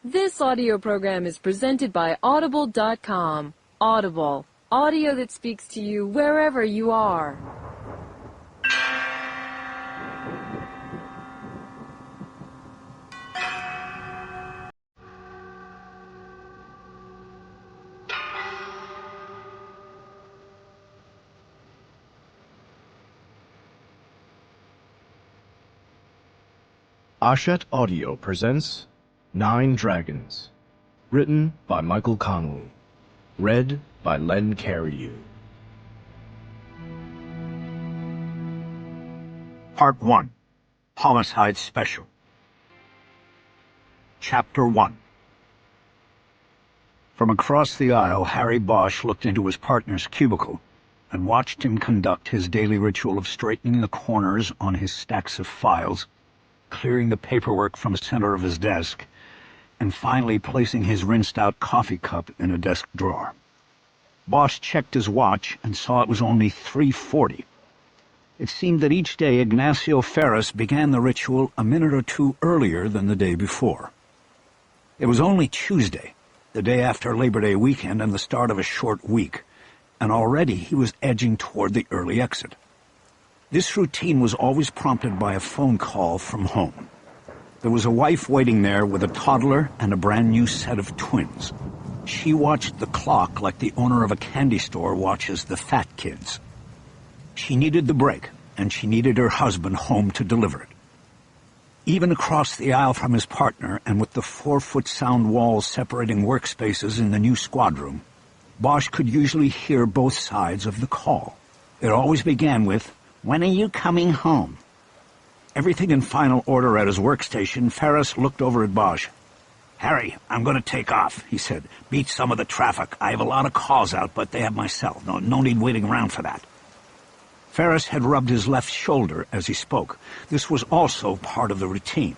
This audio program is presented by Audible.com. Audible, audio that speaks to you wherever you are. Ashet Audio presents 9 Dragons, written by Michael Connelly, read by Len Carrier. Part 1, Homicide Special. Chapter 1. From across the aisle, Harry Bosch looked into his partner's cubicle and watched him conduct his daily ritual of straightening the corners on his stacks of files, clearing the paperwork from the center of his desk, and finally placing his rinsed-out coffee cup in a desk drawer. Bosch checked his watch and saw it was only 3:40. It seemed that each day Ignacio Ferris began the ritual a minute or two earlier than the day before. It was only Tuesday, the day after Labor Day weekend and the start of a short week, and already he was edging toward the early exit. This routine was always prompted by a phone call from home. There was a wife waiting there with a toddler and a brand-new set of twins. She watched the clock like the owner of a candy store watches the fat kids. She needed the break, and she needed her husband home to deliver it. Even across the aisle from his partner, and with the 4-foot sound walls separating workspaces in the new squad room, Bosch could usually hear both sides of the call. It always began with, "When are you coming home?" Everything in final order at his workstation, Ferris looked over at Bosch. "Harry, I'm going to take off," he said. "Beat some of the traffic. I have a lot of calls out, but they have my cell. No need waiting around for that." Ferris had rubbed his left shoulder as he spoke. This was also part of the routine.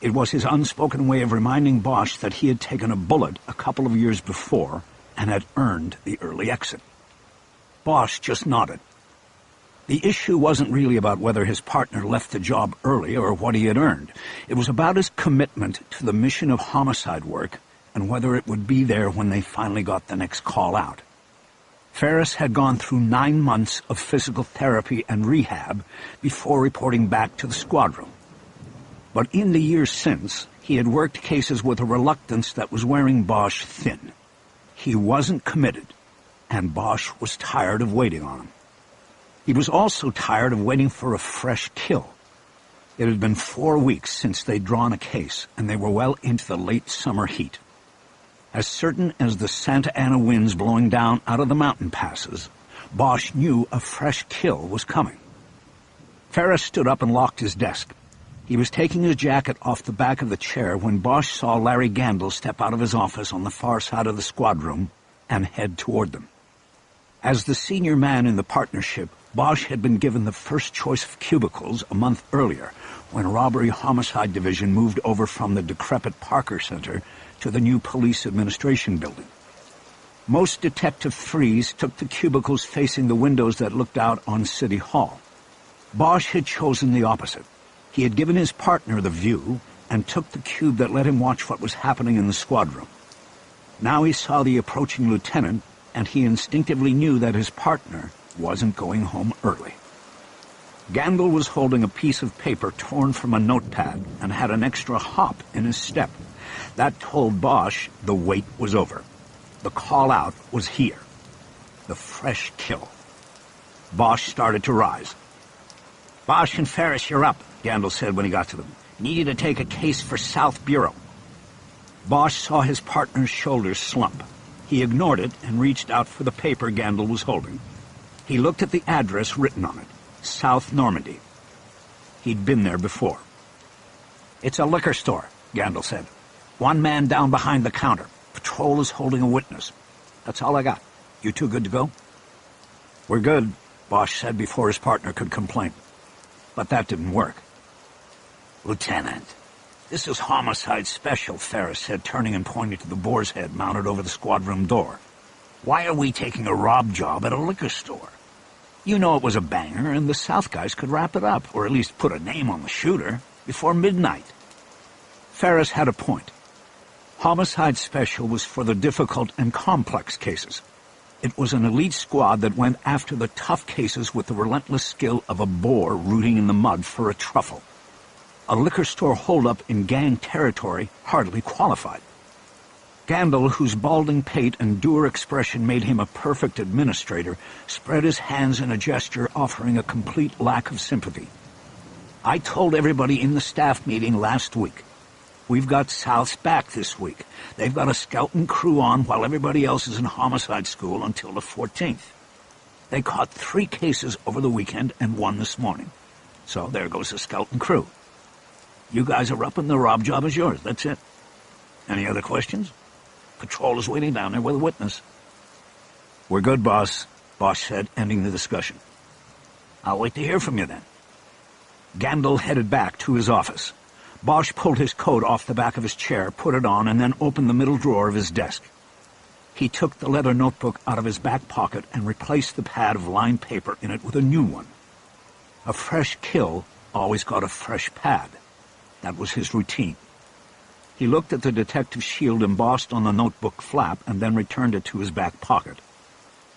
It was his unspoken way of reminding Bosch that he had taken a bullet a couple of years before and had earned the early exit. Bosch just nodded. The issue wasn't really about whether his partner left the job early or what he had earned. It was about his commitment to the mission of homicide work and whether it would be there when they finally got the next call out. Ferris had gone through 9 months of physical therapy and rehab before reporting back to the squad room. But in the years since, he had worked cases with a reluctance that was wearing Bosch thin. He wasn't committed, and Bosch was tired of waiting on him. He was also tired of waiting for a fresh kill. It had been 4 weeks since they'd drawn a case, and they were well into the late summer heat. As certain as the Santa Ana winds blowing down out of the mountain passes, Bosch knew a fresh kill was coming. Ferris stood up and locked his desk. He was taking his jacket off the back of the chair when Bosch saw Larry Gandil step out of his office on the far side of the squad room and head toward them. As the senior man in the partnership, Bosch had been given the first choice of cubicles a month earlier when Robbery Homicide Division moved over from the decrepit Parker Center to the new police administration building. Most Detective Threes took the cubicles facing the windows that looked out on City Hall. Bosch had chosen the opposite. He had given his partner the view and took the cube that let him watch what was happening in the squad room. Now he saw the approaching lieutenant, and he instinctively knew that his partner wasn't going home early. Gandil was holding a piece of paper torn from a notepad and had an extra hop in his step. That told Bosch the wait was over. The call-out was here. The fresh kill. Bosch started to rise. "Bosch and Ferris, you're up," Gandil said when he got to them. "Need you to take a case for South Bureau." Bosch saw his partner's shoulders slump. He ignored it and reached out for the paper Gandil was holding. He looked at the address written on it, South Normandy. He'd been there before. "It's a liquor store," Gandil said. "One man down behind the counter. Patrol is holding a witness. That's all I got. You two good to go?" "We're good," Bosch said before his partner could complain. But that didn't work. "Lieutenant, this is Homicide Special," Ferris said, turning and pointing to the boar's head mounted over the squad room door. "Why are we taking a rob job at a liquor store? You know it was a banger, and the South guys could wrap it up, or at least put a name on the shooter, before midnight." Ferris had a point. Homicide Special was for the difficult and complex cases. It was an elite squad that went after the tough cases with the relentless skill of a boar rooting in the mud for a truffle. A liquor store holdup in gang territory hardly qualified. Gandil, whose balding pate and dour expression made him a perfect administrator, spread his hands in a gesture offering a complete lack of sympathy. I told everybody in the staff meeting last week. We've got Souths back this week. They've got a scouting crew on while everybody else is in homicide school until the 14th. They caught 3 cases over the weekend and 1 this morning. So there goes the scouting crew. You guys are up and the Rob job is yours. That's it. Any other questions? Patrol is waiting down there with a witness. We're good, boss, Bosch said, ending the discussion. I'll wait to hear from you then. Gandil headed back to his office. Bosch pulled his coat off the back of his chair, put it on, and then opened the middle drawer of his desk. He took the leather notebook out of his back pocket and replaced the pad of lined paper in it with a new one. A fresh kill always got a fresh pad. That was his routine. He looked at the detective's shield embossed on the notebook flap and then returned it to his back pocket.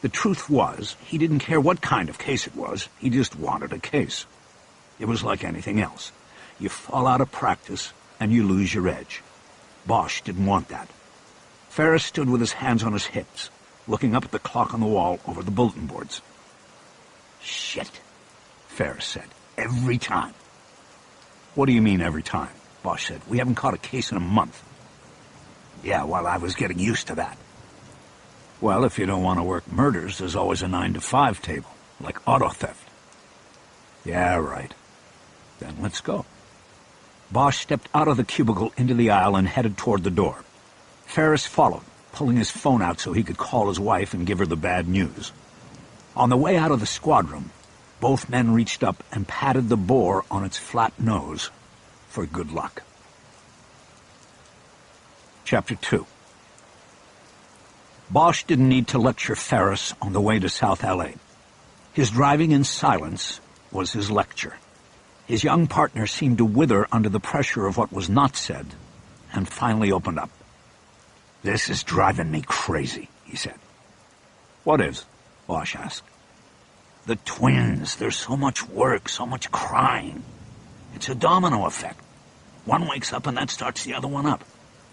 The truth was, he didn't care what kind of case it was, he just wanted a case. It was like anything else. You fall out of practice, and you lose your edge. Bosch didn't want that. Ferris stood with his hands on his hips, looking up at the clock on the wall over the bulletin boards. Shit, Ferris said. Every time. What do you mean, every time? Bosch said. We haven't caught a case in a month. Yeah, well, I was getting used to that. Well, if you don't want to work murders, there's always a 9 to 5 table, like auto theft. Yeah, right. Then let's go. Bosch stepped out of the cubicle into the aisle and headed toward the door. Ferris followed, pulling his phone out so he could call his wife and give her the bad news. On the way out of the squad room, both men reached up and patted the boar on its flat nose for good luck. Chapter 2. Bosch didn't need to lecture Ferris on the way to South L.A. His driving in silence was his lecture. His young partner seemed to wither under the pressure of what was not said, and finally opened up. This is driving me crazy, he said. What is? Bosch asked. The twins. There's so much work, so much crying. It's a domino effect. One wakes up and that starts the other one up.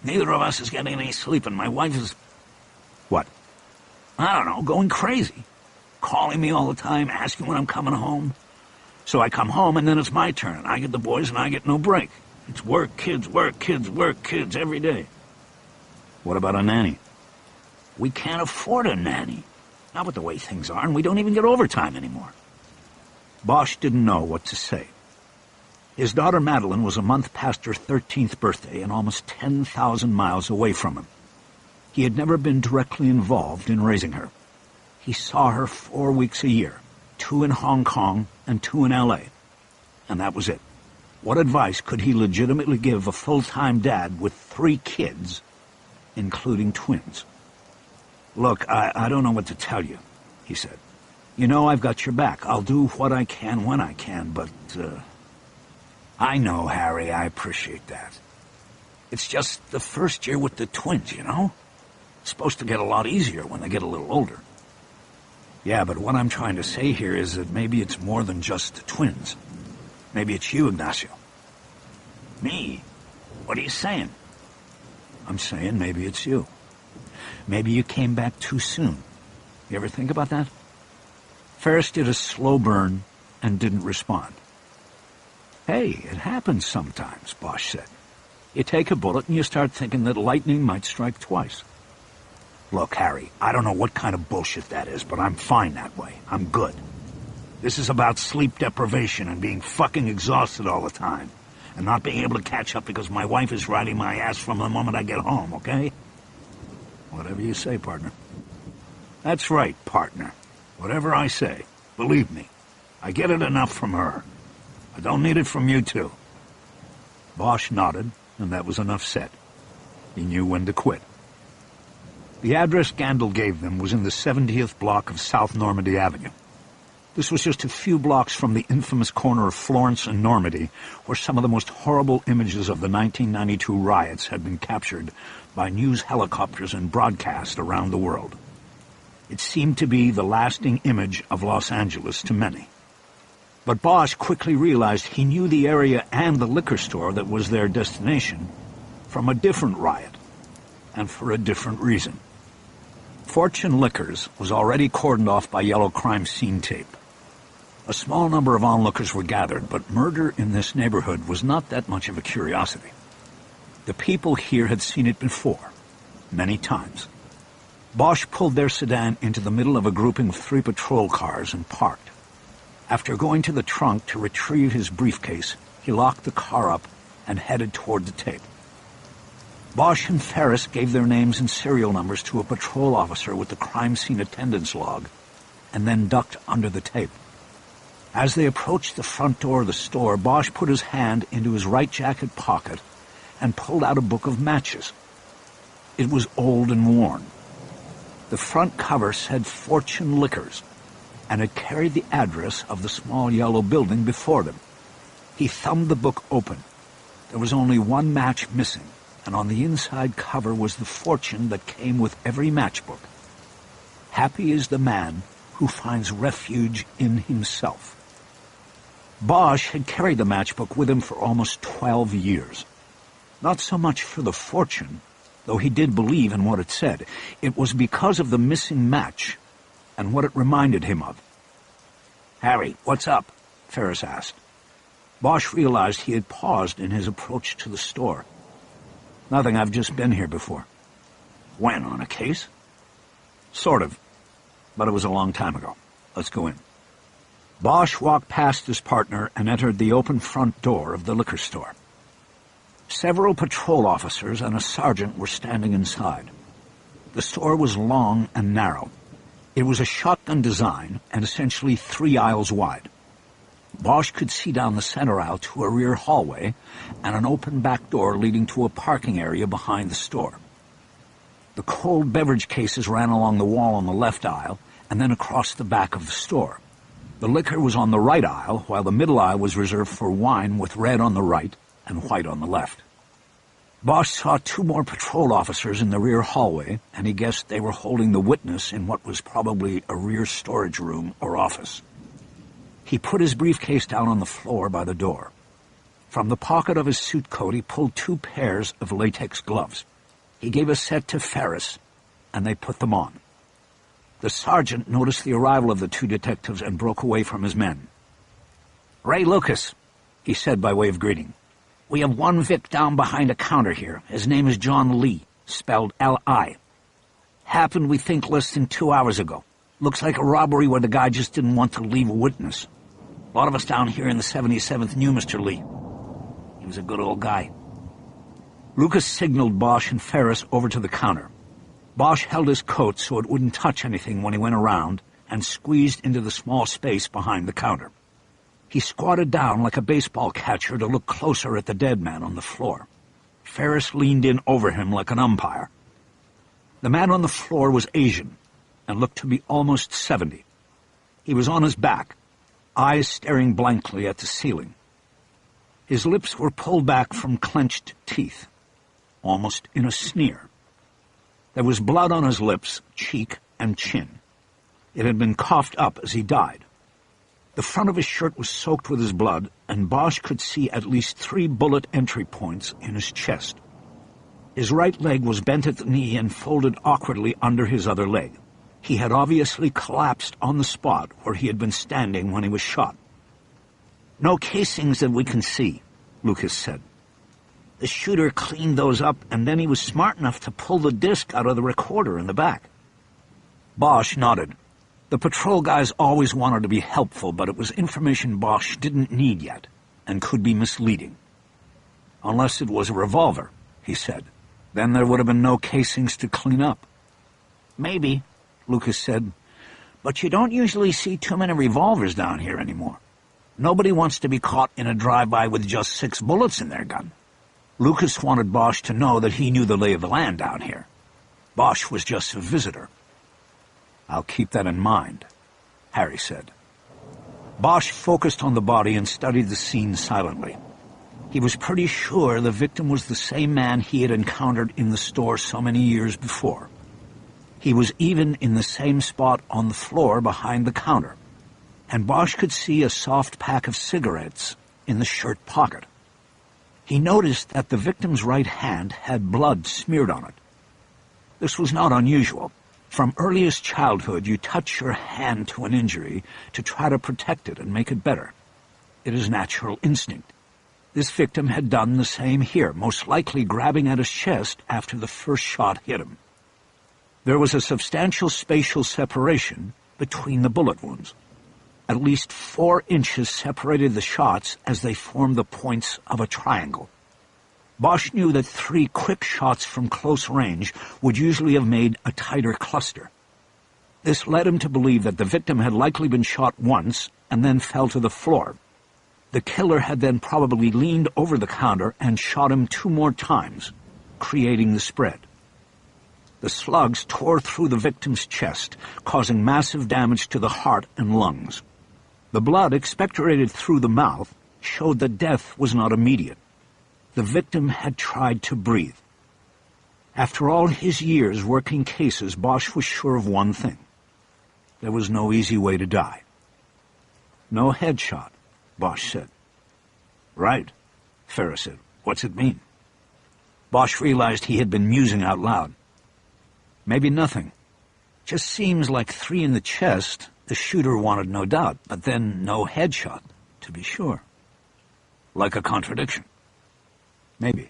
Neither of us is getting any sleep, and my wife is... What? I don't know, going crazy. Calling me all the time, asking when I'm coming home. So I come home, and then it's my turn. I get the boys, and I get no break. It's work, kids, work, kids, work, kids, every day. What about a nanny? We can't afford a nanny. Not with the way things are, and we don't even get overtime anymore. Bosch didn't know what to say. His daughter Madeline was a month past her 13th birthday and almost 10,000 miles away from him. He had never been directly involved in raising her. He saw her 4 weeks a year, 2 in Hong Kong and 2 in L.A., and that was it. What advice could he legitimately give a full-time dad with 3 kids, including twins? Look, I don't know what to tell you, he said. You know I've got your back. I'll do what I can when I can, but, I know, Harry, I appreciate that. It's just the first year with the twins, you know? It's supposed to get a lot easier when they get a little older. Yeah, but what I'm trying to say here is that maybe it's more than just the twins. Maybe it's you, Ignacio. Me? What are you saying? I'm saying maybe it's you. Maybe you came back too soon. You ever think about that? Ferris did a slow burn and didn't respond. Hey, it happens sometimes, Bosch said. You take a bullet and you start thinking that lightning might strike twice. Look, Harry, I don't know what kind of bullshit that is, but I'm fine that way. I'm good. This is about sleep deprivation and being fucking exhausted all the time, and not being able to catch up because my wife is riding my ass from the moment I get home, okay? Whatever you say, partner. That's right, partner. Whatever I say. Believe me, I get it enough from her. I don't need it from you, too. Bosch nodded, and that was enough said. He knew when to quit. The address Gandil gave them was in the 70th block of South Normandy Avenue. This was just a few blocks from the infamous corner of Florence and Normandy, where some of the most horrible images of the 1992 riots had been captured by news helicopters and broadcast around the world. It seemed to be the lasting image of Los Angeles to many. But Bosch quickly realized he knew the area and the liquor store that was their destination from a different riot, and for a different reason. Fortune Liquors was already cordoned off by yellow crime scene tape. A small number of onlookers were gathered, but murder in this neighborhood was not that much of a curiosity. The people here had seen it before, many times. Bosch pulled their sedan into the middle of a grouping of 3 patrol cars and parked. After going to the trunk to retrieve his briefcase, he locked the car up and headed toward the tape. Bosch and Ferris gave their names and serial numbers to a patrol officer with the crime scene attendance log, and then ducked under the tape. As they approached the front door of the store, Bosch put his hand into his right jacket pocket and pulled out a book of matches. It was old and worn. The front cover said Fortune Liquors, and it carried the address of the small yellow building before them. He thumbed the book open. There was only one match missing, and on the inside cover was the fortune that came with every matchbook. Happy is the man who finds refuge in himself. Bosch had carried the matchbook with him for almost 12 years. Not so much for the fortune, though he did believe in what it said. It was because of the missing match and what it reminded him of. "Harry, what's up?" Ferris asked. Bosch realized he had paused in his approach to the store. "Nothing, I've just been here before." "When, on a case?" "Sort of, but it was a long time ago. Let's go in." Bosch walked past his partner and entered the open front door of the liquor store. Several patrol officers and a sergeant were standing inside. The store was long and narrow. It was a shotgun design and essentially 3 aisles wide. Bosch could see down the center aisle to a rear hallway and an open back door leading to a parking area behind the store. The cold beverage cases ran along the wall on the left aisle and then across the back of the store. The liquor was on the right aisle, while the middle aisle was reserved for wine with red on the right and white on the left. Bosch saw 2 more patrol officers in the rear hallway, and he guessed they were holding the witness in what was probably a rear storage room or office. He put his briefcase down on the floor by the door. From the pocket of his suit coat, he pulled 2 pairs of latex gloves. He gave a set to Ferris, and they put them on. The sergeant noticed the arrival of the 2 detectives and broke away from his men. "Ray Lucas," he said by way of greeting. "We have one Vic down behind a counter here. His name is John Lee, spelled L-I. Happened, we think, less than 2 hours ago. Looks like a robbery where the guy just didn't want to leave a witness. A lot of us down here in the 77th knew Mr. Lee. He was a good old guy." Lucas signaled Bosch and Ferris over to the counter. Bosch held his coat so it wouldn't touch anything when he went around and squeezed into the small space behind the counter. He squatted down like a baseball catcher to look closer at the dead man on the floor. Ferris leaned in over him like an umpire. The man on the floor was Asian and looked to be almost 70. He was on his back, eyes staring blankly at the ceiling. His lips were pulled back from clenched teeth, almost in a sneer. There was blood on his lips, cheek, and chin. It had been coughed up as he died. The front of his shirt was soaked with his blood, and Bosch could see at least 3 bullet entry points in his chest. His right leg was bent at the knee and folded awkwardly under his other leg. He had obviously collapsed on the spot where he had been standing when he was shot. "No casings that we can see," Lucas said. "The shooter cleaned those up, and then he was smart enough to pull the disc out of the recorder in the back." Bosch nodded. The patrol guys always wanted to be helpful, but it was information Bosch didn't need yet, and could be misleading. "Unless it was a revolver," he said. "Then there would have been no casings to clean up." "Maybe," Lucas said, "but you don't usually see too many revolvers down here anymore. Nobody wants to be caught in a drive-by with just 6 bullets in their gun." Lucas wanted Bosch to know that he knew the lay of the land down here. Bosch was just a visitor. "I'll keep that in mind," Harry said. Bosch focused on the body and studied the scene silently. He was pretty sure the victim was the same man he had encountered in the store so many years before. He was even in the same spot on the floor behind the counter, and Bosch could see a soft pack of cigarettes in the shirt pocket. He noticed that the victim's right hand had blood smeared on it. This was not unusual. From earliest childhood, you touch your hand to an injury to try to protect it and make it better. It is natural instinct. This victim had done the same here, most likely grabbing at his chest after the first shot hit him. There was a substantial spatial separation between the bullet wounds. At least 4 inches separated the shots as they formed the points of a triangle. Bosch knew that 3 quick shots from close range would usually have made a tighter cluster. This led him to believe that the victim had likely been shot once and then fell to the floor. The killer had then probably leaned over the counter and shot him 2 more times, creating the spread. The slugs tore through the victim's chest, causing massive damage to the heart and lungs. The blood expectorated through the mouth showed that death was not immediate. The victim had tried to breathe. After all his years working cases, Bosch was sure of one thing. There was no easy way to die. No headshot, Bosch said. Right, Ferris said. What's it mean? Bosch realized he had been musing out loud. Maybe nothing. Just seems like 3 in the chest. The shooter wanted no doubt, but then no headshot, to be sure. Like a contradiction. Maybe.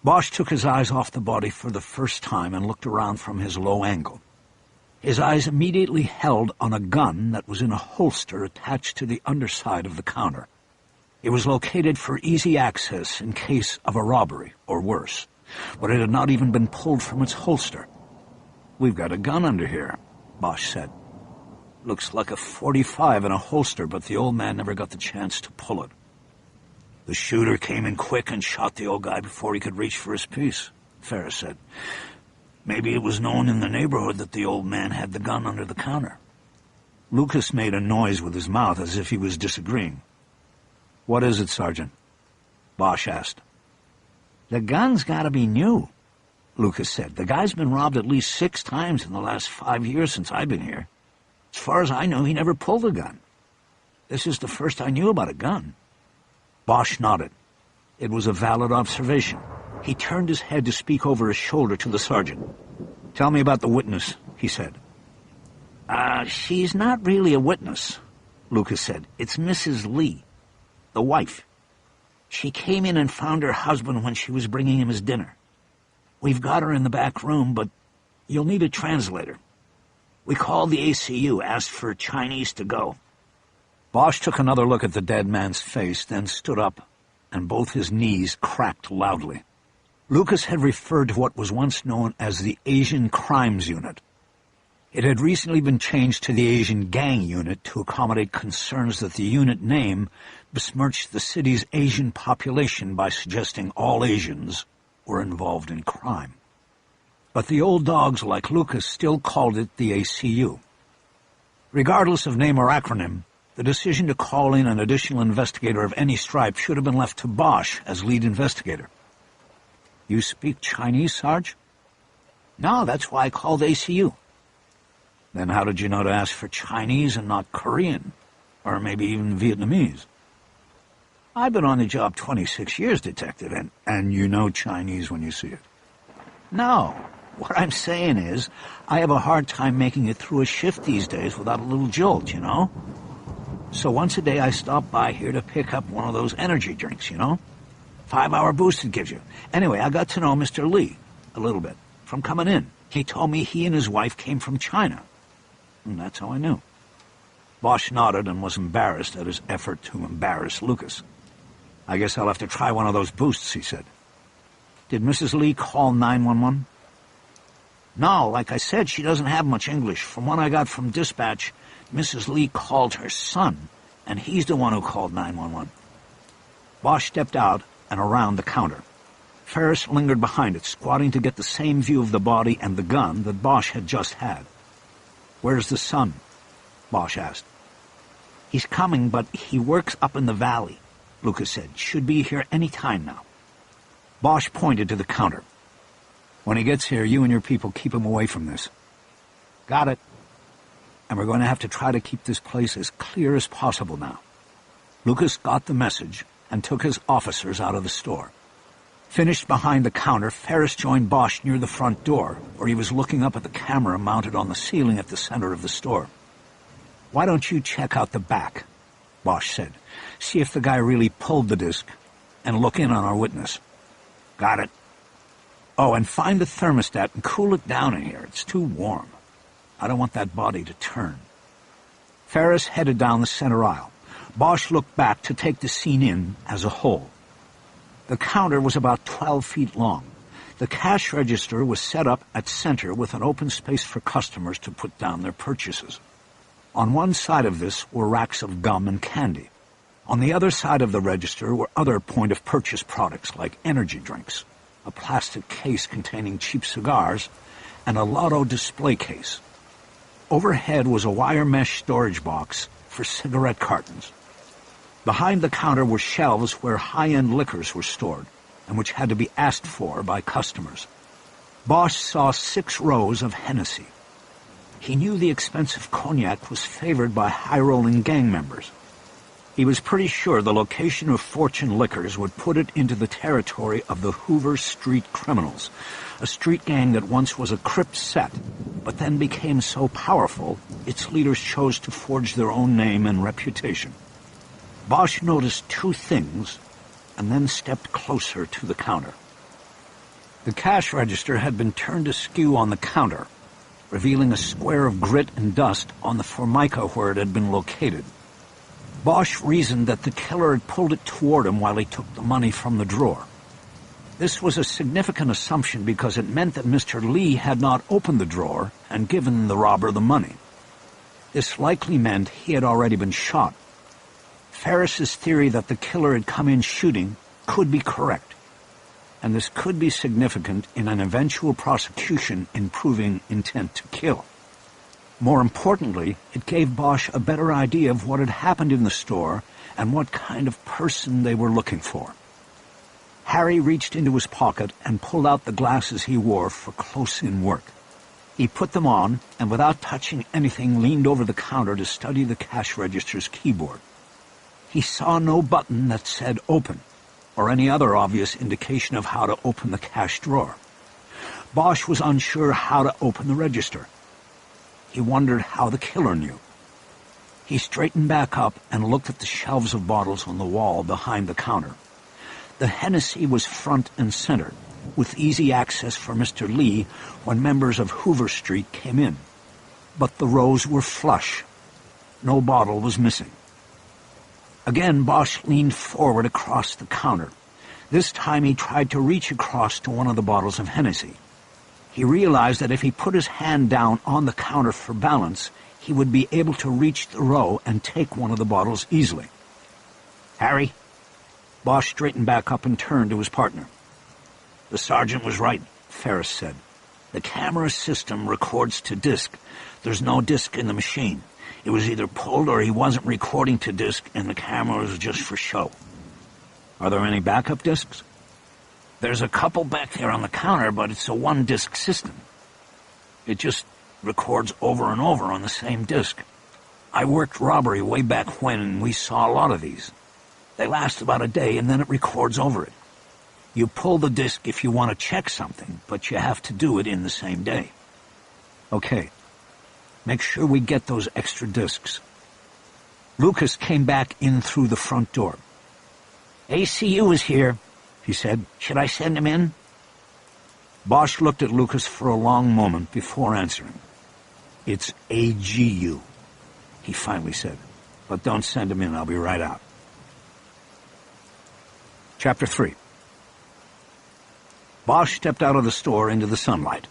Bosch took his eyes off the body for the first time and looked around from his low angle. His eyes immediately held on a gun that was in a holster attached to the underside of the counter. It was located for easy access in case of a robbery, or worse, but it had not even been pulled from its holster. "We've got a gun under here," Bosch said. "Looks like a .45 in a holster, but the old man never got the chance to pull it." "The shooter came in quick and shot the old guy before he could reach for his piece," Ferris said. "Maybe it was known in the neighborhood that the old man had the gun under the counter." Lucas made a noise with his mouth as if he was disagreeing. "What is it, Sergeant?" Bosch asked. "The gun's gotta be new," Lucas said. "The guy's been robbed at least 6 times in the last 5 years since I've been here. As far as I know, he never pulled a gun. This is the first I knew about a gun." Bosch nodded. It was a valid observation. He turned his head to speak over his shoulder to the sergeant. "Tell me about the witness," he said. She's not really a witness," Lucas said. "It's Mrs. Lee, the wife. She came in and found her husband when she was bringing him his dinner. We've got her in the back room, but you'll need a translator. We called the ACU, asked for Chinese to go." Bosch took another look at the dead man's face, then stood up, and both his knees cracked loudly. Lucas had referred to what was once known as the Asian Crimes Unit. It had recently been changed to the Asian Gang Unit to accommodate concerns that the unit name besmirched the city's Asian population by suggesting all Asians were involved in crime. But the old dogs like Lucas still called it the ACU. Regardless of name or acronym, the decision to call in an additional investigator of any stripe should have been left to Bosch as lead investigator. "You speak Chinese, Sarge?" "No, that's why I called ACU." "Then how did you know to ask for Chinese and not Korean? Or maybe even Vietnamese?" "I've been on the job 26 years, Detective, and you know Chinese when you see it." "No. What I'm saying is, I have a hard time making it through a shift these days without a little jolt, you know? So once a day I stop by here to pick up one of those energy drinks, you know? 5-hour boost it gives you. Anyway, I got to know Mr. Lee a little bit from coming in. He told me he and his wife came from China. And that's how I knew." Bosch nodded and was embarrassed at his effort to embarrass Lucas. "I guess I'll have to try one of those boosts," he said. "Did Mrs. Lee call 911? "No, like I said, she doesn't have much English. From what I got from dispatch, Mrs. Lee called her son, and he's the one who called 911. Bosch stepped out and around the counter. Ferris lingered behind it, squatting to get the same view of the body and the gun that Bosch had just had. "Where's the son?" Bosch asked. "He's coming, but he works up in the valley," Lucas said. "Should be here any time now." Bosch pointed to the counter. "When he gets here, you and your people keep him away from this." "Got it. And we're going to have to try to keep this place as clear as possible now." Lucas got the message and took his officers out of the store. Finished behind the counter, Ferris joined Bosch near the front door, where he was looking up at the camera mounted on the ceiling at the center of the store. "Why don't you check out the back?" Bosch said. "See if the guy really pulled the disc, and look in on our witness." "Got it." "Oh, and find the thermostat and cool it down in here. It's too warm. I don't want that body to turn." Ferris headed down the center aisle. Bosch looked back to take the scene in as a whole. The counter was about 12 feet long. The cash register was set up at center with an open space for customers to put down their purchases. On one side of this were racks of gum and candy. On the other side of the register were other point-of-purchase products like energy drinks, a plastic case containing cheap cigars, and a lotto display case. Overhead was a wire mesh storage box for cigarette cartons. Behind the counter were shelves where high-end liquors were stored, and which had to be asked for by customers. Bosch saw 6 rows of Hennessy. He knew the expensive cognac was favored by high-rolling gang members. He was pretty sure the location of Fortune Liquors would put it into the territory of the Hoover Street Criminals, a street gang that once was a Crip set, but then became so powerful its leaders chose to forge their own name and reputation. Bosch noticed 2 things and then stepped closer to the counter. The cash register had been turned askew on the counter, revealing a square of grit and dust on the formica where it had been located. Bosch reasoned that the killer had pulled it toward him while he took the money from the drawer. This was a significant assumption because it meant that Mr. Lee had not opened the drawer and given the robber the money. This likely meant he had already been shot. Ferris's theory that the killer had come in shooting could be correct, and this could be significant in an eventual prosecution in proving intent to kill. More importantly, it gave Bosch a better idea of what had happened in the store and what kind of person they were looking for. Harry reached into his pocket and pulled out the glasses he wore for close-in work. He put them on and, without touching anything, leaned over the counter to study the cash register's keyboard. He saw no button that said open, or any other obvious indication of how to open the cash drawer. Bosch was unsure how to open the register. He wondered how the killer knew. He straightened back up and looked at the shelves of bottles on the wall behind the counter. The Hennessy was front and center, with easy access for Mr. Lee when members of Hoover Street came in. But the rows were flush. No bottle was missing. Again, Bosch leaned forward across the counter. This time he tried to reach across to one of the bottles of Hennessy. He realized that if he put his hand down on the counter for balance, he would be able to reach the row and take one of the bottles easily. "Harry?" Bosch straightened back up and turned to his partner. "The sergeant was right," Ferris said. "The camera system records to disk. There's no disk in the machine. It was either pulled or he wasn't recording to disk and the camera was just for show." "Are there any backup disks?" "There's a couple back there on the counter, but it's a 1-disc system. It just records over and over on the same disk. I worked robbery way back when, and we saw a lot of these. They last about a day, and then it records over it. You pull the disk if you want to check something, but you have to do it in the same day." "Okay. Make sure we get those extra disks." Lucas came back in through the front door. "ACU is here," he said. "Should I send him in?" Bosch looked at Lucas for a long moment before answering. "It's AGU," he finally said. "But don't send him in. I'll be right out." Chapter 3. Bosch stepped out of the store into the sunlight.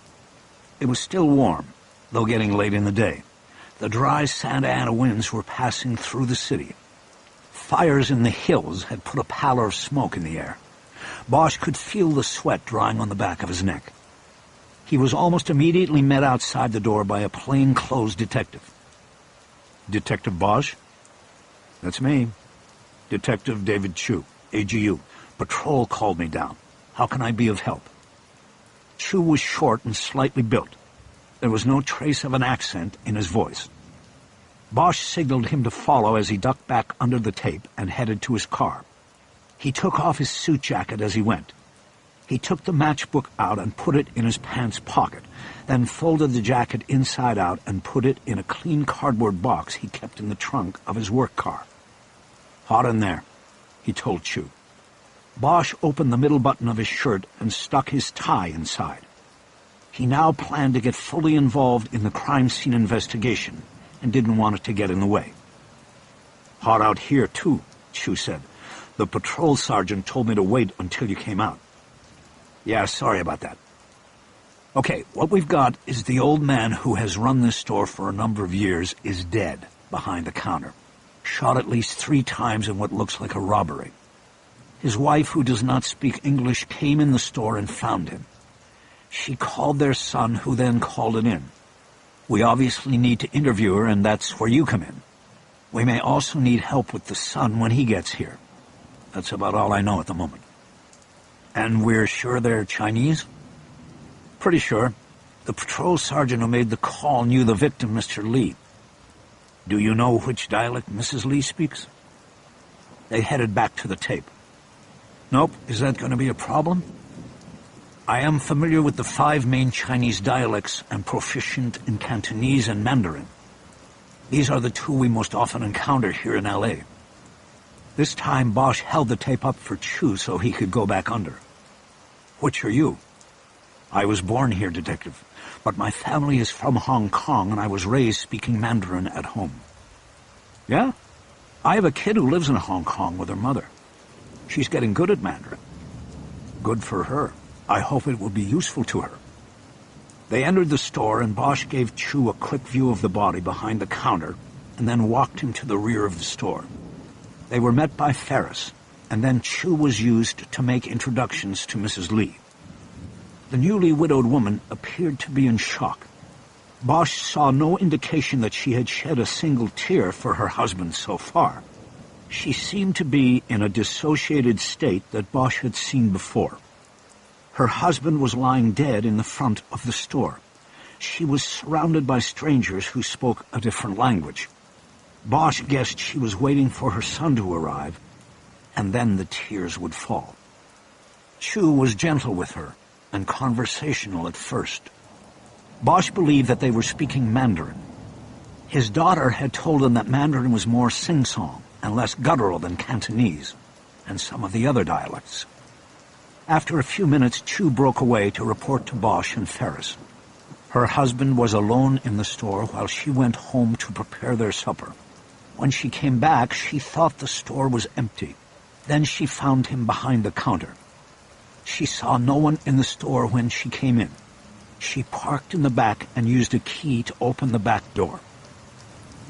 It was still warm, though getting late in the day. The dry Santa Ana winds were passing through the city. Fires in the hills had put a pallor of smoke in the air. Bosch could feel the sweat drying on the back of his neck. He was almost immediately met outside the door by a plain-clothes detective. "Detective Bosch?" That's me. Detective David Chu, AGU. Patrol called me down. How can I be of help? Chu was short and slightly built. There was no trace of an accent in his voice. Bosch signaled him to follow as he ducked back under the tape and headed to his car. He took off his suit jacket as he went. He took the matchbook out and put it in his pants pocket, then folded the jacket inside out and put it in a clean cardboard box he kept in the trunk of his work car. "Hot in there," he told Chu. Bosch opened the middle button of his shirt and stuck his tie inside. He now planned to get fully involved in the crime scene investigation and didn't want it to get in the way. "Hot out here, too," Chu said. "The patrol sergeant told me to wait until you came out." "Yeah, sorry about that." "Okay, what we've got is the old man who has run this store for a number of years is dead behind the counter, shot at least 3 times in what looks like a robbery. His wife, who does not speak English, came in the store and found him. She called their son, who then called it in. We obviously need to interview her, and that's where you come in. We may also need help with the son when he gets here. That's about all I know at the moment." "And we're sure they're Chinese?" "Pretty sure. The patrol sergeant who made the call knew the victim, Mr. Lee." "Do you know which dialect Mrs. Lee speaks?" They headed back to the tape. "Nope. Is that going to be a problem?" "I am familiar with the 5 main Chinese dialects and proficient in Cantonese and Mandarin. These are the 2 we most often encounter here in L.A. This time Bosch held the tape up for Chu so he could go back under. "Which are you?" "I was born here, Detective, but my family is from Hong Kong and I was raised speaking Mandarin at home." "Yeah? I have a kid who lives in Hong Kong with her mother. She's getting good at Mandarin." "Good for her. I hope it will be useful to her." They entered the store and Bosch gave Chu a quick view of the body behind the counter and then walked him to the rear of the store. They were met by Ferris, and then Chu was used to make introductions to Mrs. Lee. The newly widowed woman appeared to be in shock. Bosch saw no indication that she had shed a single tear for her husband so far. She seemed to be in a dissociated state that Bosch had seen before. Her husband was lying dead in the front of the store. She was surrounded by strangers who spoke a different language. Bosch guessed she was waiting for her son to arrive, and then the tears would fall. Chu was gentle with her and conversational at first. Bosch believed that they were speaking Mandarin. His daughter had told him that Mandarin was more sing-song and less guttural than Cantonese and some of the other dialects. After a few minutes, Chu broke away to report to Bosch and Ferris. Her husband was alone in the store while she went home to prepare their supper. When she came back, she thought the store was empty. Then she found him behind the counter. She saw no one in the store when she came in. She parked in the back and used a key to open the back door.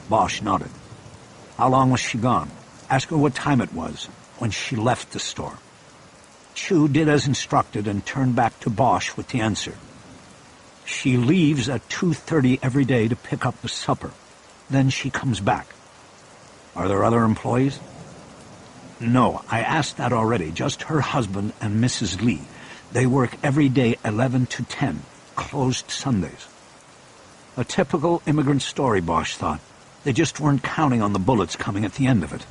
Bosch nodded. "How long was she gone? Ask her what time it was when she left the store." Chu did as instructed and turned back to Bosch with the answer. "She leaves at 2:30 every day to pick up the supper. Then she comes back." "Are there other employees?" "No, I asked that already. Just her husband and Mrs. Lee. They work every day 11 to 10, closed Sundays." A typical immigrant story, Bosch thought. They just weren't counting on the bullets coming at the end of it.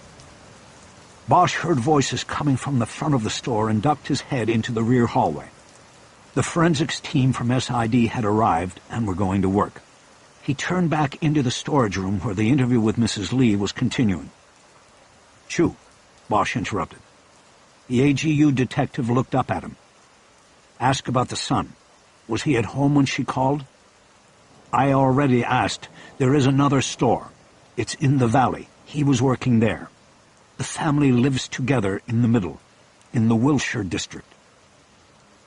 Bosch heard voices coming from the front of the store and ducked his head into the rear hallway. The forensics team from SID had arrived and were going to work. He turned back into the storage room where the interview with Mrs. Lee was continuing. "Chu," Bosch interrupted. The AGU detective looked up at him. "Ask about the son. Was he at home when she called?" "I already asked. There is another store. It's in the valley. He was working there. The family lives together in the middle, in the Wilshire district."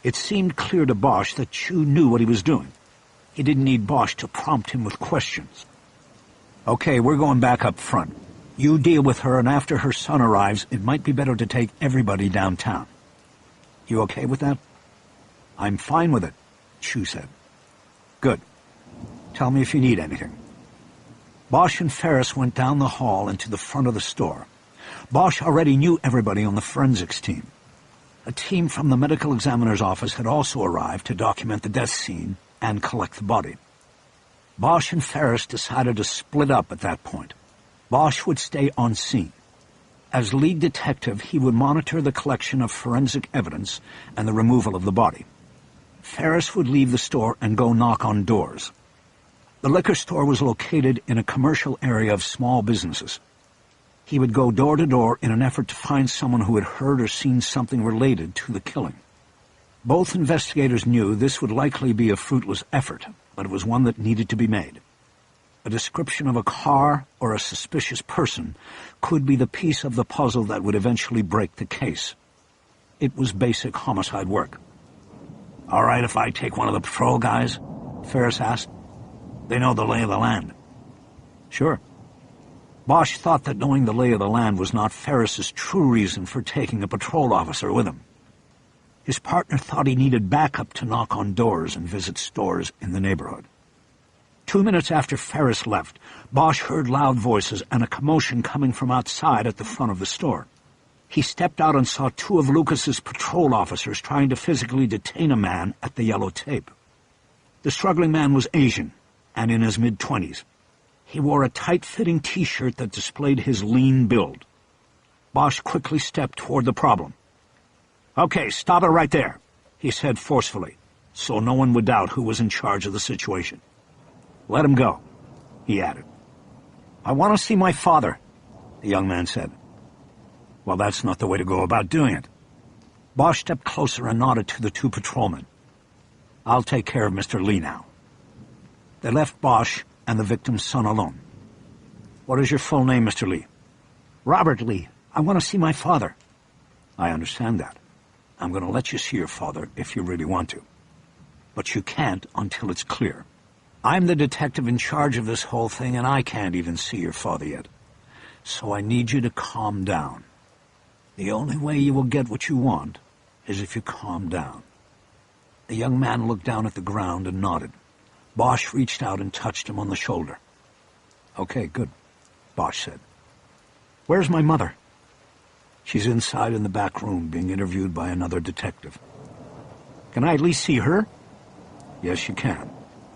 It seemed clear to Bosch that Chu knew what he was doing. He didn't need Bosch to prompt him with questions. "Okay, we're going back up front. You deal with her, and after her son arrives, it might be better to take everybody downtown. You okay with that?" "I'm fine with it," Chu said. "Good. Tell me if you need anything." Bosch and Ferris went down the hall and to the front of the store. Bosch already knew everybody on the forensics team. A team from the medical examiner's office had also arrived to document the death scene and collect the body. Bosch and Ferris decided to split up at that point. Bosch would stay on scene. As lead detective, he would monitor the collection of forensic evidence and the removal of the body. Ferris would leave the store and go knock on doors. The liquor store was located in a commercial area of small businesses. He would go door to door in an effort to find someone who had heard or seen something related to the killing. Both investigators knew this would likely be a fruitless effort, but it was one that needed to be made. A description of a car or a suspicious person could be the piece of the puzzle that would eventually break the case. It was basic homicide work. "All right if I take one of the patrol guys?" Ferris asked. "They know the lay of the land." "Sure." Bosch thought that knowing the lay of the land was not Ferris's true reason for taking a patrol officer with him. His partner thought he needed backup to knock on doors and visit stores in the neighborhood. 2 minutes after Ferris left, Bosch heard loud voices and a commotion coming from outside at the front of the store. He stepped out and saw 2 of Lucas's patrol officers trying to physically detain a man at the yellow tape. The struggling man was Asian and in his mid-20s. He wore a tight-fitting T-shirt that displayed his lean build. Bosch quickly stepped toward the problem. "Okay, stop it right there," he said forcefully, so no one would doubt who was in charge of the situation. "Let him go," he added. "I want to see my father," the young man said. "Well, that's not the way to go about doing it." Bosch stepped closer and nodded to the 2 patrolmen. "I'll take care of Mr. Lee now." They left Bosch and the victim's son alone. "What is your full name, Mr. Lee?" "Robert Lee. I want to see my father." "I understand that. I'm going to let you see your father if you really want to. But you can't until it's clear. I'm the detective in charge of this whole thing, and I can't even see your father yet. So I need you to calm down. The only way you will get what you want is if you calm down." The young man looked down at the ground and nodded. Bosch reached out and touched him on the shoulder. "Okay, good," Bosch said. "Where's my mother?" "She's inside in the back room being interviewed by another detective." "Can I at least see her?" "Yes, you can.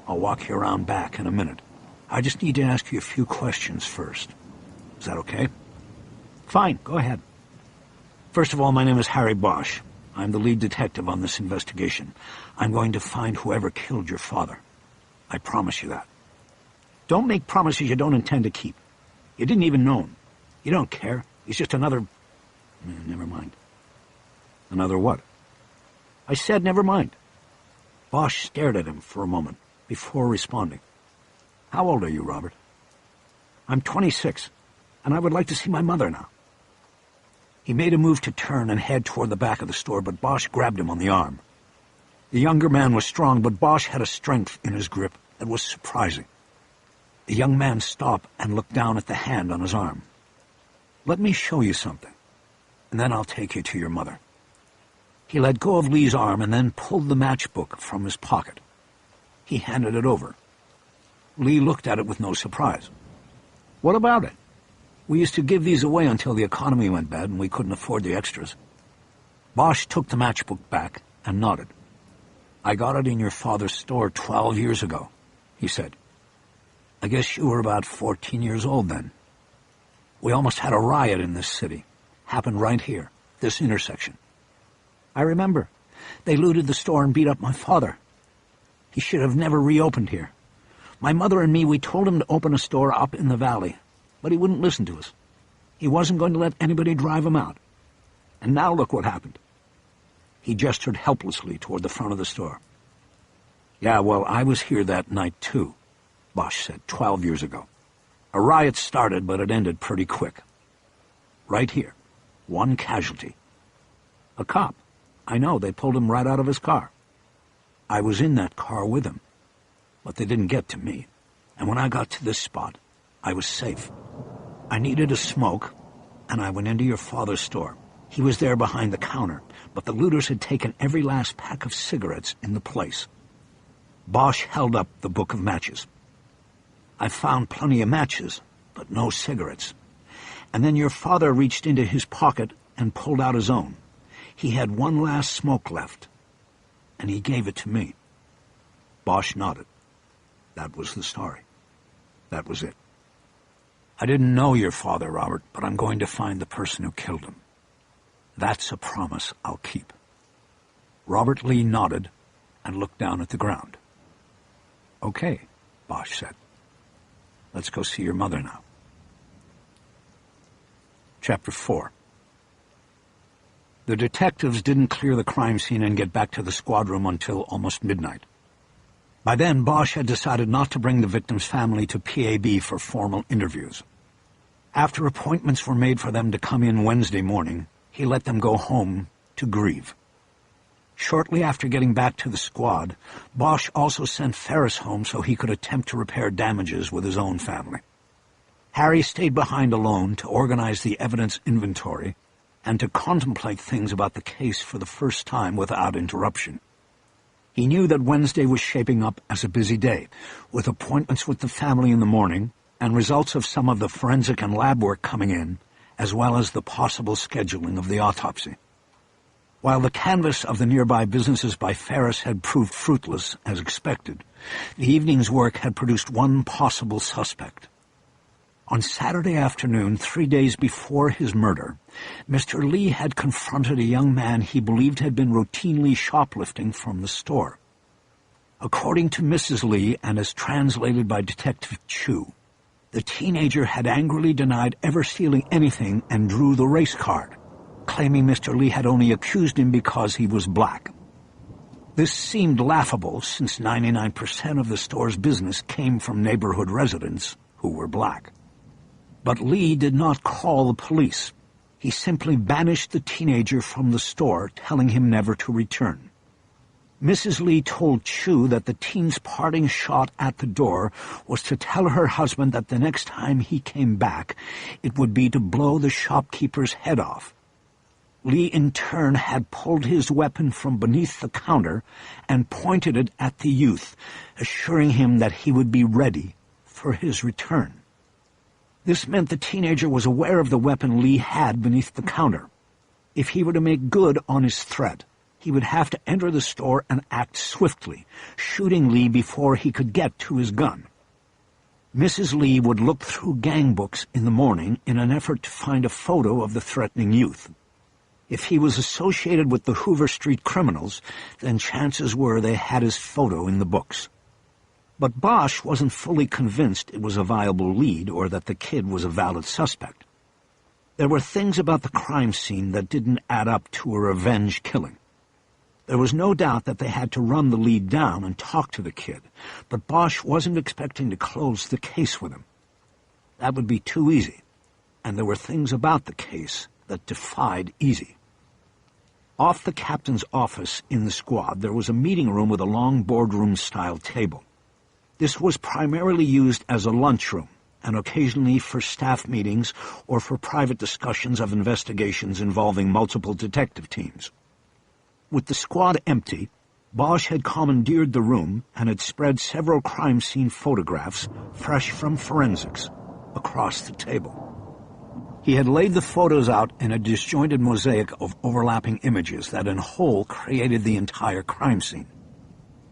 I'll walk you around back in a minute. I just need to ask you a few questions first. Is that okay?" "Fine, go ahead." "First of all, my name is Harry Bosch. I'm the lead detective on this investigation. I'm going to find whoever killed your father. I promise you that." "Don't make promises you don't intend to keep. You didn't even know him. You don't care. He's just another..." "Never mind." "Another what?" "I said never mind." Bosch stared at him for a moment before responding. "How old are you, Robert?" "I'm 26, and I would like to see my mother now." He made a move to turn and head toward the back of the store, but Bosch grabbed him on the arm. The younger man was strong, but Bosch had a strength in his grip that was surprising. The young man stopped and looked down at the hand on his arm. "Let me show you something, and then I'll take you to your mother." He let go of Lee's arm and then pulled the matchbook from his pocket. He handed it over. Lee looked at it with no surprise. "What about it? We used to give these away until the economy went bad and we couldn't afford the extras." Bosch took the matchbook back and nodded. "I got it in your father's store 12 years ago," he said. "I guess you were about 14 years old then. We almost had a riot in this city. Happened right here, this intersection." "I remember. They looted the store and beat up my father. He should have never reopened here. My mother and me, we told him to open a store up in the valley, but he wouldn't listen to us. He wasn't going to let anybody drive him out. And now look what happened." He gestured helplessly toward the front of the store. "Yeah, well, I was here that night too," Bosch said, 12 years ago. "A riot started, but it ended pretty quick. Right here, one casualty. A cop. I know, they pulled him right out of his car. I was in that car with him, but they didn't get to me. And when I got to this spot, I was safe. I needed a smoke, and I went into your father's store. He was there behind the counter, but the looters had taken every last pack of cigarettes in the place." Bosch held up the book of matches. I found plenty of matches, but no cigarettes. And then your father reached into his pocket and pulled out his own. He had one last smoke left, and he gave it to me." Bosch nodded. That was the story. That was it. "I didn't know your father, Robert, but I'm going to find the person who killed him. That's a promise I'll keep." Robert Lee nodded and looked down at the ground. "Okay," Bosch said. "Let's go see your mother now." Chapter 4. The detectives didn't clear the crime scene and get back to the squad room until almost midnight. By then, Bosch had decided not to bring the victim's family to PAB for formal interviews. After appointments were made for them to come in Wednesday morning, he let them go home to grieve. Shortly after getting back to the squad, Bosch also sent Ferris home so he could attempt to repair damages with his own family. Harry stayed behind alone to organize the evidence inventory and to contemplate things about the case for the first time without interruption. He knew that Wednesday was shaping up as a busy day, with appointments with the family in the morning and results of some of the forensic and lab work coming in, as well as the possible scheduling of the autopsy. While the canvass of the nearby businesses by Ferris had proved fruitless, as expected, the evening's work had produced one possible suspect. On Saturday afternoon, 3 days before his murder, Mr. Lee had confronted a young man he believed had been routinely shoplifting from the store. According to Mrs. Lee, and as translated by Detective Chu, the teenager had angrily denied ever stealing anything and drew the race card, claiming Mr. Lee had only accused him because he was black. This seemed laughable, since 99% of the store's business came from neighborhood residents who were black. But Lee did not call the police. He simply banished the teenager from the store, telling him never to return. Mrs. Lee told Chu that the teen's parting shot at the door was to tell her husband that the next time he came back, it would be to blow the shopkeeper's head off. Lee, in turn, had pulled his weapon from beneath the counter and pointed it at the youth, assuring him that he would be ready for his return. This meant the teenager was aware of the weapon Lee had beneath the counter. If he were to make good on his threat, he would have to enter the store and act swiftly, shooting Lee before he could get to his gun. Mrs. Lee would look through gang books in the morning in an effort to find a photo of the threatening youth. If he was associated with the Hoover Street criminals, then chances were they had his photo in the books. But Bosch wasn't fully convinced it was a viable lead or that the kid was a valid suspect. There were things about the crime scene that didn't add up to a revenge killing. There was no doubt that they had to run the lead down and talk to the kid, but Bosch wasn't expecting to close the case with him. That would be too easy, and there were things about the case that defied easy. Off the captain's office in the squad, there was a meeting room with a long boardroom-style table. This was primarily used as a lunchroom, and occasionally for staff meetings or for private discussions of investigations involving multiple detective teams. With the squad empty, Bosch had commandeered the room and had spread several crime scene photographs, fresh from forensics, across the table. He had laid the photos out in a disjointed mosaic of overlapping images that in whole created the entire crime scene.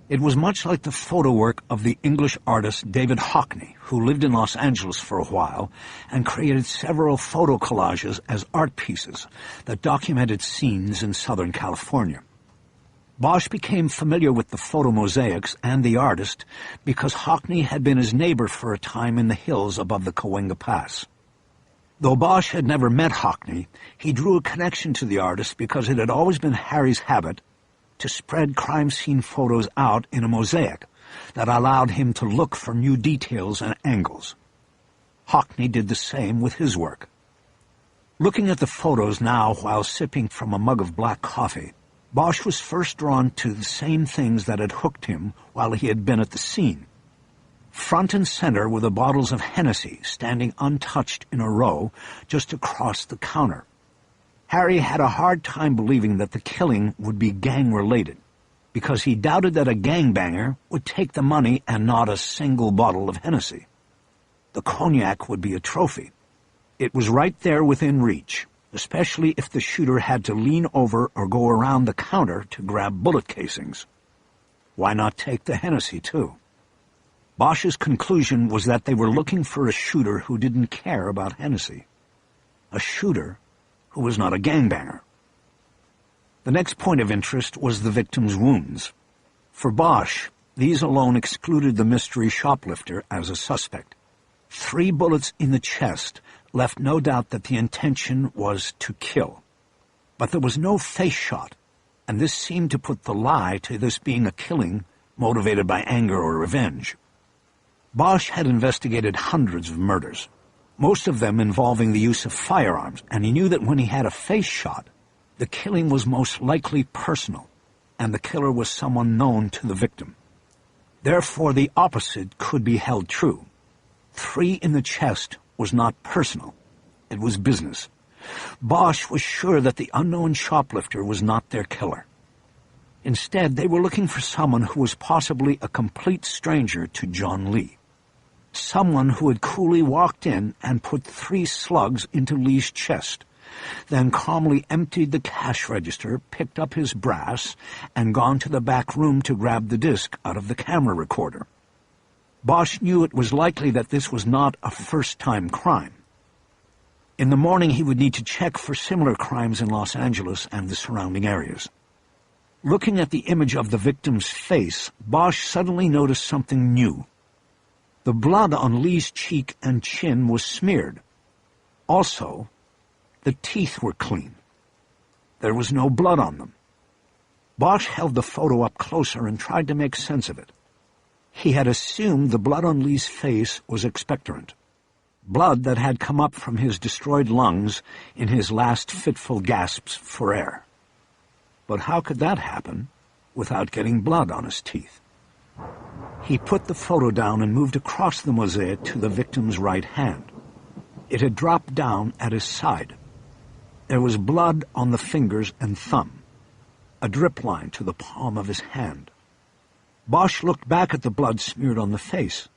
It was much like the photo work of the English artist David Hockney, who lived in Los Angeles for a while and created several photo collages as art pieces that documented scenes in Southern California. Bosch became familiar with the photo mosaics and the artist because Hockney had been his neighbor for a time in the hills above the Cahuenga Pass. Though Bosch had never met Hockney, he drew a connection to the artist because it had always been Harry's habit to spread crime scene photos out in a mosaic that allowed him to look for new details and angles. Hockney did the same with his work. Looking at the photos now while sipping from a mug of black coffee, Bosch was first drawn to the same things that had hooked him while he had been at the scene. Front and center were the bottles of Hennessy standing untouched in a row just across the counter. Harry had a hard time believing that the killing would be gang-related, because he doubted that a gangbanger would take the money and not a single bottle of Hennessy. The cognac would be a trophy. It was right there within reach, especially if the shooter had to lean over or go around the counter to grab bullet casings. Why not take the Hennessy, too? Bosch's conclusion was that they were looking for a shooter who didn't care about Hennessy. A shooter who was not a gangbanger. The next point of interest was the victim's wounds. For Bosch, these alone excluded the mystery shoplifter as a suspect. 3 bullets in the chest left no doubt that the intention was to kill. But there was no face shot, and this seemed to put the lie to this being a killing motivated by anger or revenge. Bosch had investigated hundreds of murders, most of them involving the use of firearms, and he knew that when he had a face shot, the killing was most likely personal, and the killer was someone known to the victim. Therefore, the opposite could be held true. 3 in the chest was not personal. It was business. Bosch was sure that the unknown shoplifter was not their killer. Instead, they were looking for someone who was possibly a complete stranger to John Lee. Someone who had coolly walked in and put 3 slugs into Lee's chest, then calmly emptied the cash register, picked up his brass, and gone to the back room to grab the disc out of the camera recorder. Bosch knew it was likely that this was not a first-time crime. In the morning, he would need to check for similar crimes in Los Angeles and the surrounding areas. Looking at the image of the victim's face, Bosch suddenly noticed something new. The blood on Lee's cheek and chin was smeared. Also, the teeth were clean. There was no blood on them. Bosch held the photo up closer and tried to make sense of it. He had assumed the blood on Lee's face was expectorant, blood that had come up from his destroyed lungs in his last fitful gasps for air. But how could that happen without getting blood on his teeth? He put the photo down and moved across the mosaic to the victim's right hand. It had dropped down at his side. There was blood on the fingers and thumb, a drip line to the palm of his hand. Bosch looked back at the blood smeared on the face.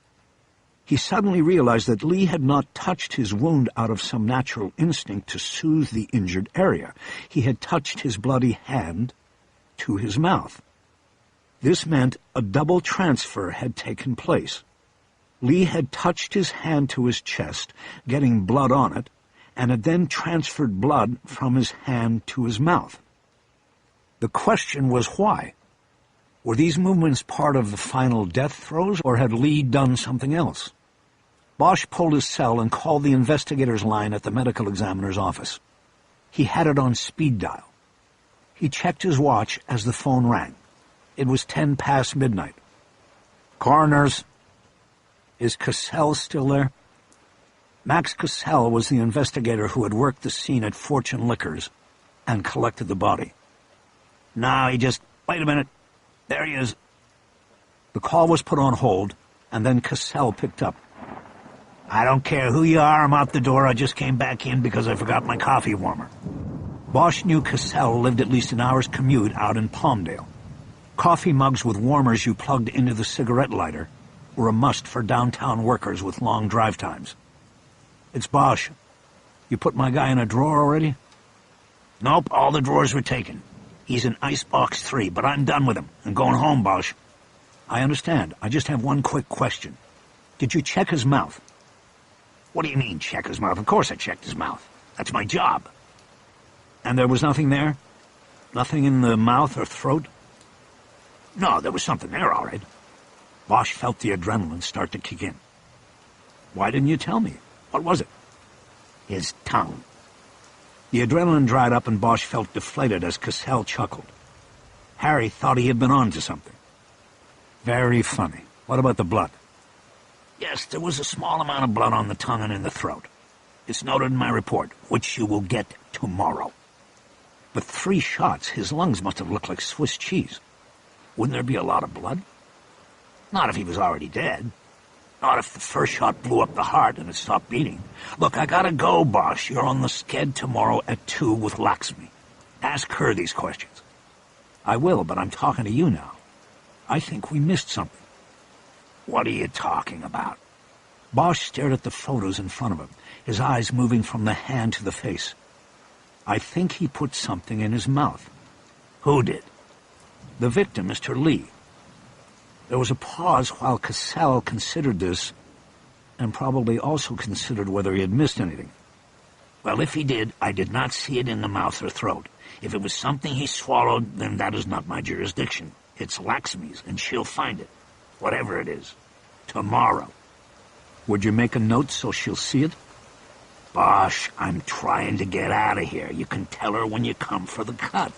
He suddenly realized that Lee had not touched his wound out of some natural instinct to soothe the injured area. He had touched his bloody hand to his mouth. This meant a double transfer had taken place. Lee had touched his hand to his chest, getting blood on it, and had then transferred blood from his hand to his mouth. The question was why? Were these movements part of the final death throes, or had Lee done something else? Bosch pulled his cell and called the investigator's line at the medical examiner's office. He had it on speed dial. He checked his watch as the phone rang. It was 10 past midnight. Coroners. Is Cassell still there? Max Cassell was the investigator who had worked the scene at Fortune Liquors and collected the body. No, he just... Wait a minute. There he is. The call was put on hold, and then Cassell picked up. I don't care who you are, I'm out the door. I just came back in because I forgot my coffee warmer. Bosch knew Cassell lived at least an hour's commute out in Palmdale. Coffee mugs with warmers you plugged into the cigarette lighter were a must for downtown workers with long drive times. It's Bosch. You put my guy in a drawer already? Nope, all the drawers were taken. He's in Icebox 3, but I'm done with him. I'm going home, Bosch. I understand. I just have one quick question. Did you check his mouth? What do you mean, check his mouth? Of course I checked his mouth. That's my job. And there was nothing there? Nothing in the mouth or throat? No, there was something there, all right. Bosch felt the adrenaline start to kick in. Why didn't you tell me? What was it? His tongue. The adrenaline dried up and Bosch felt deflated as Cassell chuckled. Harry thought he had been on to something. Very funny. What about the blood? Yes, there was a small amount of blood on the tongue and in the throat. It's noted in my report, which you will get tomorrow. With 3 shots, his lungs must have looked like Swiss cheese. Wouldn't there be a lot of blood? Not if he was already dead. Not if the first shot blew up the heart and it stopped beating. Look, I gotta go, Bosch. You're on the sked tomorrow at 2 with Laxmi. Ask her these questions. I will, but I'm talking to you now. I think we missed something. What are you talking about? Bosch stared at the photos in front of him, his eyes moving from the hand to the face. "I think he put something in his mouth." "Who did?" "The victim, Mr. Lee." There was a pause while Cassell considered this, and probably also considered whether he had missed anything. "Well, if he did, I did not see it in the mouth or throat. If it was something he swallowed, then that is not my jurisdiction. It's Laxmi's, and she'll find it, whatever it is, tomorrow." "Would you make a note so she'll see it?" "Bosch, I'm trying to get out of here. You can tell her when you come for the cut."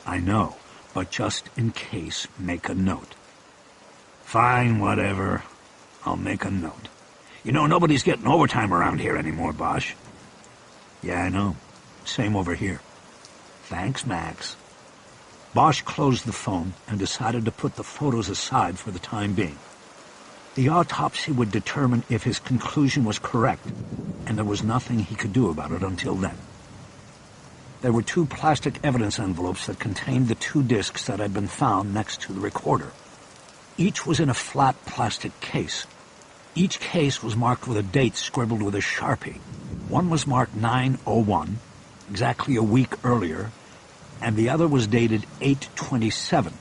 "I know, but just in case, make a note." "Fine, whatever. I'll make a note. You know, nobody's getting overtime around here anymore, Bosch." "Yeah, I know. Same over here." "Thanks, Max." Bosch closed the phone and decided to put the photos aside for the time being. The autopsy would determine if his conclusion was correct, and there was nothing he could do about it until then. There were 2 plastic evidence envelopes that contained the 2 discs that had been found next to the recorder. Each was in a flat plastic case. Each case was marked with a date scribbled with a Sharpie. One was marked 9/01, exactly a week earlier, and the other was dated 8/27.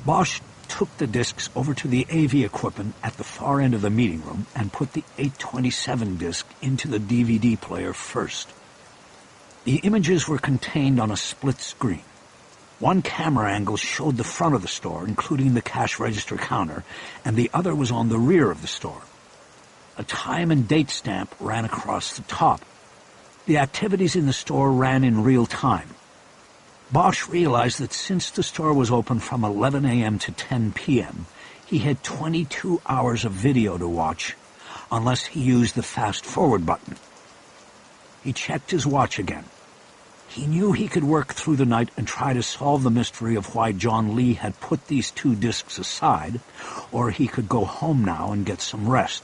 Bosch took the discs over to the AV equipment at the far end of the meeting room and put the 8/27 disc into the DVD player first. The images were contained on a split screen. One camera angle showed the front of the store, including the cash register counter, and the other was on the rear of the store. A time and date stamp ran across the top. The activities in the store ran in real time. Bosch realized that since the store was open from 11 a.m. to 10 p.m., he had 22 hours of video to watch, unless he used the fast-forward button. He checked his watch again. He knew he could work through the night and try to solve the mystery of why John Lee had put these 2 discs aside, or he could go home now and get some rest.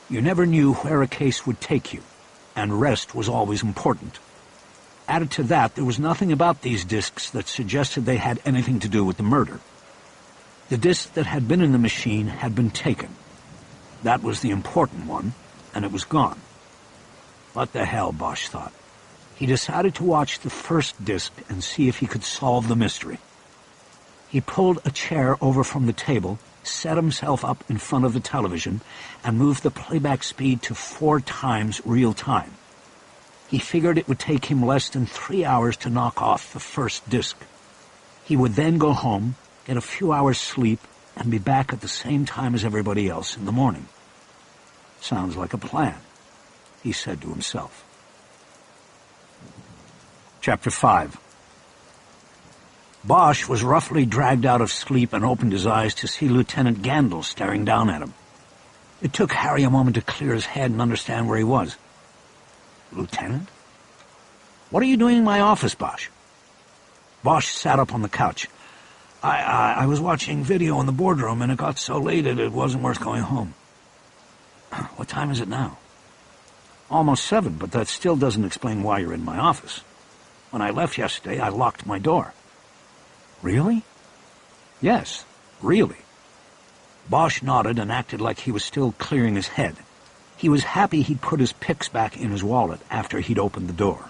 You never knew where a case would take you, and rest was always important. Added to that, there was nothing about these discs that suggested they had anything to do with the murder. The disc that had been in the machine had been taken. That was the important one, and it was gone. What the hell, Bosch thought. He decided to watch the first disc and see if he could solve the mystery. He pulled a chair over from the table, set himself up in front of the television, and moved the playback speed to 4 times real time. He figured it would take him less than 3 hours to knock off the first disc. He would then go home, get a few hours sleep, and be back at the same time as everybody else in the morning. "Sounds like a plan," he said to himself. Chapter 5. Bosch was roughly dragged out of sleep and opened his eyes to see Lieutenant Gandil staring down at him. It took Harry a moment to clear his head and understand where he was. "Lieutenant? What are you doing in my office, Bosch?" Bosch sat up on the couch. I was watching video in the boardroom, and it got so late that it wasn't worth going home." "What time is it now?" "Almost 7, but that still doesn't explain why you're in my office. When I left yesterday, I locked my door." "Really?" "Yes, really." Bosch nodded and acted like he was still clearing his head. He was happy he'd put his picks back in his wallet after he'd opened the door.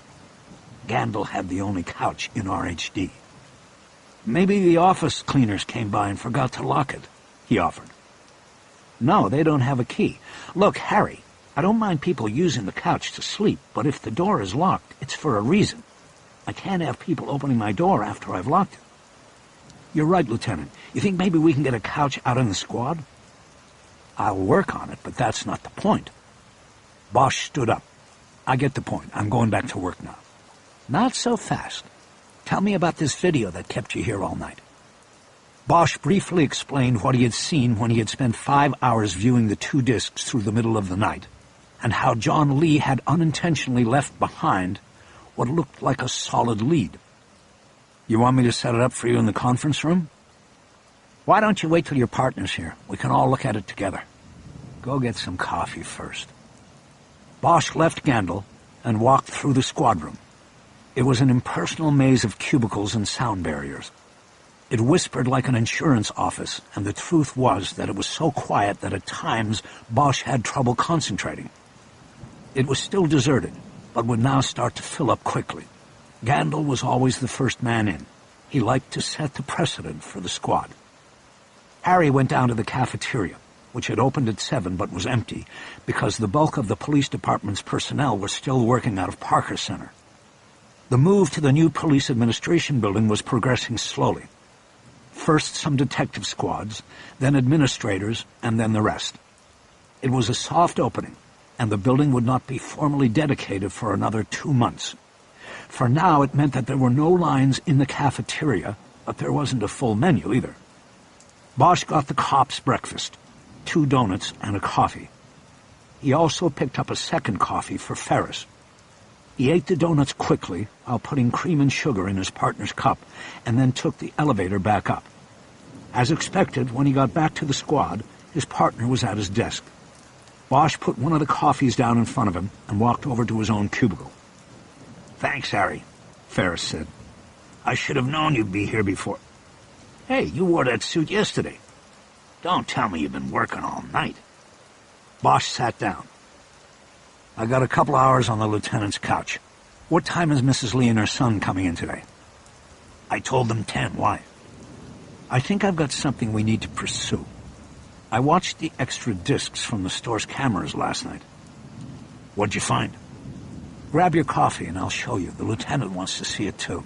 Gandil had the only couch in RHD. "Maybe the office cleaners came by and forgot to lock it," he offered. "No, they don't have a key. Look, Harry, I don't mind people using the couch to sleep, but if the door is locked, it's for a reason. I can't have people opening my door after I've locked it." "You're right, Lieutenant. You think maybe we can get a couch out in the squad?" "I'll work on it, but that's not the point." Bosch stood up. "I get the point. I'm going back to work now." "Not so fast. Tell me about this video that kept you here all night." Bosch briefly explained what he had seen when he had spent 5 hours viewing the 2 discs through the middle of the night, and how John Lee had unintentionally left behind what looked like a solid lead. "You want me to set it up for you in the conference room?" "Why don't you wait till your partner's here? We can all look at it together." "Go get some coffee first." Bosch left Gandil and walked through the squad room. It was an impersonal maze of cubicles and sound barriers. It whispered like an insurance office, and the truth was that it was so quiet that at times Bosch had trouble concentrating. It was still deserted, but would now start to fill up quickly. Gandil was always the first man in. He liked to set the precedent for the squad. Harry went down to the cafeteria, which had opened at 7 but was empty, because the bulk of the police department's personnel were still working out of Parker Center. The move to the new police administration building was progressing slowly. First some detective squads, then administrators, and then the rest. It was a soft opening, and the building would not be formally dedicated for another 2 months. For now, it meant that there were no lines in the cafeteria, but there wasn't a full menu either. Bosch got the cops breakfast, 2 donuts and a coffee. He also picked up a second coffee for Ferris. He ate the donuts quickly while putting cream and sugar in his partner's cup, and then took the elevator back up. As expected, when he got back to the squad, his partner was at his desk. Bosch put one of the coffees down in front of him and walked over to his own cubicle. "Thanks, Harry," Ferris said. "I should have known you'd be here before." "Hey, you wore that suit yesterday. Don't tell me you've been working all night." Bosch sat down. "I got a couple hours on the lieutenant's couch. What time is Mrs. Lee and her son coming in today?" "I told them 10. Why?" "I think I've got something we need to pursue. I watched the extra discs from the store's cameras last night." "What'd you find?" "Grab your coffee and I'll show you. The lieutenant wants to see it too."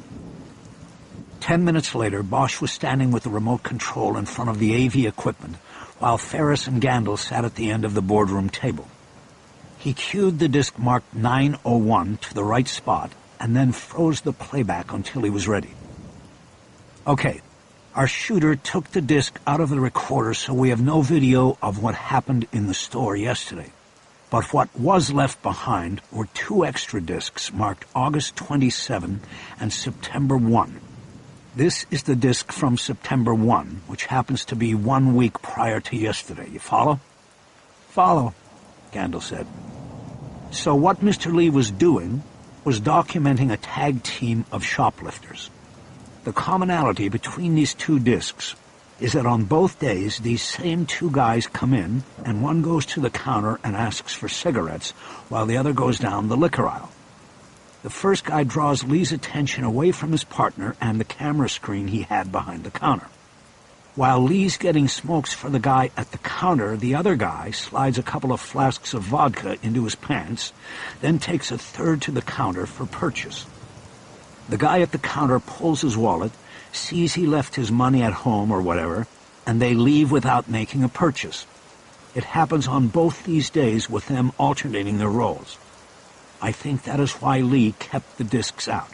10 minutes later, Bosch was standing with the remote control in front of the AV equipment, while Ferris and Gandil sat at the end of the boardroom table. He cued the disc marked 901 to the right spot, and then froze the playback until he was ready. "Okay, our shooter took the disc out of the recorder, so we have no video of what happened in the store yesterday. But what was left behind were 2 extra discs marked August 27 and September 1. This is the disc from September 1, which happens to be 1 week prior to yesterday. You follow?" "Follow," Gandil said. "So what Mr. Lee was doing was documenting a tag team of shoplifters. The commonality between these 2 discs is that on both days these same 2 guys come in, and one goes to the counter and asks for cigarettes, while the other goes down the liquor aisle. The first guy draws Lee's attention away from his partner and the camera screen he had behind the counter. While Lee's getting smokes for the guy at the counter, the other guy slides a couple of flasks of vodka into his pants, then takes a third to the counter for purchase. The guy at the counter pulls his wallet, sees he left his money at home or whatever, and they leave without making a purchase. It happens on both these days with them alternating their roles. I think that is why Lee kept the discs out."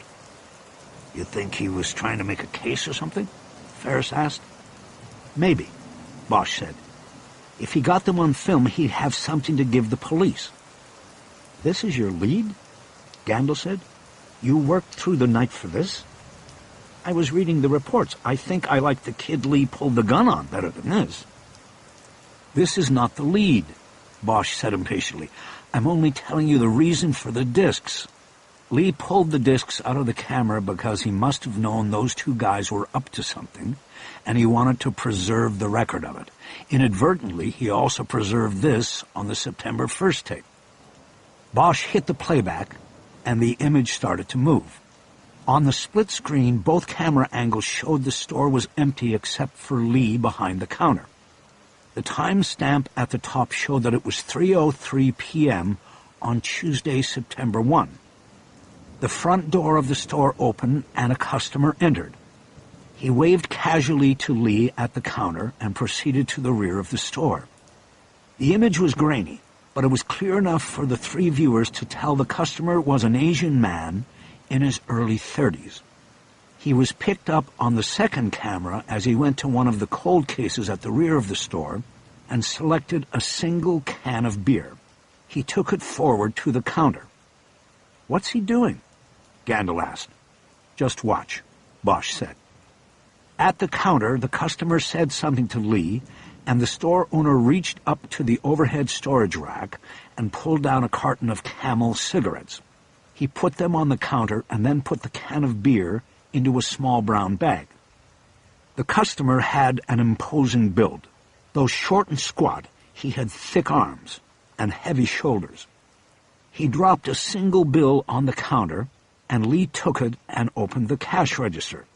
"You think he was trying to make a case or something?" Ferris asked. "Maybe," Bosch said. "If he got them on film, he'd have something to give the police." "This is your lead?" Gandil said. "You worked through the night for this?" "I was reading the reports. I think I like the kid Lee pulled the gun on better than this." "This is not the lead," Bosch said impatiently. "I'm only telling you the reason for the discs. Lee pulled the discs out of the camera because he must have known those 2 guys were up to something, and he wanted to preserve the record of it. Inadvertently, he also preserved this on the September 1st tape." Bosch hit the playback, and the image started to move. On the split screen, both camera angles showed the store was empty except for Lee behind the counter. The time stamp at the top showed that it was 3:03 p.m. on Tuesday, September 1. The front door of the store opened and a customer entered. He waved casually to Lee at the counter and proceeded to the rear of the store. The image was grainy, but it was clear enough for the 3 viewers to tell the customer was an Asian man in his early 30s. He was picked up on the second camera as he went to one of the cold cases at the rear of the store and selected a single can of beer. He took it forward to the counter. "What's he doing?" Gandil asked. "Just watch," Bosch said. At the counter, the customer said something to Lee, and the store owner reached up to the overhead storage rack and pulled down a carton of Camel cigarettes. He put them on the counter and then put the can of beer into a small brown bag. The customer had an imposing build. Though short and squat, he had thick arms and heavy shoulders. He dropped a single bill on the counter, and Lee took it and opened the cash register.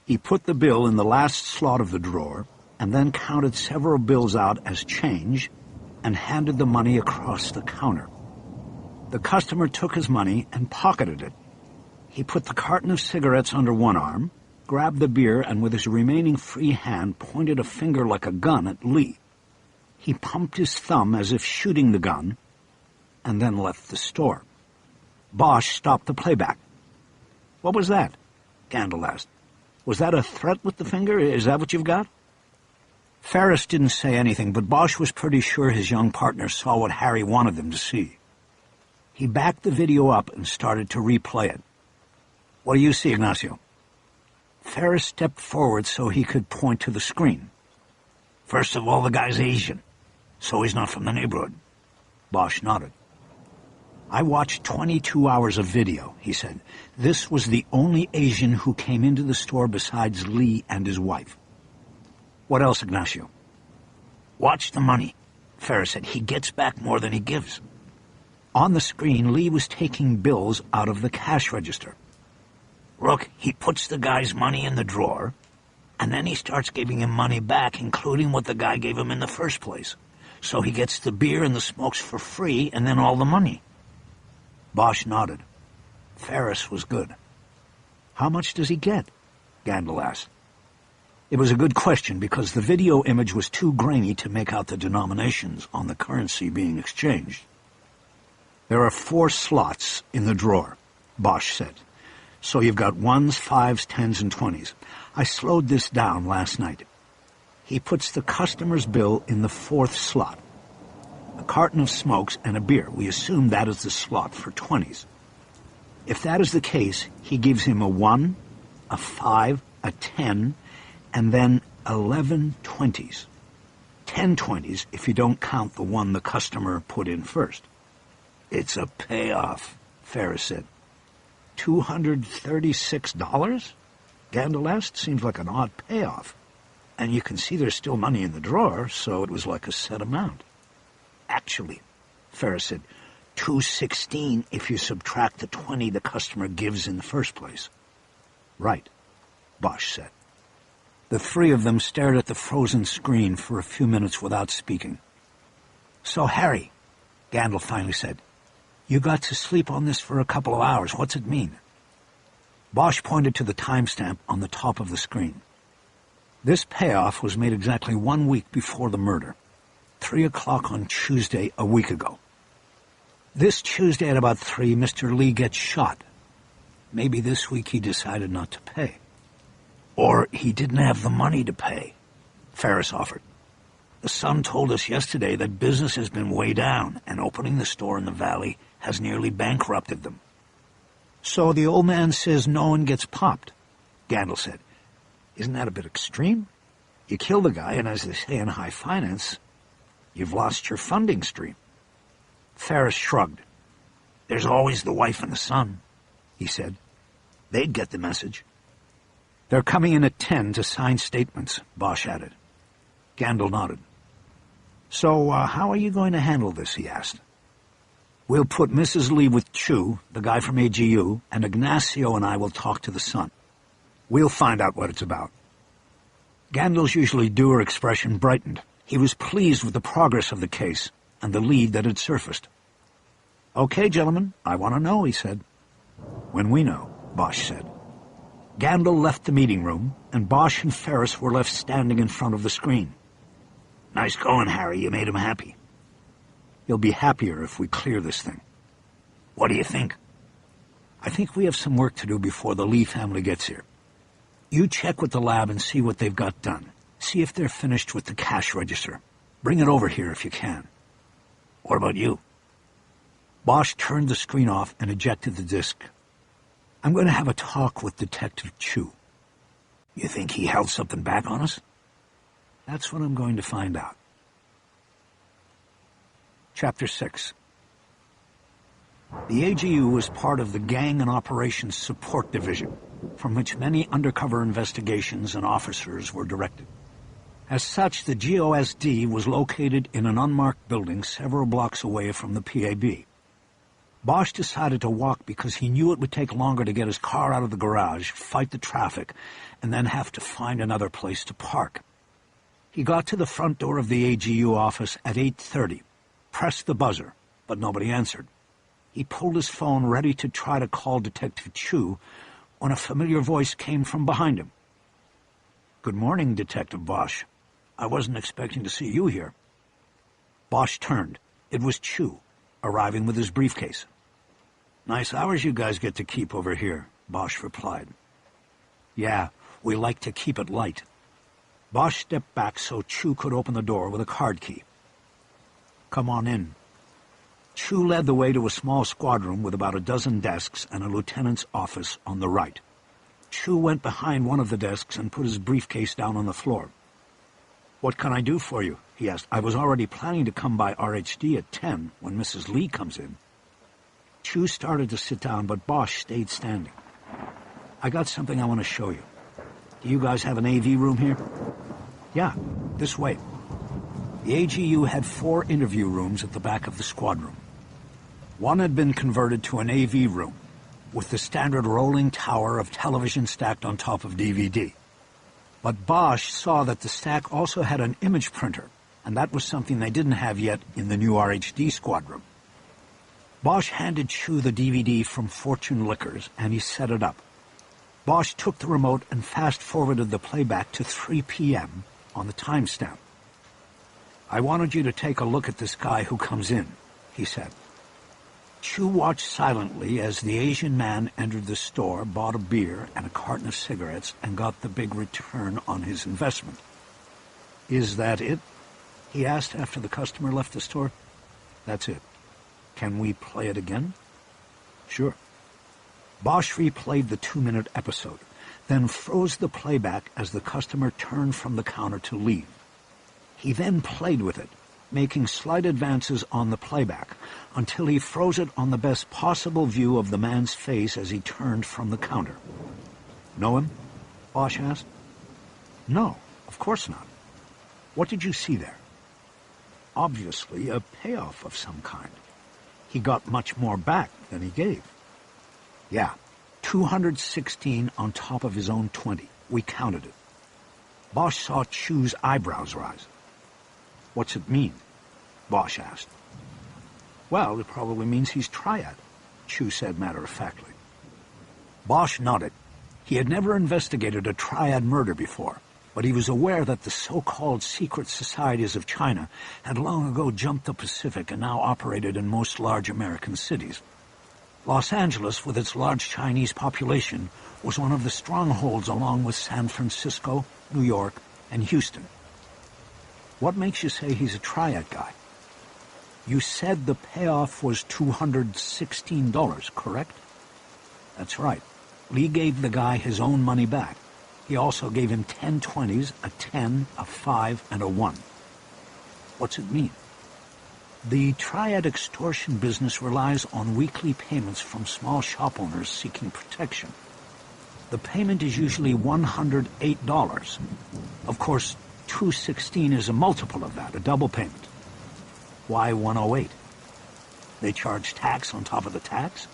He put the bill in the last slot of the drawer, and then counted several bills out as change, and handed the money across the counter. The customer took his money and pocketed it. He put the carton of cigarettes under one arm, grabbed the beer, and with his remaining free hand pointed a finger like a gun at Lee. He pumped his thumb as if shooting the gun, and then left the store. Bosch stopped the playback. "What was that?" Gandil asked. "Was that a threat with the finger? Is that what you've got?" Ferris didn't say anything, but Bosch was pretty sure his young partner saw what Harry wanted them to see. He backed the video up and started to replay it. "What do you see, Ignacio?" Ferris stepped forward so he could point to the screen. "First of all, the guy's Asian, so he's not from the neighborhood." Bosch nodded. "I watched 22 hours of video," he said. "This was the only Asian who came into the store besides Lee and his wife." "What else, Ignacio?" "Watch the money," Ferris said. "He gets back more than he gives." On the screen, Lee was taking bills out of the cash register. "Look, he puts the guy's money in the drawer, and then he starts giving him money back, including what the guy gave him in the first place. So he gets the beer and the smokes for free, and then all the money." Bosch nodded. Ferris was good. "How much does he get?" Gandil asked. It was a good question because the video image was too grainy to make out the denominations on the currency being exchanged. "There are 4 slots in the drawer," Bosch said. "So you've got 1s, 5s, 10s, and 20s. I slowed this down last night." He puts the customer's bill in the 4th slot. A carton of smokes and a beer. We assume that is the slot for 20s. If that is the case, he gives him a 1, a 5, a 10, and then 11 20s. 10 20s if you don't count the one the customer put in first. "It's a payoff," Ferris said. $236? Gandil asked. "Seems like an odd payoff. And you can see there's still money in the drawer, so it was like a set amount." "Actually," Ferris said, $216 if you subtract the 20 the customer gives in the first place." "Right," Bosch said. The 3 of them stared at the frozen screen for a few minutes without speaking. "So, Harry," Gandil finally said, "you got to sleep on this for a couple of hours. What's it mean?" Bosch pointed to the timestamp on the top of the screen. This payoff was made exactly 1 week before the murder, 3 o'clock on Tuesday a week ago. This Tuesday at about 3, Mr. Lee gets shot. Maybe this week he decided not to pay. Or he didn't have the money to pay, Ferris offered. "The Sun told us yesterday that business has been way down, and opening the store in the valley has nearly bankrupted them." "So the old man says no one gets popped," Gandil said. "Isn't that a bit extreme? You kill the guy, and as they say in high finance, you've lost your funding stream." Ferris shrugged. "There's always the wife and the son," he said. "They'd get the message." "They're coming in at 10 to sign statements," Bosch added. Gandil nodded. "So how are you going to handle this?" he asked. "We'll put Mrs. Lee with Chu, the guy from AGU, and Ignacio and I will talk to the Sun. We'll find out what it's about." Gandil's usually dour expression brightened. He was pleased with the progress of the case and the lead that had surfaced. "Okay, gentlemen, I want to know," he said. "When we know," Bosch said. Gandil left the meeting room, and Bosch and Ferris were left standing in front of the screen. "Nice going, Harry. You made him happy." "He'll be happier if we clear this thing." "What do you think?" "I think we have some work to do before the Lee family gets here. You check with the lab and see what they've got done. See if they're finished with the cash register. Bring it over here if you can." "What about you?" Bosch turned the screen off and ejected the disk. "I'm going to have a talk with Detective Chu." "You think he held something back on us?" "That's what I'm going to find out." Chapter 6. The AGU was part of the Gang and Operations Support Division, from which many undercover investigations and officers were directed. As such, the GOSD was located in an unmarked building several blocks away from the PAB. Bosch decided to walk because he knew it would take longer to get his car out of the garage, fight the traffic, and then have to find another place to park. He got to the front door of the AGU office at 8:30, pressed the buzzer, but nobody answered. He pulled his phone ready to try to call Detective Chu when a familiar voice came from behind him. "Good morning, Detective Bosch. I wasn't expecting to see you here." Bosch turned. It was Chu, arriving with his briefcase. "Nice hours you guys get to keep over here," Bosch replied. "Yeah, we like to keep it light." Bosch stepped back so Chu could open the door with a card key. "Come on in." Chu led the way to a small squad room with about a dozen desks and a lieutenant's office on the right. Chu went behind one of the desks and put his briefcase down on the floor. "What can I do for you?" he asked. "I was already planning to come by RHD at 10 when Mrs. Lee comes in." Chu started to sit down, but Bosch stayed standing. "I got something I want to show you. Do you guys have an AV room here?" "Yeah, this way." The AGU had 4 interview rooms at the back of the squad room. One had been converted to an AV room, with the standard rolling tower of television stacked on top of DVD. But Bosch saw that the stack also had an image printer, and that was something they didn't have yet in the new RHD squad room. Bosch handed Chu the DVD from Fortune Liquors, and he set it up. Bosch took the remote and fast-forwarded the playback to 3 p.m. on the timestamp. "I wanted you to take a look at this guy who comes in," he said. Chu watched silently as the Asian man entered the store, bought a beer and a carton of cigarettes, and got the big return on his investment. "Is that it?" he asked after the customer left the store. "That's it. Can we play it again?" "Sure." Bosch replayed the 2-minute episode, then froze the playback as the customer turned from the counter to leave. He then played with it, making slight advances on the playback, until he froze it on the best possible view of the man's face as he turned from the counter. "Know him?" Bosch asked. "No, of course not. What did you see there?" "Obviously a payoff of some kind. He got much more back than he gave." "Yeah, 216 on top of his own 20. We counted it." Bosch saw Chu's eyebrows rise. "What's it mean?" Bosch asked. "Well, it probably means he's triad," Chu said matter-of-factly. Bosch nodded. He had never investigated a triad murder before, but he was aware that the so-called secret societies of China had long ago jumped the Pacific and now operated in most large American cities. Los Angeles, with its large Chinese population, was one of the strongholds along with San Francisco, New York, and Houston. "What makes you say he's a triad guy?" "You said the payoff was $216, correct?" "That's right. Lee gave the guy his own money back. He also gave him 10 20s, a 10, a 5, and a 1. "What's it mean?" "The triad extortion business relies on weekly payments from small shop owners seeking protection. The payment is usually $108. Of course, $216 is a multiple of that, a double payment." "Why 108? They charge tax on top of the tax?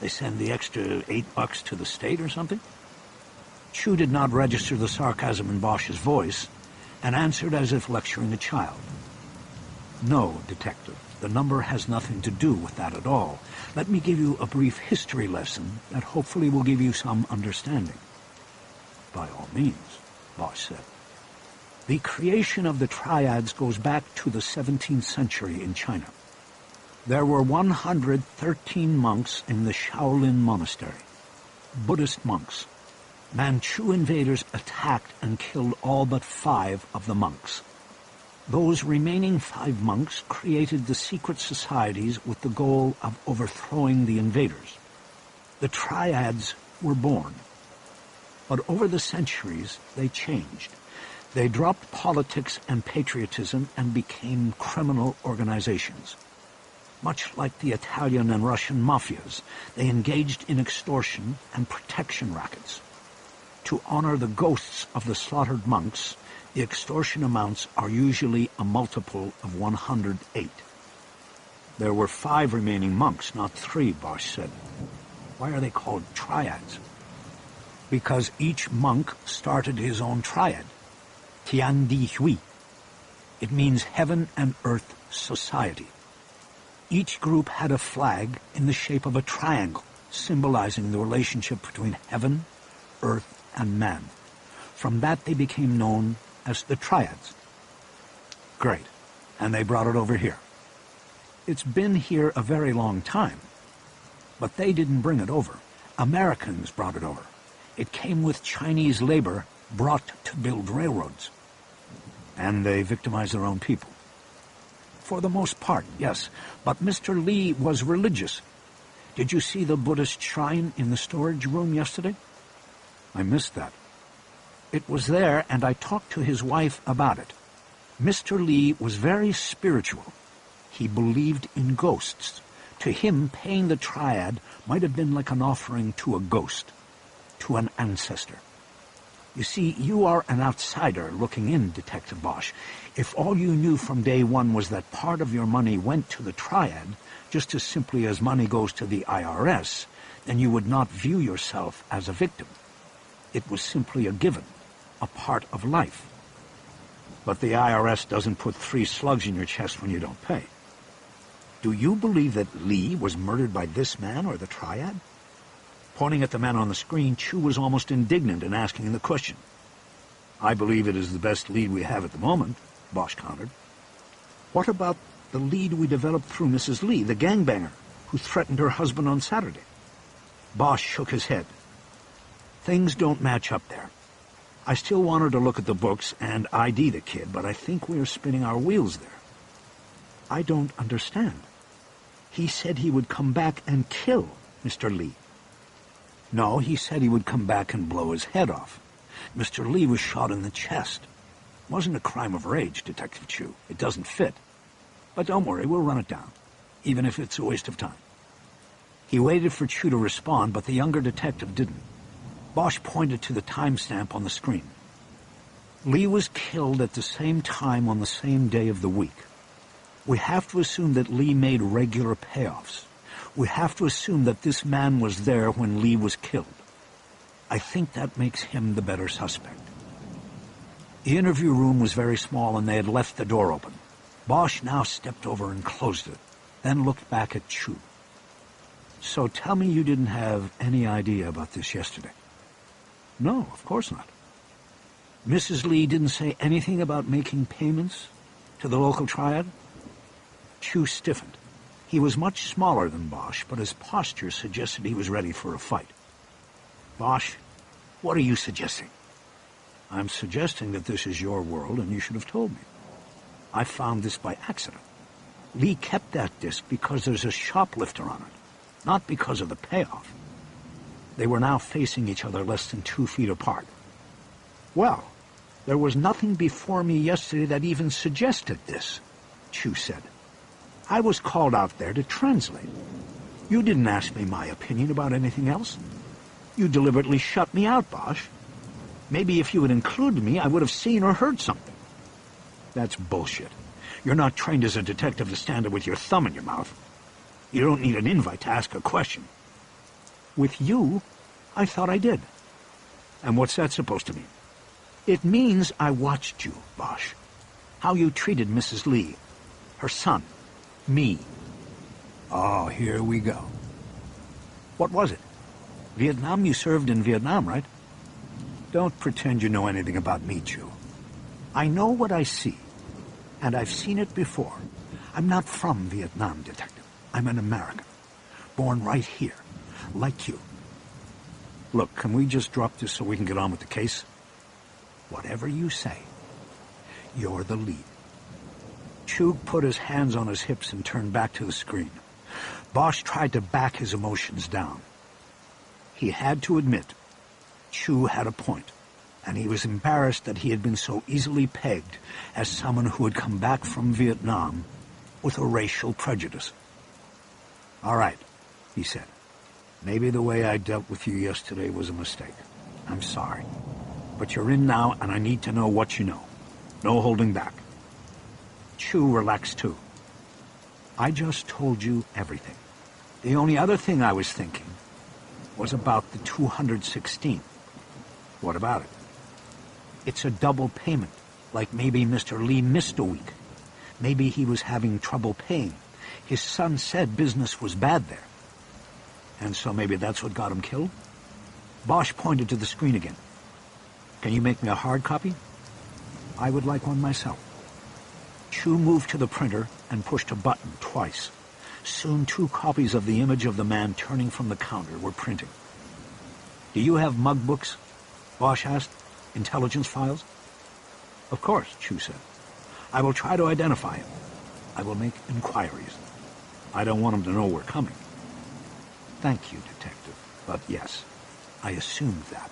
They send the extra $8 to the state or something?" Chu did not register the sarcasm in Bosch's voice and answered as if lecturing a child. "No, Detective, the number has nothing to do with that at all. Let me give you a brief history lesson that hopefully will give you some understanding." "By all means," Bosch said. "The creation of the triads goes back to the 17th century in China. There were 113 monks in the Shaolin Monastery, Buddhist monks. Manchu invaders attacked and killed all but 5 of the monks. Those remaining 5 monks created the secret societies with the goal of overthrowing the invaders. The triads were born. But over the centuries, they changed. They dropped politics and patriotism and became criminal organizations. Much like the Italian and Russian mafias, they engaged in extortion and protection rackets. To honor the ghosts of the slaughtered monks, the extortion amounts are usually a multiple of 108. There were 5 remaining monks, not 3, Bosch said. Why are they called triads? Because each monk started his own triad, Tian Di Hui. It means Heaven and Earth Society. Each group had a flag in the shape of a triangle, symbolizing the relationship between heaven, earth, and man. From that they became known as the triads. Great. And they brought it over here. It's been here a very long time. But they didn't bring it over. Americans brought it over. It came with Chinese labor brought to build railroads. And they victimized their own people. For the most part, yes. But Mr. Lee was religious. Did you see the Buddhist shrine in the storage room yesterday? I missed that. It was there, and I talked to his wife about it. Mr. Lee was very spiritual. He believed in ghosts. To him, paying the triad might have been like an offering to a ghost, to an ancestor. You see, you are an outsider looking in, Detective Bosch. If all you knew from day one was that part of your money went to the triad, just as simply as money goes to the IRS, then you would not view yourself as a victim. It was simply a given, a part of life. But the IRS doesn't put 3 slugs in your chest when you don't pay. Do you believe that Lee was murdered by this man or the triad? Pointing at the man on the screen, Chu was almost indignant in asking the question. I believe it is the best lead we have at the moment, Bosch countered. What about the lead we developed through Mrs. Lee, the gangbanger, who threatened her husband on Saturday? Bosch shook his head. Things don't match up there. I still want her to look at the books and ID the kid, but I think we are spinning our wheels there. I don't understand. He said he would come back and kill Mr. Lee. No, he said he would come back and blow his head off. Mr. Lee was shot in the chest. It wasn't a crime of rage, Detective Chu. It doesn't fit. But don't worry, we'll run it down, even if it's a waste of time. He waited for Chu to respond, but the younger detective didn't. Bosch pointed to the timestamp on the screen. Lee was killed at the same time on the same day of the week. We have to assume that Lee made regular payoffs. We have to assume that this man was there when Lee was killed. I think that makes him the better suspect. The interview room was very small and they had left the door open. Bosch now stepped over and closed it, then looked back at Chu. So tell me you didn't have any idea about this yesterday. No, of course not. Mrs. Lee didn't say anything about making payments to the local triad? Chu stiffened. He was much smaller than Bosch, but his posture suggested he was ready for a fight. Bosch, what are you suggesting? I'm suggesting that this is your world and you should have told me. I found this by accident. Lee kept that disc because there's a shoplifter on it, not because of the payoff. They were now facing each other less than 2 feet apart. Well, there was nothing before me yesterday that even suggested this, Chu said. I was called out there to translate. You didn't ask me my opinion about anything else. You deliberately shut me out, Bosch. Maybe if you had included me, I would have seen or heard something. That's bullshit. You're not trained as a detective to stand there with your thumb in your mouth. You don't need an invite to ask a question. With you, I thought I did. And what's that supposed to mean? It means I watched you, Bosch. How you treated Mrs. Lee, her son, me. Oh, here we go. What was it? Vietnam? You served in Vietnam, right? Don't pretend you know anything about me, Chu. I know what I see, and I've seen it before. I'm not from Vietnam, Detective. I'm an American, born right here, like you. Look, can we just drop this so we can get on with the case? Whatever you say. You're the lead. Chu put his hands on his hips and turned back to the screen. Bosch tried to back his emotions down. He had to admit, Chu had a point, and he was embarrassed that he had been so easily pegged as someone who had come back from Vietnam with a racial prejudice. All right, he said. Maybe the way I dealt with you yesterday was a mistake. I'm sorry. But you're in now, and I need to know what you know. No holding back. Chu relaxed too. I just told you everything. The only other thing I was thinking was about the 216. What about it? It's a double payment, like maybe Mr. Lee missed a week. Maybe he was having trouble paying. His son said business was bad there. And so maybe that's what got him killed? Bosch pointed to the screen again. Can you make me a hard copy? I would like one myself. Chu moved to the printer and pushed a button twice. Soon 2 copies of the image of the man turning from the counter were printing. Do you have mug books? Bosch asked. Intelligence files? Of course, Chu said. I will try to identify him. I will make inquiries. I don't want him to know we're coming. Thank you, Detective. But yes, I assumed that.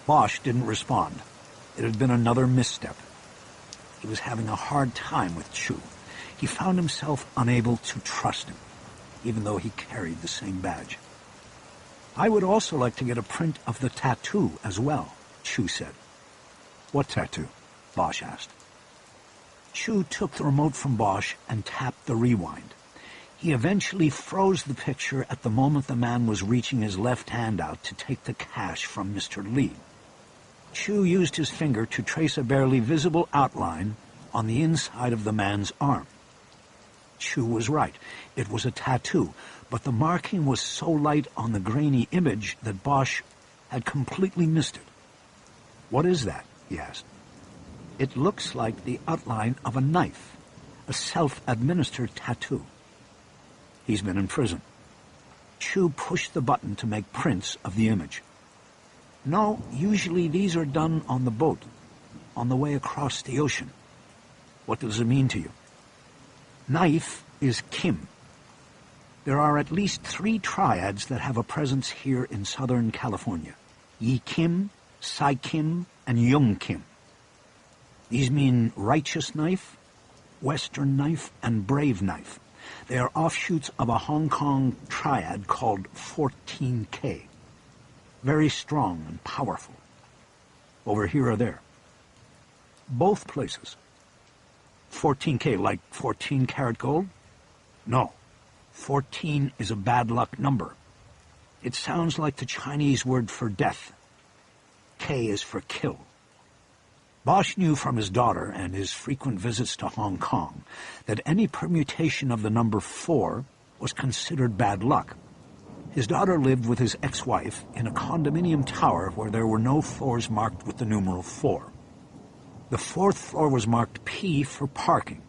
Bosch didn't respond. It had been another misstep. He was having a hard time with Chu. He found himself unable to trust him, even though he carried the same badge. I would also like to get a print of the tattoo as well, Chu said. What tattoo? Bosch asked. Chu took the remote from Bosch and tapped the rewind. He eventually froze the picture at the moment the man was reaching his left hand out to take the cash from Mr. Lee. Chu used his finger to trace a barely visible outline on the inside of the man's arm. Chu was right. It was a tattoo, but the marking was so light on the grainy image that Bosch had completely missed it. What is that? He asked. It looks like the outline of a knife, a self-administered tattoo. He's been in prison. Chu pushed the button to make prints of the image. No, usually these are done on the boat, on the way across the ocean. What does it mean to you? Knife is Kim. There are at least 3 triads that have a presence here in Southern California. Yi Kim, Sai Kim, and Young Kim. These mean righteous knife, Western knife, and brave knife. They are offshoots of a Hong Kong triad called 14K. Very strong and powerful. Over here or there. Both places. 14K, like 14 karat gold? No. 14 is a bad luck number. It sounds like the Chinese word for death. K is for kill. Bosch knew from his daughter and his frequent visits to Hong Kong that any permutation of the number 4 was considered bad luck. His daughter lived with his ex-wife in a condominium tower where there were no floors marked with the numeral 4. The 4th floor was marked P for parking,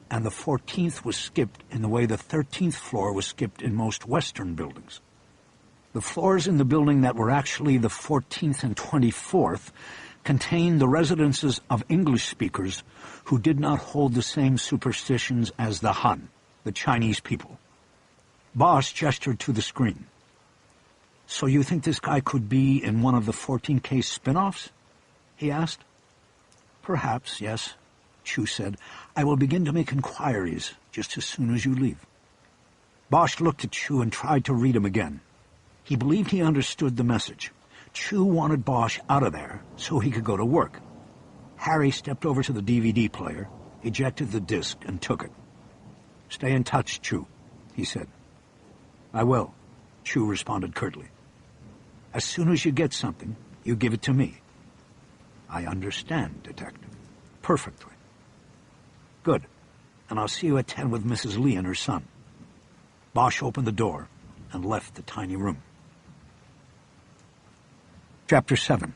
and the 14th was skipped in the way the 13th floor was skipped in most Western buildings. The floors in the building that were actually the 14th and 24th contained the residences of English speakers who did not hold the same superstitions as the Han, the Chinese people. Bosch gestured to the screen. So you think this guy could be in one of the 14K spin-offs? He asked. Perhaps, yes, Chu said. I will begin to make inquiries just as soon as you leave. Bosch looked at Chu and tried to read him again. He believed he understood the message. Chu wanted Bosch out of there so he could go to work. Harry stepped over to the DVD player, ejected the disc, and took it. Stay in touch, Chu, he said. I will, Chu responded curtly. As soon as you get something, you give it to me. I understand, Detective. Perfectly. Good. And I'll see you at 10 with Mrs. Lee and her son. Bosch opened the door and left the tiny room. Chapter 7.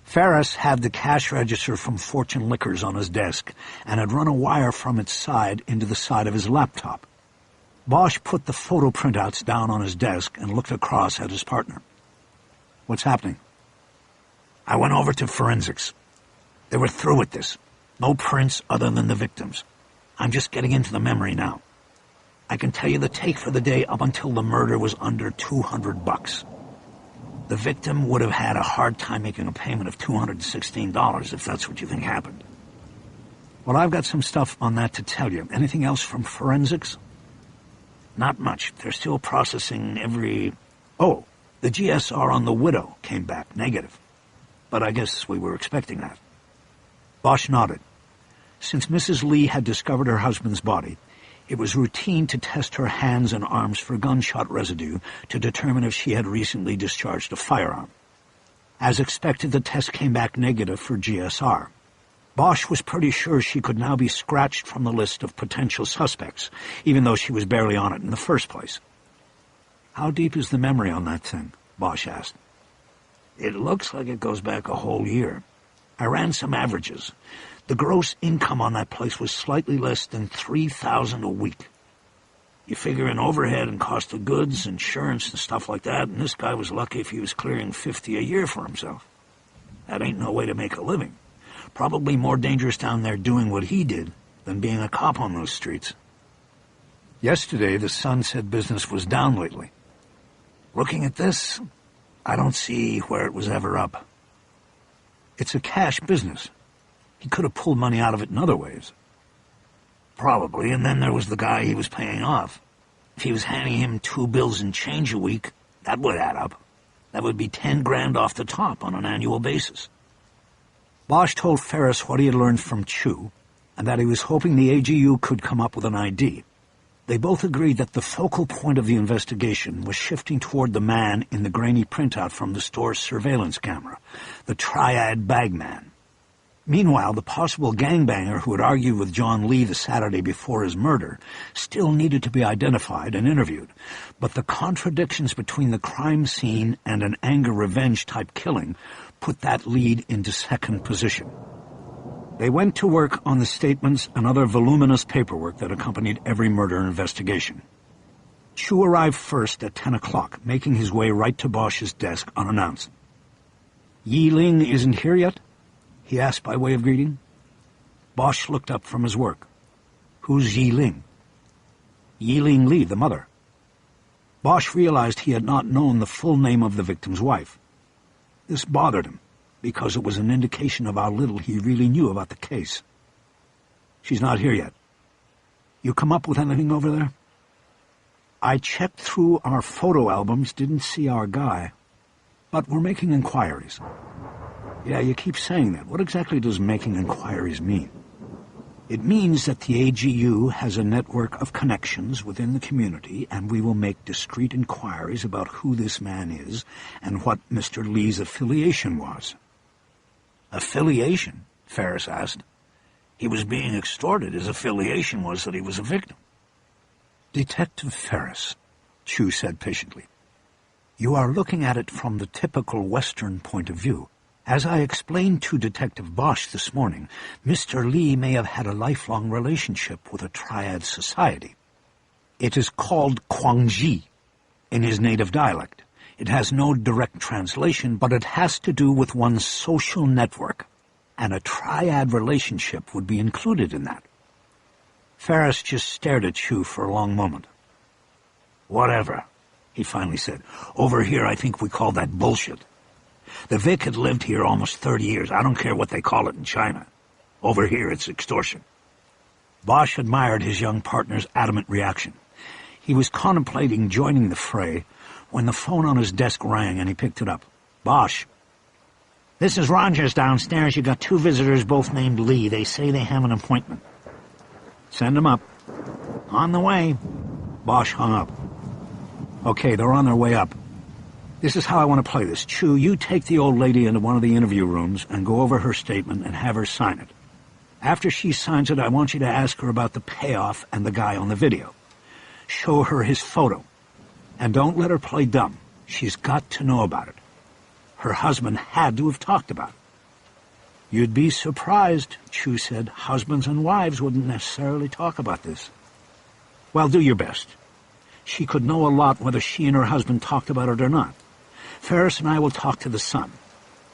Ferris had the cash register from Fortune Liquors on his desk and had run a wire from its side into the side of his laptop. Bosch put the photo printouts down on his desk and looked across at his partner. What's happening? I went over to forensics. They were through with this. No prints other than the victims. I'm just getting into the memory now. I can tell you the take for the day up until the murder was under $200. The victim would have had a hard time making a payment of $216 if that's what you think happened. Well, I've got some stuff on that to tell you. Anything else from forensics? Not much. They're still processing every... Oh, the GSR on the widow came back negative. But I guess we were expecting that. Bosch nodded. Since Mrs. Lee had discovered her husband's body, it was routine to test her hands and arms for gunshot residue to determine if she had recently discharged a firearm. As expected, the test came back negative for GSR. Bosch was pretty sure she could now be scratched from the list of potential suspects, even though she was barely on it in the first place. "How deep is the memory on that thing?" Bosch asked. "It looks like it goes back a whole year. I ran some averages. The gross income on that place was slightly less than $3,000 a week. You figure in overhead and cost of goods, insurance and stuff like that, and this guy was lucky if he was clearing $50 a year for himself. That ain't no way to make a living. Probably more dangerous down there doing what he did than being a cop on those streets." Yesterday, the Sun said business was down lately. Looking at this, I don't see where it was ever up. It's a cash business. He could have pulled money out of it in other ways. Probably, and then there was the guy he was paying off. If he was handing him 2 bills and change a week, that would add up. That would be 10 grand off the top on an annual basis. Bosch told Ferris what he had learned from Chu, and that he was hoping the AGU could come up with an ID. They both agreed that the focal point of the investigation was shifting toward the man in the grainy printout from the store's surveillance camera, the triad bagman. Meanwhile, the possible gangbanger who had argued with John Lee the Saturday before his murder still needed to be identified and interviewed, but the contradictions between the crime scene and an anger-revenge-type killing put that lead into second position. They went to work on the statements and other voluminous paperwork that accompanied every murder investigation. Chu arrived first at 10 o'clock, making his way right to Bosch's desk unannounced. "Yi Ling isn't here yet?" he asked by way of greeting. Bosch looked up from his work. "Who's Yi Ling?" "Yi Ling Lee, the mother." Bosch realized he had not known the full name of the victim's wife. This bothered him, because it was an indication of how little he really knew about the case. "She's not here yet. You come up with anything over there?" "I checked through our photo albums, didn't see our guy. But we're making inquiries." "Yeah, you keep saying that. What exactly does making inquiries mean?" "It means that the AGU has a network of connections within the community, and we will make discreet inquiries about who this man is and what Mr. Lee's affiliation was." "Affiliation?" Ferris asked. "He was being extorted. His affiliation was that he was a victim." "Detective Ferris," Chu said patiently, "you are looking at it from the typical Western point of view. As I explained to Detective Bosch this morning, Mr. Lee may have had a lifelong relationship with a triad society. It is called Kwangji in his native dialect. It has no direct translation, but it has to do with one's social network, and a triad relationship would be included in that." Ferris just stared at Chu for a long moment. "Whatever," he finally said. "Over here I think we call that bullshit. The Vic had lived here almost 30 years. I don't care what they call it in China. Over here it's extortion." Bosch admired his young partner's adamant reaction. He was contemplating joining the fray when the phone on his desk rang and he picked it up. "Bosch." "This is Rogers downstairs. You got 2 visitors, both named Lee. They say they have an appointment." "Send them up." "On the way." Bosch hung up. "Okay, they're on their way up. This is how I want to play this. Chu, you take the old lady into one of the interview rooms and go over her statement and have her sign it. After she signs it, I want you to ask her about the payoff and the guy on the video. Show her his photo. And don't let her play dumb. She's got to know about it. Her husband had to have talked about it." "You'd be surprised," Chu said. "Husbands and wives wouldn't necessarily talk about this." "Well, do your best. She could know a lot whether she and her husband talked about it or not. Ferris and I will talk to the Sun.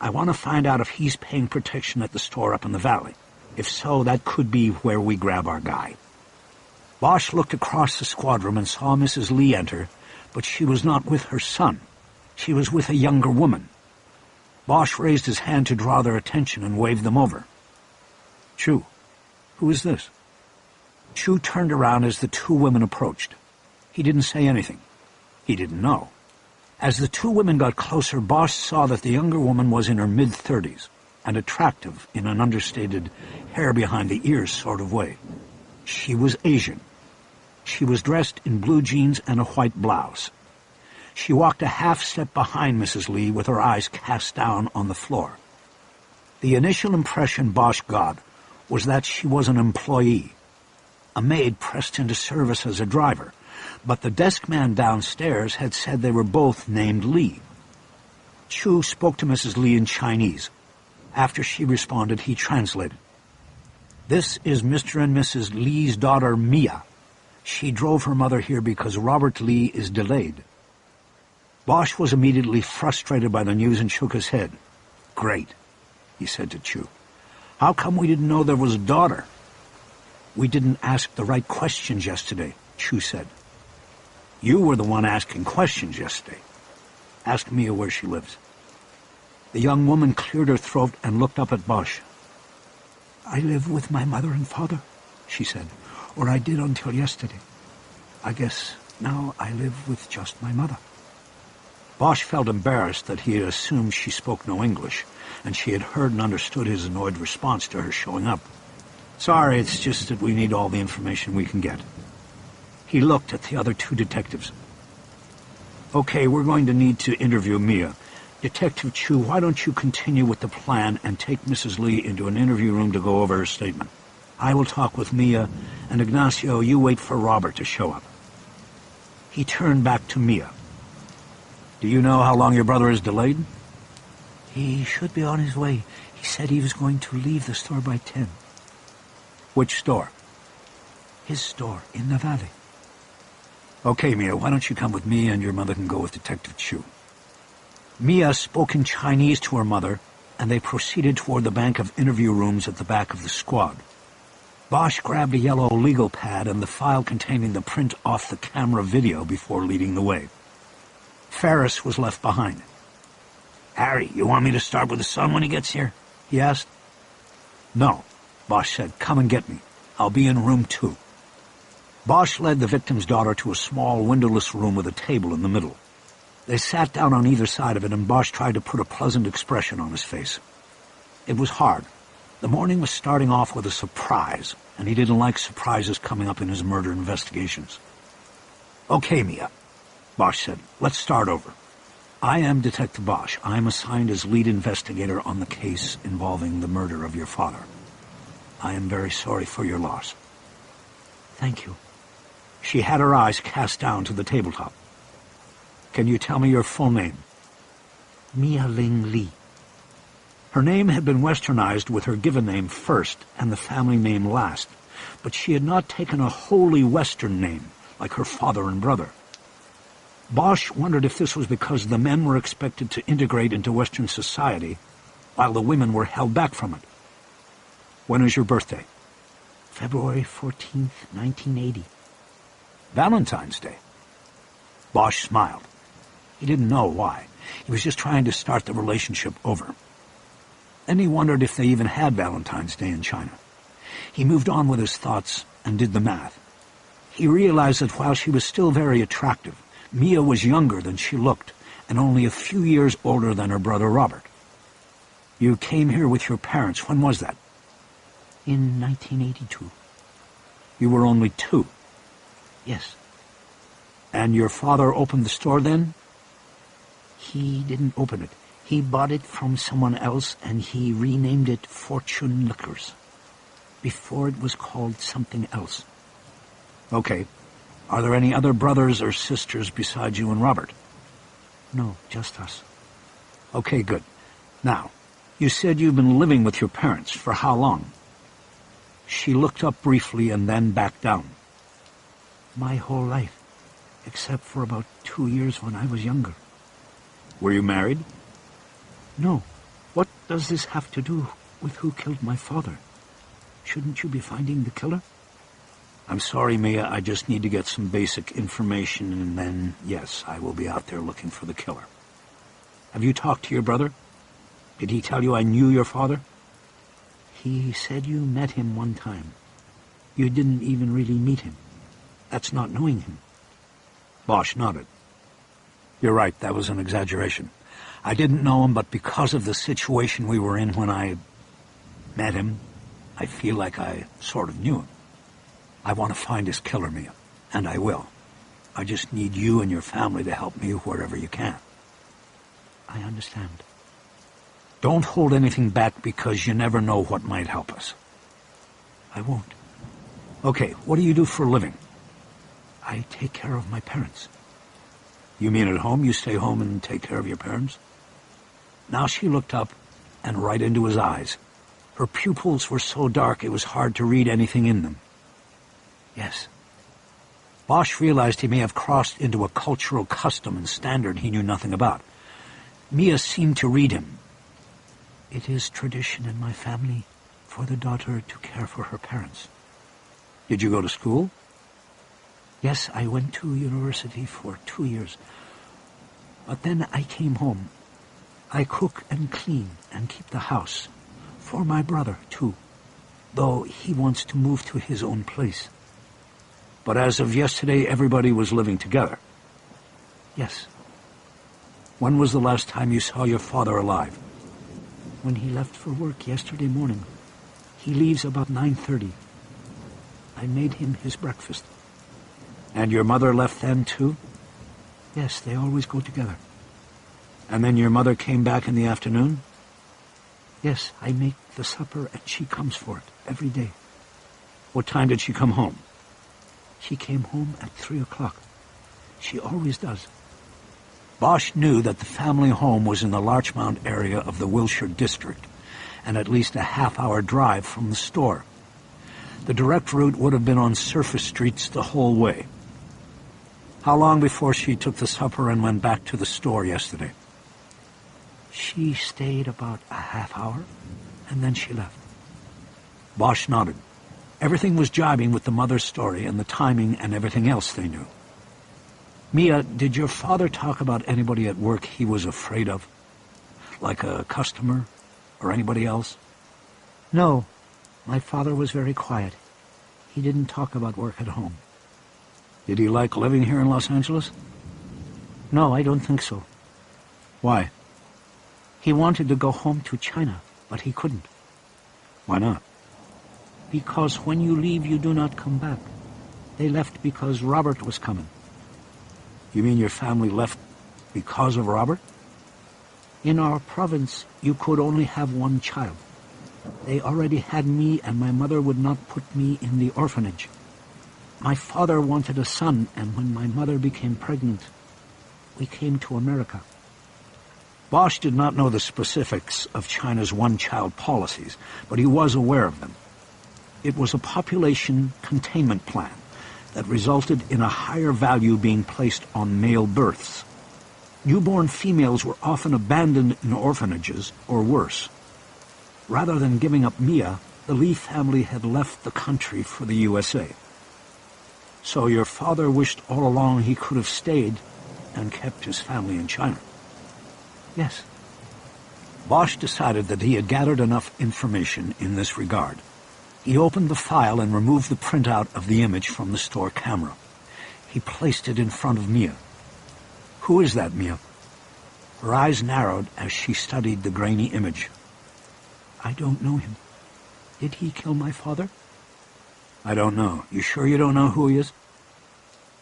I want to find out if he's paying protection at the store up in the valley. If so, that could be where we grab our guy." Bosch looked across the squad room and saw Mrs. Lee enter, but she was not with her son. She was with a younger woman. Bosch raised his hand to draw their attention and waved them over. "Chu, who is this?" Chu turned around as the 2 women approached. He didn't say anything. He didn't know. As the two women got closer, Bosch saw that the younger woman was in her mid-30s and attractive in an understated hair-behind-the-ears sort of way. She was Asian. She was dressed in blue jeans and a white blouse. She walked a half-step behind Mrs. Lee with her eyes cast down on the floor. The initial impression Bosch got was that she was an employee, a maid pressed into service as a driver, but the desk man downstairs had said they were both named Lee. Chu spoke to Mrs. Lee in Chinese. After she responded, he translated. "This is Mr. and Mrs. Lee's daughter, Mia. She drove her mother here because Robert Lee is delayed." Bosch was immediately frustrated by the news and shook his head. "Great," he said to Chu. "How come we didn't know there was a daughter?" "We didn't ask the right questions yesterday," Chu said. "You were the one asking questions yesterday. Ask Mia where she lives." The young woman cleared her throat and looked up at Bosch. "I live with my mother and father," she said, "or I did until yesterday. I guess now I live with just my mother." Bosch felt embarrassed that he had assumed she spoke no English, and she had heard and understood his annoyed response to her showing up. "Sorry, it's just that we need all the information we can get." He looked at the other two detectives. "Okay, we're going to need to interview Mia. Detective Chu, why don't you continue with the plan and take Mrs. Lee into an interview room to go over her statement? I will talk with Mia, and Ignacio, you wait for Robert to show up." He turned back to Mia. "Do you know how long your brother is delayed?" "He should be on his way. He said he was going to leave the store by 10. "Which store?" "His store in the valley." "Okay, Mia, why don't you come with me and your mother can go with Detective Chu." Mia spoke in Chinese to her mother, and they proceeded toward the bank of interview rooms at the back of the squad. Bosch grabbed a yellow legal pad and the file containing the print off the camera video before leading the way. Ferris was left behind. "Harry, you want me to start with the son when he gets here?" he asked. "No," Bosch said. "Come and get me. I'll be in room 2. Bosch led the victim's daughter to a small, windowless room with a table in the middle. They sat down on either side of it, and Bosch tried to put a pleasant expression on his face. It was hard. The morning was starting off with a surprise, and he didn't like surprises coming up in his murder investigations. "Okay, Mia," Bosch said. "Let's start over. I am Detective Bosch. I am assigned as lead investigator on the case involving the murder of your father. I am very sorry for your loss." "Thank you." She had her eyes cast down to the tabletop. "Can you tell me your full name?" "Mia Ling Lee." Her name had been westernized with her given name first and the family name last, but she had not taken a wholly Western name like her father and brother. Bosch wondered if this was because the men were expected to integrate into Western society, while the women were held back from it. "When is your birthday?" "February 14th, 1980. "Valentine's Day?" Bosch smiled. He didn't know why. He was just trying to start the relationship over. Then he wondered if they even had Valentine's Day in China. He moved on with his thoughts and did the math. He realized that while she was still very attractive, Mia was younger than she looked, and only a few years older than her brother Robert. "You came here with your parents. When was that?" "In 1982. "You were only 2? "Yes." "And your father opened the store then?" "He didn't open it. He bought it from someone else, and he renamed it Fortune Liquors. Before it was called something else." "Okay. Are there any other brothers or sisters besides you and Robert?" "No, just us." "Okay, good. Now, you said you've been living with your parents. For how long?" She looked up briefly and then back down. "My whole life, except for about 2 years when I was younger." "Were you married?" "No. What does this have to do with who killed my father? Shouldn't you be finding the killer?" "I'm sorry, Mia. I just need to get some basic information, and then, yes, I will be out there looking for the killer. Have you talked to your brother? Did he tell you I knew your father?" "He said you met him one time. You didn't even really meet him. That's not knowing him." Bosch nodded. You're right, that was an exaggeration. I didn't know him, but because of the situation we were in when I met him, I feel like I sort of knew him. I want to find his killer, Mia, and I will. I just need you and your family to help me wherever you can. I understand. Don't hold anything back because you never know what might help us. I won't. Okay, what do you do for a living? I take care of my parents. You mean at home? You stay home and take care of your parents? Now she looked up and right into his eyes. Her pupils were so dark it was hard to read anything in them. Yes. Bosch realized he may have crossed into a cultural custom and standard he knew nothing about. Mia seemed to read him. It is tradition in my family for the daughter to care for her parents. Did you go to school? Yes, I went to university for 2 years. But then I came home. I cook and clean and keep the house. For my brother, too. Though he wants to move to his own place. But as of yesterday, everybody was living together. Yes. When was the last time you saw your father alive? When he left for work yesterday morning. He leaves about 9:30. I made him his breakfast. And your mother left then, too? Yes, they always go together. And then your mother came back in the afternoon? Yes, I make the supper and she comes for it every day. What time did she come home? She came home at 3 o'clock. She always does. Bosch knew that the family home was in the Larchmont area of the Wilshire district, and at least a half-hour drive from the store. The direct route would have been on surface streets the whole way. How long before she took the supper and went back to the store yesterday? She stayed about a half hour, and then she left. Bosch nodded. Everything was jibing with the mother's story and the timing and everything else they knew. Mia, did your father talk about anybody at work he was afraid of? Like a customer or anybody else? No. My father was very quiet. He didn't talk about work at home. Did he like living here in Los Angeles? No, I don't think so. Why? He wanted to go home to China, but he couldn't. Why not? Because when you leave, you do not come back. They left because Robert was coming. You mean your family left because of Robert? In our province, you could only have one child. They already had me, and my mother would not put me in the orphanage. My father wanted a son, and when my mother became pregnant, we came to America. Bosch did not know the specifics of China's one-child policies, but he was aware of them. It was a population containment plan that resulted in a higher value being placed on male births. Newborn females were often abandoned in orphanages or worse. Rather than giving up Mia, the Lee family had left the country for the USA. So your father wished all along he could have stayed and kept his family in China. Yes. Bosch decided that he had gathered enough information in this regard. He opened the file and removed the printout of the image from the store camera. He placed it in front of Mia. Who is that, Mia? Her eyes narrowed as she studied the grainy image. I don't know him. Did he kill my father? I don't know. You sure you don't know who he is?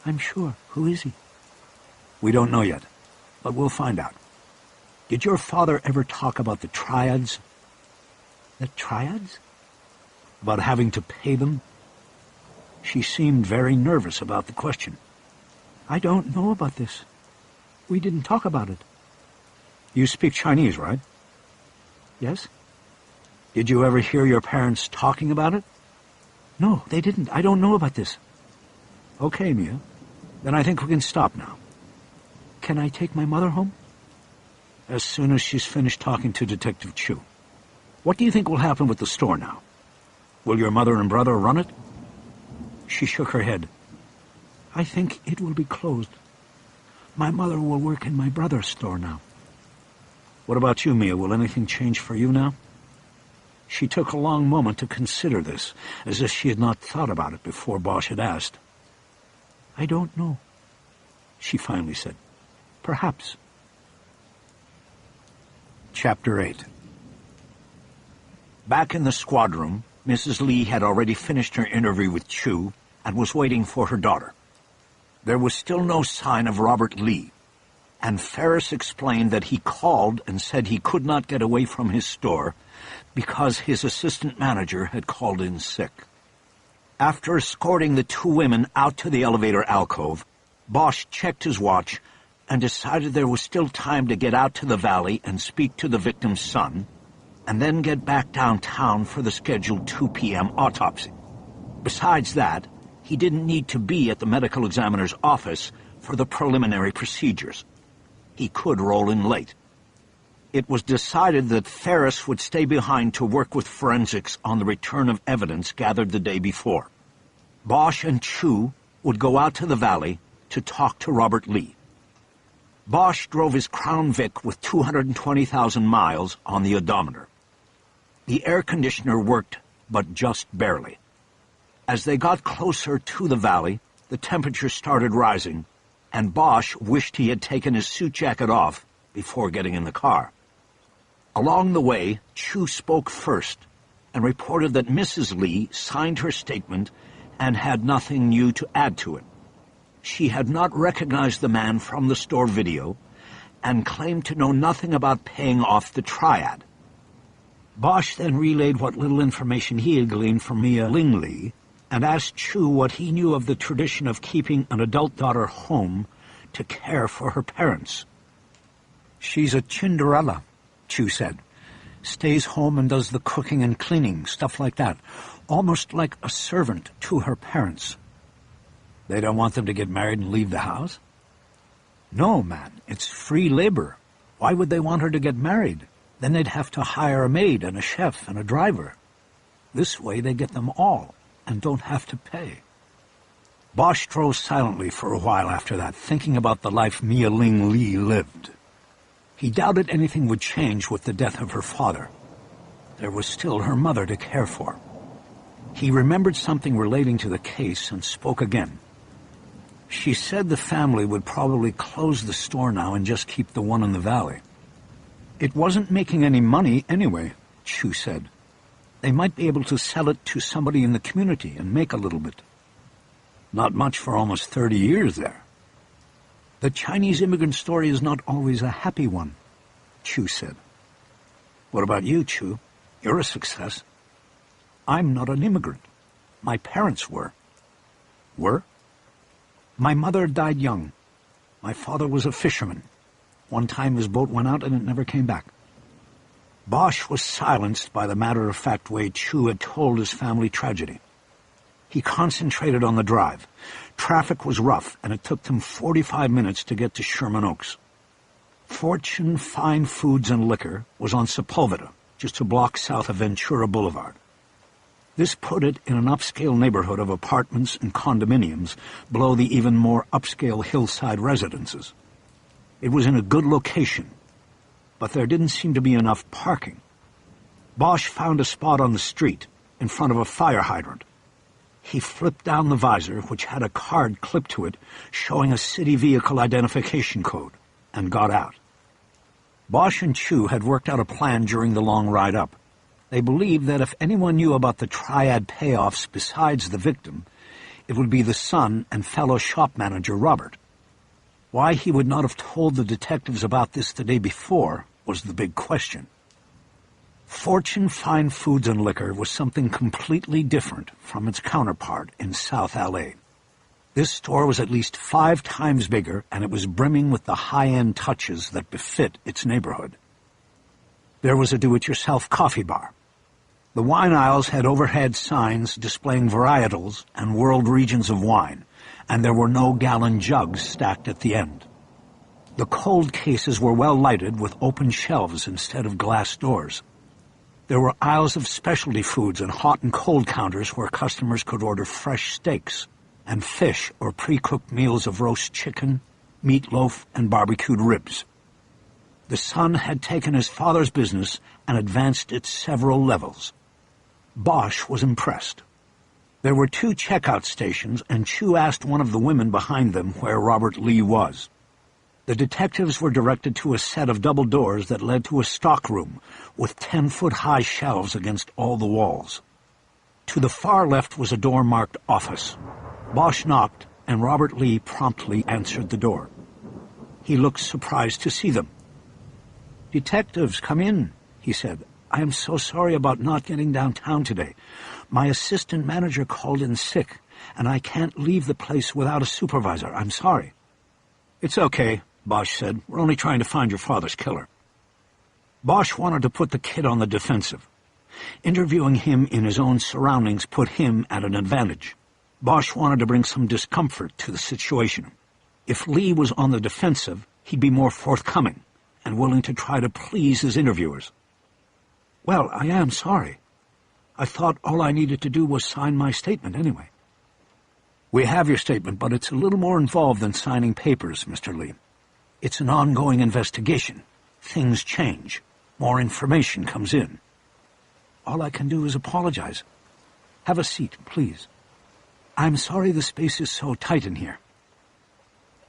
I'm sure. Who is he? We don't know yet, but we'll find out. Did your father ever talk about the triads? The triads? About having to pay them? She seemed very nervous about the question. I don't know about this. We didn't talk about it. You speak Chinese, right? Yes. Did you ever hear your parents talking about it? No, they didn't. I don't know about this. Okay, Mia. Then I think we can stop now. Can I take my mother home? As soon as she's finished talking to Detective Chu. What do you think will happen with the store now? Will your mother and brother run it? She shook her head. I think it will be closed. My mother will work in my brother's store now. What about you, Mia? Will anything change for you now? She took a long moment to consider this, as if she had not thought about it before Bosch had asked. I don't know. she finally said. Perhaps. Chapter 8. Back in the squad room, Mrs. Lee had already finished her interview with Chu and was waiting for her daughter. There was still no sign of Robert Lee, and Ferris explained that he called and said he could not get away from his store because his assistant manager had called in sick. After escorting the two women out to the elevator alcove, Bosch checked his watch and decided there was still time to get out to the valley and speak to the victim's son, and then get back downtown for the scheduled 2 p.m. autopsy. Besides that, he didn't need to be at the medical examiner's office for the preliminary procedures. He could roll in late. It was decided that Ferris would stay behind to work with forensics on the return of evidence gathered the day before. Bosch and Chu would go out to the valley to talk to Robert Lee. Bosch drove his Crown Vic with 220,000 miles on the odometer. The air conditioner worked, but just barely. As they got closer to the valley, the temperature started rising, and Bosch wished he had taken his suit jacket off before getting in the car. Along the way, Chu spoke first and reported that Mrs. Lee signed her statement and had nothing new to add to it. She had not recognized the man from the store video and claimed to know nothing about paying off the triad. Bosch then relayed what little information he had gleaned from Mia Ling Lee and asked Chu what he knew of the tradition of keeping an adult daughter home to care for her parents. She's a Cinderella, Chu said. Stays home and does the cooking and cleaning, stuff like that. Almost like a servant to her parents. They don't want them to get married and leave the house? No, man, it's free labor. Why would they want her to get married? Then they'd have to hire a maid and a chef and a driver. This way they get them all and don't have to pay. Bosch drove silently for a while after that, thinking about the life Mia Ling Lee lived. He doubted anything would change with the death of her father. There was still her mother to care for. He remembered something relating to the case and spoke again. She said the family would probably close the store now and just keep the one in the valley. It wasn't making any money anyway, Chu said. They might be able to sell it to somebody in the community and make a little bit. Not much for almost 30 years there. The Chinese immigrant story is not always a happy one, Chu said. What about you, Chu? You're a success. I'm not an immigrant. My parents were. Were? My mother died young. My father was a fisherman. One time his boat went out and it never came back. Bosch was silenced by the matter-of-fact way Chu had told his family tragedy. He concentrated on the drive. Traffic was rough, and it took them 45 minutes to get to Sherman Oaks. Fortune Fine Foods and Liquor was on Sepulveda, just a block south of Ventura Boulevard. This put it in an upscale neighborhood of apartments and condominiums below the even more upscale hillside residences. It was in a good location, but there didn't seem to be enough parking. Bosch found a spot on the street in front of a fire hydrant. He flipped down the visor, which had a card clipped to it showing a city vehicle identification code, and got out. Bosch and Chu had worked out a plan during the long ride up. They believed that if anyone knew about the triad payoffs besides the victim, it would be the son and fellow shop manager Robert. Why he would not have told the detectives about this the day before was the big question. Fortune Fine Foods and Liquor was something completely different from its counterpart in South L.A. This store was at least 5 times bigger, and it was brimming with the high-end touches that befit its neighborhood. There was a do-it-yourself coffee bar. The wine aisles had overhead signs displaying varietals and world regions of wine, and there were no gallon jugs stacked at the end. The cold cases were well lighted with open shelves instead of glass doors. There were aisles of specialty foods and hot and cold counters where customers could order fresh steaks and fish or pre-cooked meals of roast chicken, meatloaf, and barbecued ribs. The son had taken his father's business and advanced it several levels. Bosch was impressed. There were 2 checkout stations, and Chu asked one of the women behind them where Robert Lee was. The detectives were directed to a set of double doors that led to a stockroom with 10-foot-high shelves against all the walls. To the far left was a door marked Office. Bosch knocked, and Robert Lee promptly answered the door. He looked surprised to see them. "Detectives, come in," he said. "I am so sorry about not getting downtown today. My assistant manager called in sick, and I can't leave the place without a supervisor. I'm sorry." "It's okay," Bosch said. "We're only trying to find your father's killer." Bosch wanted to put the kid on the defensive. Interviewing him in his own surroundings put him at an advantage. Bosch wanted to bring some discomfort to the situation. If Lee was on the defensive, he'd be more forthcoming and willing to try to please his interviewers. "Well, I am sorry. I thought all I needed to do was sign my statement anyway." "We have your statement, but it's a little more involved than signing papers, Mr. Lee. It's an ongoing investigation. Things change. More information comes in. All I can do is apologize. Have a seat, please. I'm sorry the space is so tight in here."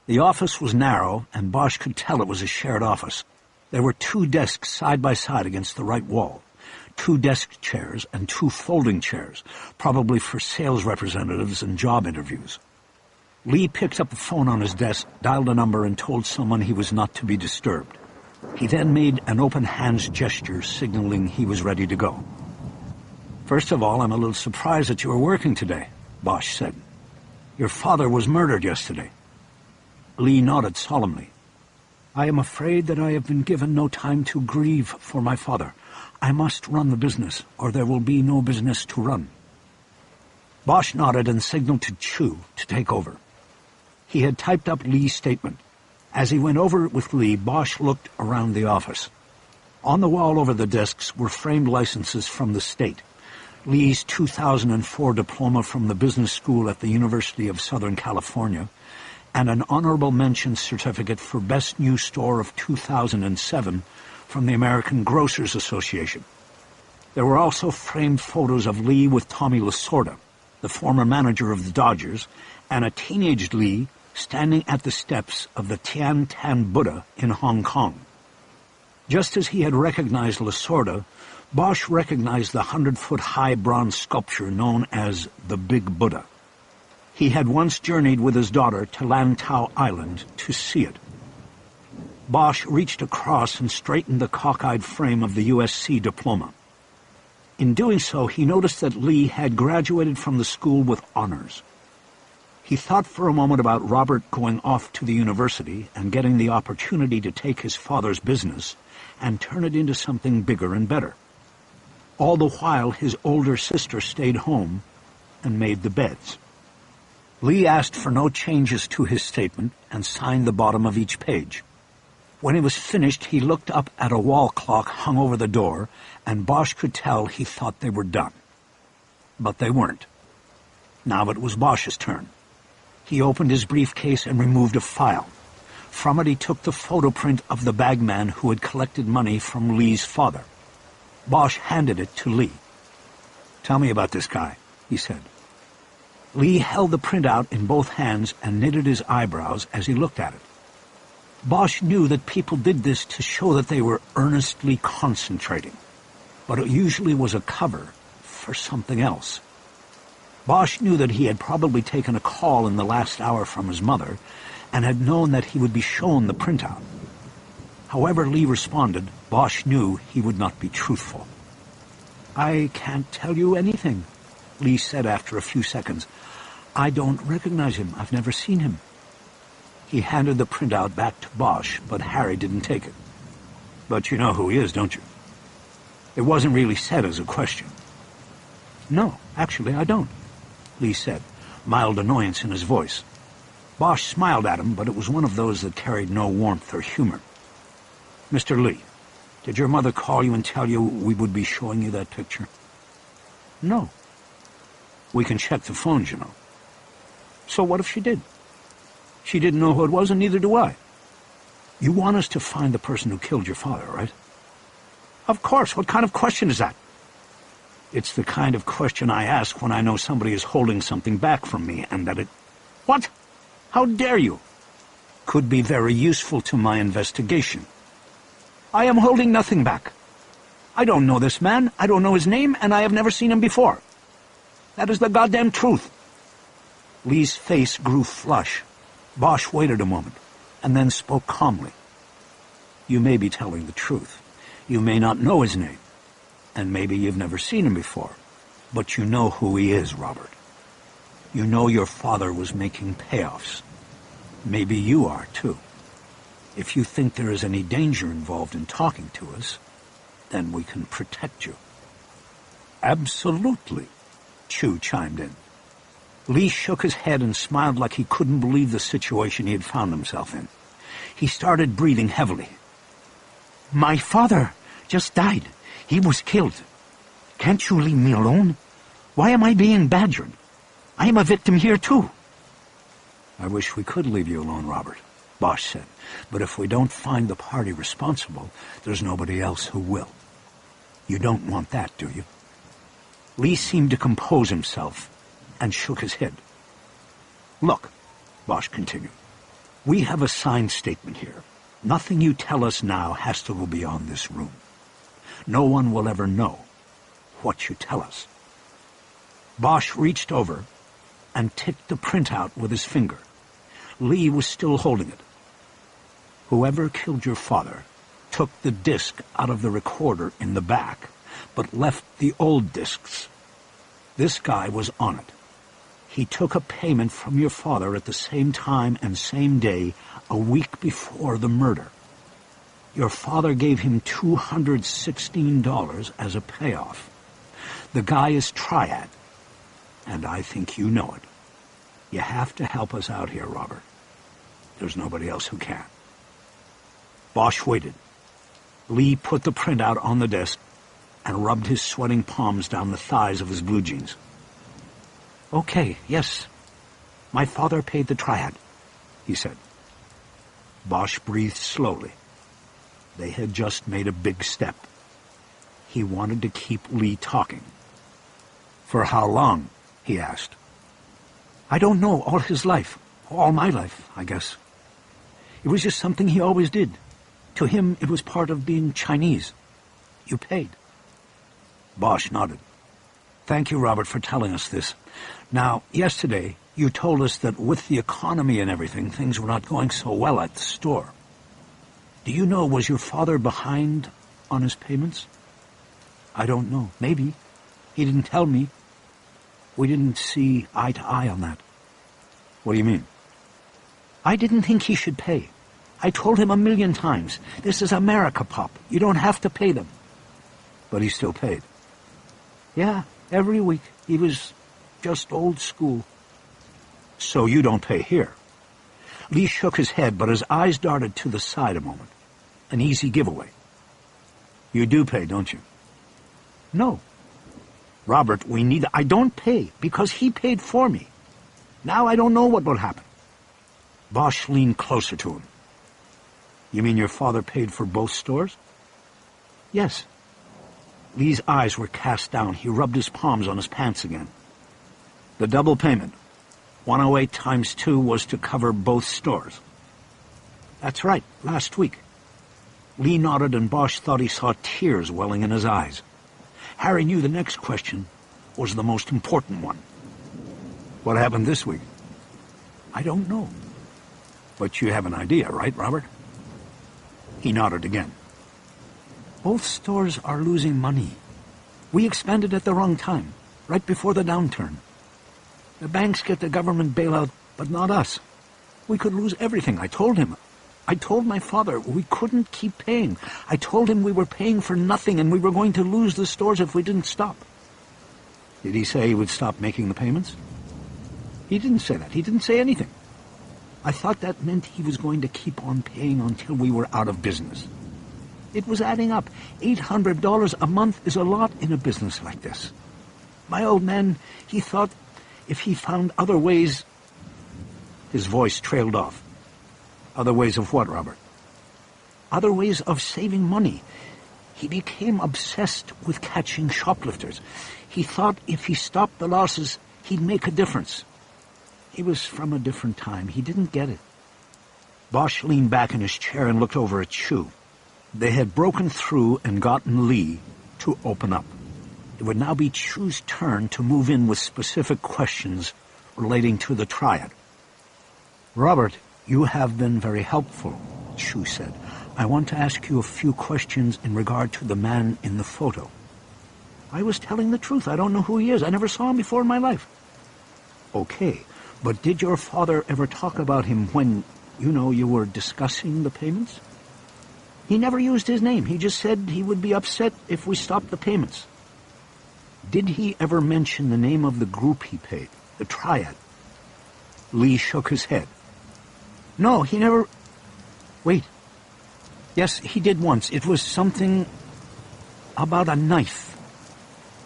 The office was narrow, and Bosch could tell it was a shared office. There were 2 desks side by side against the right wall, 2 desk chairs and 2 folding chairs, probably for sales representatives and job interviews. Lee picked up the phone on his desk, dialed a number, and told someone he was not to be disturbed. He then made an open hands gesture, signaling he was ready to go. "First of all, I'm a little surprised that you are working today," Bosch said. "Your father was murdered yesterday." Lee nodded solemnly. "I am afraid that I have been given no time to grieve for my father. I must run the business, or there will be no business to run." Bosch nodded and signaled to Chu to take over. He had typed up Lee's statement. As he went over it with Lee, Bosch looked around the office. On the wall over the desks were framed licenses from the state. Lee's 2004 diploma from the business school at the University of Southern California, and an honorable mention certificate for Best New Store of 2007 from the American Grocers Association. There were also framed photos of Lee with Tommy Lasorda, the former manager of the Dodgers, and a teenage Lee standing at the steps of the Tian Tan Buddha in Hong Kong. Just as he had recognized Lasorda, Bosch recognized the 100-foot-high bronze sculpture known as the Big Buddha. He had once journeyed with his daughter to Lantau Island to see it. Bosch reached across and straightened the cockeyed frame of the USC diploma. In doing so, he noticed that Lee had graduated from the school with honors. He thought for a moment about Robert going off to the university and getting the opportunity to take his father's business and turn it into something bigger and better. All the while, his older sister stayed home and made the beds. Lee asked for no changes to his statement and signed the bottom of each page. When he was finished, he looked up at a wall clock hung over the door, and Bosch could tell he thought they were done. But they weren't. Now it was Bosch's turn. He opened his briefcase and removed a file. From it he took the photo print of the bagman who had collected money from Lee's father. Bosch handed it to Lee. "Tell me about this guy," he said. Lee held the printout in both hands and knitted his eyebrows as he looked at it. Bosch knew that people did this to show that they were earnestly concentrating, but it usually was a cover for something else. Bosch knew that he had probably taken a call in the last hour from his mother and had known that he would be shown the printout. However Lee responded, Bosch knew he would not be truthful. "I can't tell you anything," Lee said after a few seconds. "I don't recognize him. I've never seen him." He handed the printout back to Bosch, but Harry didn't take it. "But you know who he is, don't you?" It wasn't really said as a question. "No, actually I don't," Lee said, mild annoyance in his voice. Bosch smiled at him, but it was one of those that carried no warmth or humor. "Mr. Lee, did your mother call you and tell you we would be showing you that picture?" "No." "We can check the phones, you know." "So what if she did?" "She didn't know who it was, and neither do I." "You want us to find the person who killed your father, right?" "Of course. What kind of question is that?" It's the kind of question I ask when I know somebody is holding something back from me, and that it... What? How dare you? Could be very useful to my investigation. I am holding nothing back. I don't know this man, I don't know his name, and I have never seen him before. That is the goddamn truth. Lee's face grew flush. Bosch waited a moment, and then spoke calmly. You may be telling the truth. You may not know his name, and maybe you've never seen him before, but you know who he is, Robert. You know your father was making payoffs. Maybe you are, too. If you think there is any danger involved in talking to us, then we can protect you. Absolutely, Chu chimed in. Lee shook his head and smiled like he couldn't believe the situation he had found himself in. He started breathing heavily. My father just died. He was killed. Can't you leave me alone? Why am I being badgered? I am a victim here, too. I wish we could leave you alone, Robert, Bosch said. But if we don't find the party responsible, there's nobody else who will. You don't want that, do you? Lee seemed to compose himself and shook his head. Look, Bosch continued, we have a signed statement here. Nothing you tell us now has to go beyond this room. No one will ever know what you tell us. Bosch reached over and ticked the printout with his finger. Lee was still holding it. Whoever killed your father took the disc out of the recorder in the back, but left the old discs. This guy was on it. He took a payment from your father at the same time and same day, a week before the murder. Your father gave him $216 as a payoff. The guy is Triad, and I think you know it. You have to help us out here, Robert. There's nobody else who can. Bosch waited. Lee put the printout on the desk and rubbed his sweating palms down the thighs of his blue jeans. Okay, yes. My father paid the Triad, he said. Bosch breathed slowly. They had just made a big step. He wanted to keep Lee talking. For how long? He asked. I don't know, all his life. All my life, I guess. It was just something he always did. To him, it was part of being Chinese. You paid. Bosch nodded. Thank you, Robert, for telling us this. Now, yesterday, you told us that with the economy and everything, things were not going so well at the store. Do you know, was your father behind on his payments? I don't know. Maybe. He didn't tell me. We didn't see eye to eye on that. What do you mean? I didn't think he should pay. I told him 1,000,000 times, this is America, Pop. You don't have to pay them. But he still paid. Yeah, every week. He was just old school. So you don't pay here. Lee shook his head, but his eyes darted to the side a moment. An easy giveaway. You do pay, don't you? No. Robert, I don't pay, because he paid for me. Now I don't know what will happen. Bosch leaned closer to him. You mean your father paid for both stores? Yes. Lee's eyes were cast down. He rubbed his palms on his pants again. The double payment, 108 times 2, was to cover both stores. That's right, last week. Lee nodded, and Bosch thought he saw tears welling in his eyes. Harry knew the next question was the most important one. What happened this week? I don't know. But you have an idea, right, Robert? He nodded again. Both stores are losing money. We expanded at the wrong time, right before the downturn. The banks get the government bailout, but not us. We could lose everything, I told him. I told my father we couldn't keep paying. I told him we were paying for nothing and we were going to lose the stores if we didn't stop. Did he say he would stop making the payments? He didn't say that. He didn't say anything. I thought that meant he was going to keep on paying until we were out of business. It was adding up. $800 a month is a lot in a business like this. My old man, he thought if he found other ways... His voice trailed off. Other ways of what, Robert? Other ways of saving money. He became obsessed with catching shoplifters. He thought if he stopped the losses, he'd make a difference. He was from a different time. He didn't get it. Bosch leaned back in his chair and looked over at Chu. They had broken through and gotten Lee to open up. It would now be Chu's turn to move in with specific questions relating to the triad. "Robert, you have been very helpful," Chu said. "I want to ask you a few questions in regard to the man in the photo." "I was telling the truth. I don't know who he is. I never saw him before in my life." "Okay, but did your father ever talk about him when, you were discussing the payments?" "He never used his name. He just said he would be upset if we stopped the payments." "Did he ever mention the name of the group he paid, the triad?" Lee shook his head. "No, he never... Wait. Yes, he did once. It was something about a knife.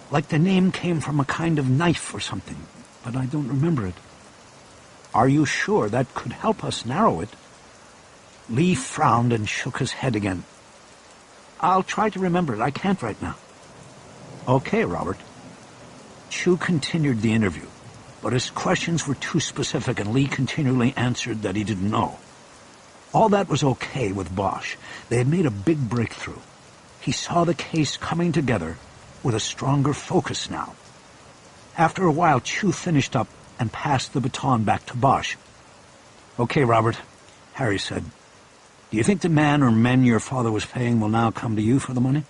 Like the name came from a kind of knife or something, but I don't remember it." "Are you sure? That could help us narrow it." Lee frowned and shook his head again. "I'll try to remember it. I can't right now." "Okay, Robert." Chu continued the interview, but his questions were too specific, and Lee continually answered that he didn't know. All that was okay with Bosch. They had made a big breakthrough. He saw the case coming together with a stronger focus now. After a while, Chu finished up and passed the baton back to Bosch. "Okay, Robert," Harry said. "Do you think the man or men your father was paying will now come to you for the money?"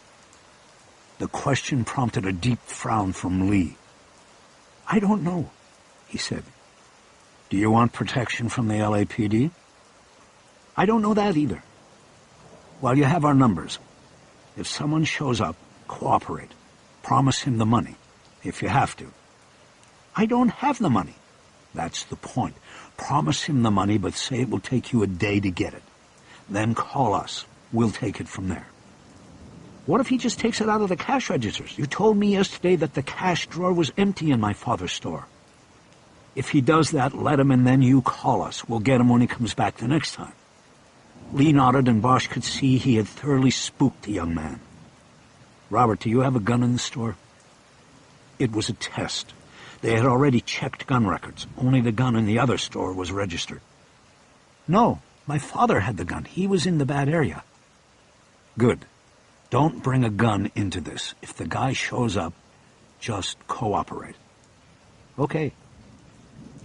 The question prompted a deep frown from Lee. "I don't know," he said. "Do you want protection from the LAPD?" "I don't know that either." "Well, you have our numbers. If someone shows up, cooperate. Promise him the money, if you have to." "I don't have the money." "That's the point. Promise him the money, but say it will take you a day to get it. Then call us. We'll take it from there." "What if he just takes it out of the cash registers? You told me yesterday that the cash drawer was empty in my father's store." "If he does that, let him, and then you call us. We'll get him when he comes back the next time." Lee nodded, and Bosch could see he had thoroughly spooked the young man. "Robert, do you have a gun in the store?" It was a test. They had already checked gun records. Only the gun in the other store was registered. "No, my father had the gun. He was in the bad area." "Good. Don't bring a gun into this. If the guy shows up, just cooperate." "Okay.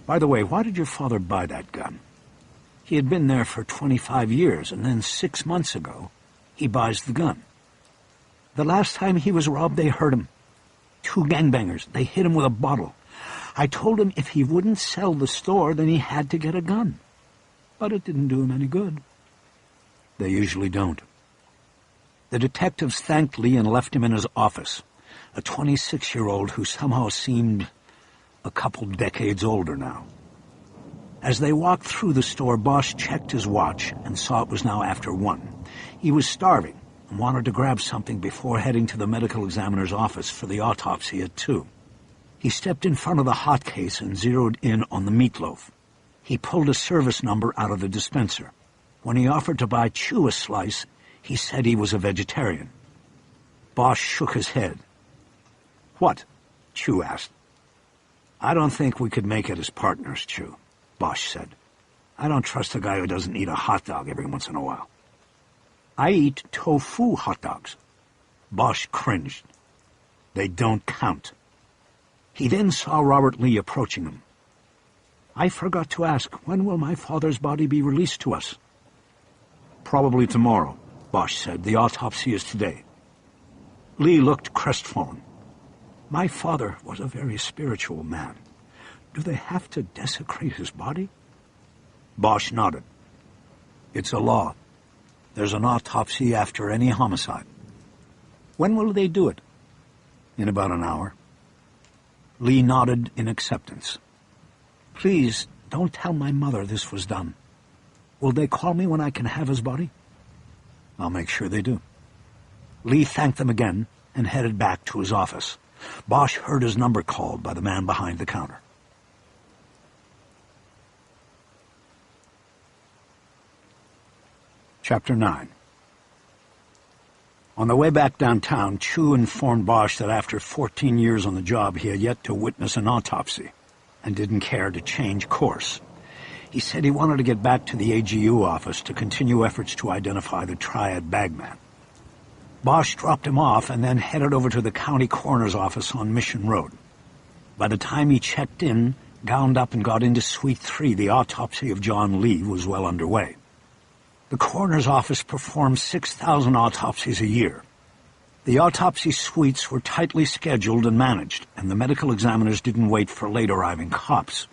By the way, why did your father buy that gun? He had been there for 25 years, and then 6 months ago, he buys the gun." "The last time he was robbed, they hurt him. 2 gangbangers. They hit him with a bottle. I told him if he wouldn't sell the store, then he had to get a gun. But it didn't do him any good." "They usually don't." The detectives thanked Lee and left him in his office, a 26-year-old who somehow seemed a couple decades older now. As they walked through the store, Bosch checked his watch and saw it was now after 1. He was starving and wanted to grab something before heading to the medical examiner's office for the autopsy at 2. He stepped in front of the hot case and zeroed in on the meatloaf. He pulled a service number out of the dispenser. When he offered to buy Chu a slice, he said he was a vegetarian. Bosch shook his head. "What?" Chu asked. "I don't think we could make it as partners, Chu," Bosch said. "I don't trust a guy who doesn't eat a hot dog every once in a while." "I eat tofu hot dogs." Bosch cringed. "They don't count." He then saw Robert Lee approaching him. "I forgot to ask, when will my father's body be released to us?" "Probably tomorrow," Bosch said. "The autopsy is today." Lee looked crestfallen. "My father was a very spiritual man. Do they have to desecrate his body?" Bosch nodded. "It's a law. There's an autopsy after any homicide." "When will they do it?" "In about an hour." Lee nodded in acceptance. "Please, don't tell my mother this was done. Will they call me when I can have his body?" "I'll make sure they do." Lee thanked them again and headed back to his office. Bosch heard his number called by the man behind the counter. Chapter 9. On the way back downtown, Chu informed Bosch that after 14 years on the job, he had yet to witness an autopsy and didn't care to change course. He said he wanted to get back to the AGU office to continue efforts to identify the triad bagman. Bosch dropped him off and then headed over to the county coroner's office on Mission Road. By the time he checked in, gowned up and got into Suite 3, the autopsy of John Lee was well underway. The coroner's office performs 6,000 autopsies a year. The autopsy suites were tightly scheduled and managed, and the medical examiners didn't wait for late-arriving cops.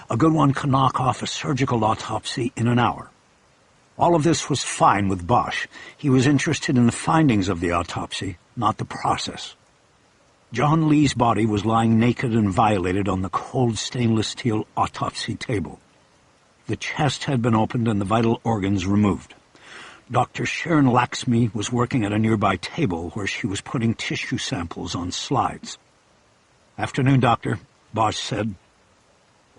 A good one could knock off a surgical autopsy in an hour. All of this was fine with Bosch. He was interested in the findings of the autopsy, not the process. John Lee's body was lying naked and violated on the cold stainless steel autopsy table. The chest had been opened and the vital organs removed. Dr. Sharon Laxmi was working at a nearby table where she was putting tissue samples on slides. "Afternoon, Doctor," Bosch said.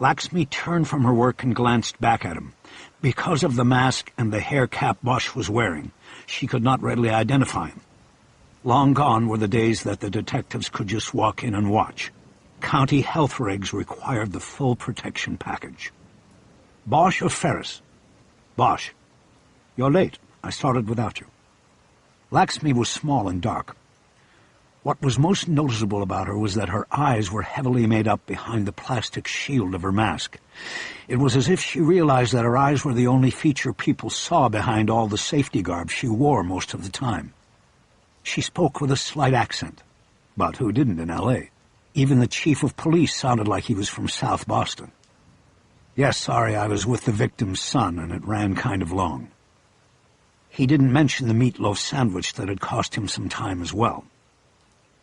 Laxmi turned from her work and glanced back at him. Because of the mask and the hair cap Bosch was wearing, she could not readily identify him. Long gone were the days that the detectives could just walk in and watch. County health regs required the full protection package. "Bosch or Ferris?" "Bosch." "You're late. I started without you." Laxmi was small and dark. What was most noticeable about her was that her eyes were heavily made up behind the plastic shield of her mask. It was as if she realized that her eyes were the only feature people saw behind all the safety garb she wore most of the time. She spoke with a slight accent. But who didn't in L.A.? Even the chief of police sounded like he was from South Boston. "Yes, sorry, I was with the victim's son, and it ran kind of long." He didn't mention the meatloaf sandwich that had cost him some time as well.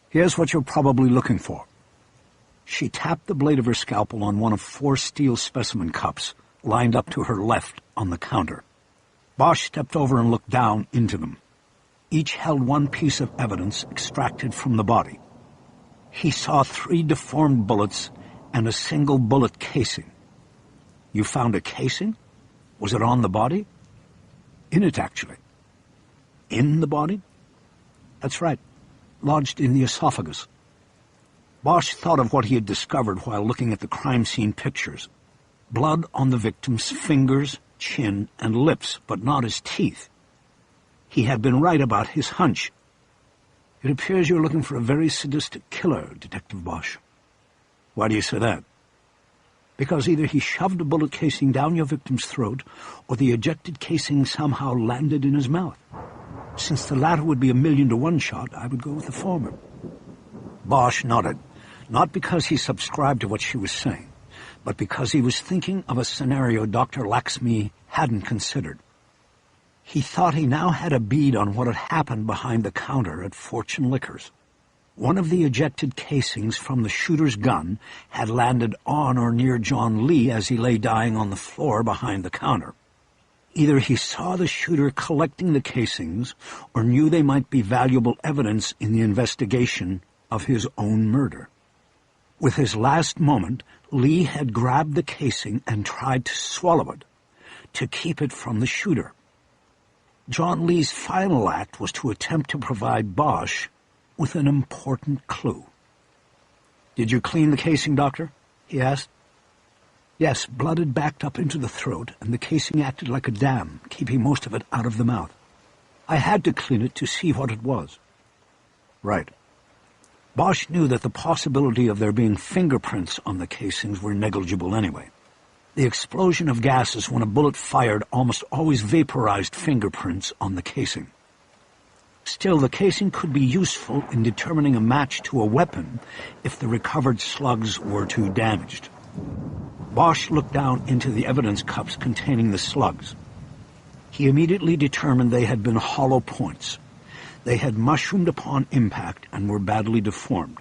"Here's what you're probably looking for." She tapped the blade of her scalpel on one of 4 steel specimen cups, lined up to her left on the counter. Bosch stepped over and looked down into them. Each held one piece of evidence extracted from the body. He saw 3 deformed bullets and a single bullet casing. "You found a casing? Was it on the body?" "In it, actually." "In the body?" "That's right. Lodged in the esophagus." Bosch thought of what he had discovered while looking at the crime scene pictures. Blood on the victim's fingers, chin, and lips, but not his teeth. He had been right about his hunch. "It appears you're looking for a very sadistic killer, Detective Bosch." "Why do you say that?" "Because either he shoved a bullet casing down your victim's throat, or the ejected casing somehow landed in his mouth. Since the latter would be a 1,000,000 to 1 shot, I would go with the former." Bosch nodded, not because he subscribed to what she was saying, but because he was thinking of a scenario Dr. Laxmi hadn't considered. He thought he now had a bead on what had happened behind the counter at Fortune Liquors. One of the ejected casings from the shooter's gun had landed on or near John Lee as he lay dying on the floor behind the counter. Either he saw the shooter collecting the casings or knew they might be valuable evidence in the investigation of his own murder. With his last moment, Lee had grabbed the casing and tried to swallow it, to keep it from the shooter. John Lee's final act was to attempt to provide Bosch with an important clue. "Did you clean the casing, Doctor?" he asked. "Yes, blood had backed up into the throat, and the casing acted like a dam, keeping most of it out of the mouth. I had to clean it to see what it was." "Right." Bosch knew that the possibility of there being fingerprints on the casings were negligible anyway. The explosion of gases when a bullet fired almost always vaporized fingerprints on the casing. Still, the casing could be useful in determining a match to a weapon if the recovered slugs were too damaged. Bosch looked down into the evidence cups containing the slugs. He immediately determined they had been hollow points. They had mushroomed upon impact and were badly deformed.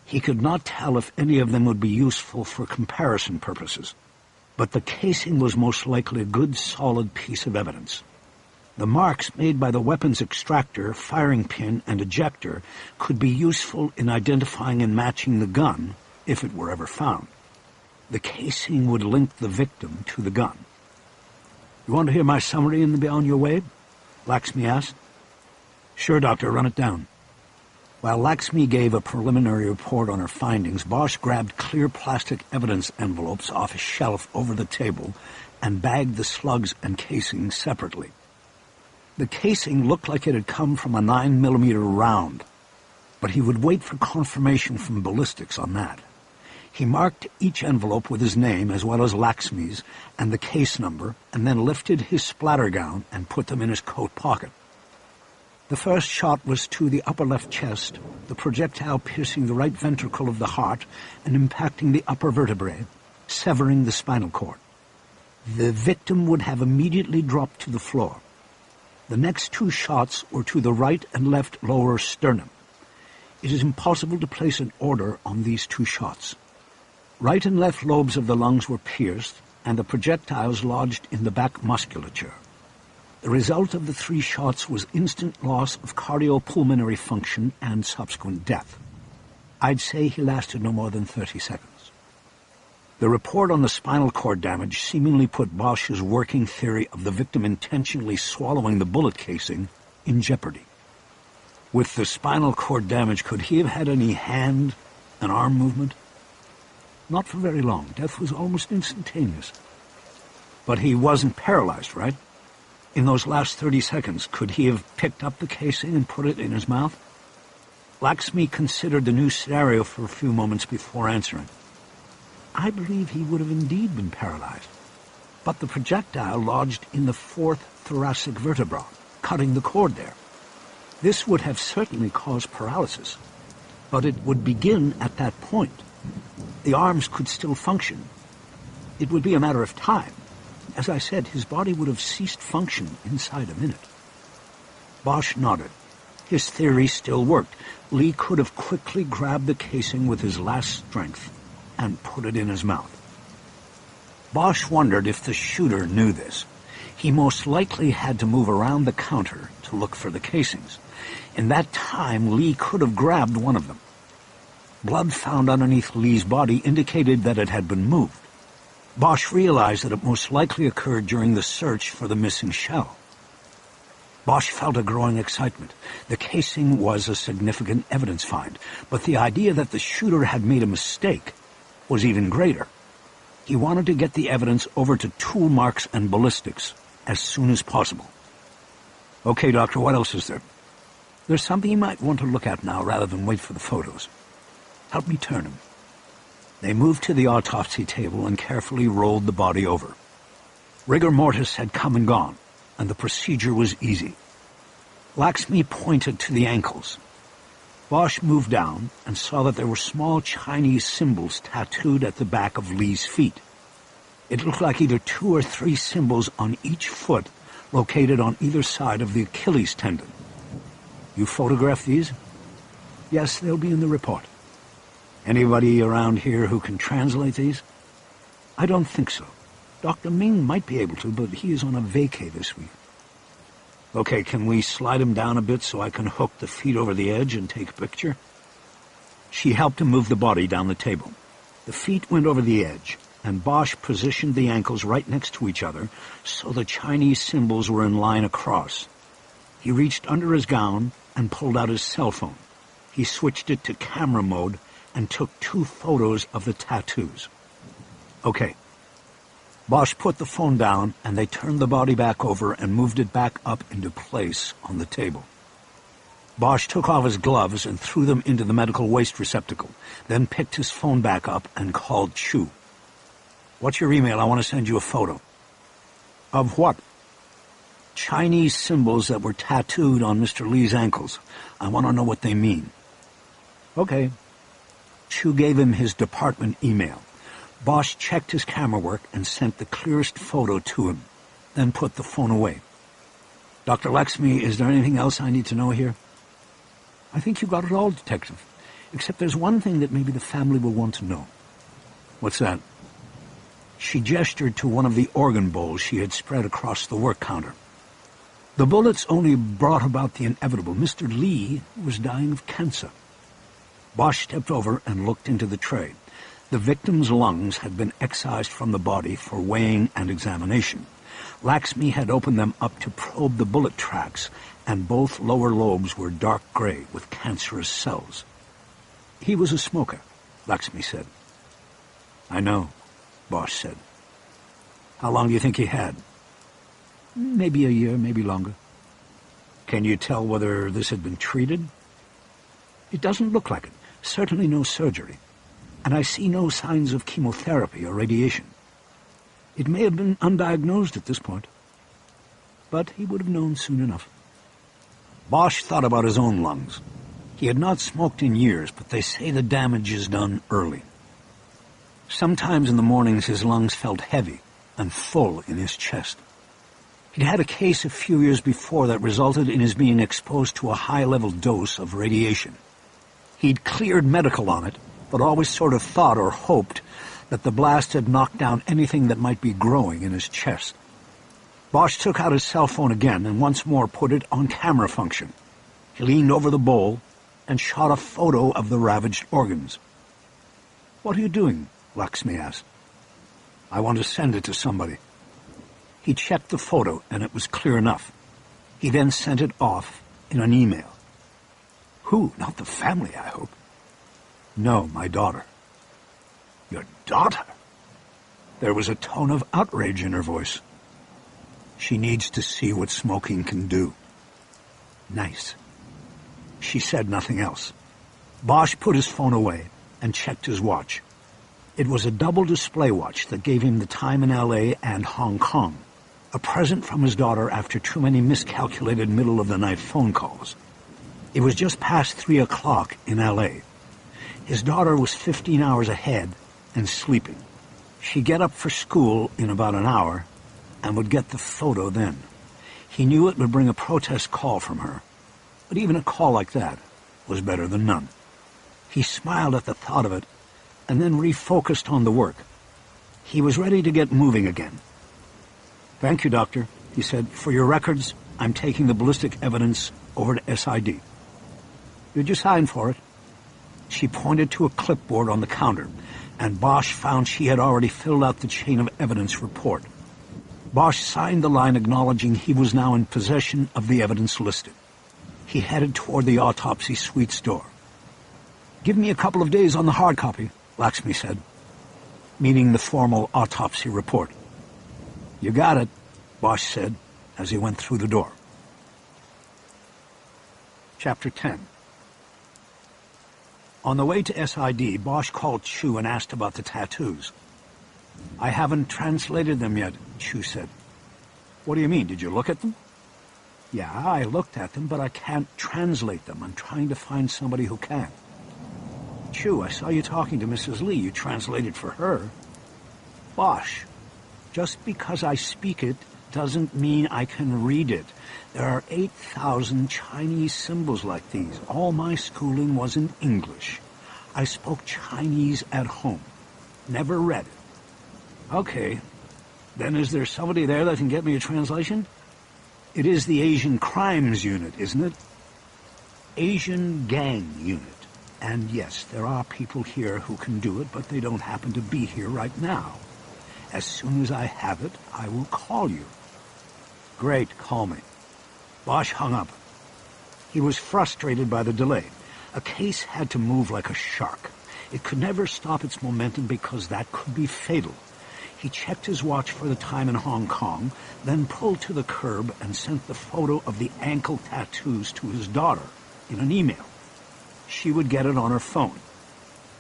He could not tell if any of them would be useful for comparison purposes, but the casing was most likely a good, solid piece of evidence. The marks made by the weapon's extractor, firing pin, and ejector could be useful in identifying and matching the gun if it were ever found. The casing would link the victim to the gun. "You want to hear my summary and be on your way?" Laxmi asked. Sure, Doctor, run it down. While Laxmi gave a preliminary report on her findings, Bosch grabbed clear plastic evidence envelopes off a shelf over the table and bagged the slugs and casing separately. The casing looked like it had come from a 9mm round, but he would wait for confirmation from ballistics on that. He marked each envelope with his name as well as Laxmi's and the case number, and then lifted his splatter gown and put them in his coat pocket. The first shot was to the upper left chest, the projectile piercing the right ventricle of the heart and impacting the upper vertebrae, severing the spinal cord. The victim would have immediately dropped to the floor. The next two shots were to the right and left lower sternum. It is impossible to place an order on these two shots. Right and left lobes of the lungs were pierced, and the projectiles lodged in the back musculature. The result of the three shots was instant loss of cardiopulmonary function and subsequent death. I'd say he lasted no more than 30 seconds. The report on the spinal cord damage seemingly put Bosch's working theory of the victim intentionally swallowing the bullet casing in jeopardy. With the spinal cord damage, could he have had any hand and arm movement? Not for very long. Death was almost instantaneous. But he wasn't paralyzed, right? In those last 30 seconds, could he have picked up the casing and put it in his mouth? Laxmi considered the new scenario for a few moments before answering. I believe he would have indeed been paralyzed, but the projectile lodged in the fourth thoracic vertebra, cutting the cord there. This would have certainly caused paralysis, but it would begin at that point. The arms could still function. It would be a matter of time. As I said, his body would have ceased function inside a minute. Bosch nodded. His theory still worked. Lee could have quickly grabbed the casing with his last strength and put it in his mouth. Bosch wondered if the shooter knew this. He most likely had to move around the counter to look for the casings. In that time, Lee could have grabbed one of them. Blood found underneath Lee's body indicated that it had been moved. Bosch realized that it most likely occurred during the search for the missing shell. Bosch felt a growing excitement. The casing was a significant evidence find, but the idea that the shooter had made a mistake was even greater. He wanted to get the evidence over to tool marks and ballistics as soon as possible. Okay, Doctor, what else is there? There's something you might want to look at now rather than wait for the photos. Help me turn him. They moved to the autopsy table and carefully rolled the body over. Rigor mortis had come and gone, and the procedure was easy. Laxmi pointed to the ankles. Bosch moved down and saw that there were small Chinese symbols tattooed at the back of Lee's feet. It looked like either 2 or 3 symbols on each foot, located on either side of the Achilles tendon. You photographed these? Yes, they'll be in the report. Anybody around here who can translate these? I don't think so. Dr. Ming might be able to, but he is on a vacay this week. Okay, can we slide him down a bit so I can hook the feet over the edge and take a picture? She helped him move the body down the table. The feet went over the edge, and Bosch positioned the ankles right next to each other so the Chinese symbols were in line across. He reached under his gown and pulled out his cell phone. He switched it to camera mode and took 2 photos of the tattoos. Okay. Bosch put the phone down, and they turned the body back over and moved it back up into place on the table. Bosch took off his gloves and threw them into the medical waste receptacle, then picked his phone back up and called Chu. What's your email? I want to send you a photo. Of what? Chinese symbols that were tattooed on Mr. Lee's ankles. I want to know what they mean. Okay. Chu gave him his department email. Bosch checked his camera work and sent the clearest photo to him, then put the phone away. Dr. Laxmi, is there anything else I need to know here? I think you got it all, Detective. Except there's one thing that maybe the family will want to know. What's that? She gestured to one of the organ bowls she had spread across the work counter. The bullets only brought about the inevitable. Mr. Lee was dying of cancer. Bosch stepped over and looked into the tray. The victim's lungs had been excised from the body for weighing and examination. Laxmi had opened them up to probe the bullet tracks and both lower lobes were dark gray with cancerous cells. He was a smoker, Lakshmi said. I know, Bosch said. How long do you think he had? Maybe a year, maybe longer. Can you tell whether this had been treated? It doesn't look like it. Certainly no surgery. And I see no signs of chemotherapy or radiation. It may have been undiagnosed at this point. But he would have known soon enough. Bosch thought about his own lungs. He had not smoked in years, but they say the damage is done early. Sometimes in the mornings his lungs felt heavy and full in his chest. He'd had a case a few years before that resulted in his being exposed to a high-level dose of radiation. He'd cleared medical on it, but always sort of thought or hoped that the blast had knocked down anything that might be growing in his chest. Bosch took out his cell phone again and once more put it on camera function. He leaned over the bowl and shot a photo of the ravaged organs. What are you doing? Lakshmi asked. I want to send it to somebody. He checked the photo, and it was clear enough. He then sent it off in an email. Who? Not the family, I hope. No, my daughter. Your daughter? There was a tone of outrage in her voice. She needs to see what smoking can do. Nice. She said nothing else. Bosch put his phone away and checked his watch. It was a double display watch that gave him the time in L.A. and Hong Kong, a present from his daughter after too many miscalculated middle-of-the-night phone calls. It was just past 3 o'clock in L.A. His daughter was 15 hours ahead and sleeping. She'd get up for school in about an hour and would get the photo then. He knew it would bring a protest call from her, but even a call like that was better than none. He smiled at the thought of it and then refocused on the work. He was ready to get moving again. Thank you, Doctor, he said. For your records, I'm taking the ballistic evidence over to SID. Did you sign for it? She pointed to a clipboard on the counter, and Bosch found she had already filled out the chain of evidence report. Bosch signed the line acknowledging he was now in possession of the evidence listed. He headed toward the autopsy suite's door. Give me a couple of days on the hard copy, Lakshmi said, meaning the formal autopsy report. You got it, Bosch said as he went through the door. Chapter 10. On the way to SID, Bosch called Chu and asked about the tattoos. I haven't translated them yet, Chu said. What do you mean? Did you look at them? Yeah, I looked at them, but I can't translate them. I'm trying to find somebody who can. Chu, I saw you talking to Mrs. Lee. You translated for her. Bosch, just because I speak it doesn't mean I can read it. There are 8,000 Chinese symbols like these. All my schooling was in English. I spoke Chinese at home. Never read it. Okay. Then is there somebody there that can get me a translation? It is the Asian Crimes Unit, isn't it? Asian Gang Unit. And yes, there are people here who can do it, but they don't happen to be here right now. As soon as I have it, I will call you. Great, call me. Bosch hung up. He was frustrated by the delay. A case had to move like a shark. It could never stop its momentum because that could be fatal. He checked his watch for the time in Hong Kong, then pulled to the curb and sent the photo of the ankle tattoos to his daughter in an email. She would get it on her phone,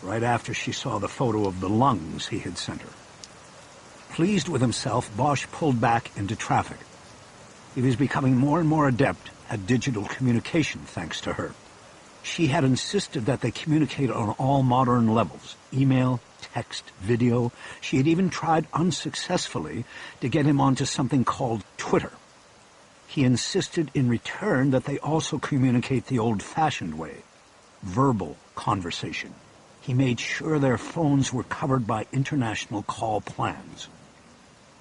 right after she saw the photo of the lungs he had sent her. Pleased with himself, Bosch pulled back into traffic. He was becoming more and more adept at digital communication thanks to her. She had insisted that they communicate on all modern levels, email, text, video. She had even tried unsuccessfully to get him onto something called Twitter. He insisted in return that they also communicate the old-fashioned way, verbal conversation. He made sure their phones were covered by international call plans.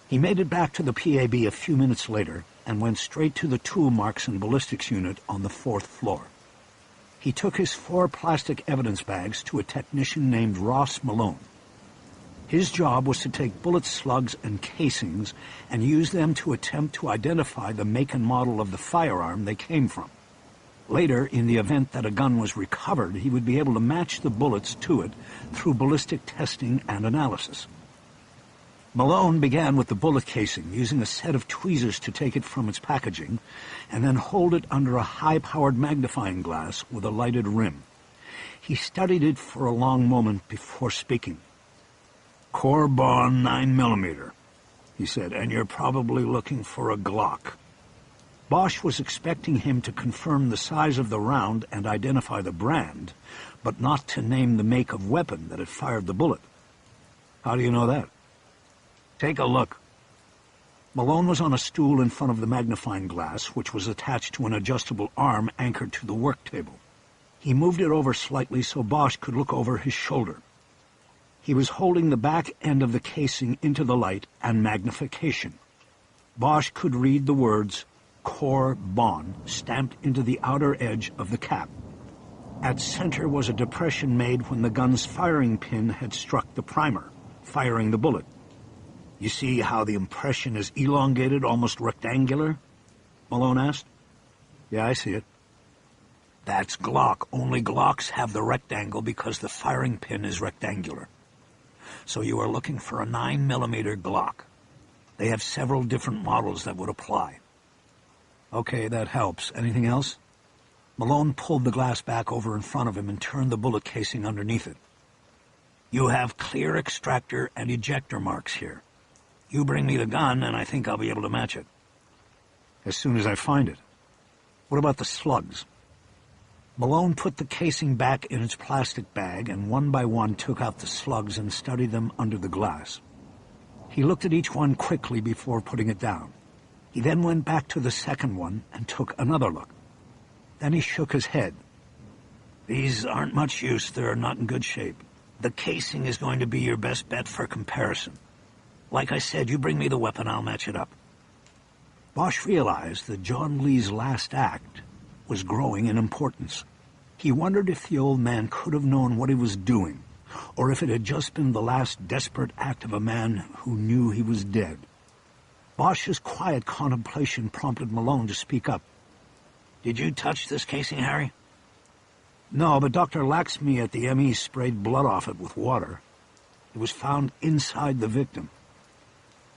He made it back to the PAB a few minutes later and went straight to the tool marks and ballistics unit on the 4th floor. He took his 4 plastic evidence bags to a technician named Ross Malone. His job was to take bullet slugs and casings and use them to attempt to identify the make and model of the firearm they came from. Later, in the event that a gun was recovered, he would be able to match the bullets to it through ballistic testing and analysis. Malone began with the bullet casing, using a set of tweezers to take it from its packaging, and then hold it under a high-powered magnifying glass with a lighted rim. He studied it for a long moment before speaking. "Corbon 9mm, he said, "and you're probably looking for a Glock." Bosch was expecting him to confirm the size of the round and identify the brand, but not to name the make of weapon that had fired the bullet. "How do you know that?" "Take a look." Malone was on a stool in front of the magnifying glass, which was attached to an adjustable arm anchored to the work table. He moved it over slightly so Bosch could look over his shoulder. He was holding the back end of the casing into the light and magnification. Bosch could read the words Corbon stamped into the outer edge of the cap. At center was a depression made when the gun's firing pin had struck the primer, firing the bullet. "You see how the impression is elongated, almost rectangular?" Malone asked. "Yeah, I see it." "That's Glock. Only Glocks have the rectangle because the firing pin is rectangular. So you are looking for a 9mm Glock. They have several different models that would apply." "Okay, that helps. Anything else?" Malone pulled the glass back over in front of him and turned the bullet casing underneath it. "You have clear extractor and ejector marks here. You bring me the gun, and I think I'll be able to match it." "As soon as I find it. What about the slugs?" Malone put the casing back in its plastic bag and one by one took out the slugs and studied them under the glass. He looked at each one quickly before putting it down. He then went back to the second one and took another look. Then he shook his head. "These aren't much use. They're not in good shape. The casing is going to be your best bet for comparison. Like I said, you bring me the weapon, I'll match it up." Bosch realized that John Lee's last act was growing in importance. He wondered if the old man could have known what he was doing, or if it had just been the last desperate act of a man who knew he was dead. Bosch's quiet contemplation prompted Malone to speak up. "Did you touch this casing, Harry?" "No, but Dr. Laxmi at the ME sprayed blood off it with water. It was found inside the victim."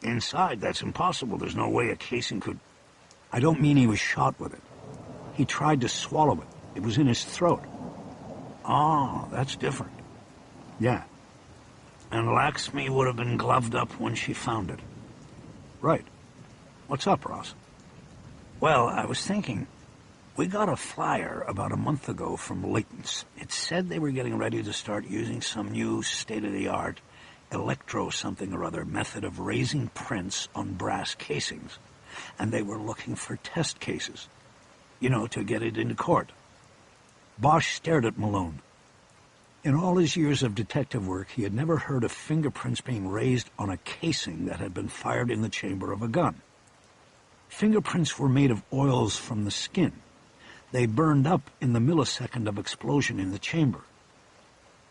"Inside? That's impossible. There's no way a casing could—" "I don't mean he was shot with it. He tried to swallow it. It was in his throat." "Oh, that's different." "Yeah." "And Laxmi would have been gloved up when she found it." "Right. What's up, Ross?" "Well, I was thinking, we got a flyer about a month ago from Layton's. It said they were getting ready to start using some new state-of-the-art electro-something or other method of raising prints on brass casings, and they were looking for test cases. You know, to get it into court." Bosch stared at Malone. In all his years of detective work, he had never heard of fingerprints being raised on a casing that had been fired in the chamber of a gun. Fingerprints were made of oils from the skin. They burned up in the millisecond of explosion in the chamber.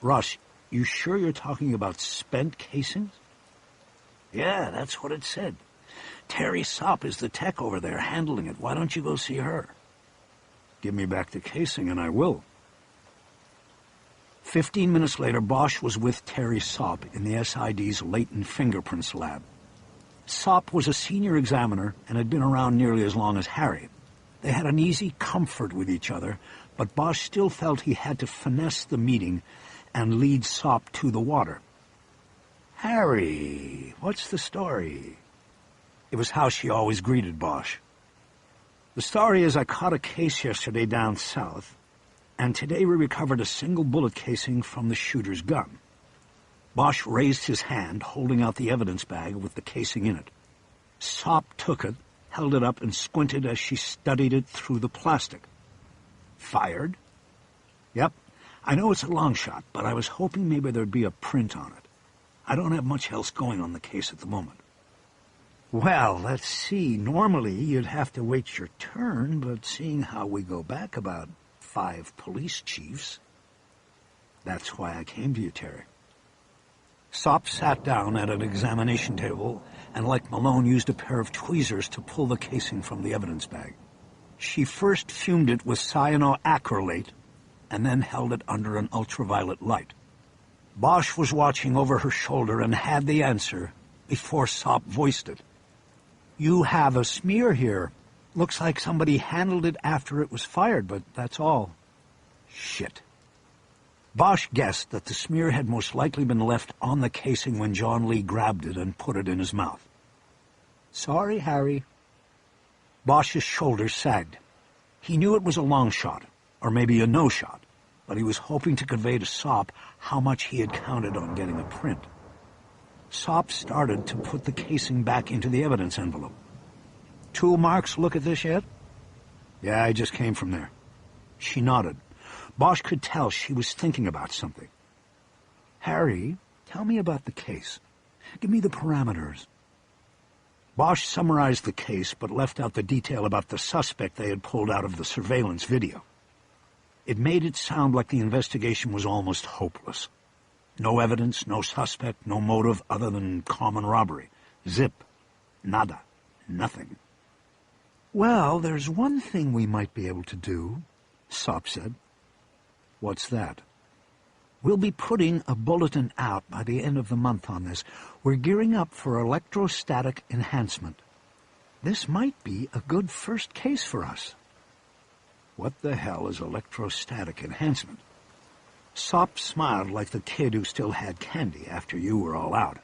"Ross, you sure you're talking about spent casings?" "Yeah, that's what it said. Terry Sopp is the tech over there handling it. Why don't you go see her?" "Give me back the casing and I will." 15 minutes later, Bosch was with Terry Sopp in the SID's Layton Fingerprints lab. Sopp was a senior examiner and had been around nearly as long as Harry. They had an easy comfort with each other, but Bosch still felt he had to finesse the meeting and lead Sopp to the water. "Harry, what's the story?" It was how she always greeted Bosch. "The story is I caught a case yesterday down south, and today we recovered a single bullet casing from the shooter's gun." Bosch raised his hand, holding out the evidence bag with the casing in it. Sopp took it, held it up, and squinted as she studied it through the plastic. "Fired?" "Yep. I know it's a long shot, but I was hoping maybe there'd be a print on it. I don't have much else going on the case at the moment." "Well, let's see. Normally you'd have to wait your turn, but seeing how we go back about 5 police chiefs..." "That's why I came to you, Terry." Sopp sat down at an examination table and, like Malone, used a pair of tweezers to pull the casing from the evidence bag. She first fumed it with cyanoacrylate and then held it under an ultraviolet light. Bosch was watching over her shoulder and had the answer before Sopp voiced it. "You have a smear here. Looks like somebody handled it after it was fired, but that's all." Shit. Bosch guessed that the smear had most likely been left on the casing when John Lee grabbed it and put it in his mouth. "Sorry, Harry." Bosch's shoulders sagged. He knew it was a long shot, or maybe a no shot, but he was hoping to convey to Sopp how much he had counted on getting a print. Sopp started to put the casing back into the evidence envelope. "Tool marks look at this yet?" "Yeah, I just came from there." She nodded. Bosch could tell she was thinking about something. "Harry, tell me about the case. Give me the parameters." Bosch summarized the case, but left out the detail about the suspect they had pulled out of the surveillance video. It made it sound like the investigation was almost hopeless. No evidence, no suspect, no motive other than common robbery. Zip. Nada. Nothing. "Well, there's one thing we might be able to do," Sopp said. "What's that?" "We'll be putting a bulletin out by the end of the month on this. We're gearing up for electrostatic enhancement. This might be a good first case for us." "What the hell is electrostatic enhancement?" Sopp smiled like the kid who still had candy after you were all out.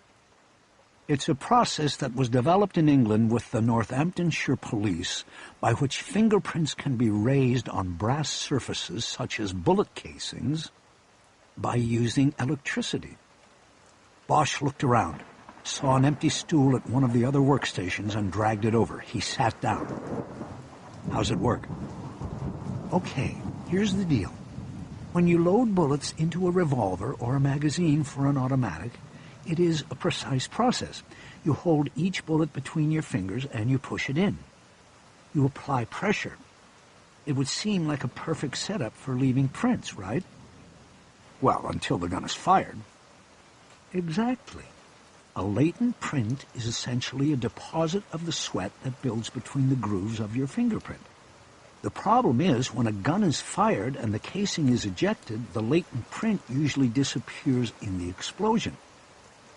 "It's a process that was developed in England with the Northamptonshire Police, by which fingerprints can be raised on brass surfaces such as bullet casings by using electricity." Bosch looked around, saw an empty stool at one of the other workstations and dragged it over. He sat down. "How's it work?" "Okay, here's the deal. When you load bullets into a revolver or a magazine for an automatic, it is a precise process. You hold each bullet between your fingers and you push it in. You apply pressure. It would seem like a perfect setup for leaving prints, right?" "Well, until the gun is fired." "Exactly. A latent print is essentially a deposit of the sweat that builds between the grooves of your fingerprint. The problem is, when a gun is fired and the casing is ejected, the latent print usually disappears in the explosion.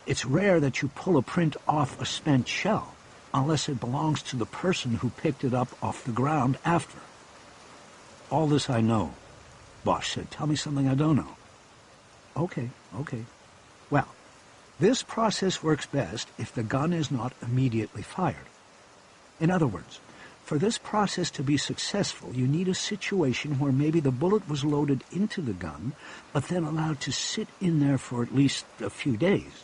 It's rare that you pull a print off a spent shell, unless it belongs to the person who picked it up off the ground after." "All this I know," Bosch said. "Tell me something I don't know." Okay. "Well, this process works best if the gun is not immediately fired. In other words, for this process to be successful, you need a situation where maybe the bullet was loaded into the gun, but then allowed to sit in there for at least a few days.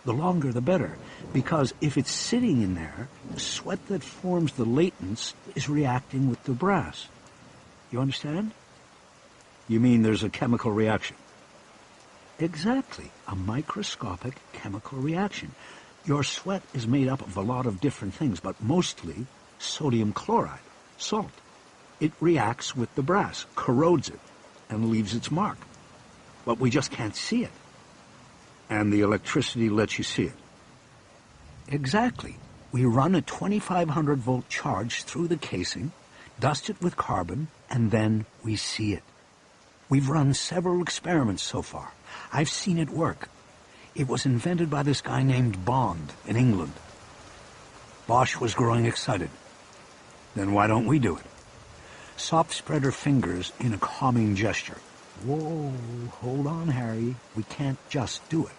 The longer the better, because if it's sitting in there, the sweat that forms the latents is reacting with the brass. You understand?" "You mean there's a chemical reaction?" "Exactly, a microscopic chemical reaction. Your sweat is made up of a lot of different things, but mostly sodium chloride, salt. It reacts with the brass, corrodes it, and leaves its mark. But we just can't see it." "And the electricity lets you see it?" "Exactly. We run a 2500-volt charge through the casing, dust it with carbon, and then we see it. We've run several experiments so far. I've seen it work. It was invented by this guy named Bond in England." Bosch was growing excited. "Then why don't we do it?" Sopp spread her fingers in a calming gesture. "Whoa, hold on, Harry. We can't just do it."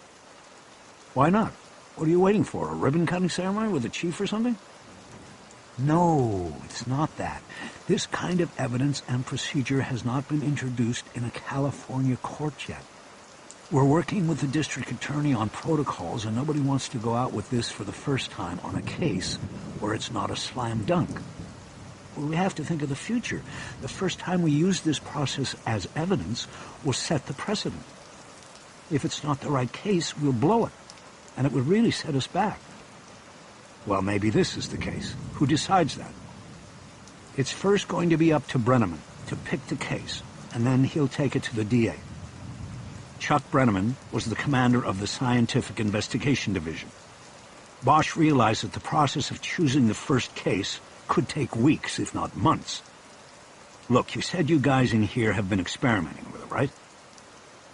"Why not? What are you waiting for, a ribbon-cutting ceremony with the chief or something?" "No, it's not that. This kind of evidence and procedure has not been introduced in a California court yet. We're working with the district attorney on protocols, and nobody wants to go out with this for the first time on a case where it's not a slam dunk. We have to think of the future. The first time we use this process as evidence will set the precedent. If it's not the right case, we'll blow it, and it would really set us back." "Well, maybe this is the case. Who decides that?" "It's first going to be up to Brenneman to pick the case, and then he'll take it to the DA. Chuck Brenneman was the commander of the Scientific Investigation Division. Bosch realized that the process of choosing the first case could take weeks, if not months. Look, you said you guys in here have been experimenting with it, right?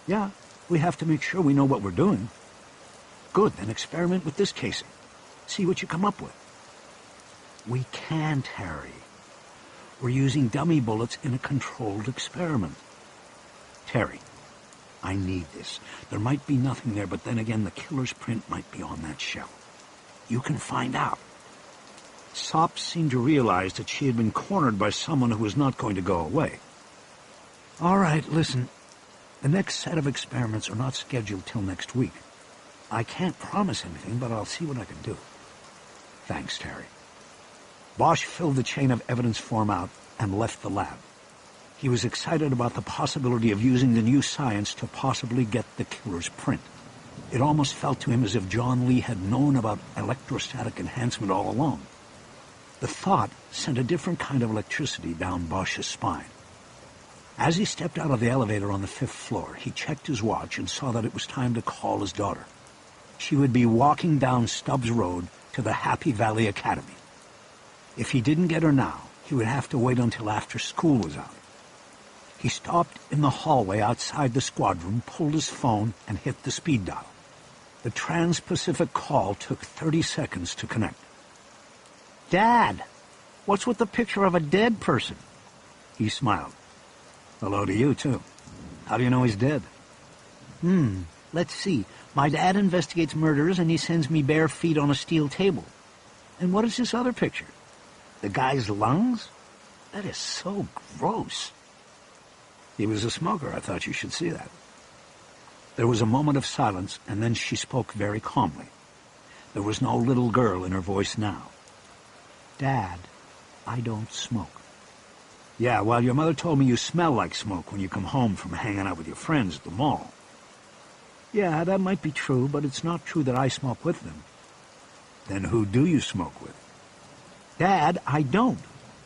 Yeah, we have to make sure we know what we're doing. Good, then experiment with this casing. See what you come up with. We can't, Harry. We're using dummy bullets in a controlled experiment. Terry, I need this. There might be nothing there, but then again, the killer's print might be on that shell. You can find out. Sopp seemed to realize that she had been cornered by someone who was not going to go away. All right, listen. The next set of experiments are not scheduled till next week. I can't promise anything, but I'll see what I can do. Thanks, Terry. Bosch filled the chain of evidence form out and left the lab. He was excited about the possibility of using the new science to possibly get the killer's print. It almost felt to him as if John Lee had known about electrostatic enhancement all along. The thought sent a different kind of electricity down Bosch's spine. As he stepped out of the elevator on the 5th floor, he checked his watch and saw that it was time to call his daughter. She would be walking down Stubbs Road to the Happy Valley Academy. If he didn't get her now, he would have to wait until after school was out. He stopped in the hallway outside the squad room, pulled his phone, and hit the speed dial. The Trans-Pacific call took 30 seconds to connect. Dad, what's with the picture of a dead person? He smiled. Hello to you, too. How do you know he's dead? Let's see. My dad investigates murders, and he sends me bare feet on a steel table. And what is this other picture? The guy's lungs? That is so gross. He was a smoker. I thought you should see that. There was a moment of silence, and then she spoke very calmly. There was no little girl in her voice now. Dad, I don't smoke. Yeah, well, your mother told me you smell like smoke when you come home from hanging out with your friends at the mall. Yeah, that might be true, but it's not true that I smoke with them. Then who do you smoke with? Dad, I don't.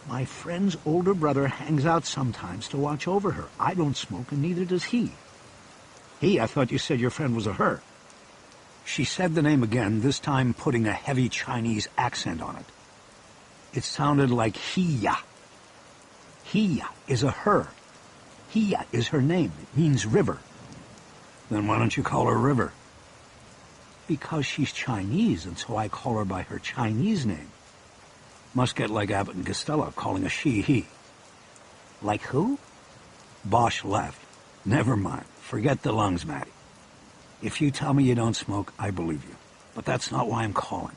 My friend's older brother hangs out sometimes to watch over her. I don't smoke, and neither does he. He? I thought you said your friend was a her. She said the name again, this time putting a heavy Chinese accent on it. It sounded like Hiya. Hiya is a her. Hiya is her name. It means river. Then why don't you call her River? Because she's Chinese, and so I call her by her Chinese name. Must get like Abbott and Costello calling a she he. Like who? Bosch laughed. Never mind. Forget the lungs, Matty. If you tell me you don't smoke, I believe you. But that's not why I'm calling.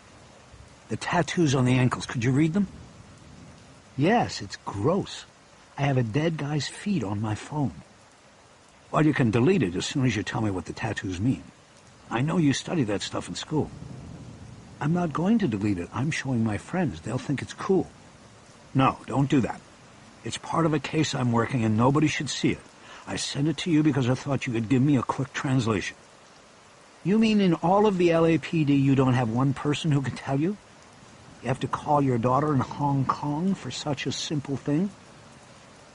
The tattoos on the ankles, could you read them? Yes, it's gross. I have a dead guy's feet on my phone. Well, you can delete it as soon as you tell me what the tattoos mean. I know you study that stuff in school. I'm not going to delete it. I'm showing my friends. They'll think it's cool. No, don't do that. It's part of a case I'm working and nobody should see it. I sent it to you because I thought you could give me a quick translation. You mean in all of the LAPD you don't have one person who can tell you? You have to call your daughter in Hong Kong for such a simple thing?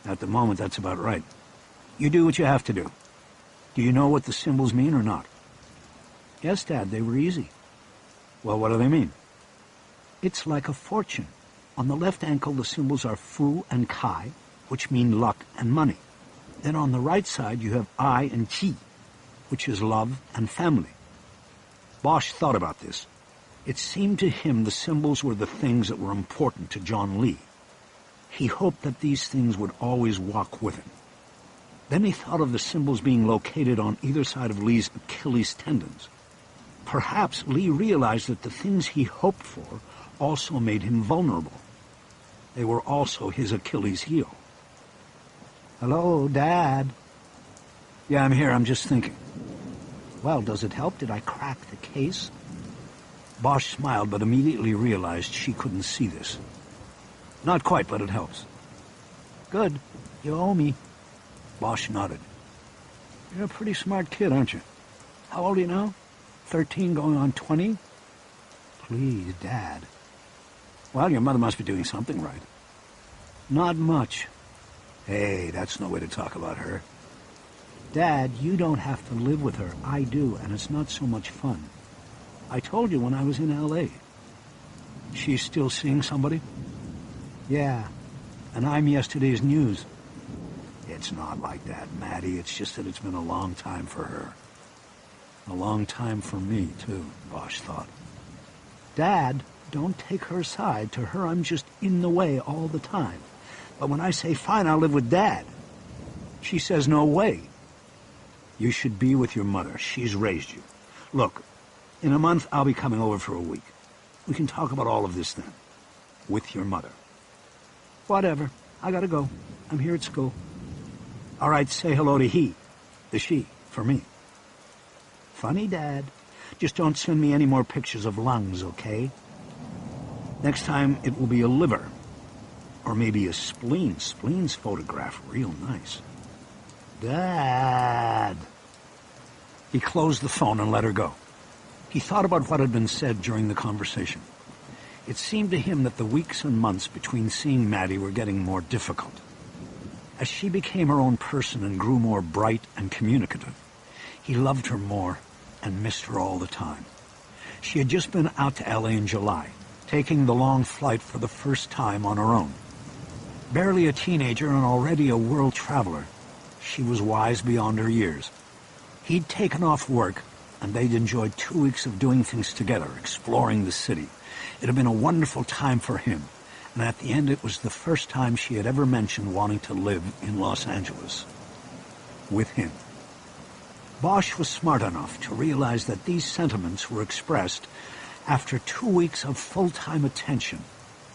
At the moment, that's about right. You do what you have to do. Do you know what the symbols mean or not? Yes, Dad, they were easy. Well, what do they mean? It's like a fortune. On the left ankle, the symbols are Fu and Kai, which mean luck and money. Then on the right side, you have I and Qi, which is love and family. Bosch thought about this. It seemed to him the symbols were the things that were important to John Lee. He hoped that these things would always walk with him. Then he thought of the symbols being located on either side of Lee's Achilles tendons. Perhaps Lee realized that the things he hoped for also made him vulnerable. They were also his Achilles heel. Hello, Dad. Yeah, I'm here. I'm just thinking. Well, does it help? Did I crack the case? Bosch smiled, but immediately realized she couldn't see this. Not quite, but it helps. Good. You owe me. Bosch nodded. You're a pretty smart kid, aren't you? How old are you now? 13 going on 20? Please, Dad. Well, your mother must be doing something right. Not much. Hey, that's no way to talk about her. Dad, you don't have to live with her. I do, and it's not so much fun. I told you when I was in L.A. She's still seeing somebody? Yeah, and I'm yesterday's news. It's not like that, Maddie. It's just that it's been a long time for her. A long time for me, too, Bosch thought. Dad, don't take her side. To her, I'm just in the way all the time. But when I say, fine, I'll live with Dad, she says, no way. You should be with your mother. She's raised you. Look, in a month, I'll be coming over for a week. We can talk about all of this then. With your mother. Whatever. I gotta go. I'm here at school. All right, say hello to he. The she, for me. Funny, Dad. Just don't send me any more pictures of lungs, okay? Next time, it will be a liver. Or maybe a spleen. Spleen's photograph real nice. Dad. He closed the phone and let her go. He thought about what had been said during the conversation. It seemed to him that the weeks and months between seeing Maddie were getting more difficult. As she became her own person and grew more bright and communicative, he loved her more and missed her all the time. She had just been out to L.A. in July, taking the long flight for the first time on her own. Barely a teenager and already a world traveler, she was wise beyond her years. He'd taken off work, and they'd enjoyed 2 weeks of doing things together, exploring the city. It had been a wonderful time for him, and at the end it was the first time she had ever mentioned wanting to live in Los Angeles. With him. Bosch was smart enough to realize that these sentiments were expressed after 2 weeks of full-time attention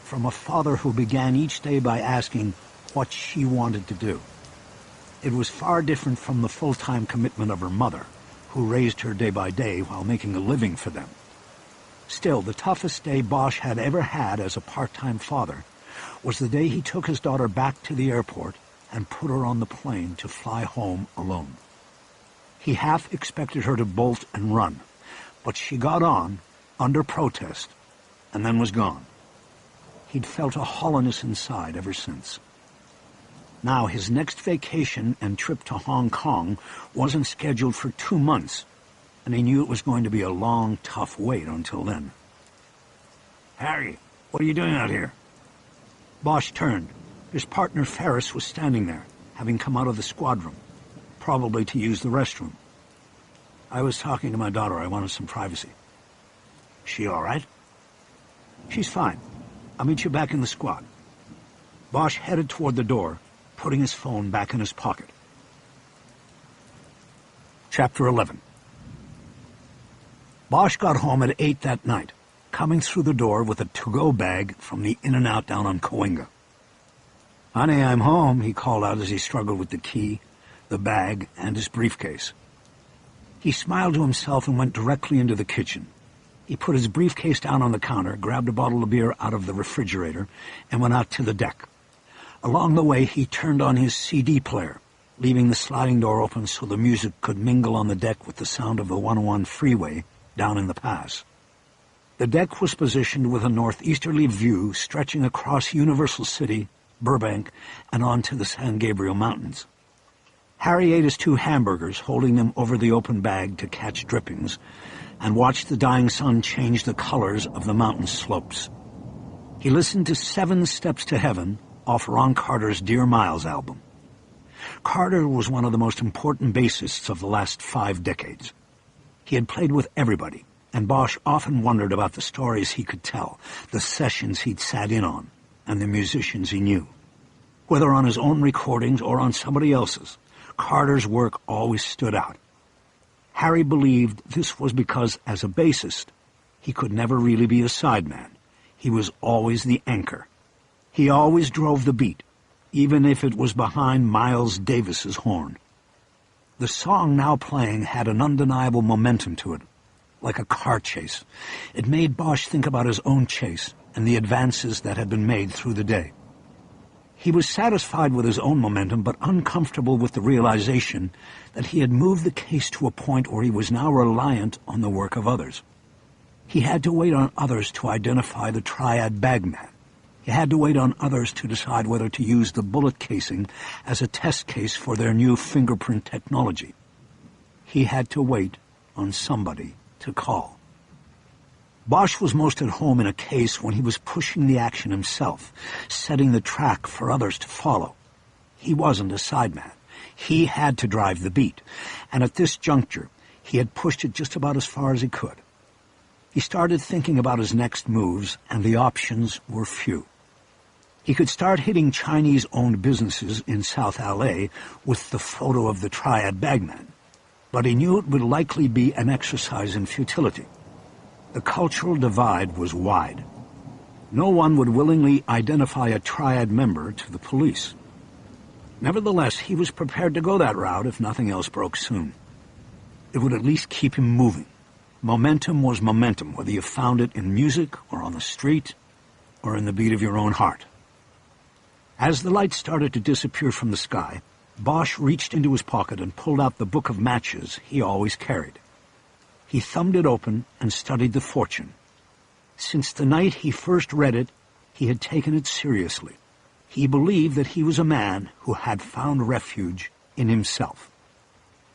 from a father who began each day by asking what she wanted to do. It was far different from the full-time commitment of her mother, who raised her day by day while making a living for them. Still, the toughest day Bosch had ever had as a part-time father was the day he took his daughter back to the airport and put her on the plane to fly home alone. He half expected her to bolt and run, but she got on, under protest, and then was gone. He'd felt a hollowness inside ever since. Now, his next vacation and trip to Hong Kong wasn't scheduled for 2 months, and he knew it was going to be a long, tough wait until then. Harry, what are you doing out here? Bosch turned. His partner Ferris was standing there, having come out of the squadron, probably to use the restroom. I was talking to my daughter. I wanted some privacy. She all right? She's fine. I'll meet you back in the squad. Bosch headed toward the door, putting his phone back in his pocket. Chapter 11. Bosch got home at 8 that night, coming through the door with a to-go bag from the In-N-Out down on Cahuenga. Honey, I'm home, he called out as he struggled with the key, the bag, and his briefcase. He smiled to himself and went directly into the kitchen. He put his briefcase down on the counter, grabbed a bottle of beer out of the refrigerator, and went out to the deck. Along the way, he turned on his CD player, leaving the sliding door open so the music could mingle on the deck with the sound of the 101 freeway down in the pass. The deck was positioned with a northeasterly view stretching across Universal City, Burbank, and onto the San Gabriel Mountains. Harry ate his 2 hamburgers, holding them over the open bag to catch drippings, and watched the dying sun change the colors of the mountain slopes. He listened to 7 Steps to Heaven off Ron Carter's Dear Miles album. Carter was one of the most important bassists of the last 5 decades. He had played with everybody, and Bosch often wondered about the stories he could tell, the sessions he'd sat in on, and the musicians he knew. Whether on his own recordings or on somebody else's, Carter's work always stood out. Harry believed this was because, as a bassist, he could never really be a sideman. He was always the anchor. He always drove the beat, even if it was behind Miles Davis's horn. The song now playing had an undeniable momentum to it, like a car chase. It made Bosch think about his own chase and the advances that had been made through the day. He was satisfied with his own momentum, but uncomfortable with the realization that he had moved the case to a point where he was now reliant on the work of others. He had to wait on others to identify the triad bagman, He had to wait on others to decide whether to use the bullet casing as a test case for their new fingerprint technology. He had to wait on somebody to call. Bosch was most at home in a case when he was pushing the action himself, setting the track for others to follow. He wasn't a sideman. He had to drive the beat, and at this juncture, he had pushed it just about as far as he could. He started thinking about his next moves, and the options were few. He could start hitting Chinese-owned businesses in South LA with the photo of the triad bagman, but he knew it would likely be an exercise in futility. The cultural divide was wide. No one would willingly identify a triad member to the police. Nevertheless, he was prepared to go that route if nothing else broke soon. It would at least keep him moving. Momentum was momentum, whether you found it in music or on the street or in the beat of your own heart. As the lights started to disappear from the sky, Bosch reached into his pocket and pulled out the book of matches he always carried. He thumbed it open and studied the fortune. Since the night he first read it, he had taken it seriously. He believed that he was a man who had found refuge in himself.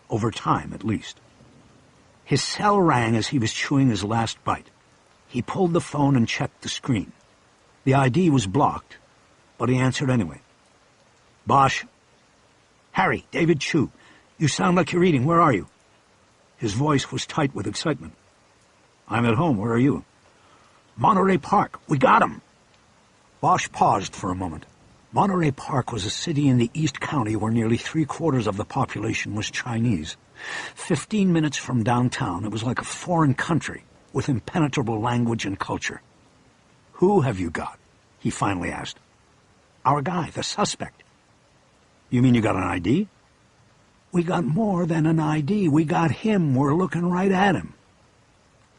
Over time, at least. His cell rang as he was chewing his last bite. He pulled the phone and checked the screen. The ID was blocked, but he answered anyway. Bosch. Harry, David Chu. You sound like you're eating. Where are you? His voice was tight with excitement. I'm at home. Where are you? Monterey Park. We got him. Bosch paused for a moment. Monterey Park was a city in the East County where nearly 3/4 of the population was Chinese. 15 minutes from downtown, it was like a foreign country with impenetrable language and culture. Who have you got? He finally asked. Our guy, the suspect. You mean you got an ID? We got more than an ID. We got him. We're looking right at him.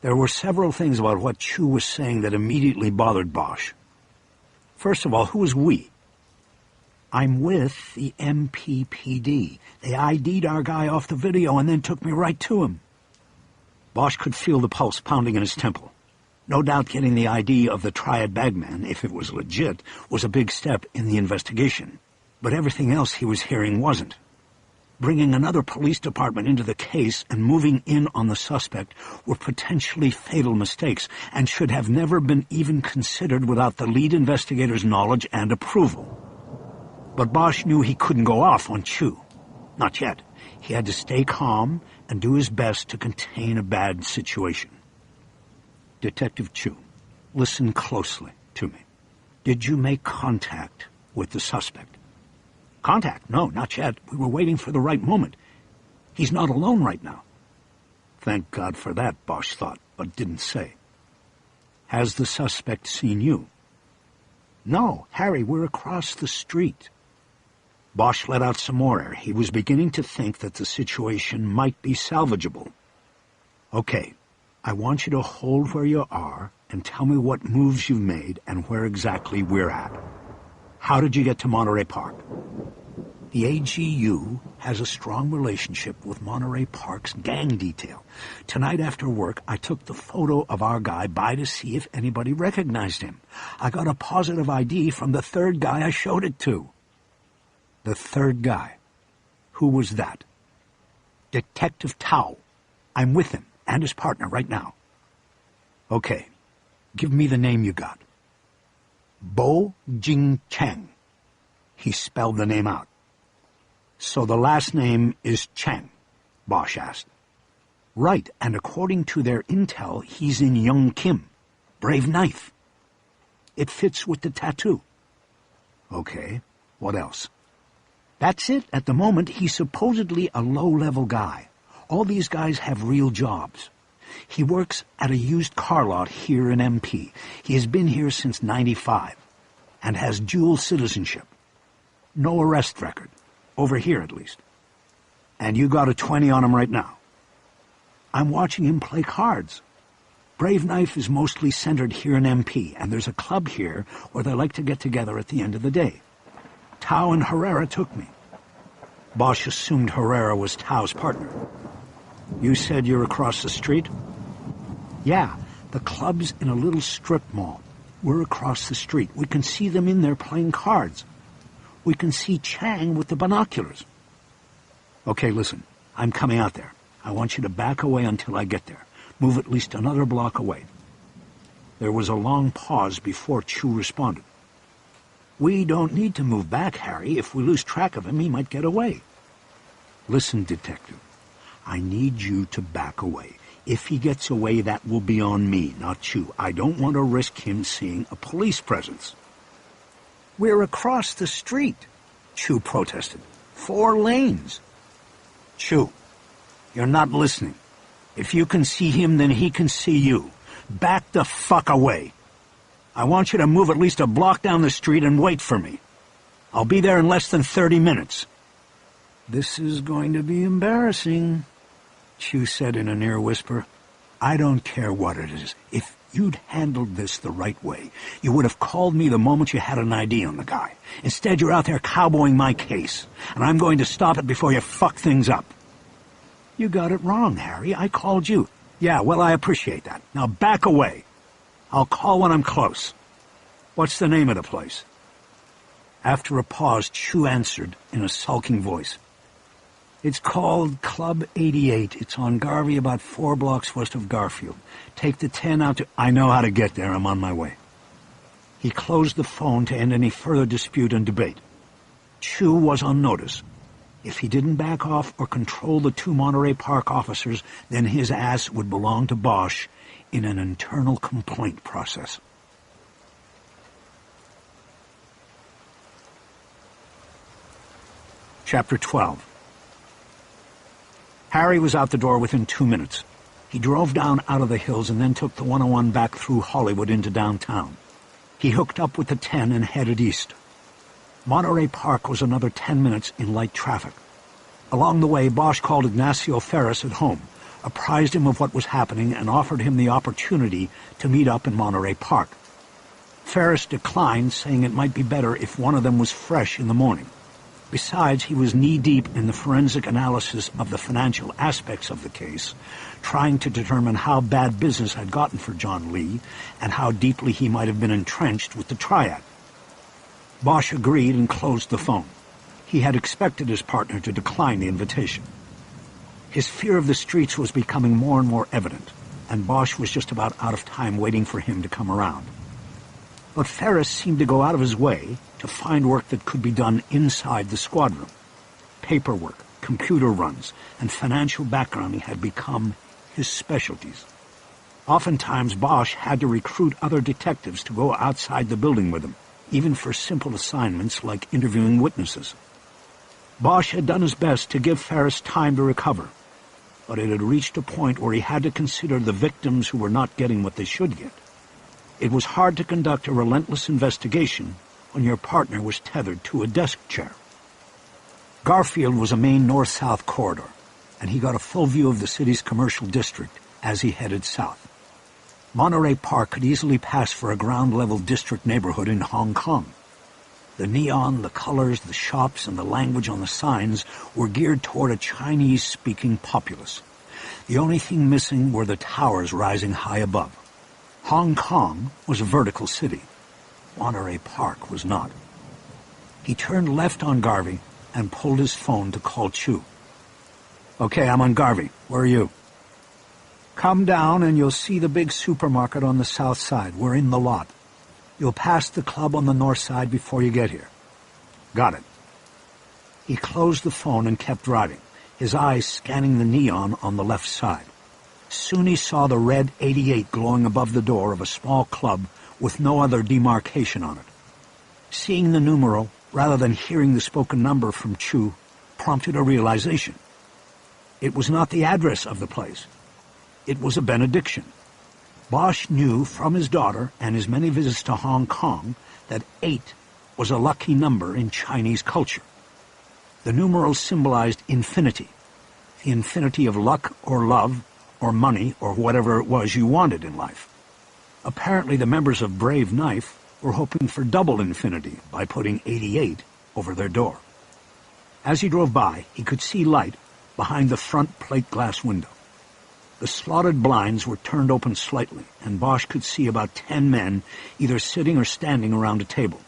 There were several things about what Chu was saying that immediately bothered Bosch. First of all, who is we? I'm with the MPPD. They ID'd our guy off the video and then took me right to him. Bosch could feel the pulse pounding in his temple. No doubt getting the ID of the triad bagman, if it was legit, was a big step in the investigation. But everything else he was hearing wasn't. Bringing another police department into the case and moving in on the suspect were potentially fatal mistakes and should have never been even considered without the lead investigator's knowledge and approval. But Bosch knew he couldn't go off on Chu. Not yet. He had to stay calm and do his best to contain a bad situation. Detective Chu, listen closely to me. Did you make contact with the suspect? Contact? No, not yet. We were waiting for the right moment. He's not alone right now. Thank God for that, Bosch thought, but didn't say. Has the suspect seen you? No, Harry, we're across the street. Bosch let out some more air. He was beginning to think that the situation might be salvageable. Okay, I want you to hold where you are and tell me what moves you've made and where exactly we're at. How did you get to Monterey Park? The AGU has a strong relationship with Monterey Park's gang detail. Tonight after work, I took the photo of our guy by to see if anybody recognized him. I got a positive ID from the third guy I showed it to. The third guy? Who was that? Detective Tao. I'm with him and his partner right now. Okay, give me the name you got. Bo Jing Cheng. He spelled the name out. So the last name is Cheng, Bosch asked. Right, and according to their intel, he's in Young Kim. Brave Knife. It fits with the tattoo. Okay, what else? That's it. At the moment, he's supposedly a low-level guy. All these guys have real jobs. He works at a used car lot here in MP. He has been here since '95 and has dual citizenship. No arrest record. Over here, at least. And you got a 20 on him right now. I'm watching him play cards. Brave Knife is mostly centered here in MP, and there's a club here where they like to get together at the end of the day. Tao and Herrera took me. Bosch assumed Herrera was Tao's partner. You said you're across the street? Yeah, the club's in a little strip mall. We're across the street. We can see them in there playing cards. We can see Chang with the binoculars. Okay, listen. I'm coming out there. I want you to back away until I get there. Move at least another block away. There was a long pause before Chu responded. We don't need to move back, Harry. If we lose track of him, he might get away. Listen, Detective. I need you to back away. If he gets away, that will be on me, not Chu. I don't want to risk him seeing a police presence. We're across the street, Chu protested. 4 lanes. Chu, you're not listening. If you can see him, then he can see you. Back the fuck away. I want you to move at least a block down the street and wait for me. I'll be there in less than 30 minutes. This is going to be embarrassing, Chu said in a near whisper. I don't care what it is. If you'd handled this the right way, you would have called me the moment you had an ID on the guy. Instead, you're out there cowboying my case, and I'm going to stop it before you fuck things up. You got it wrong, Harry. I called you. Yeah, well, I appreciate that. Now back away. I'll call when I'm close. What's the name of the place? After a pause, Chu answered in a sulking voice. It's called Club 88. It's on Garvey, about 4 blocks west of Garfield. Take the 10 out to... I know how to get there. I'm on my way. He closed the phone to end any further dispute and debate. Chu was on notice. If he didn't back off or control the 2 Monterey Park officers, then his ass would belong to Bosch in an internal complaint process. Chapter 12. Harry was out the door within 2 minutes. He drove down out of the hills and then took the 101 back through Hollywood into downtown. He hooked up with the 10 and headed east. Monterey Park was another 10 minutes in light traffic. Along the way, Bosch called Ignacio Ferris at home, apprised him of what was happening, and offered him the opportunity to meet up in Monterey Park. Ferris declined, saying it might be better if one of them was fresh in the morning. Besides, he was knee-deep in the forensic analysis of the financial aspects of the case, trying to determine how bad business had gotten for John Lee and how deeply he might have been entrenched with the triad. Bosch agreed and closed the phone. He had expected his partner to decline the invitation. His fear of the streets was becoming more and more evident, and Bosch was just about out of time waiting for him to come around. But Ferris seemed to go out of his way to find work that could be done inside the squad room. Paperwork, computer runs, and financial backgrounding had become his specialties. Oftentimes, Bosch had to recruit other detectives to go outside the building with him, even for simple assignments like interviewing witnesses. Bosch had done his best to give Ferris time to recover, but it had reached a point where he had to consider the victims who were not getting what they should get. It was hard to conduct a relentless investigation when your partner was tethered to a desk chair. Garfield was a main north-south corridor, and he got a full view of the city's commercial district as he headed south. Monterey Park could easily pass for a ground-level district neighborhood in Hong Kong. The neon, the colors, the shops, and the language on the signs were geared toward a Chinese-speaking populace. The only thing missing were the towers rising high above. Hong Kong was a vertical city. Monterey Park was not. He turned left on Garvey and pulled his phone to call Chu. Okay, I'm on Garvey. Where are you? Come down and you'll see the big supermarket on the south side. We're in the lot. You'll pass the club on the north side before you get here. Got it. He closed the phone and kept driving, his eyes scanning the neon on the left side. Soon he saw the red 88 glowing above the door of a small club with no other demarcation on it. Seeing the numeral, rather than hearing the spoken number from Chu, prompted a realization. It was not the address of the place. It was a benediction. Bosch knew from his daughter and his many visits to Hong Kong that 8 was a lucky number in Chinese culture. The numeral symbolized infinity, the infinity of luck or love or money or whatever it was you wanted in life. Apparently the members of Brave Knife were hoping for double infinity by putting 88 over their door. As he drove by, he could see light behind the front plate glass window. The slotted blinds were turned open slightly, and Bosch could see about 10 men either sitting or standing around a table.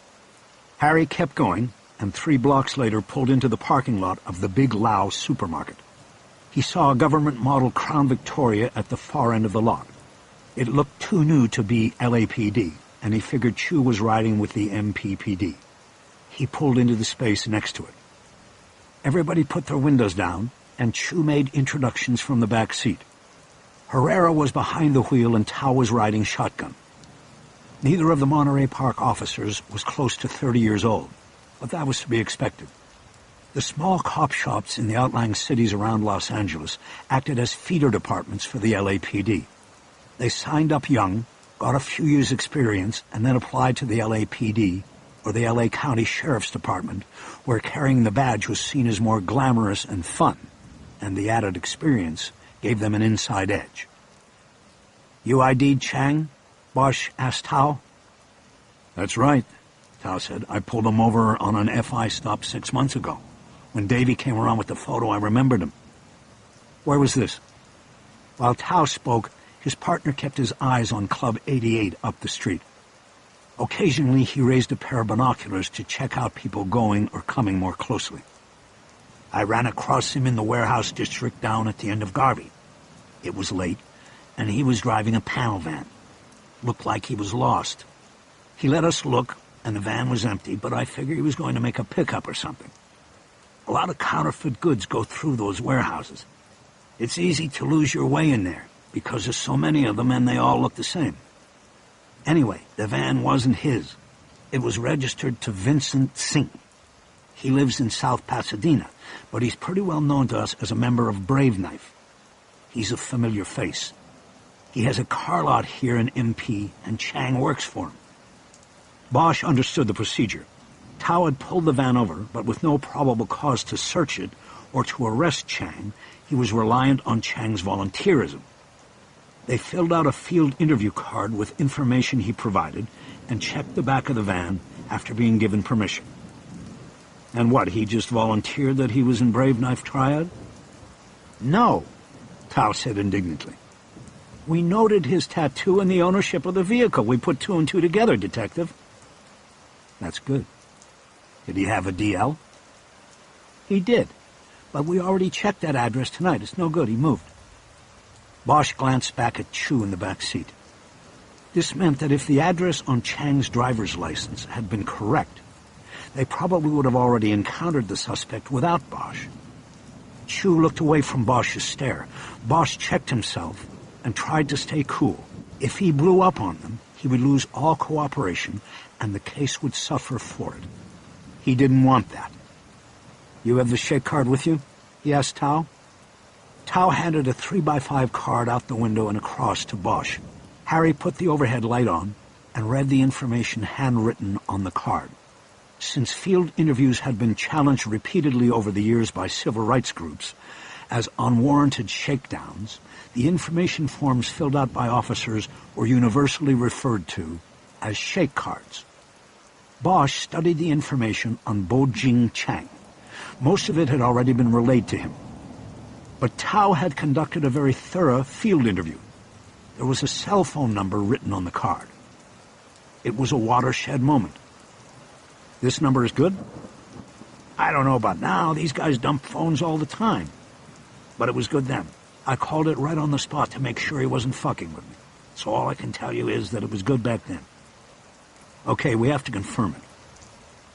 Harry kept going, and 3 blocks later pulled into the parking lot of the Big Lao supermarket. He saw a government-model Crown Victoria at the far end of the lot. It looked too new to be LAPD, and he figured Chu was riding with the MPPD. He pulled into the space next to it. Everybody put their windows down, and Chu made introductions from the back seat. Herrera was behind the wheel and Tao was riding shotgun. Neither of the Monterey Park officers was close to 30 years old, but that was to be expected. The small cop shops in the outlying cities around Los Angeles acted as feeder departments for the LAPD. They signed up young, got a few years' experience, and then applied to the LAPD or the LA County Sheriff's Department, where carrying the badge was seen as more glamorous and fun, and the added experience gave them an inside edge. "You ID'd Chang?" Bosch asked Tao. "That's right," Tao said. "I pulled him over on an FI stop 6 months ago. When Davy came around with the photo, I remembered him." "Where was this?" While Tao spoke, his partner kept his eyes on Club 88 up the street. Occasionally, he raised a pair of binoculars to check out people going or coming more closely. "I ran across him in the warehouse district down at the end of Garvey. It was late, and he was driving a panel van. Looked like he was lost. He let us look, and the van was empty, but I figured he was going to make a pickup or something. A lot of counterfeit goods go through those warehouses. It's easy to lose your way in there, because there's so many of them and they all look the same. Anyway, the van wasn't his. It was registered to Vincent Singh. He lives in South Pasadena, but he's pretty well known to us as a member of Brave Knife. He's a familiar face. He has a car lot here in MP, and Chang works for him." Bosch understood the procedure. Tao had pulled the van over, but with no probable cause to search it or to arrest Chang, he was reliant on Chang's volunteerism. They filled out a field interview card with information he provided and checked the back of the van after being given permission. "And what, he just volunteered that he was in Brave Knife Triad?" "No," Tao said indignantly. "We noted his tattoo and the ownership of the vehicle. We put 2 and 2 together, Detective." "That's good. Did he have a DL?" "He did, but we already checked that address tonight. It's no good. He moved." Bosch glanced back at Chu in the back seat. This meant that if the address on Chang's driver's license had been correct, they probably would have already encountered the suspect without Bosch. Chu looked away from Bosch's stare. Bosch checked himself and tried to stay cool. If he blew up on them, he would lose all cooperation, and the case would suffer for it. He didn't want that. "You have the shake card with you?" he asked Tao. Tao handed a 3x5 card out the window and across to Bosch. Harry put the overhead light on and read the information handwritten on the card. Since field interviews had been challenged repeatedly over the years by civil rights groups as unwarranted shakedowns, the information forms filled out by officers were universally referred to as shake cards. Bosch studied the information on Bo-Jing Chang. Most of it had already been relayed to him. But Tao had conducted a very thorough field interview. There was a cell phone number written on the card. It was a watershed moment. "This number is good?" "I don't know about now. These guys dump phones all the time." "But it was good then. I called it right on the spot to make sure he wasn't fucking with me. So all I can tell you is that it was good back then." "Okay, we have to confirm it.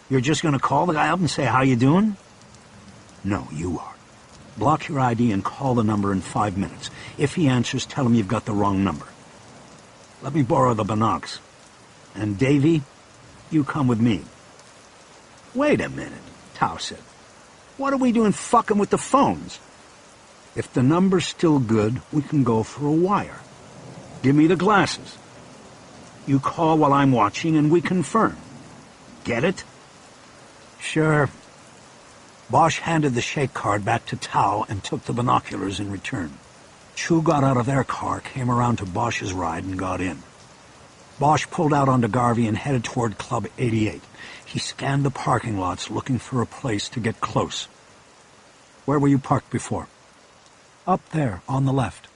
You're just going to call the guy up and say, 'How you doing?'" "No, you are. Block your ID and call the number in 5 minutes. If he answers, tell him you've got the wrong number. Let me borrow the binocs. And Davy, you come with me." "Wait a minute," Tao said. "What are we doing fucking with the phones?" "If the number's still good, we can go for a wire. Give me the glasses. You call while I'm watching and we confirm. Get it?" "Sure." Bosch handed the shake card back to Tao and took the binoculars in return. Chu got out of their car, came around to Bosch's ride, and got in. Bosch pulled out onto Garvey and headed toward Club 88. He scanned the parking lots, looking for a place to get close. "Where were you parked before?" "Up there, on the left."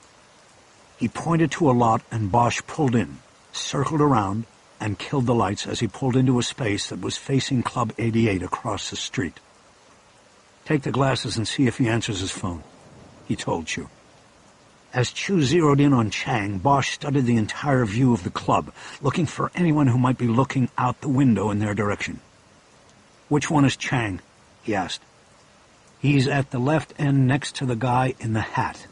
He pointed to a lot, and Bosch pulled in, circled around, and killed the lights as he pulled into a space that was facing Club 88 across the street. "Take the glasses and see if he answers his phone," he told Chu. As Chu zeroed in on Chang, Bosch studied the entire view of the club, looking for anyone who might be looking out the window in their direction. "Which one is Chang?" he asked. "He's at the left end next to the guy in the hat."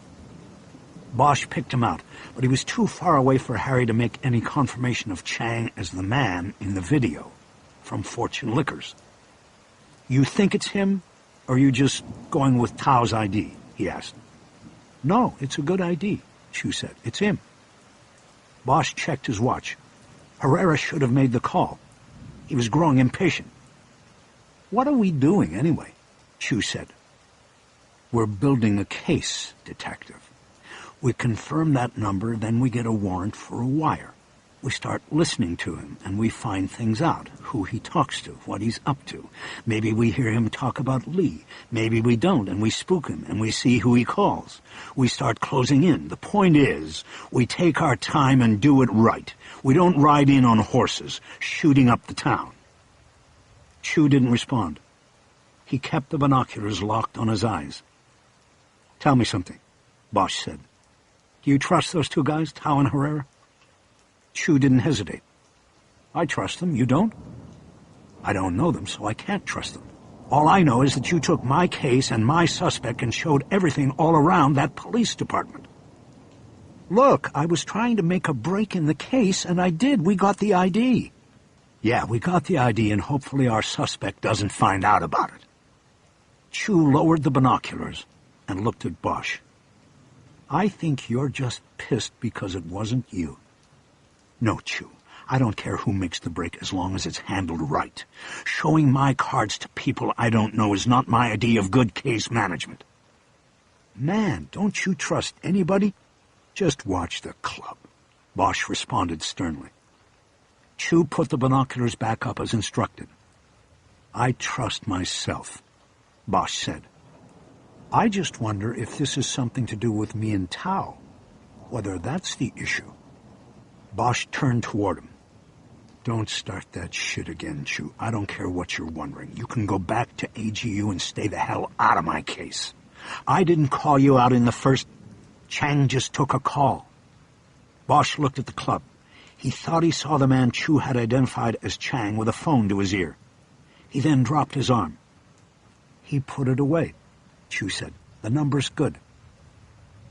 Bosch picked him out, but he was too far away for Harry to make any confirmation of Chang as the man in the video from Fortune Liquors. "You think it's him, or are you just going with Tao's ID?" he asked. "No, it's a good ID," Chu said. "It's him." Bosch checked his watch. Herrera should have made the call. He was growing impatient. "What are we doing, anyway?" Chu said. "We're building a case, Detective. We confirm that number, then we get a warrant for a wire. We start listening to him, and we find things out, who he talks to, what he's up to. Maybe we hear him talk about Lee. Maybe we don't, and we spook him, and we see who he calls. We start closing in. The point is, we take our time and do it right. We don't ride in on horses, shooting up the town." Chu didn't respond. He kept the binoculars locked on his eyes. "Tell me something," Bosch said. "Do you trust those two guys, Tao and Herrera?" Chu didn't hesitate. "I trust them. You don't?" "I don't know them, so I can't trust them. All I know is that you took my case and my suspect and showed everything all around that police department." "Look, I was trying to make a break in the case, and I did. We got the ID." "Yeah, we got the ID, and hopefully our suspect doesn't find out about it." Chu lowered the binoculars and looked at Bosch. "I think you're just pissed because it wasn't you." "No, Chu. I don't care who makes the break as long as it's handled right. Showing my cards to people I don't know is not my idea of good case management." "Man, don't you trust anybody?" "Just watch the club," Bosch responded sternly. Chu put the binoculars back up as instructed. "I trust myself," Bosch said. "I just wonder if this is something to do with me and Tao, whether that's the issue." Bosch turned toward him. "Don't start that shit again, Chu. I don't care what you're wondering. You can go back to AGU and stay the hell out of my case. I didn't call you out in the first... Chang just took a call." Bosch looked at the club. He thought he saw the man Chu had identified as Chang with a phone to his ear. He then dropped his arm. "He put it away," Chu said. "The number's good."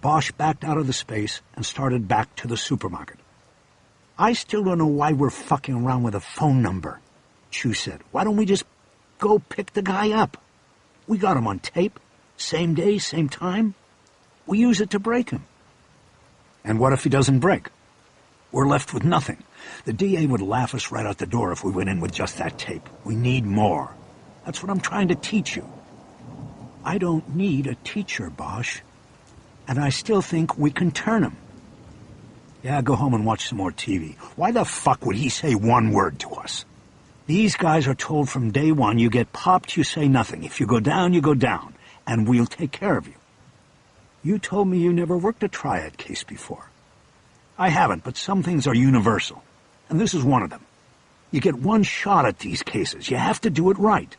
Bosch backed out of the space and started back to the supermarket. "I still don't know why we're fucking around with a phone number," Chu said. "Why don't we just go pick the guy up? We got him on tape. Same day, same time. We use it to break him." "And what if he doesn't break? We're left with nothing. The DA would laugh us right out the door if we went in with just that tape. We need more. That's what I'm trying to teach you." "I don't need a teacher, Bosch. And I still think we can turn him." "Yeah, go home and watch some more TV. Why the fuck would he say one word to us? These guys are told from day one, you get popped, you say nothing. If you go down, you go down. And we'll take care of you." "You told me you never worked a triad case before." "I haven't, but some things are universal. And this is one of them. You get one shot at these cases. You have to do it right."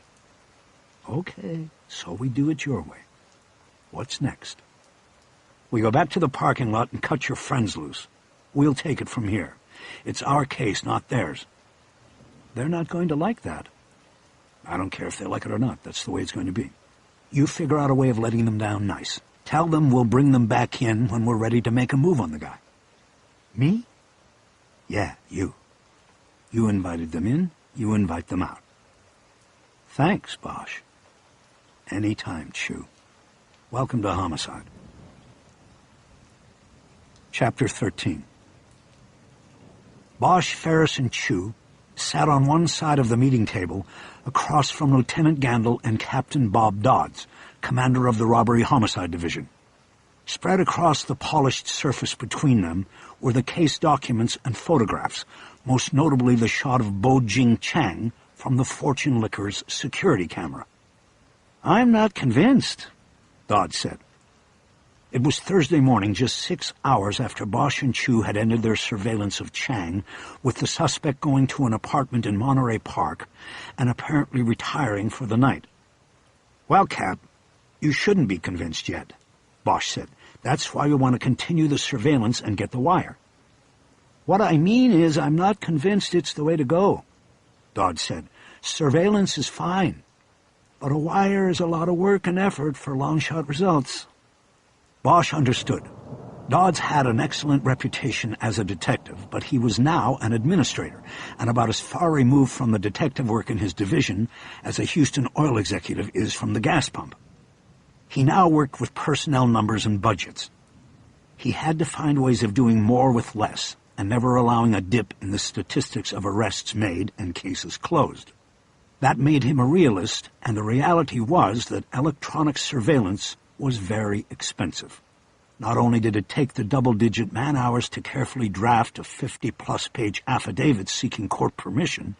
"Okay, so we do it your way. What's next?" "We go back to the parking lot and cut your friends loose. We'll take it from here. It's our case, not theirs." "They're not going to like that." "I don't care if they like it or not. That's the way it's going to be. You figure out a way of letting them down nice. Tell them we'll bring them back in when we're ready to make a move on the guy." "Me?" "Yeah, you. You invited them in, you invite them out." "Thanks, Bosch." "Any time, Chu. Welcome to Homicide." Chapter 13. Bosch, Ferris, and Chu sat on one side of the meeting table across from Lieutenant Gandil and Captain Bob Dodds, commander of the Robbery Homicide Division. Spread across the polished surface between them were the case documents and photographs, most notably the shot of Bo Jing Chang from the Fortune Liquors security camera. "I'm not convinced," Dodds said. It was Thursday morning, just 6 hours after Bosch and Chu had ended their surveillance of Chang, with the suspect going to an apartment in Monterey Park and apparently retiring for the night. "Well, Cap, you shouldn't be convinced yet," Bosch said. "That's why you want to continue the surveillance and get the wire." "What I mean is I'm not convinced it's the way to go," Dodd said. "Surveillance is fine, but a wire is a lot of work and effort for long-shot results." Bosch understood. Dodds had an excellent reputation as a detective, but he was now an administrator, and about as far removed from the detective work in his division as a Houston oil executive is from the gas pump. He now worked with personnel numbers and budgets. He had to find ways of doing more with less, and never allowing a dip in the statistics of arrests made and cases closed. That made him a realist, and the reality was that electronic surveillance was very expensive. Not only did it take the double-digit man-hours to carefully draft a 50-plus page affidavit seeking court permission,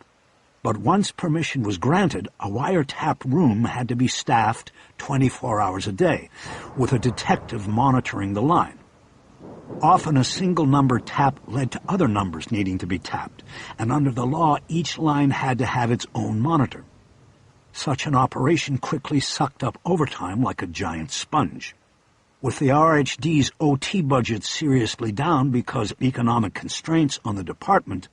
but once permission was granted, a wiretap room had to be staffed 24 hours a day, with a detective monitoring the line. Often a single number tap led to other numbers needing to be tapped, and under the law each line had to have its own monitor. Such an operation quickly sucked up overtime like a giant sponge. With the RHD's OT budget seriously down because of economic constraints on the department,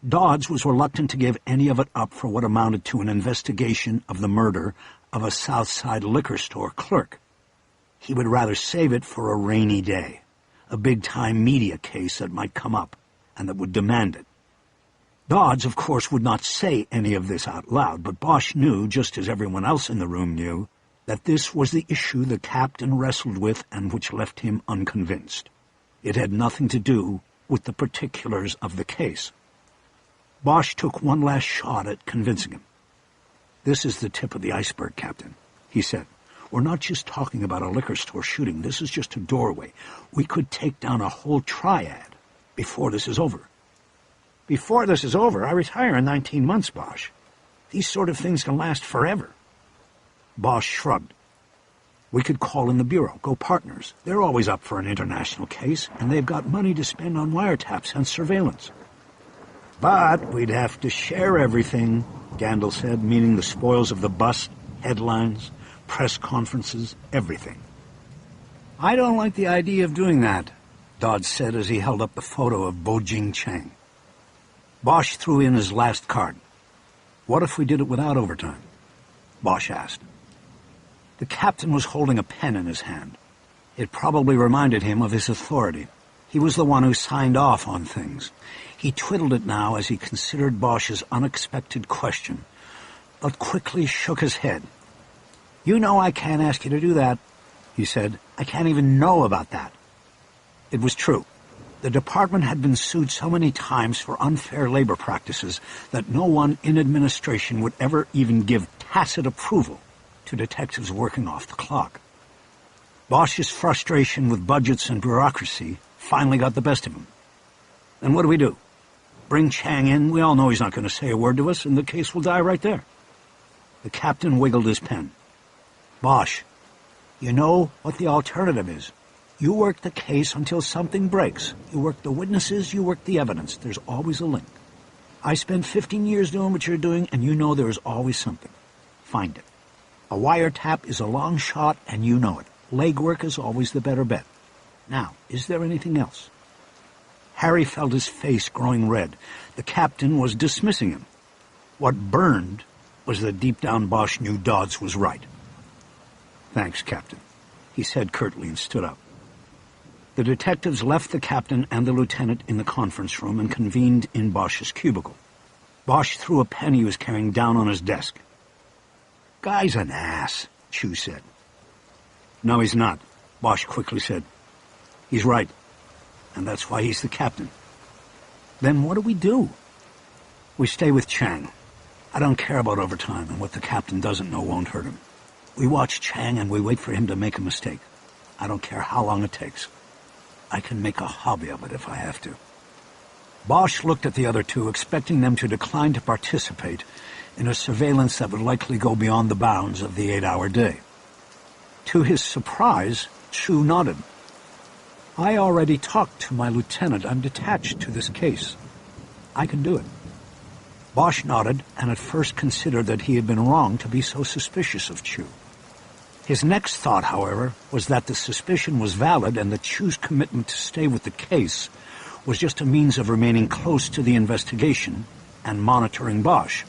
Dodds was reluctant to give any of it up for what amounted to an investigation of the murder of a South Side liquor store clerk. He would rather save it for a rainy day, a big-time media case that might come up and that would demand it. Dodds, of course, would not say any of this out loud, but Bosch knew, just as everyone else in the room knew, that this was the issue the captain wrestled with and which left him unconvinced. It had nothing to do with the particulars of the case. Bosch took one last shot at convincing him. "This is the tip of the iceberg, Captain," he said. "We're not just talking about a liquor store shooting. This is just a doorway. We could take down a whole triad before this is over." "Before this is over? I retire in 19 months, Bosch. These sort of things can last forever." Bosch shrugged. "We could call in the Bureau, go partners. They're always up for an international case, and they've got money to spend on wiretaps and surveillance." "But we'd have to share everything," Gandil said, meaning the spoils of the bust, headlines, press conferences, everything. "I don't like the idea of doing that," Dodd said as he held up the photo of Bojing Chang. Bosch threw in his last card. "What if we did it without overtime?" Bosch asked. The captain was holding a pen in his hand. It probably reminded him of his authority. He was the one who signed off on things. He twiddled it now as he considered Bosch's unexpected question, but quickly shook his head. "You know I can't ask you to do that," he said. "I can't even know about that." It was true. The department had been sued so many times for unfair labor practices that no one in administration would ever even give tacit approval to detectives working off the clock. Bosch's frustration with budgets and bureaucracy finally got the best of him. "And what do we do? Bring Chang in? We all know he's not going to say a word to us, and the case will die right there." The captain wiggled his pen. "Bosch, you know what the alternative is. You work the case until something breaks. You work the witnesses, you work the evidence. There's always a link. I spent 15 years doing what you're doing, and you know there is always something. Find it. A wiretap is a long shot, and you know it. Legwork is always the better bet. Now, is there anything else?" Harry felt his face growing red. The captain was dismissing him. What burned was that deep down Bosch knew Dodds was right. "Thanks, Captain," he said curtly and stood up. The detectives left the captain and the lieutenant in the conference room and convened in Bosch's cubicle. Bosch threw a pen he was carrying down on his desk. "Guy's an ass," Chu said. "No, he's not," Bosch quickly said. "He's right, and that's why he's the captain." "Then what do we do?" "We stay with Chang. I don't care about overtime, and what the captain doesn't know won't hurt him. We watch Chang and we wait for him to make a mistake. I don't care how long it takes. I can make a hobby of it if I have to." Bosch looked at the other two, expecting them to decline to participate in a surveillance that would likely go beyond the bounds of the 8-hour day. To his surprise, Chu nodded. I already talked to my lieutenant. I'm detached to this case. I can do it. Bosch nodded and at first considered that he had been wrong to be so suspicious of Chu. His next thought, however, was that the suspicion was valid and that Chu's commitment to stay with the case was just a means of remaining close to the investigation and monitoring Bosch.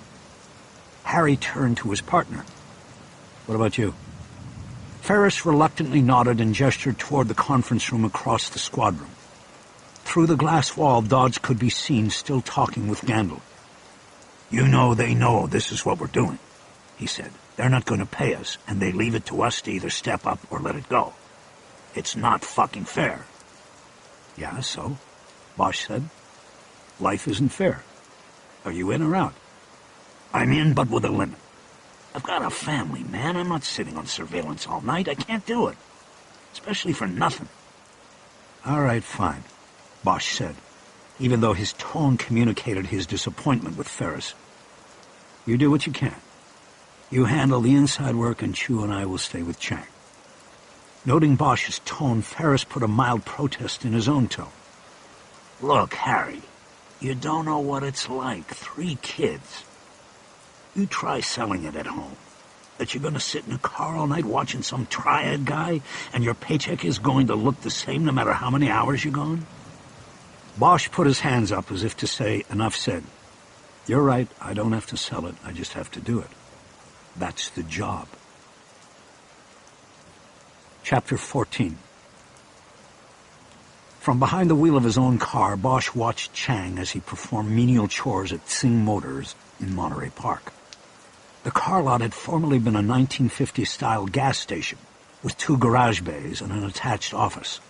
Harry turned to his partner. What about you? Ferris reluctantly nodded and gestured toward the conference room across the squadron. Through the glass wall, Dodds could be seen still talking with Gandil. You know they know this is what we're doing, he said. They're not going to pay us, and they leave it to us to either step up or let it go. It's not fucking fair. Yeah, so? Bosch said. Life isn't fair. Are you in or out? I'm in, but with a limit. I've got a family, man. I'm not sitting on surveillance all night. I can't do it. Especially for nothing. All right, fine, Bosch said, even though his tone communicated his disappointment with Ferris. You do what you can. You handle the inside work, and Chu and I will stay with Chang. Noting Bosch's tone, Ferris put a mild protest in his own tone. Look, Harry, you don't know what it's like. 3 kids. You try selling it at home. That you're going to sit in a car all night watching some triad guy, and your paycheck is going to look the same no matter how many hours you're gone? Bosch put his hands up as if to say, enough said. You're right, I don't have to sell it, I just have to do it. That's the job. Chapter 14. From behind the wheel of his own car, Bosch watched Chang as he performed menial chores at Tsing Motors in Monterey Park. The car lot had formerly been a 1950s-style gas station with 2 garage bays and an attached office.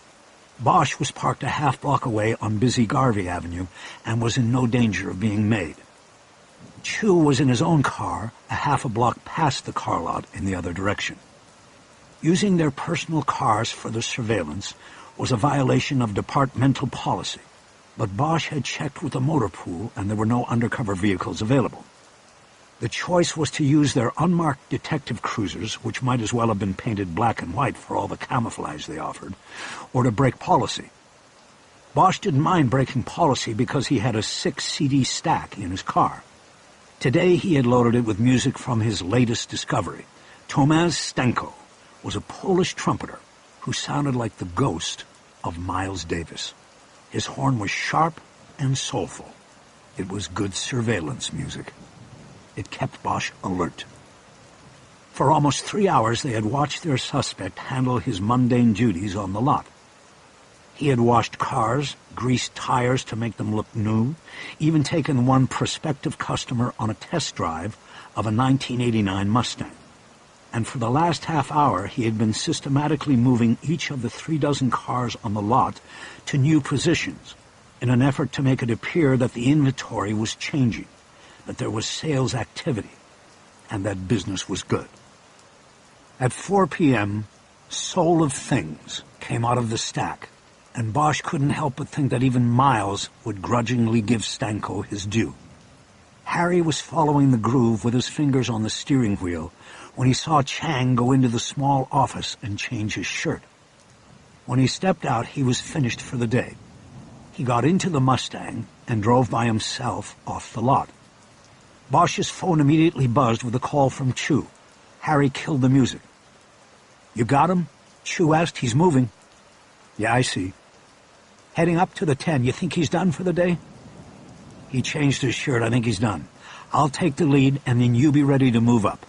Bosch was parked a half-block away on busy Garvey Avenue and was in no danger of being made. Chu was in his own car, a half a block past the car lot in the other direction. Using their personal cars for the surveillance was a violation of departmental policy, but Bosch had checked with the motor pool and there were no undercover vehicles available. The choice was to use their unmarked detective cruisers, which might as well have been painted black and white for all the camouflage they offered, or to break policy. Bosch didn't mind breaking policy because he had a 6-CD stack in his car. Today he had loaded it with music from his latest discovery. Tomasz Stanko was a Polish trumpeter who sounded like the ghost of Miles Davis. His horn was sharp and soulful. It was good surveillance music. It kept Bosch alert. For almost 3 hours they had watched their suspect handle his mundane duties on the lot. He had washed cars, greased tires to make them look new, even taken one prospective customer on a test drive of a 1989 Mustang. And for the last half hour he had been systematically moving each of the 36 cars on the lot to new positions in an effort to make it appear that the inventory was changing, that there was sales activity, and that business was good. At 4 p.m., Soul of Things came out of the stack, and Bosch couldn't help but think that even Miles would grudgingly give Stanko his due. Harry was following the groove with his fingers on the steering wheel when he saw Chang go into the small office and change his shirt. When he stepped out, he was finished for the day. He got into the Mustang and drove by himself off the lot. Bosch's phone immediately buzzed with a call from Chu. Harry killed the music. You got him? Chu asked. He's moving. Yeah, I see. Heading up to the 10. You think he's done for the day? He changed his shirt. I think he's done. I'll take the lead, and then you be ready to move up.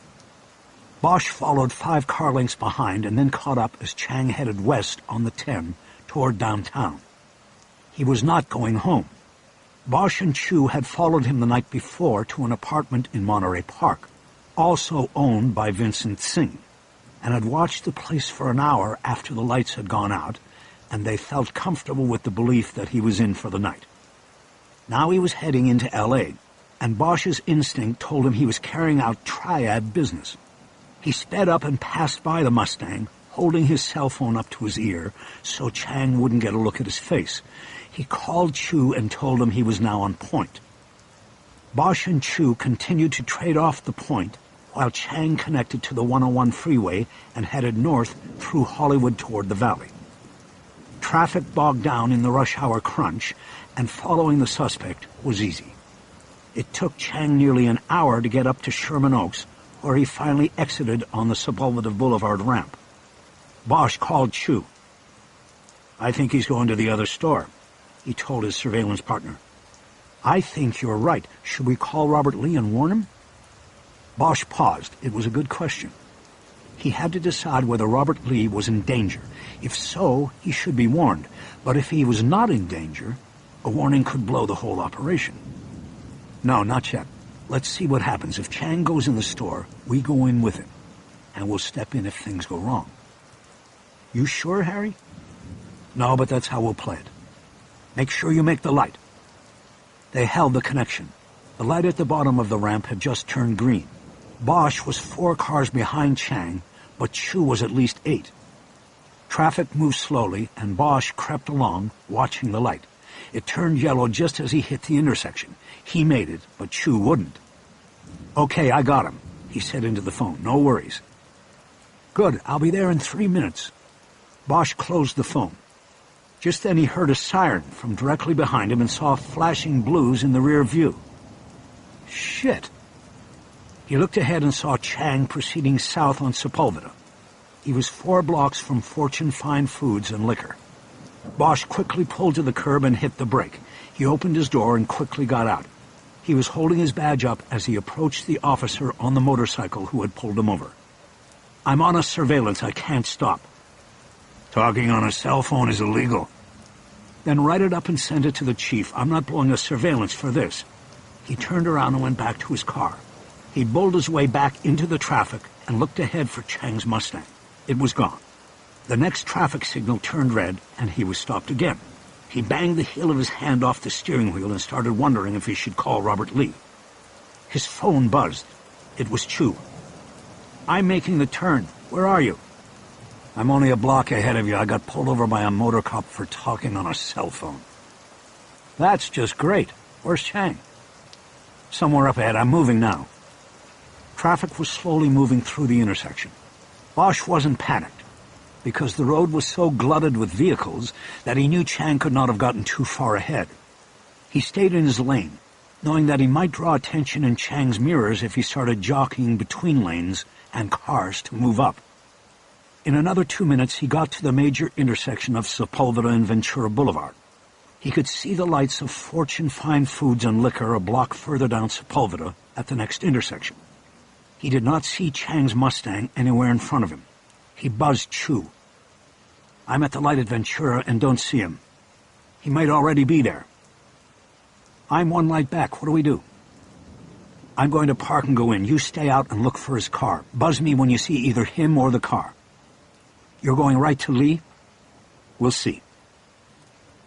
Bosch followed 5 car lengths behind and then caught up as Chang headed west on the 10 toward downtown. He was not going home. Bosch and Chu had followed him the night before to an apartment in Monterey Park, also owned by Vincent Singh, and had watched the place for an hour after the lights had gone out, and they felt comfortable with the belief that he was in for the night. Now he was heading into L.A., and Bosch's instinct told him he was carrying out triad business. He sped up and passed by the Mustang, holding his cell phone up to his ear so Chang wouldn't get a look at his face. He called Chu and told him he was now on point. Bosch and Chu continued to trade off the point while Chang connected to the 101 freeway and headed north through Hollywood toward the valley. Traffic bogged down in the rush hour crunch, and following the suspect was easy. It took Chang nearly an hour to get up to Sherman Oaks, where he finally exited on the Sepulveda Boulevard ramp. Bosch called Chu. "I think he's going to the other store," he told his surveillance partner. "I think you're right. Should we call Robert Lee and warn him?" Bosch paused. It was a good question. He had to decide whether Robert Lee was in danger. If so, he should be warned. But if he was not in danger, a warning could blow the whole operation. No, not yet. Let's see what happens. If Chang goes in the store, we go in with him, and we'll step in if things go wrong. You sure, Harry? No, but that's how we'll play it. Make sure you make the light. They held the connection. The light at the bottom of the ramp had just turned green. Bosch was 4 cars behind Chang, but Chu was at least 8. Traffic moved slowly, and Bosch crept along, watching the light. It turned yellow just as he hit the intersection. He made it, but Chu wouldn't. "Okay, I got him," he said into the phone. "No worries." "Good, I'll be there in 3 minutes." Bosch closed the phone. Just then he heard a siren from directly behind him and saw flashing blues in the rear view. Shit! He looked ahead and saw Chang proceeding south on Sepulveda. He was 4 blocks from Fortune Fine Foods and Liquor. Bosch quickly pulled to the curb and hit the brake. He opened his door and quickly got out. He was holding his badge up as he approached the officer on the motorcycle who had pulled him over. "I'm on a surveillance. I can't stop." "Talking on a cell phone is illegal." "Then write it up and send it to the chief. I'm not blowing a surveillance for this." He turned around and went back to his car. He bowled his way back into the traffic and looked ahead for Chang's Mustang. It was gone. The next traffic signal turned red, and he was stopped again. He banged the heel of his hand off the steering wheel and started wondering if he should call Robert Lee. His phone buzzed. It was Chu. "I'm making the turn. Where are you?" "I'm only a block ahead of you. I got pulled over by a motor cop for talking on a cell phone." "That's just great. Where's Chang?" "Somewhere up ahead. I'm moving now." Traffic was slowly moving through the intersection. Bosch wasn't panicked, because the road was so glutted with vehicles that he knew Chang could not have gotten too far ahead. He stayed in his lane, knowing that he might draw attention in Chang's mirrors if he started jockeying between lanes and cars to move up. In another 2 minutes, he got to the major intersection of Sepulveda and Ventura Boulevard. He could see the lights of Fortune Fine Foods and Liquor a block further down Sepulveda at the next intersection. He did not see Chang's Mustang anywhere in front of him. He buzzed Chu. "I'm at the light at Ventura and don't see him. He might already be there." "I'm 1 light back. What do we do?" "I'm going to park and go in. You stay out and look for his car. Buzz me when you see either him or the car." "You're going right to Lee?" "We'll see."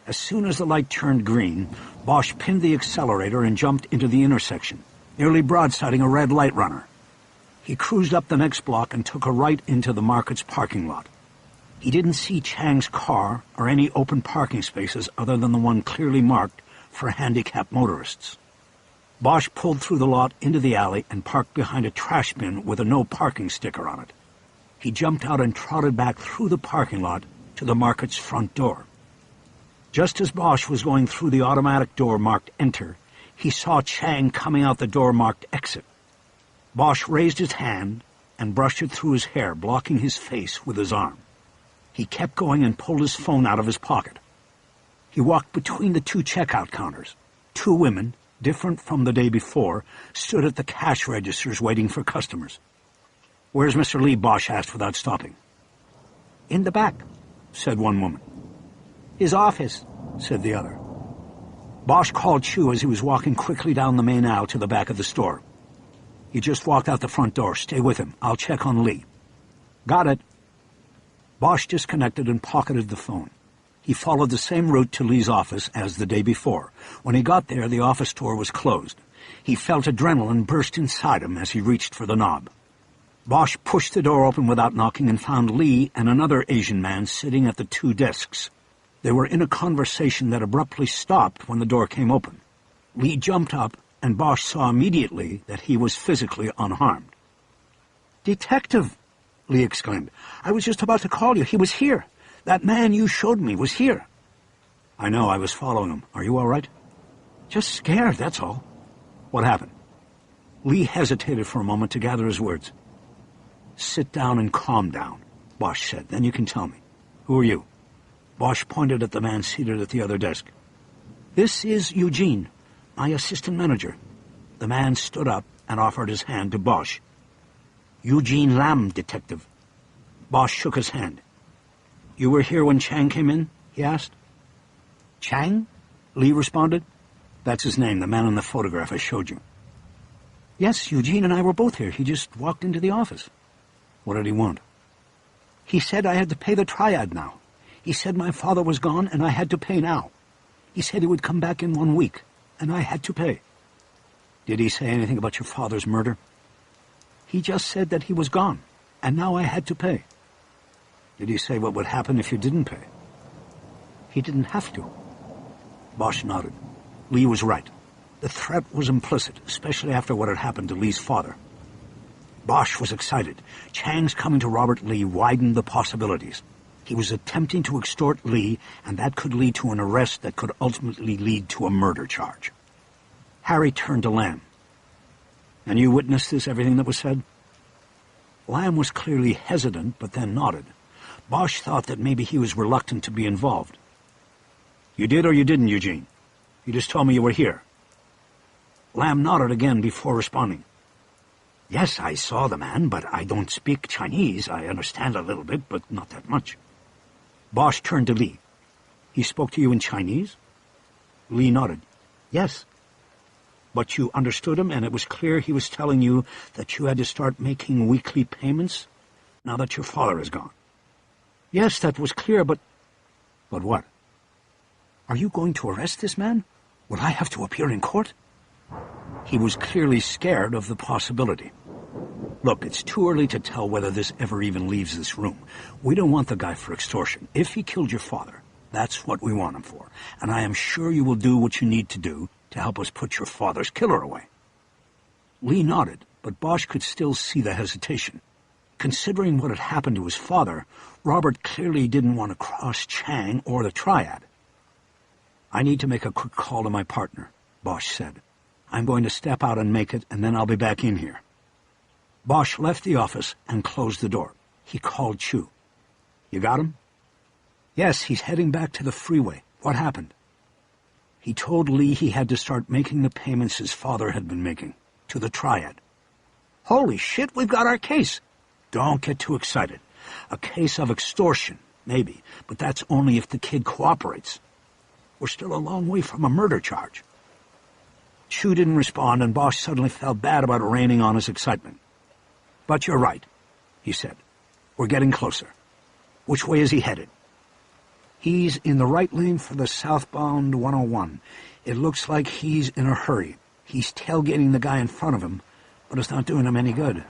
As soon as the light turned green, Bosch pinned the accelerator and jumped into the intersection, nearly broadsiding a red light runner. He cruised up the next block and took a right into the market's parking lot. He didn't see Chang's car or any open parking spaces other than the one clearly marked for handicapped motorists. Bosch pulled through the lot into the alley and parked behind a trash bin with a no parking sticker on it. He jumped out and trotted back through the parking lot to the market's front door. Just as Bosch was going through the automatic door marked Enter, he saw Chang coming out the door marked Exit. Bosch raised his hand and brushed it through his hair, blocking his face with his arm. He kept going and pulled his phone out of his pocket. He walked between the 2 checkout counters. 2 women, different from the day before, stood at the cash registers waiting for customers. "Where's Mr. Lee?" Bosch asked without stopping. "In the back," said one woman. "His office," said the other. Bosch called Chu as he was walking quickly down the main aisle to the back of the store. "He just walked out the front door. Stay with him. I'll check on Lee." "Got it." Bosch disconnected and pocketed the phone. He followed the same route to Lee's office as the day before. When he got there, the office door was closed. He felt adrenaline burst inside him as he reached for the knob. Bosch pushed the door open without knocking and found Lee and another Asian man sitting at the 2 desks. They were in a conversation that abruptly stopped when the door came open. Lee jumped up, and Bosch saw immediately that he was physically unharmed. "Detective!" Lee exclaimed. "I was just about to call you. He was here. That man you showed me was here. I know, I was following him. Are you all right? Just scared, that's all. What happened? Lee hesitated for a moment to gather his words. Sit down and calm down, Bosch said. Then you can tell me. Who are you? Bosch pointed at the man seated at the other desk. This is Eugene, my assistant manager. The man stood up and offered his hand to Bosch. Eugene Lamb, detective. Bosch shook his hand. You were here when Chang came in? He asked. Chang? Lee responded. That's his name, the man in the photograph I showed you. Yes, Eugene and I were both here. He just walked into the office. What did he want? He said I had to pay the triad now. He said my father was gone and I had to pay now. He said he would come back in 1 week, and I had to pay. Did he say anything about your father's murder? He just said that he was gone, and now I had to pay. Did he say what would happen if you didn't pay? He didn't have to. Bosch nodded. Lee was right. The threat was implicit, especially after what had happened to Lee's father. Bosch was excited. Chang's coming to Robert Lee widened the possibilities. He was attempting to extort Lee, and that could lead to an arrest that could ultimately lead to a murder charge. Harry turned to Lamb. And you witnessed this, everything that was said? Lamb was clearly hesitant, but then nodded. Bosch thought that maybe he was reluctant to be involved. You did or you didn't, Eugene? You just told me you were here. Lamb nodded again before responding. Yes, I saw the man, but I don't speak Chinese. I understand a little bit, but not that much. Bosch turned to Lee. He spoke to you in Chinese? Lee nodded. Yes. But you understood him, and it was clear he was telling you that you had to start making weekly payments now that your father is gone. Yes, that was clear, but... But what? Are you going to arrest this man? Will I have to appear in court? He was clearly scared of the possibility. Look, it's too early to tell whether this ever even leaves this room. We don't want the guy for extortion. If he killed your father, that's what we want him for. And I am sure you will do what you need to do to help us put your father's killer away. Lee nodded, but Bosch could still see the hesitation. Considering what had happened to his father, Robert clearly didn't want to cross Chang or the triad. I need to make a quick call to my partner, Bosch said. I'm going to step out and make it, and then I'll be back in here. Bosch left the office and closed the door. He called Chu. You got him? Yes, he's heading back to the freeway. What happened? He told Lee he had to start making the payments his father had been making, to the triad. Holy shit, we've got our case. Don't get too excited. A case of extortion, maybe, but that's only if the kid cooperates. We're still a long way from a murder charge. Chu didn't respond, and Bosch suddenly felt bad about reining on his excitement. But you're right, he said. We're getting closer. Which way is he headed? He's in the right lane for the southbound 101. It looks like he's in a hurry. He's tailgating the guy in front of him, but it's not doing him any good.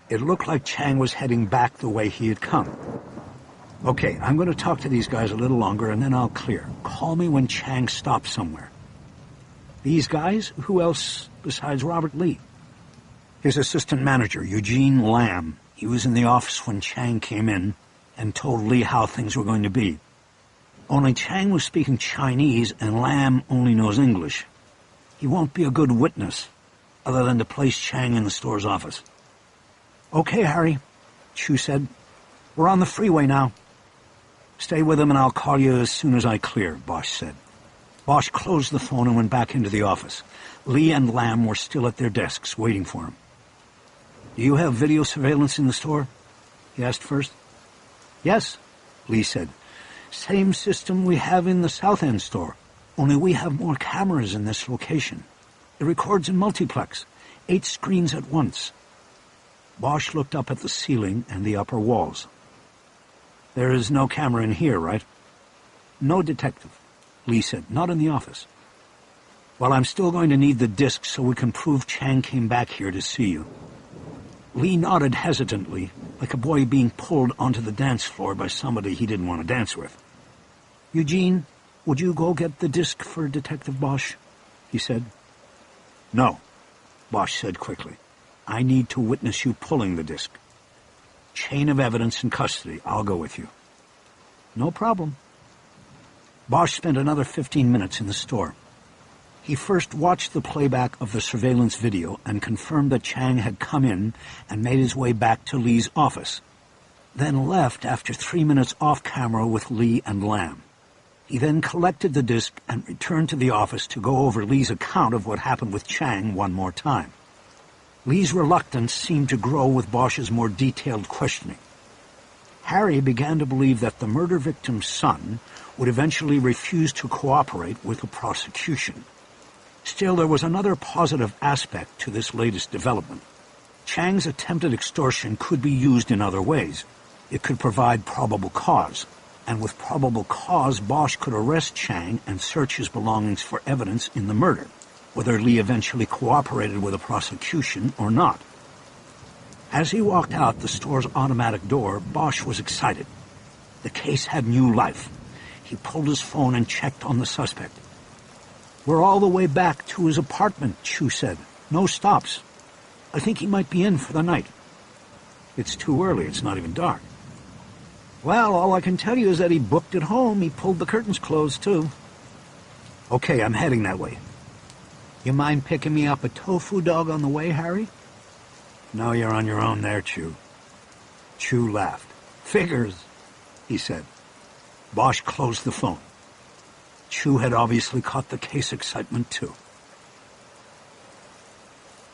It looked like Chang was heading back the way he had come. Okay, I'm going to talk to these guys a little longer, and then I'll clear. Call me when Chang stops somewhere. These guys? Who else besides Robert Lee? His assistant manager, Eugene Lamb. He was in the office when Chang came in and told Lee how things were going to be. Only Chang was speaking Chinese and Lamb only knows English. He won't be a good witness, other than to place Chang in the store's office. Okay, Harry, Chu said. We're on the freeway now. Stay with him and I'll call you as soon as I clear, Bosch said. Bosch closed the phone and went back into the office. Lee and Lamb were still at their desks, waiting for him. Do you have video surveillance in the store? He asked first. Yes, Lee said. Same system we have in the South End store, only we have more cameras in this location. It records in multiplex, 8 screens at once. Bosch looked up at the ceiling and the upper walls. There is no camera in here, right? No, detective, Lee said. Not in the office. Well, I'm still going to need the disc so we can prove Chang came back here to see you. Lee nodded hesitantly, like a boy being pulled onto the dance floor by somebody he didn't want to dance with. Eugene, would you go get the disc for Detective Bosch? He said. No, Bosch said quickly. I need to witness you pulling the disc. Chain of evidence in custody. I'll go with you. No problem. Bosch spent another 15 minutes in the store. He first watched the playback of the surveillance video and confirmed that Chang had come in and made his way back to Lee's office, then left after 3 minutes off camera with Lee and Lamb. He then collected the disc and returned to the office to go over Lee's account of what happened with Chang one more time. Lee's reluctance seemed to grow with Bosch's more detailed questioning. Harry began to believe that the murder victim's son would eventually refuse to cooperate with the prosecution. Still, there was another positive aspect to this latest development. Chang's attempted extortion could be used in other ways. It could provide probable cause, and with probable cause, Bosch could arrest Chang and search his belongings for evidence in the murder, whether Lee eventually cooperated with the prosecution or not. As he walked out the store's automatic door, Bosch was excited. The case had new life. He pulled his phone and checked on the suspect. "We're all the way back to his apartment," Chu said. "No stops. I think he might be in for the night." "It's too early. It's not even dark." "Well, all I can tell you is that he booked it home. He pulled the curtains closed, too." "Okay, I'm heading that way." "You mind picking me up a tofu dog on the way, Harry?" "No, you're on your own there, Chu." Chu laughed. "Figures," he said. Bosch closed the phone. Chu had obviously caught the case excitement, too.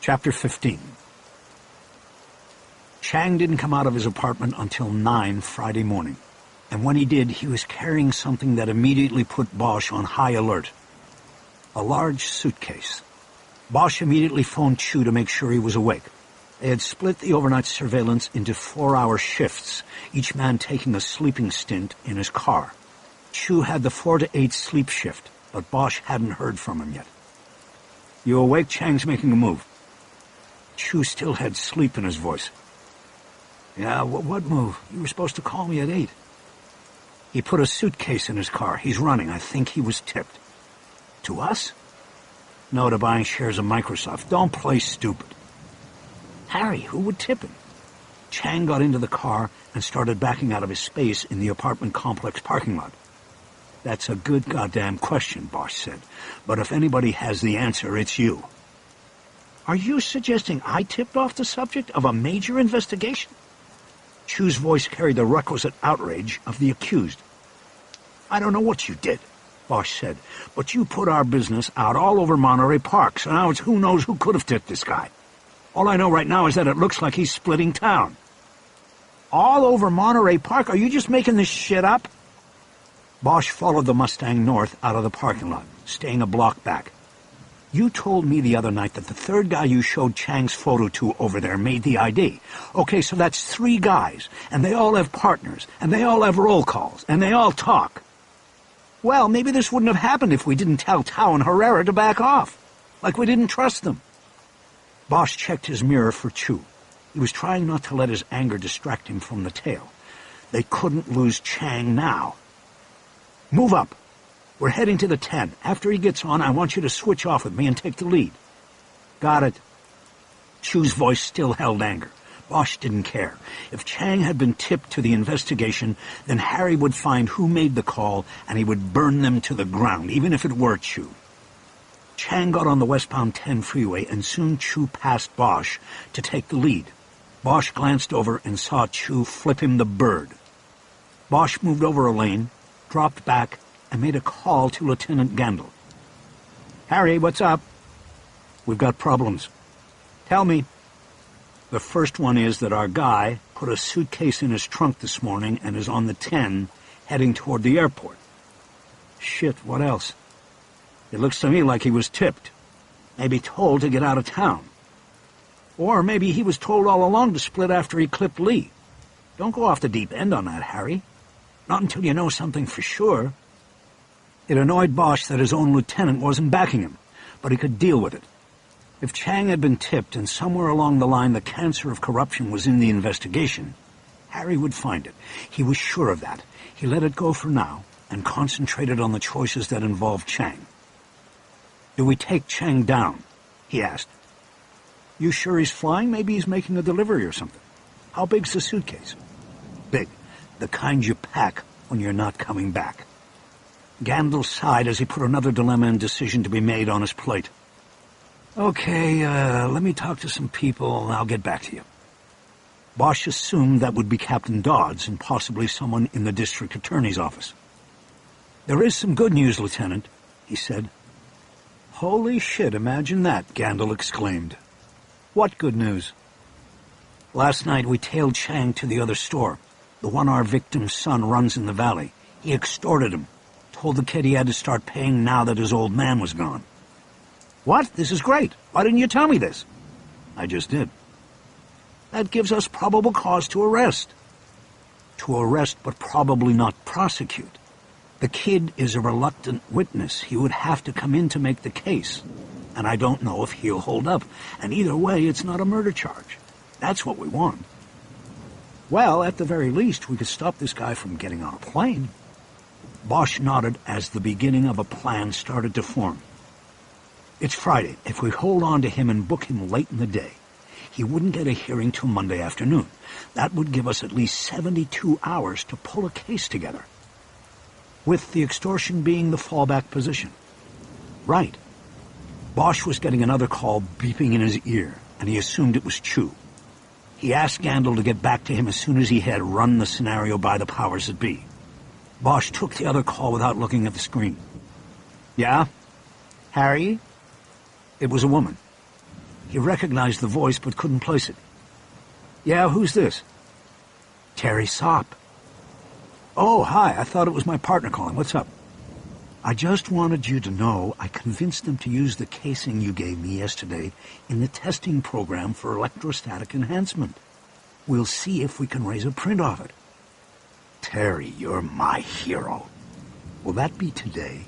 Chapter 15. Chang didn't come out of his apartment until 9 Friday morning, and when he did, he was carrying something that immediately put Bosch on high alert. A large suitcase. Bosch immediately phoned Chu to make sure he was awake. They had split the overnight surveillance into 4-hour shifts, each man taking a sleeping stint in his car. Chu had the 4 to 8 sleep shift, but Bosch hadn't heard from him yet. "You awake? Chang's making a move." Chu still had sleep in his voice. "Yeah, what move? You were supposed to call me at 8. "He put a suitcase in his car. He's running. I think he was tipped." "To us?" "No, to buying shares of Microsoft. Don't play stupid." "Harry, who would tip him?" Chang got into the car and started backing out of his space in the apartment complex parking lot. "That's a good goddamn question," Bosch said. "But if anybody has the answer, it's you." "Are you suggesting I tipped off the subject of a major investigation?" Chu's voice carried the requisite outrage of the accused. "I don't know what you did," Bosch said, "but you put our business out all over Monterey Park, so now it's who knows who could have tipped this guy. All I know right now is that it looks like he's splitting town." "All over Monterey Park? Are you just making this shit up?" Bosch followed the Mustang north out of the parking lot, staying a block back. "You told me the other night that the third guy you showed Chang's photo to over there made the ID. Okay, so that's 3 guys, and they all have partners, and they all have roll calls, and they all talk. Well, maybe this wouldn't have happened if we didn't tell Tao and Herrera to back off. Like we didn't trust them." Bosch checked his mirror for Chu. He was trying not to let his anger distract him from the tale. They couldn't lose Chang now. "Move up. We're heading to the 10. After he gets on, I want you to switch off with me and take the lead." "Got it." Chu's voice still held anger. Bosch didn't care. If Chang had been tipped to the investigation, then Harry would find who made the call, and he would burn them to the ground, even if it were Chu. Chang got on the westbound 10 freeway, and soon Chu passed Bosch to take the lead. Bosch glanced over and saw Chu flip him the bird. Bosch moved over a lane, dropped back, and made a call to Lieutenant Gandil. "Harry, what's up?" "We've got problems." "Tell me." "The first one is that our guy put a suitcase in his trunk this morning and is on the 10 heading toward the airport." "Shit, what else?" "It looks to me like he was tipped. Maybe told to get out of town. Or maybe he was told all along to split after he clipped Lee. Don't go off the deep end on that, Harry. Not until you know something for sure." It annoyed Bosch that his own lieutenant wasn't backing him, but he could deal with it. If Chang had been tipped and somewhere along the line the cancer of corruption was in the investigation, Harry would find it. He was sure of that. He let it go for now and concentrated on the choices that involved Chang. "Do we take Chang down?" he asked. "You sure he's flying? Maybe he's making a delivery or something. How big's the suitcase?" "Big. The kind you pack when you're not coming back. Gandil sighed as he put another dilemma and decision to be made on his plate. Okay, let me talk to some people and I'll get back to you. Bosch assumed that would be Captain Dodds and possibly someone in the district attorney's office. There is some good news, Lieutenant, he said. Holy shit, imagine that, Gandil exclaimed. What good news? Last night we tailed Chang to the other store, the one our victim's son runs in the valley. He extorted him, told the kid he had to start paying now that his old man was gone. What? This is great. Why didn't you tell me this? I just did. That gives us probable cause to arrest. To arrest, but probably not prosecute. The kid is a reluctant witness. He would have to come in to make the case. And I don't know if he'll hold up. And either way, it's not a murder charge. That's what we want. Well, at the very least, we could stop this guy from getting on a plane. Bosch nodded as the beginning of a plan started to form. It's Friday. If we hold on to him and book him late in the day, he wouldn't get a hearing till Monday afternoon. That would give us at least 72 hours to pull a case together. With the extortion being the fallback position. Right. Bosch was getting another call beeping in his ear, and he assumed it was Chu. He asked Gandil to get back to him as soon as he had run the scenario by the powers that be. Bosch took the other call without looking at the screen. Yeah? Harry? It was a woman. He recognized the voice but couldn't place it. Yeah, who's this? Terry Sopp. Oh, hi, I thought it was my partner calling. What's up? I just wanted you to know I convinced them to use the casing you gave me yesterday in the testing program for electrostatic enhancement. We'll see if we can raise a print of it. Terry, you're my hero. Will that be today?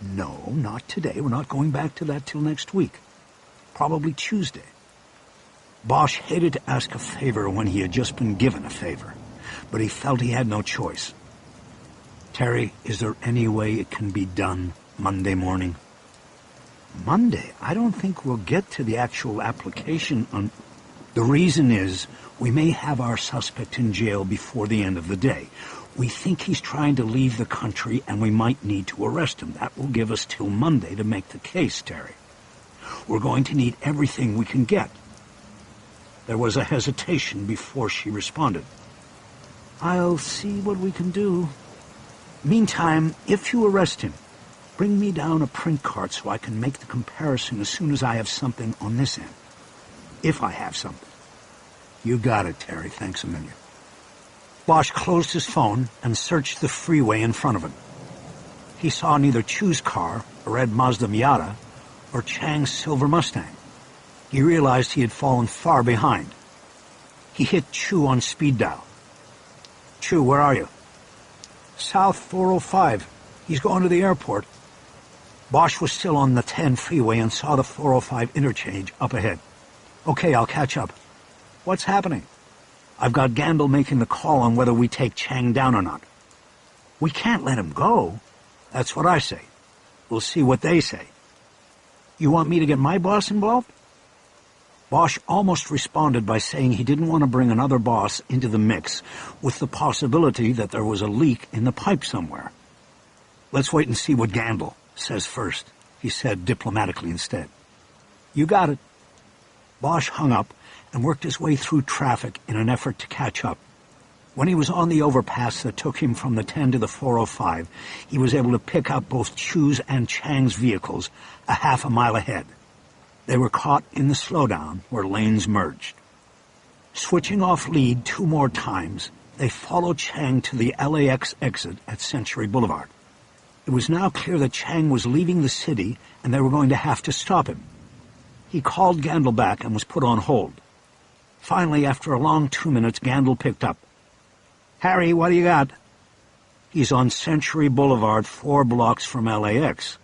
No, not today. We're not going back to that till next week. Probably Tuesday. Bosch hated to ask a favor when he had just been given a favor, but he felt he had no choice. Terry, is there any way it can be done Monday morning? Monday? I don't think we'll get to the actual application on... The reason is, we may have our suspect in jail before the end of the day. We think he's trying to leave the country, and we might need to arrest him. That will give us till Monday to make the case, Terry. We're going to need everything we can get. There was a hesitation before she responded. I'll see what we can do. Meantime, if you arrest him, bring me down a print card so I can make the comparison as soon as I have something on this end. If I have something. You got it, Terry. Thanks a million. Bosch closed his phone and searched the freeway in front of him. He saw neither Chu's car, a red Mazda Miata, or Chang's silver Mustang. He realized he had fallen far behind. He hit Chu on speed dial. Chu, where are you? South 405. He's going to the airport. Bosch was still on the 10 freeway and saw the 405 interchange up ahead. Okay, I'll catch up. What's happening? I've got Gandil making the call on whether we take Chang down or not. We can't let him go. That's what I say. We'll see what they say. You want me to get my boss involved? Bosch almost responded by saying he didn't want to bring another boss into the mix, with the possibility that there was a leak in the pipe somewhere. Let's wait and see what Gandil says first, he said diplomatically instead. You got it. Bosch hung up and worked his way through traffic in an effort to catch up. When he was on the overpass that took him from the 10 to the 405, he was able to pick up both Chu's and Chang's vehicles a half a mile ahead. They were caught in the slowdown where lanes merged. Switching off lead 2 more times, they followed Chang to the LAX exit at Century Boulevard. It was now clear that Chang was leaving the city and they were going to have to stop him. He called Gandil back and was put on hold. Finally, after a long 2 minutes, Gandil picked up. Harry, what do you got? He's on Century Boulevard, 4 blocks from LAX.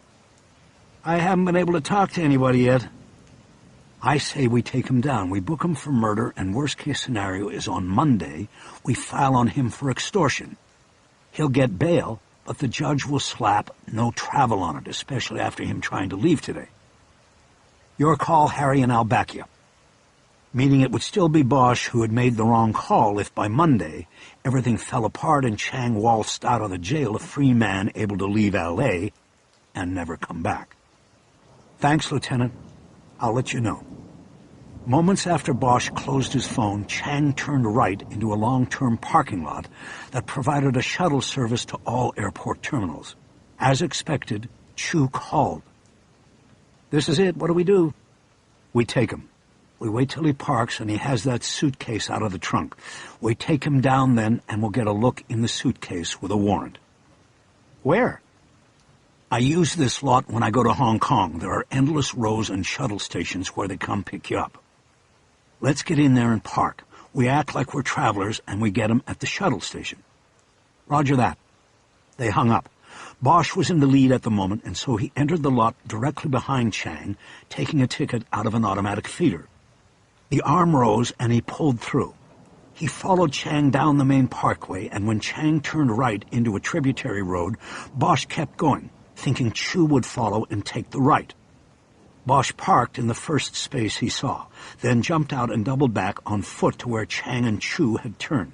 I haven't been able to talk to anybody yet. I say we take him down. We book him for murder, and worst case scenario is on Monday, we file on him for extortion. He'll get bail, but the judge will slap no travel on it, especially after him trying to leave today. Your call, Harry, and I'll back you. meaning it would still be Bosch who had made the wrong call if by Monday everything fell apart and Chang waltzed out of the jail a free man able to leave L.A. and never come back. Thanks, Lieutenant. I'll let you know. Moments after Bosch closed his phone, Chang turned right into a long-term parking lot that provided a shuttle service to all airport terminals. As expected, Chu called. This is it. What do we do? We take him. We wait till he parks and he has that suitcase out of the trunk. We take him down then and we'll get a look in the suitcase with a warrant. Where? I use this lot when I go to Hong Kong. There are endless rows and shuttle stations where they come pick you up. Let's get in there and park. We act like we're travelers and we get him at the shuttle station. Roger that. They hung up. Bosch was in the lead at the moment, and so he entered the lot directly behind Chang, taking a ticket out of an automatic feeder. The arm rose and he pulled through. He followed Chang down the main parkway, and when Chang turned right into a tributary road, Bosch kept going, thinking Chu would follow and take the right. Bosch parked in the first space he saw, then jumped out and doubled back on foot to where Chang and Chu had turned.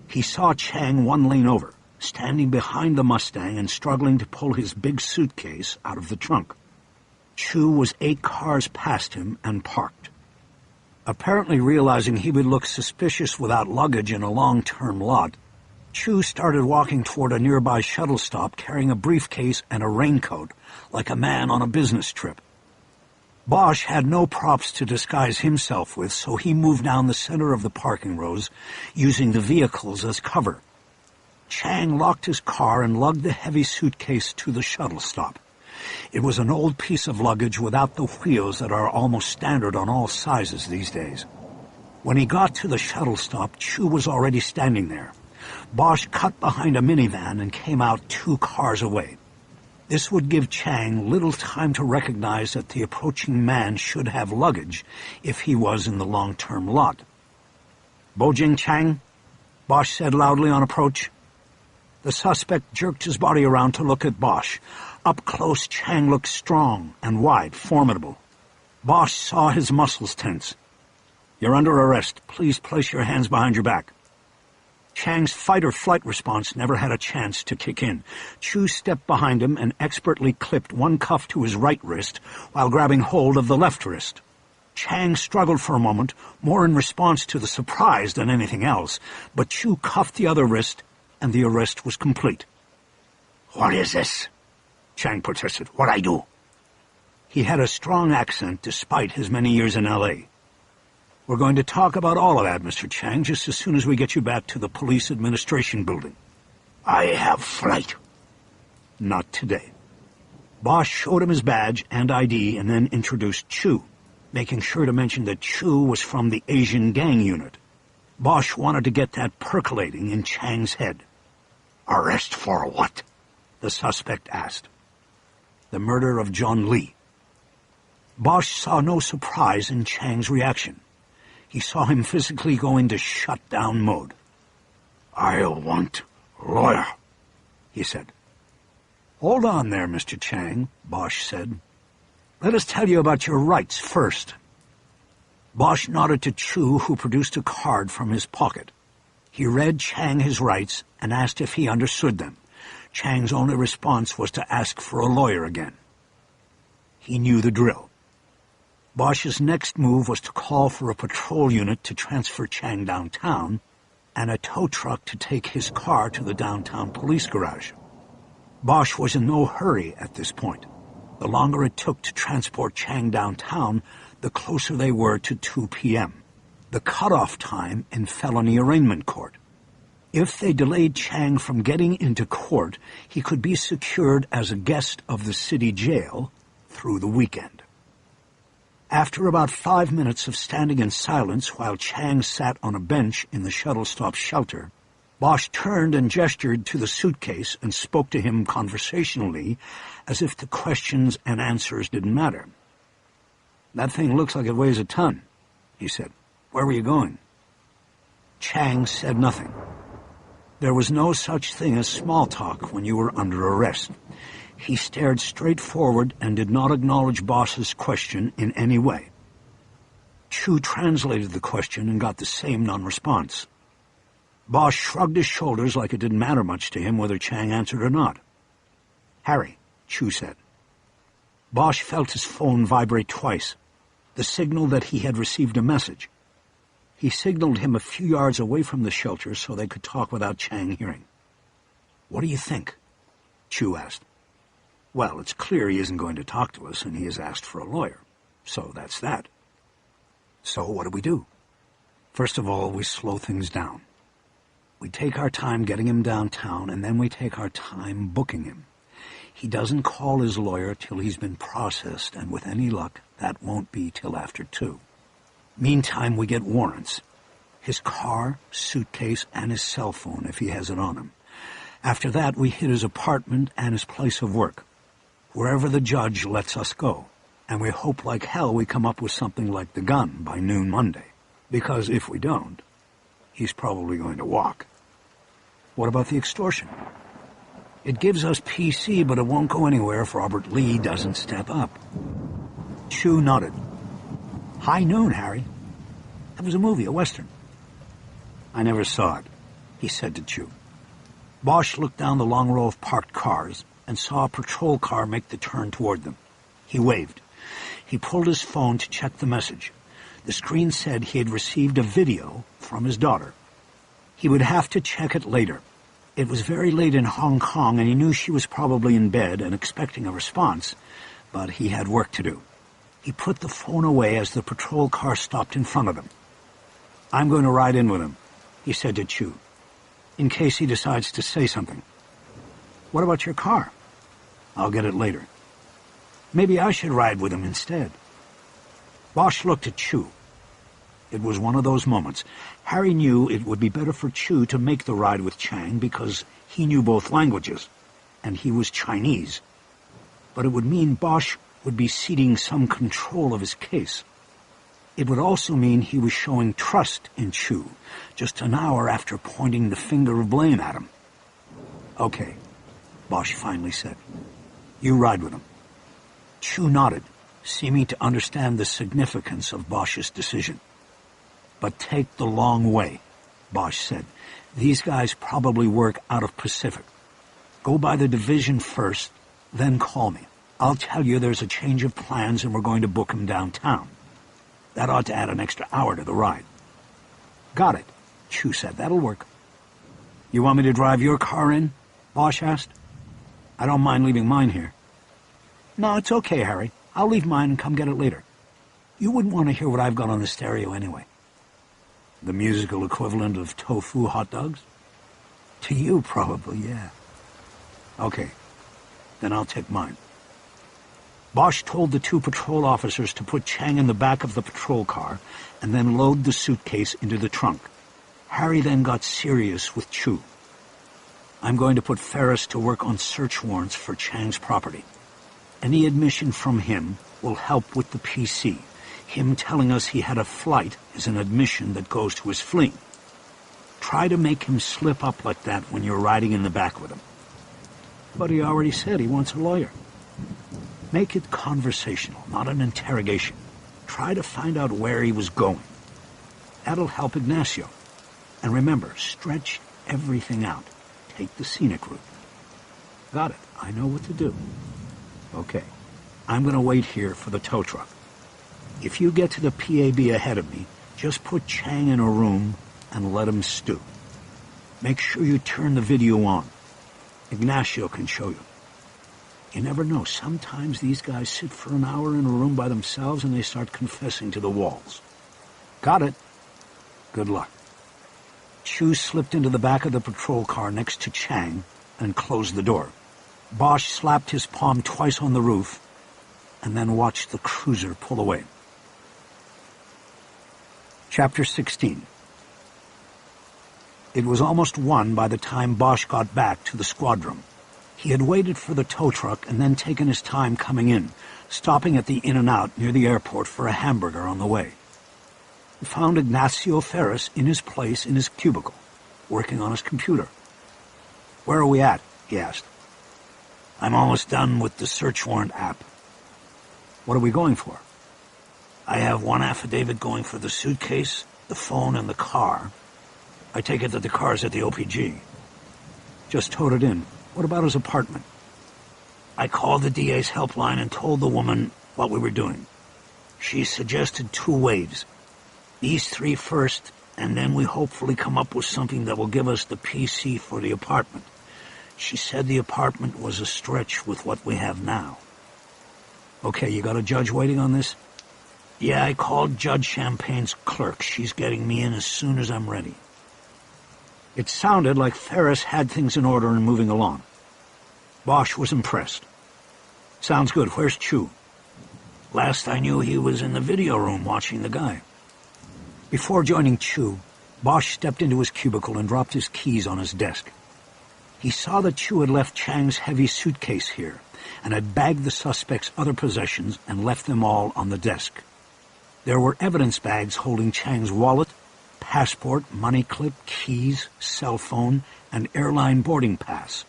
He saw Chang one lane over, standing behind the Mustang and struggling to pull his big suitcase out of the trunk. Chu was 8 cars past him and parked. Apparently realizing he would look suspicious without luggage in a long-term lot, Chu started walking toward a nearby shuttle stop carrying a briefcase and a raincoat, like a man on a business trip. Bosch had no props to disguise himself with, so he moved down the center of the parking rows, using the vehicles as cover. Chang locked his car and lugged the heavy suitcase to the shuttle stop. It was an old piece of luggage without the wheels that are almost standard on all sizes these days. When he got to the shuttle stop, Chu was already standing there. Bosch cut behind a minivan and came out 2 cars away. This would give Chang little time to recognize that the approaching man should have luggage if he was in the long-term lot. "Bojing Chang?" Bosch said loudly on approach. The suspect jerked his body around to look at Bosch. Up close, Chang looked strong and wide, formidable. Bosch saw his muscles tense. "You're under arrest. Please place your hands behind your back." Chang's fight-or-flight response never had a chance to kick in. Chu stepped behind him and expertly clipped one cuff to his right wrist while grabbing hold of the left wrist. Chang struggled for a moment, more in response to the surprise than anything else, but Chu cuffed the other wrist, and the arrest was complete. "What is this?" Chang protested. "What I do?" He had a strong accent despite his many years in L.A. "We're going to talk about all of that, Mr. Chang, just as soon as we get you back to the police administration building." "I have flight." "Not today." Bosch showed him his badge and ID and then introduced Chu, making sure to mention that Chu was from the Asian gang unit. Bosch wanted to get that percolating in Chang's head. "Arrest for what?" the suspect asked. "The murder of John Lee." Bosch saw no surprise in Chang's reaction. He saw him physically go into shut-down mode. "I want lawyer," he said. "Hold on there, Mr. Chang," Bosch said. "Let us tell you about your rights first." Bosch nodded to Chu, who produced a card from his pocket. He read Chang his rights and asked if he understood them. Chang's only response was to ask for a lawyer again. He knew the drill. Bosch's next move was to call for a patrol unit to transfer Chang downtown and a tow truck to take his car to the downtown police garage. Bosch was in no hurry at this point. The longer it took to transport Chang downtown, the closer they were to 2 p.m., the cutoff time in felony arraignment court. If they delayed Chang from getting into court, he could be secured as a guest of the city jail through the weekend. After about 5 minutes of standing in silence while Chang sat on a bench in the shuttle stop shelter, Bosch turned and gestured to the suitcase and spoke to him conversationally as if the questions and answers didn't matter. "That thing looks like it weighs a ton," he said. "Where were you going?" Chang said nothing. There was no such thing as small talk when you were under arrest. He stared straight forward and did not acknowledge Bosch's question in any way. Chu translated the question and got the same non-response. Bosch shrugged his shoulders like it didn't matter much to him whether Chang answered or not. "Harry," Chu said. Bosch felt his phone vibrate twice, the signal that he had received a message. He signaled him a few yards away from the shelter so they could talk without Chang hearing. "What do you think?" Chu asked. "Well, it's clear he isn't going to talk to us, and he has asked for a lawyer. So that's that." "So what do we do?" "First of all, we slow things down. We take our time getting him downtown, and then we take our time booking him. He doesn't call his lawyer till he's been processed, and with any luck, that won't be till after 2. Meantime, we get warrants. His car, suitcase, and his cell phone, if he has it on him. After that, we hit his apartment and his place of work, wherever the judge lets us go. And we hope like hell we come up with something like the gun by noon Monday. Because if we don't, he's probably going to walk." "What about the extortion?" "It gives us PC, but it won't go anywhere if Robert Lee doesn't step up." Chu nodded. "High Noon, Harry. That was a movie, a Western." "I never saw it," he said to Chu. Bosch looked down the long row of parked cars and saw a patrol car make the turn toward them. He waved. He pulled his phone to check the message. The screen said he had received a video from his daughter. He would have to check it later. It was very late in Hong Kong, and he knew she was probably in bed and expecting a response, but he had work to do. He put the phone away as the patrol car stopped in front of him. "I'm going to ride in with him," he said to Chu, "in case he decides to say something." "What about your car?" "I'll get it later." "Maybe I should ride with him instead." Bosch looked at Chu. It was one of those moments. Harry knew it would be better for Chu to make the ride with Chang because he knew both languages, and he was Chinese. But it would mean Bosch would be ceding some control of his case. It would also mean he was showing trust in Chu, just an hour after pointing the finger of blame at him. "Okay," Bosch finally said. "You ride with him." Chu nodded, seeming to understand the significance of Bosch's decision. "But take the long way," Bosch said. "These guys probably work out of Pacific. Go by the division first, then call me. I'll tell you there's a change of plans and we're going to book him downtown. That ought to add an extra hour to the ride." "Got it," Chu said. "That'll work." "You want me to drive your car in?" Bosch asked. "I don't mind leaving mine here." "No, it's okay, Harry. I'll leave mine and come get it later. You wouldn't want to hear what I've got on the stereo anyway." "The musical equivalent of tofu hot dogs?" "To you, probably, yeah." "Okay, then I'll take mine." Bosch told the 2 patrol officers to put Chang in the back of the patrol car and then load the suitcase into the trunk. Harry then got serious with Chu. "I'm going to put Ferris to work on search warrants for Chang's property. Any admission from him will help with the PC. Him telling us he had a flight is an admission that goes to his fleeing. Try to make him slip up like that when you're riding in the back with him." "But he already said he wants a lawyer." "Make it conversational, not an interrogation. Try to find out where he was going. That'll help Ignacio. And remember, stretch everything out. Take the scenic route." "Got it. I know what to do." "Okay. I'm going to wait here for the tow truck. If you get to the PAB ahead of me, just put Chang in a room and let him stew. Make sure you turn the video on. Ignacio can show you. You never know. Sometimes these guys sit for an hour in a room by themselves and they start confessing to the walls." "Got it." "Good luck." Chu slipped into the back of the patrol car next to Chang and closed the door. Bosch slapped his palm twice on the roof and then watched the cruiser pull away. Chapter 16. It was almost 1 by the time Bosch got back to the squadron. He had waited for the tow truck and then taken his time coming in, stopping at the In-N-Out near the airport for a hamburger on the way. He found Ignacio Ferris in his place in his cubicle, working on his computer. "Where are we at?" he asked. "I'm almost done with the search warrant app." "What are we going for?" I have one affidavit going for the suitcase, the phone, and the car. I take it that the car's at the OPG. Just towed it in. What about his apartment? I called the DA's helpline and told the woman what we were doing. She suggested 2 ways. These 3 first, and then we hopefully come up with something that will give us the PC for the apartment. She said the apartment was a stretch with what we have now. Okay, you got a judge waiting on this? Yeah, I called Judge Champagne's clerk. She's getting me in as soon as I'm ready. It sounded like Ferris had things in order and moving along. Bosch was impressed. Sounds good. Where's Chu? Last I knew, he was in the video room watching the guy. Before joining Chu, Bosch stepped into his cubicle and dropped his keys on his desk. He saw that Chu had left Chang's heavy suitcase here and had bagged the suspect's other possessions and left them all on the desk. There were evidence bags holding Chang's wallet, passport, money clip, keys, cell phone, and airline boarding pass,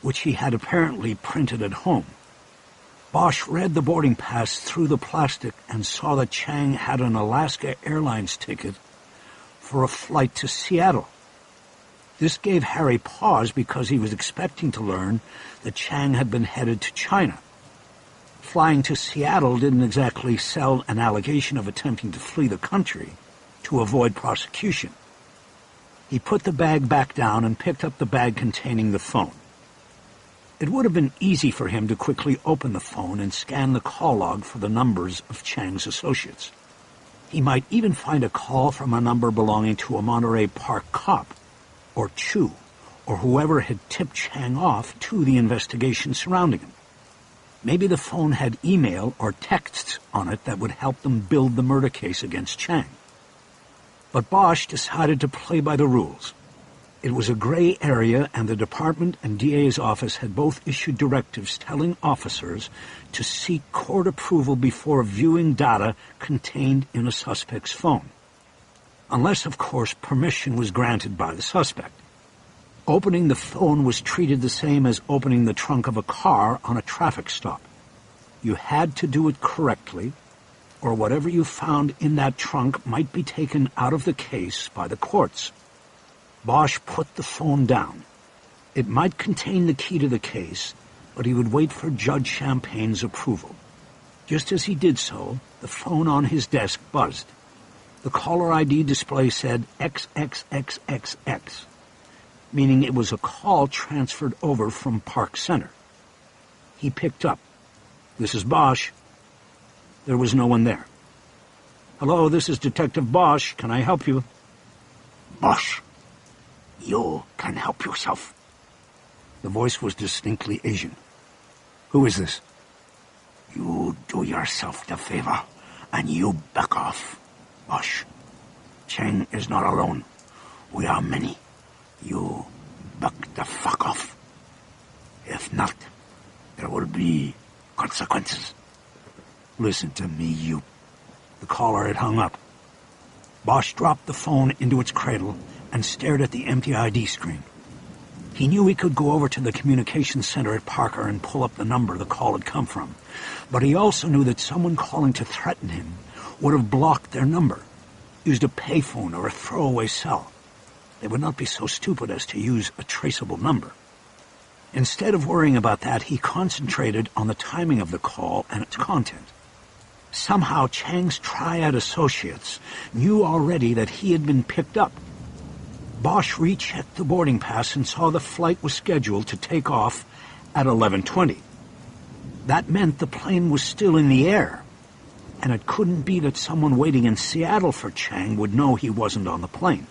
which he had apparently printed at home. Bosch read the boarding pass through the plastic and saw that Chang had an Alaska Airlines ticket for a flight to Seattle. This gave Harry pause because he was expecting to learn that Chang had been headed to China. Flying to Seattle didn't exactly sell an allegation of attempting to flee the country to avoid prosecution. He put the bag back down and picked up the bag containing the phone. It would have been easy for him to quickly open the phone and scan the call log for the numbers of Chang's associates. He might even find a call from a number belonging to a Monterey Park cop, or Chu, or whoever had tipped Chang off to the investigation surrounding him. Maybe the phone had email or texts on it that would help them build the murder case against Chang. But Bosch decided to play by the rules. It was a gray area, and the department and DA's office had both issued directives telling officers to seek court approval before viewing data contained in a suspect's phone. Unless, of course, permission was granted by the suspect. Opening the phone was treated the same as opening the trunk of a car on a traffic stop. You had to do it correctly, or whatever you found in that trunk might be taken out of the case by the courts. Bosch put the phone down. It might contain the key to the case, but he would wait for Judge Champagne's approval. Just as he did so, the phone on his desk buzzed. The caller ID display said XXXXX, meaning it was a call transferred over from Park Center. He picked up. "This is Bosch." There was no one there. "Hello, this is Detective Bosch. Can I help you?" "Bosch, you can help yourself." The voice was distinctly Asian. "Who is this?" "You do yourself the favor, and you back off, Bosch. Chang is not alone. We are many. You back the fuck off. If not, there will be consequences." "Listen to me, you..." The caller had hung up. Bosch dropped the phone into its cradle and stared at the empty ID screen. He knew he could go over to the communications center at Parker and pull up the number the call had come from, but he also knew that someone calling to threaten him would have blocked their number, used a payphone or a throwaway cell. They would not be so stupid as to use a traceable number. Instead of worrying about that, he concentrated on the timing of the call and its content. Somehow Chang's triad associates knew already that he had been picked up. Bosch rechecked the boarding pass and saw the flight was scheduled to take off at 11:20. That meant the plane was still in the air, and it couldn't be that someone waiting in Seattle for Chang would know he wasn't on the plane.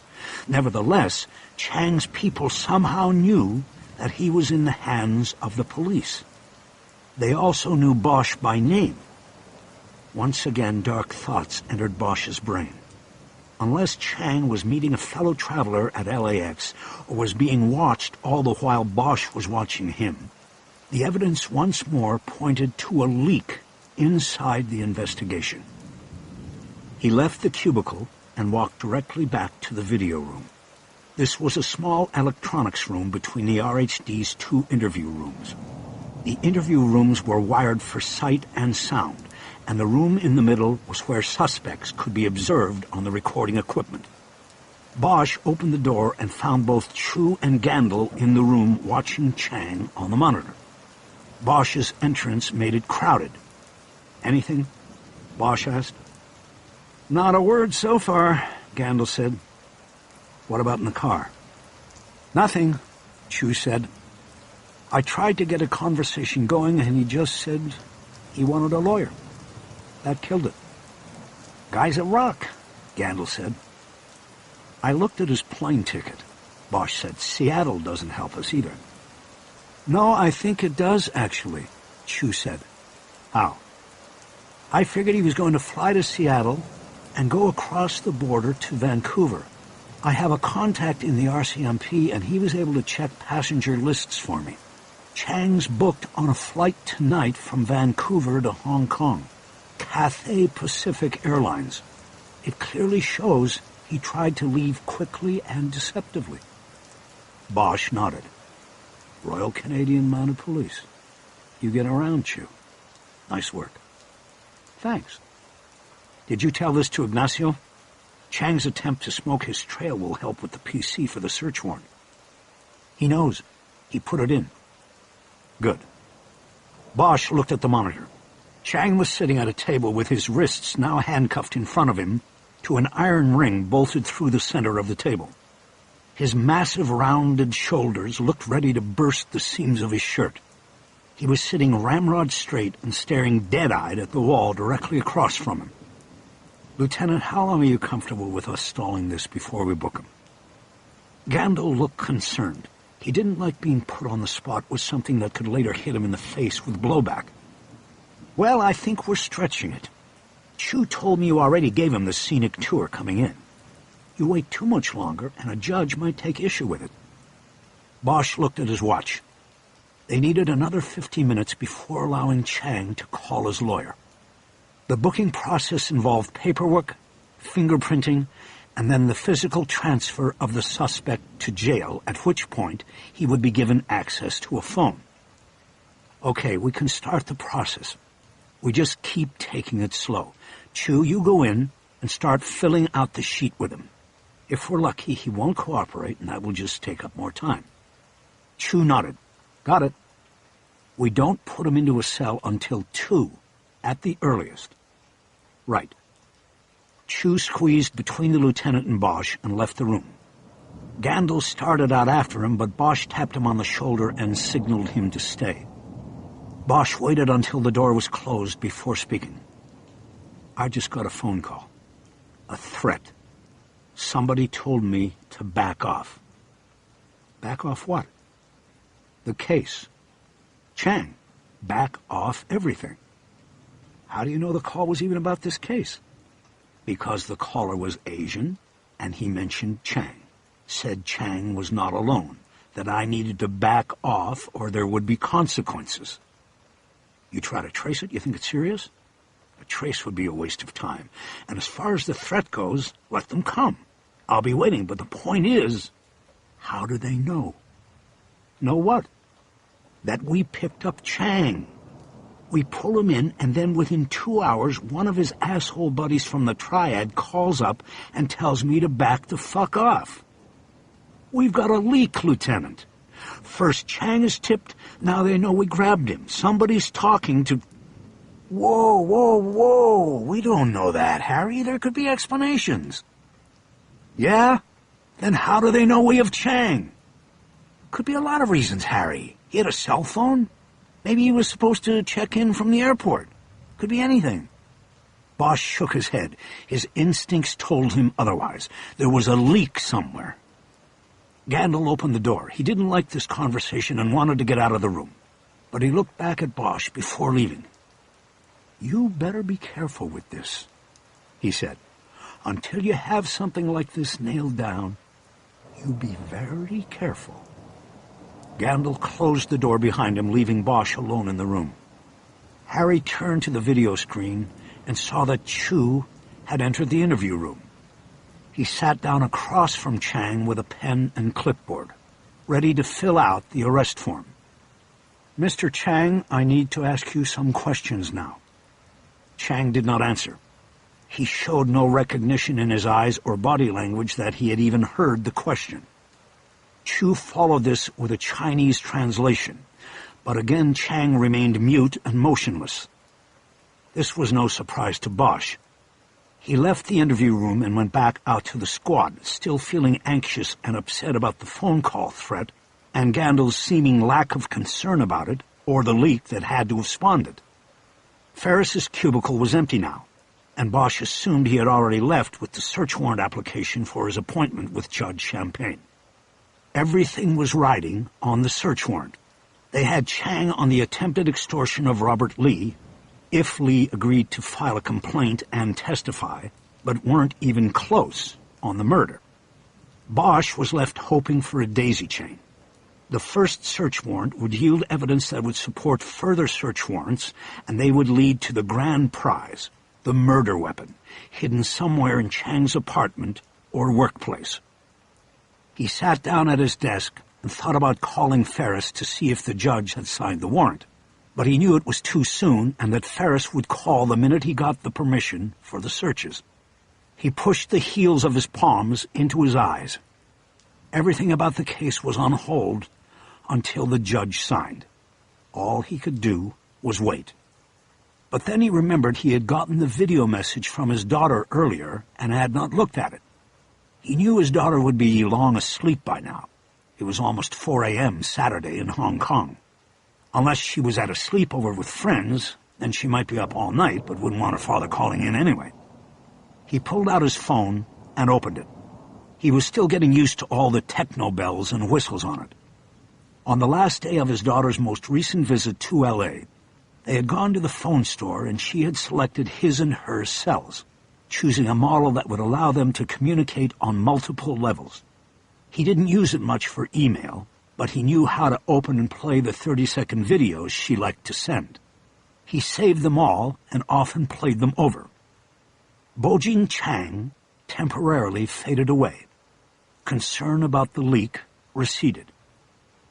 Nevertheless, Chang's people somehow knew that he was in the hands of the police. They also knew Bosch by name. Once again, dark thoughts entered Bosch's brain. Unless Chang was meeting a fellow traveler at LAX or was being watched all the while Bosch was watching him, the evidence once more pointed to a leak inside the investigation. He left the cubicle and walked directly back to the video room. This was a small electronics room between the RHD's 2 interview rooms. The interview rooms were wired for sight and sound, and the room in the middle was where suspects could be observed on the recording equipment. Bosch opened the door and found both Chu and Gandil in the room watching Chang on the monitor. Bosch's entrance made it crowded. "Anything?" Bosch asked. "Not a word so far," Gandil said. "What about in the car?" "Nothing," Chu said. "I tried to get a conversation going and he just said he wanted a lawyer. That killed it." "Guy's a rock," Gandil said. "I looked at his plane ticket," Bosch said. "Seattle doesn't help us either." "No, I think it does, actually," Chu said. "How?" "I figured he was going to fly to Seattle and go across the border to Vancouver. I have a contact in the RCMP, and he was able to check passenger lists for me. Chang's booked on a flight tonight from Vancouver to Hong Kong. Cathay Pacific Airlines. It clearly shows he tried to leave quickly and deceptively." Bosch nodded. "Royal Canadian Mounted Police. You get around, Chu. Nice work." "Thanks. Did you tell this to Ignacio? Chang's attempt to smoke his trail will help with the PC for the search warrant." "He knows. He put it in." "Good." Bosch looked at the monitor. Chang was sitting at a table with his wrists now handcuffed in front of him to an iron ring bolted through the center of the table. His massive rounded shoulders looked ready to burst the seams of his shirt. He was sitting ramrod straight and staring dead-eyed at the wall directly across from him. "Lieutenant, how long are you comfortable with us stalling this before we book him?" Gandil looked concerned. He didn't like being put on the spot with something that could later hit him in the face with blowback. "Well, I think we're stretching it. Chu told me you already gave him the scenic tour coming in. You wait too much longer, and a judge might take issue with it." Bosch looked at his watch. They needed another 50 minutes before allowing Chang to call his lawyer. The booking process involved paperwork, fingerprinting, and then the physical transfer of the suspect to jail, at which point he would be given access to a phone. "Okay, we can start the process. We just keep taking it slow. Chu, you go in and start filling out the sheet with him. If we're lucky, he won't cooperate, and that will just take up more time." Chu nodded. "Got it. We don't put him into a cell until 2, at the earliest." "Right." Chu squeezed between the lieutenant and Bosch and left the room. Gandil started out after him, but Bosch tapped him on the shoulder and signaled him to stay. Bosch waited until the door was closed before speaking. "I just got a phone call. A threat. Somebody told me to back off." "Back off what?" "The case. Chang, back off everything." "How do you know the call was even about this case?" "Because the caller was Asian, and he mentioned Chang. Said Chang was not alone, that I needed to back off or there would be consequences." "You try to trace it? You think it's serious?" "A trace would be a waste of time. And as far as the threat goes, let them come. I'll be waiting, but the point is, how do they know?" "Know what?" "That we picked up Chang. We pull him in, and then within 2 hours, one of his asshole buddies from the triad calls up and tells me to back the fuck off. We've got a leak, Lieutenant. First Chang is tipped, now they know we grabbed him. Somebody's talking to..." "Whoa, whoa, whoa! We don't know that, Harry. There could be explanations." "Yeah? Then how do they know we have Chang?" "Could be a lot of reasons, Harry. He had a cell phone. Maybe he was supposed to check in from the airport. Could be anything." Bosch shook his head. His instincts told him otherwise. There was a leak somewhere. Gandil opened the door. He didn't like this conversation and wanted to get out of the room. But he looked back at Bosch before leaving. "You better be careful with this," he said. "Until you have something like this nailed down, you be very careful." Gandil closed the door behind him, leaving Bosch alone in the room. Harry turned to the video screen and saw that Chu had entered the interview room. He sat down across from Chang with a pen and clipboard, ready to fill out the arrest form. "Mr. Chang, I need to ask you some questions now." Chang did not answer. He showed no recognition in his eyes or body language that he had even heard the question. Chu followed this with a Chinese translation, but again Chang remained mute and motionless. This was no surprise to Bosch. He left the interview room and went back out to the squad, still feeling anxious and upset about the phone call threat and Gandel's seeming lack of concern about it, or the leak that had to have spawned it. Ferris's cubicle was empty now, and Bosch assumed he had already left with the search warrant application for his appointment with Judge Champagne. Everything was riding on the search warrant. They had Chang on the attempted extortion of Robert Lee, if Lee agreed to file a complaint and testify, but weren't even close on the murder. Bosch was left hoping for a daisy chain. The first search warrant would yield evidence that would support further search warrants, and they would lead to the grand prize, the murder weapon, hidden somewhere in Chang's apartment or workplace. He sat down at his desk and thought about calling Ferris to see if the judge had signed the warrant, but he knew it was too soon and that Ferris would call the minute he got the permission for the searches. He pushed the heels of his palms into his eyes. Everything about the case was on hold until the judge signed. All he could do was wait. But then he remembered he had gotten the video message from his daughter earlier and had not looked at it. He knew his daughter would be long asleep by now. It was almost 4 a.m. Saturday in Hong Kong. Unless she was at a sleepover with friends, then she might be up all night but wouldn't want her father calling in anyway. He pulled out his phone and opened it. He was still getting used to all the techno bells and whistles on it. On the last day of his daughter's most recent visit to L.A., they had gone to the phone store and she had selected his and her cells, choosing a model that would allow them to communicate on multiple levels. He didn't use it much for email, but he knew how to open and play the 30-second videos she liked to send. He saved them all and often played them over. Bojing Chang temporarily faded away. Concern about the leak receded.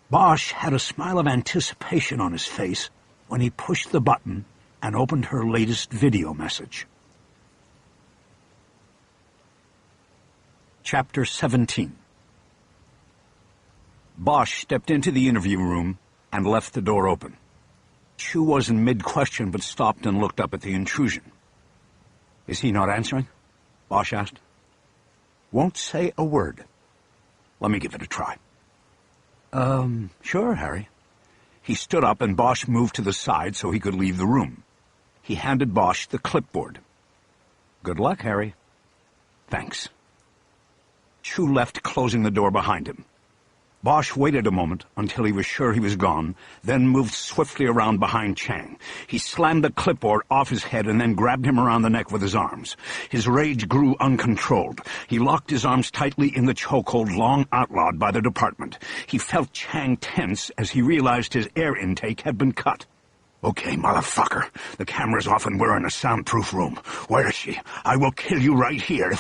Bosch had a smile of anticipation on his face when he pushed the button and opened her latest video message. Chapter 17. Bosch stepped into the interview room and left the door open. Chu was in mid-question but stopped and looked up at the intrusion. "Is he not answering?" Bosch asked. "Won't say a word." "Let me give it a try." Sure, Harry." He stood up and Bosch moved to the side so he could leave the room. He handed Bosch the clipboard. "Good luck, Harry." "Thanks." Chu left, closing the door behind him. Bosch waited a moment until he was sure he was gone, then moved swiftly around behind Chang. He slammed the clipboard off his head and then grabbed him around the neck with his arms. His rage grew uncontrolled. He locked his arms tightly in the chokehold long outlawed by the department. He felt Chang tense as he realized his air intake had been cut. "Okay, motherfucker. The camera's off and we're in a soundproof room. Where is she? I will kill you right here."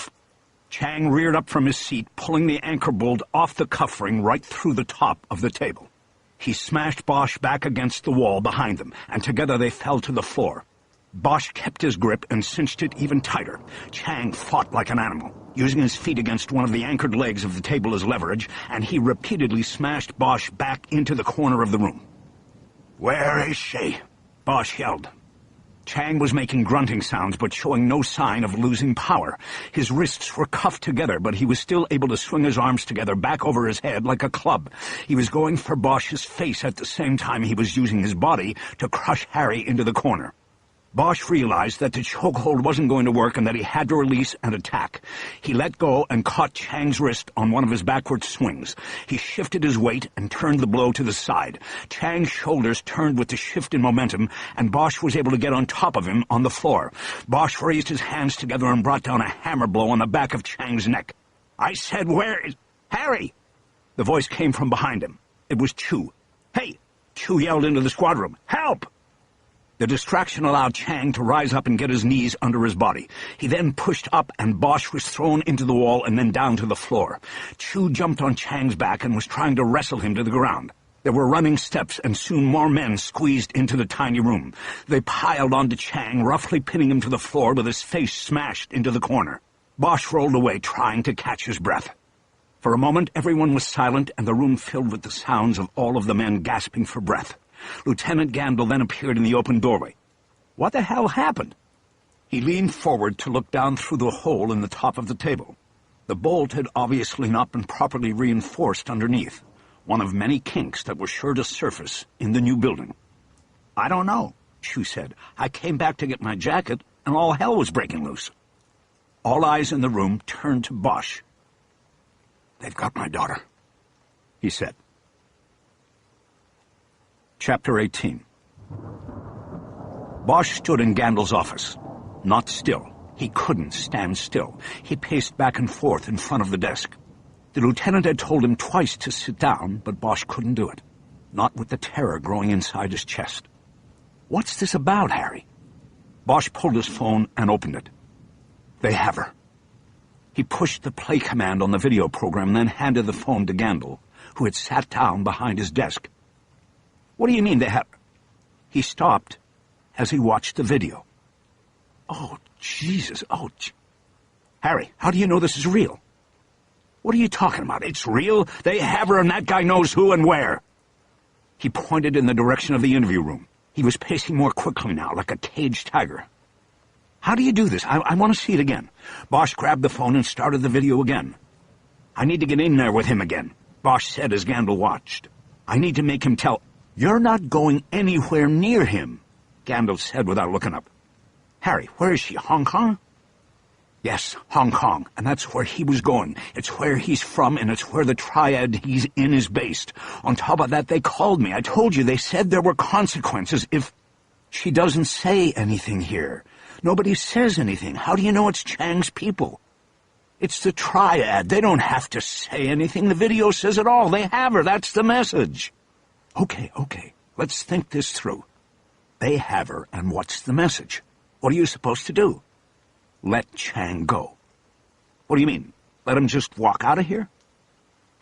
Chang reared up from his seat, pulling the anchor bolt off the cuffring right through the top of the table. He smashed Bosch back against the wall behind them, and together they fell to the floor. Bosch kept his grip and cinched it even tighter. Chang fought like an animal, using his feet against one of the anchored legs of the table as leverage, and he repeatedly smashed Bosch back into the corner of the room. "Where is she?" Bosch yelled. Chang was making grunting sounds, but showing no sign of losing power. His wrists were cuffed together, but he was still able to swing his arms together back over his head like a club. He was going for Bosch's face at the same time he was using his body to crush Harry into the corner. Bosch realized that the chokehold wasn't going to work and that he had to release and attack. He let go and caught Chang's wrist on one of his backward swings. He shifted his weight and turned the blow to the side. Chang's shoulders turned with the shift in momentum, and Bosch was able to get on top of him on the floor. Bosch raised his hands together and brought down a hammer blow on the back of Chang's neck. "I said, where is... Harry!" The voice came from behind him. It was Chu. "Hey!" Chu yelled into the squad room. "Help!" The distraction allowed Chang to rise up and get his knees under his body. He then pushed up and Bosch was thrown into the wall and then down to the floor. Chu jumped on Chang's back and was trying to wrestle him to the ground. There were running steps, and soon more men squeezed into the tiny room. They piled onto Chang, roughly pinning him to the floor with his face smashed into the corner. Bosch rolled away, trying to catch his breath. For a moment, everyone was silent, and the room filled with the sounds of all of the men gasping for breath. Lieutenant Gandil then appeared in the open doorway. What the hell happened? He leaned forward to look down through the hole in the top of the table. The bolt had obviously not been properly reinforced underneath, one of many kinks that were sure to surface in the new building. I don't know, Shu said. I came back to get my jacket, and all hell was breaking loose. All eyes in the room turned to Bosch. They've got my daughter, he said. Chapter 18. Bosch stood in Gandil's office. Not still. He couldn't stand still. He paced back and forth in front of the desk. The lieutenant had told him twice to sit down, but Bosch couldn't do it. Not with the terror growing inside his chest. What's this about, Harry? Bosch pulled his phone and opened it. They have her. He pushed the play command on the video program, then handed the phone to Gandil, who had sat down behind his desk. What do you mean they have... He stopped as he watched the video. Oh, Jesus. Harry, how do you know this is real? What are you talking about? It's real? They have her, and that guy knows who and where. He pointed in the direction of the interview room. He was pacing more quickly now, like a caged tiger. How do you do this? I want to see it again. Bosch grabbed the phone and started the video again. I need to get in there with him again, Bosch said as Gandil watched. I need to make him tell... You're not going anywhere near him, Gandil said without looking up. Harry, where is she? Hong Kong? Yes, Hong Kong, and that's where he was going. It's where he's from, and it's where the triad he's in is based. On top of that, they called me. I told you, they said there were consequences if... She doesn't say anything here. Nobody says anything. How do you know it's Chang's people? It's the triad. They don't have to say anything. The video says it all. They have her. That's the message. Okay. Let's think this through. They have her, and what's the message? What are you supposed to do? Let Chang go. What do you mean? Let him just walk out of here?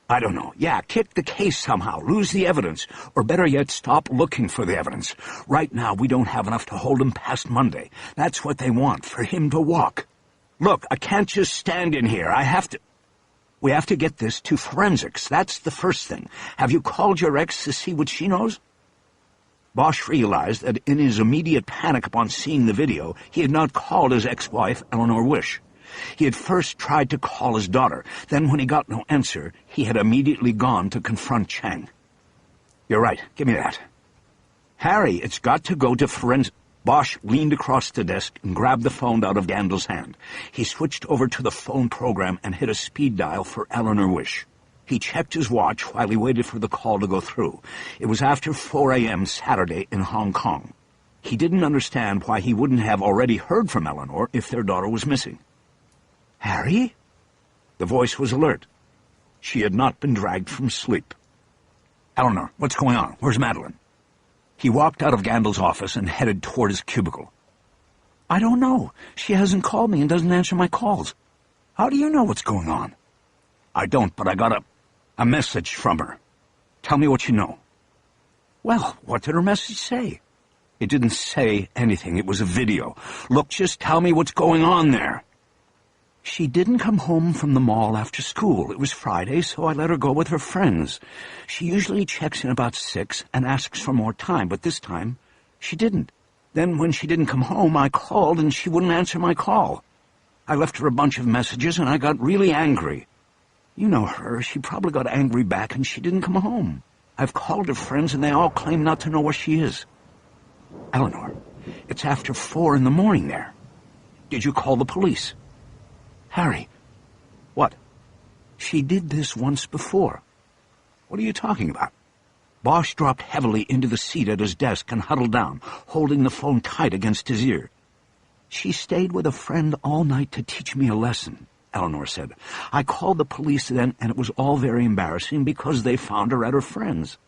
I don't know. Yeah, kick the case somehow, lose the evidence, or better yet, stop looking for the evidence. Right now, we don't have enough to hold him past Monday. That's what they want, for him to walk. Look, I can't just stand in here. We have to get this to forensics. That's the first thing. Have you called your ex to see what she knows? Bosch realized that in his immediate panic upon seeing the video, he had not called his ex-wife, Eleanor Wish. He had first tried to call his daughter. Then, when he got no answer, he had immediately gone to confront Chang. You're right. Give me that. Harry, it's got to go to forensics. Bosch leaned across the desk and grabbed the phone out of Gandil's hand. He switched over to the phone program and hit a speed dial for Eleanor Wish. He checked his watch while he waited for the call to go through. It was after 4 a.m. Saturday in Hong Kong. He didn't understand why he wouldn't have already heard from Eleanor if their daughter was missing. Harry? The voice was alert. She had not been dragged from sleep. Eleanor, what's going on? Where's Madeline? He walked out of Gandil's office and headed toward his cubicle. I don't know. She hasn't called me and doesn't answer my calls. How do you know what's going on? I don't, but I got a message from her. Tell me what you know. Well, what did her message say? It didn't say anything. It was a video. Look, just tell me what's going on there. She didn't come home from the mall after school. It was Friday, so I let her go with her friends. She usually checks in about 6 and asks for more time, but this time she didn't. Then when she didn't come home, I called and she wouldn't answer my call. I left her a bunch of messages and I got really angry. You know her. She probably got angry back and she didn't come home. I've called her friends and they all claim not to know where she is. Eleanor, it's after 4 in the morning there. Did you call the police? Harry. What? She did this once before. What are you talking about? Bosch dropped heavily into the seat at his desk and huddled down, holding the phone tight against his ear. She stayed with a friend all night to teach me a lesson, Eleanor said. I called the police then, and it was all very embarrassing because they found her at her friend's.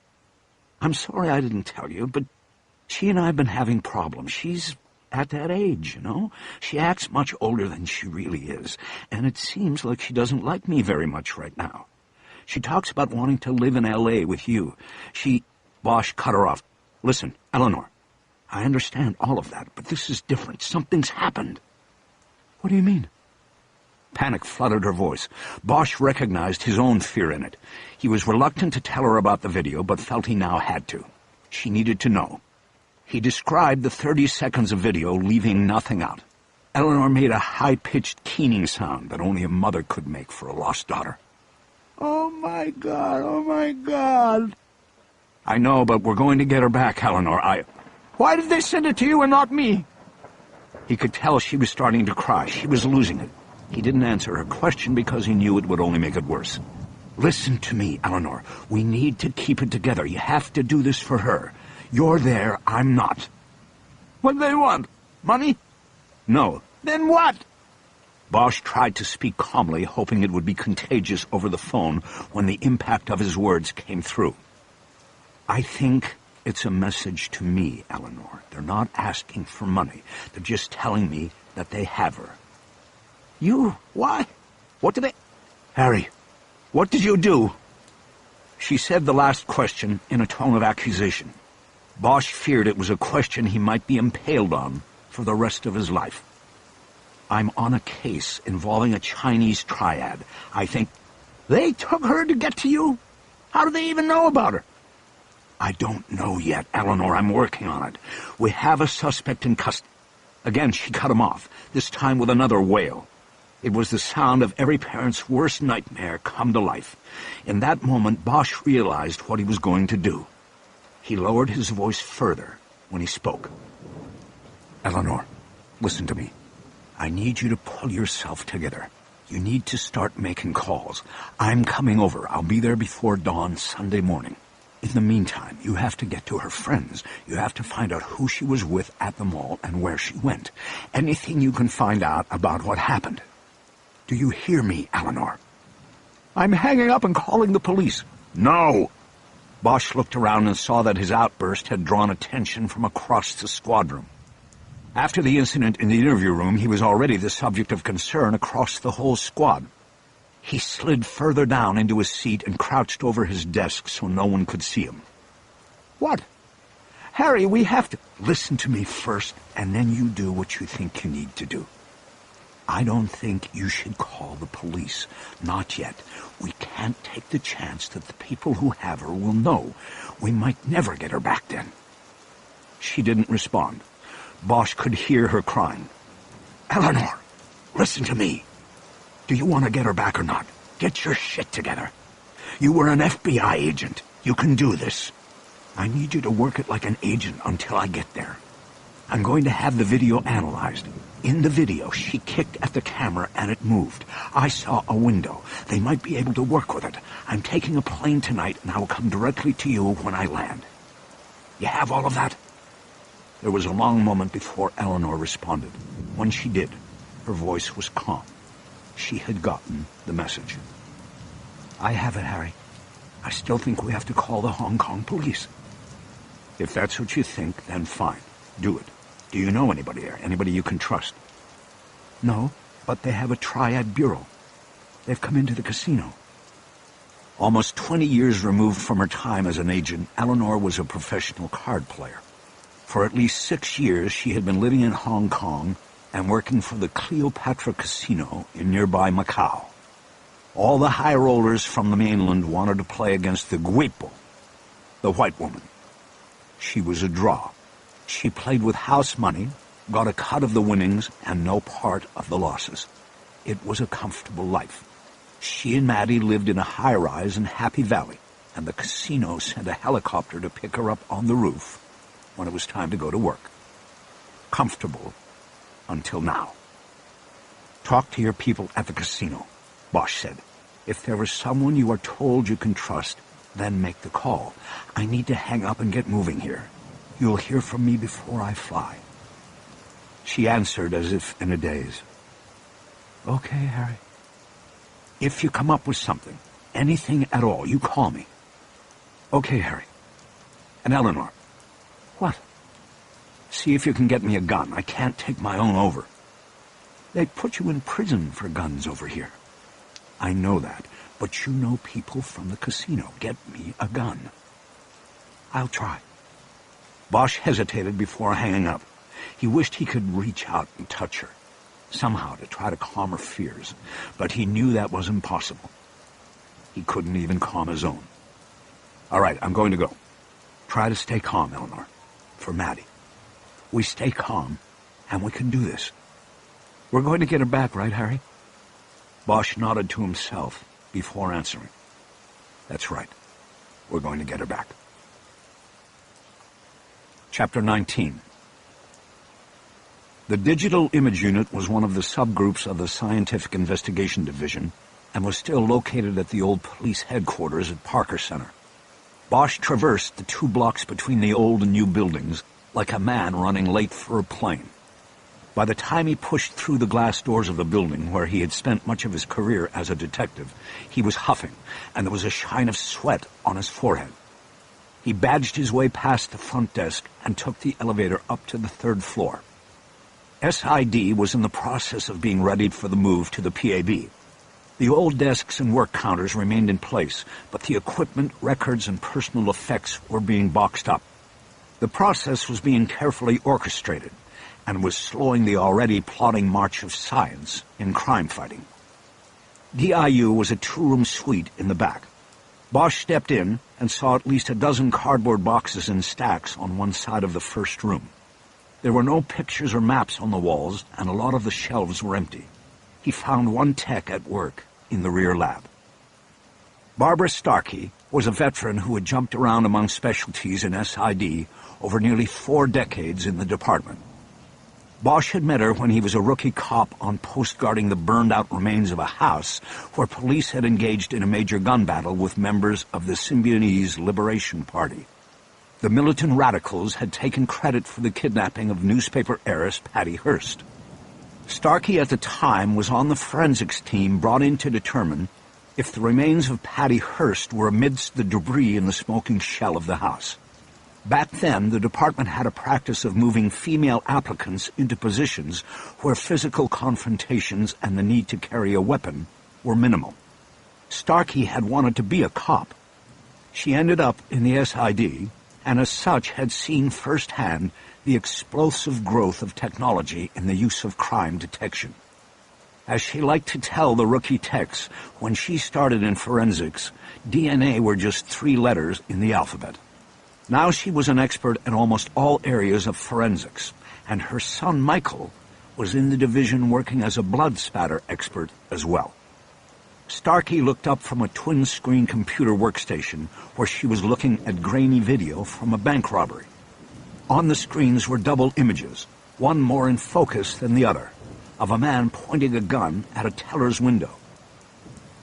I'm sorry I didn't tell you, but she and I have been having problems. She's at that age, you know. She acts much older than she really is, and it seems like she doesn't like me very much right now. She talks about wanting to live in L.A. with you. Bosch cut her off. Listen, Eleanor, I understand all of that, but this is different. Something's happened. What do you mean? Panic flooded her voice. Bosch recognized his own fear in it. He was reluctant to tell her about the video, but felt he now had to. She needed to know. He described the 30 seconds of video, leaving nothing out. Eleanor made a high-pitched keening sound that only a mother could make for a lost daughter. Oh, my God, oh, my God. I know, but we're going to get her back, Eleanor. Why did they send it to you and not me? He could tell she was starting to cry. She was losing it. He didn't answer her question because he knew it would only make it worse. Listen to me, Eleanor. We need to keep it together. You have to do this for her. You're there, I'm not. What do they want? Money? No. Then what? Bosch tried to speak calmly, hoping it would be contagious over the phone when the impact of his words came through. I think it's a message to me, Eleanor. They're not asking for money. They're just telling me that they have her. You? Why? What did they... Harry, what did you do? She said the last question in a tone of accusation. Bosch feared it was a question he might be impaled on for the rest of his life. I'm on a case involving a Chinese triad. I think... They took her to get to you? How do they even know about her? I don't know yet, Eleanor. I'm working on it. We have a suspect in custody. Again, she cut him off, this time with another wail. It was the sound of every parent's worst nightmare come to life. In that moment, Bosch realized what he was going to do. He lowered his voice further when he spoke. Eleanor, listen to me. I need you to pull yourself together. You need to start making calls. I'm coming over. I'll be there before dawn Sunday morning. In the meantime, you have to get to her friends. You have to find out who she was with at the mall and where she went. Anything you can find out about what happened. Do you hear me, Eleanor? I'm hanging up and calling the police. No! Bosch looked around and saw that his outburst had drawn attention from across the squad room. After the incident in the interview room, he was already the subject of concern across the whole squad. He slid further down into his seat and crouched over his desk so no one could see him. What? Harry, we have to... Listen to me first, and then you do what you think you need to do. I don't think you should call the police. Not yet. We can't take the chance that the people who have her will know. We might never get her back then. She didn't respond. Bosch could hear her crying. Eleanor, listen to me. Do you want to get her back or not? Get your shit together. You were an FBI agent. You can do this. I need you to work it like an agent until I get there. I'm going to have the video analyzed. In the video, she kicked at the camera and it moved. I saw a window. They might be able to work with it. I'm taking a plane tonight and I will come directly to you when I land. You have all of that? There was a long moment before Eleanor responded. When she did, her voice was calm. She had gotten the message. I have it, Harry. I still think we have to call the Hong Kong police. If that's what you think, then fine. Do it. Do you know anybody there? Anybody you can trust? No, but they have a triad bureau. They've come into the casino. Almost 20 years removed from her time as an agent, Eleanor was a professional card player. For at least 6 years, she had been living in Hong Kong and working for the Cleopatra Casino in nearby Macau. All the high rollers from the mainland wanted to play against the Guipo, the white woman. She was a draw. She played with house money, got a cut of the winnings, and no part of the losses. It was a comfortable life. She and Maddie lived in a high-rise in Happy Valley, and the casino sent a helicopter to pick her up on the roof when it was time to go to work. Comfortable until now. Talk to your people at the casino, Bosch said. If there is someone you are told you can trust, then make the call. I need to hang up and get moving here. You'll hear from me before I fly. She answered as if in a daze. Okay, Harry. If you come up with something, anything at all, you call me. Okay, Harry. And Eleanor. What? See if you can get me a gun. I can't take my own over. They put you in prison for guns over here. I know that, But you know people from the casino. Get me a gun. I'll try. Bosch hesitated before hanging up. He wished he could reach out and touch her, somehow to try to calm her fears, but he knew that was impossible. He couldn't even calm his own. All right, I'm going to go. Try to stay calm, Eleanor. For Maddie. We stay calm, and we can do this. We're going to get her back, right, Harry? Bosch nodded to himself before answering. That's right. We're going to get her back. Chapter 19. The Digital Image Unit was one of the subgroups of the Scientific Investigation Division and was still located at the old police headquarters at Parker Center. Bosch traversed the 2 blocks between the old and new buildings like a man running late for a plane. By the time he pushed through the glass doors of the building where he had spent much of his career as a detective, he was huffing, and there was a shine of sweat on his forehead. He badged his way past the front desk and took the elevator up to the 3rd floor. SID was in the process of being readied for the move to the PAB. The old desks and work counters remained in place, but the equipment, records, and personal effects were being boxed up. The process was being carefully orchestrated and was slowing the already plodding march of science in crime fighting. DIU was a 2-room suite in the back. Bosch stepped in and saw at least a dozen cardboard boxes in stacks on one side of the first room. There were no pictures or maps on the walls, and a lot of the shelves were empty. He found one tech at work in the rear lab. Barbara Starkey was a veteran who had jumped around among specialties in SID over nearly 4 decades in the department. Bosch had met her when he was a rookie cop on post guarding the burned-out remains of a house where police had engaged in a major gun battle with members of the Symbionese Liberation Party. The militant radicals had taken credit for the kidnapping of newspaper heiress Patty Hearst. Starkey at the time was on the forensics team brought in to determine if the remains of Patty Hearst were amidst the debris in the smoking shell of the house. Back then, the department had a practice of moving female applicants into positions where physical confrontations and the need to carry a weapon were minimal. Starkey had wanted to be a cop. She ended up in the SID, and as such had seen firsthand the explosive growth of technology in the use of crime detection. As she liked to tell the rookie techs, when she started in forensics, DNA were just 3 letters in the alphabet. Now she was an expert in almost all areas of forensics, and her son Michael was in the division working as a blood spatter expert as well. Starkey looked up from a twin-screen computer workstation where she was looking at grainy video from a bank robbery. On the screens were double images, one more in focus than the other, of a man pointing a gun at a teller's window.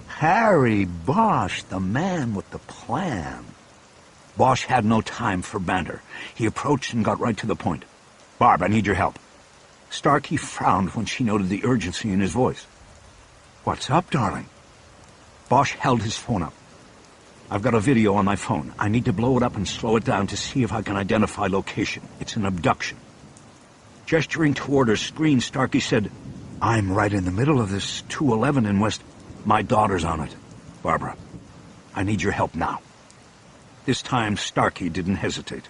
Harry Bosch, the man with the plan. Bosch had no time for banter. He approached and got right to the point. Barb, I need your help. Starkey frowned when she noted the urgency in his voice. What's up, darling? Bosch held his phone up. I've got a video on my phone. I need to blow it up and slow it down to see if I can identify location. It's an abduction. Gesturing toward her screen, Starkey said, I'm right in the middle of this 211 in West. My daughter's on it. Barbara, I need your help now. This time, Starkey didn't hesitate.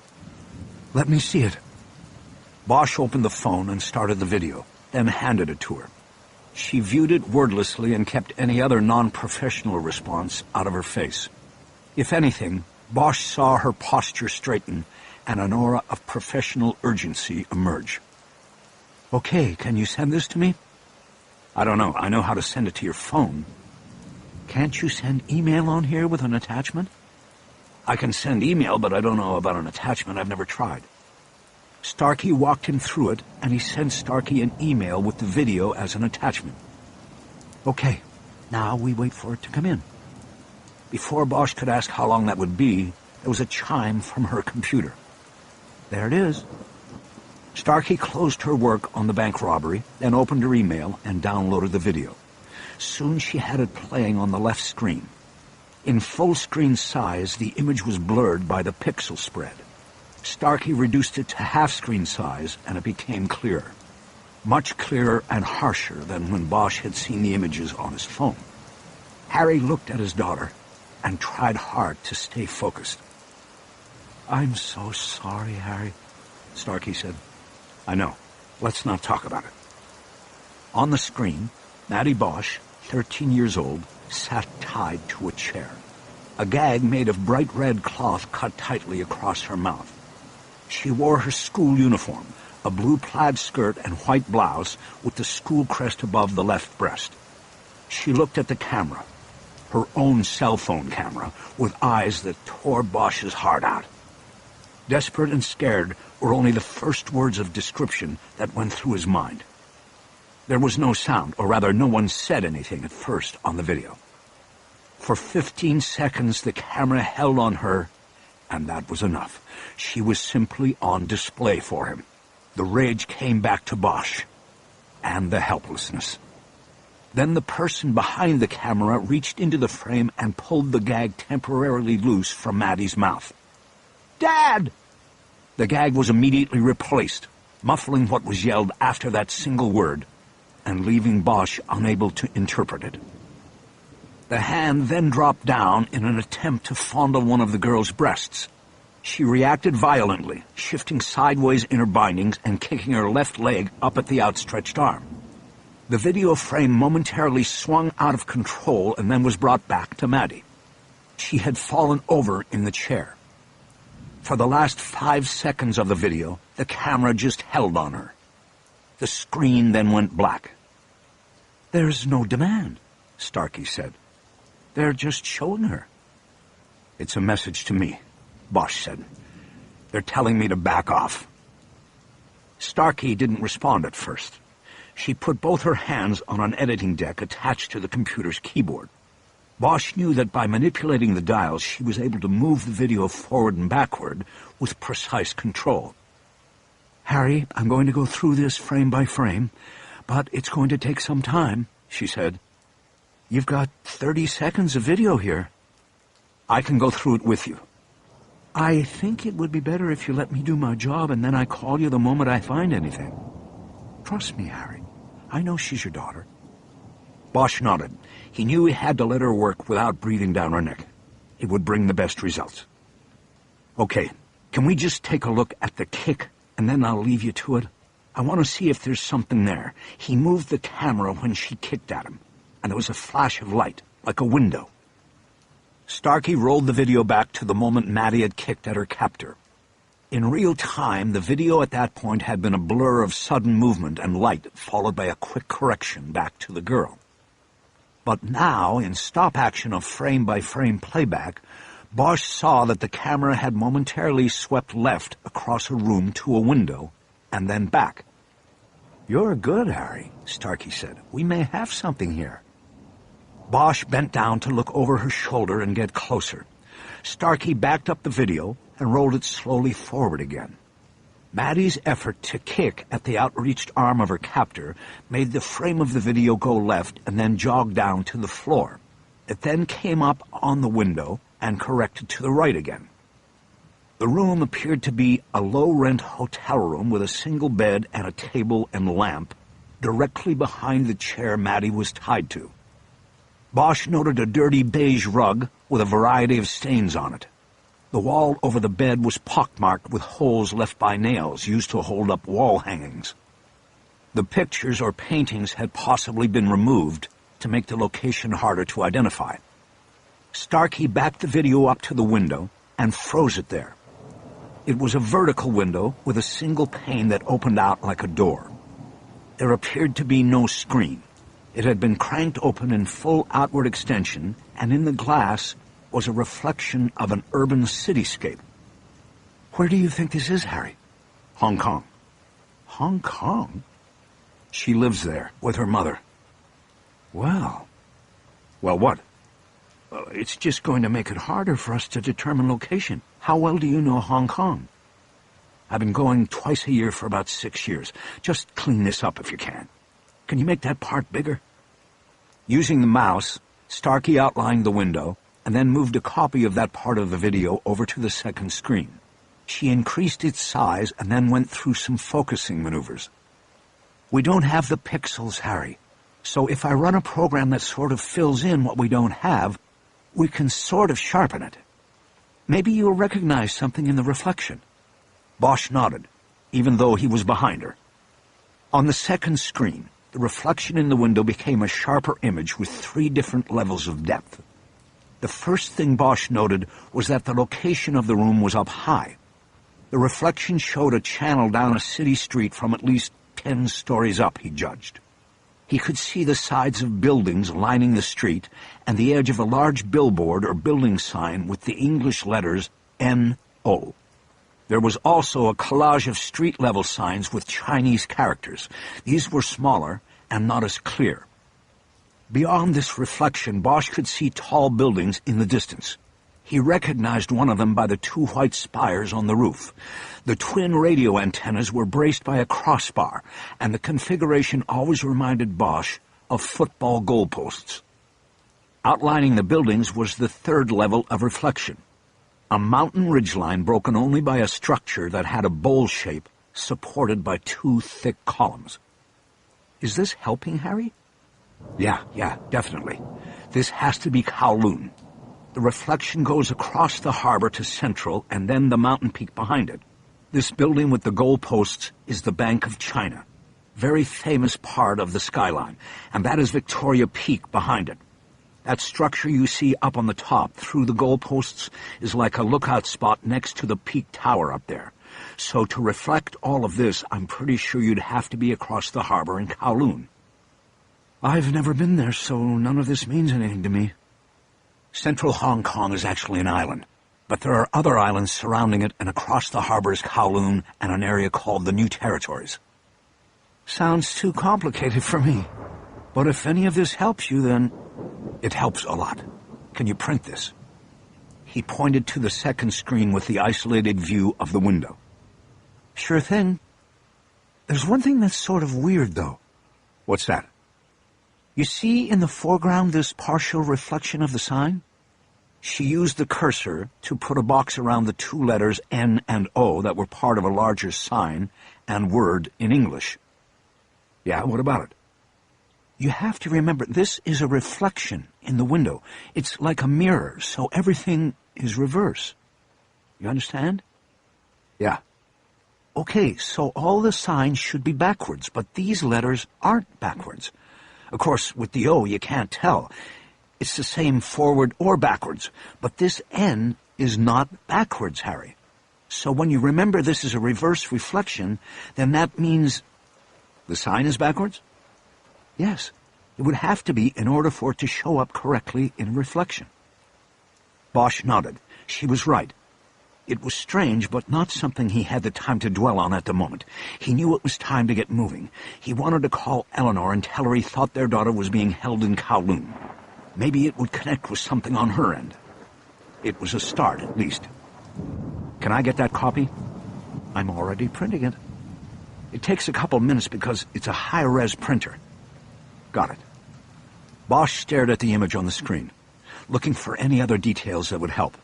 Let me see it. Bosch opened the phone and started the video, then handed it to her. She viewed it wordlessly and kept any other non-professional response out of her face. If anything, Bosch saw her posture straighten and an aura of professional urgency emerge. Okay, can you send this to me? I don't know. I know how to send it to your phone. Can't you send email on here with an attachment? I can send email, but I don't know about an attachment. I've never tried. Starkey walked him through it, and he sent Starkey an email with the video as an attachment. Okay, now we wait for it to come in. Before Bosch could ask how long that would be, there was a chime from her computer. There it is. Starkey closed her work on the bank robbery, then opened her email and downloaded the video. Soon she had it playing on the left screen. In full-screen size, the image was blurred by the pixel spread. Starkey reduced it to half-screen size, and it became clearer. Much clearer and harsher than when Bosch had seen the images on his phone. Harry looked at his daughter and tried hard to stay focused. "I'm so sorry, Harry," Starkey said. "I know. Let's not talk about it." On the screen, Harry Bosch, 13 years old, sat tied to a chair. A gag made of bright red cloth cut tightly across her mouth. She wore her school uniform, a blue plaid skirt and white blouse with the school crest above the left breast. She looked at the camera, her own cell phone camera, with eyes that tore Bosch's heart out. Desperate and scared were only the first words of description that went through his mind. There was no sound, or rather no one said anything at first on the video. For 15 seconds the camera held on her, and that was enough. She was simply on display for him. The rage came back to Bosch, and the helplessness. Then the person behind the camera reached into the frame and pulled the gag temporarily loose from Maddie's mouth. "Dad!" The gag was immediately replaced, muffling what was yelled after that single word, and leaving Bosch unable to interpret it. The hand then dropped down in an attempt to fondle one of the girl's breasts. She reacted violently, shifting sideways in her bindings and kicking her left leg up at the outstretched arm. The video frame momentarily swung out of control and then was brought back to Maddie. She had fallen over in the chair. For the last 5 seconds of the video, the camera just held on her. The screen then went black. "There's no demand," Starkey said. "They're just showing her." "It's a message to me," Bosch said. "They're telling me to back off." Starkey didn't respond at first. She put both her hands on an editing deck attached to the computer's keyboard. Bosch knew that by manipulating the dials, she was able to move the video forward and backward with precise control. "Harry, I'm going to go through this frame by frame, but it's going to take some time," she said. "You've got 30 seconds of video here." "I can go through it with you." "I think it would be better if you let me do my job and then I call you the moment I find anything." "Trust me, Harry. I know she's your daughter." Bosch nodded. He knew he had to let her work without breathing down her neck. It would bring the best results. "Okay, can we just take a look at the kick, and then I'll leave you to it? I want to see if there's something there." He moved the camera when she kicked at him, and there was a flash of light, like a window. Starkey rolled the video back to the moment Maddie had kicked at her captor. In real time, the video at that point had been a blur of sudden movement and light, followed by a quick correction back to the girl. But now, in stop-action of frame-by-frame playback, Bosch saw that the camera had momentarily swept left across a room to a window, and then back. "You're good, Harry," Starkey said. "We may have something here." Bosch bent down to look over her shoulder and get closer. Starkey backed up the video and rolled it slowly forward again. Maddie's effort to kick at the outreached arm of her captor made the frame of the video go left and then jog down to the floor. It then came up on the window and corrected to the right again. The room appeared to be a low-rent hotel room with a single bed and a table and lamp directly behind the chair Maddie was tied to. Bosch noted a dirty beige rug with a variety of stains on it. The wall over the bed was pockmarked with holes left by nails used to hold up wall hangings. The pictures or paintings had possibly been removed to make the location harder to identify. Starkey backed the video up to the window and froze it there. It was a vertical window with a single pane that opened out like a door. There appeared to be no screen. It had been cranked open in full outward extension, and in the glass was a reflection of an urban cityscape. "Where do you think this is, Harry?" "Hong Kong." "Hong Kong?" "She lives there with her mother." Well, what?" "Well, it's just going to make it harder for us to determine location. How well do you know Hong Kong?" "I've been going twice a year for about 6 years. Just clean this up if you can. Can you make that part bigger?" Using the mouse, Starkey outlined the window and then moved a copy of that part of the video over to the second screen. She increased its size and then went through some focusing maneuvers. "We don't have the pixels, Harry. So if I run a program that sort of fills in what we don't have, we can sort of sharpen it. Maybe you'll recognize something in the reflection." Bosch nodded, even though he was behind her. On the second screen, the reflection in the window became a sharper image with 3 different levels of depth. The first thing Bosch noted was that the location of the room was up high. The reflection showed a channel down a city street from at least 10 stories up, he judged. He could see the sides of buildings lining the street and the edge of a large billboard or building sign with the English letters N.O. There was also a collage of street-level signs with Chinese characters. These were smaller and not as clear. Beyond this reflection, Bosch could see tall buildings in the distance. He recognized one of them by the 2 white spires on the roof. The twin radio antennas were braced by a crossbar, and the configuration always reminded Bosch of football goalposts. Outlining the buildings was the 3rd level of reflection, a mountain ridgeline broken only by a structure that had a bowl shape supported by 2 thick columns. "Is this helping, Harry?" Yeah, definitely. This has to be Kowloon. The reflection goes across the harbor to Central and then the mountain peak behind it. This building with the goalposts is the Bank of China, very famous part of the skyline, and that is Victoria Peak behind it. That structure you see up on the top through the goalposts is like a lookout spot next to the peak tower up there. So to reflect all of this, I'm pretty sure you'd have to be across the harbor in Kowloon. I've never been there, so none of this means anything to me. Central Hong Kong is actually an island, but there are other islands surrounding it, and across the harbor is Kowloon and an area called the New Territories. Sounds too complicated for me. But if any of this helps you, then it helps a lot. Can you print this? He pointed to the second screen with the isolated view of the window. Sure thing. There's one thing that's sort of weird, though. What's that? You see in the foreground this partial reflection of the sign? She used the cursor to put a box around the 2 letters N and O that were part of a larger sign and word in English. Yeah, what about it? You have to remember, this is a reflection in the window. It's like a mirror, so everything is reverse. You understand? Yeah. Okay, so all the signs should be backwards, but these letters aren't backwards. Of course, with the O, you can't tell. It's the same forward or backwards, but this N is not backwards, Harry. So when you remember this is a reverse reflection, then that means the sign is backwards? Yes, it would have to be in order for it to show up correctly in reflection. Bosch nodded. She was right. It was strange, but not something he had the time to dwell on at the moment. He knew it was time to get moving. He wanted to call Eleanor and tell her he thought their daughter was being held in Kowloon. Maybe it would connect with something on her end. It was a start, at least. Can I get that copy? I'm already printing it. It takes a couple minutes because it's a high-res printer. Got it. Bosch stared at the image on the screen, looking for any other details that would help.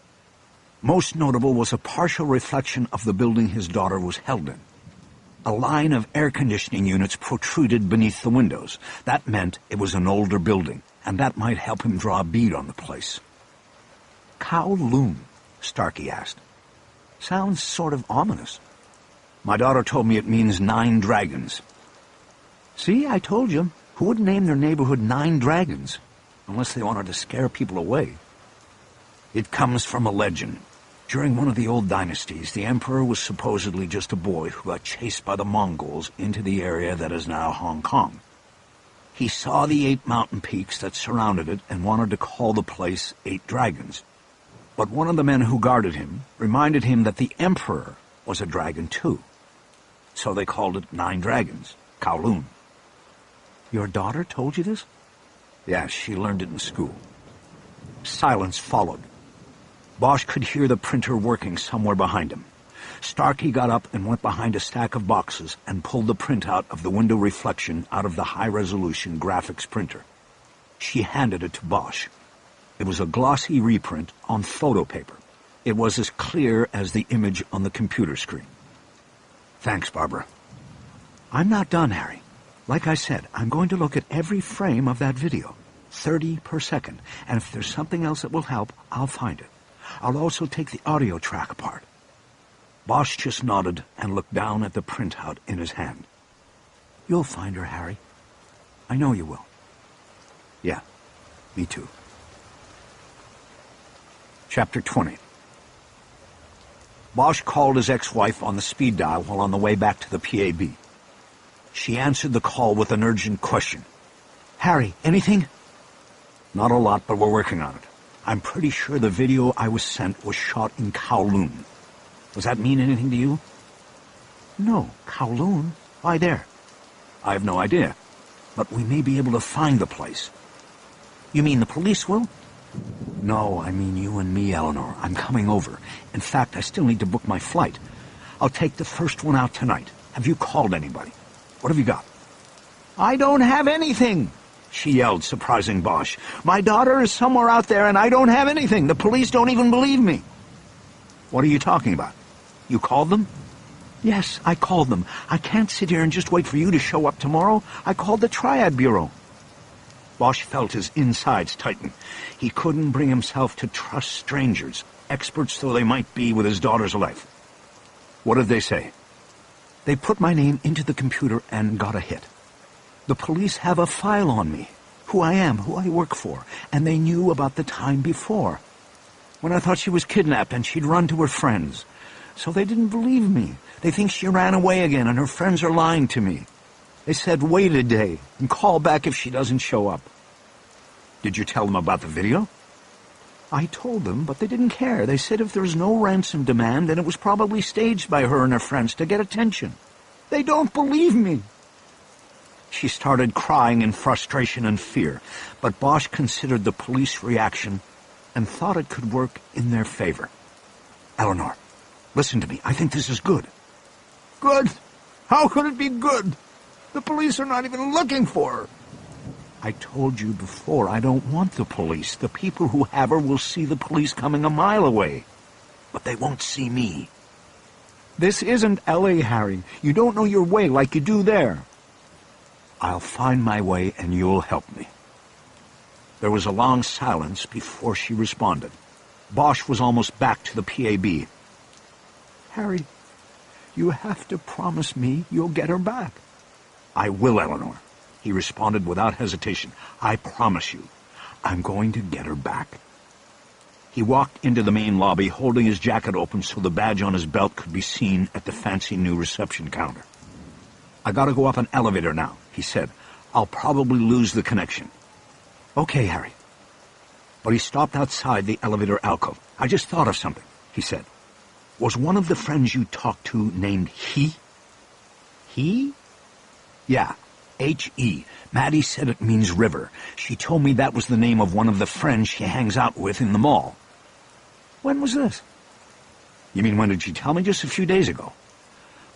Most notable was a partial reflection of the building his daughter was held in. A line of air conditioning units protruded beneath the windows. That meant it was an older building, and that might help him draw a bead on the place. Kowloon? Starkey asked. Sounds sort of ominous. My daughter told me it means 9 dragons. See, I told you. Who would name their neighborhood 9 dragons? Unless they wanted to scare people away. It comes from a legend. During one of the old dynasties, the emperor was supposedly just a boy who got chased by the Mongols into the area that is now Hong Kong. He saw the 8 mountain peaks that surrounded it and wanted to call the place 8 Dragons. But one of the men who guarded him reminded him that the emperor was a dragon too. So they called it 9 Dragons, Kowloon. Your daughter told you this? Yes, she learned it in school. Silence followed. Bosch could hear the printer working somewhere behind him. Starkey got up and went behind a stack of boxes and pulled the printout of the window reflection out of the high-resolution graphics printer. She handed it to Bosch. It was a glossy reprint on photo paper. It was as clear as the image on the computer screen. Thanks, Barbara. I'm not done, Harry. Like I said, I'm going to look at every frame of that video, 30 per second, and if there's something else that will help, I'll find it. I'll also take the audio track apart. Bosch just nodded and looked down at the printout in his hand. You'll find her, Harry. I know you will. Yeah, me too. Chapter 20. Bosch called his ex-wife on the speed dial while on the way back to the PAB. She answered the call with an urgent question. Harry, anything? Not a lot, but we're working on it. I'm pretty sure the video I was sent was shot in Kowloon. Does that mean anything to you? No, Kowloon? Why there? I have no idea, but we may be able to find the place. You mean the police will? No, I mean you and me, Eleanor. I'm coming over. In fact, I still need to book my flight. I'll take the first one out tonight. Have you called anybody? What have you got? I don't have anything, she yelled, surprising Bosch. My daughter is somewhere out there and I don't have anything. The police don't even believe me. What are you talking about? You called them? Yes, I called them. I can't sit here and just wait for you to show up tomorrow. I called the Triad Bureau. Bosch felt his insides tighten. He couldn't bring himself to trust strangers, experts though they might be with his daughter's life. What did they say? They put my name into the computer and got a hit. The police have a file on me, who I am, who I work for, and they knew about the time before, when I thought she was kidnapped and she'd run to her friends. So they didn't believe me. They think she ran away again and her friends are lying to me. They said wait a day and call back if she doesn't show up. Did you tell them about the video? I told them, but they didn't care. They said if there was no ransom demand, then it was probably staged by her and her friends to get attention. They don't believe me. She started crying in frustration and fear, but Bosch considered the police reaction and thought it could work in their favor. Eleanor, listen to me. I think this is good. Good? How could it be good? The police are not even looking for her. I told you before, I don't want the police. The people who have her will see the police coming a mile away. But they won't see me. This isn't L.A., Harry. You don't know your way like you do there. I'll find my way and you'll help me. There was a long silence before she responded. Bosch was almost back to the PAB. Harry, you have to promise me you'll get her back. I will, Eleanor. He responded without hesitation. I promise you, I'm going to get her back. He walked into the main lobby, holding his jacket open so the badge on his belt could be seen at the fancy new reception counter. I gotta go up an elevator now, he said. I'll probably lose the connection. Okay, Harry. But he stopped outside the elevator alcove. I just thought of something, he said. Was one of the friends you talked to named He? He? Yeah. H-E. Maddie said it means river. She told me that was the name of one of the friends she hangs out with in the mall. When was this? You mean when did she tell me? Just a few days ago.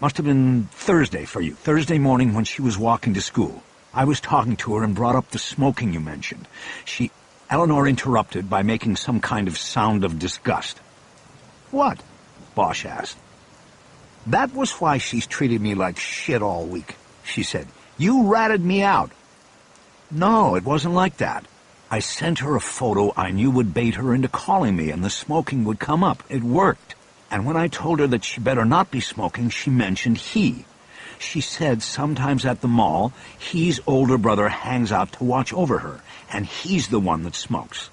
Must have been Thursday for you. Thursday morning when she was walking to school. I was talking to her and brought up the smoking you mentioned. Eleanor interrupted by making some kind of sound of disgust. What? Bosch asked. That was why she's treated me like shit all week, she said. You ratted me out. No, it wasn't like that. I sent her a photo I knew would bait her into calling me, and the smoking would come up. It worked. And when I told her that she better not be smoking, she mentioned He. She said sometimes at the mall, He's older brother hangs out to watch over her, and he's the one that smokes.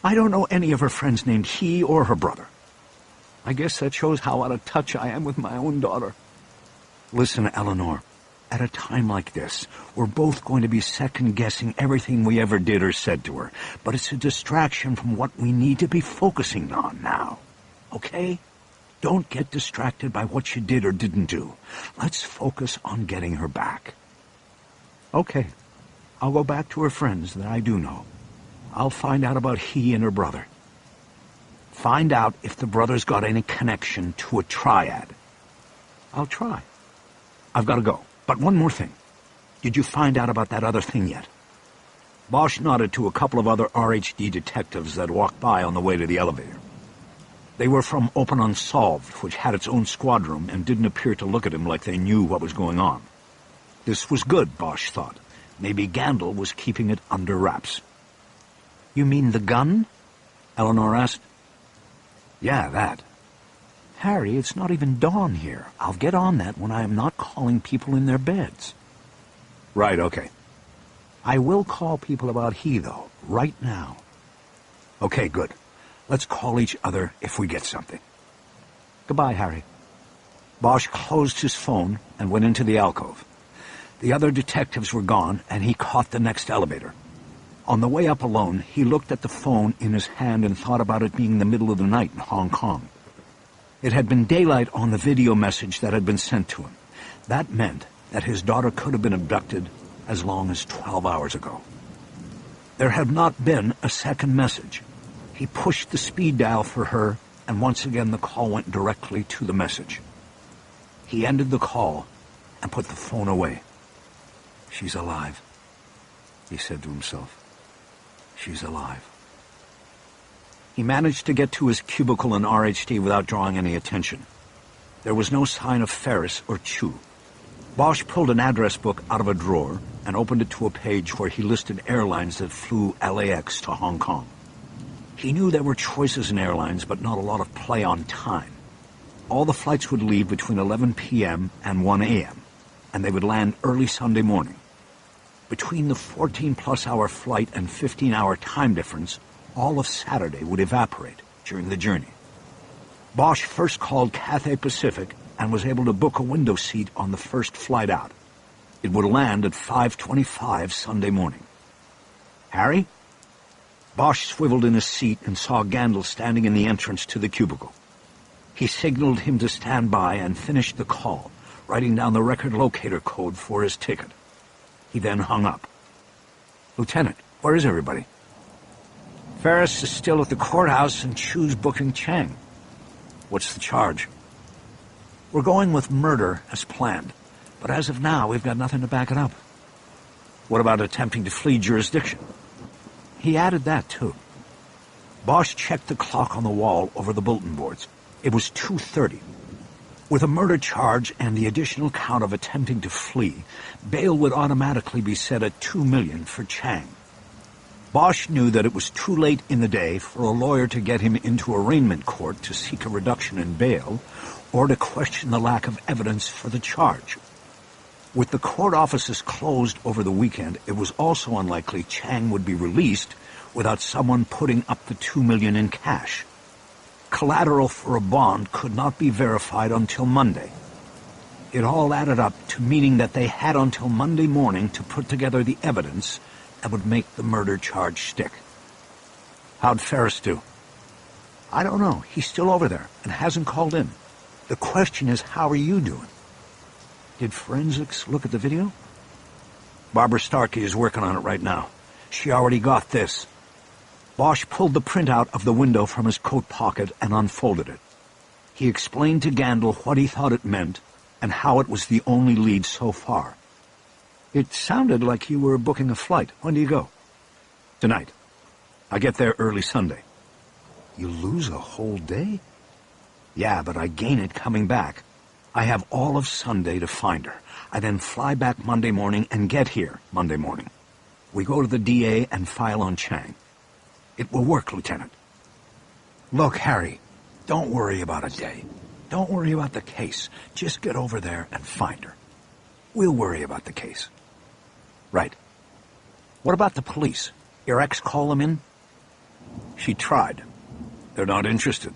I don't know any of her friends named He or her brother. I guess that shows how out of touch I am with my own daughter. Listen, Eleanor. At a time like this, we're both going to be second-guessing everything we ever did or said to her, but it's a distraction from what we need to be focusing on now. Okay? Don't get distracted by what you did or didn't do. Let's focus on getting her back. Okay. I'll go back to her friends that I do know. I'll find out about He and her brother. Find out if the brother's got any connection to a triad. I'll try. I've got to go. But one more thing. Did you find out about that other thing yet? Bosch nodded to a couple of other RHD detectives that walked by on the way to the elevator. They were from Open Unsolved, which had its own squad room and didn't appear to look at him like they knew what was going on. This was good, Bosch thought. Maybe Gandil was keeping it under wraps. "You mean the gun?" Eleanor asked. "Yeah, that." "Harry, it's not even dawn here. I'll get on that when I am not calling people in their beds." "Right, okay." "I will call people about he, though, right now." "Okay, good. Let's call each other if we get something." "Goodbye, Harry." Bosch closed his phone and went into the alcove. The other detectives were gone, and he caught the next elevator. On the way up alone, he looked at the phone in his hand and thought about it being the middle of the night in Hong Kong. It had been daylight on the video message that had been sent to him. That meant that his daughter could have been abducted as long as 12 hours ago. There had not been a second message. He pushed the speed dial for her, and once again the call went directly to the message. He ended the call and put the phone away. "She's alive," he said to himself. "She's alive." He managed to get to his cubicle in RHD without drawing any attention. There was no sign of Ferris or Chu. Bosch pulled an address book out of a drawer and opened it to a page where he listed airlines that flew LAX to Hong Kong. He knew there were choices in airlines, but not a lot of play on time. All the flights would leave between 11 p.m. and 1 a.m., and they would land early Sunday morning. Between the 14-plus hour flight and 15-hour time difference, all of Saturday would evaporate during the journey. Bosch first called Cathay Pacific and was able to book a window seat on the first flight out. It would land at 5:25 Sunday morning. "Harry?" Bosch swiveled in his seat and saw Gandil standing in the entrance to the cubicle. He signaled him to stand by and finished the call, writing down the record locator code for his ticket. He then hung up. "Lieutenant, where is everybody?" "Ferris is still at the courthouse and Chu's booking Chang." "What's the charge?" "We're going with murder as planned, but as of now we've got nothing to back it up." "What about attempting to flee jurisdiction?" He added that too. Bosch checked the clock on the wall over the bulletin boards. It was 2:30. With a murder charge and the additional count of attempting to flee, bail would automatically be set at $2 million for Chang. Bosch knew that it was too late in the day for a lawyer to get him into arraignment court to seek a reduction in bail or to question the lack of evidence for the charge. With the court offices closed over the weekend, it was also unlikely Chang would be released without someone putting up the $2 million in cash. Collateral for a bond could not be verified until Monday. It all added up to meaning that they had until Monday morning to put together the evidence that would make the murder charge stick. "How'd Ferris do?" "I don't know. He's still over there and hasn't called in. The question is, how are you doing?" "Did forensics look at the video?" "Barbara Starkey is working on it right now. She already got this." Bosch pulled the printout of the window from his coat pocket and unfolded it. He explained to Gandil what he thought it meant and how it was the only lead so far. "It sounded like you were booking a flight. When do you go?" "Tonight. I get there early Sunday." "You lose a whole day?" "Yeah, but I gain it coming back. I have all of Sunday to find her. I then fly back Monday morning and get here Monday morning. We go to the DA and file on Chang. It will work, Lieutenant." "Look, Harry, don't worry about a day. Don't worry about the case. Just get over there and find her. We'll worry about the case." "Right. What about the police? Your ex call them in?" "She tried. They're not interested."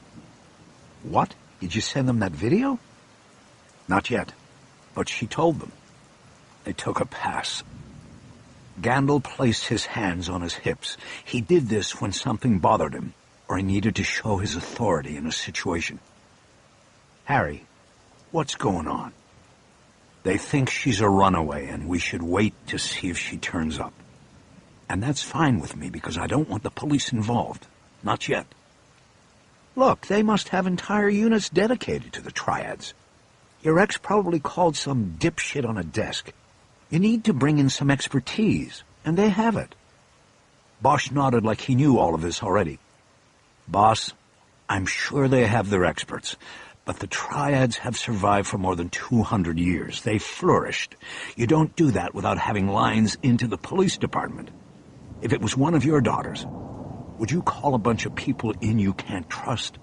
"What? Did you send them that video?" "Not yet, but she told them. They took a pass." Gandil placed his hands on his hips. He did this when something bothered him, or he needed to show his authority in a situation. "Harry, what's going on?" "They think she's a runaway, and we should wait to see if she turns up. And that's fine with me, because I don't want the police involved. Not yet." "Look, they must have entire units dedicated to the triads. Your ex probably called some dipshit on a desk. You need to bring in some expertise, and they have it." Bosch nodded like he knew all of this already. "Boss, I'm sure they have their experts, But the triads have survived for more than 200 years. They flourished. You don't do that without having lines into the police department. If it was one of your daughters, would you call a bunch of people in you can't trust,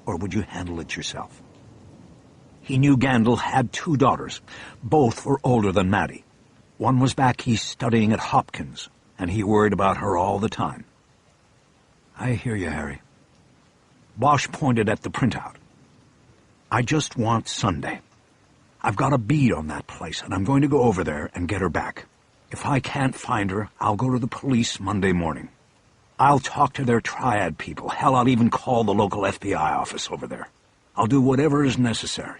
or would you handle it yourself? He knew Gandil had 2 daughters. Both were older than Maddie. One was back east studying at Hopkins, and he worried about her all the time. I hear you, Harry. Bosch pointed at the printout. I just want Sunday. I've got a bead on that place, and I'm going to go over there and get her back. If I can't find her, I'll go to the police Monday morning. I'll talk to their triad people. Hell, I'll even call the local FBI office over there. I'll do whatever is necessary.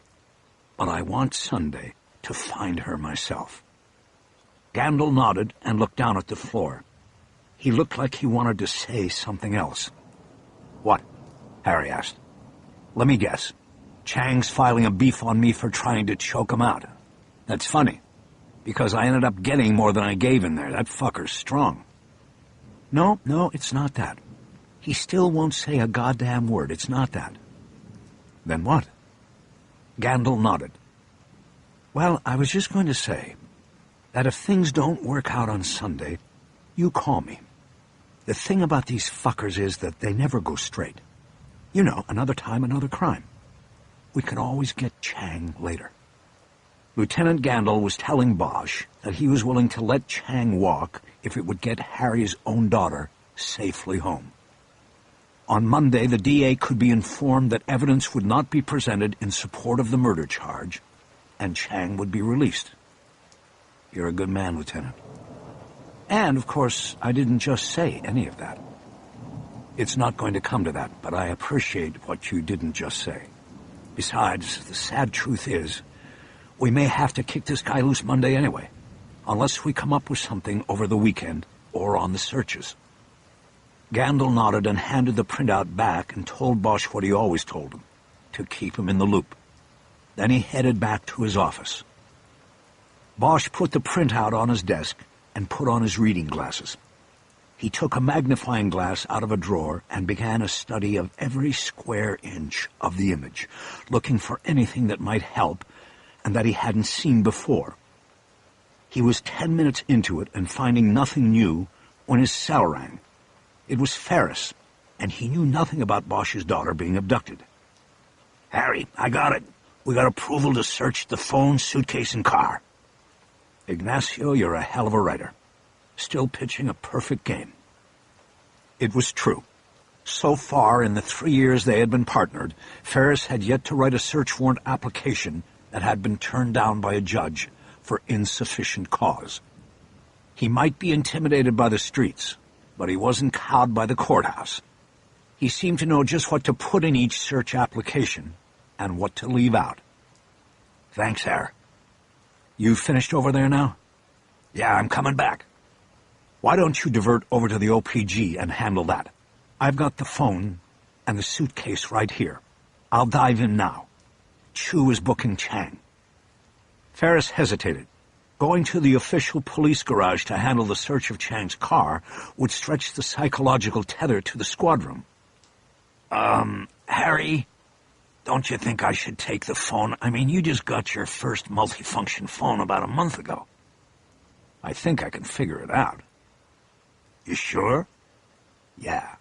But I want Sunday to find her myself. Gandil nodded and looked down at the floor. He looked like he wanted to say something else. What? Harry asked. Let me guess. Chang's filing a beef on me for trying to choke him out. That's funny, because I ended up getting more than I gave in there. That fucker's strong. No, it's not that. He still won't say a goddamn word. It's not that. Then what? Gandil nodded. Well, I was just going to say that if things don't work out on Sunday, you call me. The thing about these fuckers is that they never go straight. You know, another time, another crime. We can always get Chang later. Lieutenant Gandil was telling Bosch that he was willing to let Chang walk if it would get Harry's own daughter safely home. On Monday, the DA could be informed that evidence would not be presented in support of the murder charge, and Chang would be released. You're a good man, Lieutenant. And, of course, I didn't just say any of that. It's not going to come to that, but I appreciate what you didn't just say. Besides, the sad truth is, we may have to kick this guy loose Monday anyway, unless we come up with something over the weekend or on the searches. Gandil nodded and handed the printout back and told Bosch what he always told him, to keep him in the loop. Then he headed back to his office. Bosch put the printout on his desk and put on his reading glasses. He took a magnifying glass out of a drawer and began a study of every square inch of the image, looking for anything that might help and that he hadn't seen before. He was 10 minutes into it and finding nothing new when his cell rang. It was Ferris, and he knew nothing about Bosch's daughter being abducted. Harry, I got it. We got approval to search the phone, suitcase, and car. Ignacio, you're a hell of a writer. Still pitching a perfect game. It was true. So far, in the 3 years they had been partnered, Ferris had yet to write a search warrant application that had been turned down by a judge for insufficient cause. He might be intimidated by the streets, but he wasn't cowed by the courthouse. He seemed to know just what to put in each search application and what to leave out. Thanks, Harry. You finished over there now? Yeah, I'm coming back. Why don't you divert over to the OPG and handle that? I've got the phone and the suitcase right here. I'll dive in now. Chu is booking Chang. Ferris hesitated. Going to the official police garage to handle the search of Chang's car would stretch the psychological tether to the squad room. Harry, don't you think I should take the phone? I mean, you just got your first multifunction phone about a month ago. I think I can figure it out. You sure? Yeah,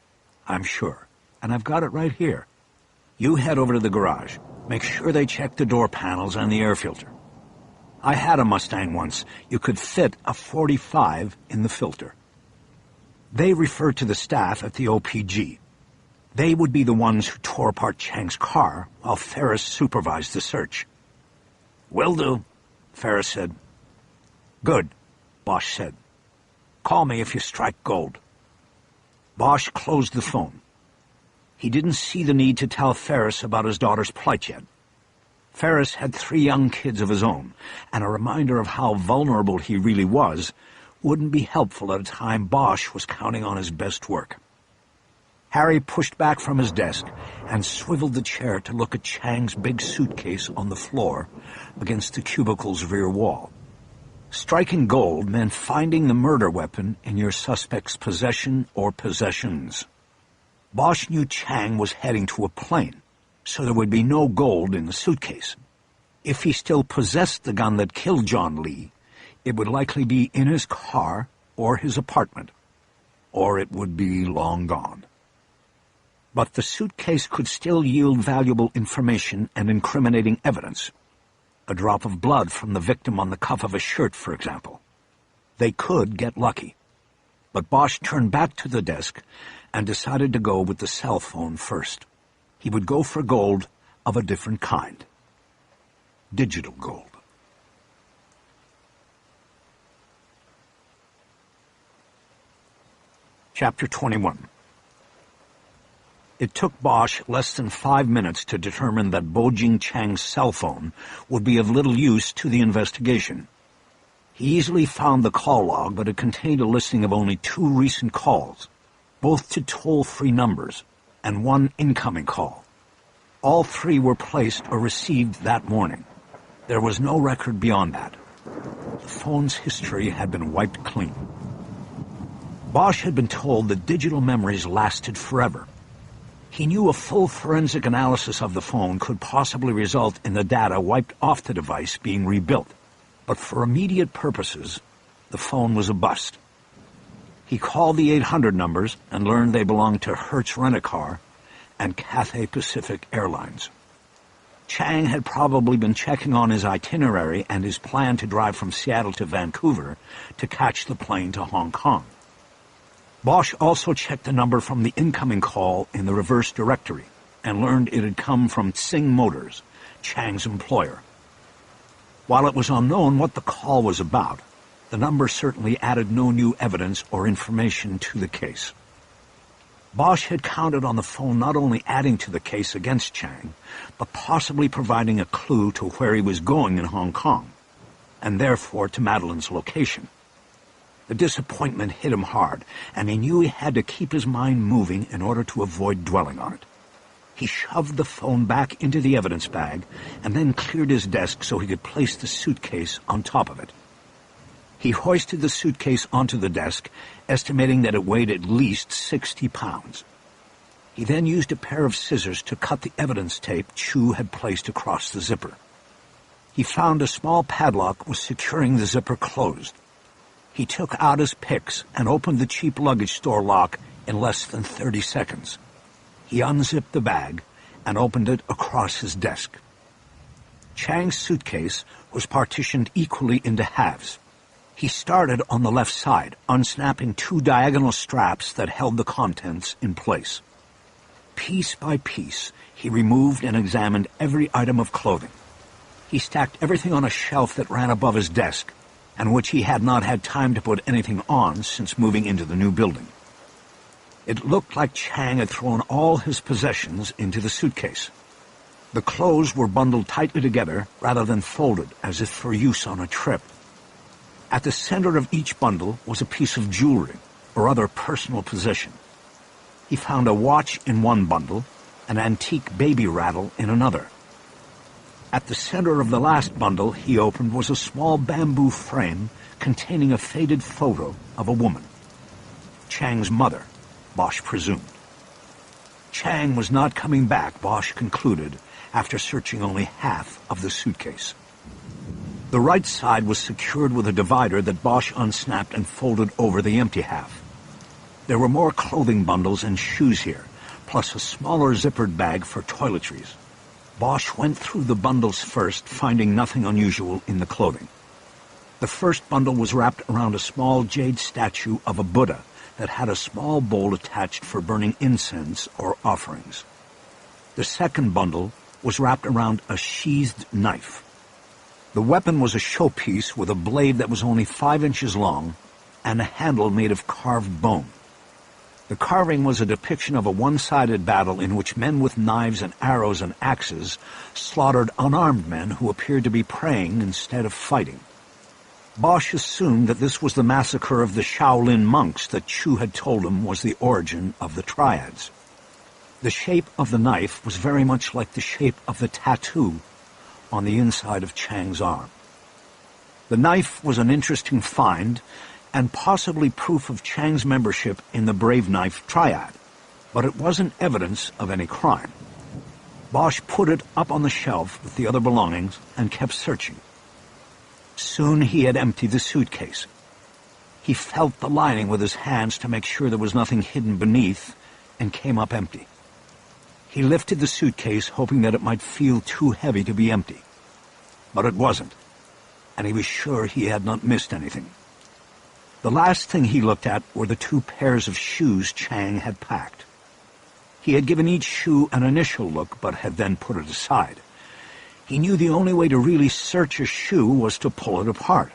I'm sure. And I've got it right here. You head over to the garage. Make sure they check the door panels and the air filter. I had a Mustang once. You could fit a .45 in the filter. They referred to the staff at the OPG. They would be the ones who tore apart Chang's car while Ferris supervised the search. Will do, Ferris said. Good, Bosch said. Call me if you strike gold. Bosch closed the phone. He didn't see the need to tell Ferris about his daughter's plight yet. Ferris had 3 young kids of his own, and a reminder of how vulnerable he really was wouldn't be helpful at a time Bosch was counting on his best work. Harry pushed back from his desk and swiveled the chair to look at Chang's big suitcase on the floor against the cubicle's rear wall. Striking gold meant finding the murder weapon in your suspect's possession or possessions. Bosch knew Chang was heading to a plane. so there would be no gold in the suitcase. If he still possessed the gun that killed John Lee, it would likely be in his car or his apartment, or it would be long gone. But the suitcase could still yield valuable information and incriminating evidence. A drop of blood from the victim on the cuff of a shirt, for example. They could get lucky. But Bosch turned back to the desk and decided to go with the cell phone first. He would go for gold of a different kind. Digital gold. Chapter 21. It took Bosch less than 5 minutes to determine that Bojing Chang's cell phone would be of little use to the investigation. He easily found the call log, but it contained a listing of only 2 recent calls, both to toll-free numbers, and 1 incoming call. All 3 were placed or received that morning. There was no record beyond that. The phone's history had been wiped clean. Bosch had been told that digital memories lasted forever. He knew a full forensic analysis of the phone could possibly result in the data wiped off the device being rebuilt. But for immediate purposes, the phone was a bust. He called the 800 numbers and learned they belonged to Hertz Rent-A-Car and Cathay Pacific Airlines. Chang had probably been checking on his itinerary and his plan to drive from Seattle to Vancouver to catch the plane to Hong Kong. Bosch also checked the number from the incoming call in the reverse directory and learned it had come from Tsing Motors, Chang's employer. While it was unknown what the call was about, the number certainly added no new evidence or information to the case. Bosch had counted on the phone not only adding to the case against Chang, but possibly providing a clue to where he was going in Hong Kong, and therefore to Madeleine's location. The disappointment hit him hard, and he knew he had to keep his mind moving in order to avoid dwelling on it. He shoved the phone back into the evidence bag and then cleared his desk so he could place the suitcase on top of it. He hoisted the suitcase onto the desk, estimating that it weighed at least 60 pounds. He then used a pair of scissors to cut the evidence tape Chu had placed across the zipper. He found a small padlock was securing the zipper closed. He took out his picks and opened the cheap luggage store lock in less than 30 seconds. He unzipped the bag and opened it across his desk. Chang's suitcase was partitioned equally into halves. He started on the left side, unsnapping 2 diagonal straps that held the contents in place. Piece by piece, he removed and examined every item of clothing. He stacked everything on a shelf that ran above his desk, and which he had not had time to put anything on since moving into the new building. It looked like Chang had thrown all his possessions into the suitcase. The clothes were bundled tightly together rather than folded as if for use on a trip. At the center of each bundle was a piece of jewelry or other personal possession. He found a watch in one bundle, an antique baby rattle in another. At the center of the last bundle he opened was a small bamboo frame containing a faded photo of a woman. Chang's mother, Bosch presumed. Chang was not coming back, Bosch concluded, after searching only half of the suitcase. The right side was secured with a divider that Bosch unsnapped and folded over the empty half. There were more clothing bundles and shoes here, plus a smaller zippered bag for toiletries. Bosch went through the bundles first, finding nothing unusual in the clothing. The first bundle was wrapped around a small jade statue of a Buddha that had a small bowl attached for burning incense or offerings. The second bundle was wrapped around a sheathed knife. The weapon was a showpiece with a blade that was only 5 inches long and a handle made of carved bone. The carving was a depiction of a one-sided battle in which men with knives and arrows and axes slaughtered unarmed men who appeared to be praying instead of fighting. Bosch assumed that this was the massacre of the Shaolin monks that Chu had told him was the origin of the triads. The shape of the knife was very much like the shape of the tattoo on the inside of Chang's arm. The knife was an interesting find, and possibly proof of Chang's membership in the Brave Knife triad, but it wasn't evidence of any crime. Bosch put it up on the shelf with the other belongings and kept searching. Soon he had emptied the suitcase. He felt the lining with his hands to make sure there was nothing hidden beneath, and came up empty. He lifted the suitcase, hoping that it might feel too heavy to be empty. But it wasn't, and he was sure he had not missed anything. The last thing he looked at were the 2 pairs of shoes Chang had packed. He had given each shoe an initial look, but had then put it aside. He knew the only way to really search a shoe was to pull it apart.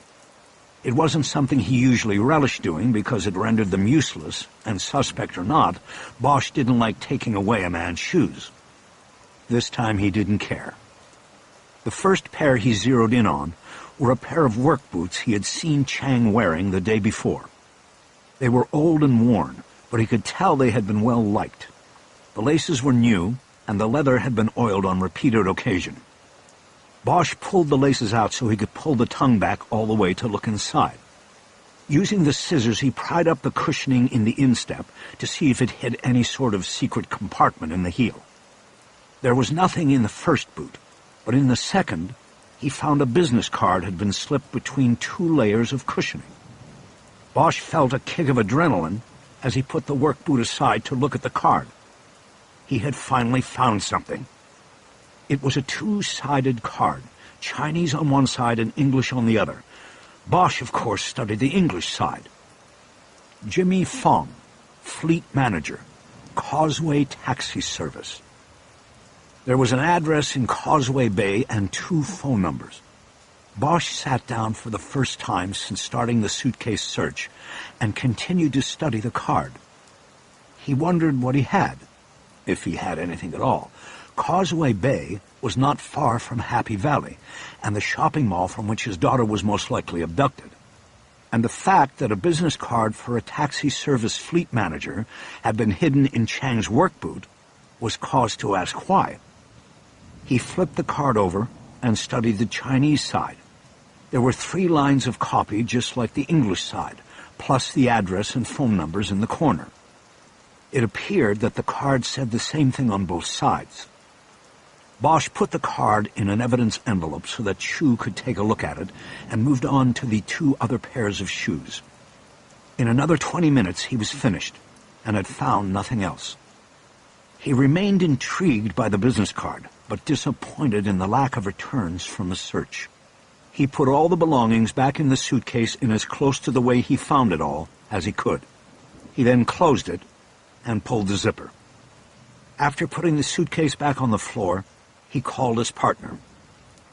It wasn't something he usually relished doing because it rendered them useless, and suspect or not, Bosch didn't like taking away a man's shoes. This time he didn't care. The first pair he zeroed in on were a pair of work boots he had seen Chang wearing the day before. They were old and worn, but he could tell they had been well liked. The laces were new, and the leather had been oiled on repeated occasion. Bosch pulled the laces out so he could pull the tongue back all the way to look inside. Using the scissors, he pried up the cushioning in the instep to see if it hid any sort of secret compartment in the heel. There was nothing in the first boot, but in the second, he found a business card had been slipped between 2 layers of cushioning. Bosch felt a kick of adrenaline as he put the work boot aside to look at the card. He had finally found something. It was a 2-sided card, Chinese on one side and English on the other. Bosch, of course, studied the English side. Jimmy Fong, Fleet Manager, Causeway Taxi Service. There was an address in Causeway Bay and 2 phone numbers. Bosch sat down for the first time since starting the suitcase search and continued to study the card. He wondered what he had, if he had anything at all. Causeway Bay was not far from Happy Valley, and the shopping mall from which his daughter was most likely abducted. And the fact that a business card for a taxi service fleet manager had been hidden in Chang's work boot was cause to ask why. He flipped the card over and studied the Chinese side. There were 3 lines of copy just like the English side, plus the address and phone numbers in the corner. It appeared that the card said the same thing on both sides. Bosch put the card in an evidence envelope so that Chu could take a look at it, and moved on to the 2 other pairs of shoes. In another 20 minutes he was finished, and had found nothing else. He remained intrigued by the business card, but disappointed in the lack of returns from the search. He put all the belongings back in the suitcase in as close to the way he found it all as he could. He then closed it and pulled the zipper. After putting the suitcase back on the floor, he called his partner.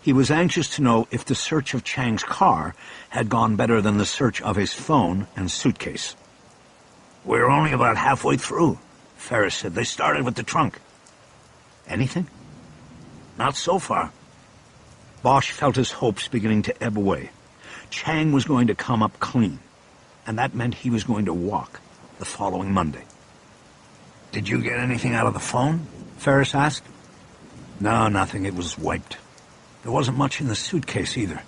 He was anxious to know if the search of Chang's car had gone better than the search of his phone and suitcase. "We're only about halfway through," Ferris said. "They started with the trunk." "Anything?" "Not so far." Bosch felt his hopes beginning to ebb away. Chang was going to come up clean, and that meant he was going to walk the following Monday. "Did you get anything out of the phone?" Ferris asked. "No, nothing. It was wiped. There wasn't much in the suitcase either."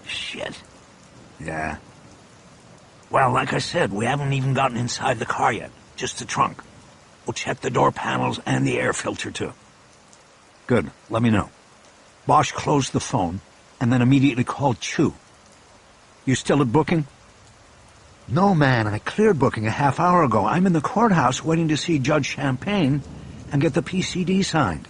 "Shit." "Yeah." "Well, like I said, we haven't even gotten inside the car yet. Just the trunk. We'll check the door panels and the air filter, too." "Good. Let me know." Bosch closed the phone and then immediately called Chu. "You still at booking?" "No, man. I cleared booking a half hour ago. I'm in the courthouse waiting to see Judge Champagne and get the PCD signed."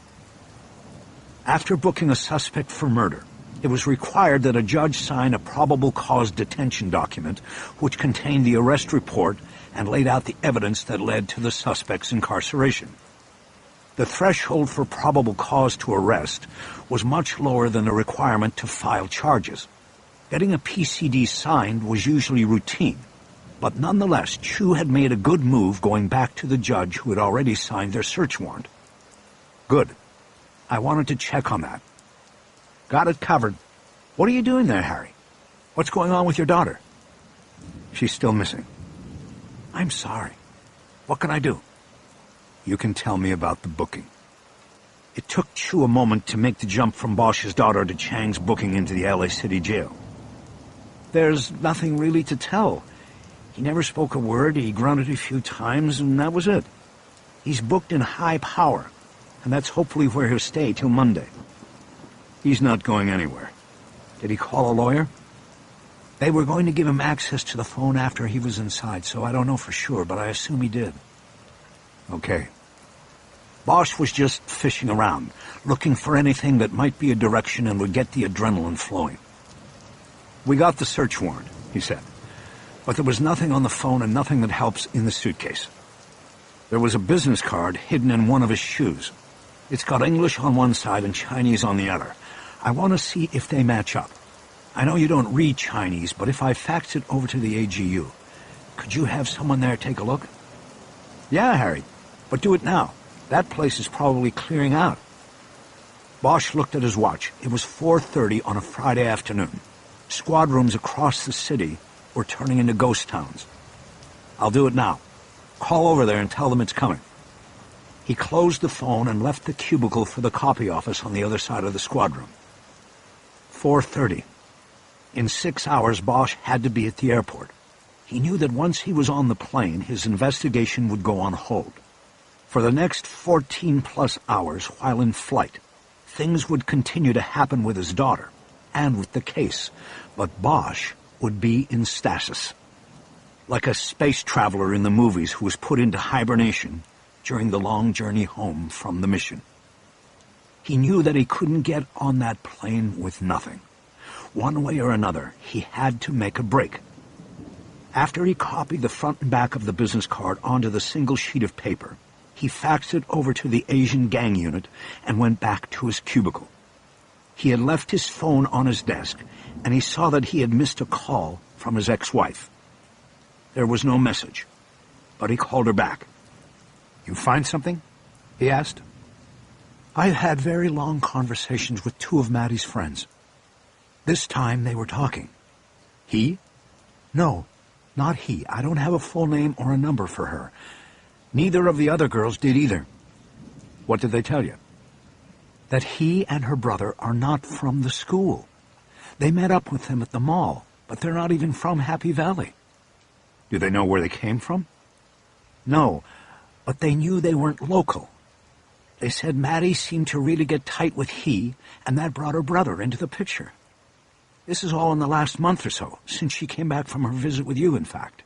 After booking a suspect for murder, it was required that a judge sign a probable cause detention document which contained the arrest report and laid out the evidence that led to the suspect's incarceration. The threshold for probable cause to arrest was much lower than the requirement to file charges. Getting a PCD signed was usually routine, but nonetheless, Chu had made a good move going back to the judge who had already signed their search warrant. "Good. I wanted to check on that." "Got it covered. What are you doing there, Harry? What's going on with your daughter?" "She's still missing." "I'm sorry. What can I do?" "You can tell me about the booking." It took Chu a moment to make the jump from Bosch's daughter to Chang's booking into the LA City jail. "There's nothing really to tell. He never spoke a word, he grunted a few times, and that was it. He's booked in high power, and that's hopefully where he'll stay till Monday. He's not going anywhere. Did he call a lawyer? They were going to give him access to the phone after he was inside, so I don't know for sure, but I assume he did. Okay. Bosch was just fishing around, looking for anything that might be a direction and would get the adrenaline flowing. We got the search warrant, he said, but there was nothing on the phone and nothing that helps in the suitcase. There was a business card hidden in one of his shoes. It's got English on one side and Chinese on the other. I want to see if they match up. I know you don't read Chinese, but if I fax it over to the AGU, could you have someone there take a look? Yeah, Harry, but do it now. That place is probably clearing out. Bosch looked at his watch. It was 4:30 on a Friday afternoon. Squad rooms across the city were turning into ghost towns. I'll do it now. Call over there and tell them it's coming. He closed the phone and left the cubicle for the copy office on the other side of the squad room. 4:30. In 6 hours, Bosch had to be at the airport. He knew that once he was on the plane, his investigation would go on hold. For the next 14-plus hours while in flight, things would continue to happen with his daughter and with the case, but Bosch would be in stasis. Like a space traveler in the movies who was put into hibernation during the long journey home from the mission. He knew that he couldn't get on that plane with nothing. One way or another, he had to make a break. After he copied the front and back of the business card onto the single sheet of paper, he faxed it over to the Asian gang unit and went back to his cubicle. He had left his phone on his desk, and he saw that he had missed a call from his ex-wife. There was no message, but he called her back. "You find something?" he asked. "I've had very long conversations with two of Maddie's friends. This time they were talking." "He?" "No, not he. I don't have a full name or a number for her. Neither of the other girls did either." "What did they tell you?" "That he and her brother are not from the school. They met up with them at the mall, but they're not even from Happy Valley." "Do they know where they came from?" "No, but they knew they weren't local. They said Maddie seemed to really get tight with he, and that brought her brother into the picture. This is all in the last month or so, since she came back from her visit with you, in fact.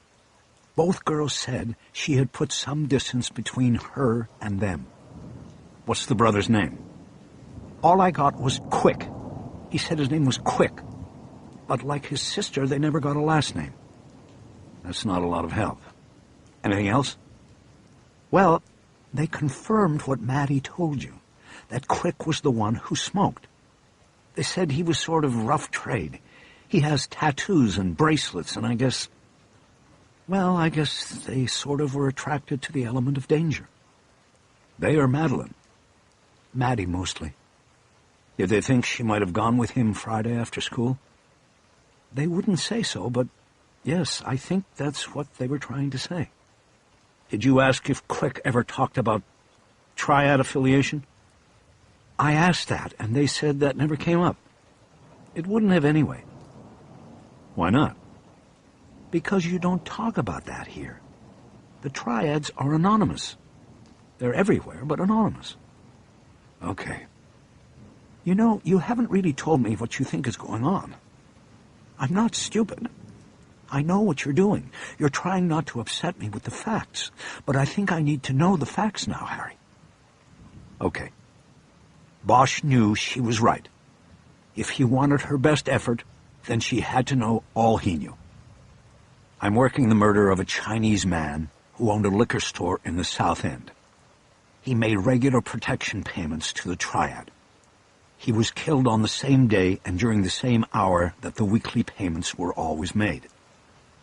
Both girls said she had put some distance between her and them." "What's the brother's name?" "All I got was Quick. He said his name was Quick. But like his sister, they never got a last name." "That's not a lot of help. Anything else?" "Well, they confirmed what Maddie told you, that Quick was the one who smoked. They said he was sort of rough trade. He has tattoos and bracelets, and I guess they sort of were attracted to the element of danger." "They or Madeline?" "Maddie, mostly." "Did they think she might have gone with him Friday after school?" "They wouldn't say so, but yes, I think that's what they were trying to say." "Did you ask if Quick ever talked about triad affiliation?" "I asked that, and they said that never came up. It wouldn't have anyway." "Why not?" "Because you don't talk about that here. The triads are anonymous. They're everywhere, but anonymous." "Okay." "You know, you haven't really told me what you think is going on. I'm not stupid. I know what you're doing. You're trying not to upset me with the facts, but I think I need to know the facts now, Harry." "Okay." Bosch knew she was right. If he wanted her best effort, then she had to know all he knew. "I'm working the murder of a Chinese man who owned a liquor store in the South End. He made regular protection payments to the triad. He was killed on the same day and during the same hour that the weekly payments were always made.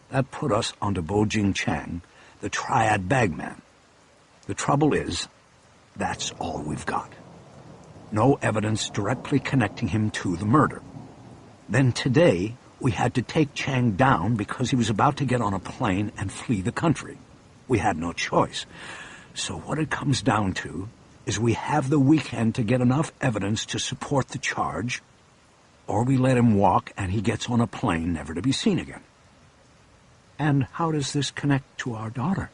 That put us onto Bojing Chang, the triad bagman. The trouble is, that's all we've got. No evidence directly connecting him to the murder. Then today, we had to take Chang down because he was about to get on a plane and flee the country. We had no choice. So what it comes down to is we have the weekend to get enough evidence to support the charge, or we let him walk and he gets on a plane never to be seen again." "And how does this connect to our daughter?"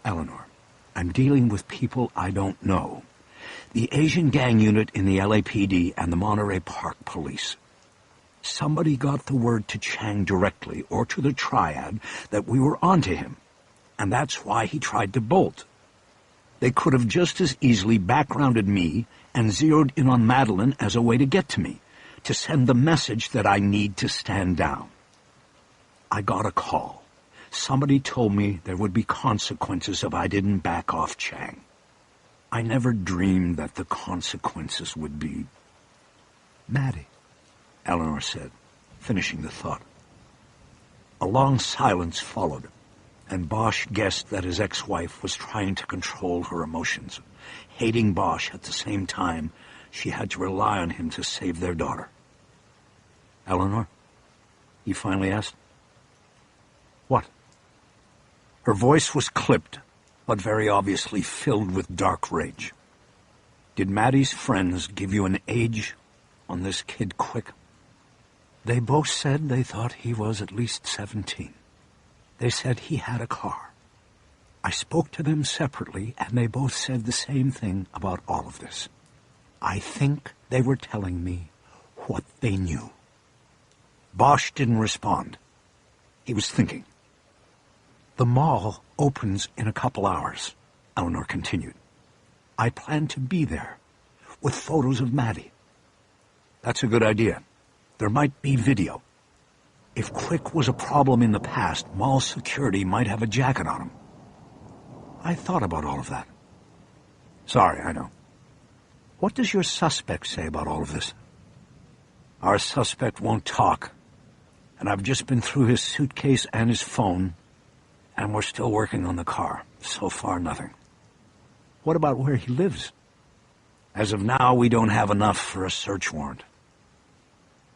"Eleanor, I'm dealing with people I don't know. The Asian gang unit in the LAPD and the Monterey Park Police. Somebody got the word to Chang directly, or to the triad, that we were onto him, and that's why he tried to bolt. They could have just as easily backgrounded me and zeroed in on Madeline as a way to get to me, to send the message that I need to stand down. I got a call. Somebody told me there would be consequences if I didn't back off Chang. I never dreamed that the consequences would be... Maddie, Eleanor said, finishing the thought. A long silence followed, and Bosch guessed that his ex-wife was trying to control her emotions. Hating Bosch at the same time, she had to rely on him to save their daughter. Eleanor? He finally asked. What? Her voice was clipped, but very obviously filled with dark rage. Did Maddie's friends give you an age on this kid quick? They both said they thought he was at least 17. They said he had a car. I spoke to them separately, and they both said the same thing about all of this. I think they were telling me what they knew. Bosch didn't respond. He was thinking. The mall opens in a couple hours, Eleanor continued. I plan to be there, with photos of Maddie. That's a good idea. There might be video. If Quick was a problem in the past, mall security might have a jacket on him. I thought about all of that. Sorry, I know. What does your suspect say about all of this? Our suspect won't talk, and I've just been through his suitcase and his phone, and we're still working on the car. So far, nothing. What about where he lives? As of now, we don't have enough for a search warrant.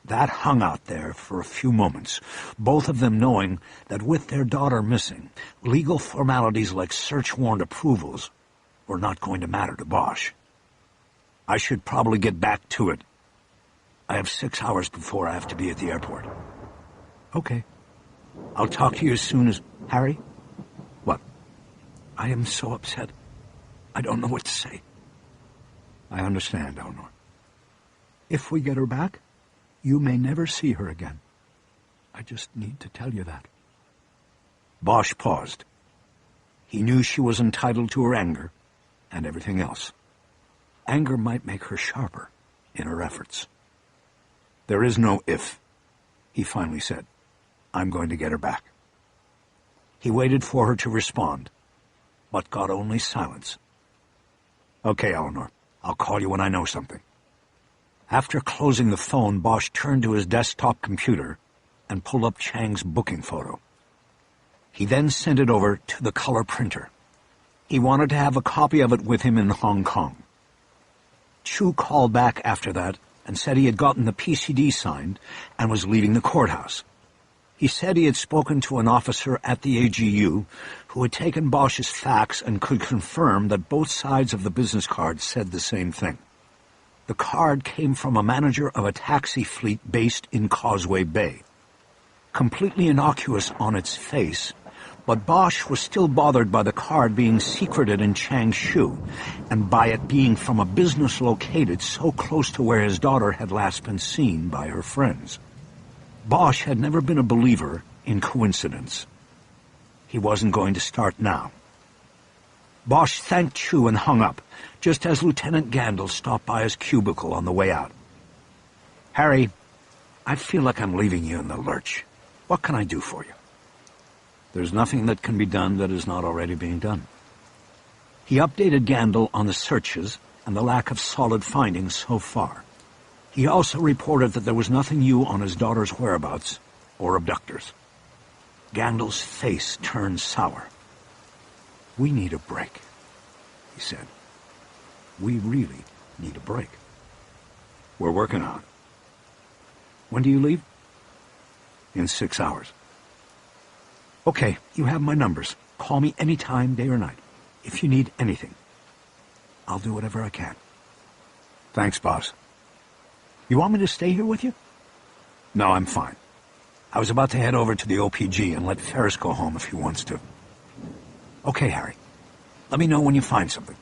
That hung out there for a few moments, both of them knowing that with their daughter missing, legal formalities like search warrant approvals were not going to matter to Bosch. I should probably get back to it. I have 6 hours before I have to be at the airport. Okay. I'll talk to you as soon as... Harry? What? I am so upset. I don't know what to say. I understand, Eleanor. If we get her back, you may never see her again. I just need to tell you that. Bosch paused. He knew she was entitled to her anger and everything else. Anger might make her sharper in her efforts. There is no if, he finally said. I'm going to get her back. He waited for her to respond, but got only silence. Okay, Eleanor, I'll call you when I know something. After closing the phone, Bosch turned to his desktop computer and pulled up Chang's booking photo. He then sent it over to the color printer. He wanted to have a copy of it with him in Hong Kong. Chu called back after that and said he had gotten the PCD signed and was leaving the courthouse. He said he had spoken to an officer at the AGU who had taken Bosch's facts and could confirm that both sides of the business card said the same thing. The card came from a manager of a taxi fleet based in Causeway Bay. Completely innocuous on its face, but Bosch was still bothered by the card being secreted in Changshu, and by it being from a business located so close to where his daughter had last been seen by her friends. Bosch had never been a believer in coincidence. He wasn't going to start now. Bosch thanked Chu and hung up, just as Lieutenant Gandil stopped by his cubicle on the way out. Harry, I feel like I'm leaving you in the lurch. What can I do for you? There's nothing that can be done that is not already being done. He updated Gandil on the searches and the lack of solid findings so far. He also reported that there was nothing new on his daughter's whereabouts or abductors. Gandil's face turned sour. We need a break, he said. We really need a break. We're working on it. When do you leave? In 6 hours. Okay, you have my numbers. Call me any time, day or night. If you need anything, I'll do whatever I can. Thanks, boss. You want me to stay here with you? No, I'm fine. I was about to head over to the OPG and let Ferris go home if he wants to. Okay, Harry. Let me know when you find something.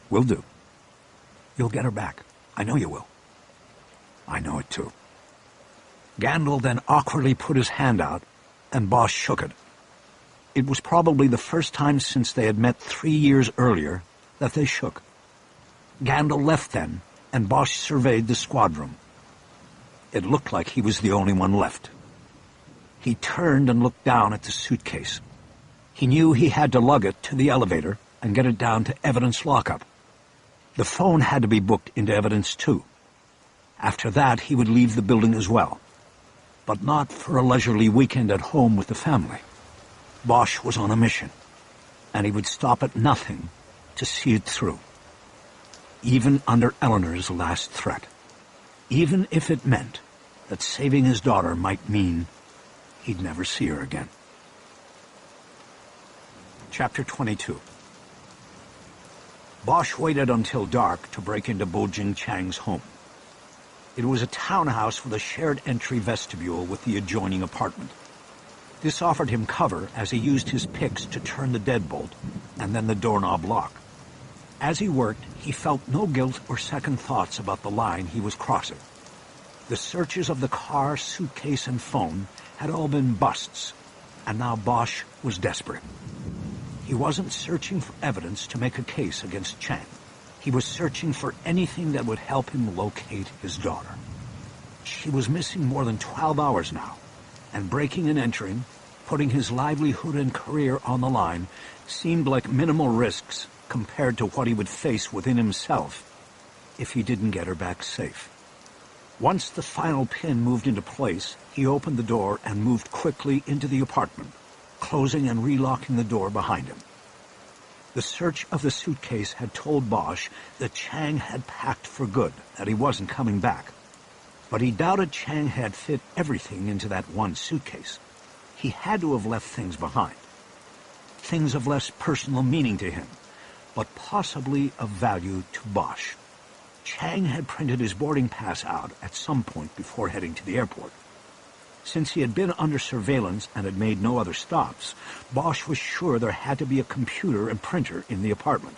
Will do. You'll get her back. I know you will. I know it too. Gandil then awkwardly put his hand out, and Bosch shook it. It was probably the first time since they had met 3 years earlier that they shook. Gandil left then, and Bosch surveyed the squad room. It looked like he was the only one left. He turned and looked down at the suitcase. He knew he had to lug it to the elevator and get it down to evidence lockup. The phone had to be booked into evidence too. After that, he would leave the building as well. But not for a leisurely weekend at home with the family. Bosch was on a mission, and he would stop at nothing to see it through. Even under Eleanor's last threat. Even if it meant that saving his daughter might mean he'd never see her again. Chapter 22. Bosch waited until dark to break into Bojing Chang's home. It was a townhouse with a shared entry vestibule with the adjoining apartment. This offered him cover as he used his picks to turn the deadbolt and then the doorknob lock. As he worked, he felt no guilt or second thoughts about the line he was crossing. The searches of the car, suitcase, and phone had all been busts, and now Bosch was desperate. He wasn't searching for evidence to make a case against Chang. He was searching for anything that would help him locate his daughter. She was missing more than 12 hours now, and breaking and entering, putting his livelihood and career on the line, seemed like minimal risks compared to what he would face within himself if he didn't get her back safe. Once the final pin moved into place, he opened the door and moved quickly into the apartment, closing and relocking the door behind him. The search of the suitcase had told Bosch that Chang had packed for good, that he wasn't coming back. But he doubted Chang had fit everything into that one suitcase. He had to have left things behind. Things of less personal meaning to him, but possibly of value to Bosch. Chang had printed his boarding pass out at some point before heading to the airport. Since he had been under surveillance and had made no other stops, Bosch was sure there had to be a computer and printer in the apartment.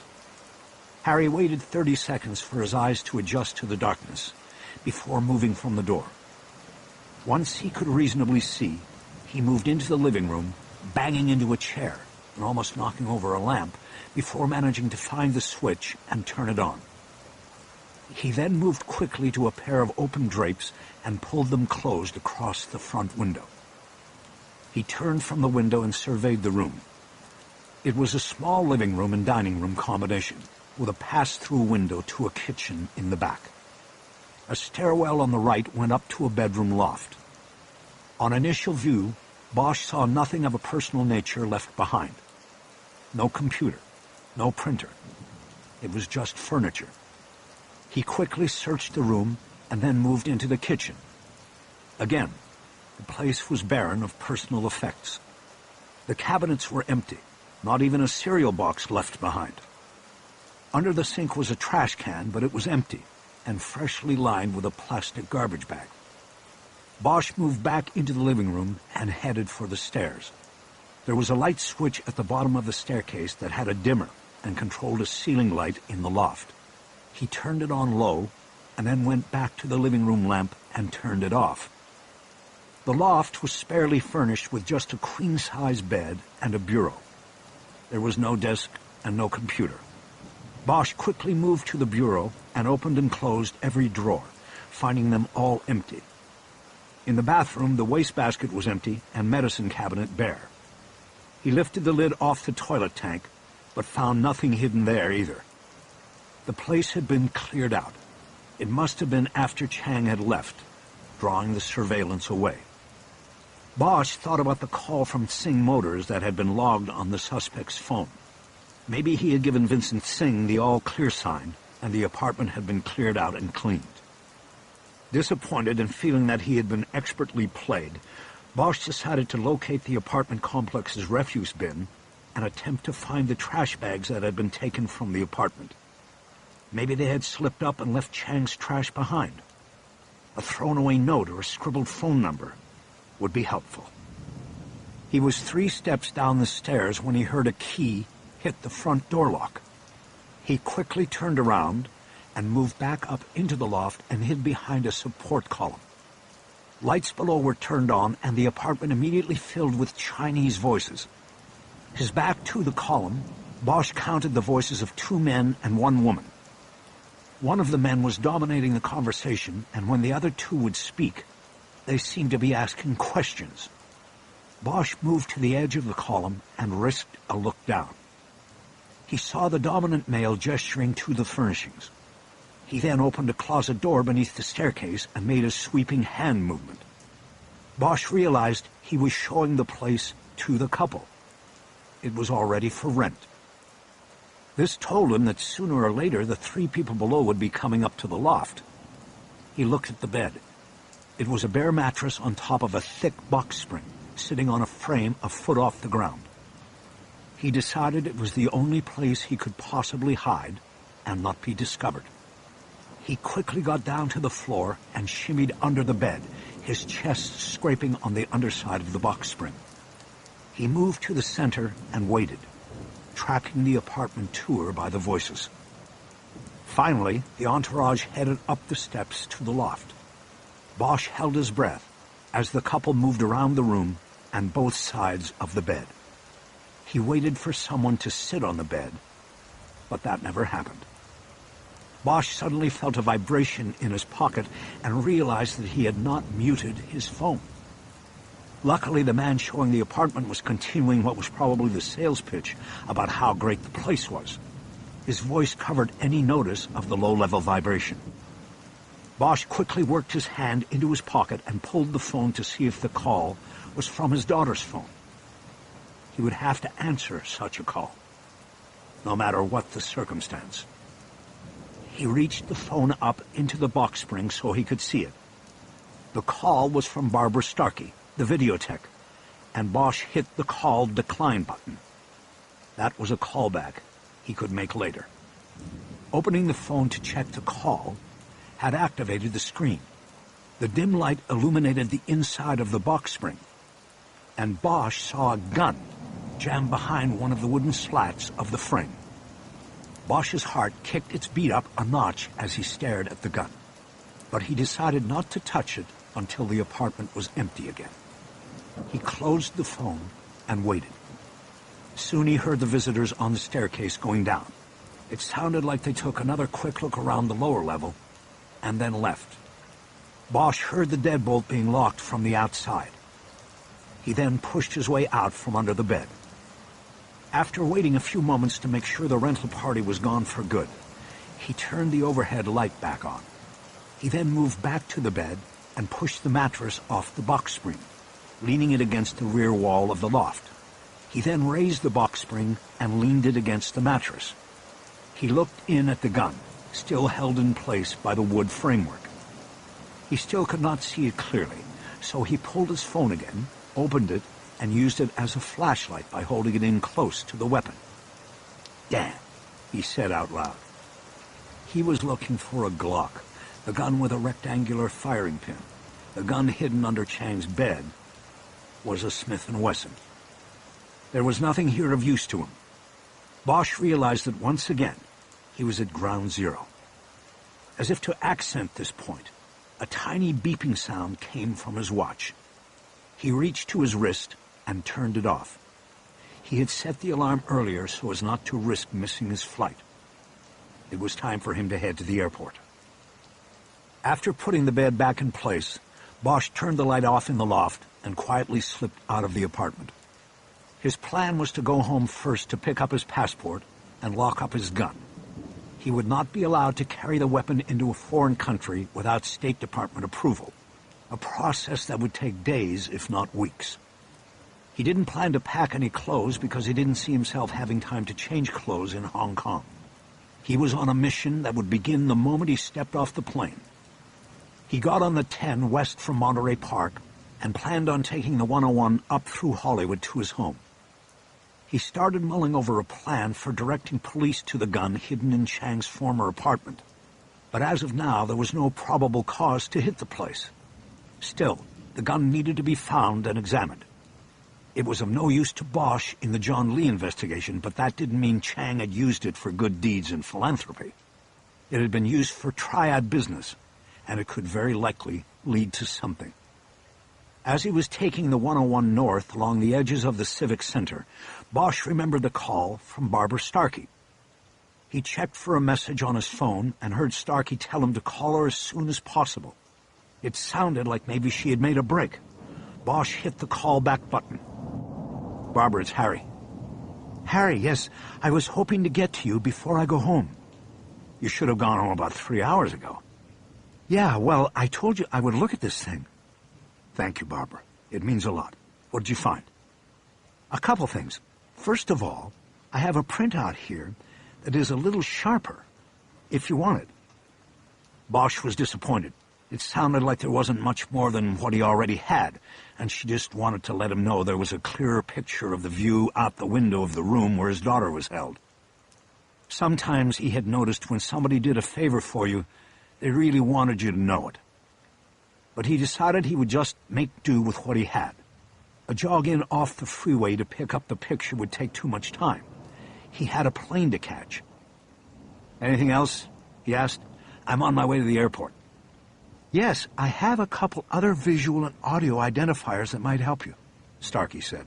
Harry waited 30 seconds for his eyes to adjust to the darkness before moving from the door. Once he could reasonably see, he moved into the living room, banging into a chair and almost knocking over a lamp before managing to find the switch and turn it on. He then moved quickly to a pair of open drapes and pulled them closed across the front window. He turned from the window and surveyed the room. It was a small living room and dining room combination, with a pass-through window to a kitchen in the back. A stairwell on the right went up to a bedroom loft. On initial view, Bosch saw nothing of a personal nature left behind. No computer, no printer. It was just furniture. He quickly searched the room and then moved into the kitchen. Again, the place was barren of personal effects. The cabinets were empty, not even a cereal box left behind. Under the sink was a trash can, but it was empty and freshly lined with a plastic garbage bag. Bosch moved back into the living room and headed for the stairs. There was a light switch at the bottom of the staircase that had a dimmer and controlled a ceiling light in the loft. He turned it on low and then went back to the living room lamp and turned it off. The loft was sparely furnished with just a queen-size bed and a bureau. There was no desk and no computer. Bosch quickly moved to the bureau and opened and closed every drawer, finding them all empty. In the bathroom, the wastebasket was empty and medicine cabinet bare. He lifted the lid off the toilet tank, but found nothing hidden there either. The place had been cleared out. It must have been after Chang had left, drawing the surveillance away. Bosch thought about the call from Singh Motors that had been logged on the suspect's phone. Maybe he had given Vincent Singh the all-clear sign, and the apartment had been cleared out and cleaned. Disappointed and feeling that he had been expertly played, Bosch decided to locate the apartment complex's refuse bin and attempt to find the trash bags that had been taken from the apartment. Maybe they had slipped up and left Chang's trash behind. A thrown-away note or a scribbled phone number would be helpful. He was 3 steps down the stairs when he heard a key hit the front door lock. He quickly turned around and moved back up into the loft and hid behind a support column. Lights below were turned on, and the apartment immediately filled with Chinese voices. His back to the column, Bosch counted the voices of 2 men and 1 woman. One of the men was dominating the conversation, and when the other 2 would speak, they seemed to be asking questions. Bosch moved to the edge of the column and risked a look down. He saw the dominant male gesturing to the furnishings. He then opened a closet door beneath the staircase and made a sweeping hand movement. Bosch realized he was showing the place to the couple. It was already for rent. This told him that sooner or later the 3 people below would be coming up to the loft. He looked at the bed. It was a bare mattress on top of a thick box spring, sitting on a frame a foot off the ground. He decided it was the only place he could possibly hide and not be discovered. He quickly got down to the floor and shimmied under the bed, his chest scraping on the underside of the box spring. He moved to the center and waited, tracking the apartment tour by the voices. Finally, the entourage headed up the steps to the loft. Bosch held his breath as the couple moved around the room and both sides of the bed. He waited for someone to sit on the bed, but that never happened. Bosch suddenly felt a vibration in his pocket and realized that he had not muted his phone. Luckily, the man showing the apartment was continuing what was probably the sales pitch about how great the place was. His voice covered any notice of the low-level vibration. Bosch quickly worked his hand into his pocket and pulled the phone to see if the call was from his daughter's phone. He would have to answer such a call, no matter what the circumstance. He reached the phone up into the box spring so he could see it. The call was from Barbara Starkey, the videotech, and Bosch hit the call decline button. That was a callback he could make later. Opening the phone to check the call had activated the screen. The dim light illuminated the inside of the box spring, and Bosch saw a gun jammed behind one of the wooden slats of the frame. Bosch's heart kicked its beat up a notch as he stared at the gun, but he decided not to touch it until the apartment was empty again. He closed the phone and waited. Soon he heard the visitors on the staircase going down. It sounded like they took another quick look around the lower level and then left. Bosch heard the deadbolt being locked from the outside. He then pushed his way out from under the bed. After waiting a few moments to make sure the rental party was gone for good, he turned the overhead light back on. He then moved back to the bed and pushed the mattress off the box spring, leaning it against the rear wall of the loft. He then raised the box spring and leaned it against the mattress. He looked in at the gun, still held in place by the wood framework. He still could not see it clearly, so he pulled his phone again, opened it, and used it as a flashlight by holding it in close to the weapon. "Damn," he said out loud. He was looking for a Glock, the gun with a rectangular firing pin. The gun hidden under Chang's bed was a Smith & Wesson. There was nothing here of use to him. Bosch realized that once again he was at ground zero. As if to accent this point, a tiny beeping sound came from his watch. He reached to his wrist and turned it off. He had set the alarm earlier so as not to risk missing his flight. It was time for him to head to the airport. After putting the bed back in place, Bosch turned the light off in the loft and quietly slipped out of the apartment. His plan was to go home first to pick up his passport and lock up his gun. He would not be allowed to carry the weapon into a foreign country without State Department approval, a process that would take days, if not weeks. He didn't plan to pack any clothes because he didn't see himself having time to change clothes in Hong Kong. He was on a mission that would begin the moment he stepped off the plane. He got on the 10 west from Monterey Park and planned on taking the 101 up through Hollywood to his home. He started mulling over a plan for directing police to the gun hidden in Chang's former apartment. But as of now, there was no probable cause to hit the place. Still, the gun needed to be found and examined. It was of no use to Bosch in the John Lee investigation, but that didn't mean Chang had used it for good deeds and philanthropy. It had been used for triad business, and it could very likely lead to something. As he was taking the 101 north along the edges of the Civic Center, Bosch remembered the call from Barbara Starkey. He checked for a message on his phone and heard Starkey tell him to call her as soon as possible. It sounded like maybe she had made a break. Bosch hit the callback button. "Barbara, it's Harry." "Harry, yes, I was hoping to get to you before I go home." "You should have gone home about 3 hours ago." "Yeah, well, I told you I would look at this thing." "Thank you, Barbara. It means a lot. What did you find?" "A couple things. First of all, I have a printout here that is a little sharper, if you want it." Bosch was disappointed. It sounded like there wasn't much more than what he already had, and she just wanted to let him know there was a clearer picture of the view out the window of the room where his daughter was held. Sometimes he had noticed when somebody did a favor for you, they really wanted you to know it. But he decided he would just make do with what he had. A jog in off the freeway to pick up the picture would take too much time. He had a plane to catch. "Anything else?" he asked. "I'm on my way to the airport." "Yes, I have a couple other visual and audio identifiers that might help you," Starkey said.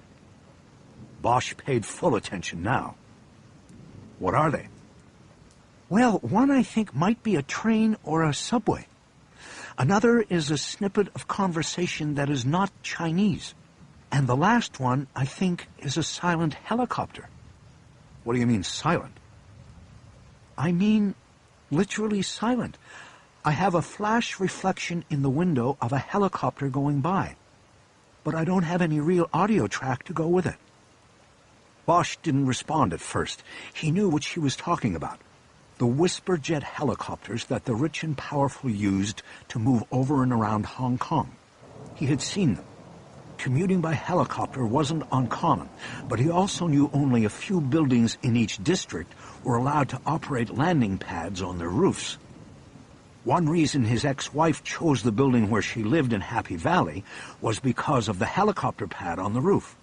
Bosch paid full attention now. "What are they?" "Well, one I think might be a train or a subway. Another is a snippet of conversation that is not Chinese. And the last one, I think, is a silent helicopter." "What do you mean, silent?" "I mean, literally silent. I have a flash reflection in the window of a helicopter going by, but I don't have any real audio track to go with it." Bosch didn't respond at first. He knew what she was talking about. The whisper jet helicopters that the rich and powerful used to move over and around Hong Kong. He had seen them. Commuting by helicopter wasn't uncommon, but he also knew only a few buildings in each district were allowed to operate landing pads on their roofs. One reason his ex-wife chose the building where she lived in Happy Valley was because of the helicopter pad on the roof.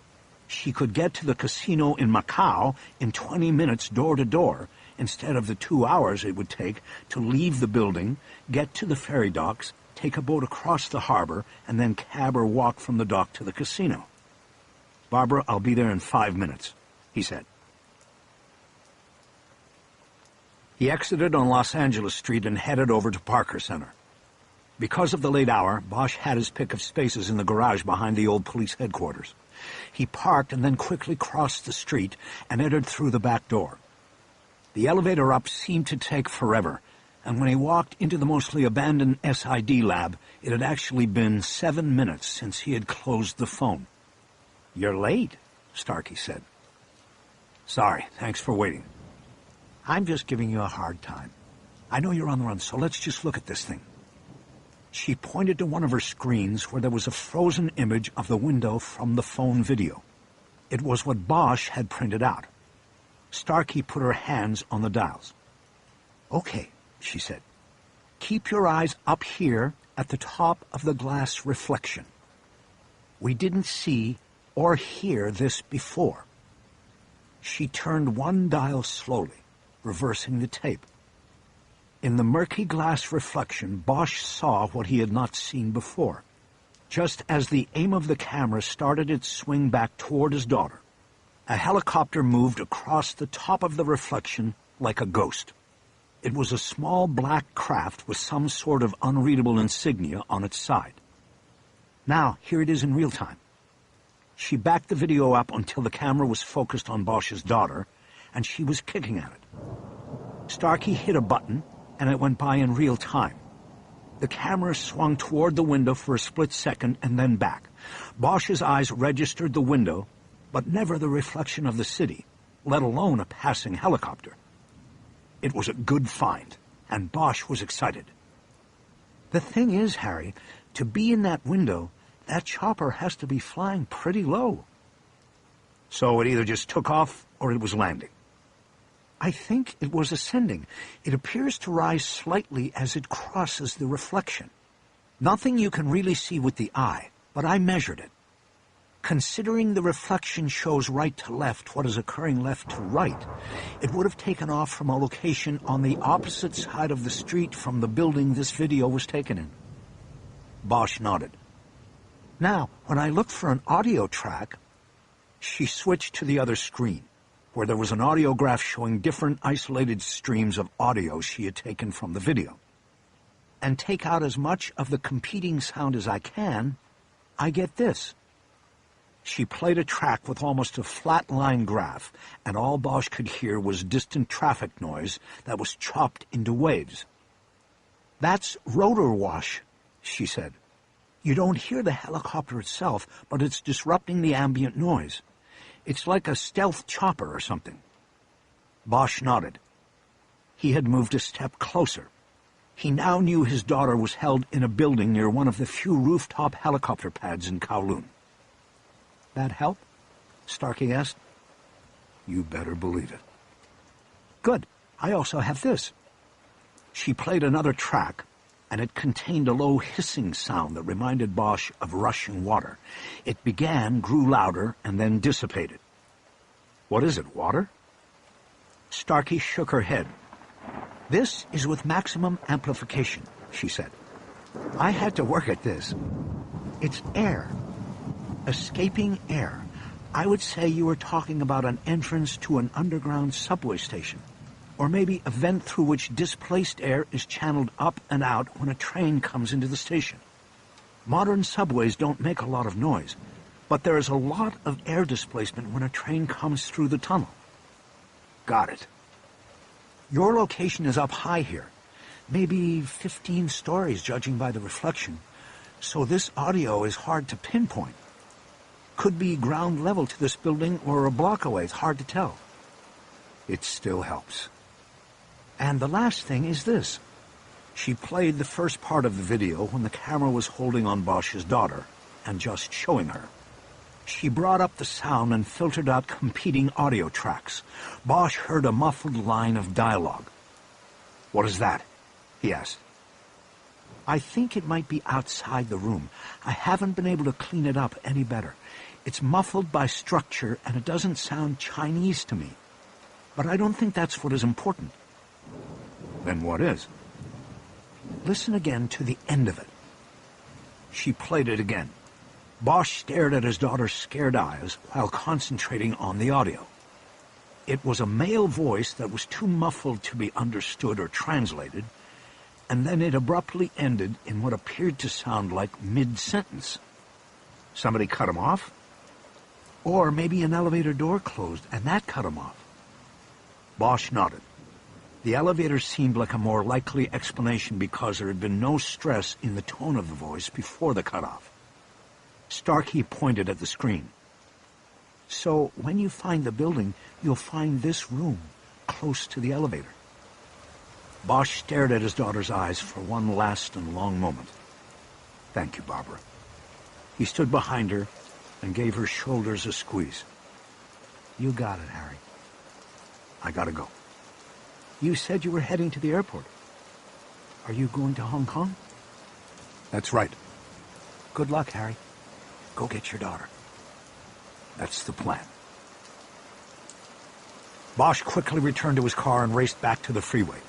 She could get to the casino in Macau in 20 minutes door to door, instead of the 2 hours it would take to leave the building, get to the ferry docks, take a boat across the harbor, and then cab or walk from the dock to the casino. "Barbara, I'll be there in 5 minutes," he said. He exited on Los Angeles Street and headed over to Parker Center. Because of the late hour, Bosch had his pick of spaces in the garage behind the old police headquarters. He parked and then quickly crossed the street and entered through the back door. The elevator up seemed to take forever, and when he walked into the mostly abandoned SID lab, it had actually been 7 minutes since he had closed the phone. "You're late," Starkey said. "Sorry, thanks for waiting." "I'm just giving you a hard time. I know you're on the run, so let's just look at this thing." She pointed to one of her screens where there was a frozen image of the window from the phone video. It was what Bosch had printed out. Starkey put her hands on the dials. "Okay," she said. "Keep your eyes up here at the top of the glass reflection. We didn't see or hear this before." She turned one dial slowly, reversing the tape. In the murky glass reflection, Bosch saw what he had not seen before. Just as the aim of the camera started its swing back toward his daughter, a helicopter moved across the top of the reflection like a ghost. It was a small black craft with some sort of unreadable insignia on its side. Now, here it is in real time. She backed the video up until the camera was focused on Bosch's daughter, and she was kicking at it. Starkey hit a button, and it went by in real time. The camera swung toward the window for a split second and then back. Bosch's eyes registered the window, but never the reflection of the city, let alone a passing helicopter. It was a good find, and Bosch was excited. "The thing is, Harry, to be in that window, that chopper has to be flying pretty low." "So it either just took off or it was landing?" "I think it was ascending. It appears to rise slightly as it crosses the reflection. Nothing you can really see with the eye, but I measured it." Considering the reflection shows right to left what is occurring left to right, it would have taken off from a location on the opposite side of the street from the building this video was taken in. Bosch nodded. Now, when I looked for an audio track, she switched to the other screen, where there was an audiograph showing different isolated streams of audio she had taken from the video. And take out as much of the competing sound as I can, I get this. She played a track with almost a flat line graph, and all Bosch could hear was distant traffic noise that was chopped into waves. "That's rotor wash," she said. "You don't hear the helicopter itself, but it's disrupting the ambient noise. It's like a stealth chopper or something." Bosch nodded. He had moved a step closer. He now knew his daughter was held in a building near one of the few rooftop helicopter pads in Kowloon. "That help?" Starkey asked. "You better believe it." "Good. I also have this." She played another track, and it contained a low hissing sound that reminded Bosch of rushing water. It began, grew louder, and then dissipated. "What is it, water?" Starkey shook her head. "This is with maximum amplification," she said. "I had to work at this. It's air. Escaping air. I would say you were talking about an entrance to an underground subway station, or maybe a vent through which displaced air is channeled up and out when a train comes into the station. Modern subways don't make a lot of noise, but there is a lot of air displacement when a train comes through the tunnel." "Got it." "Your location is up high here, maybe 15 stories judging by the reflection, so this audio is hard to pinpoint. Could be ground level to this building or a block away, it's hard to tell." "It still helps." "And the last thing is this." She played the first part of the video when the camera was holding on Bosch's daughter and just showing her. She brought up the sound and filtered out competing audio tracks. Bosch heard a muffled line of dialogue. "What is that?" he asked. "I think it might be outside the room. I haven't been able to clean it up any better. It's muffled by structure, and it doesn't sound Chinese to me. But I don't think that's what is important." "Then what is?" "Listen again to the end of it." She played it again. Bosch stared at his daughter's scared eyes while concentrating on the audio. It was a male voice that was too muffled to be understood or translated, and then it abruptly ended in what appeared to sound like mid-sentence. Somebody cut him off? Or maybe an elevator door closed, and that cut him off. Bosch nodded. The elevator seemed like a more likely explanation because there had been no stress in the tone of the voice before the cutoff. Starkey pointed at the screen. "So when you find the building, you'll find this room, close to the elevator." Bosch stared at his daughter's eyes for one last and long moment. "Thank you, Barbara." He stood behind her and gave her shoulders a squeeze. "You got it, Harry." "I gotta go." "You said you were heading to the airport. Are you going to Hong Kong?" "That's right." "Good luck, Harry. Go get your daughter." "That's the plan." Bosch quickly returned to his car and raced back to the freeway.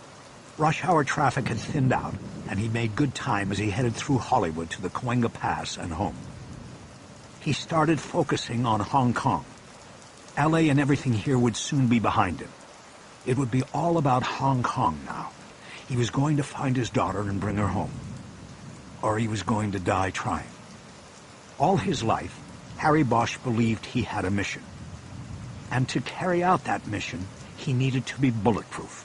Rush hour traffic had thinned out, and he made good time as he headed through Hollywood to the Coenga Pass and home. He started focusing on Hong Kong. LA and everything here would soon be behind him. It would be all about Hong Kong now. He was going to find his daughter and bring her home. Or he was going to die trying. All his life, Harry Bosch believed he had a mission. And to carry out that mission, he needed to be bulletproof.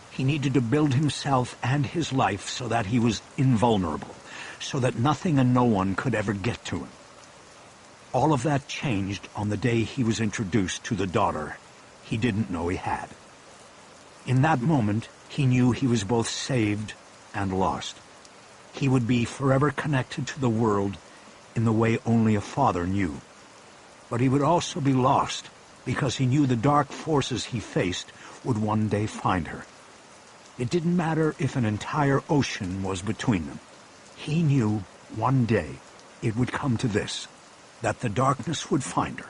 He needed to build himself and his life so that he was invulnerable, so that nothing and no one could ever get to him. All of that changed on the day he was introduced to the daughter he didn't know he had. In that moment, he knew he was both saved and lost. He would be forever connected to the world in the way only a father knew. But he would also be lost because he knew the dark forces he faced would one day find her. It didn't matter if an entire ocean was between them. He knew one day it would come to this. that the darkness would find her,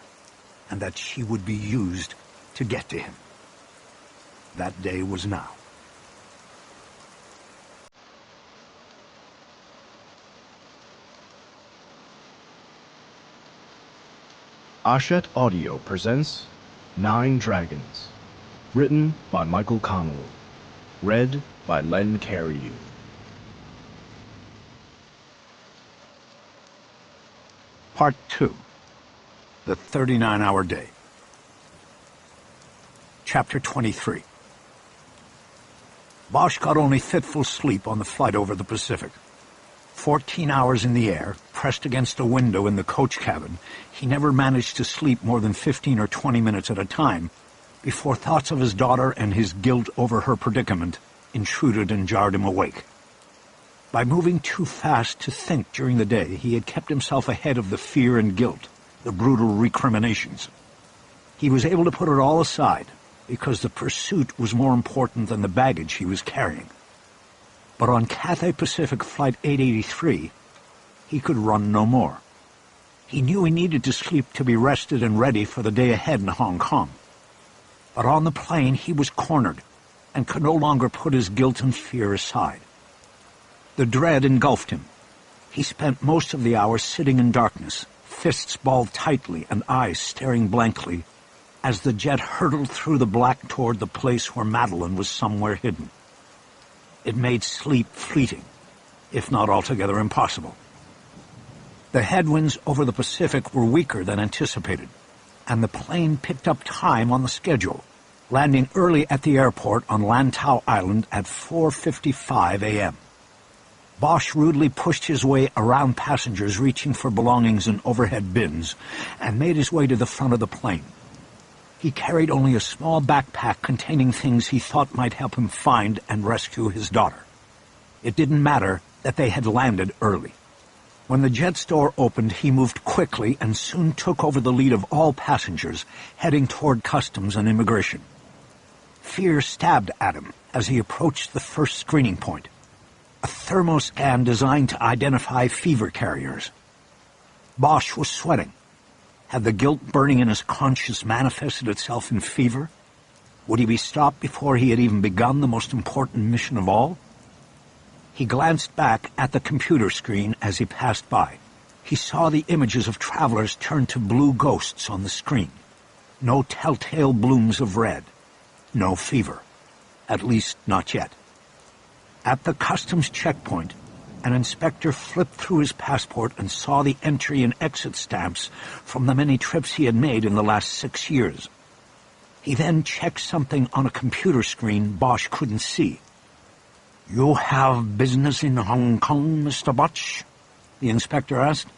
and that she would be used to get to him. That day was now. Ashet Audio presents 9 Dragons, written by Michael Connelly, read by Len Carey. Part 2. The 39-Hour Day. Chapter 23. Bosch got only fitful sleep on the flight over the Pacific. 14 hours in the air, pressed against a window in the coach cabin, he never managed to sleep more than 15 or 20 minutes at a time before thoughts of his daughter and his guilt over her predicament intruded and jarred him awake. By moving too fast to think during the day, he had kept himself ahead of the fear and guilt, the brutal recriminations. He was able to put it all aside because the pursuit was more important than the baggage he was carrying. But on Cathay Pacific Flight 883, he could run no more. He knew he needed to sleep to be rested and ready for the day ahead in Hong Kong. But on the plane, he was cornered and could no longer put his guilt and fear aside. The dread engulfed him. He spent most of the hour sitting in darkness, fists balled tightly and eyes staring blankly, as the jet hurtled through the black toward the place where Madeline was somewhere hidden. It made sleep fleeting, if not altogether impossible. The headwinds over the Pacific were weaker than anticipated, and the plane picked up time on the schedule, landing early at the airport on Lantau Island at 4:55 a.m. Bosch rudely pushed his way around passengers reaching for belongings in overhead bins and made his way to the front of the plane. He carried only a small backpack containing things he thought might help him find and rescue his daughter. It didn't matter that they had landed early. When the jet's door opened, he moved quickly and soon took over the lead of all passengers, heading toward customs and immigration. Fear stabbed at him as he approached the first screening point, a thermoscan designed to identify fever carriers. Bosch was sweating. Had the guilt burning in his conscience manifested itself in fever? Would he be stopped before he had even begun the most important mission of all? He glanced back at the computer screen as he passed by. He saw the images of travelers turn to blue ghosts on the screen. No telltale blooms of red. No fever. At least not yet. At the customs checkpoint, an inspector flipped through his passport and saw the entry and exit stamps from the many trips he had made in the last 6 years. He then checked something on a computer screen Bosch couldn't see. "You have business in Hong Kong, Mr. Bosch?" the inspector asked.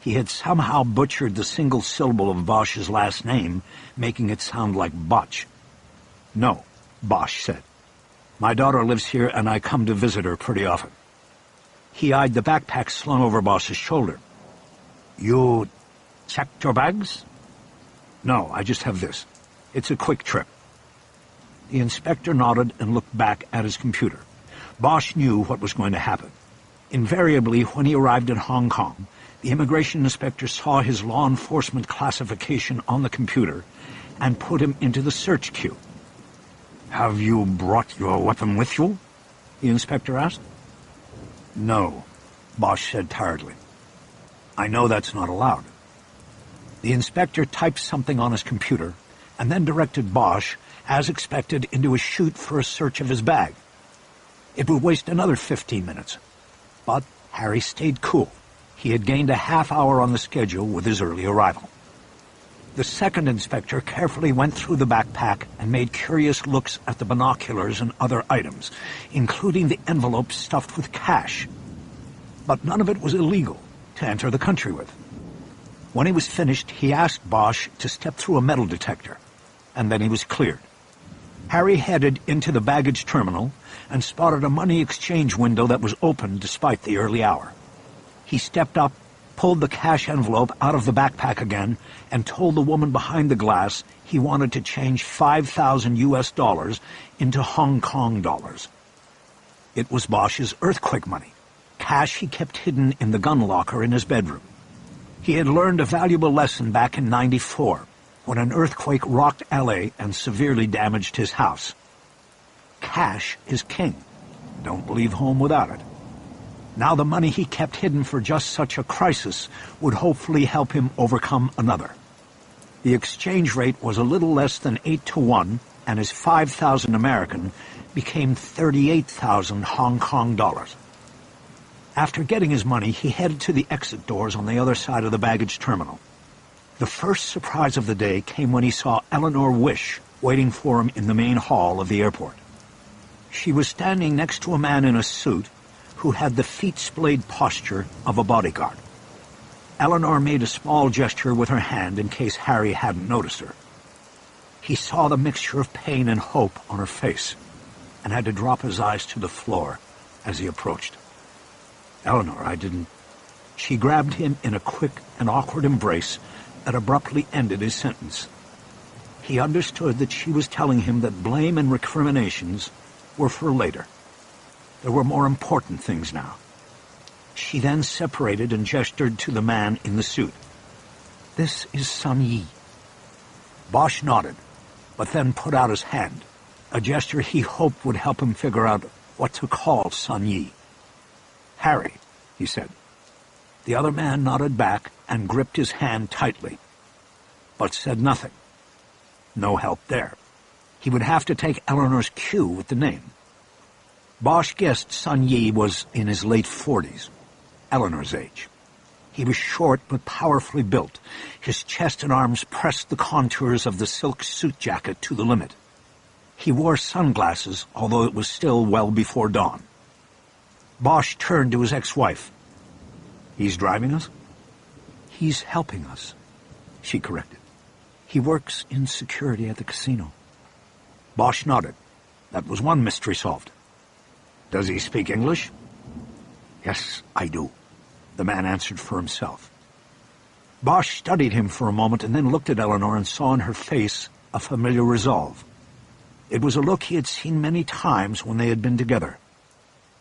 He had somehow butchered the single syllable of Bosch's last name, making it sound like Botch. "No," Bosch said. "My daughter lives here and I come to visit her pretty often." He eyed the backpack slung over Bosch's shoulder. "You checked your bags?" "No, I just have this. It's a quick trip." The inspector nodded and looked back at his computer. Bosch knew what was going to happen. Invariably, when he arrived in Hong Kong, the immigration inspector saw his law enforcement classification on the computer and put him into the search queue. "Have you brought your weapon with you?" the inspector asked. "No," Bosch said tiredly. "I know that's not allowed." The inspector typed something on his computer and then directed Bosch, as expected, into a chute for a search of his bag. It would waste another 15 minutes. But Harry stayed cool. He had gained a half hour on the schedule with his early arrival. The second inspector carefully went through the backpack and made curious looks at the binoculars and other items, including the envelope stuffed with cash. But none of it was illegal to enter the country with. When he was finished, he asked Bosch to step through a metal detector, and then he was cleared. Harry headed into the baggage terminal and spotted a money exchange window that was open despite the early hour. He stepped up, pulled the cash envelope out of the backpack again, and told the woman behind the glass he wanted to change $5,000 into Hong Kong dollars. It was Bosch's earthquake money, cash he kept hidden in the gun locker in his bedroom. He had learned a valuable lesson back in '94, when an earthquake rocked L.A. and severely damaged his house. Cash is king. Don't leave home without it. Now the money he kept hidden for just such a crisis would hopefully help him overcome another. The exchange rate was a little less than 8 to 1, and his 5,000 American became 38,000 Hong Kong dollars. After getting his money, he headed to the exit doors on the other side of the baggage terminal. The first surprise of the day came when he saw Eleanor Wish waiting for him in the main hall of the airport. She was standing next to a man in a suit who had the feet-splayed posture of a bodyguard. Eleanor made a small gesture with her hand in case Harry hadn't noticed her. He saw the mixture of pain and hope on her face, and had to drop his eyes to the floor as he approached. "Eleanor, I didn't..." She grabbed him in a quick and awkward embrace that abruptly ended his sentence. He understood that she was telling him that blame and recriminations were for later. There were more important things now. She then separated and gestured to the man in the suit. "This is Sun Yi." Bosch nodded, but then put out his hand, a gesture he hoped would help him figure out what to call Sun Yi. "Harry," he said. The other man nodded back and gripped his hand tightly, but said nothing. No help there. He would have to take Eleanor's cue with the name. Bosch guessed Sun Yi was in his late 40s, Eleanor's age. He was short but powerfully built. His chest and arms pressed the contours of the silk suit jacket to the limit. He wore sunglasses, although it was still well before dawn. Bosch turned to his ex-wife. "He's driving us?" "He's helping us," she corrected. "He works in security at the casino." Bosch nodded. That was one mystery solved. "Does he speak English?" "Yes, I do," the man answered for himself. Bosch studied him for a moment and then looked at Eleanor and saw in her face a familiar resolve. It was a look he had seen many times when they had been together.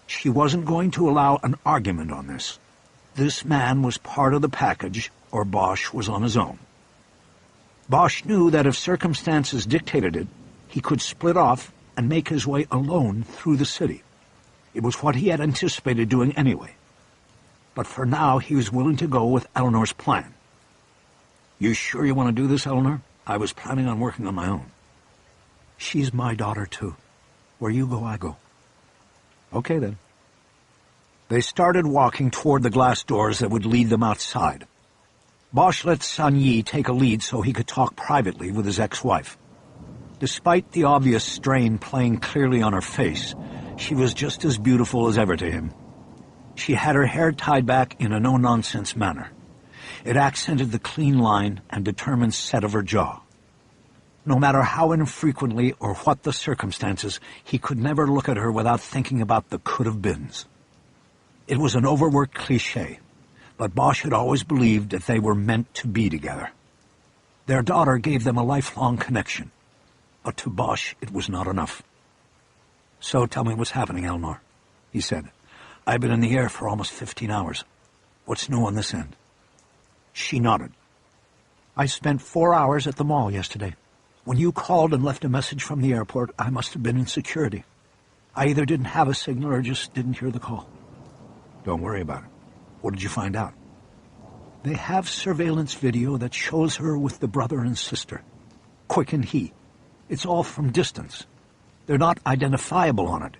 She wasn't going to allow an argument on this. This man was part of the package, or Bosch was on his own. Bosch knew that if circumstances dictated it, he could split off and make his way alone through the city. It was what he had anticipated doing anyway. But for now, he was willing to go with Eleanor's plan. "You sure you want to do this, Eleanor? I was planning on working on my own." "She's my daughter, too. Where you go, I go." "Okay, then." They started walking toward the glass doors that would lead them outside. Bosch let Sun Yi take a lead so he could talk privately with his ex-wife. Despite the obvious strain playing clearly on her face, she was just as beautiful as ever to him. She had her hair tied back in a no-nonsense manner. It accented the clean line and determined set of her jaw. No matter how infrequently or what the circumstances, he could never look at her without thinking about the could-have-beens. It was an overworked cliché, but Bosch had always believed that they were meant to be together. Their daughter gave them a lifelong connection, but to Bosch it was not enough. "So tell me what's happening, Eleanor," he said. "I've been in the air for almost 15 hours. What's new on this end?" She nodded. "I spent 4 hours at the mall yesterday. When you called and left a message from the airport, I must have been in security. I either didn't have a signal or just didn't hear the call." "Don't worry about it. What did you find out?" "They have surveillance video that shows her with the brother and sister. Quick and he. It's all from distance. They're not identifiable on it,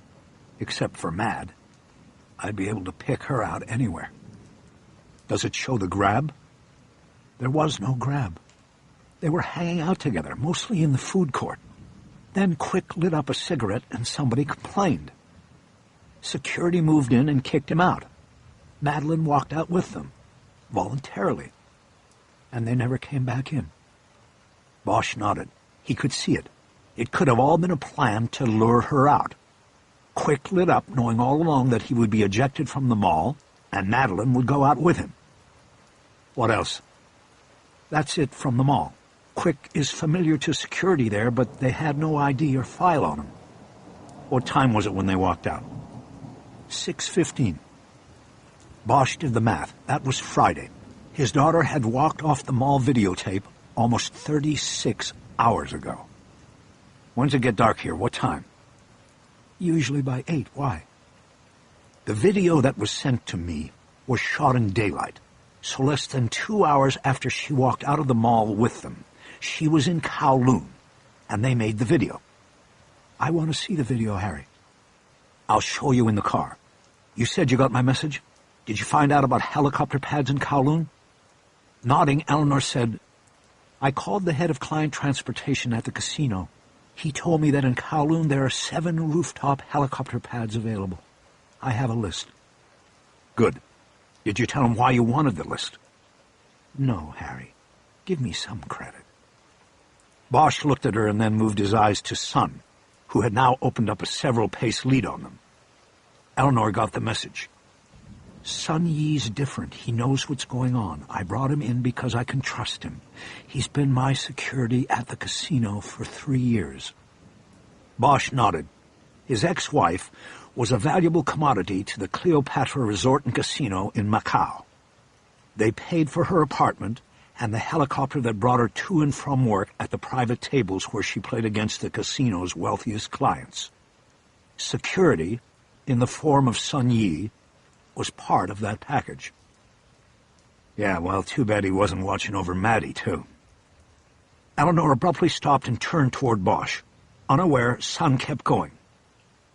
except for Mad. I'd be able to pick her out anywhere." "Does it show the grab?" "There was no grab. They were hanging out together, mostly in the food court. Then Quick lit up a cigarette and somebody complained. Security moved in and kicked him out. Madeline walked out with them, voluntarily, and they never came back in." Bosch nodded. He could see it. It could have all been a plan to lure her out. Quick lit up, knowing all along that he would be ejected from the mall, and Madeline would go out with him. "What else?" "That's it from the mall. Quick is familiar to security there, but they had no ID or file on him." "What time was it when they walked out?" 6:15. Bosch did the math. That was Friday. His daughter had walked off the mall videotape almost 36 hours ago. When's it get dark here? What time? Usually by 8. Why? The video that was sent to me was shot in daylight, so less than 2 hours after she walked out of the mall with them. She was in Kowloon, and they made the video. I want to see the video, Harry. I'll show you in the car. You said you got my message? Did you find out about helicopter pads in Kowloon? Nodding, Eleanor said, I called the head of client transportation at the casino. He told me that in Kowloon there are 7 rooftop helicopter pads available. I have a list. Good. Did you tell him why you wanted the list? No, Harry. Give me some credit. Bosch looked at her and then moved his eyes to Sun, who had now opened up a several-pace lead on them. Eleanor got the message. Sun Yi's different. He knows what's going on. I brought him in because I can trust him. He's been my security at the casino for 3 years. Bosch nodded. His ex-wife was a valuable commodity to the Cleopatra Resort and Casino in Macau. They paid for her apartment and the helicopter that brought her to and from work at the private tables where she played against the casino's wealthiest clients. Security, in the form of Sun Yi, was part of that package. Yeah, well, too bad he wasn't watching over Maddie, too. Eleanor abruptly stopped and turned toward Bosch. Unaware, Sun kept going.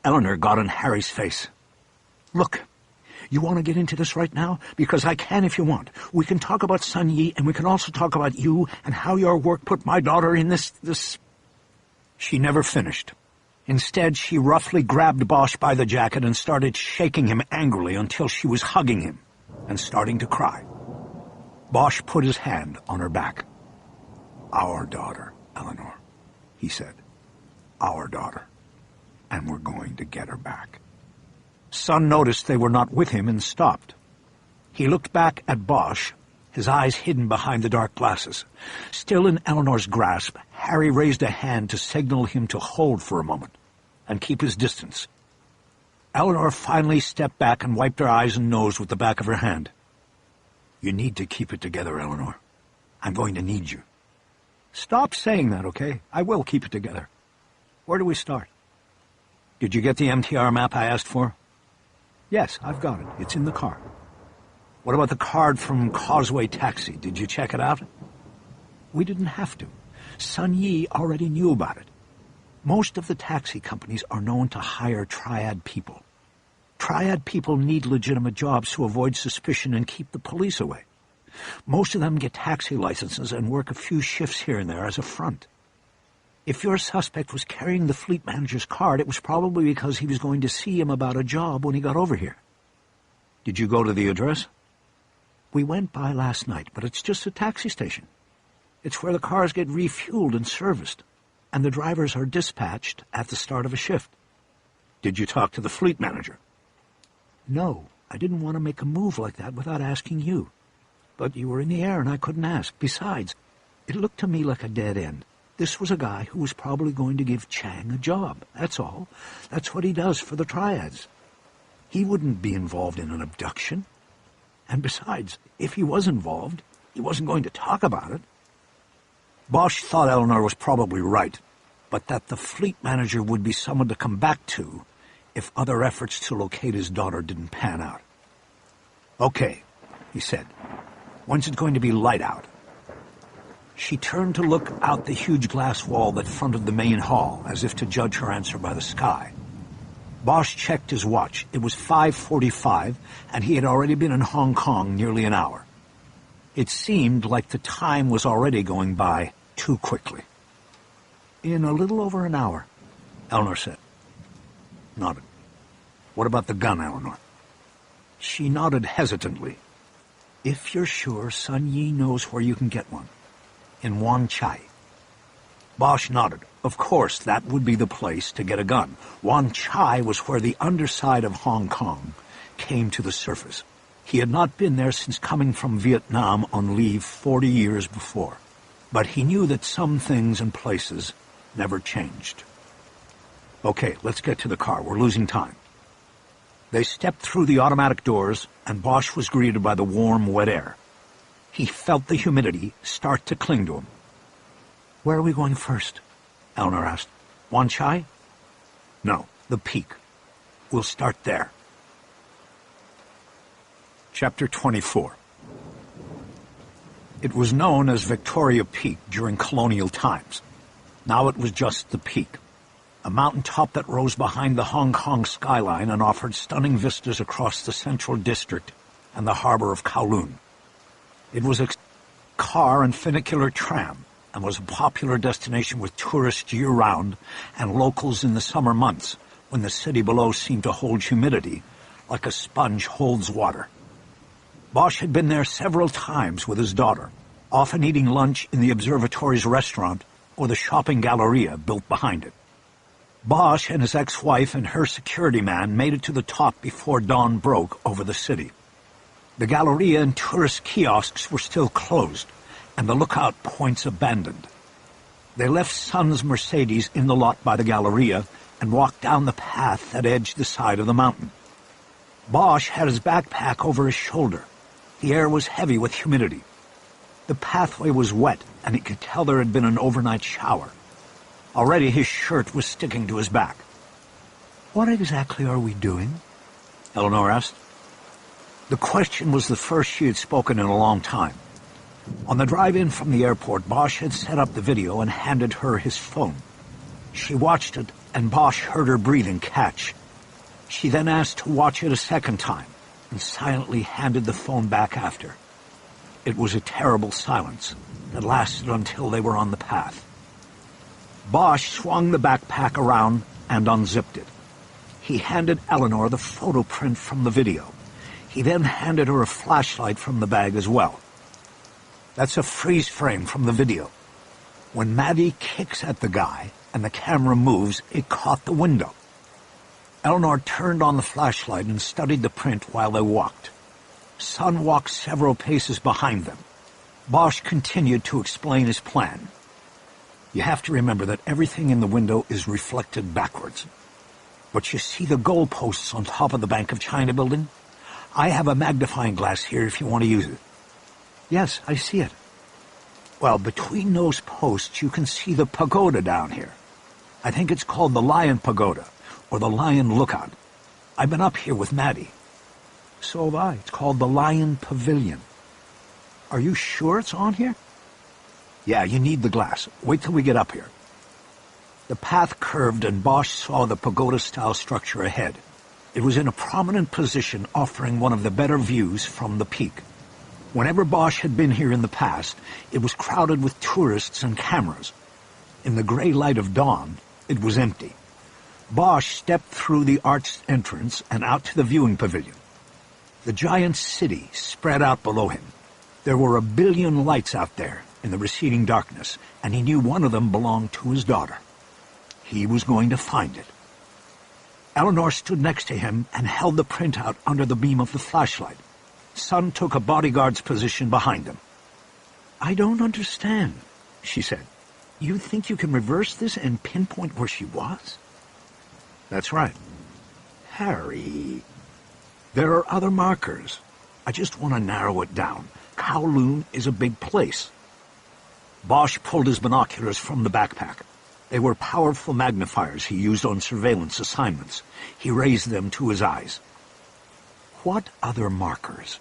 Eleanor got in Harry's face. Look, you want to get into this right now? Because I can if you want. We can talk about Sun Yi, and we can also talk about you and how your work put my daughter in this... She never finished. Instead, she roughly grabbed Bosch by the jacket and started shaking him angrily until she was hugging him and starting to cry. Bosch put his hand on her back. Our daughter, Eleanor, he said. Our daughter. And we're going to get her back. Sun noticed they were not with him and stopped. He looked back at Bosch, his eyes hidden behind the dark glasses. Still in Eleanor's grasp, Harry raised a hand to signal him to hold for a moment and keep his distance. Eleanor finally stepped back and wiped her eyes and nose with the back of her hand. You need to keep it together, Eleanor. I'm going to need you. Stop saying that, okay? I will keep it together. Where do we start? Did you get the MTR map I asked for? Yes, I've got it. It's in the car. What about the card from Causeway Taxi? Did you check it out? We didn't have to. Sun Yi already knew about it. Most of the taxi companies are known to hire triad people. Triad people need legitimate jobs to avoid suspicion and keep the police away. Most of them get taxi licenses and work a few shifts here and there as a front. If your suspect was carrying the fleet manager's card, it was probably because he was going to see him about a job when he got over here. Did you go to the address? We went by last night, but it's just a taxi station. It's where the cars get refueled and serviced, and the drivers are dispatched at the start of a shift. Did you talk to the fleet manager? No, I didn't want to make a move like that without asking you. But you were in the air and I couldn't ask. Besides, it looked to me like a dead end. This was a guy who was probably going to give Chang a job, that's all. That's what he does for the triads. He wouldn't be involved in an abduction. And besides, if he was involved, he wasn't going to talk about it. Bosch thought Eleanor was probably right, but that the fleet manager would be someone to come back to if other efforts to locate his daughter didn't pan out. Okay, he said. When's it going to be light out? She turned to look out the huge glass wall that fronted the main hall, as if to judge her answer by the sky. Bosch checked his watch. It was 5:45, and he had already been in Hong Kong nearly an hour. It seemed like the time was already going by too quickly. In a little over an hour, Eleanor said. Nodded. What about the gun, Eleanor? She nodded hesitantly. If you're sure, Sun Yi knows where you can get one. In Wan Chai. Bosch nodded. Of course, that would be the place to get a gun. Wan Chai was where the underside of Hong Kong came to the surface. He had not been there since coming from Vietnam on leave 40 years before. But he knew that some things and places never changed. Okay, let's get to the car. We're losing time. They stepped through the automatic doors, and Bosch was greeted by the warm, wet air. He felt the humidity start to cling to him. "Where are we going first?" Eleanor asked. "Wan Chai?" "No, the peak. We'll start there." Chapter 24. It was known as Victoria Peak during colonial times. Now it was just the peak, a mountaintop that rose behind the Hong Kong skyline and offered stunning vistas across the central district and the harbor of Kowloon. It was a car and funicular tram and was a popular destination with tourists year-round and locals in the summer months when the city below seemed to hold humidity like a sponge holds water. Bosch had been there several times with his daughter, often eating lunch in the observatory's restaurant or the shopping galleria built behind it. Bosch and his ex-wife and her security man made it to the top before dawn broke over the city. The galleria and tourist kiosks were still closed, and the lookout points abandoned. They left Son's Mercedes in the lot by the galleria and walked down the path that edged the side of the mountain. Bosch had his backpack over his shoulder. The air was heavy with humidity. The pathway was wet, and he could tell there had been an overnight shower. Already his shirt was sticking to his back. "What exactly are we doing?" Eleanor asked. The question was the first she had spoken in a long time. On the drive-in from the airport, Bosch had set up the video and handed her his phone. She watched it, and Bosch heard her breathing catch. She then asked to watch it a second time, and silently handed the phone back after. It was a terrible silence that lasted until they were on the path. Bosch swung the backpack around and unzipped it. He handed Eleanor the photo print from the video. He then handed her a flashlight from the bag as well. "That's a freeze frame from the video. When Maddie kicks at the guy and the camera moves, it caught the window." Eleanor turned on the flashlight and studied the print while they walked. Son walked several paces behind them. Bosch continued to explain his plan. "You have to remember that everything in the window is reflected backwards. But you see the goalposts on top of the Bank of China building? I have a magnifying glass here if you want to use it." "Yes, I see it." "Well, between those posts you can see the pagoda down here. I think it's called the Lion Pagoda, or the Lion Lookout. I've been up here with Maddie." "So have I. It's called the Lion Pavilion." "Are you sure it's on here?" "Yeah, you need the glass. Wait till we get up here." The path curved and Bosch saw the pagoda-style structure ahead. It was in a prominent position, offering one of the better views from the peak. Whenever Bosch had been here in the past, it was crowded with tourists and cameras. In the gray light of dawn, it was empty. Bosch stepped through the arched entrance and out to the viewing pavilion. The giant city spread out below him. There were 1 billion lights out there in the receding darkness, and he knew one of them belonged to his daughter. He was going to find it. Eleanor stood next to him and held the printout under the beam of the flashlight. Son took a bodyguard's position behind them. "I don't understand," she said. "You think you can reverse this and pinpoint where she was?" "That's right." "Harry, there are other markers. I just want to narrow it down. Kowloon is a big place." Bosch pulled his binoculars from the backpack. They were powerful magnifiers he used on surveillance assignments. He raised them to his eyes. "What other markers?"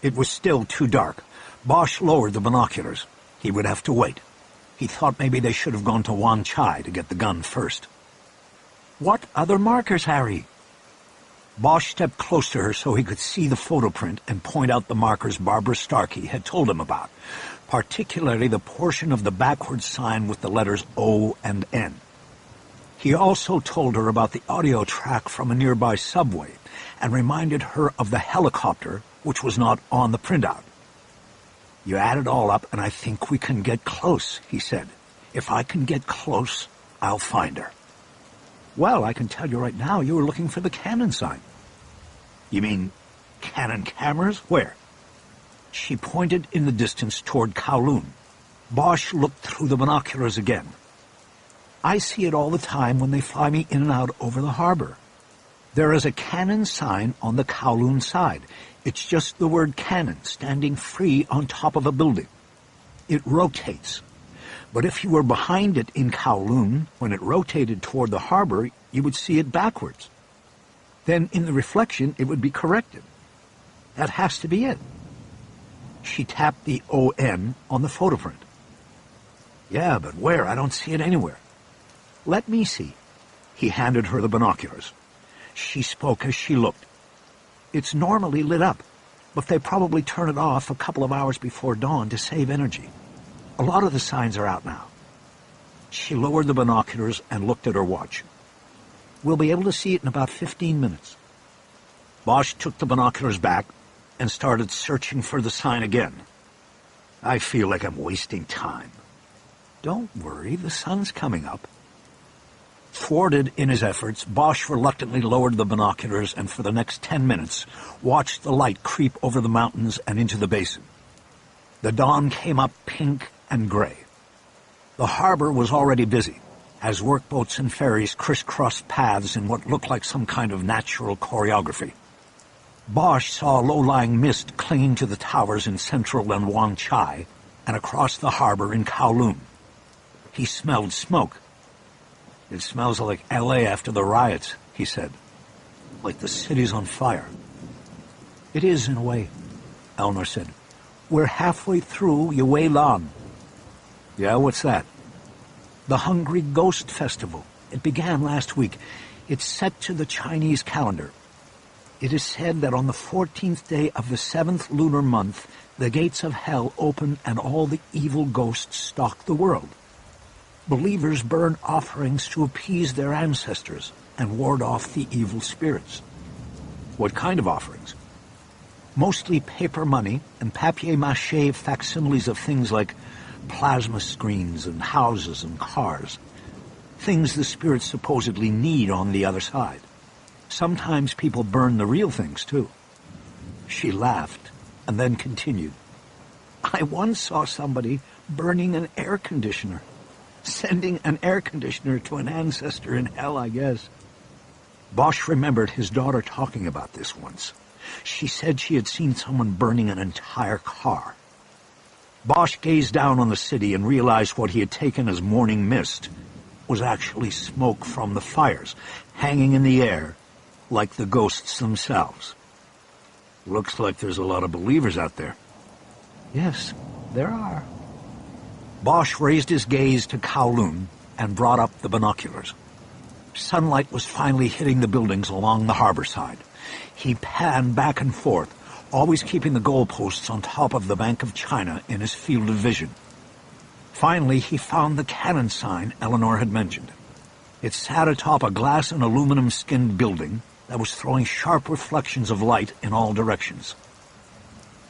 It was still too dark. Bosch lowered the binoculars. He would have to wait. He thought maybe they should have gone to Wan Chai to get the gun first. "What other markers, Harry?" Bosch stepped close to her so he could see the photo print and point out the markers Barbara Starkey had told him about, particularly the portion of the backwards sign with the letters O and N. He also told her about the audio track from a nearby subway and reminded her of the helicopter, which was not on the printout. "You add it all up, and I think we can get close," he said. "If I can get close, I'll find her." "Well, I can tell you right now you were looking for the Canon sign." "You mean Canon cameras? Where?" She pointed in the distance toward Kowloon. Bosch looked through the binoculars again. "I see it all the time when they fly me in and out over the harbor." There is a cannon sign on the Kowloon side. It's just the word cannon standing free on top of a building. It rotates. But if you were behind it in Kowloon, when it rotated toward the harbor, you would see it backwards. Then in the reflection, it would be corrected. That has to be it. She tapped the ON on the photo print. Yeah, but where? I don't see it anywhere. Let me see. He handed her the binoculars. She spoke as she looked. It's normally lit up, but they probably turn it off a couple of hours before dawn to save energy. A lot of the signs are out now. She lowered the binoculars and looked at her watch. We'll be able to see it in about 15 minutes. Bosch took the binoculars back and started searching for the sign again. I feel like I'm wasting time. Don't worry, the sun's coming up. Thwarted in his efforts, Bosch reluctantly lowered the binoculars and for the next 10 minutes watched the light creep over the mountains and into the basin. The dawn came up pink and gray. The harbor was already busy, as workboats and ferries crisscrossed paths in what looked like some kind of natural choreography. Bosch saw low-lying mist clinging to the towers in central and Wan Chai and across the harbor in Kowloon. He smelled smoke. It smells like L.A. after the riots, he said. Like the city's on fire. It is, in a way, Eleanor said. We're halfway through Yue Lan. Yeah, what's that? The Hungry Ghost Festival. It began last week. It's set to the Chinese calendar. It is said that on the 14th day of the 7th lunar month, the gates of hell open and all the evil ghosts stalk the world. Believers burn offerings to appease their ancestors and ward off the evil spirits. What kind of offerings? Mostly paper money and papier-mâché facsimiles of things like plasma screens and houses and cars. Things the spirits supposedly need on the other side. Sometimes people burn the real things, too. She laughed and then continued. I once saw somebody burning an air conditioner. Sending an air conditioner to an ancestor in hell, I guess. Bosch remembered his daughter talking about this once. She said she had seen someone burning an entire car. Bosch gazed down on the city and realized what he had taken as morning mist was actually smoke from the fires, hanging in the air like the ghosts themselves. Looks like there's a lot of believers out there. Yes, there are. Bosch raised his gaze to Kowloon and brought up the binoculars. Sunlight was finally hitting the buildings along the harbor side. He panned back and forth, always keeping the goalposts on top of the Bank of China in his field of vision. Finally, he found the cannon sign Eleanor had mentioned. It sat atop a glass and aluminum-skinned building that was throwing sharp reflections of light in all directions.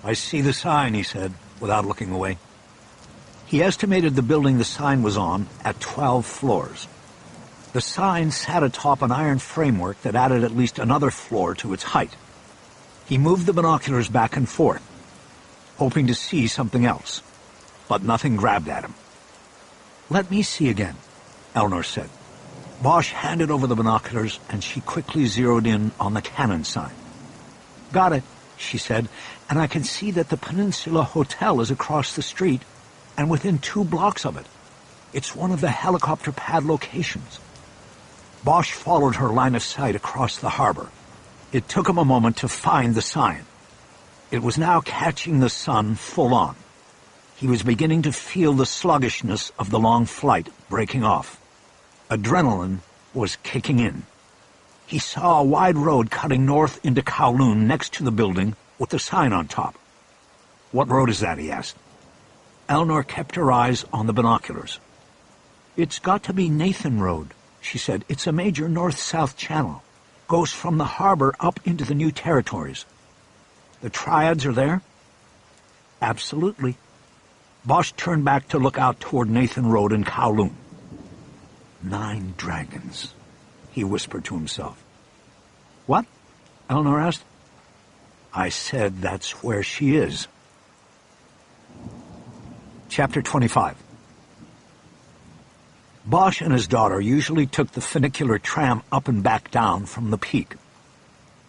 I see the sign, he said, without looking away. He estimated the building the sign was on at 12 floors. The sign sat atop an iron framework that added at least another floor to its height. He moved the binoculars back and forth, hoping to see something else, but nothing grabbed at him. Let me see again, Eleanor said. Bosch handed over the binoculars, and she quickly zeroed in on the cannon sign. Got it, she said, and I can see that the Peninsula Hotel is across the street and within 2 blocks of it. It's one of the helicopter pad locations. Bosch followed her line of sight across the harbor. It took him a moment to find the sign. It was now catching the sun full on. He was beginning to feel the sluggishness of the long flight breaking off. Adrenaline was kicking in. He saw a wide road cutting north into Kowloon next to the building with the sign on top. What road is that, he asked. Eleanor kept her eyes on the binoculars. It's got to be Nathan Road, she said. It's a major north-south channel. Goes from the harbor up into the new territories. The triads are there? Absolutely. Bosch turned back to look out toward Nathan Road in Kowloon. 9 dragons, he whispered to himself. What? Eleanor asked. I said that's where she is. Chapter 25. Bosch and his daughter usually took the funicular tram up and back down from the peak,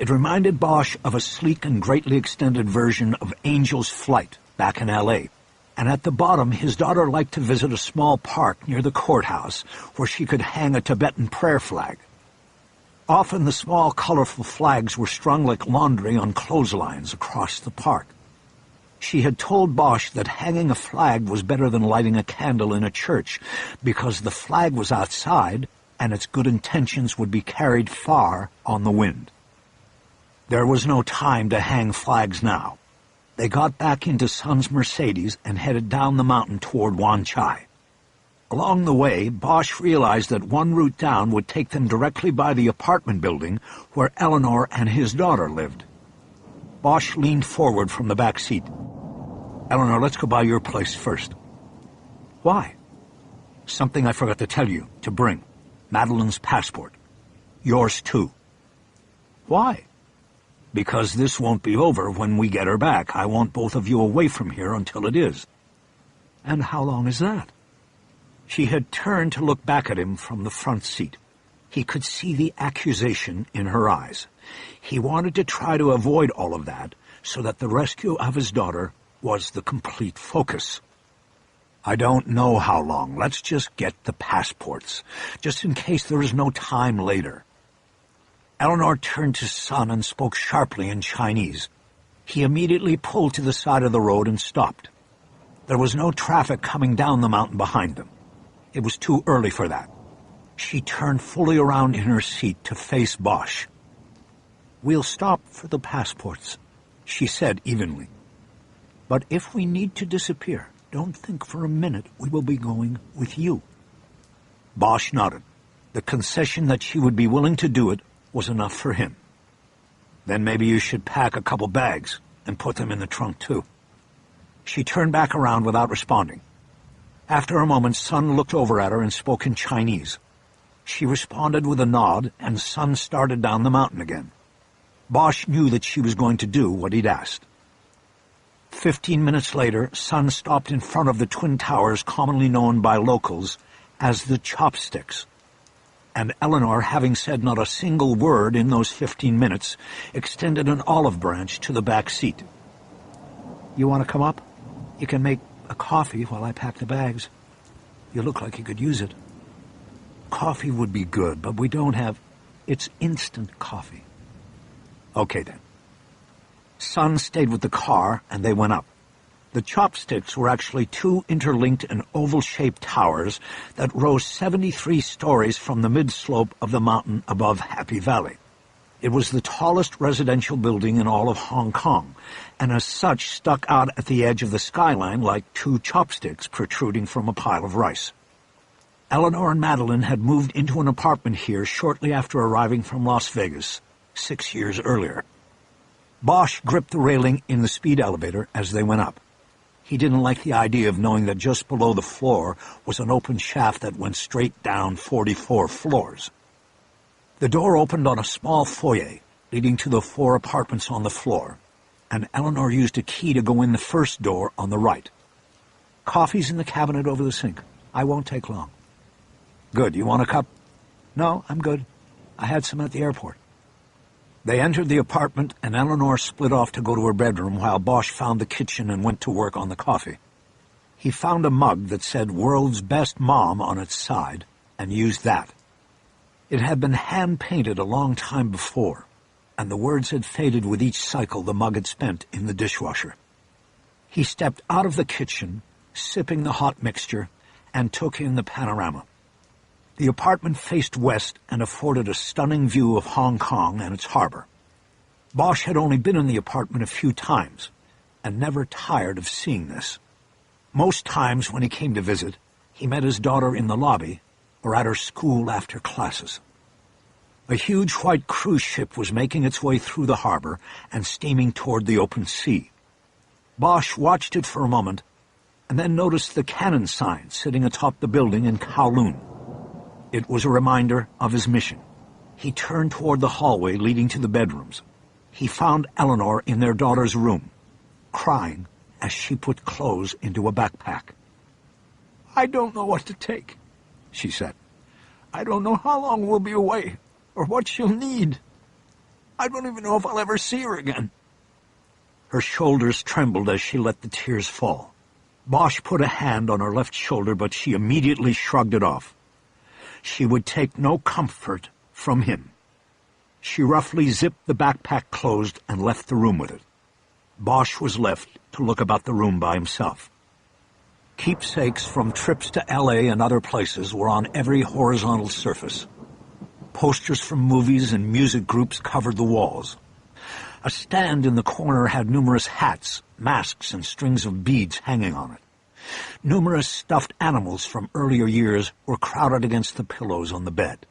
It reminded Bosch of a sleek and greatly extended version of Angel's Flight back in L.A., and at the bottom his daughter liked to visit a small park near the courthouse where she could hang a Tibetan prayer flag. Often the small, colorful flags were strung like laundry on clotheslines across the park. She had told Bosch that hanging a flag was better than lighting a candle in a church because the flag was outside and its good intentions would be carried far on the wind. There was no time to hang flags now. They got back into Sun's Mercedes and headed down the mountain toward Wan Chai. Along the way, Bosch realized that one route down would take them directly by the apartment building where Eleanor and his daughter lived. Bosch leaned forward from the back seat. "Eleanor, let's go by your place first." "Why?" "Something I forgot to tell you, to bring. Madeline's passport. Yours too." "Why?" "Because this won't be over when we get her back. I want both of you away from here until it is." "And how long is that?" She had turned to look back at him from the front seat. He could see the accusation in her eyes. He wanted to try to avoid all of that so that the rescue of his daughter was the complete focus. "I don't know how long. Let's just get the passports, just in case there is no time later." Eleanor turned to Sun and spoke sharply in Chinese. He immediately pulled to the side of the road and stopped. There was no traffic coming down the mountain behind them. It was too early for that. She turned fully around in her seat to face Bosch. "We'll stop for the passports," she said evenly. "But if we need to disappear, don't think for a minute we will be going with you." Bosch nodded. The concession that she would be willing to do it was enough for him. "Then maybe you should pack a couple bags and put them in the trunk too." She turned back around without responding. After a moment, Sun looked over at her and spoke in Chinese. She responded with a nod, and Sun started down the mountain again. Bosch knew that she was going to do what he'd asked. 15 minutes later, Sun stopped in front of the twin towers commonly known by locals as the Chopsticks. And Eleanor, having said not a single word in those 15 minutes, extended an olive branch to the back seat. "You want to come up? You can make a coffee while I pack the bags. You look like you could use it." "Coffee would be good, but we don't have... It's instant coffee." "Okay, then." Sun stayed with the car, and they went up. The Chopsticks were actually two interlinked and oval-shaped towers that rose 73 stories from the mid-slope of the mountain above Happy Valley. It was the tallest residential building in all of Hong Kong, and as such stuck out at the edge of the skyline like two chopsticks protruding from a pile of rice. Eleanor and Madeline had moved into an apartment here shortly after arriving from Las Vegas, 6 years earlier. Bosch gripped the railing in the speed elevator as they went up. He didn't like the idea of knowing that just below the floor was an open shaft that went straight down 44 floors. The door opened on a small foyer leading to the 4 apartments on the floor, and Eleanor used a key to go in the first door on the right. "Coffee's in the cabinet over the sink. I won't take long." "Good. You want a cup?" "No, I'm good. I had some at the airport." They entered the apartment, and Eleanor split off to go to her bedroom while Bosch found the kitchen and went to work on the coffee. He found a mug that said "World's Best Mom" on its side and used that. It had been hand-painted a long time before, and the words had faded with each cycle the mug had spent in the dishwasher. He stepped out of the kitchen, sipping the hot mixture, and took in the panorama. The apartment faced west and afforded a stunning view of Hong Kong and its harbor. Bosch had only been in the apartment a few times, and never tired of seeing this. Most times when he came to visit, he met his daughter in the lobby or at her school after classes. A huge white cruise ship was making its way through the harbor and steaming toward the open sea. Bosch watched it for a moment, and then noticed the cannon sign sitting atop the building in Kowloon. It was a reminder of his mission. He turned toward the hallway leading to the bedrooms. He found Eleanor in their daughter's room, crying as she put clothes into a backpack. "I don't know what to take," she said. "I don't know how long we'll be away, or what she'll need." I don't even know if I'll ever see her again." Her shoulders trembled as she let the tears fall. Bosch put a hand on her left shoulder, but she immediately shrugged it off. She would take no comfort from him. She roughly zipped the backpack closed and left the room with it. Bosch was left to look about the room by himself. Keepsakes from trips to L.A. and other places were on every horizontal surface. Posters from movies and music groups covered the walls. A stand in the corner had numerous hats, masks, and strings of beads hanging on it. Numerous stuffed animals from earlier years were crowded against the pillows on the bed.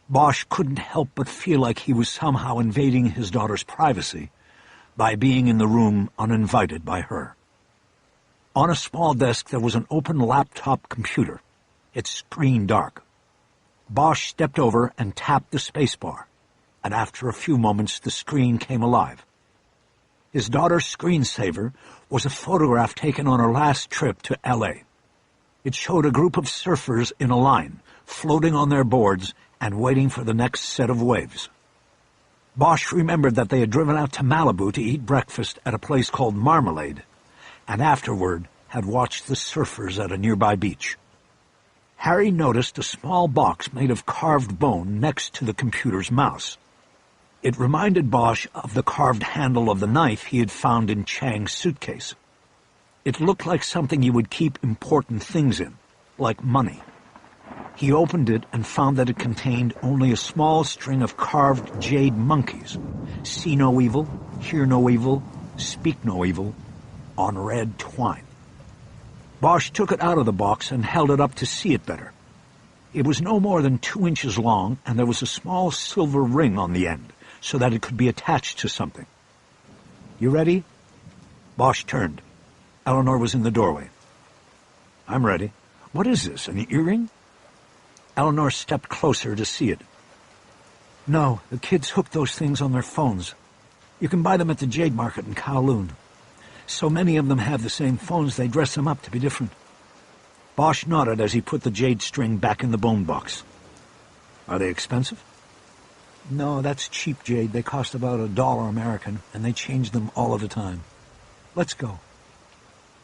Bosch couldn't help but feel like he was somehow invading his daughter's privacy by being in the room uninvited by her. On a small desk there was an open laptop computer, its screen dark. Bosch stepped over and tapped the spacebar, and after a few moments the screen came alive. His daughter's screensaver was a photograph taken on her last trip to L.A. It showed a group of surfers in a line, floating on their boards and waiting for the next set of waves. Bosch remembered that they had driven out to Malibu to eat breakfast at a place called Marmalade, and afterward had watched the surfers at a nearby beach. Harry noticed a small box made of carved bone next to the computer's mouse. It reminded Bosch of the carved handle of the knife he had found in Chang's suitcase. It looked like something you would keep important things in, like money. He opened it and found that it contained only a small string of carved jade monkeys. See no evil, hear no evil, speak no evil, on red twine. Bosch took it out of the box and held it up to see it better. It was no more than 2 inches long, and there was a small silver ring on the end, so that it could be attached to something. "You ready?" Bosch turned. Eleanor was in the doorway. "I'm ready. What is this, an earring?" Eleanor stepped closer to see it. "No, the kids hook those things on their phones. You can buy them at the Jade Market in Kowloon. So many of them have the same phones, they dress them up to be different." Bosch nodded as he put the jade string back in the bone box. "Are they expensive?" "No, that's cheap jade. They cost about $1 American, and they change them all of the time. Let's go."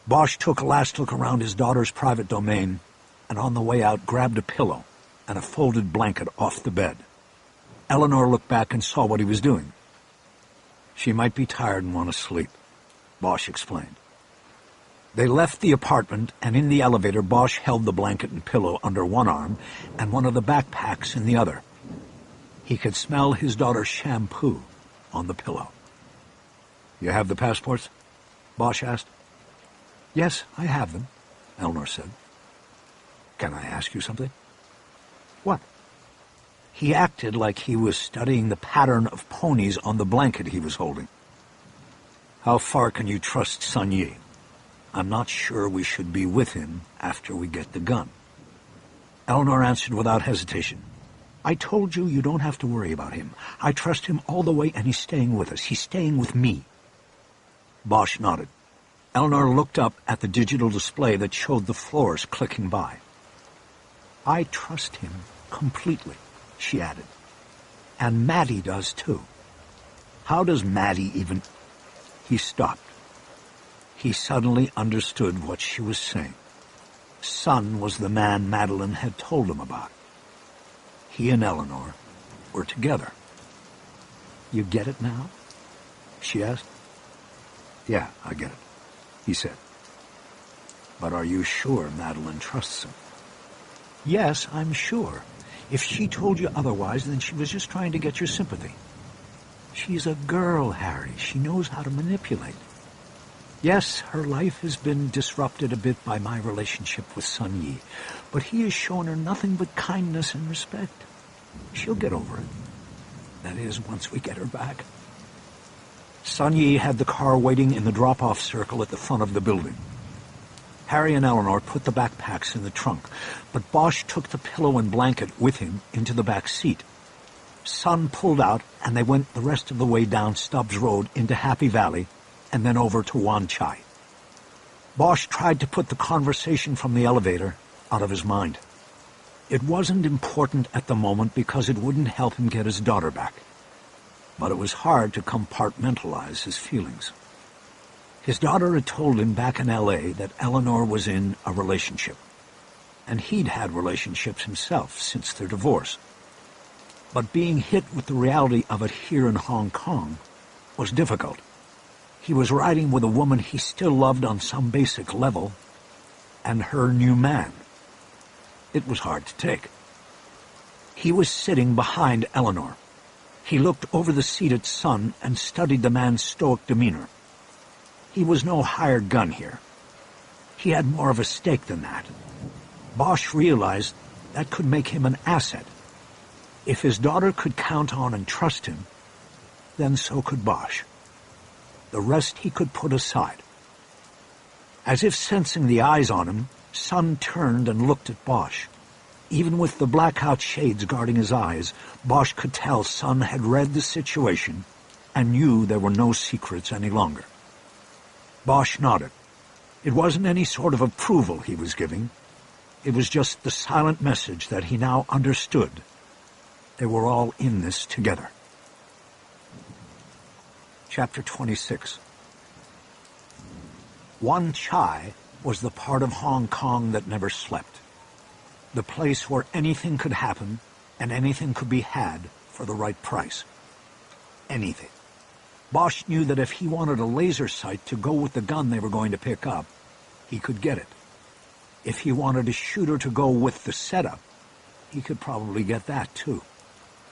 Bosch took a last look around his daughter's private domain, and on the way out grabbed a pillow and a folded blanket off the bed. Eleanor looked back and saw what he was doing. "She might be tired and want to sleep," Bosch explained. They left the apartment, and in the elevator Bosch held the blanket and pillow under one arm and one of the backpacks in the other. He could smell his daughter's shampoo on the pillow. "You have the passports?" Bosch asked. "Yes, I have them," Eleanor said. "Can I ask you something?" "What?" He acted like he was studying the pattern of ponies on the blanket he was holding. "How far can you trust Sun Yi? I'm not sure we should be with him after we get the gun." Eleanor answered without hesitation. "I told you you don't have to worry about him. I trust him all the way, and he's staying with us. He's staying with me." Bosch nodded. Eleanor looked up at the digital display that showed the floors clicking by. "I trust him completely," she added. "And Maddie does, too." "How does Maddie even—" He stopped. He suddenly understood what she was saying. Sun was the man Madeline had told him about. He and Eleanor were together. "You get it now?" she asked. "Yeah, I get it," he said. "But are you sure Madeline trusts him?" "Yes, I'm sure. If she told you otherwise, then she was just trying to get your sympathy. She's a girl, Harry. She knows how to manipulate. Yes, her life has been disrupted a bit by my relationship with Sun Yi, but he has shown her nothing but kindness and respect. She'll get over it. That is, once we get her back." Sun Yi had the car waiting in the drop-off circle at the front of the building. Harry and Eleanor put the backpacks in the trunk, but Bosch took the pillow and blanket with him into the back seat. Sun pulled out, and they went the rest of the way down Stubbs Road into Happy Valley, and then over to Wan Chai. Bosch tried to put the conversation from the elevator out of his mind. It wasn't important at the moment because it wouldn't help him get his daughter back. but it was hard to compartmentalize his feelings. His daughter had told him back in L.A. that Eleanor was in a relationship, and he'd had relationships himself since their divorce. But being hit with the reality of it here in Hong Kong was difficult. He was riding with a woman he still loved on some basic level, and her new man. It was hard to take. He was sitting behind Eleanor. He looked over the seat at Sun and studied the man's stoic demeanor. He was no hired gun here. He had more of a stake than that. Bosch realized that could make him an asset. If his daughter could count on and trust him, then so could Bosch. The rest he could put aside. As if sensing the eyes on him, Sun turned and looked at Bosch. Even with the blackout shades guarding his eyes, Bosch could tell Sun had read the situation and knew there were no secrets any longer. Bosch nodded. It wasn't any sort of approval he was giving. It was just the silent message that he now understood. They were all in this together. Chapter 26. Wan Chai was the part of Hong Kong that never slept. The place where anything could happen and anything could be had for the right price. Anything. Bosch knew that if he wanted a laser sight to go with the gun they were going to pick up, he could get it. If he wanted a shooter to go with the setup, he could probably get that too.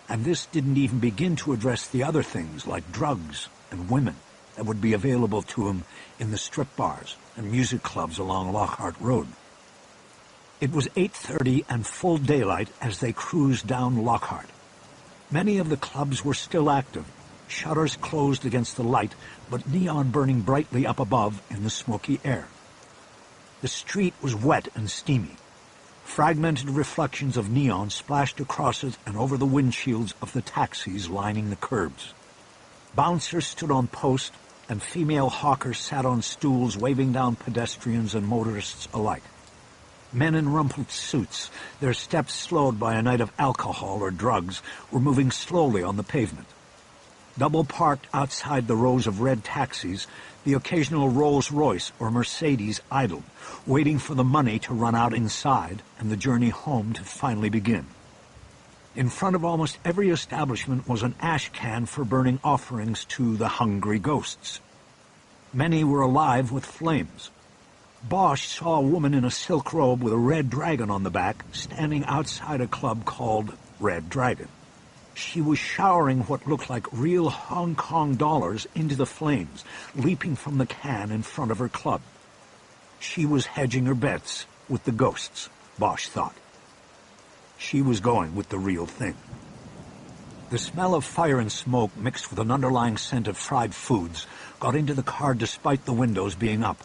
And this didn't even begin to address the other things like drugs and women that would be available to him in the strip bars and music clubs along Lockhart Road. It was 8:30 and full daylight as they cruised down Lockhart. Many of the clubs were still active, shutters closed against the light, but neon burning brightly up above in the smoky air. The street was wet and steamy. Fragmented reflections of neon splashed across it and over the windshields of the taxis lining the curbs. Bouncers stood on post, and female hawkers sat on stools waving down pedestrians and motorists alike. Men in rumpled suits, their steps slowed by a night of alcohol or drugs, were moving slowly on the pavement. Double parked outside the rows of red taxis, the occasional Rolls-Royce or Mercedes idled, waiting for the money to run out inside and the journey home to finally begin. In front of almost every establishment was an ash can for burning offerings to the hungry ghosts. Many were alive with flames. Bosch saw a woman in a silk robe with a red dragon on the back standing outside a club called Red Dragon. She was showering what looked like real Hong Kong dollars into the flames, leaping from the can in front of her club. She was hedging her bets with the ghosts, Bosch thought. She was going with the real thing. The smell of fire and smoke mixed with an underlying scent of fried foods got into the car despite the windows being up.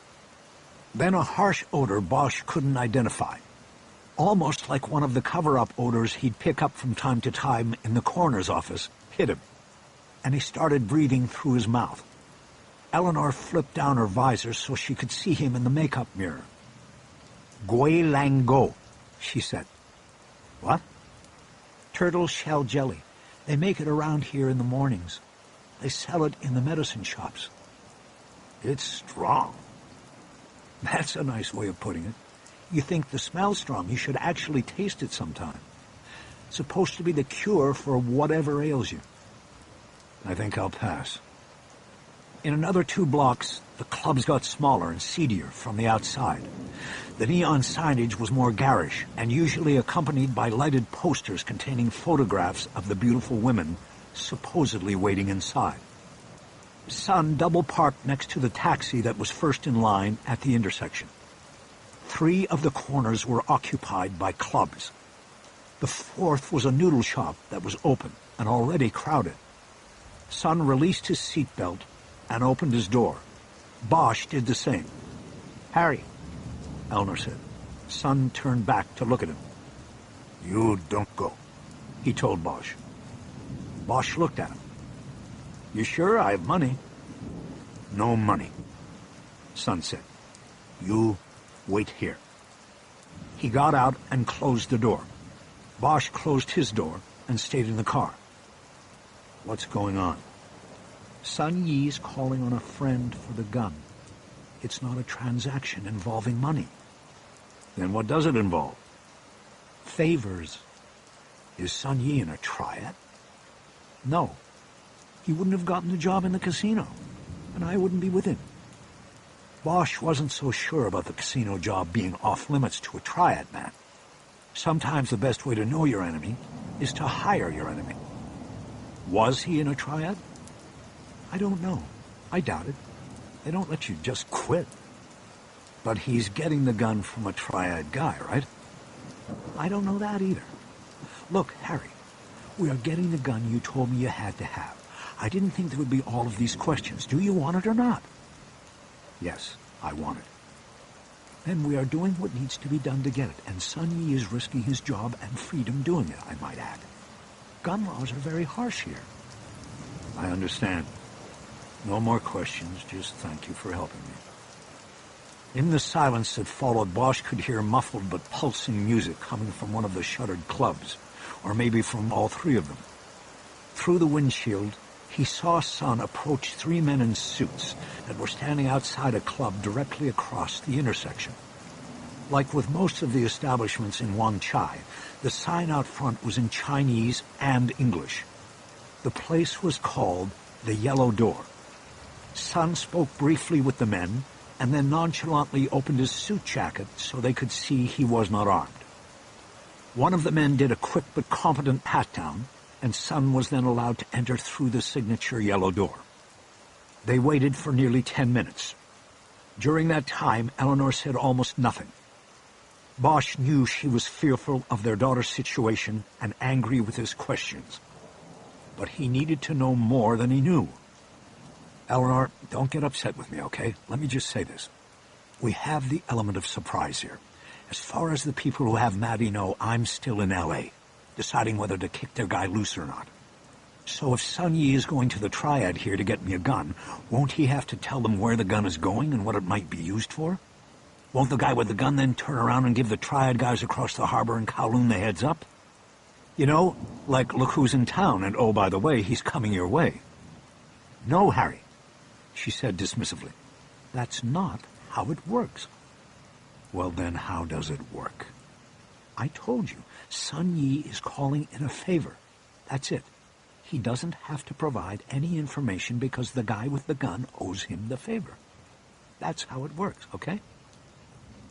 Then a harsh odor Bosch couldn't identify. Almost like one of the cover-up odors he'd pick up from time to time in the coroner's office, hit him, and he started breathing through his mouth. Eleanor flipped down her visor so she could see him in the makeup mirror. "Gui Lang Go," she said. "What?" "Turtle shell jelly. They make it around here in the mornings. They sell it in the medicine shops." "It's strong." "That's a nice way of putting it. You think the smell's strong. You should actually taste it sometime. It's supposed to be the cure for whatever ails you." "I think I'll pass." In another 2 blocks, the clubs got smaller and seedier from the outside. The neon signage was more garish and usually accompanied by lighted posters containing photographs of the beautiful women supposedly waiting inside. Sun double-parked next to the taxi that was first in line at the intersection. 3 of the corners were occupied by clubs. The 4th was a noodle shop that was open and already crowded. Sun released his seatbelt and opened his door. Bosch did the same. "Harry," Eleanor said. Sun turned back to look at him. "You don't go," he told Bosch. Bosch looked at him. "You sure I have money?" "No money," Sun said. "You wait here." He got out and closed the door. Bosch closed his door and stayed in the car. What's going on? Sun Yi's calling on a friend for the gun. It's not a transaction involving money. Then what does it involve? Favors. Is Sun Yi in a triad? No. He wouldn't have gotten the job in the casino, and I wouldn't be with him. Bosch wasn't so sure about the casino job being off-limits to a triad man. Sometimes the best way to know your enemy is to hire your enemy. Was he in a triad? I don't know. I doubt it. They don't let you just quit. But he's getting the gun from a triad guy, right? I don't know that either. Look, Harry, we are getting the gun you told me you had to have. I didn't think there would be all of these questions. Do you want it or not? Yes, I want it. Then we are doing what needs to be done to get it, and Sun Yi is risking his job and freedom doing it, I might add. Gun laws are very harsh here. I understand. No more questions, just thank you for helping me. In the silence that followed, Bosch could hear muffled but pulsing music coming from one of the shuttered clubs, or maybe from all three of them. Through the windshield, he saw Sun approach three men in suits that were standing outside a club directly across the intersection. Like with most of the establishments in Wan Chai, the sign out front was in Chinese and English. The place was called the Yellow Door. Sun spoke briefly with the men, and then nonchalantly opened his suit jacket so they could see he was not armed. One of the men did a quick but competent pat-down, and Sun was then allowed to enter through the signature yellow door. They waited for nearly 10 minutes. During that time, Eleanor said almost nothing. Bosch knew she was fearful of their daughter's situation and angry with his questions. But he needed to know more than he knew. Eleanor, don't get upset with me, okay? Let me just say this. We have the element of surprise here. As far as the people who have Maddie know, I'm still in L.A., deciding whether to kick their guy loose or not. So if Sun Yi is going to the triad here to get me a gun, won't he have to tell them where the gun is going and what it might be used for? Won't the guy with the gun then turn around and give the triad guys across the harbor in Kowloon the heads up? You know, like, look who's in town, and oh, by the way, he's coming your way. No, Harry, she said dismissively. That's not how it works. Well, then how does it work? I told you, Sun Yi is calling in a favor. That's it. He doesn't have to provide any information because the guy with the gun owes him the favor. That's how it works, okay?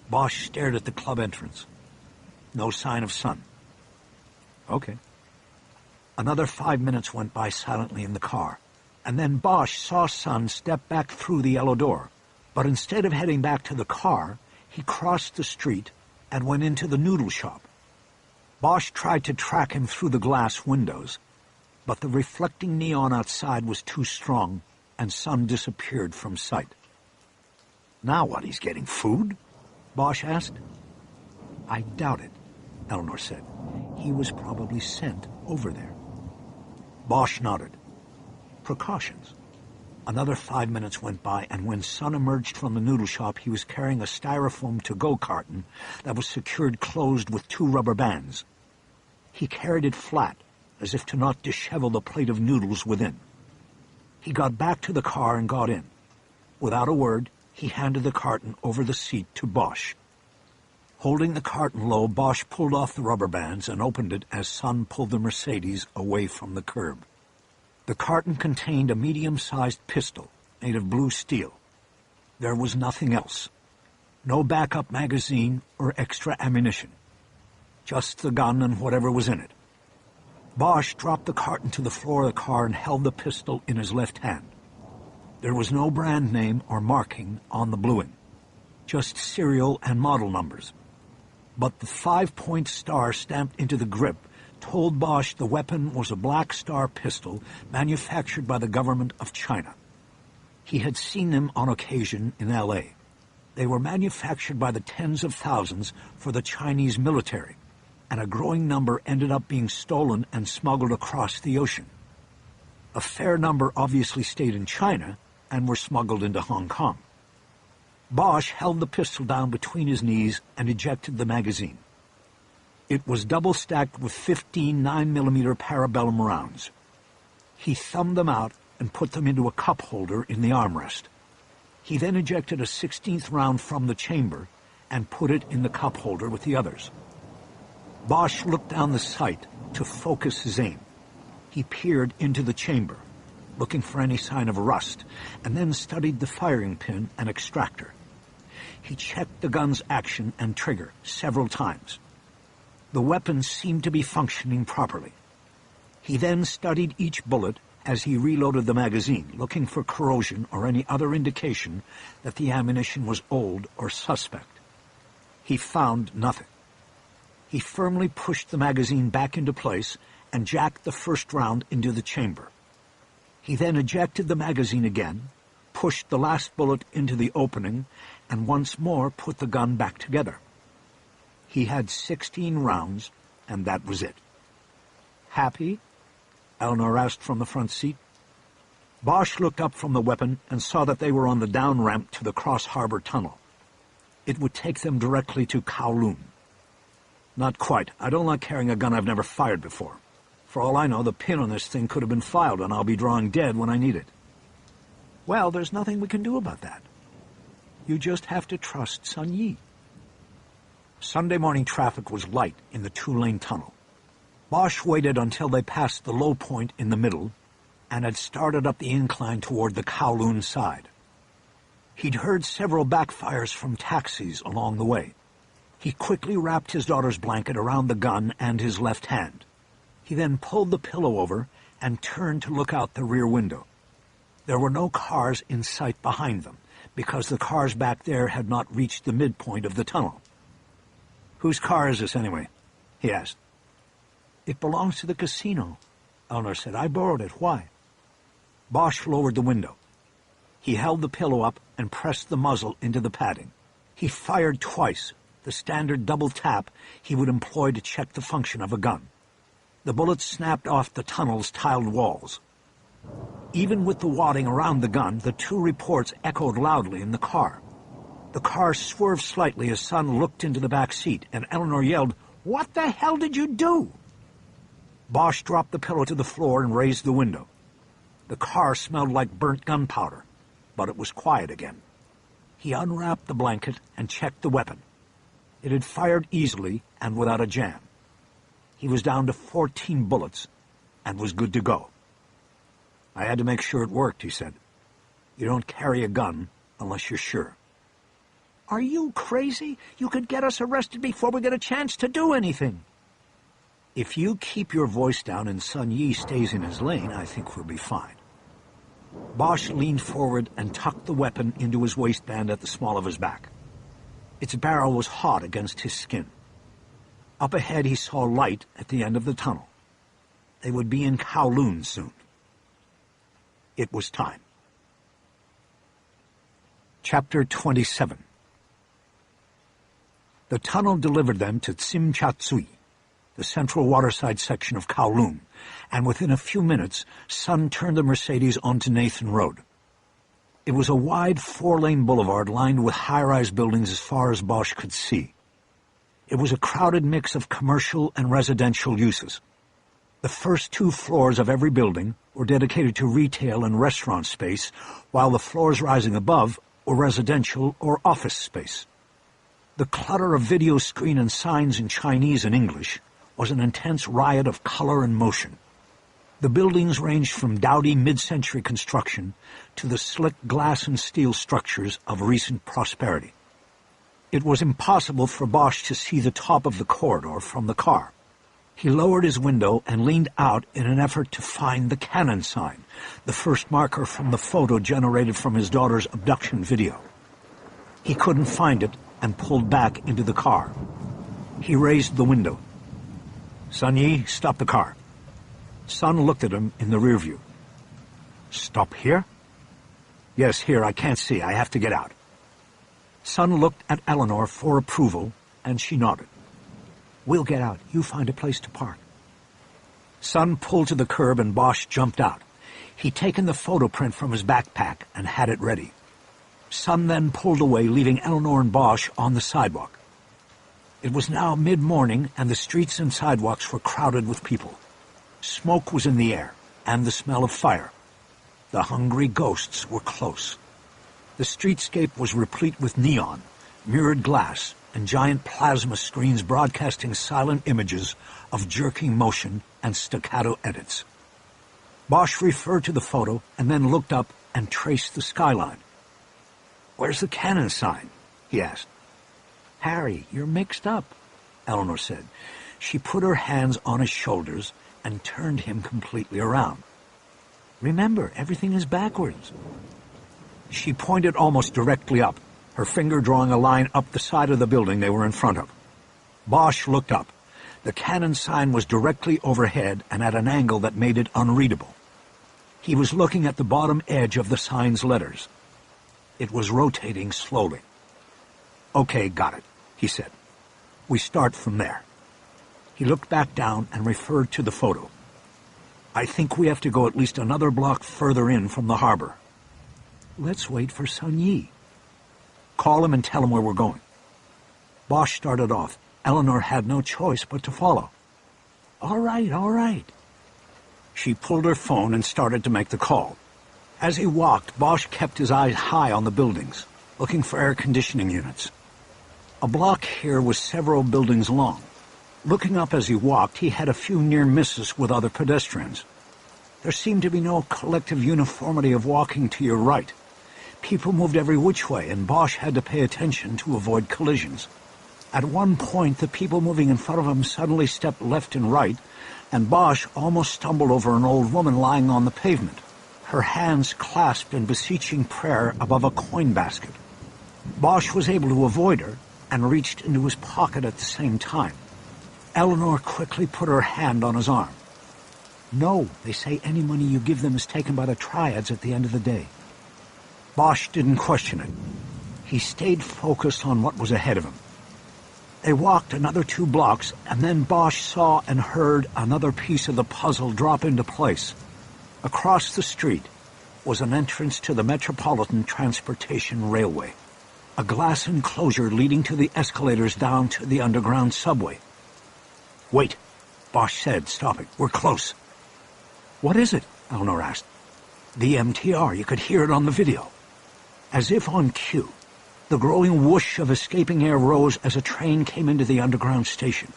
Bosch stared at the club entrance. No sign of Sun. Okay. Another 5 minutes went by silently in the car, and then Bosch saw Sun step back through the yellow door. But instead of heading back to the car, he crossed the street and went into the noodle shop. Bosch tried to track him through the glass windows, but the reflecting neon outside was too strong, and Sun disappeared from sight. Now what, he's getting food? Bosch asked. I doubt it, Eleanor said. He was probably sent over there. Bosch nodded. Precautions. Another 5 minutes went by, and when Sun emerged from the noodle shop, he was carrying a styrofoam to-go carton that was secured closed with 2 rubber bands. He carried it flat, as if to not dishevel the plate of noodles within. He got back to the car and got in. Without a word, he handed the carton over the seat to Bosch. Holding the carton low, Bosch pulled off the rubber bands and opened it as Sun pulled the Mercedes away from the curb. The carton contained a medium-sized pistol made of blue steel. There was nothing else. No backup magazine or extra ammunition. Just the gun and whatever was in it. Bosch dropped the carton to the floor of the car and held the pistol in his left hand. There was no brand name or marking on the bluing, just serial and model numbers. But the 5-point star stamped into the grip told Bosch the weapon was a Black Star pistol manufactured by the government of China. He had seen them on occasion in L.A. They were manufactured by the tens of thousands for the Chinese military, and a growing number ended up being stolen and smuggled across the ocean. A fair number obviously stayed in China and were smuggled into Hong Kong. Bosch held the pistol down between his knees and ejected the magazine. It was double-stacked with 15 9mm parabellum rounds. He thumbed them out and put them into a cup holder in the armrest. He then ejected a 16th round from the chamber and put it in the cup holder with the others. Bosch looked down the sight to focus his aim. He peered into the chamber, looking for any sign of rust, and then studied the firing pin and extractor. He checked the gun's action and trigger several times. The weapon seemed to be functioning properly. He then studied each bullet as he reloaded the magazine, looking for corrosion or any other indication that the ammunition was old or suspect. He found nothing. He firmly pushed the magazine back into place and jacked the first round into the chamber. He then ejected the magazine again, pushed the last bullet into the opening, and once more put the gun back together. He had 16 rounds, and that was it. Happy? Eleanor asked from the front seat. Bosch looked up from the weapon and saw that they were on the down ramp to the Cross Harbor Tunnel. It would take them directly to Kowloon. Not quite. I don't like carrying a gun I've never fired before. For all I know, the pin on this thing could have been filed, and I'll be drawing dead when I need it. Well, there's nothing we can do about that. You just have to trust Sun Yi. Sunday morning traffic was light in the two-lane tunnel. Bosch waited until they passed the low point in the middle and had started up the incline toward the Kowloon side. He'd heard several backfires from taxis along the way. He quickly wrapped his daughter's blanket around the gun and his left hand. He then pulled the pillow over and turned to look out the rear window. There were no cars in sight behind them, because the cars back there had not reached the midpoint of the tunnel. "Whose car is this, anyway?" he asked. "It belongs to the casino," Eleanor said. "I borrowed it. Why?" Bosch lowered the window. He held the pillow up and pressed the muzzle into the padding. He fired twice, the standard double tap he would employ to check the function of a gun. The bullets snapped off the tunnel's tiled walls. Even with the wadding around the gun, the two reports echoed loudly in the car. The car swerved slightly as Sun looked into the back seat, and Eleanor yelled, "What the hell did you do?" Bosch dropped the pillow to the floor and raised the window. The car smelled like burnt gunpowder, but it was quiet again. He unwrapped the blanket and checked the weapon. It had fired easily and without a jam. He was down to 14 bullets and was good to go. "I had to make sure it worked," he said. "You don't carry a gun unless you're sure." "Are you crazy? You could get us arrested before we get a chance to do anything." "If you keep your voice down and Sun Yi stays in his lane, I think we'll be fine." Bosch leaned forward and tucked the weapon into his waistband at the small of his back. Its barrel was hot against his skin. Up ahead he saw light at the end of the tunnel. They would be in Kowloon soon. It was time. Chapter 27. The tunnel delivered them to Tsimchatsui, the central waterside section of Kowloon, and within a few minutes, Sun turned the Mercedes onto Nathan Road. It was a wide four-lane boulevard lined with high-rise buildings as far as Bosch could see. It was a crowded mix of commercial and residential uses. The first 2 floors of every building were dedicated to retail and restaurant space, while the floors rising above were residential or office space. The clutter of video screen and signs in Chinese and English was an intense riot of color and motion. The buildings ranged from dowdy mid-century construction to the slick glass and steel structures of recent prosperity. It was impossible for Bosch to see the top of the corridor from the car. He lowered his window and leaned out in an effort to find the Canon sign, the first marker from the photo generated from his daughter's abduction video. He couldn't find it and pulled back into the car. He raised the window. "Sun Yi, stop the car." Sun looked at him in the rear view. "Stop here?" "Yes, here. I can't see. I have to get out." Sun looked at Eleanor for approval, and she nodded. "We'll get out. You find a place to park." Sun pulled to the curb and Bosch jumped out. He'd taken the photo print from his backpack and had it ready. Sun then pulled away, leaving Eleanor and Bosch on the sidewalk. It was now mid-morning, and the streets and sidewalks were crowded with people. Smoke was in the air, and the smell of fire. The hungry ghosts were close. The streetscape was replete with neon, mirrored glass, and giant plasma screens broadcasting silent images of jerking motion and staccato edits. Bosch referred to the photo and then looked up and traced the skyline. "Where's the cannon sign?" he asked. "Harry, you're mixed up," Eleanor said. She put her hands on his shoulders and turned him completely around. "Remember, everything is backwards." She pointed almost directly up, her finger drawing a line up the side of the building they were in front of. Bosch looked up. The cannon sign was directly overhead and at an angle that made it unreadable. He was looking at the bottom edge of the sign's letters. It was rotating slowly. "Okay, got it," he said. "We start from there." He looked back down and referred to the photo. "I think we have to go at least another block further in from the harbor." "Let's wait for Sun Yi." "Call him and tell him where we're going." Bosch started off. Eleanor had no choice but to follow. All right. She pulled her phone and started to make the call. As he walked, Bosch kept his eyes high on the buildings, looking for air conditioning units. A block here was several buildings long. Looking up as he walked, he had a few near misses with other pedestrians. There seemed to be no collective uniformity of walking to your right. People moved every which way, and Bosch had to pay attention to avoid collisions. At one point, the people moving in front of him suddenly stepped left and right, and Bosch almost stumbled over an old woman lying on the pavement, her hands clasped in beseeching prayer above a coin basket. Bosch was able to avoid her and reached into his pocket at the same time. Eleanor quickly put her hand on his arm. "No, they say any money you give them is taken by the triads at the end of the day." Bosch didn't question it. He stayed focused on what was ahead of him. They walked another 2 blocks, and then Bosch saw and heard another piece of the puzzle drop into place. Across the street was an entrance to the Metropolitan Transportation Railway, a glass enclosure leading to the escalators down to the underground subway. "Wait," Bosch said, stopping. "We're close." "What is it?" Eleanor asked. "The MTR. You could hear it on the video." As if on cue, the growing whoosh of escaping air rose as a train came into the underground station.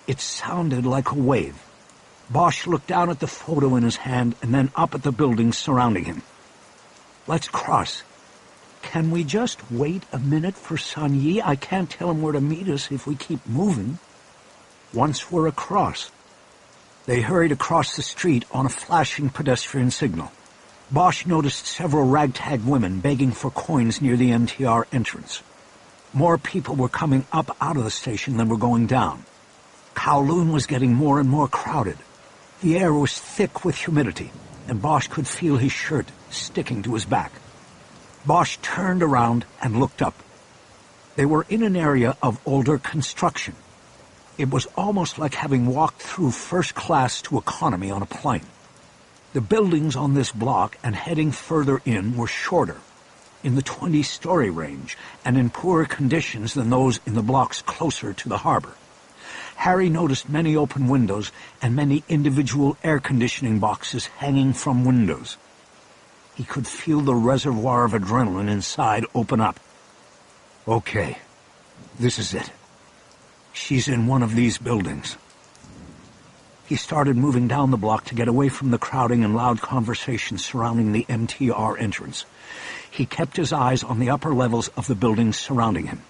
It sounded like a wave. Bosch looked down at the photo in his hand and then up at the buildings surrounding him. "Let's cross. Can we just wait a minute for Sun Yi? I can't tell him where to meet us if we keep moving." "Once we're across." They hurried across the street on a flashing pedestrian signal. Bosch noticed several ragtag women begging for coins near the MTR entrance. More people were coming up out of the station than were going down. Kowloon was getting more and more crowded. The air was thick with humidity, and Bosch could feel his shirt sticking to his back. Bosch turned around and looked up. They were in an area of older construction. It was almost like having walked through first class to economy on a plane. The buildings on this block and heading further in were shorter, in the 20-story range, and in poorer conditions than those in the blocks closer to the harbor. Harry noticed many open windows and many individual air conditioning boxes hanging from windows. He could feel the reservoir of adrenaline inside open up. "Okay, this is it. She's in one of these buildings." He started moving down the block to get away from the crowding and loud conversations surrounding the MTR entrance. He kept his eyes on the upper levels of the buildings surrounding him.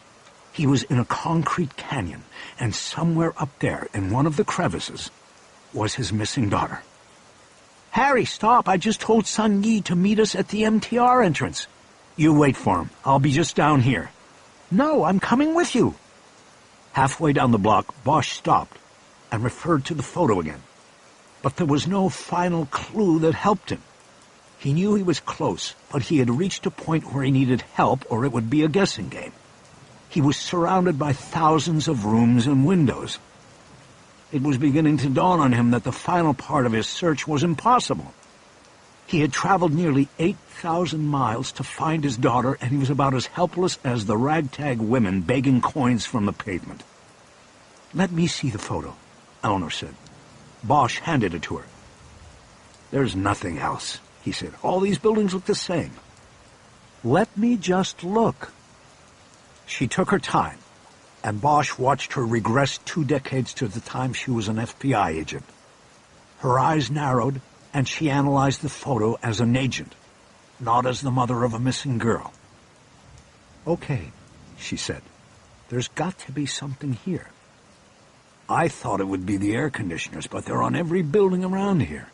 He was in a concrete canyon, and somewhere up there, in one of the crevices, was his missing daughter. "Harry, stop! I just told Sun Yi to meet us at the MTR entrance." "You wait for him. I'll be just down here." "No, I'm coming with you." Halfway down the block, Bosch stopped and referred to the photo again. But there was no final clue that helped him. He knew he was close, but he had reached a point where he needed help or it would be a guessing game. He was surrounded by thousands of rooms and windows. It was beginning to dawn on him that the final part of his search was impossible. He had traveled nearly 8,000 miles to find his daughter, and he was about as helpless as the ragtag women begging coins from the pavement. "Let me see the photo," Eleanor said. Bosch handed it to her. There's nothing else, he said. All these buildings look the same. Let me just look. She took her time, and Bosch watched her regress 2 decades to the time she was an FBI agent. Her eyes narrowed, and she analyzed the photo as an agent, not as the mother of a missing girl. Okay, she said. There's got to be something here. I thought it would be the air conditioners, but they're on every building around here.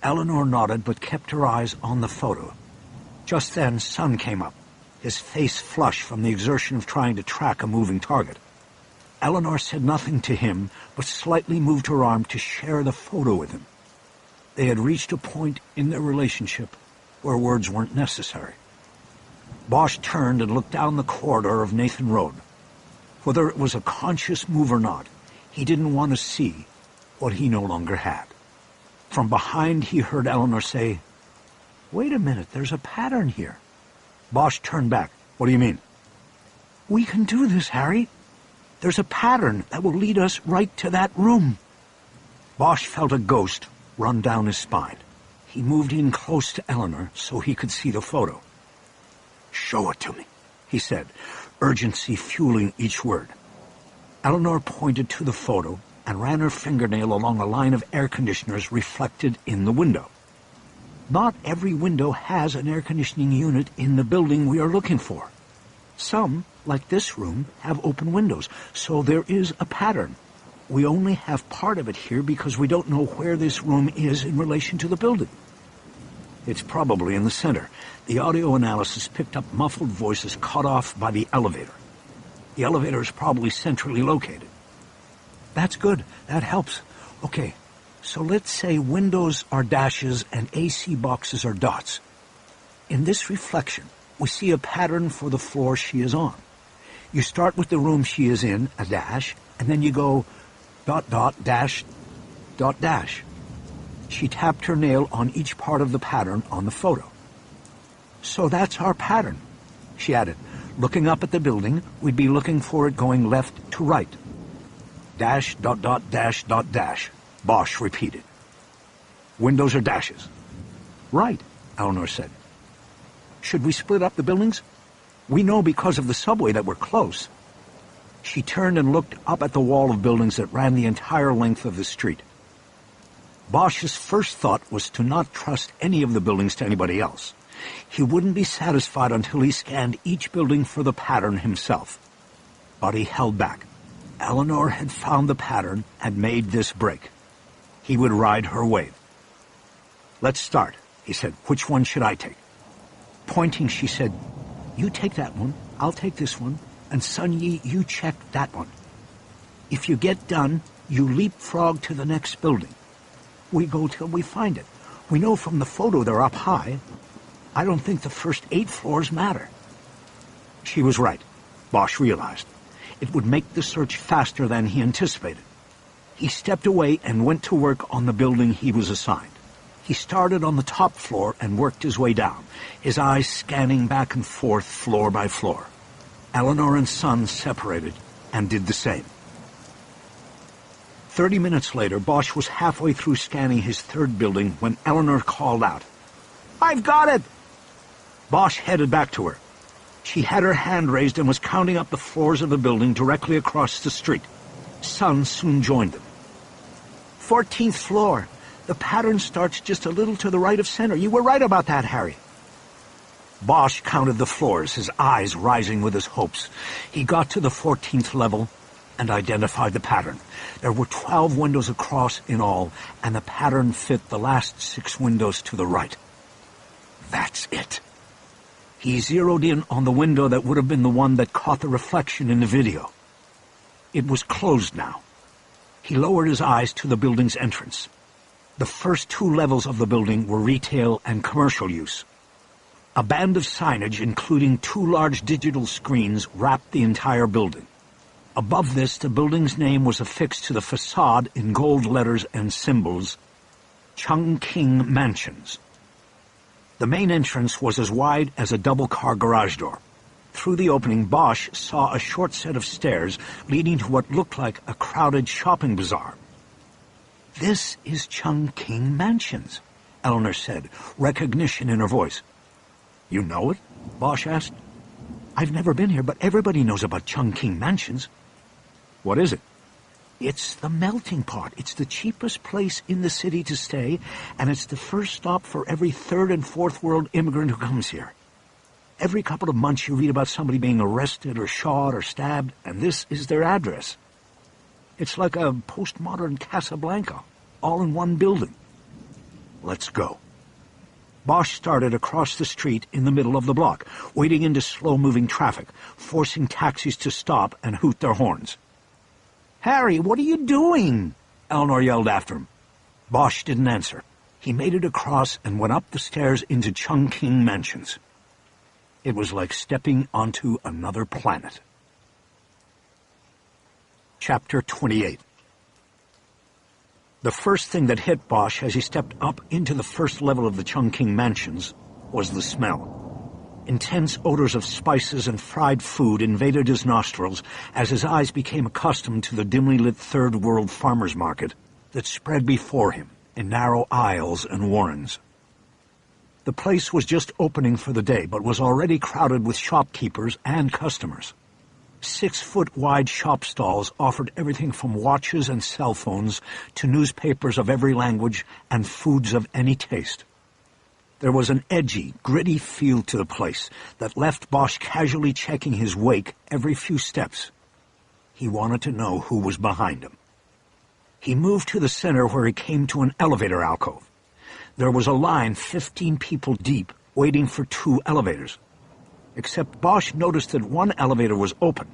Eleanor nodded, but kept her eyes on the photo. Just then, Son came up, his face flushed from the exertion of trying to track a moving target. Eleanor said nothing to him, but slightly moved her arm to share the photo with him. They had reached a point in their relationship where words weren't necessary. Bosch turned and looked down the corridor of Nathan Road. Whether it was a conscious move or not, he didn't want to see what he no longer had. From behind, he heard Eleanor say, "Wait a minute, there's a pattern here." Bosch turned back. "What do you mean?" "We can do this, Harry. There's a pattern that will lead us right to that room." Bosch felt a ghost run down his spine. He moved in close to Eleanor so he could see the photo. "Show it to me," he said, urgency fueling each word. Eleanor pointed to the photo and ran her fingernail along a line of air conditioners reflected in the window. Not every window has an air conditioning unit in the building we are looking for. Some, like this room, have open windows, so there is a pattern. We only have part of it here because we don't know where this room is in relation to the building. It's probably in the center. The audio analysis picked up muffled voices cut off by the elevator. The elevator is probably centrally located. That's good. That helps. Okay, so let's say windows are dashes and AC boxes are dots. In this reflection, we see a pattern for the floor she is on. You start with the room she is in, a dash, and then you go ... dash ... dash. She tapped her nail on each part of the pattern on the photo. "So that's our pattern," she added. "Looking up at the building, we'd be looking for it going left to right." Dash ... dash ... dash, Bosch repeated. "Windows are dashes." "Right," Eleanor said. "Should we split up the buildings? We know because of the subway that we're close." She turned and looked up at the wall of buildings that ran the entire length of the street. Bosch's first thought was to not trust any of the buildings to anybody else. He wouldn't be satisfied until he scanned each building for the pattern himself. But he held back. Eleanor had found the pattern and made this break. He would ride her wave. "Let's start," he said. "Which one should I take?" Pointing, she said, "You take that one, I'll take this one, and Sun Yi, you check that one. If you get done, you leapfrog to the next building. We go till we find it. We know from the photo they're up high. I don't think the first 8 floors matter." She was right, Bosch realized. It would make the search faster than he anticipated. He stepped away and went to work on the building he was assigned. He started on the top floor and worked his way down, his eyes scanning back and forth floor by floor. Eleanor and Son separated and did the same. 30 minutes later, Bosch was halfway through scanning his third building when Eleanor called out, "I've got it!" Bosch headed back to her. She had her hand raised and was counting up the floors of the building directly across the street. Son soon joined them. 14th floor. The pattern starts just a little to the right of center. You were right about that, Harry." Bosch counted the floors, his eyes rising with his hopes. He got to the 14th level and identified the pattern. There were 12 windows across in all, and the pattern fit the last 6 windows to the right. That's it. He zeroed in on the window that would have been the one that caught the reflection in the video. It was closed now. He lowered his eyes to the building's entrance. The first 2 levels of the building were retail and commercial use. A band of signage, including 2 large digital screens, wrapped the entire building. Above this, the building's name was affixed to the facade in gold letters and symbols, Chungking Mansions. The main entrance was as wide as a double-car garage door. Through the opening, Bosch saw a short set of stairs leading to what looked like a crowded shopping bazaar. "This is Chungking Mansions," Eleanor said, recognition in her voice. "You know it?" Bosch asked. "I've never been here, but everybody knows about Chungking Mansions." "What is it?" "It's the melting pot. It's the cheapest place in the city to stay, and it's the first stop for every third and fourth world immigrant who comes here. Every couple of months you read about somebody being arrested or shot or stabbed, and this is their address. It's like a postmodern Casablanca, all in one building." "Let's go." Bosch started across the street in the middle of the block, wading into slow-moving traffic, forcing taxis to stop and hoot their horns. "Harry, what are you doing?" Eleanor yelled after him. Bosch didn't answer. He made it across and went up the stairs into Chungking Mansions. It was like stepping onto another planet. Chapter 28. The first thing that hit Bosch as he stepped up into the first level of the Chungking Mansions was the smell. Intense odors of spices and fried food invaded his nostrils as his eyes became accustomed to the dimly lit third world farmers market that spread before him in narrow aisles and warrens. The place was just opening for the day, but was already crowded with shopkeepers and customers. 6-foot-wide shop stalls offered everything from watches and cell phones to newspapers of every language and foods of any taste. There was an edgy, gritty feel to the place that left Bosch casually checking his wake every few steps. He wanted to know who was behind him. He moved to the center where he came to an elevator alcove. There was a line 15 people deep waiting for 2 elevators. Except Bosch noticed that one elevator was open,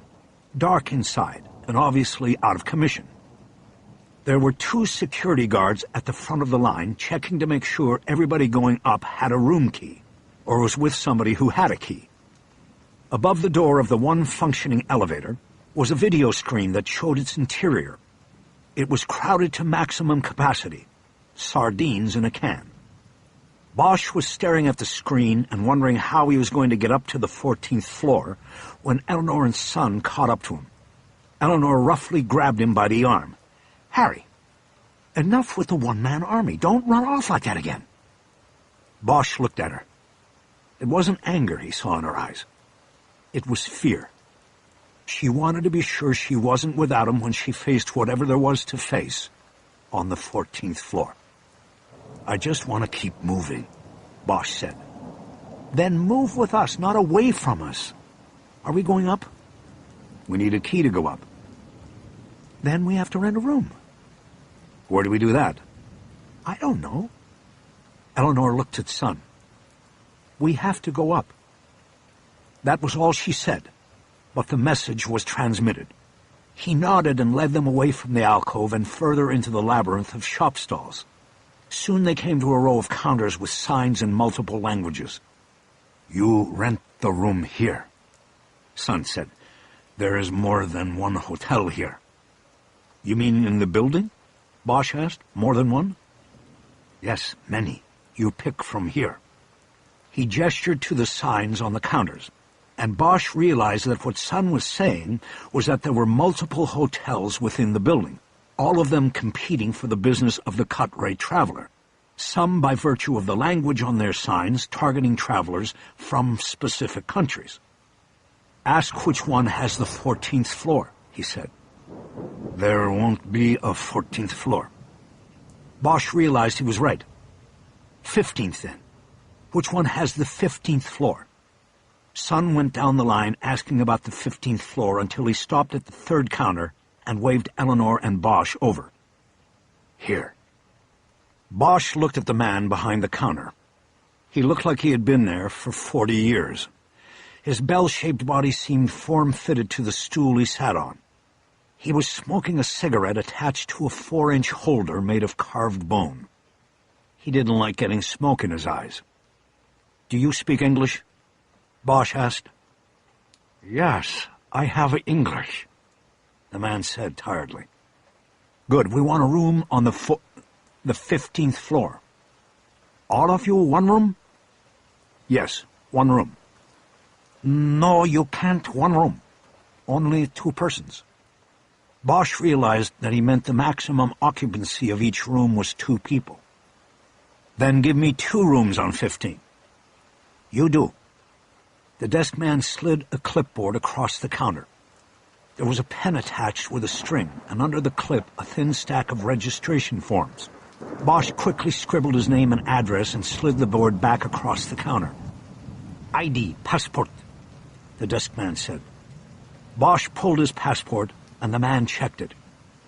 dark inside, and obviously out of commission. There were 2 security guards at the front of the line checking to make sure everybody going up had a room key, or was with somebody who had a key. Above the door of the one functioning elevator was a video screen that showed its interior. It was crowded to maximum capacity, sardines in a can. Bosch was staring at the screen and wondering how he was going to get up to the 14th floor when Eleanor and Son caught up to him. Eleanor roughly grabbed him by the arm. "Harry, enough with the one-man army. Don't run off like that again." Bosch looked at her. It wasn't anger he saw in her eyes. It was fear. She wanted to be sure she wasn't without him when she faced whatever there was to face on the 14th floor. "I just want to keep moving," Bosch said. "Then move with us, not away from us. Are we going up?" "We need a key to go up." "Then we have to rent a room." "Where do we do that?" "I don't know." Eleanor looked at Son. "We have to go up." That was all she said, but the message was transmitted. He nodded and led them away from the alcove and further into the labyrinth of shop stalls. Soon they came to a row of counters with signs in multiple languages. "You rent the room here," Son said. "There is more than one hotel here." "You mean in the building?" Bosch asked. "More than one?" "Yes, many. You pick from here." He gestured to the signs on the counters, and Bosch realized that what Son was saying was that there were multiple hotels within the building, all of them competing for the business of the cut-rate traveler, some by virtue of the language on their signs targeting travelers from specific countries. "Ask which one has the 14th floor," he said. "There won't be a 14th floor." Bosch realized he was right. 15th, then. Which one has the 15th floor? Son went down the line asking about the 15th floor until he stopped at the 3rd counter and waved Eleanor and Bosch over. "Here." Bosch looked at the man behind the counter. He looked like he had been there for 40 years. His bell-shaped body seemed form-fitted to the stool he sat on. He was smoking a cigarette attached to a 4-inch holder made of carved bone. He didn't like getting smoke in his eyes. "Do you speak English?" Bosch asked. "Yes, I have English," the man said tiredly. "Good, we want a room on the 15th floor." "All of you one room?" "Yes, one room." "No, you can't one room. Only 2 persons." Bosch realized that he meant the maximum occupancy of each room was 2 people. Then give me 2 rooms on 15. You do. The desk man slid a clipboard across the counter. There was a pen attached with a string, and under the clip a thin stack of registration forms. Bosch quickly scribbled his name and address and slid the board back across the counter. ID, passport, the desk man said. Bosch pulled his passport, and the man checked it.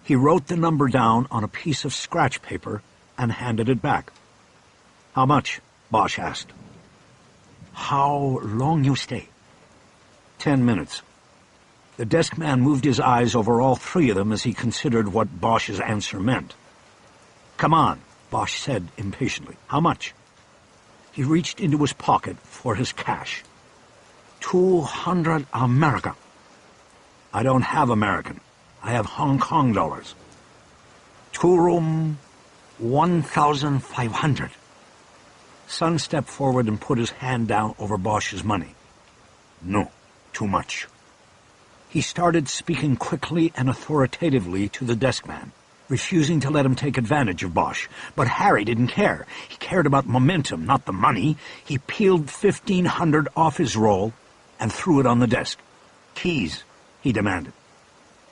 He wrote the number down on a piece of scratch paper and handed it back. How much? Bosch asked. How long you stay? 10 minutes. The desk man moved his eyes over all 3 of them as he considered what Bosch's answer meant. Come on, Bosch said impatiently. How much? He reached into his pocket for his cash. 200 America. I don't have American. I have Hong Kong dollars. 2 room, 1,500. Sun stepped forward and put his hand down over Bosch's money. No, too much. He started speaking quickly and authoritatively to the desk man, refusing to let him take advantage of Bosch. But Harry didn't care. He cared about momentum, not the money. He peeled 1,500 off his roll and threw it on the desk. Keys, he demanded.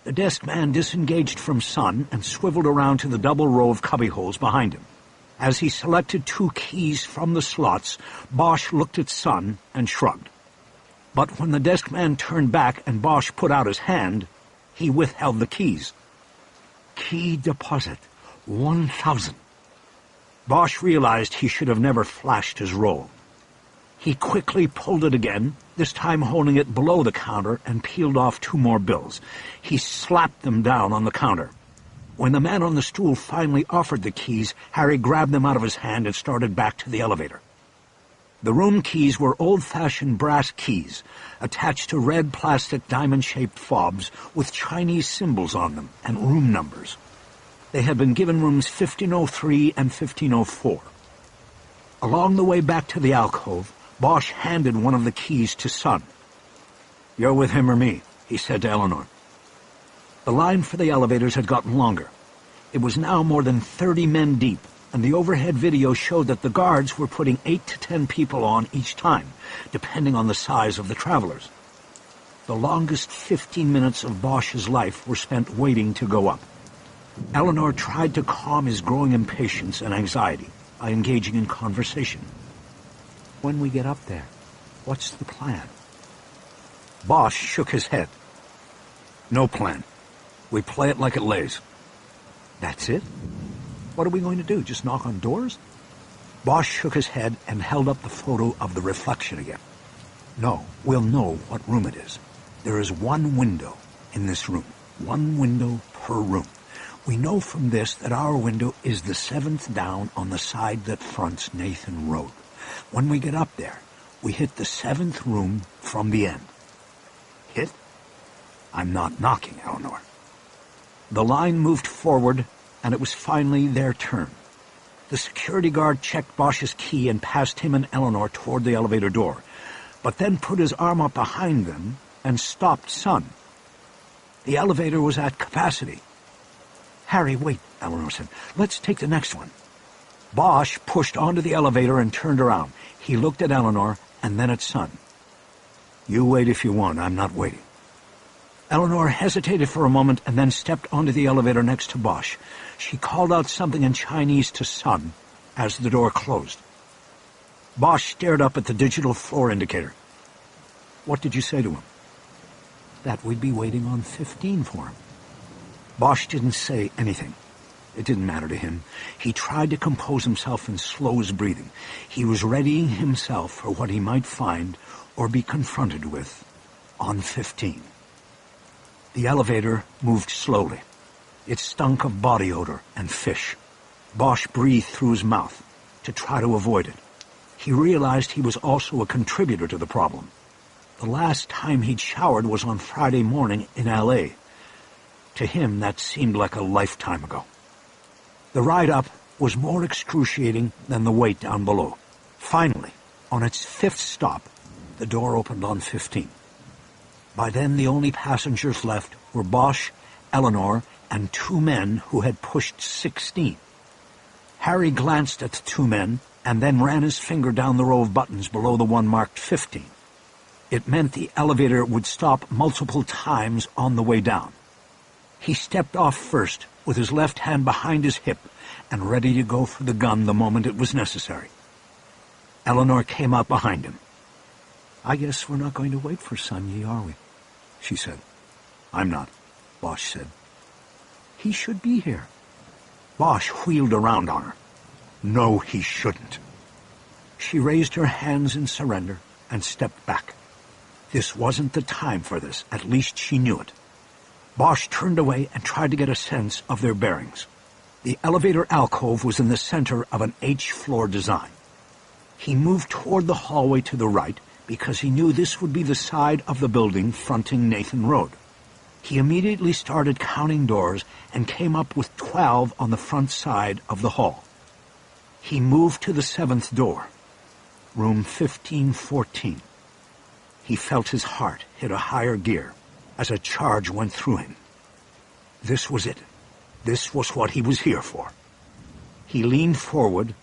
The desk man disengaged from Sun and swiveled around to the double row of cubbyholes behind him. As he selected 2 keys from the slots, Bosch looked at Sun and shrugged. But when the desk man turned back and Bosch put out his hand, he withheld the keys. Key deposit, 1,000. Bosch realized he should have never flashed his roll. He quickly pulled it again, this time holding it below the counter, and peeled off 2 more bills. He slapped them down on the counter. When the man on the stool finally offered the keys, Harry grabbed them out of his hand and started back to the elevator. The room keys were old-fashioned brass keys, attached to red plastic diamond-shaped fobs with Chinese symbols on them and room numbers. They had been given rooms 1503 and 1504. Along the way back to the alcove, Bosch handed one of the keys to Sun. You're with him or me, he said to Eleanor. The line for the elevators had gotten longer. It was now more than 30 men deep, and the overhead video showed that the guards were putting 8 to 10 people on each time, depending on the size of the travelers. The longest 15 minutes of Bosch's life were spent waiting to go up. Eleanor tried to calm his growing impatience and anxiety by engaging in conversation. When we get up there, what's the plan? Bosch shook his head. No plan. We play it like it lays. That's it? What are we going to do, just knock on doors? Bosch shook his head and held up the photo of the reflection again. No, we'll know what room it is. There is 1 window in this room. 1 window per room. We know from this that our window is the 7th down on the side that fronts Nathan Road. When we get up there, we hit the 7th room from the end. Hit? I'm not knocking, Eleanor. The line moved forward, and it was finally their turn. The security guard checked Bosch's key and passed him and Eleanor toward the elevator door, but then put his arm up behind them and stopped Sun. The elevator was at capacity. Harry, wait, Eleanor said. Let's take the next one. Bosch pushed onto the elevator and turned around. He looked at Eleanor and then at Sun. You wait if you want, I'm not waiting. Eleanor hesitated for a moment and then stepped onto the elevator next to Bosch. She called out something in Chinese to Sun as the door closed. Bosch stared up at the digital floor indicator. What did you say to him? That we'd be waiting on 15 for him. Bosch didn't say anything. It didn't matter to him. He tried to compose himself and slow his breathing. He was readying himself for what he might find or be confronted with on 15. The elevator moved slowly. It stunk of body odor and fish. Bosch breathed through his mouth to try to avoid it. He realized he was also a contributor to the problem. The last time he'd showered was on Friday morning in L.A. To him, that seemed like a lifetime ago. The ride up was more excruciating than the wait down below. Finally, on its 5th stop, the door opened on 15. By then, the only passengers left were Bosch, Eleanor, and 2 men who had pushed 16. Harry glanced at the two men and then ran his finger down the row of buttons below the one marked 15. It meant the elevator would stop multiple times on the way down. He stepped off first, with his left hand behind his hip and ready to go for the gun the moment it was necessary. Eleanor came out behind him. "I guess we're not going to wait for Sun Yi, are we?" she said. "I'm not," Bosch said. "He should be here." Bosch wheeled around on her. "No, he shouldn't." She raised her hands in surrender and stepped back. This wasn't the time for this, at least she knew it. Bosch turned away and tried to get a sense of their bearings. The elevator alcove was in the center of an H-floor design. He moved toward the hallway to the right because he knew this would be the side of the building fronting Nathan Road. He immediately started counting doors and came up with 12 on the front side of the hall. He moved to the 7th door, room 1514. He felt his heart hit a higher gear as a charge went through him. This was it. This was what he was here for. He leaned forward,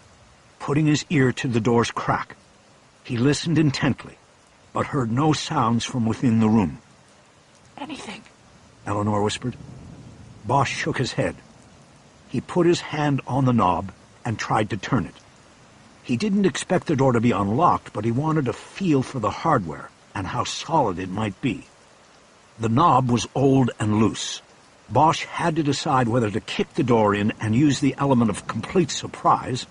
putting his ear to the door's crack. He listened intently, but heard no sounds from within the room. "Anything?" Eleanor whispered. Bosch shook his head. He put his hand on the knob and tried to turn it. He didn't expect the door to be unlocked, but he wanted a feel for the hardware and how solid it might be. The knob was old and loose. Bosch had to decide whether to kick the door in and use the element of complete surprise,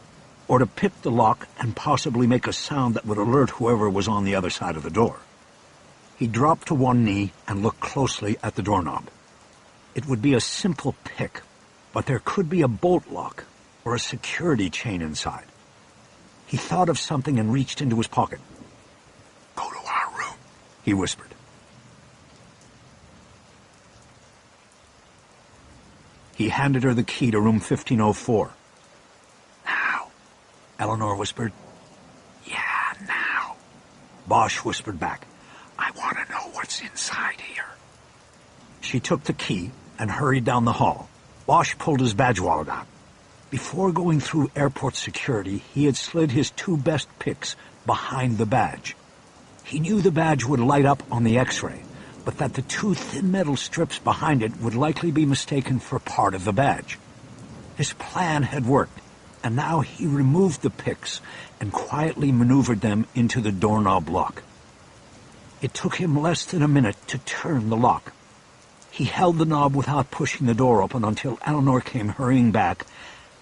or to pick the lock and possibly make a sound that would alert whoever was on the other side of the door. He dropped to one knee and looked closely at the doorknob. It would be a simple pick, but there could be a bolt lock or a security chain inside. He thought of something and reached into his pocket. "Go to our room," he whispered. He handed her the key to room 1504. "Now," Eleanor whispered. "Yeah, now." Bosch whispered back, "I want to know what's inside here." She took the key and hurried down the hall. Bosch pulled his badge wallet out. Before going through airport security, he had slid his two best picks behind the badge. He knew the badge would light up on the X-ray, but that the two thin metal strips behind it would likely be mistaken for part of the badge. His plan had worked, and now he removed the picks and quietly maneuvered them into the doorknob lock. It took him less than a minute to turn the lock. He held the knob without pushing the door open until Eleanor came hurrying back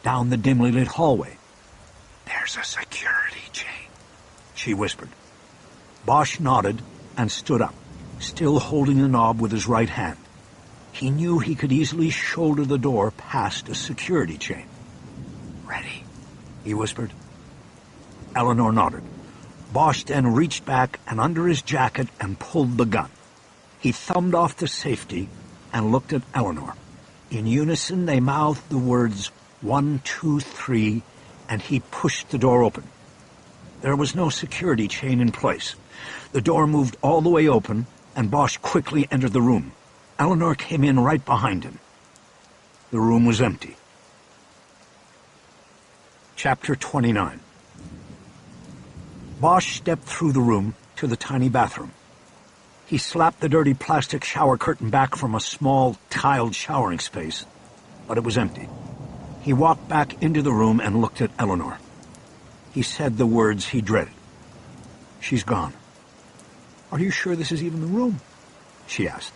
down the dimly lit hallway. "There's a security chain," she whispered. Bosch nodded and stood up, still holding the knob with his right hand. He knew he could easily shoulder the door past a security chain. "Ready?" he whispered. Eleanor nodded. Bosch then reached back and under his jacket and pulled the gun. He thumbed off the safety and looked at Eleanor. In unison they mouthed the words 1, 2, 3, and he pushed the door open. There was no security chain in place. The door moved all the way open, and Bosch quickly entered the room. Eleanor came in right behind him. The room was empty. Chapter 29. Bosch stepped through the room to the tiny bathroom. He slapped the dirty plastic shower curtain back from a small, tiled showering space, but it was empty. He walked back into the room and looked at Eleanor. He said the words he dreaded. "She's gone." "Are you sure this is even the room?" she asked.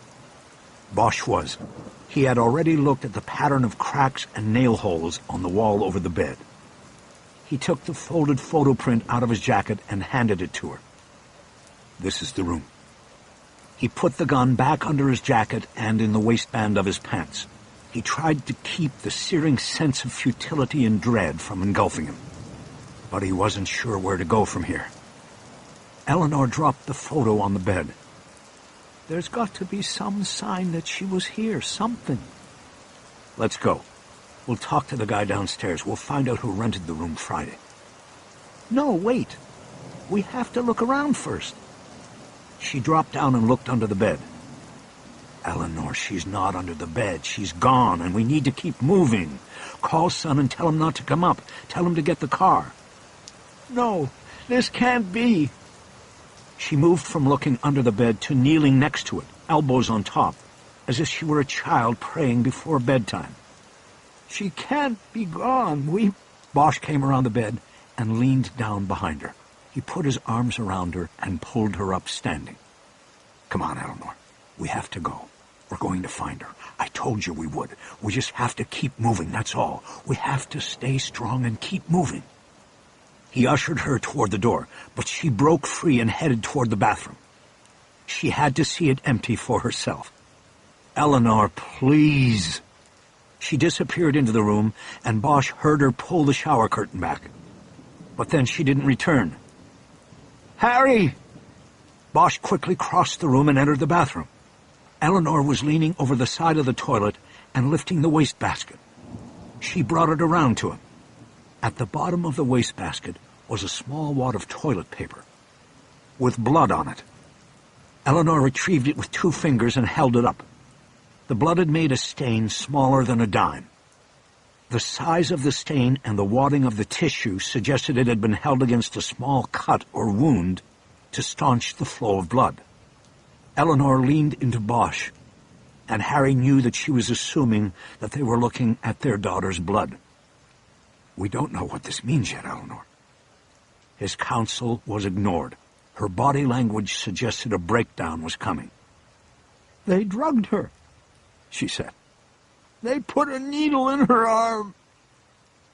Bosch was. He had already looked at the pattern of cracks and nail holes on the wall over the bed. He took the folded photo print out of his jacket and handed it to her. "This is the room." He put the gun back under his jacket and in the waistband of his pants. He tried to keep the searing sense of futility and dread from engulfing him. But he wasn't sure where to go from here. Eleanor dropped the photo on the bed. "There's got to be some sign that she was here, something." "Let's go. We'll talk to the guy downstairs. We'll find out who rented the room Friday." "No, wait. We have to look around first." She dropped down and looked under the bed. Eleanor, she's not under the bed. She's gone, and we need to keep moving. Call Son and tell him not to come up. Tell him to get the car. No, this can't be. She moved from looking under the bed to kneeling next to it, elbows on top, as if she were a child praying before bedtime. She can't be gone. Bosch came around the bed and leaned down behind her. He put his arms around her and pulled her up standing. Come on, Eleanor. We have to go. We're going to find her. I told you we would. We just have to keep moving, that's all. We have to stay strong and keep moving. He ushered her toward the door, but she broke free and headed toward the bathroom. She had to see it empty for herself. Eleanor, please. She disappeared into the room, and Bosch heard her pull the shower curtain back. But then she didn't return. Harry! Bosch quickly crossed the room and entered the bathroom. Eleanor was leaning over the side of the toilet and lifting the wastebasket. She brought it around to him. At the bottom of the wastebasket was a small wad of toilet paper, with blood on it. Eleanor retrieved it with 2 fingers and held it up. The blood had made a stain smaller than a dime. The size of the stain and the wadding of the tissue suggested it had been held against a small cut or wound to staunch the flow of blood. Eleanor leaned into Bosch, and Harry knew that she was assuming that they were looking at their daughter's blood. We don't know what this means yet, Eleanor. His counsel was ignored. Her body language suggested a breakdown was coming. They drugged her, she said. They put a needle in her arm.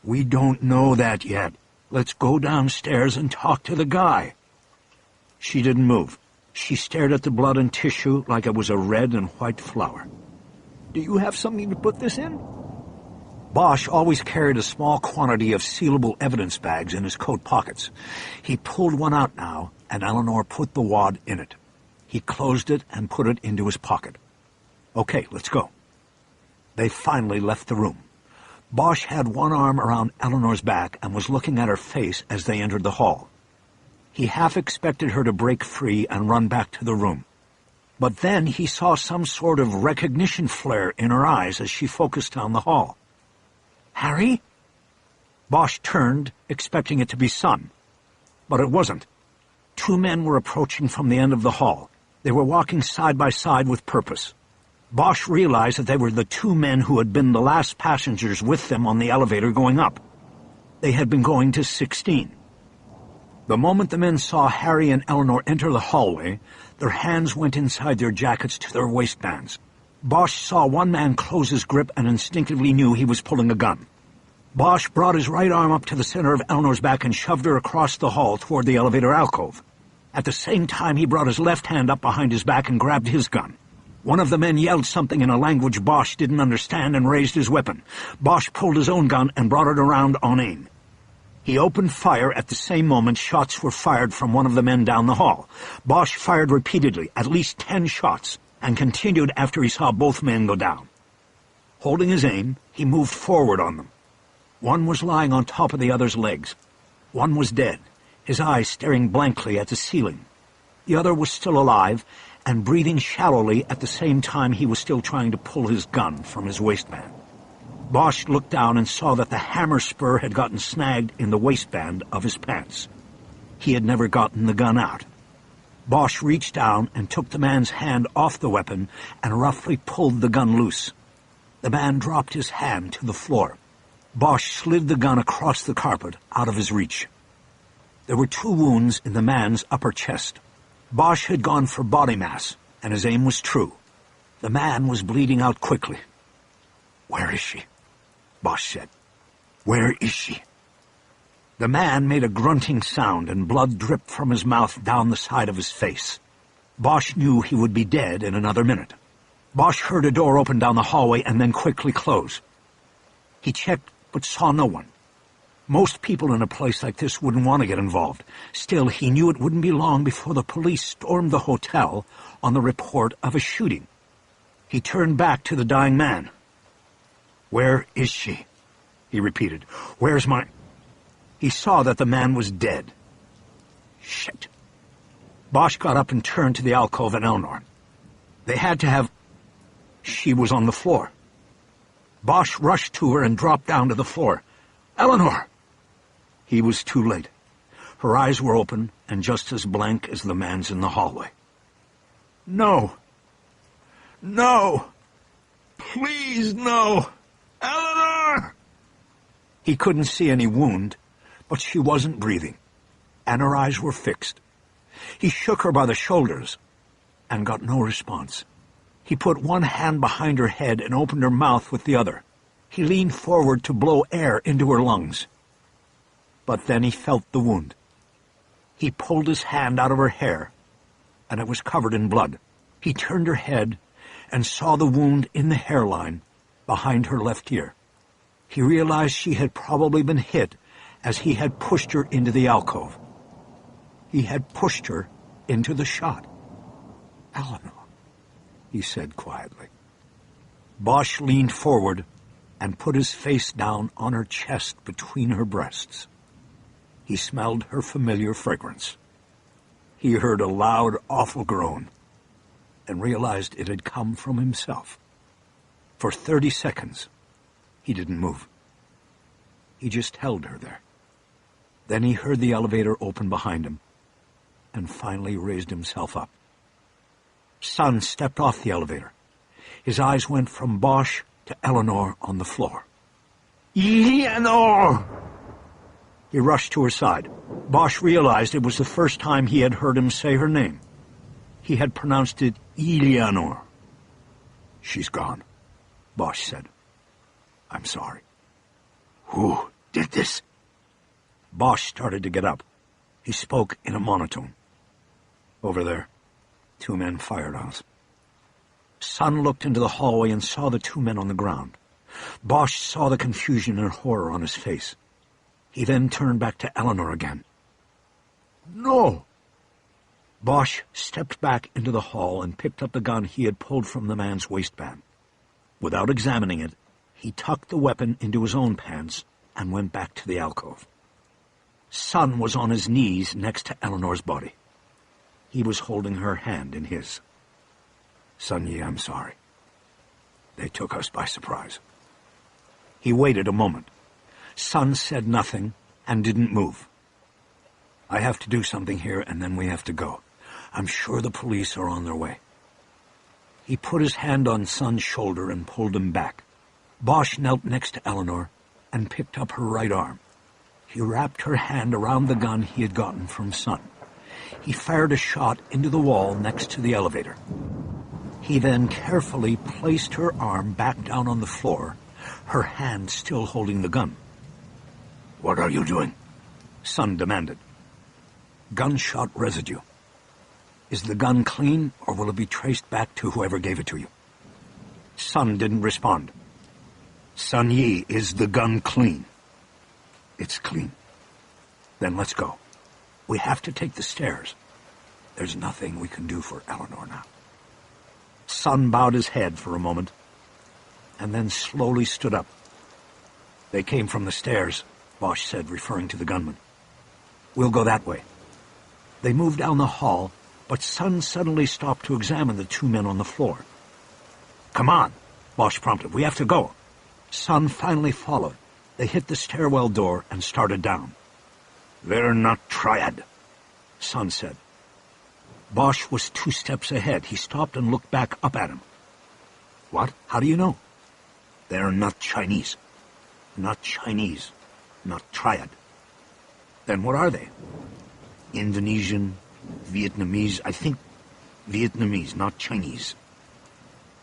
We don't know that yet. Let's go downstairs and talk to the guy. She didn't move. She stared at the blood and tissue like it was a red and white flower. Do you have something to put this in? Bosch always carried a small quantity of sealable evidence bags in his coat pockets. He pulled one out now, and Eleanor put the wad in it. He closed it and put it into his pocket. Okay, let's go. They finally left the room. Bosch had one arm around Eleanor's back and was looking at her face as they entered the hall. He half expected her to break free and run back to the room. But then he saw some sort of recognition flare in her eyes as she focused down the hall. Harry? Bosch turned, expecting it to be Son. But it wasn't. 2 men were approaching from the end of the hall. They were walking side by side with purpose. Bosch realized that they were the 2 men who had been the last passengers with them on the elevator going up. They had been going to 16. The moment the men saw Harry and Eleanor enter the hallway, their hands went inside their jackets to their waistbands. Bosch saw one man close his grip and instinctively knew he was pulling a gun. Bosch brought his right arm up to the center of Eleanor's back and shoved her across the hall toward the elevator alcove. At the same time, he brought his left hand up behind his back and grabbed his gun. One of the men yelled something in a language Bosch didn't understand and raised his weapon. Bosch pulled his own gun and brought it around on aim. He opened fire at the same moment shots were fired from one of the men down the hall. Bosch fired repeatedly, at least 10 shots, and continued after he saw both men go down. Holding his aim, he moved forward on them. One was lying on top of the other's legs. One was dead, his eyes staring blankly at the ceiling. The other was still alive and breathing shallowly at the same time he was still trying to pull his gun from his waistband. Bosch looked down and saw that the hammer spur had gotten snagged in the waistband of his pants. He had never gotten the gun out. Bosch reached down and took the man's hand off the weapon and roughly pulled the gun loose. The man dropped his hand to the floor. Bosch slid the gun across the carpet, out of his reach. There were 2 wounds in the man's upper chest. Bosch had gone for body mass, and his aim was true. The man was bleeding out quickly. "Where is she?" Bosch said. "Where is she?" The man made a grunting sound, and blood dripped from his mouth down the side of his face. Bosch knew he would be dead in another minute. Bosch heard a door open down the hallway and then quickly close. He checked, but saw no one. Most people in a place like this wouldn't want to get involved. Still, he knew it wouldn't be long before the police stormed the hotel on the report of a shooting. He turned back to the dying man. "Where is she?" he repeated. "Where's my—" He saw that the man was dead. Shit. Bosch got up and turned to the alcove and Eleanor. They had to have... she was on the floor. Bosch rushed to her and dropped down to the floor. "Eleanor!" He was too late. Her eyes were open and just as blank as the man's in the hallway. "No! No! Please, no! Eleanor!" He couldn't see any wound, but she wasn't breathing, and her eyes were fixed. He shook her by the shoulders and got no response. He put one hand behind her head and opened her mouth with the other. He leaned forward to blow air into her lungs. But then he felt the wound. He pulled his hand out of her hair, and it was covered in blood. He turned her head and saw the wound in the hairline behind her left ear. He realized she had probably been hit as he had pushed her into the alcove. He had pushed her into the shot. "Eleanor," he said quietly. Bosch leaned forward and put his face down on her chest between her breasts. He smelled her familiar fragrance. He heard a loud, awful groan and realized it had come from himself. For 30 seconds, he didn't move. He just held her there. Then he heard the elevator open behind him and finally raised himself up. Son stepped off the elevator. His eyes went from Bosch to Eleanor on the floor. "Eleanor!" He rushed to her side. Bosch realized it was the first time he had heard him say her name. He had pronounced it Eleanor. "She's gone," Bosch said. "I'm sorry." "Who did this?" Bosch started to get up. He spoke in a monotone. "Over there, 2 men fired on us." Son looked into the hallway and saw the 2 men on the ground. Bosch saw the confusion and horror on his face. He then turned back to Eleanor again. "No!" Bosch stepped back into the hall and picked up the gun he had pulled from the man's waistband. Without examining it, he tucked the weapon into his own pants and went back to the alcove. Son was on his knees next to Eleanor's body. He was holding her hand in his. "Sunyi, I'm sorry. They took us by surprise." He waited a moment. Son said nothing and didn't move. "I have to do something here, and then we have to go. I'm sure the police are on their way." He put his hand on Son's shoulder and pulled him back. Bosch knelt next to Eleanor and picked up her right arm. He wrapped her hand around the gun he had gotten from Son. He fired a shot into the wall next to the elevator. He then carefully placed her arm back down on the floor, her hand still holding the gun. "What are you doing?" Son demanded. "Gunshot residue. Is the gun clean, or will it be traced back to whoever gave it to you?" Son didn't respond. "Sunyi, is the gun clean?" "It's clean." "Then let's go. We have to take the stairs. There's nothing we can do for Eleanor now." Son bowed his head for a moment, and then slowly stood up. "They came from the stairs," Bosch said, referring to the gunman. "We'll go that way." They moved down the hall, but Son suddenly stopped to examine the 2 men on the floor. "Come on," Bosch prompted. "We have to go." Son finally followed. They hit the stairwell door and started down. "They're not triad," Son said. Bosch was 2 steps ahead. He stopped and looked back up at him. "What? How do you know?" "They're not Chinese." "Not Chinese. Not triad." "Then what are they?" "Indonesian, Vietnamese, I think Vietnamese, not Chinese."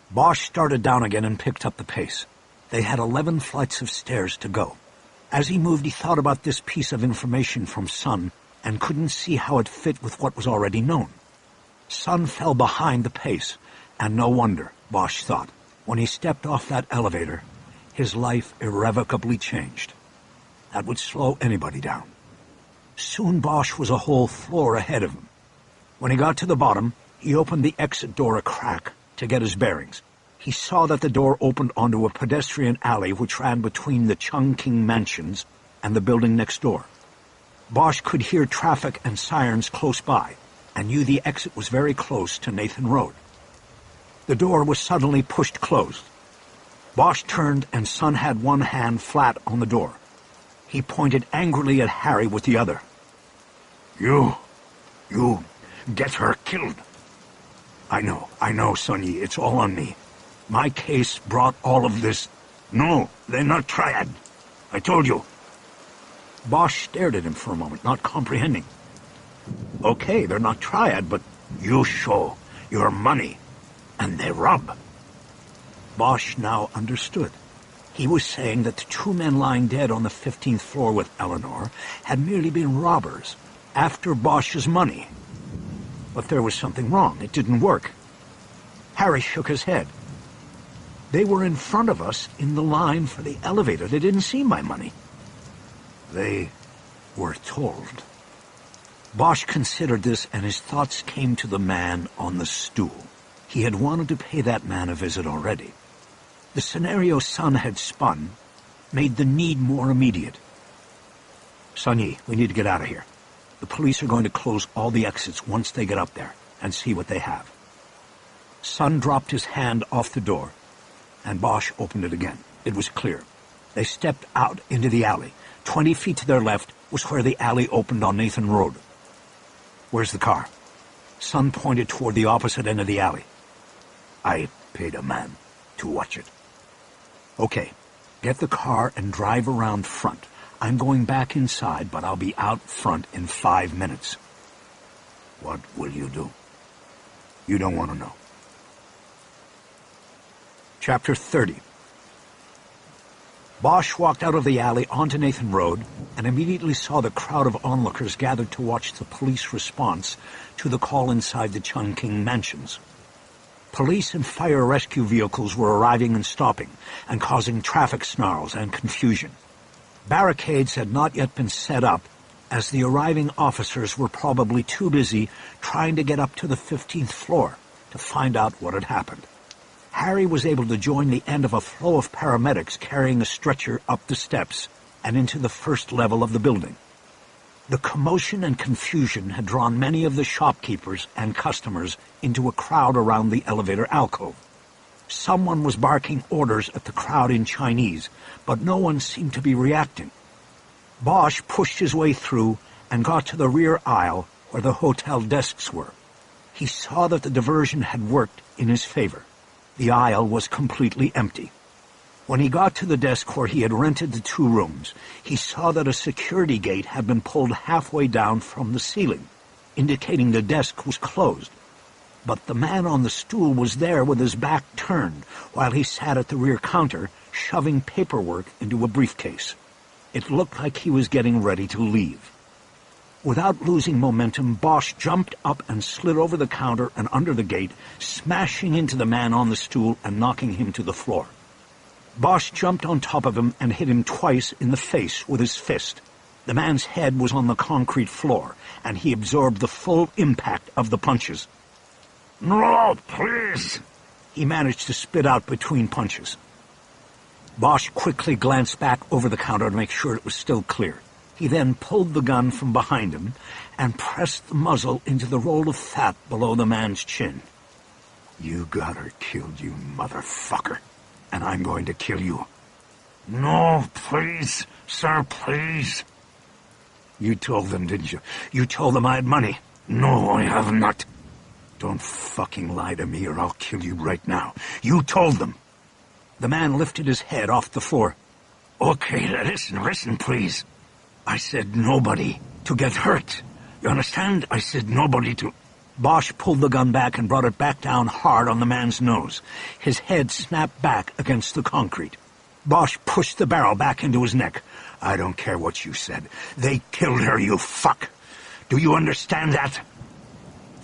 Bosch started down again and picked up the pace. They had 11 flights of stairs to go. As he moved, he thought about this piece of information from Son and couldn't see how it fit with what was already known. Son fell behind the pace, and no wonder, Bosch thought. When he stepped off that elevator, his life irrevocably changed. That would slow anybody down. Soon Bosch was a whole floor ahead of him. When he got to the bottom, he opened the exit door a crack to get his bearings. He saw that the door opened onto a pedestrian alley which ran between the Chungking mansions and the building next door. Bosch could hear traffic and sirens close by, and knew the exit was very close to Nathan Road. The door was suddenly pushed closed. Bosch turned and Sun had one hand flat on the door. He pointed angrily at Harry with the other. You get her killed. I know, Sonny, it's all on me. My case brought all of this. No, they're not triad. I told you. Bosch stared at him for a moment, not comprehending. Okay, they're not triad, but you show your money, and they rob. Bosch now understood. He was saying that the two men lying dead on the 15th floor with Eleanor had merely been robbers after Bosch's money. But there was something wrong. It didn't work. Harry shook his head. They were in front of us in the line for the elevator. They didn't see my money. They were told. Bosch considered this, and his thoughts came to the man on the stool. He had wanted to pay that man a visit already. The scenario Sun had spun made the need more immediate. Sun-Yi, we need to get out of here. The police are going to close all the exits once they get up there and see what they have. Sun dropped his hand off the door, and Bosch opened it again. It was clear. They stepped out into the alley. 20 feet to their left was where the alley opened on Nathan Road. Where's the car? Sun pointed toward the opposite end of the alley. I paid a man to watch it. Okay, get the car and drive around front. I'm going back inside, but I'll be out front in 5 minutes. What will you do? You don't want to know. Chapter 30. Bosch walked out of the alley onto Nathan Road and immediately saw the crowd of onlookers gathered to watch the police response to the call inside the Chungking mansions. Police and fire rescue vehicles were arriving and stopping, and causing traffic snarls and confusion. Barricades had not yet been set up, as the arriving officers were probably too busy trying to get up to the 15th floor to find out what had happened. Harry was able to join the end of a flow of paramedics carrying a stretcher up the steps and into the first level of the building. The commotion and confusion had drawn many of the shopkeepers and customers into a crowd around the elevator alcove. Someone was barking orders at the crowd in Chinese, but no one seemed to be reacting. Bosch pushed his way through and got to the rear aisle where the hotel desks were. He saw that the diversion had worked in his favor. The aisle was completely empty. When he got to the desk where he had rented the 2 rooms, he saw that a security gate had been pulled halfway down from the ceiling, indicating the desk was closed. But the man on the stool was there with his back turned while he sat at the rear counter, shoving paperwork into a briefcase. It looked like he was getting ready to leave. Without losing momentum, Bosch jumped up and slid over the counter and under the gate, smashing into the man on the stool and knocking him to the floor. Bosch jumped on top of him and hit him twice in the face with his fist. The man's head was on the concrete floor, and he absorbed the full impact of the punches. "No, please," he managed to spit out between punches. Bosch quickly glanced back over the counter to make sure it was still clear. He then pulled the gun from behind him and pressed the muzzle into the roll of fat below the man's chin. "You got her killed, you motherfucker, and I'm going to kill you." "No, please, sir, please." "You told them, didn't you? You told them I had money." "No, I have not." "Don't fucking lie to me or I'll kill you right now. You told them." The man lifted his head off the floor. "Okay, listen, please. I said nobody to get hurt. You understand? I said nobody to..." Bosch pulled the gun back and brought it back down hard on the man's nose. His head snapped back against the concrete. Bosch pushed the barrel back into his neck. "I don't care what you said. They killed her, you fuck. Do you understand that?"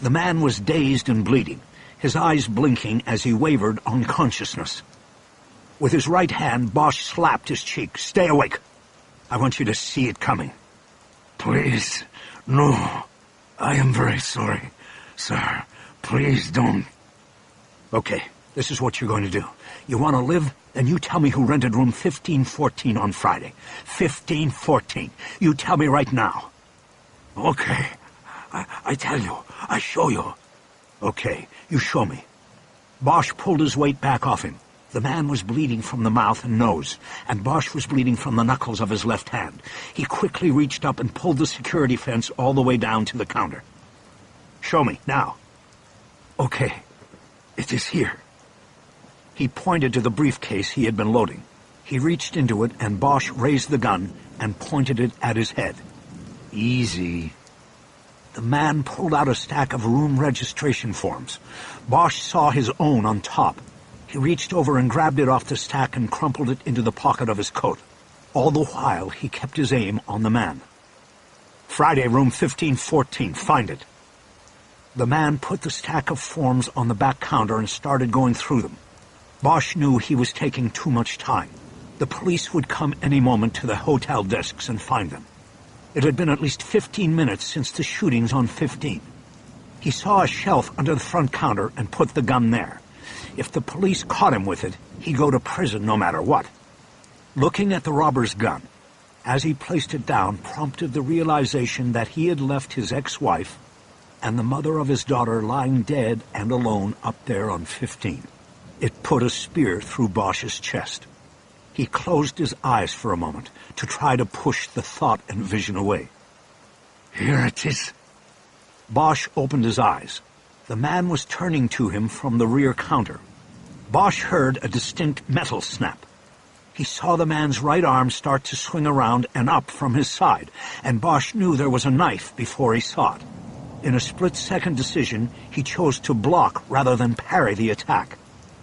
The man was dazed and bleeding, his eyes blinking as he wavered on consciousness. With his right hand, Bosch slapped his cheek. "Stay awake. I want you to see it coming." "Please, no. I am very sorry, sir. Please don't." "Okay, this is what you're going to do. You want to live? Then you tell me who rented room 1514 on Friday. 1514. You tell me right now." "Okay. I tell you. I show you." "Okay, you show me." Bosch pulled his weight back off him. The man was bleeding from the mouth and nose, and Bosch was bleeding from the knuckles of his left hand. He quickly reached up and pulled the security fence all the way down to the counter. "Show me, now." "Okay, it is here." He pointed to the briefcase he had been loading. He reached into it, and Bosch raised the gun and pointed it at his head. "Easy." The man pulled out a stack of room registration forms. Bosch saw his own on top. He reached over and grabbed it off the stack and crumpled it into the pocket of his coat. All the while, he kept his aim on the man. "Friday, room 1514, find it." The man put the stack of forms on the back counter and started going through them. Bosch knew he was taking too much time. The police would come any moment to the hotel desks and find them. It had been at least 15 minutes since the shootings on 15. He saw a shelf under the front counter and put the gun there. If the police caught him with it, he'd go to prison no matter what. Looking at the robber's gun, as he placed it down, prompted the realization that he had left his ex-wife and the mother of his daughter lying dead and alone up there on 15. It put a spear through Bosch's chest. He closed his eyes for a moment to try to push the thought and vision away. "Here it is." Bosch opened his eyes. The man was turning to him from the rear counter. Bosch heard a distinct metal snap. He saw the man's right arm start to swing around and up from his side, and Bosch knew there was a knife before he saw it. In a split-second decision, he chose to block rather than parry the attack.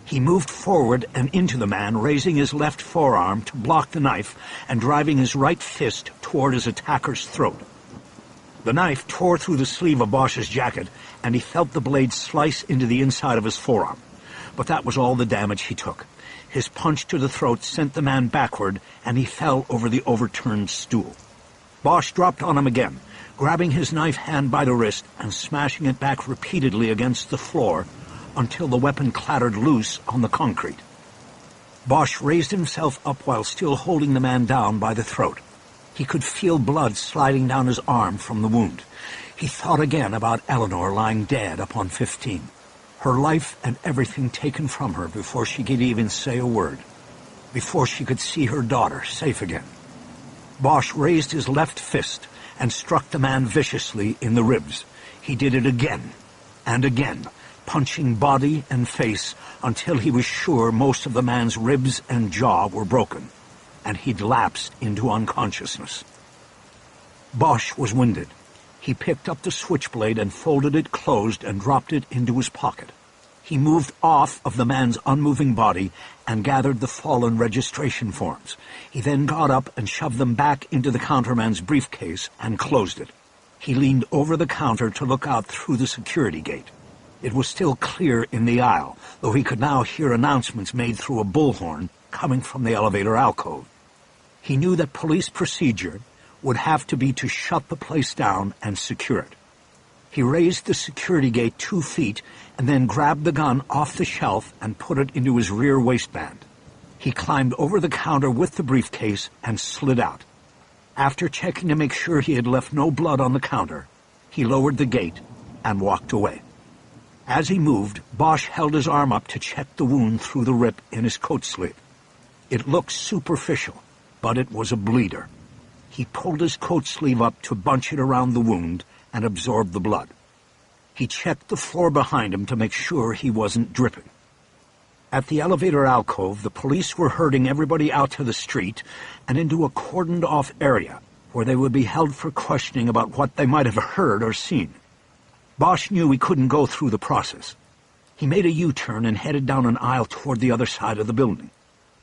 He moved forward and into the man, raising his left forearm to block the knife and driving his right fist toward his attacker's throat. The knife tore through the sleeve of Bosch's jacket, and he felt the blade slice into the inside of his forearm. But that was all the damage he took. His punch to the throat sent the man backward, and he fell over the overturned stool. Bosch dropped on him again, grabbing his knife hand by the wrist and smashing it back repeatedly against the floor until the weapon clattered loose on the concrete. Bosch raised himself up while still holding the man down by the throat. He could feel blood sliding down his arm from the wound. He thought again about Eleanor lying dead up on 15. Her life and everything taken from her before she could even say a word. Before she could see her daughter safe again. Bosch raised his left fist and struck the man viciously in the ribs. He did it again and again, punching body and face until he was sure most of the man's ribs and jaw were broken, and he'd lapsed into unconsciousness. Bosch was winded. He picked up the switchblade and folded it closed and dropped it into his pocket. He moved off of the man's unmoving body and gathered the fallen registration forms. He then got up and shoved them back into the counterman's briefcase and closed it. He leaned over the counter to look out through the security gate. It was still clear in the aisle, though he could now hear announcements made through a bullhorn coming from the elevator alcove. He knew that police procedure would have to be to shut the place down and secure it. He raised the security gate 2 feet and then grabbed the gun off the shelf and put it into his rear waistband. He climbed over the counter with the briefcase and slid out. After checking to make sure he had left no blood on the counter, he lowered the gate and walked away. As he moved, Bosch held his arm up to check the wound through the rip in his coat sleeve. It looked superficial, but it was a bleeder. He pulled his coat sleeve up to bunch it around the wound and absorb the blood. He checked the floor behind him to make sure he wasn't dripping. At the elevator alcove, the police were herding everybody out to the street and into a cordoned-off area where they would be held for questioning about what they might have heard or seen. Bosch knew he couldn't go through the process. He made a U-turn and headed down an aisle toward the other side of the building.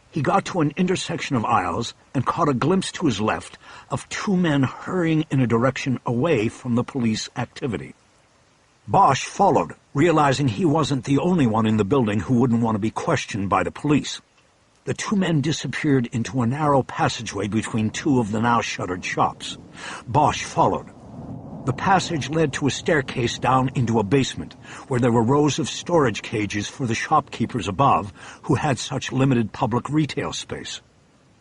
He got to an intersection of aisles and caught a glimpse to his left of 2 men hurrying in a direction away from the police activity. Bosch followed, realizing he wasn't the only one in the building who wouldn't want to be questioned by the police. The 2 men disappeared into a narrow passageway between 2 of the now shuttered shops. Bosch followed. The passage led to a staircase down into a basement, where there were rows of storage cages for the shopkeepers above, who had such limited public retail space.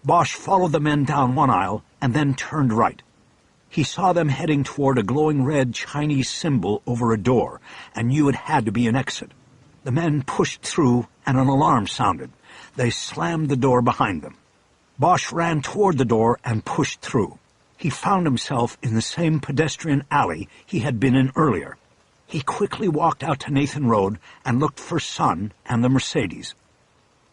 Bosch followed the men down one aisle and then turned right. He saw them heading toward a glowing red Chinese symbol over a door and knew it had to be an exit. The men pushed through, and an alarm sounded. They slammed the door behind them. Bosch ran toward the door and pushed through. He found himself in the same pedestrian alley he had been in earlier. He quickly walked out to Nathan Road and looked for Sun and the Mercedes.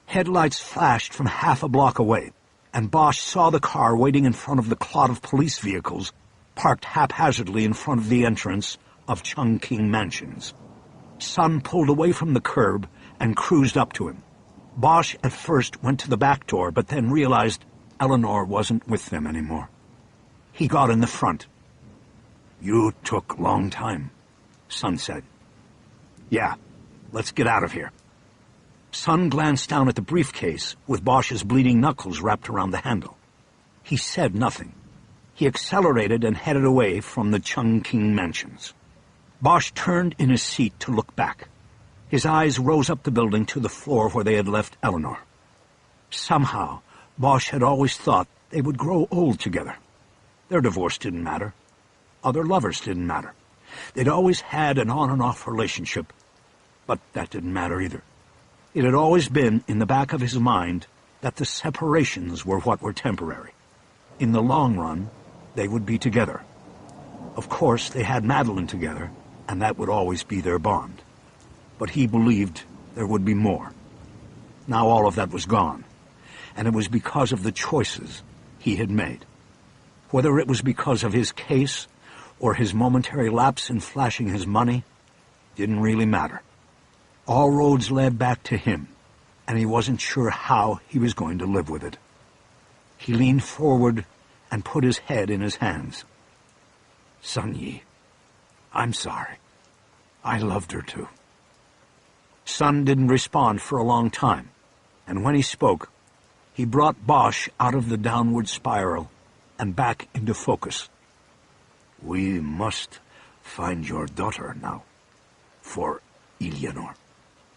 Headlights flashed from half a block away, and Bosch saw the car waiting in front of the clot of police vehicles parked haphazardly in front of the entrance of Chungking Mansions. Sun pulled away from the curb and cruised up to him. Bosch at first went to the back door, but then realized Eleanor wasn't with them anymore. He got in the front. "You took a long time," Sun said. "Yeah, let's get out of here." Sun glanced down at the briefcase with Bosch's bleeding knuckles wrapped around the handle. He said nothing. He accelerated and headed away from the Chungking Mansions. Bosch turned in his seat to look back. His eyes rose up the building to the floor where they had left Eleanor. Somehow, Bosch had always thought they would grow old together. Their divorce didn't matter. Other lovers didn't matter. They'd always had an on-and-off relationship, but that didn't matter either. It had always been in the back of his mind that the separations were what were temporary. In the long run, they would be together. Of course, they had Madeline together, and that would always be their bond. But he believed there would be more. Now all of that was gone, and it was because of the choices he had made. Whether it was because of his case or his momentary lapse in flashing his money didn't really matter. All roads led back to him, and he wasn't sure how he was going to live with it. He leaned forward and put his head in his hands. "Sun Yi, I'm sorry. I loved her too." Sun didn't respond for a long time, and when he spoke, he brought Bosch out of the downward spiral and back into focus. "We must find your daughter now. For Eleanor.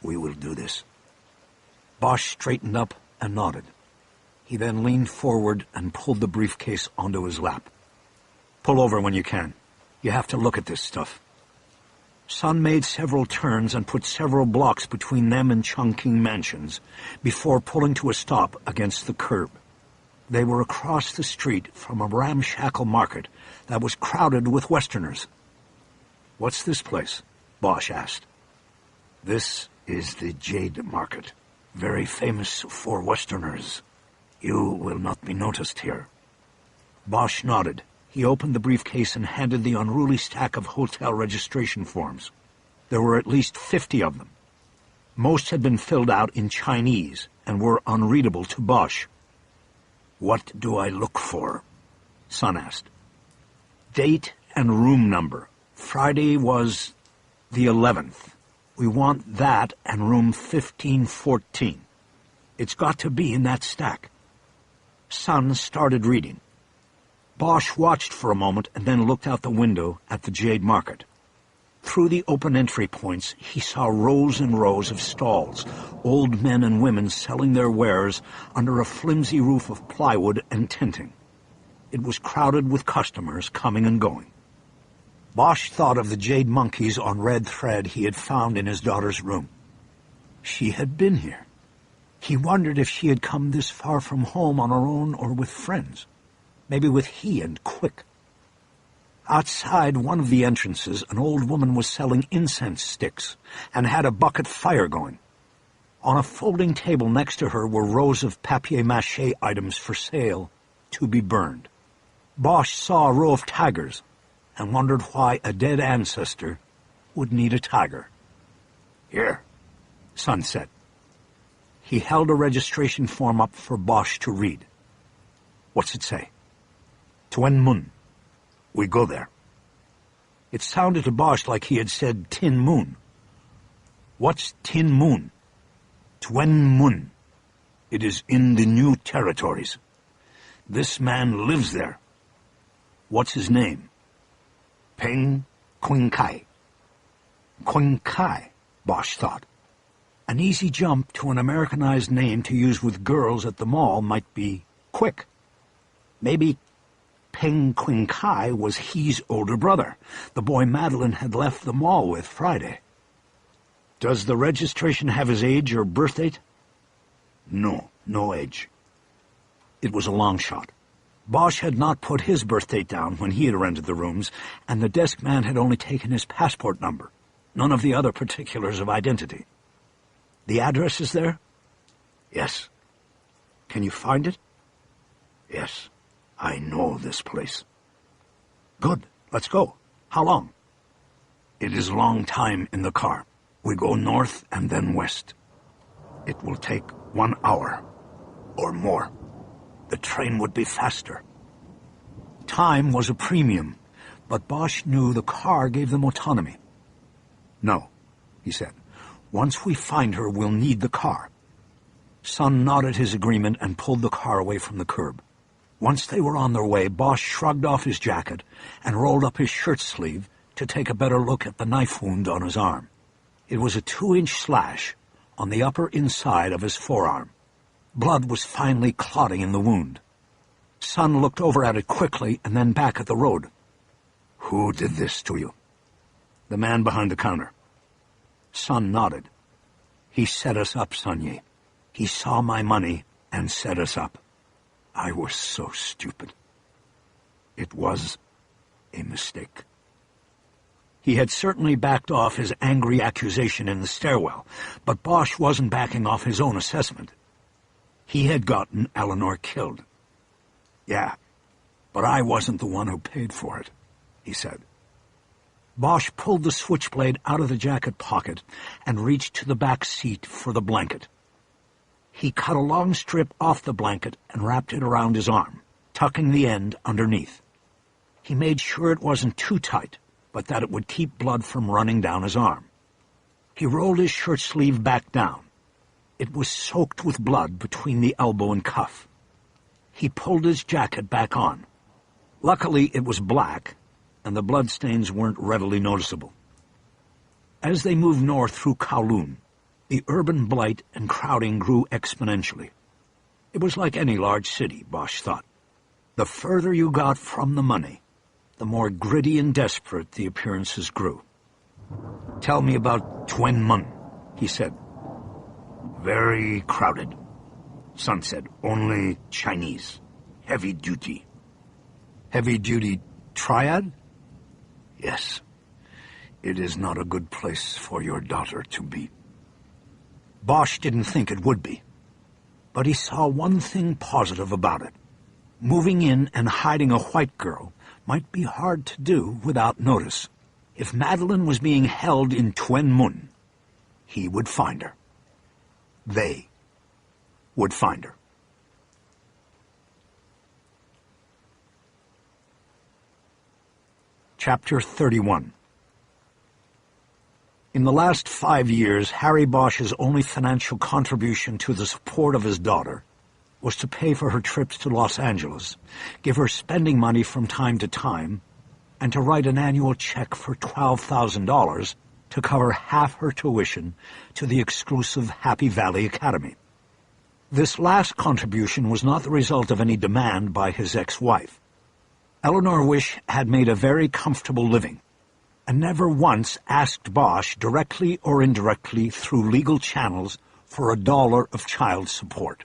We will do this." Bosch straightened up and nodded. He then leaned forward and pulled the briefcase onto his lap. "Pull over when you can. You have to look at this stuff." Sun made several turns and put several blocks between them and Chungking Mansions before pulling to a stop against the curb. They were across the street from a ramshackle market that was crowded with Westerners. "What's this place?" Bosch asked. "This is the Jade Market, very famous for Westerners. You will not be noticed here." Bosch nodded. He opened the briefcase and handed the unruly stack of hotel registration forms. There were at least 50 of them. Most had been filled out in Chinese and were unreadable to Bosch. "What do I look for?" Sun asked. "Date and room number. Friday was the 11th. We want that and room 1514. It's got to be in that stack." Sun started reading. Bosch watched for a moment and then looked out the window at the Jade Market. Through the open entry points, he saw rows and rows of stalls, old men and women selling their wares under a flimsy roof of plywood and tinting. It was crowded with customers coming and going. Bosch thought of the jade monkeys on red thread he had found in his daughter's room. She had been here. He wondered if she had come this far from home on her own or with friends. Maybe with he and Quick. Outside one of the entrances, an old woman was selling incense sticks and had a bucket fire going. On a folding table next to her were rows of papier-mâché items for sale, to be burned. Bosch saw a row of tigers and wondered why a dead ancestor would need a tiger. "Here," Sun said. He held a registration form up for Bosch to read. "What's it say?" "Tuen Mun. We go there." It sounded to Bosch like he had said Tin Moon. "What's Tin Moon?" "Tuen Mun. It is in the New Territories. This man lives there." "What's his name?" "Peng Qing Kai." Qing Kai, Bosch thought. An easy jump to an Americanized name to use with girls at the mall might be Quick. Maybe Peng Qing Kai was He's older brother, the boy Madeline had left the mall with Friday. Does the registration have his age or birth date? No, no age. It was a long shot. Bosch had not put his birth date down when he had rented the rooms, and the desk man had only taken his passport number, none of the other particulars of identity. The address is there? Yes. Can you find it? Yes. I know this place. Good. Let's go. How long? It is a long time in the car. We go north and then west. It will take 1 hour or more. The train would be faster. Time was a premium, but Bosch knew the car gave them autonomy. No, he said. Once we find her, we'll need the car. Sun nodded his agreement and pulled the car away from the curb. Once they were on their way, Bosch shrugged off his jacket and rolled up his shirt sleeve to take a better look at the knife wound on his arm. It was a 2-inch slash on the upper inside of his forearm. Blood was finely clotting in the wound. Sun looked over at it quickly and then back at the road. Who did this to you? The man behind the counter. Sun nodded. He set us up, Sunye. He saw my money and set us up. I was so stupid. It was a mistake. He had certainly backed off his angry accusation in the stairwell, but Bosch wasn't backing off his own assessment. He had gotten Eleanor killed. Yeah, but I wasn't the one who paid for it, he said. Bosch pulled the switchblade out of the jacket pocket and reached to the back seat for the blanket. He cut a long strip off the blanket and wrapped it around his arm, tucking the end underneath. He made sure it wasn't too tight, but that it would keep blood from running down his arm. He rolled his shirt sleeve back down. It was soaked with blood between the elbow and cuff. He pulled his jacket back on. Luckily, it was black, and the bloodstains weren't readily noticeable. As they moved north through Kowloon, the urban blight and crowding grew exponentially. It was like any large city, Bosch thought. The further you got from the money, the more gritty and desperate the appearances grew. Tell me about Tuen Mun, he said. Very crowded. Sun said, only Chinese. Heavy duty. Heavy duty triad? Yes. It is not a good place for your daughter to be. Bosch didn't think it would be. But he saw one thing positive about it. Moving in and hiding a white girl might be hard to do without notice. If Madeline was being held in Tuen Mun, he would find her. They would find her. Chapter 31. In the last 5 years, Harry Bosch's only financial contribution to the support of his daughter was to pay for her trips to Los Angeles, give her spending money from time to time, and to write an annual check for $12,000 to cover half her tuition to the exclusive Happy Valley Academy. This last contribution was not the result of any demand by his ex-wife. Eleanor Wish had made a very comfortable living, and never once asked Bosch directly or indirectly through legal channels for $1 of child support.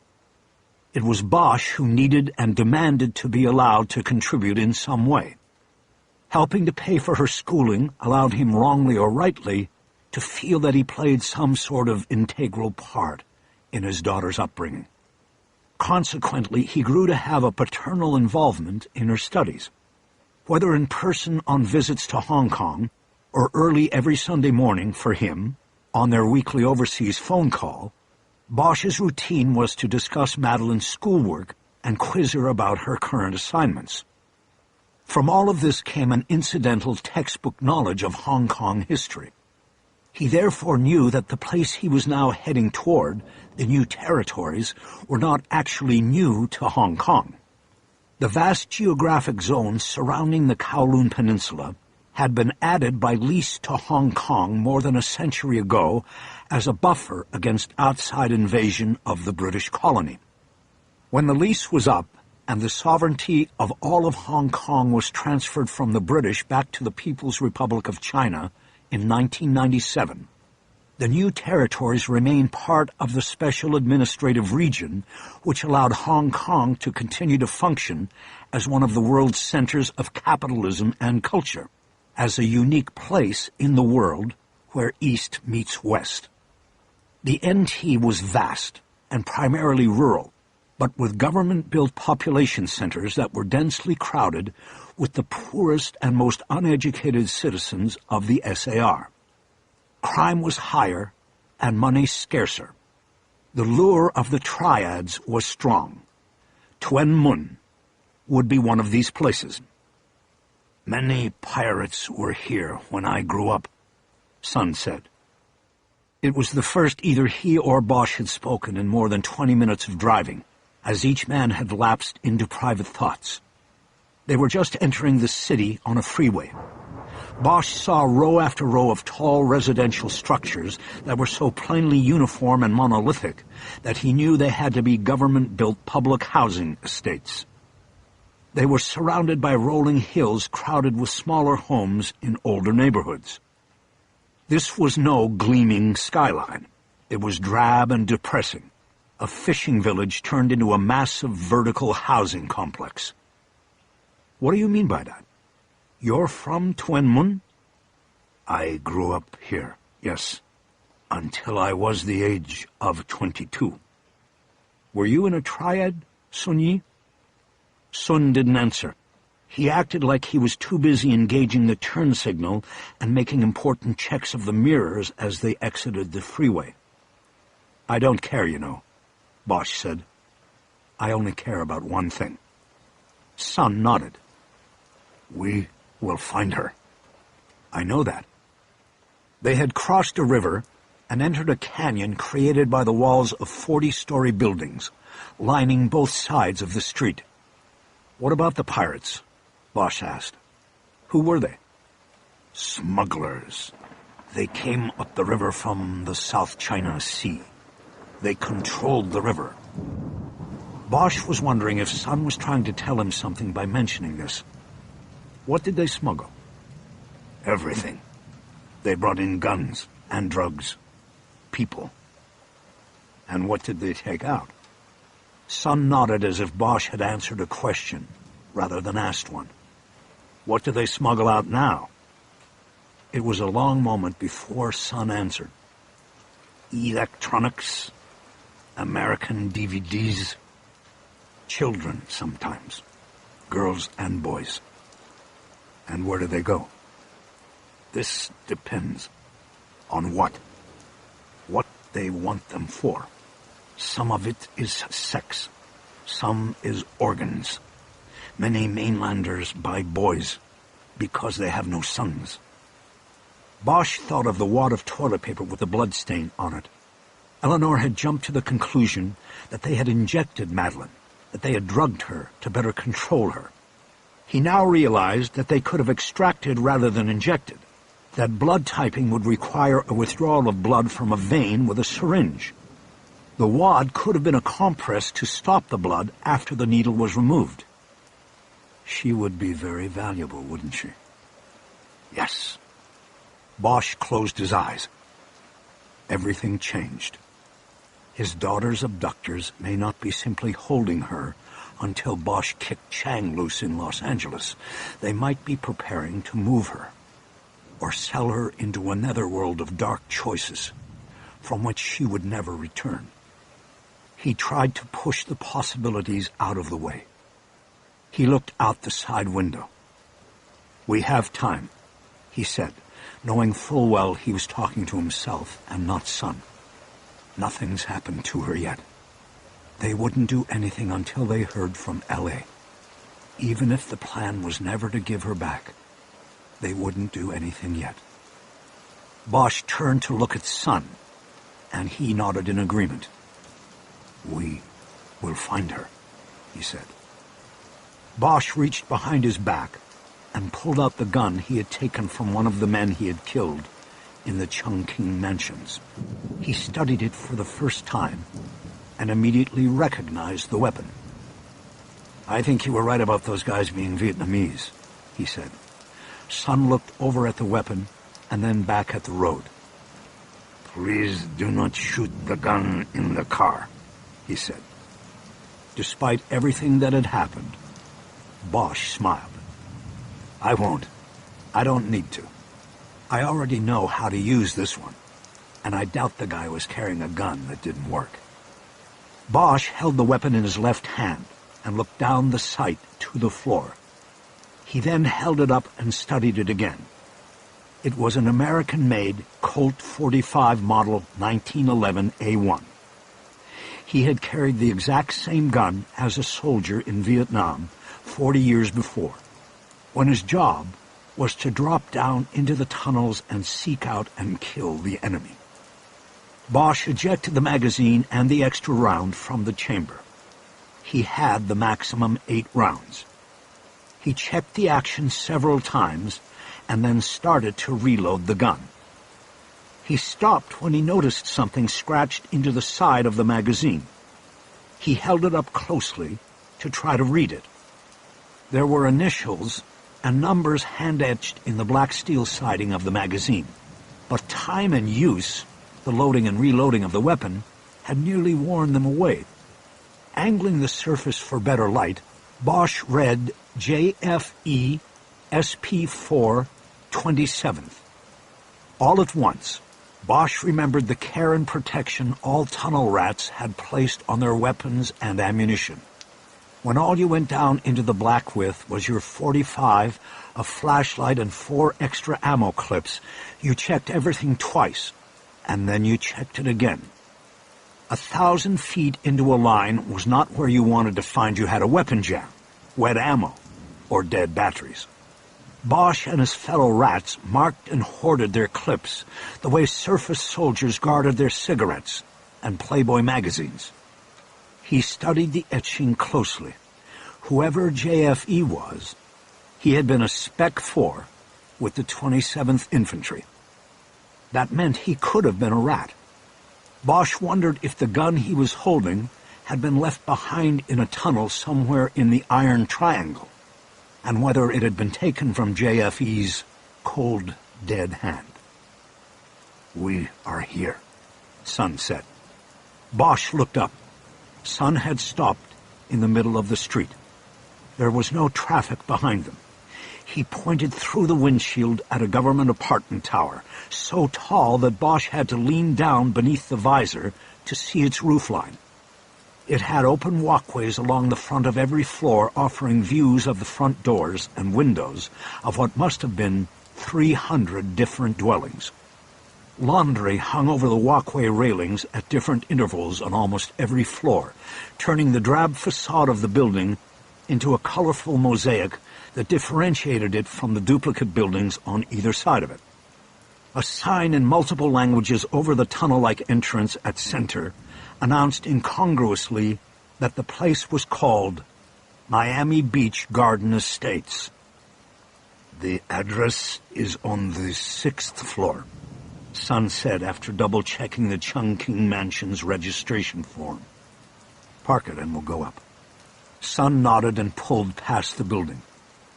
It was Bosch who needed and demanded to be allowed to contribute in some way. Helping to pay for her schooling allowed him, wrongly or rightly, to feel that he played some sort of integral part in his daughter's upbringing. Consequently, he grew to have a paternal involvement in her studies. Whether in person on visits to Hong Kong, or early every Sunday morning for him, on their weekly overseas phone call, Bosch's routine was to discuss Madeline's schoolwork and quiz her about her current assignments. From all of this came an incidental textbook knowledge of Hong Kong history. He therefore knew that the place he was now heading toward, the new territories, were not actually new to Hong Kong. The vast geographic zones surrounding the Kowloon Peninsula had been added by lease to Hong Kong more than a century ago as a buffer against outside invasion of the British colony. When the lease was up and the sovereignty of all of Hong Kong was transferred from the British back to the People's Republic of China in 1997, The new territories remained part of the Special Administrative Region, which allowed Hong Kong to continue to function as one of the world's centers of capitalism and culture, as a unique place in the world where East meets West. The NT was vast and primarily rural, but with government-built population centers that were densely crowded with the poorest and most uneducated citizens of the SAR. Crime was higher and money scarcer. The lure of the triads was strong. Tuen Mun would be one of these places. Many pirates were here when I grew up, Sun said. It was the first either he or Bosch had spoken in more than 20 minutes of driving, as each man had lapsed into private thoughts. They were just entering the city on a freeway. Bosch saw row after row of tall residential structures that were so plainly uniform and monolithic that he knew they had to be government-built public housing estates. They were surrounded by rolling hills crowded with smaller homes in older neighborhoods. This was no gleaming skyline. It was drab and depressing, a fishing village turned into a massive vertical housing complex. What do you mean by that? You're from Tuen Mun? I grew up here, yes, until I was the age of 22. Were you in a triad, Sun Yi? Sun didn't answer. He acted like he was too busy engaging the turn signal and making important checks of the mirrors as they exited the freeway. I don't care, you know, Bosch said. I only care about one thing. Sun nodded. We will find her. I know that. They had crossed a river and entered a canyon created by the walls of 40-story buildings, lining both sides of the street. What about the pirates? Bosch asked. Who were they? Smugglers. They came up the river from the South China Sea. They controlled the river. Bosch was wondering if Sun was trying to tell him something by mentioning this. What did they smuggle? Everything. They brought in guns and drugs, people. And what did they take out? Sun nodded as if Bosch had answered a question rather than asked one. What do they smuggle out now? It was a long moment before Sun answered. Electronics, American DVDs, children sometimes, girls and boys. And where do they go? This depends on what they want them for. Some of it is sex, some is organs. Many mainlanders buy boys because they have no sons. Bosch thought of the wad of toilet paper with the blood stain on it. Eleanor had jumped to the conclusion that they had injected Madeline, that they had drugged her to better control her. He now realized that they could have extracted rather than injected, that blood typing would require a withdrawal of blood from a vein with a syringe. The wad could have been a compress to stop the blood after the needle was removed. She would be very valuable, wouldn't she? Yes. Bosch closed his eyes. Everything changed. His daughter's abductors may not be simply holding her until Bosch kicked Chang loose in Los Angeles. They might be preparing to move her, or sell her into a netherworld of dark choices, from which she would never return. He tried to push the possibilities out of the way. He looked out the side window. We have time, he said, knowing full well he was talking to himself and not Sun. Nothing's happened to her yet. They wouldn't do anything until they heard from L.A. Even if the plan was never to give her back, they wouldn't do anything yet. Bosch turned to look at Sun, and he nodded in agreement. We will find her, he said. Bosch reached behind his back and pulled out the gun he had taken from one of the men he had killed in the Chungking mansions. He studied it for the first time and immediately recognized the weapon. I think you were right about those guys being Vietnamese, he said. Sun looked over at the weapon and then back at the road. Please do not shoot the gun in the car, he said. Despite everything that had happened, Bosch smiled. I won't. I don't need to. I already know how to use this one, and I doubt the guy was carrying a gun that didn't work. Bosch held the weapon in his left hand and looked down the sight to the floor. He then held it up and studied it again. It was an American-made Colt 45 model 1911 A1. He had carried the exact same gun as a soldier in Vietnam 40 years before, when his job was to drop down into the tunnels and seek out and kill the enemy. Bosch ejected the magazine and the extra round from the chamber. He had the maximum 8 rounds. He checked the action several times and then started to reload the gun. He stopped when he noticed something scratched into the side of the magazine. He held it up closely to try to read it. There were initials and numbers hand-etched in the black steel siding of the magazine, but time and use, the loading and reloading of the weapon, had nearly worn them away. Angling the surface for better light, Bosch read JFE SP4 27th. All at once, Bosch remembered the care and protection all tunnel rats had placed on their weapons and ammunition. When all you went down into the black with was your 45, a flashlight, and 4 extra ammo clips, you checked everything twice, and then you checked it again. 1,000 feet into a line was not where you wanted to find you had a weapon jam, wet ammo, or dead batteries. Bosch and his fellow rats marked and hoarded their clips the way surface soldiers guarded their cigarettes and Playboy magazines. He studied the etching closely. Whoever JFE was, he had been a Spec 4 with the 27th Infantry. That meant he could have been a rat. Bosch wondered if the gun he was holding had been left behind in a tunnel somewhere in the Iron Triangle, and whether it had been taken from JFE's cold, dead hand. "We are here," Sun said. Bosch looked up. Sun had stopped in the middle of the street. There was no traffic behind them. He pointed through the windshield at a government apartment tower, so tall that Bosch had to lean down beneath the visor to see its roofline. It had open walkways along the front of every floor, offering views of the front doors and windows of what must have been 300 different dwellings. Laundry hung over the walkway railings at different intervals on almost every floor, turning the drab facade of the building into a colorful mosaic that differentiated it from the duplicate buildings on either side of it. A sign in multiple languages over the tunnel-like entrance at center announced incongruously that the place was called Miami Beach Garden Estates. "The address is on the 6th floor, Sun said after double-checking the Chungking Mansion's registration form. "Park it and we'll go up." Sun nodded and pulled past the building.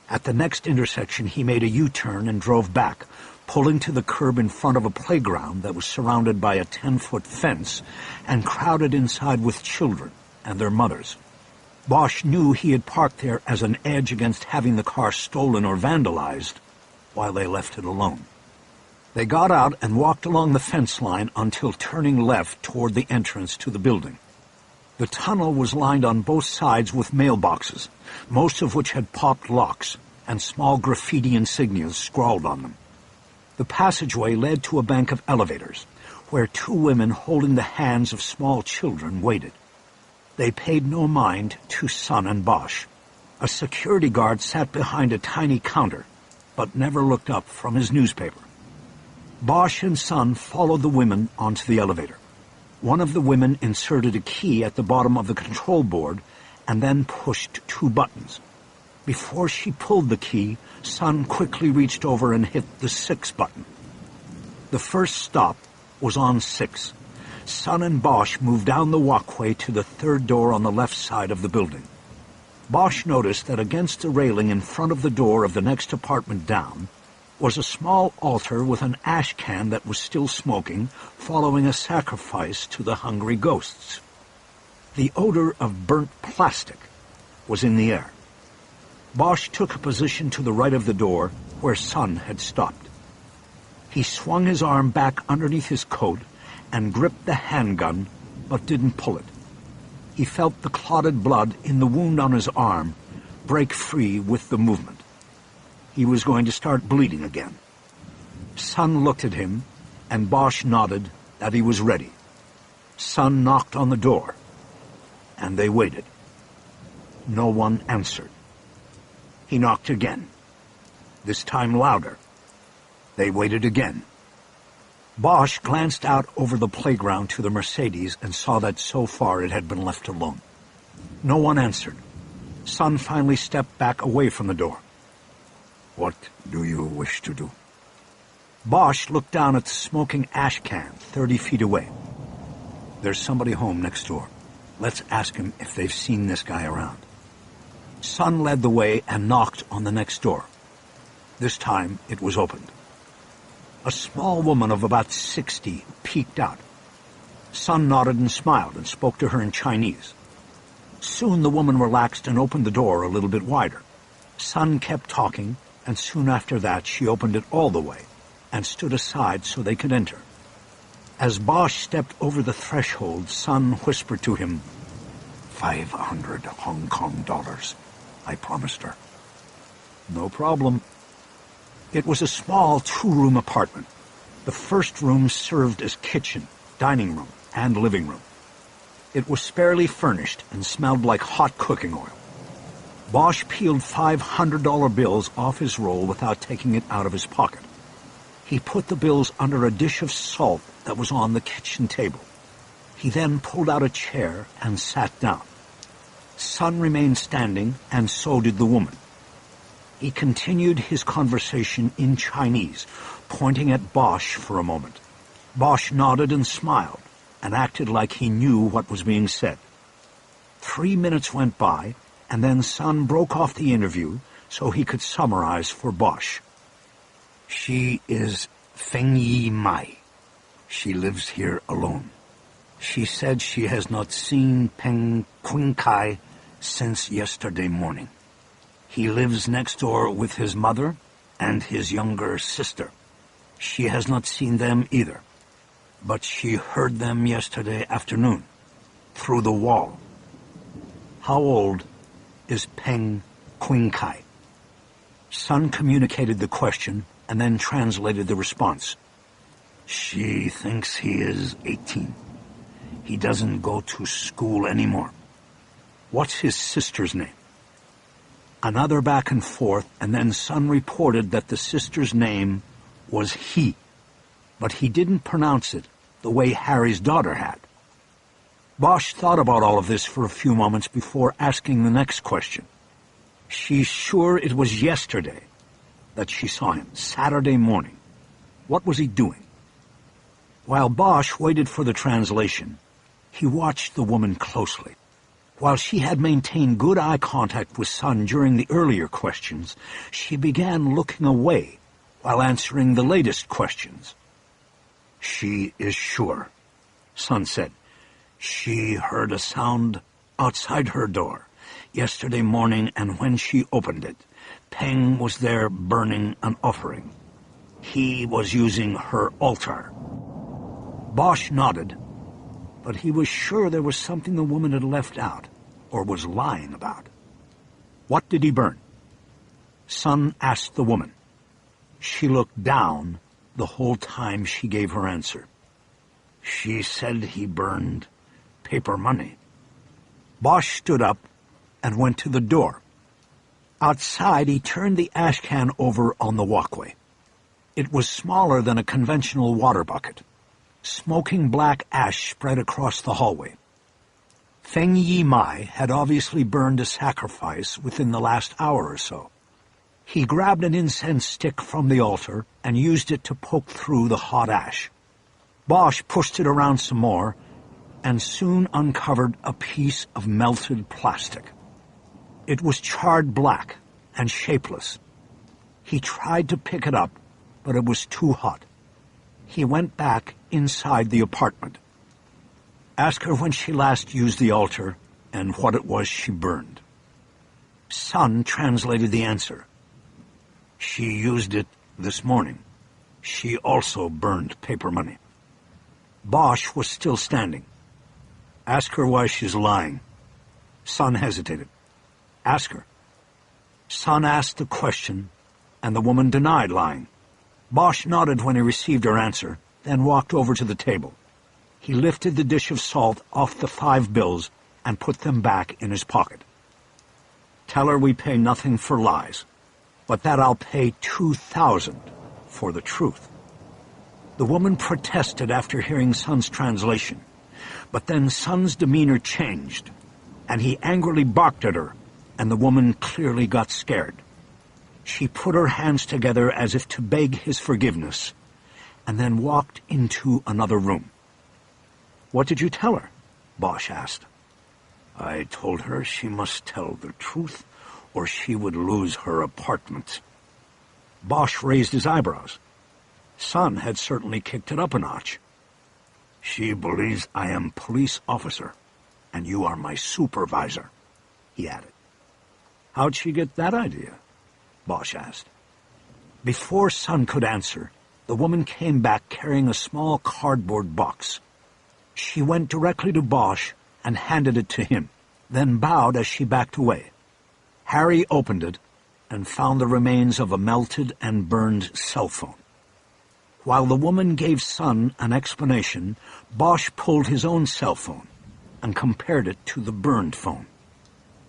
At the next intersection, he made a U-turn and drove back, pulling to the curb in front of a playground that was surrounded by a 10-foot fence and crowded inside with children and their mothers. Bosch knew he had parked there as an edge against having the car stolen or vandalized while they left it alone. They got out and walked along the fence line until turning left toward the entrance to the building. The tunnel was lined on both sides with mailboxes, most of which had popped locks and small graffiti insignias scrawled on them. The passageway led to a bank of elevators, where 2 women holding the hands of small children waited. They paid no mind to Sun and Bosch. A security guard sat behind a tiny counter, but never looked up from his newspaper. Bosch and Sun followed the women onto the elevator. One of the women inserted a key at the bottom of the control board and then pushed 2 buttons. Before she pulled the key, Sun quickly reached over and hit the 6 button. The first stop was on 6. Sun and Bosch moved down the walkway to the 3rd door on the left side of the building. Bosch noticed that against the railing in front of the door of the next apartment down, was a small altar with an ash can that was still smoking, following a sacrifice to the hungry ghosts. The odor of burnt plastic was in the air. Bosch took a position to the right of the door where Sun had stopped. He swung his arm back underneath his coat and gripped the handgun, but didn't pull it. He felt the clotted blood in the wound on his arm break free with the movement. He was going to start bleeding again. Sun looked at him, and Bosch nodded that he was ready. Sun knocked on the door, and they waited. No one answered. He knocked again, this time louder. They waited again. Bosch glanced out over the playground to the Mercedes and saw that so far it had been left alone. No one answered. Sun finally stepped back away from the door. "What do you wish to do?" Bosch looked down at the smoking ash can 30 feet away. "There's somebody home next door. Let's ask him if they've seen this guy around." Sun led the way and knocked on the next door. This time it was opened. A small woman of about 60 peeked out. Sun nodded and smiled and spoke to her in Chinese. Soon the woman relaxed and opened the door a little bit wider. Sun kept talking, and soon after that she opened it all the way and stood aside so they could enter. As Bosch stepped over the threshold, Sun whispered to him, 500 Hong Kong dollars, I promised her. No problem. It was a small two-room apartment. The first room served as kitchen, dining room, and living room. It was sparely furnished and smelled like hot cooking oil. Bosch peeled $500 bills off his roll without taking it out of his pocket. He put the bills under a dish of salt that was on the kitchen table. He then pulled out a chair and sat down. Sun remained standing, and so did the woman. He continued his conversation in Chinese, pointing at Bosch for a moment. Bosch nodded and smiled, and acted like he knew what was being said. 3 minutes went by, and then Sun broke off the interview so he could summarize for Bosch. She is Feng Yi Mai. She lives here alone. She said she has not seen Peng Qing Kai since yesterday morning. He lives next door with his mother and his younger sister. She has not seen them either, but she heard them yesterday afternoon, through the wall. How old is Peng Qing Kai? Sun communicated the question and then translated the response. She thinks he is 18. He doesn't go to school anymore. What's his sister's name? Another back and forth, and then Sun reported that the sister's name was He, but he didn't pronounce it the way Harry's daughter had. Bosch thought about all of this for a few moments before asking the next question. She's sure it was yesterday that she saw him, Saturday morning. What was he doing? While Bosch waited for the translation, he watched the woman closely. While she had maintained good eye contact with Sun during the earlier questions, she began looking away while answering the latest questions. She is sure, Sun said. She heard a sound outside her door yesterday morning, and when she opened it, Peng was there burning an offering. He was using her altar. Bosch nodded, but he was sure there was something the woman had left out, or was lying about. What did he burn? Sun asked the woman. She looked down the whole time she gave her answer. She said he burned paper money. Bosch stood up and went to the door. Outside, he turned the ash can over on the walkway. It was smaller than a conventional water bucket. Smoking black ash spread across the hallway. Feng Yi Mai had obviously burned a sacrifice within the last hour or so. He grabbed an incense stick from the altar and used it to poke through the hot ash. Bosch pushed it around some more and soon uncovered a piece of melted plastic. It was charred black and shapeless. He tried to pick it up, but it was too hot. He went back inside the apartment. Ask her when she last used the altar and what it was she burned. Son translated the answer. She used it this morning. She also burned paper money. Bosch was still standing. Ask her why she's lying. Son hesitated. Ask her. Son asked the question, and the woman denied lying. Bosch nodded when he received her answer, then walked over to the table. He lifted the dish of salt off the 5 bills and put them back in his pocket. Tell her we pay nothing for lies, but that I'll pay 2,000 for the truth. The woman protested after hearing Son's translation, but then Son's demeanor changed, and he angrily barked at her, and the woman clearly got scared. She put her hands together as if to beg his forgiveness, and then walked into another room. What did you tell her? Bosch asked. I told her she must tell the truth, or she would lose her apartment. Bosch raised his eyebrows. Son had certainly kicked it up a notch. She believes I am police officer, and you are my supervisor, he added. How'd she get that idea? Bosch asked. Before Son could answer, the woman came back carrying a small cardboard box. She went directly to Bosch and handed it to him, then bowed as she backed away. Harry opened it and found the remains of a melted and burned cell phone. While the woman gave Son an explanation, Bosch pulled his own cell phone and compared it to the burned phone.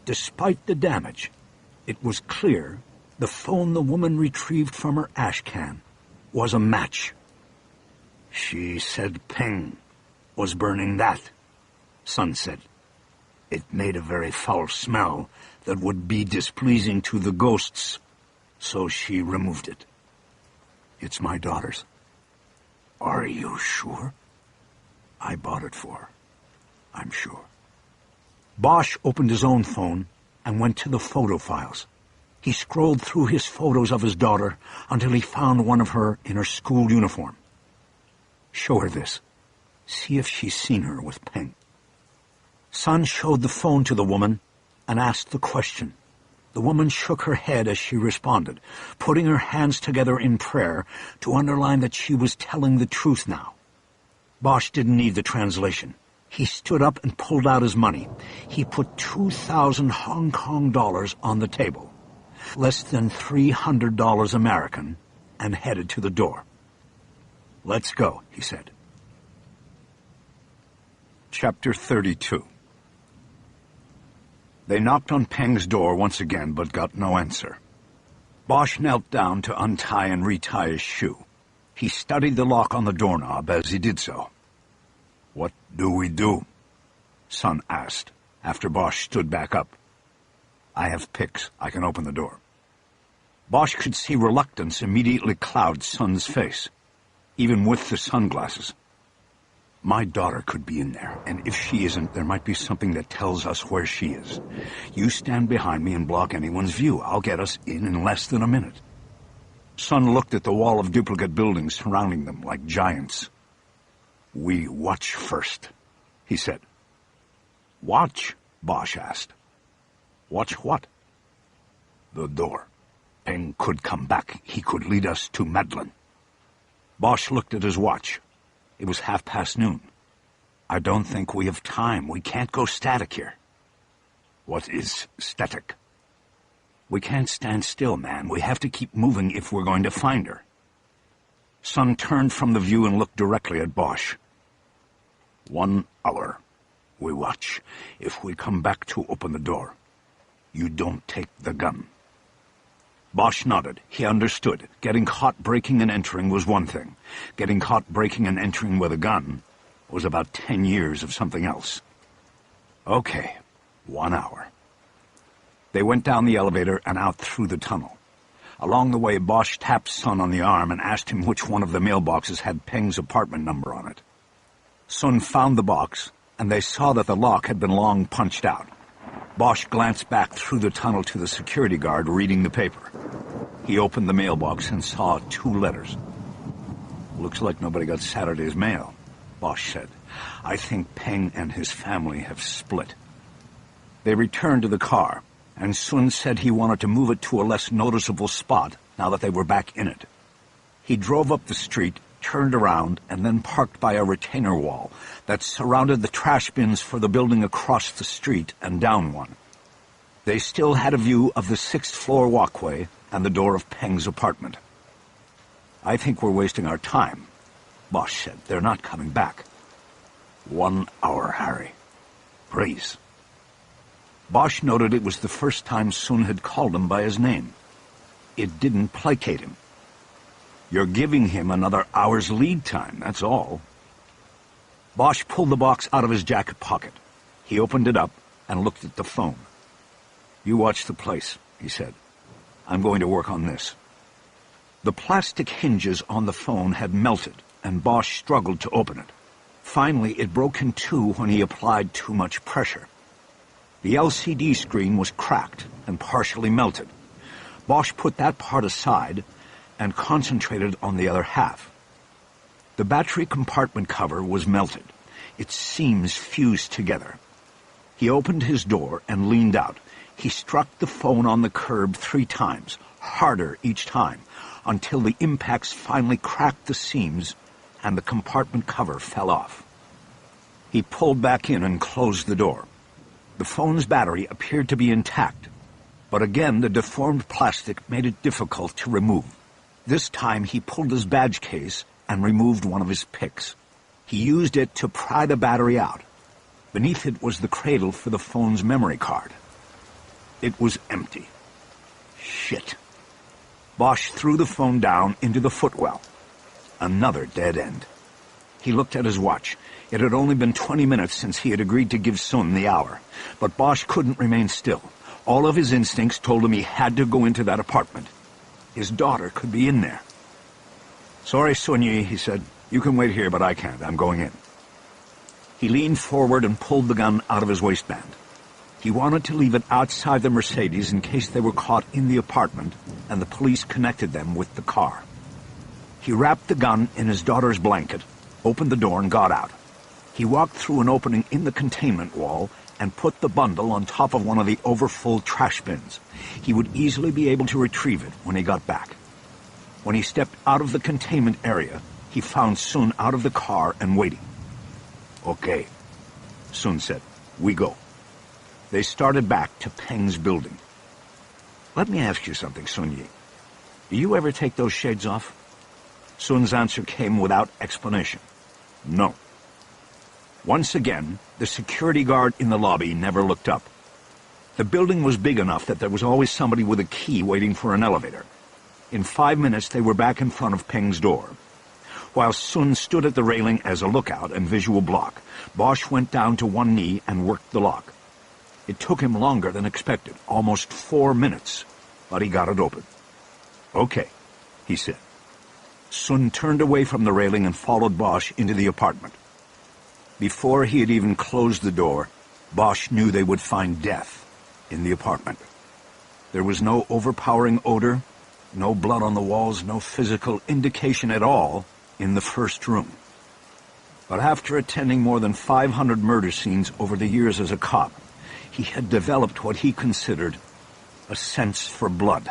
Despite the damage, it was clear the phone the woman retrieved from her ash can was a match. She said Peng was burning that, Son said. It made a very foul smell that would be displeasing to the ghosts, so she removed it. It's my daughter's. Are you sure? I bought it for her. I'm sure. Bosch opened his own phone and went to the photo files. He scrolled through his photos of his daughter until he found one of her in her school uniform. Show her this. See if she's seen her with Peng. Son showed the phone to the woman and asked the question. The woman shook her head as she responded, putting her hands together in prayer to underline that she was telling the truth now. Bosch didn't need the translation. He stood up and pulled out his money. He put 2,000 Hong Kong dollars on the table, less than $300 American, and headed to the door. Let's go, he said. Chapter 32. They knocked on Peng's door once again, but got no answer. Bosch knelt down to untie and retie his shoe. He studied the lock on the doorknob as he did so. What do we do? Son asked, after Bosch stood back up. I have picks. I can open the door. Bosch could see reluctance immediately cloud Son's face, even with the sunglasses. My daughter could be in there, and if she isn't, there might be something that tells us where she is. You stand behind me and block anyone's view. I'll get us in less than a minute. Son looked at the wall of duplicate buildings surrounding them like giants. We watch first, he said. Watch? Bosch asked. Watch what? The door. Peng could come back. He could lead us to Madeline. Bosch looked at his watch. It was noon. I don't think we have time. We can't go static here. What is static? We can't stand still, man. We have to keep moving if we're going to find her. Son turned from the view and looked directly at Bosch. 1 hour. We watch. If we come back to open the door, you don't take the gun. Bosch nodded. He understood. Getting caught breaking and entering was one thing. Getting caught breaking and entering with a gun was about 10 years of something else. Okay, 1 hour. They went down the elevator and out through the tunnel. Along the way, Bosch tapped Son on the arm and asked him which one of the mailboxes had Peng's apartment number on it. Sun found the box, and they saw that the lock had been long punched out. Bosch glanced back through the tunnel to the security guard reading the paper. He opened the mailbox and saw 2 letters. "Looks like nobody got Saturday's mail," Bosch said. "I think Peng and his family have split." They returned to the car, and Sun said he wanted to move it to a less noticeable spot now that they were back in it. He drove up the street, turned around, and then parked by a retainer wall that surrounded the trash bins for the building across the street and down one. They still had a view of the 6th-floor walkway and the door of Peng's apartment. "I think we're wasting our time," Bosch said. "They're not coming back." 1 hour, Harry. Please. Bosch noted it was the first time Sun had called him by his name. It didn't placate him. "You're giving him another hour's lead time, that's all." Bosch pulled the box out of his jacket pocket. He opened it up and looked at the phone. "You watch the place," he said. "I'm going to work on this." The plastic hinges on the phone had melted, and Bosch struggled to open it. Finally, it broke in 2 when he applied too much pressure. The LCD screen was cracked and partially melted. Bosch put that part aside and concentrated on the other half. The battery compartment cover was melted, its seams fused together. He opened his door and leaned out. He struck the phone on the curb 3 times, harder each time, until the impacts finally cracked the seams and the compartment cover fell off. He pulled back in and closed the door. The phone's battery appeared to be intact, but again the deformed plastic made it difficult to remove. This time he pulled his badge case and removed one of his picks. He used it to pry the battery out. Beneath it was the cradle for the phone's memory card. It was empty. Shit. Bosch threw the phone down into the footwell. Another dead end. He looked at his watch. It had only been 20 minutes since he had agreed to give Sun the hour. But Bosch couldn't remain still. All of his instincts told him he had to go into that apartment. His daughter could be in there. "Sorry, Sun-Yi," he said. "You can wait here, but I can't. I'm going in." He leaned forward and pulled the gun out of his waistband. He wanted to leave it outside the Mercedes in case they were caught in the apartment and the police connected them with the car. He wrapped the gun in his daughter's blanket, opened the door and got out. He walked through an opening in the containment wall and put the bundle on top of one of the overfull trash bins. He would easily be able to retrieve it when he got back. When he stepped out of the containment area, he found Sun out of the car and waiting. "Okay," Sun said. "We go." They started back to Peng's building. "Let me ask you something, Sun-Yi. Do you ever take those shades off?" Sun's answer came without explanation. "No." Once again, the security guard in the lobby never looked up. The building was big enough that there was always somebody with a key waiting for an elevator. In 5 minutes, they were back in front of Peng's door. While Sun stood at the railing as a lookout and visual block, Bosch went down to one knee and worked the lock. It took him longer than expected, almost 4 minutes, but he got it open. "Okay," he said. Sun turned away from the railing and followed Bosch into the apartment. Before he had even closed the door, Bosch knew they would find death in the apartment. There was no overpowering odor, no blood on the walls, no physical indication at all in the first room. But after attending more than 500 murder scenes over the years as a cop, he had developed what he considered a sense for blood.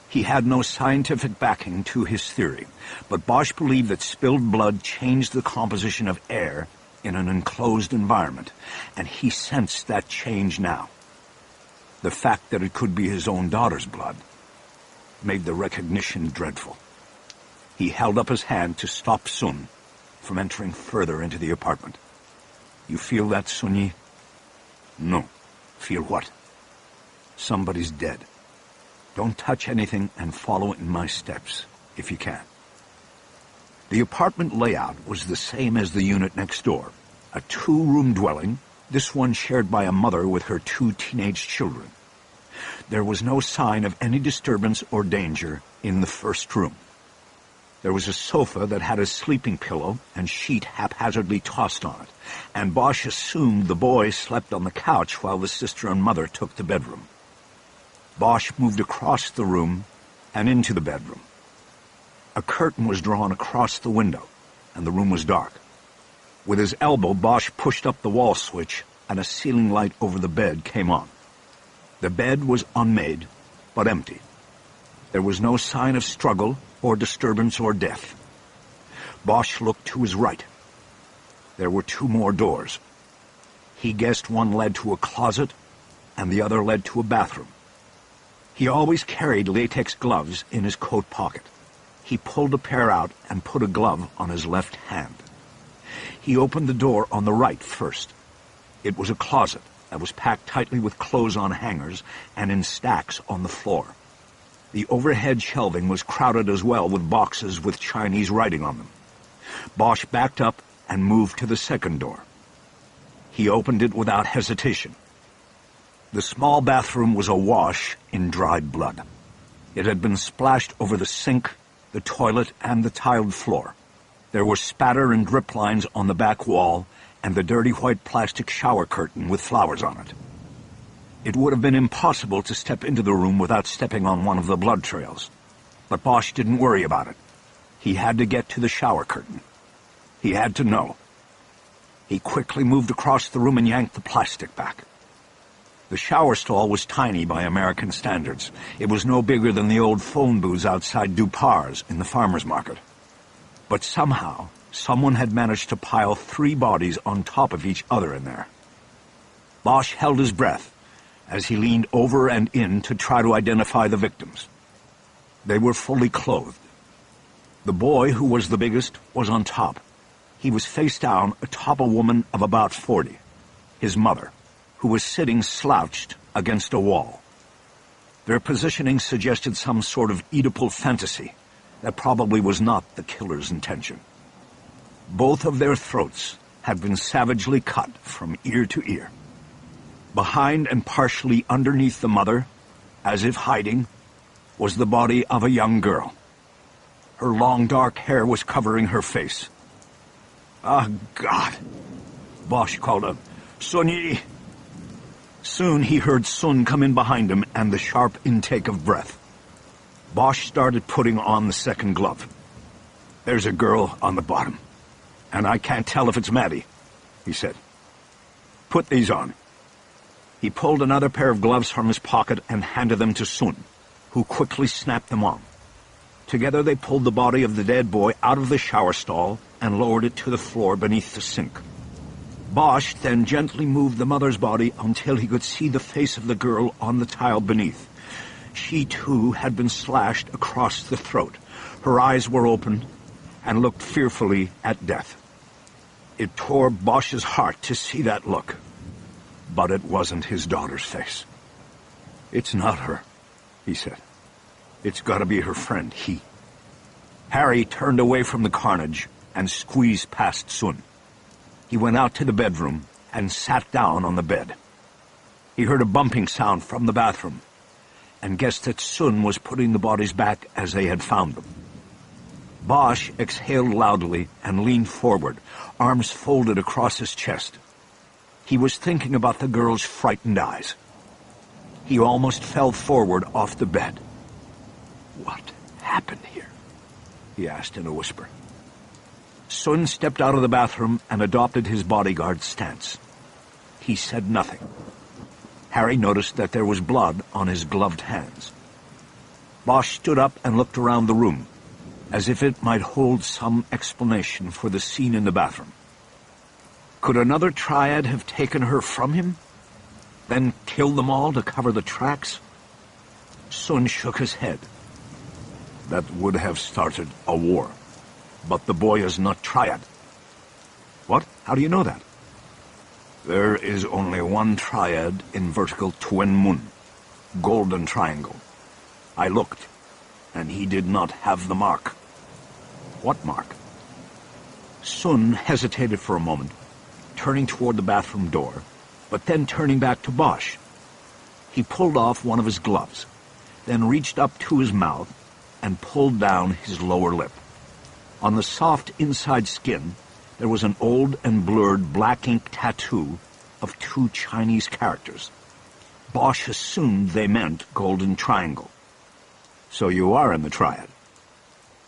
He had no scientific backing to his theory, but Bosch believed that spilled blood changed the composition of air in an enclosed environment, and he sensed that change now. The fact that it could be his own daughter's blood made the recognition dreadful. He held up his hand to stop Sun from entering further into the apartment. "You feel that, Sun-Yi?" "No." "Feel what?" "Somebody's dead. Don't touch anything and follow in my steps, if you can." The apartment layout was the same as the unit next door, a 2-room dwelling, this one shared by a mother with her 2 teenage children. There was no sign of any disturbance or danger in the first room. There was a sofa that had a sleeping pillow and sheet haphazardly tossed on it, and Bosch assumed the boy slept on the couch while the sister and mother took the bedroom. Bosch moved across the room and into the bedroom. A curtain was drawn across the window, and the room was dark. With his elbow, Bosch pushed up the wall switch, and a ceiling light over the bed came on. The bed was unmade, but empty. There was no sign of struggle or disturbance or death. Bosch looked to his right. There were 2 more doors. He guessed one led to a closet, and the other led to a bathroom. He always carried latex gloves in his coat pocket. He pulled a pair out and put a glove on his left hand. He opened the door on the right first. It was a closet that was packed tightly with clothes on hangers and in stacks on the floor. The overhead shelving was crowded as well with boxes with Chinese writing on them. Bosch backed up and moved to the second door. He opened it without hesitation. The small bathroom was awash in dried blood. It had been splashed over the sink, the toilet, and the tiled floor. There were spatter and drip lines on the back wall and the dirty white plastic shower curtain with flowers on it. It would have been impossible to step into the room without stepping on one of the blood trails. But Bosch didn't worry about it. He had to get to the shower curtain. He had to know. He quickly moved across the room and yanked the plastic back. The shower stall was tiny by American standards. It was no bigger than the old phone booths outside Dupar's in the farmer's market. But somehow, someone had managed to pile 3 bodies on top of each other in there. Bosch held his breath as he leaned over and in to try to identify the victims. They were fully clothed. The boy, who was the biggest, was on top. He was face down atop a woman of about 40, his mother, who was sitting slouched against a wall. Their positioning suggested some sort of Oedipal fantasy that probably was not the killer's intention. Both of their throats had been savagely cut from ear to ear. Behind and partially underneath the mother, as if hiding, was the body of a young girl. Her long dark hair was covering her face. "Ah, God!" Bosch called out, "Sun-Yi!" Soon he heard Sun come in behind him and the sharp intake of breath. Bosch started putting on the second glove. "There's a girl on the bottom, and I can't tell if it's Maddie," he said. "Put these on." He pulled another pair of gloves from his pocket and handed them to Sun, who quickly snapped them on. Together they pulled the body of the dead boy out of the shower stall and lowered it to the floor beneath the sink. Bosch then gently moved the mother's body until he could see the face of the girl on the tile beneath. She, too, had been slashed across the throat. Her eyes were open and looked fearfully at death. It tore Bosch's heart to see that look. But it wasn't his daughter's face. "It's not her," he said. "It's got to be her friend, he." Harry turned away from the carnage and squeezed past Sun. He went out to the bedroom and sat down on the bed. He heard a bumping sound from the bathroom and guessed that Sun was putting the bodies back as they had found them. Bosch exhaled loudly and leaned forward, arms folded across his chest. He was thinking about the girl's frightened eyes. He almost fell forward off the bed. "What happened here?" he asked in a whisper. Sun stepped out of the bathroom and adopted his bodyguard's stance. He said nothing. Harry noticed that there was blood on his gloved hands. Bosch stood up and looked around the room, as if it might hold some explanation for the scene in the bathroom. Could another triad have taken her from him, then killed them all to cover the tracks? Sun shook his head. That would have started a war. But the boy is not triad. What? How do you know that? There is only one triad in vertical Tuen Mun, golden triangle. I looked, and he did not have the mark. What mark? Sun hesitated for a moment, turning toward the bathroom door, but then turning back to Bosch. He pulled off one of his gloves, then reached up to his mouth and pulled down his lower lip. On the soft inside skin, there was an old and blurred black ink tattoo of 2 Chinese characters. Bosch assumed they meant golden triangle. So you are in the triad.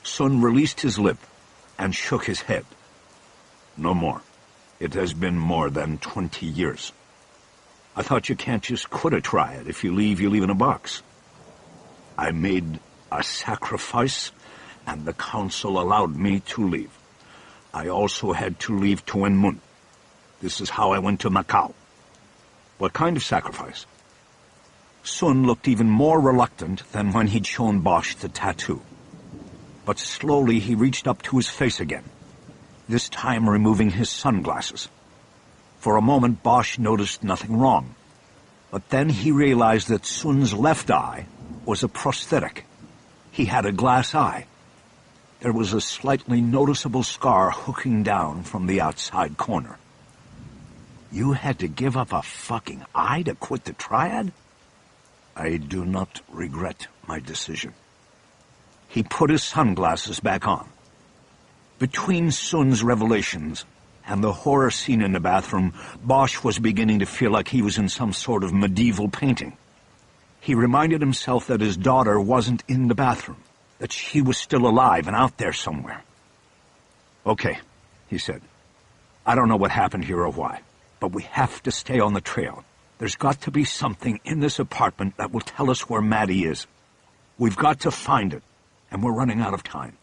Sun released his lip and shook his head. No more. It has been more than 20 years. I thought you can't just quit a triad. If you leave, you leave in a box. I made a sacrifice, and the council allowed me to leave. I also had to leave Tuen Mun. This is how I went to Macau. What kind of sacrifice? Sun looked even more reluctant than when he'd shown Bosch the tattoo. But slowly he reached up to his face again, this time removing his sunglasses. For a moment Bosch noticed nothing wrong, but then he realized that Sun's left eye was a prosthetic. He had a glass eye. There was a slightly noticeable scar hooking down from the outside corner. You had to give up a fucking eye to quit the triad? I do not regret my decision. He put his sunglasses back on. Between Sun's revelations and the horror scene in the bathroom, Bosch was beginning to feel like he was in some sort of medieval painting. He reminded himself that his daughter wasn't in the bathroom, that she was still alive and out there somewhere. Okay, he said. I don't know what happened here or why, but we have to stay on the trail. There's got to be something in this apartment that will tell us where Maddie is. We've got to find it, and we're running out of time.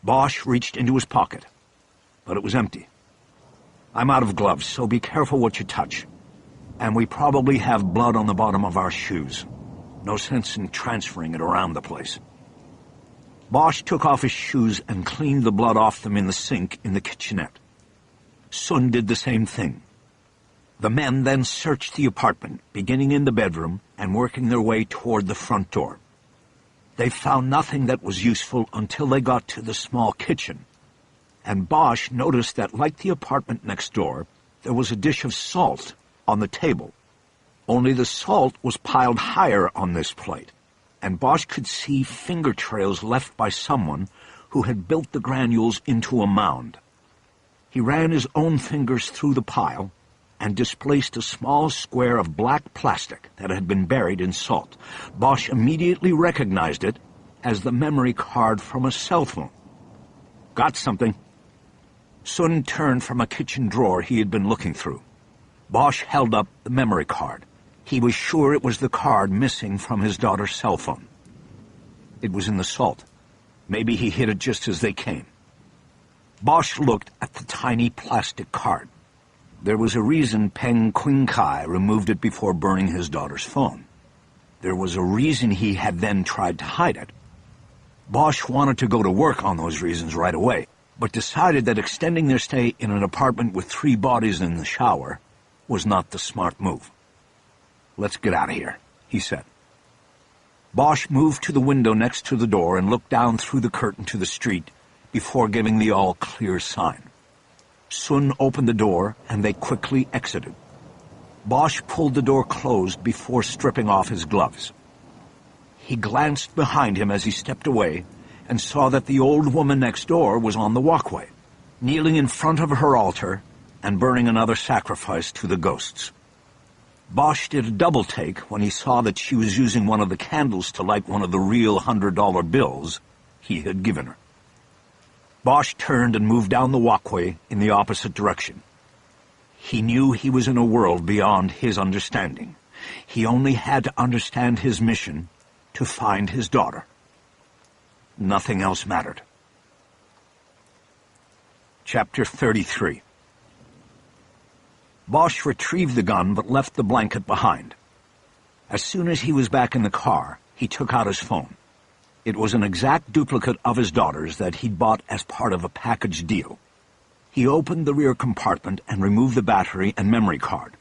Bosch reached into his pocket, but it was empty. I'm out of gloves, so be careful what you touch. And we probably have blood on the bottom of our shoes. No sense in transferring it around the place. Bosch took off his shoes and cleaned the blood off them in the sink in the kitchenette. Sun did the same thing. The men then searched the apartment, beginning in the bedroom and working their way toward the front door. They found nothing that was useful until they got to the small kitchen, and Bosch noticed that, like the apartment next door, there was a dish of salt on the table. Only the salt was piled higher on this plate, and Bosch could see finger trails left by someone who had built the granules into a mound. He ran his own fingers through the pile and displaced a small square of black plastic that had been buried in salt. Bosch immediately recognized it as the memory card from a cell phone. Got something. Sun turned from a kitchen drawer he had been looking through. Bosch held up the memory card. He was sure it was the card missing from his daughter's cell phone. It was in the salt. Maybe he hid it just as they came. Bosch looked at the tiny plastic card. There was a reason Peng Qingkai removed it before burning his daughter's phone. There was a reason he had then tried to hide it. Bosch wanted to go to work on those reasons right away, but decided that extending their stay in an apartment with 3 bodies in the shower was not the smart move. Let's get out of here, he said. Bosch moved to the window next to the door and looked down through the curtain to the street before giving the all-clear sign. Sun opened the door, and they quickly exited. Bosch pulled the door closed before stripping off his gloves. He glanced behind him as he stepped away and saw that the old woman next door was on the walkway, kneeling in front of her altar and burning another sacrifice to the ghosts. Bosch did a double take when he saw that she was using one of the candles to light one of the real $100 bills he had given her. Bosch turned and moved down the walkway in the opposite direction. He knew he was in a world beyond his understanding. He only had to understand his mission to find his daughter. Nothing else mattered. Chapter 33. Bosch retrieved the gun but left the blanket behind. As soon as he was back in the car, he took out his phone. It was an exact duplicate of his daughter's that he'd bought as part of a package deal. He opened the rear compartment and removed the battery and memory card.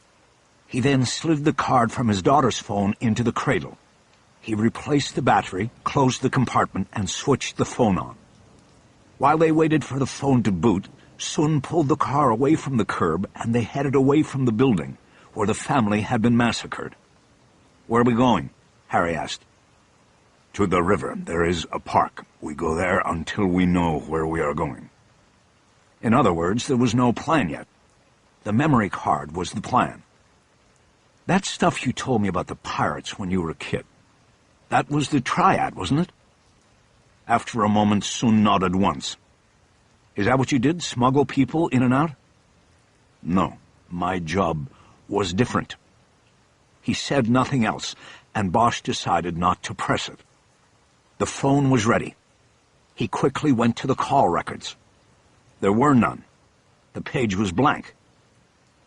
He then slid the card from his daughter's phone into the cradle. He replaced the battery, closed the compartment, and switched the phone on. While they waited for the phone to boot, Sun pulled the car away from the curb and they headed away from the building where the family had been massacred. "Where are we going?" Harry asked. "To the river. There is a park. We go there until we know where we are going." In other words, there was no plan yet. The memory card was the plan. "That stuff you told me about the pirates when you were a kid, That was the triad, wasn't it? After a moment, Sun nodded once. Is that what you did, smuggle people in and out? No, my job was different. He said nothing else, and Bosch decided not to press it. The phone was ready. He quickly went to the call records. There were none. The page was blank.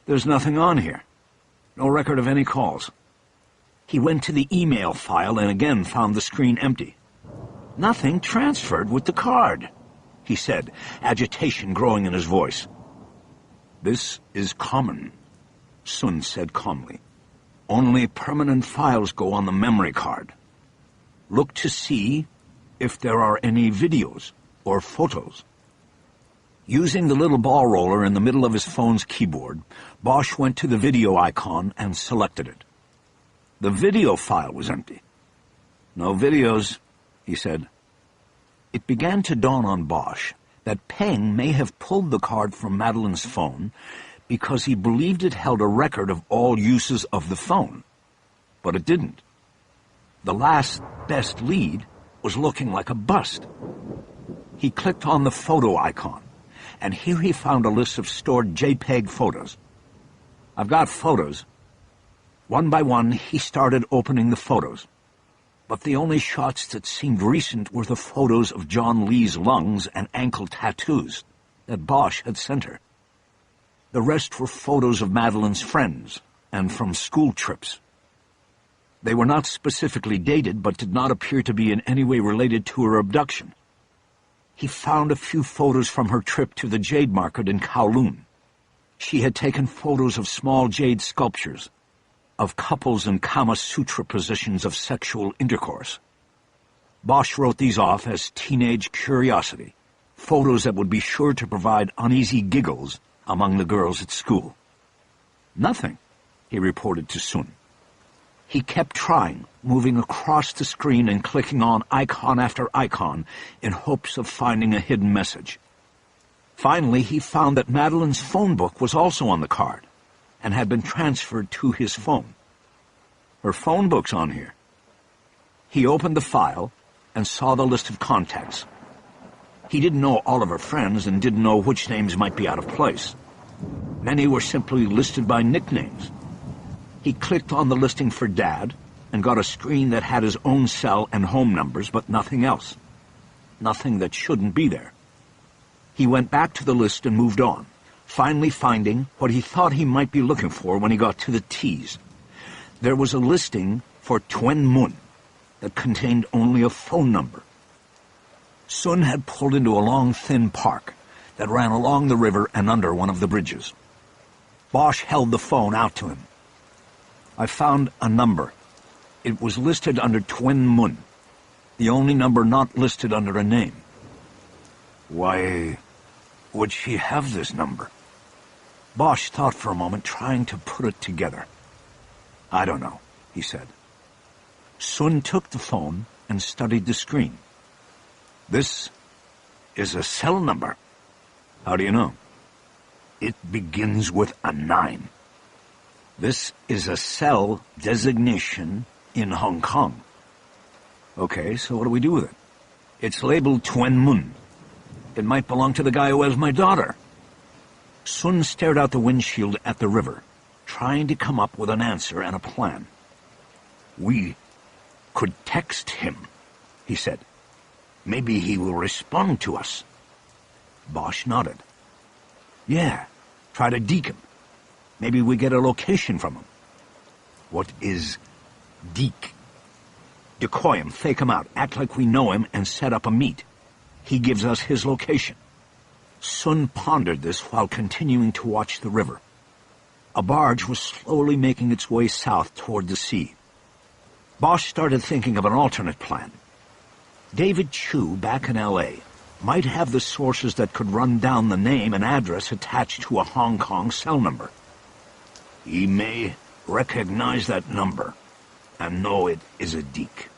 There's nothing on here. No record of any calls. He went to the email file and again found the screen empty. Nothing transferred with the card, he said, agitation growing in his voice. This is common, Sun said calmly. Only permanent files go on the memory card. Look to see if there are any videos or photos. Using the little ball roller in the middle of his phone's keyboard, Bosch went to the video icon and selected it. The video file was empty. No videos, he said. It began to dawn on Bosch that Peng may have pulled the card from Madeline's phone because he believed it held a record of all uses of the phone. But it didn't. The last best lead was looking like a bust. He clicked on the photo icon, and here he found a list of stored JPEG photos. I've got photos. One by one, he started opening the photos. But the only shots that seemed recent were the photos of John Lee's lungs and ankle tattoos that Bosch had sent her. The rest were photos of Madeline's friends and from school trips. They were not specifically dated, but did not appear to be in any way related to her abduction. He found a few photos from her trip to the jade market in Kowloon. She had taken photos of small jade sculptures, of couples in Kama Sutra positions of sexual intercourse. Bosch wrote these off as teenage curiosity, photos that would be sure to provide uneasy giggles among the girls at school. Nothing, he reported to Sun. He kept trying, moving across the screen and clicking on icon after icon in hopes of finding a hidden message. Finally, he found that Madeline's phone book was also on the card and had been transferred to his phone. Her phone book's on here. He opened the file and saw the list of contacts. He didn't know all of her friends and didn't know which names might be out of place. Many were simply listed by nicknames. He clicked on the listing for Dad and got a screen that had his own cell and home numbers, but nothing else. Nothing that shouldn't be there. He went back to the list and moved on, finally finding what he thought he might be looking for when he got to the T's. There was a listing for Tuen Mun that contained only a phone number. Sun had pulled into a long, thin park that ran along the river and under one of the bridges. Bosch held the phone out to him. I found a number. It was listed under Tuen Mun, the only number not listed under a name. Why would she have this number? Bosch thought for a moment, trying to put it together. I don't know, he said. Sun took the phone and studied the screen. This is a cell number. How do you know? It begins with a 9. This is a cell designation in Hong Kong. Okay, so what do we do with it? It's labeled Tuen Mun. It might belong to the guy who has my daughter. Sun stared out the windshield at the river, trying to come up with an answer and a plan. We could text him, he said. Maybe he will respond to us. Bosch nodded. Yeah, try to deke him. Maybe we get a location from him. What is deke? Decoy him, fake him out, act like we know him, and set up a meet. He gives us his location. Sun pondered this while continuing to watch the river. A barge was slowly making its way south toward the sea. Bosch started thinking of an alternate plan. David Chu, back in L.A., might have the sources that could run down the name and address attached to a Hong Kong cell number. He may recognize that number and know it is a deke.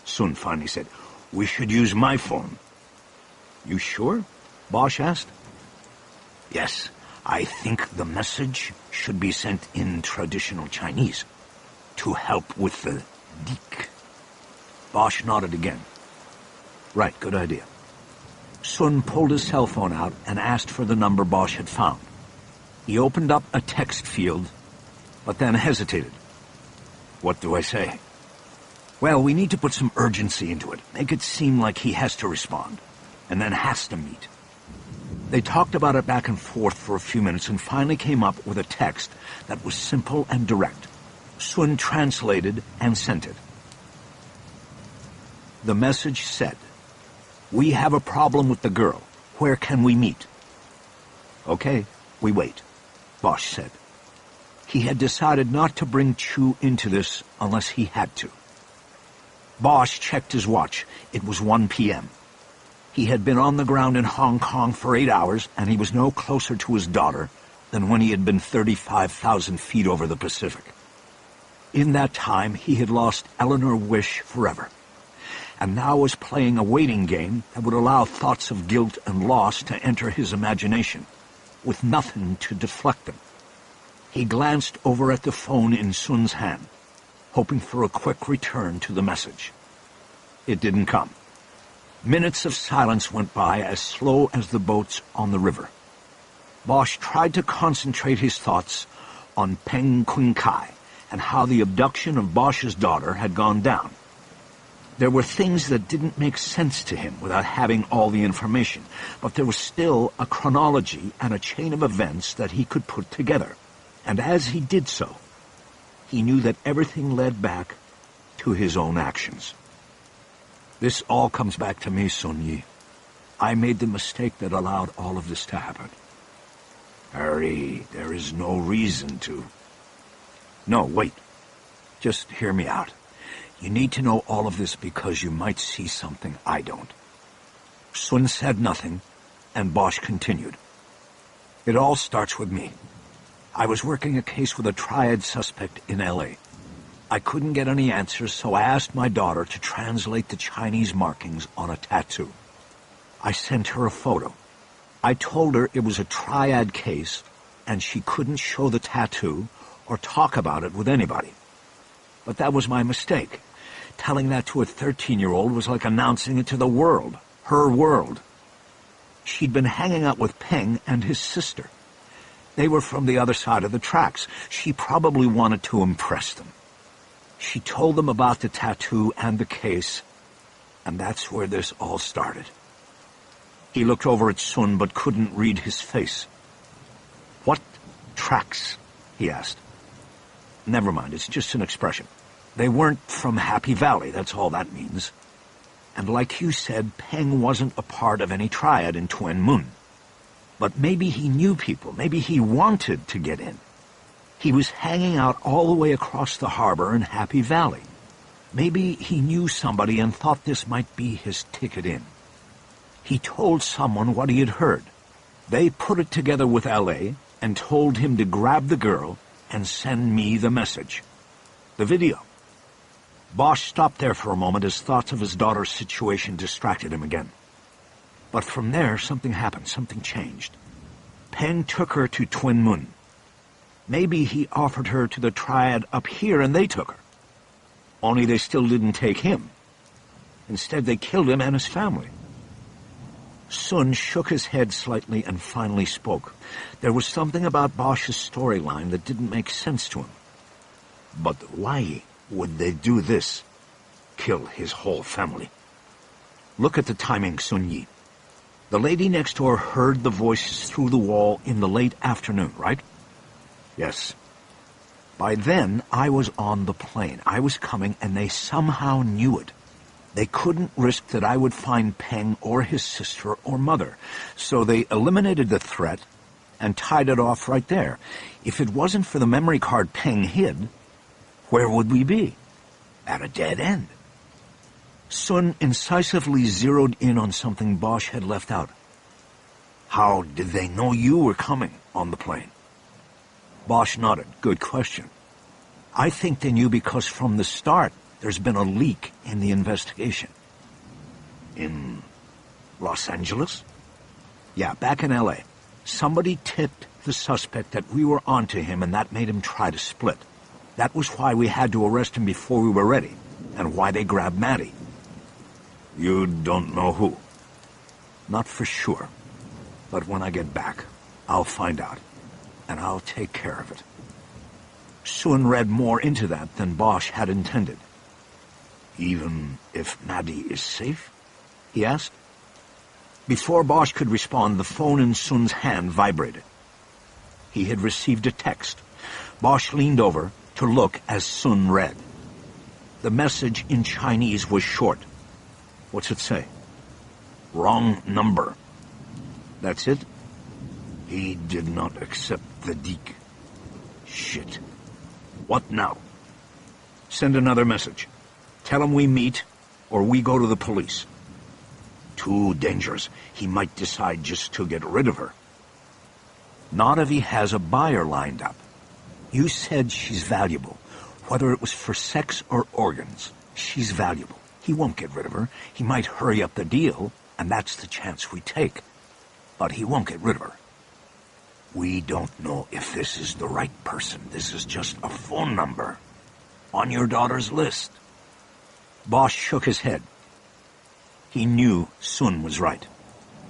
Sun finally said, "We should use my phone." You sure? Bosch asked. Yes, I think the message should be sent in traditional Chinese to help with the deke. Bosch nodded again. Right, good idea. Sun pulled his cell phone out and asked for the number Bosch had found. He opened up a text field, but then hesitated. What do I say? Well, we need to put some urgency into it. Make it seem like he has to respond, and then has to meet. They talked about it back and forth for a few minutes and finally came up with a text that was simple and direct. Sun translated and sent it. The message said, "We have a problem with the girl. Where can we meet?" "Okay, we wait," Bosch said. He had decided not to bring Chu into this unless he had to. Bosch checked his watch. It was 1 p.m. He had been on the ground in Hong Kong for 8 hours, and he was no closer to his daughter than when he had been 35,000 feet over the Pacific. In that time, he had lost Eleanor Wish forever, and now was playing a waiting game that would allow thoughts of guilt and loss to enter his imagination, with nothing to deflect them. He glanced over at the phone in Sun's hand, hoping for a quick return to the message. It didn't come. Minutes of silence went by, as slow as the boats on the river. Bosch tried to concentrate his thoughts on Peng Qing Kai and how the abduction of Bosch's daughter had gone down. There were things that didn't make sense to him without having all the information, but there was still a chronology and a chain of events that he could put together. And as he did so, he knew that everything led back to his own actions. This all comes back to me, Sun Yi. I made the mistake that allowed all of this to happen. Harry, there is no reason to... No, wait. Just hear me out. You need to know all of this because you might see something I don't. Sun said nothing, and Bosch continued. It all starts with me. I was working a case with a triad suspect in L.A. I couldn't get any answers, so I asked my daughter to translate the Chinese markings on a tattoo. I sent her a photo. I told her it was a triad case, and she couldn't show the tattoo or talk about it with anybody. But that was my mistake. Telling that to a 13-year-old was like announcing it to the world, her world. She'd been hanging out with Peng and his sister. They were from the other side of the tracks. She probably wanted to impress them. She told them about the tattoo and the case, and that's where this all started. He looked over at Sun but couldn't read his face. "What tracks?" he asked. "Never mind, it's just an expression. They weren't from Happy Valley, that's all that means. And like you said, Peng wasn't a part of any triad in Tuen Mun. But maybe he knew people, maybe he wanted to get in. He was hanging out all the way across the harbor in Happy Valley. Maybe he knew somebody and thought this might be his ticket in. He told someone what he had heard. They put it together with L.A. and told him to grab the girl and send me the message. The video." Bosch stopped there for a moment as thoughts of his daughter's situation distracted him again. But from there, something happened, something changed. Peng took her to Tuen Mun. Maybe he offered her to the triad up here and they took her. Only they still didn't take him. Instead, they killed him and his family. Sun shook his head slightly and finally spoke. There was something about Bosch's storyline that didn't make sense to him. But why would they do this? Kill his whole family? Look at the timing, Sun Yi. The lady next door heard the voices through the wall in the late afternoon, right? Yes. By then, I was on the plane. I was coming, and they somehow knew it. They couldn't risk that I would find Peng or his sister or mother, so they eliminated the threat and tied it off right there. If it wasn't for the memory card Peng hid, where would we be? At a dead end. Sun incisively zeroed in on something Bosch had left out. How did they know you were coming on the plane? Bosch nodded. Good question. I think they knew because from the start there's been a leak in the investigation. In Los Angeles? Yeah, back in L.A. Somebody tipped the suspect that we were onto him, and that made him try to split. That was why we had to arrest him before we were ready, and why they grabbed Maddie. You don't know who? Not for sure. But when I get back, I'll find out. And I'll take care of it. Sun read more into that than Bosch had intended. Even if Maddie is safe? He asked. Before Bosch could respond, the phone in Sun's hand vibrated. He had received a text. Bosch leaned over to look as Sun read. The message in Chinese was short. What's it say? Wrong number. That's it? He did not accept the deek. Shit. What now? Send another message. Tell him we meet, or we go to the police. Too dangerous. He might decide just to get rid of her. Not if he has a buyer lined up. You said she's valuable. Whether it was for sex or organs, she's valuable. He won't get rid of her. He might hurry up the deal, and that's the chance we take. But he won't get rid of her. We don't know if this is the right person. This is just a phone number. On your daughter's list. Bosch shook his head. He knew Sun was right.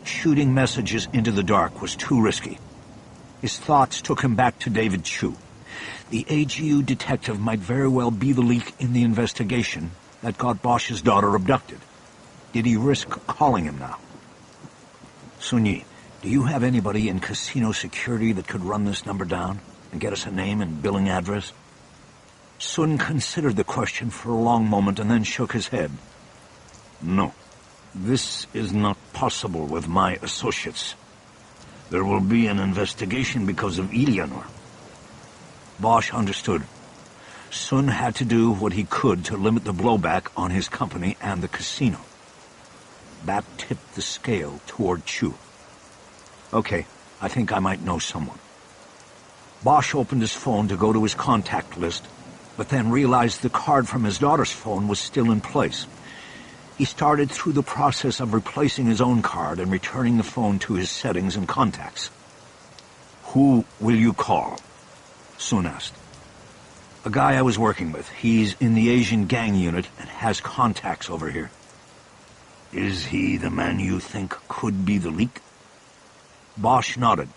Shooting messages into the dark was too risky. His thoughts took him back to David Chu. The AGU detective might very well be the leak in the investigation that got Bosch's daughter abducted. Did he risk calling him now? Sun Yi, do you have anybody in casino security that could run this number down and get us a name and billing address? Sun considered the question for a long moment and then shook his head. No, this is not possible with my associates. There will be an investigation because of Eleanor. Bosch understood. Sun had to do what he could to limit the blowback on his company and the casino. That tipped the scale toward Chu. Okay, I think I might know someone. Bosch opened his phone to go to his contact list, but then realized the card from his daughter's phone was still in place. He started through the process of replacing his own card and returning the phone to his settings and contacts. Who will you call? Sun asked. A guy I was working with. He's in the Asian gang unit and has contacts over here. Is he the man you think could be the leak? Bosch nodded.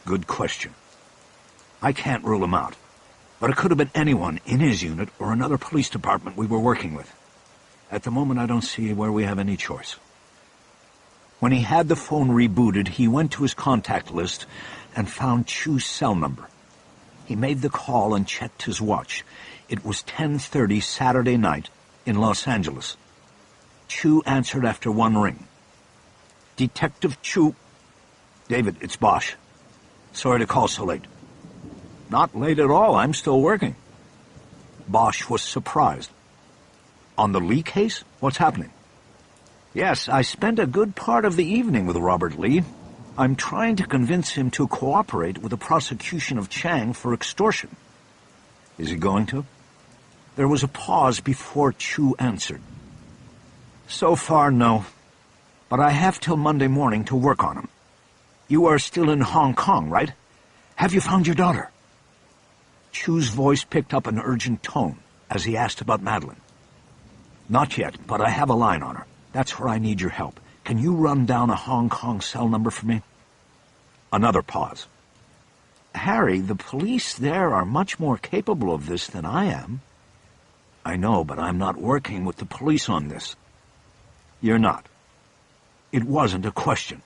Good question. I can't rule him out, but it could have been anyone in his unit or another police department we were working with. At the moment, I don't see where we have any choice. When he had the phone rebooted, he went to his contact list and found Chu's cell number. He made the call and checked his watch. It was 10:30 Saturday night in Los Angeles. Chu answered after one ring. Detective Chu. David, it's Bosch. Sorry to call so late. Not late at all. I'm still working. Bosch was surprised. On the Lee case? What's happening? Yes, I spent a good part of the evening with Robert Lee. I'm trying to convince him to cooperate with the prosecution of Chang for extortion. Is he going to? There was a pause before Chu answered. So far, no. But I have till Monday morning to work on him. You are still in Hong Kong, right? Have you found your daughter? Chu's voice picked up an urgent tone as he asked about Madeline. Not yet, but I have a line on her. That's where I need your help. Can you run down a Hong Kong cell number for me? Another pause. Harry, the police there are much more capable of this than I am. I know, but I'm not working with the police on this. You're not. It wasn't a question.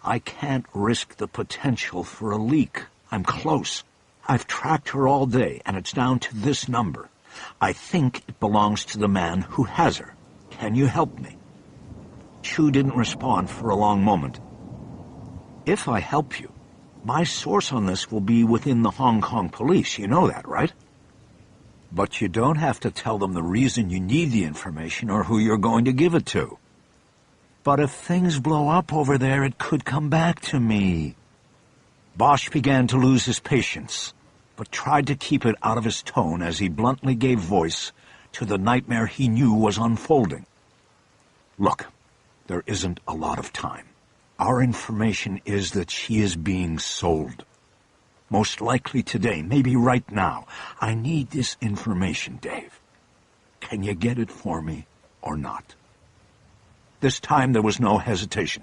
I can't risk the potential for a leak. I'm close. I've tracked her all day, and it's down to this number. I think it belongs to the man who has her. Can you help me? Chu didn't respond for a long moment. If I help you, my source on this will be within the Hong Kong police. You know that, right? But you don't have to tell them the reason you need the information or who you're going to give it to. But if things blow up over there, it could come back to me. Bosch began to lose his patience, but tried to keep it out of his tone as he bluntly gave voice to the nightmare he knew was unfolding. Look, there isn't a lot of time. Our information is that she is being sold. Most likely today, maybe right now. I need this information, Dave. Can you get it for me or not? This time there was no hesitation.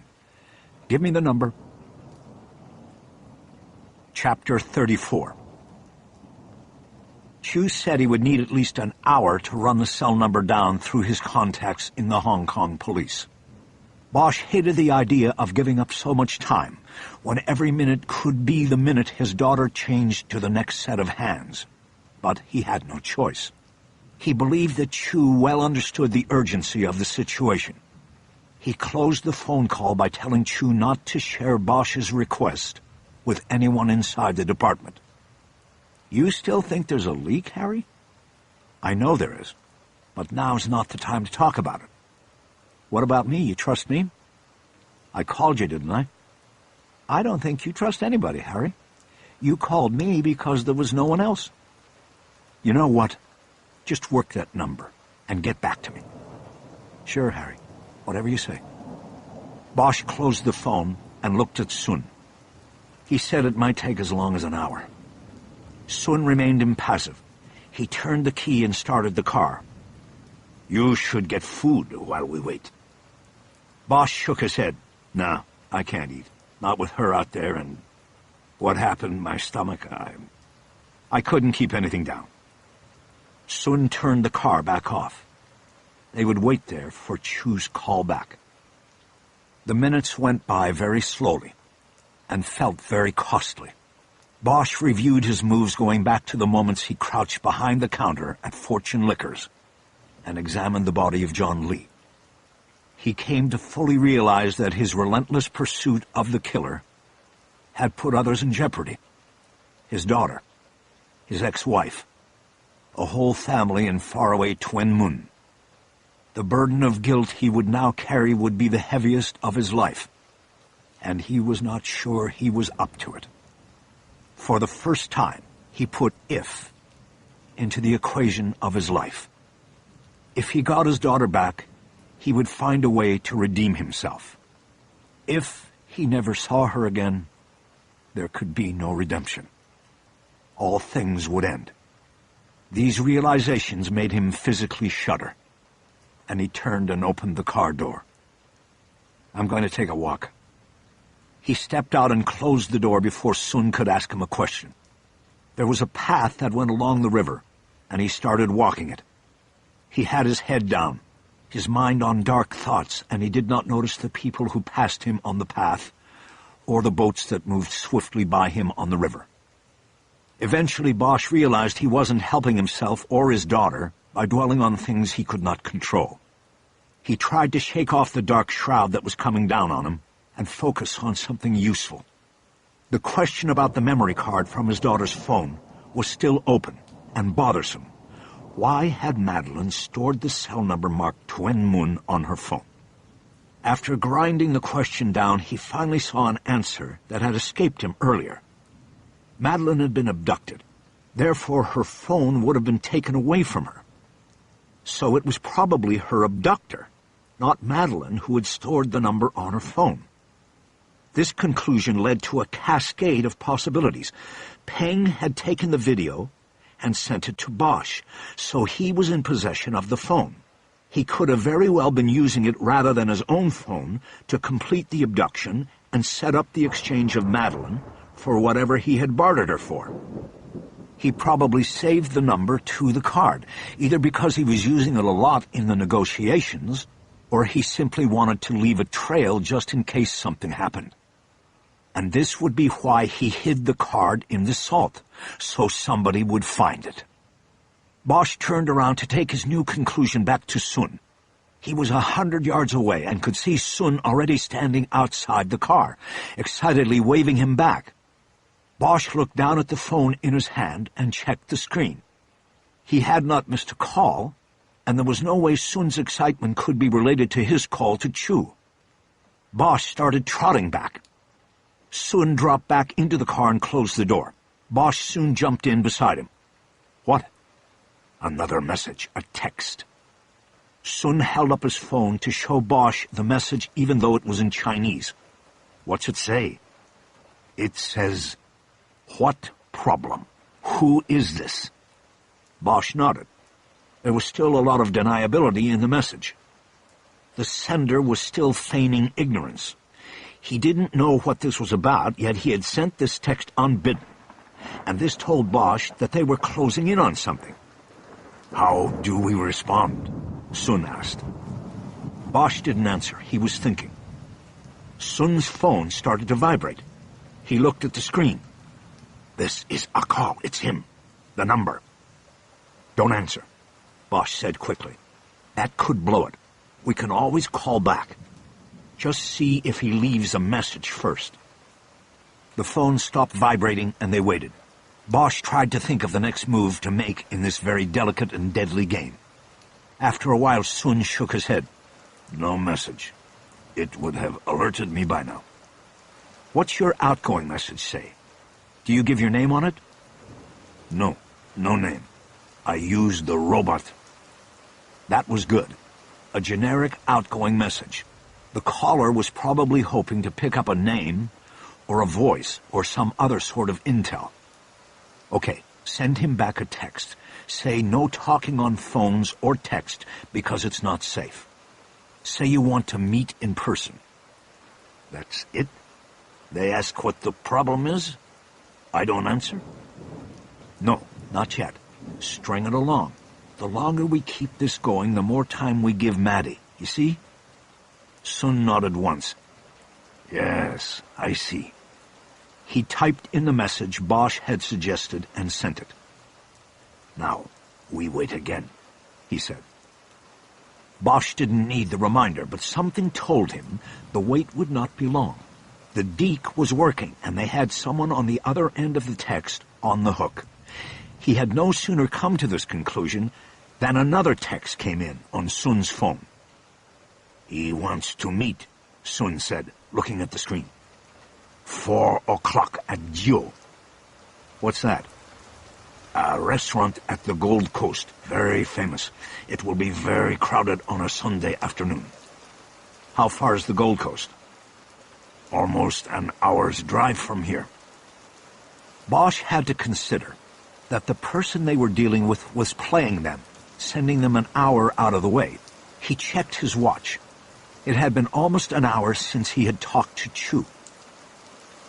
Give me the number. Chapter 34. Chu said he would need at least an hour to run the cell number down through his contacts in the Hong Kong police. Bosch hated the idea of giving up so much time, when every minute could be the minute his daughter changed to the next set of hands. But he had no choice. He believed that Chu well understood the urgency of the situation. He closed the phone call by telling Chu not to share Bosch's request with anyone inside the department. You still think there's a leak, Harry? I know there is, but now's not the time to talk about it. What about me? You trust me? I called you, didn't I? I don't think you trust anybody, Harry. You called me because there was no one else. You know what? Just work that number and get back to me. Sure, Harry. Whatever you say. Bosch closed the phone and looked at Sun. He said it might take as long as an hour. Sun remained impassive. He turned the key and started the car. You should get food while we wait. Bosch shook his head. No, I can't eat. Not with her out there, and what happened, my stomach, I couldn't keep anything down. Sun turned the car back off. They would wait there for Chu's call back. The minutes went by very slowly and felt very costly. Bosch reviewed his moves going back to the moments he crouched behind the counter at Fortune Liquors and examined the body of John Lee. He came to fully realize that his relentless pursuit of the killer had put others in jeopardy. His daughter, his ex-wife, a whole family in faraway Tuen Mun. The burden of guilt he would now carry would be the heaviest of his life, and he was not sure he was up to it. For the first time, he put if into the equation of his life. If he got his daughter back, he would find a way to redeem himself. If he never saw her again, there could be no redemption. All things would end. These realizations made him physically shudder, and he turned and opened the car door. I'm going to take a walk. He stepped out and closed the door before Sun could ask him a question. There was a path that went along the river, and he started walking it. He had his head down, his mind on dark thoughts, and he did not notice the people who passed him on the path, or the boats that moved swiftly by him on the river. Eventually, Bosch realized he wasn't helping himself or his daughter by dwelling on things he could not control. He tried to shake off the dark shroud that was coming down on him and focus on something useful. The question about the memory card from his daughter's phone was still open and bothersome. Why had Madeline stored the cell number marked Tuen Mun on her phone? After grinding the question down, he finally saw an answer that had escaped him earlier. Madeline had been abducted. Therefore, her phone would have been taken away from her. So it was probably her abductor, not Madeline, who had stored the number on her phone. This conclusion led to a cascade of possibilities. Peng had taken the video and sent it to Bosch, so he was in possession of the phone. He could have very well been using it rather than his own phone to complete the abduction and set up the exchange of Madeline for whatever he had bartered her for. He probably saved the number to the card, either because he was using it a lot in the negotiations, or he simply wanted to leave a trail just in case something happened. And this would be why he hid the card in the salt, so somebody would find it. Bosch turned around to take his new conclusion back to Sun. He was 100 yards away and could see Sun already standing outside the car, excitedly waving him back. Bosch looked down at the phone in his hand and checked the screen. He had not missed a call, and there was no way Sun's excitement could be related to his call to Chu. Bosch started trotting back. Sun dropped back into the car and closed the door. Bosch soon jumped in beside him. What? Another message, a text. Sun held up his phone to show Bosch the message even though it was in Chinese. What's it say? It says, "What problem? Who is this?" Bosch nodded. There was still a lot of deniability in the message. The sender was still feigning ignorance. He didn't know what this was about, yet he had sent this text unbidden. And this told Bosch that they were closing in on something. "How do we respond?" Sun asked. Bosch didn't answer. He was thinking. Sun's phone started to vibrate. He looked at the screen. "This is a call. It's him. The number." "Don't answer," Bosch said quickly. "That could blow it. We can always call back. Just see if he leaves a message first." The phone stopped vibrating and they waited. Bosch tried to think of the next move to make in this very delicate and deadly game. After a while, Sun shook his head. "No message. It would have alerted me by now." "What's your outgoing message say? Do you give your name on it?" "No, no name. I used the robot." That was good. A generic outgoing message. The caller was probably hoping to pick up a name, or a voice, or some other sort of intel. Okay, send him back a text. Say no talking on phones or text because it's not safe. Say you want to meet in person. That's it? They ask what the problem is? I don't answer? No, not yet. String it along. The longer we keep this going, the more time we give Maddie. You see? Sun nodded once. Yes, I see. He typed in the message Bosch had suggested and sent it. Now, we wait again, he said. Bosch didn't need the reminder, but something told him the wait would not be long. The deke was working, and they had someone on the other end of the text on the hook. He had no sooner come to this conclusion than another text came in on Sun's phone. He wants to meet, Sun said, looking at the screen. 4 o'clock at Gio. What's that? A restaurant at the Gold Coast, very famous. It will be very crowded on a Sunday afternoon. How far is the Gold Coast? Almost an hour's drive from here. Bosch had to consider that the person they were dealing with was playing them, sending them an hour out of the way. He checked his watch. It had been almost an hour since he had talked to Chu.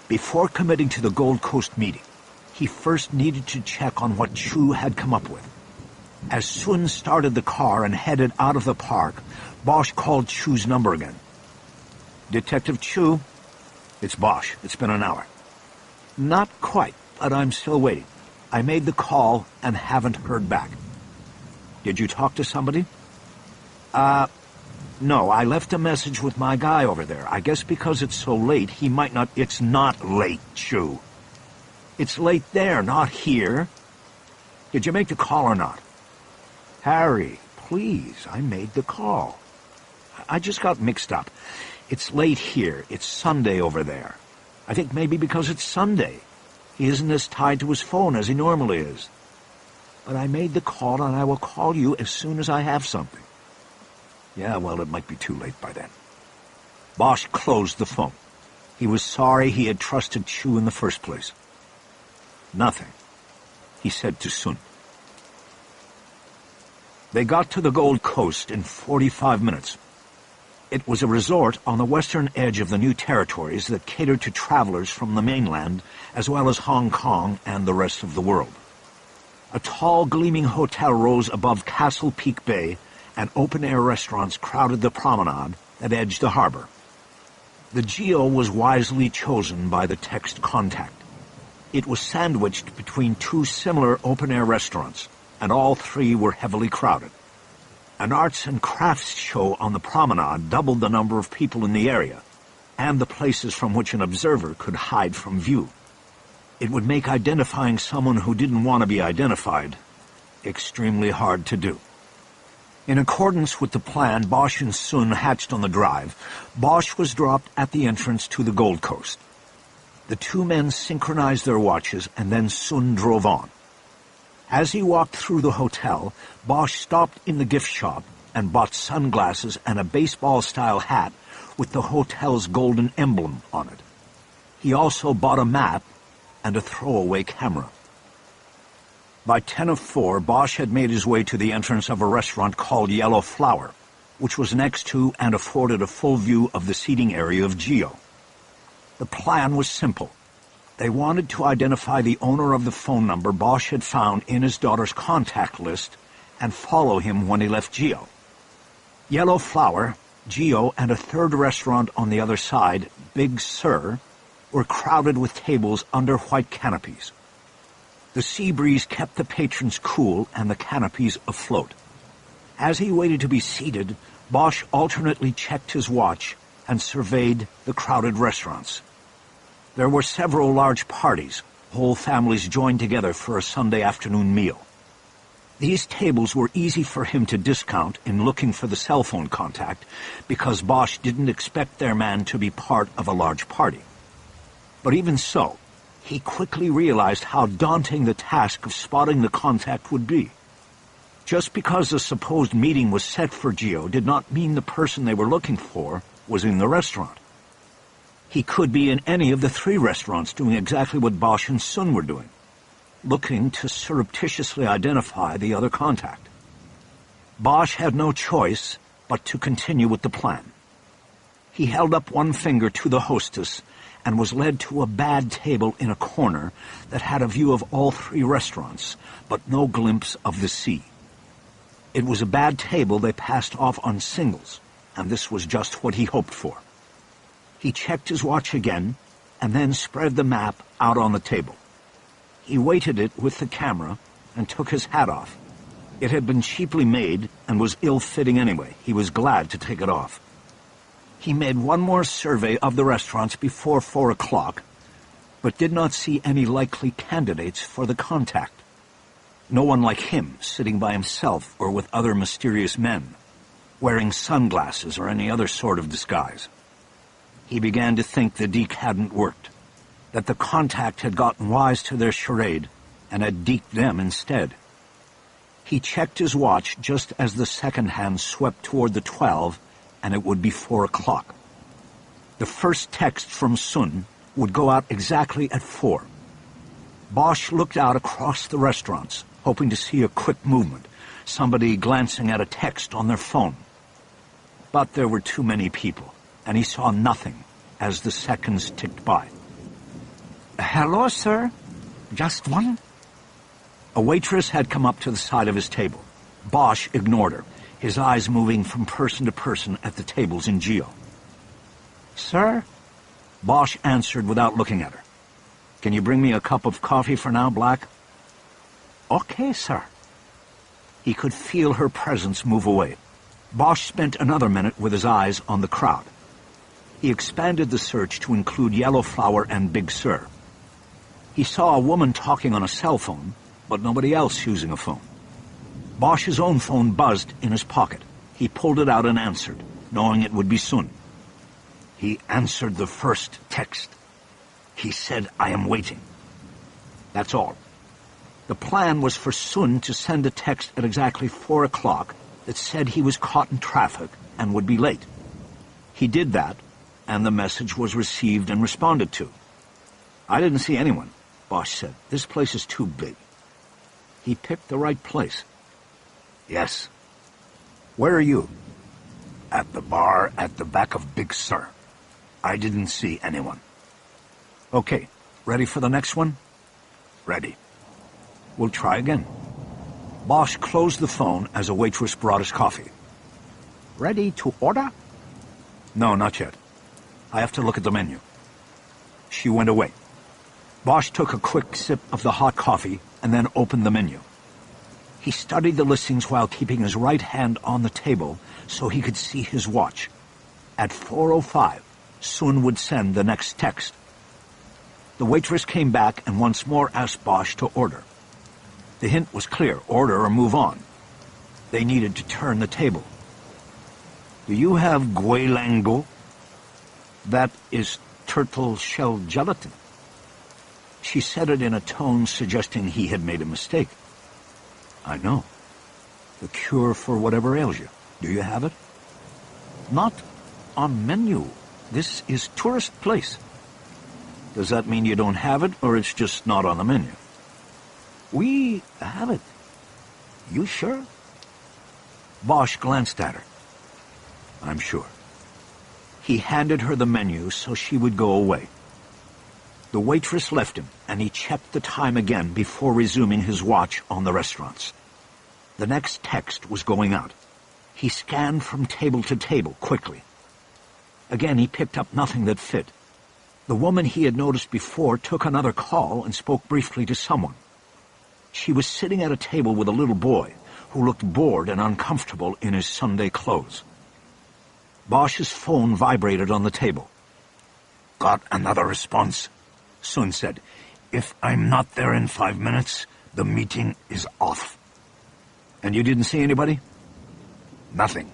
Before committing to the Gold Coast meeting, he first needed to check on what Chu had come up with. As Sun started the car and headed out of the park, Bosch called Chu's number again. Detective Chu? It's Bosch. It's been an hour. Not quite, but I'm still waiting. I made the call and haven't heard back. Did you talk to somebody? No, I left a message with my guy over there. I guess because it's so late, he might not... It's not late, Chu. It's late there, not here. Did you make the call or not? Harry, please, I made the call. I just got mixed up. It's late here. It's Sunday over there. I think maybe because it's Sunday. He isn't as tied to his phone as he normally is. But I made the call, and I will call you as soon as I have something. Yeah, well, it might be too late by then. Bosch closed the phone. He was sorry he had trusted Chu in the first place. Nothing, he said to Sun. They got to the Gold Coast in 45 minutes. It was a resort on the western edge of the new territories that catered to travelers from the mainland, as well as Hong Kong and the rest of the world. A tall, gleaming hotel rose above Castle Peak Bay, and open-air restaurants crowded the promenade that edged the harbor. The Geo was wisely chosen by the text contact. It was sandwiched between two similar open-air restaurants, and all three were heavily crowded. An arts and crafts show on the promenade doubled the number of people in the area, and the places from which an observer could hide from view. It would make identifying someone who didn't want to be identified extremely hard to do. In accordance with the plan Bosch and Sun hatched on the drive, Bosch was dropped at the entrance to the Gold Coast. The two men synchronized their watches, and then Sun drove on. As he walked through the hotel, Bosch stopped in the gift shop and bought sunglasses and a baseball-style hat with the hotel's golden emblem on it. He also bought a map and a throwaway camera. By 4:10, Bosch had made his way to the entrance of a restaurant called Yellow Flower, which was next to and afforded a full view of the seating area of Gio. The plan was simple. They wanted to identify the owner of the phone number Bosch had found in his daughter's contact list and follow him when he left Gio. Yellow Flower, Gio, and a third restaurant on the other side, Big Sur, were crowded with tables under white canopies. The sea breeze kept the patrons cool and the canopies afloat. As he waited to be seated, Bosch alternately checked his watch and surveyed the crowded restaurants. There were several large parties. Whole families joined together for a Sunday afternoon meal. These tables were easy for him to discount in looking for the cell phone contact because Bosch didn't expect their man to be part of a large party. But even so, he quickly realized how daunting the task of spotting the contact would be. Just because the supposed meeting was set for Gio did not mean the person they were looking for was in the restaurant. He could be in any of the 3 restaurants doing exactly what Bosch and Sun were doing, looking to surreptitiously identify the other contact. Bosch had no choice but to continue with the plan. He held up one finger to the hostess and was led to a bad table in a corner that had a view of all 3 restaurants, but no glimpse of the sea. It was a bad table they passed off on singles, and this was just what he hoped for. He checked his watch again, and then spread the map out on the table. He weighted it with the camera and took his hat off. It had been cheaply made and was ill-fitting anyway. He was glad to take it off. He made one more survey of the restaurants before 4 o'clock, but did not see any likely candidates for the contact. No one like him sitting by himself or with other mysterious men, wearing sunglasses or any other sort of disguise. He began to think the deke hadn't worked, that the contact had gotten wise to their charade and had deked them instead. He checked his watch just as the second hand swept toward the 12, and it would be 4 o'clock. The first text from Sun would go out exactly at 4. Bosch looked out across the restaurants, hoping to see a quick movement, somebody glancing at a text on their phone. But there were too many people, and he saw nothing as the seconds ticked by. Hello, sir. Just one? A waitress had come up to the side of his table. Bosch ignored her, his eyes moving from person to person at the tables in Gio. Sir? Bosch answered without looking at her. Can you bring me a cup of coffee for now, Black? Okay, sir. He could feel her presence move away. Bosch spent another minute with his eyes on the crowd. He expanded the search to include Yellow Flower and Big Sur. He saw a woman talking on a cell phone, but nobody else using a phone. Bosch's own phone buzzed in his pocket. He pulled it out and answered, knowing it would be Sun. He answered the first text. He said, "I am waiting." That's all. The plan was for Sun to send a text at exactly 4 o'clock that said he was caught in traffic and would be late. He did that, and the message was received and responded to. "I didn't see anyone," Bosch said. "This place is too big." He picked the right place. "Yes." "Where are you?" "At the bar at the back of Big Sur. I didn't see anyone." "Okay, ready for the next one?" "Ready." "We'll try again." Bosch closed the phone as a waitress brought his coffee. Ready to order? "No, not yet. I have to look at the menu." She went away. Bosch took a quick sip of the hot coffee and then opened the menu. He studied the listings while keeping his right hand on the table so he could see his watch. At 4:05, Sun would send the next text. The waitress came back and once more asked Bosch to order. The hint was clear: order or move on. They needed to turn the table. "Do you have guilango?" "That is turtle shell gelatin." She said it in a tone suggesting he had made a mistake. "I know. The cure for whatever ails you. Do you have it?" "Not on menu. This is tourist place." "Does that mean you don't have it, or it's just not on the menu?" "We have it." "You sure?" Bosch glanced at her. I'm sure. He handed her the menu so she would go away. The waitress left him, and he checked the time again before resuming his watch on the restaurants. The next text was going out. He scanned from table to table quickly. Again, he picked up nothing that fit. The woman he had noticed before took another call and spoke briefly to someone. She was sitting at a table with a little boy who looked bored and uncomfortable in his Sunday clothes. Bosch's phone vibrated on the table. Got another response, Sun said. If I'm not there in 5 minutes, the meeting is off. And you didn't see anybody? Nothing.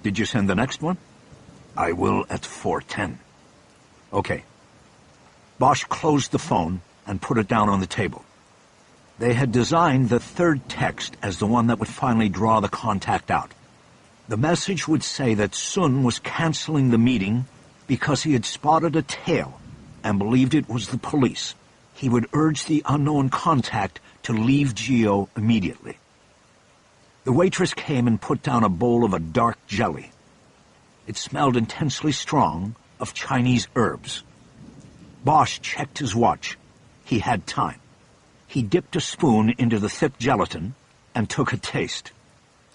Did you send the next one? I will at 4:10. Okay. Bosch closed the phone and put it down on the table. They had designed the third text as the one that would finally draw the contact out. The message would say that Sun was canceling the meeting because he had spotted a tail and believed it was the police. He would urge the unknown contact to leave Geo immediately. The waitress came and put down a bowl of a dark jelly. It smelled intensely strong of Chinese herbs. Bosch checked his watch. He had time. He dipped a spoon into the thick gelatin and took a taste.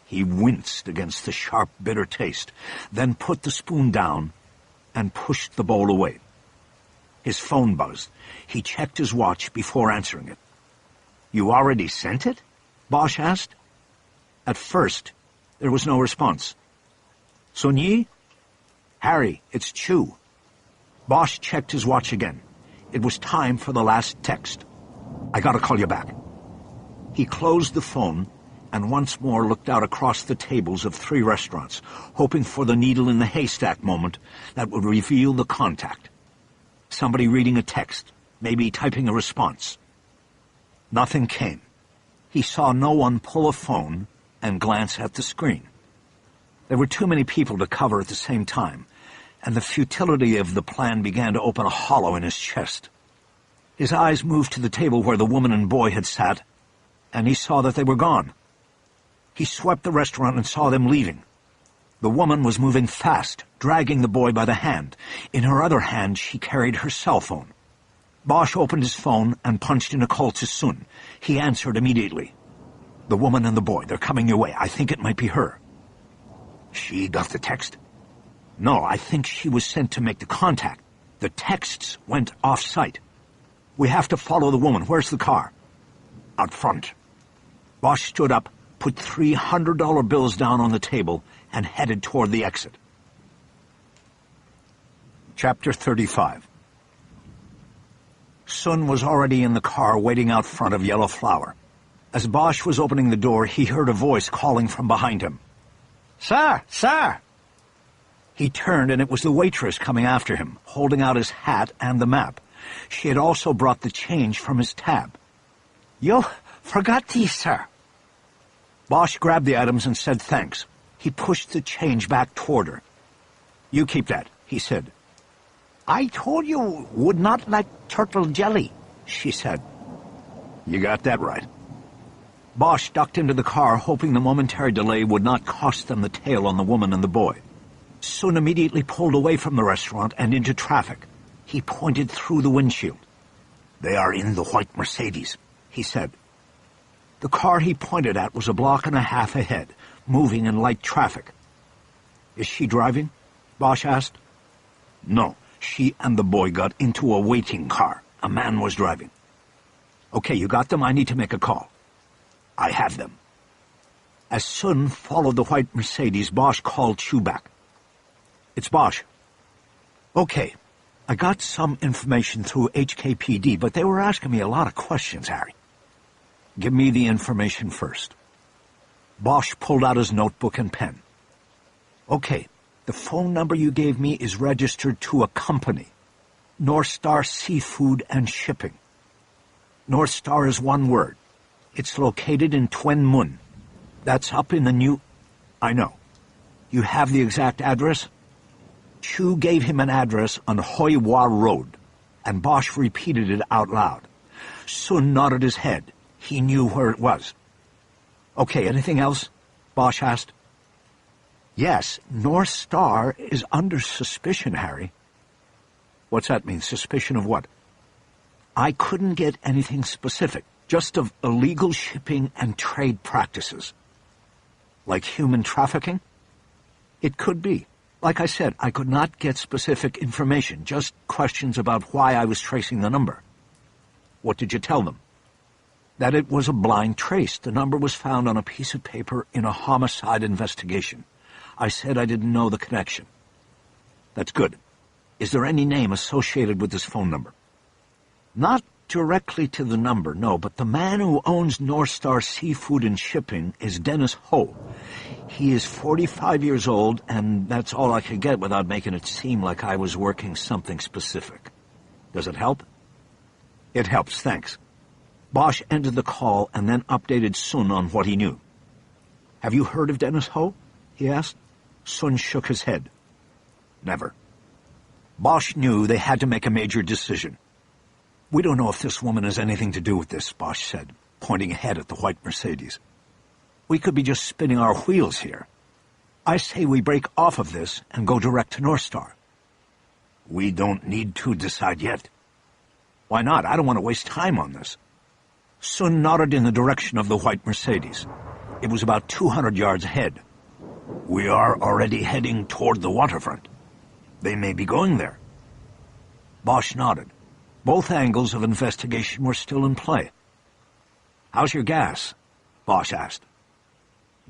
He winced against the sharp, bitter taste, then put the spoon down and pushed the bowl away. His phone buzzed. He checked his watch before answering it. You already sent it? Bosch asked. At first, there was no response. Sun Yi? Harry, it's Chu. Bosch checked his watch again. It was time for the last text. I gotta call you back. He closed the phone and once more looked out across the tables of 3 restaurants, hoping for the needle in the haystack moment that would reveal the contact. Somebody reading a text, maybe typing a response. Nothing came. He saw no one pull a phone and glance at the screen. There were too many people to cover at the same time, and the futility of the plan began to open a hollow in his chest. His eyes moved to the table where the woman and boy had sat, and he saw that they were gone. He swept the restaurant and saw them leaving. The woman was moving fast, dragging the boy by the hand. In her other hand, she carried her cell phone. Bosch opened his phone and punched in a call to Sun. He answered immediately. The woman and the boy, they're coming your way. I think it might be her. She got the text? No, I think she was sent to make the contact. The texts went off-site. We have to follow the woman. Where's the car? Out front. Bosch stood up, put $300 bills down on the table, and headed toward the exit. Chapter 35. Sun was already in the car waiting out front of Yellow Flower. As Bosch was opening the door, he heard a voice calling from behind him. Sir, sir! He turned, and it was the waitress coming after him, holding out his hat and the map. She had also brought the change from his tab. You forgot these, sir. Bosch grabbed the items and said thanks. He pushed the change back toward her. You keep that, he said. I told you would not like turtle jelly, she said. You got that right. Bosch ducked into the car, hoping the momentary delay would not cost them the tail on the woman and the boy. Sun immediately pulled away from the restaurant and into traffic. He pointed through the windshield. They are in the white Mercedes, he said. The car he pointed at was a block and a half ahead, moving in light traffic. Is she driving? Bosch asked. No, she and the boy got into a waiting car. A man was driving. Okay, you got them? I need to make a call. I have them. As Sun followed the white Mercedes, Bosch called Chu back. It's Bosch. Okay, I got some information through HKPD, but they were asking me a lot of questions, Harry. Give me the information first. Bosch pulled out his notebook and pen. Okay, the phone number you gave me is registered to a company, North Star Seafood and Shipping. North Star is one word. It's located in Tuen Mun. That's up in the new... I know. You have the exact address? Chu gave him an address on Hoi Hua Road, and Bosch repeated it out loud. Sun nodded his head. He knew where it was. Okay, anything else? Bosch asked. Yes, North Star is under suspicion, Harry. What's that mean? Suspicion of what? I couldn't get anything specific, just of illegal shipping and trade practices. Like human trafficking? It could be. Like I said, I could not get specific information, just questions about why I was tracing the number. What did you tell them? That it was a blind trace. The number was found on a piece of paper in a homicide investigation. I said I didn't know the connection. That's good. Is there any name associated with this phone number? Not directly to the number, no, but the man who owns North Star Seafood and Shipping is Dennis Ho. He is 45 years old, and that's all I could get without making it seem like I was working something specific. Does it help? It helps, thanks. Bosch ended the call and then updated Sun on what he knew. Have you heard of Dennis Ho? He asked. Sun shook his head. Never. Bosch knew they had to make a major decision. We don't know if this woman has anything to do with this, Bosch said, pointing ahead at the white Mercedes. We could be just spinning our wheels here. I say we break off of this and go direct to North Star. We don't need to decide yet. Why not? I don't want to waste time on this. Sun nodded in the direction of the white Mercedes. It was about 200 yards ahead. We are already heading toward the waterfront. They may be going there. Bosch nodded. Both angles of investigation were still in play. How's your gas? Bosch asked.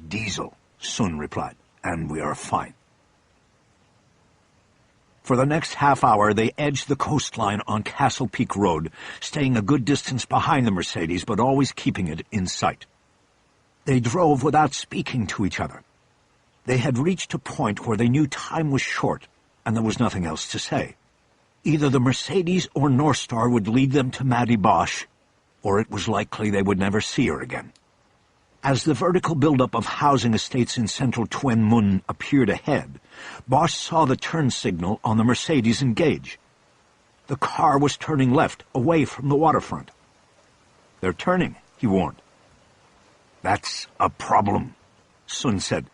Diesel, Sun replied, and we are fine. For the next half hour, they edged the coastline on Castle Peak Road, staying a good distance behind the Mercedes, but always keeping it in sight. They drove without speaking to each other. They had reached a point where they knew time was short, and there was nothing else to say. Either the Mercedes or North Star would lead them to Maddie Bosch, or it was likely they would never see her again. As the vertical buildup of housing estates in central Tuen Mun appeared ahead, Bosch saw the turn signal on the Mercedes engage. The car was turning left, away from the waterfront. They're turning, he warned. That's a problem, Sun said.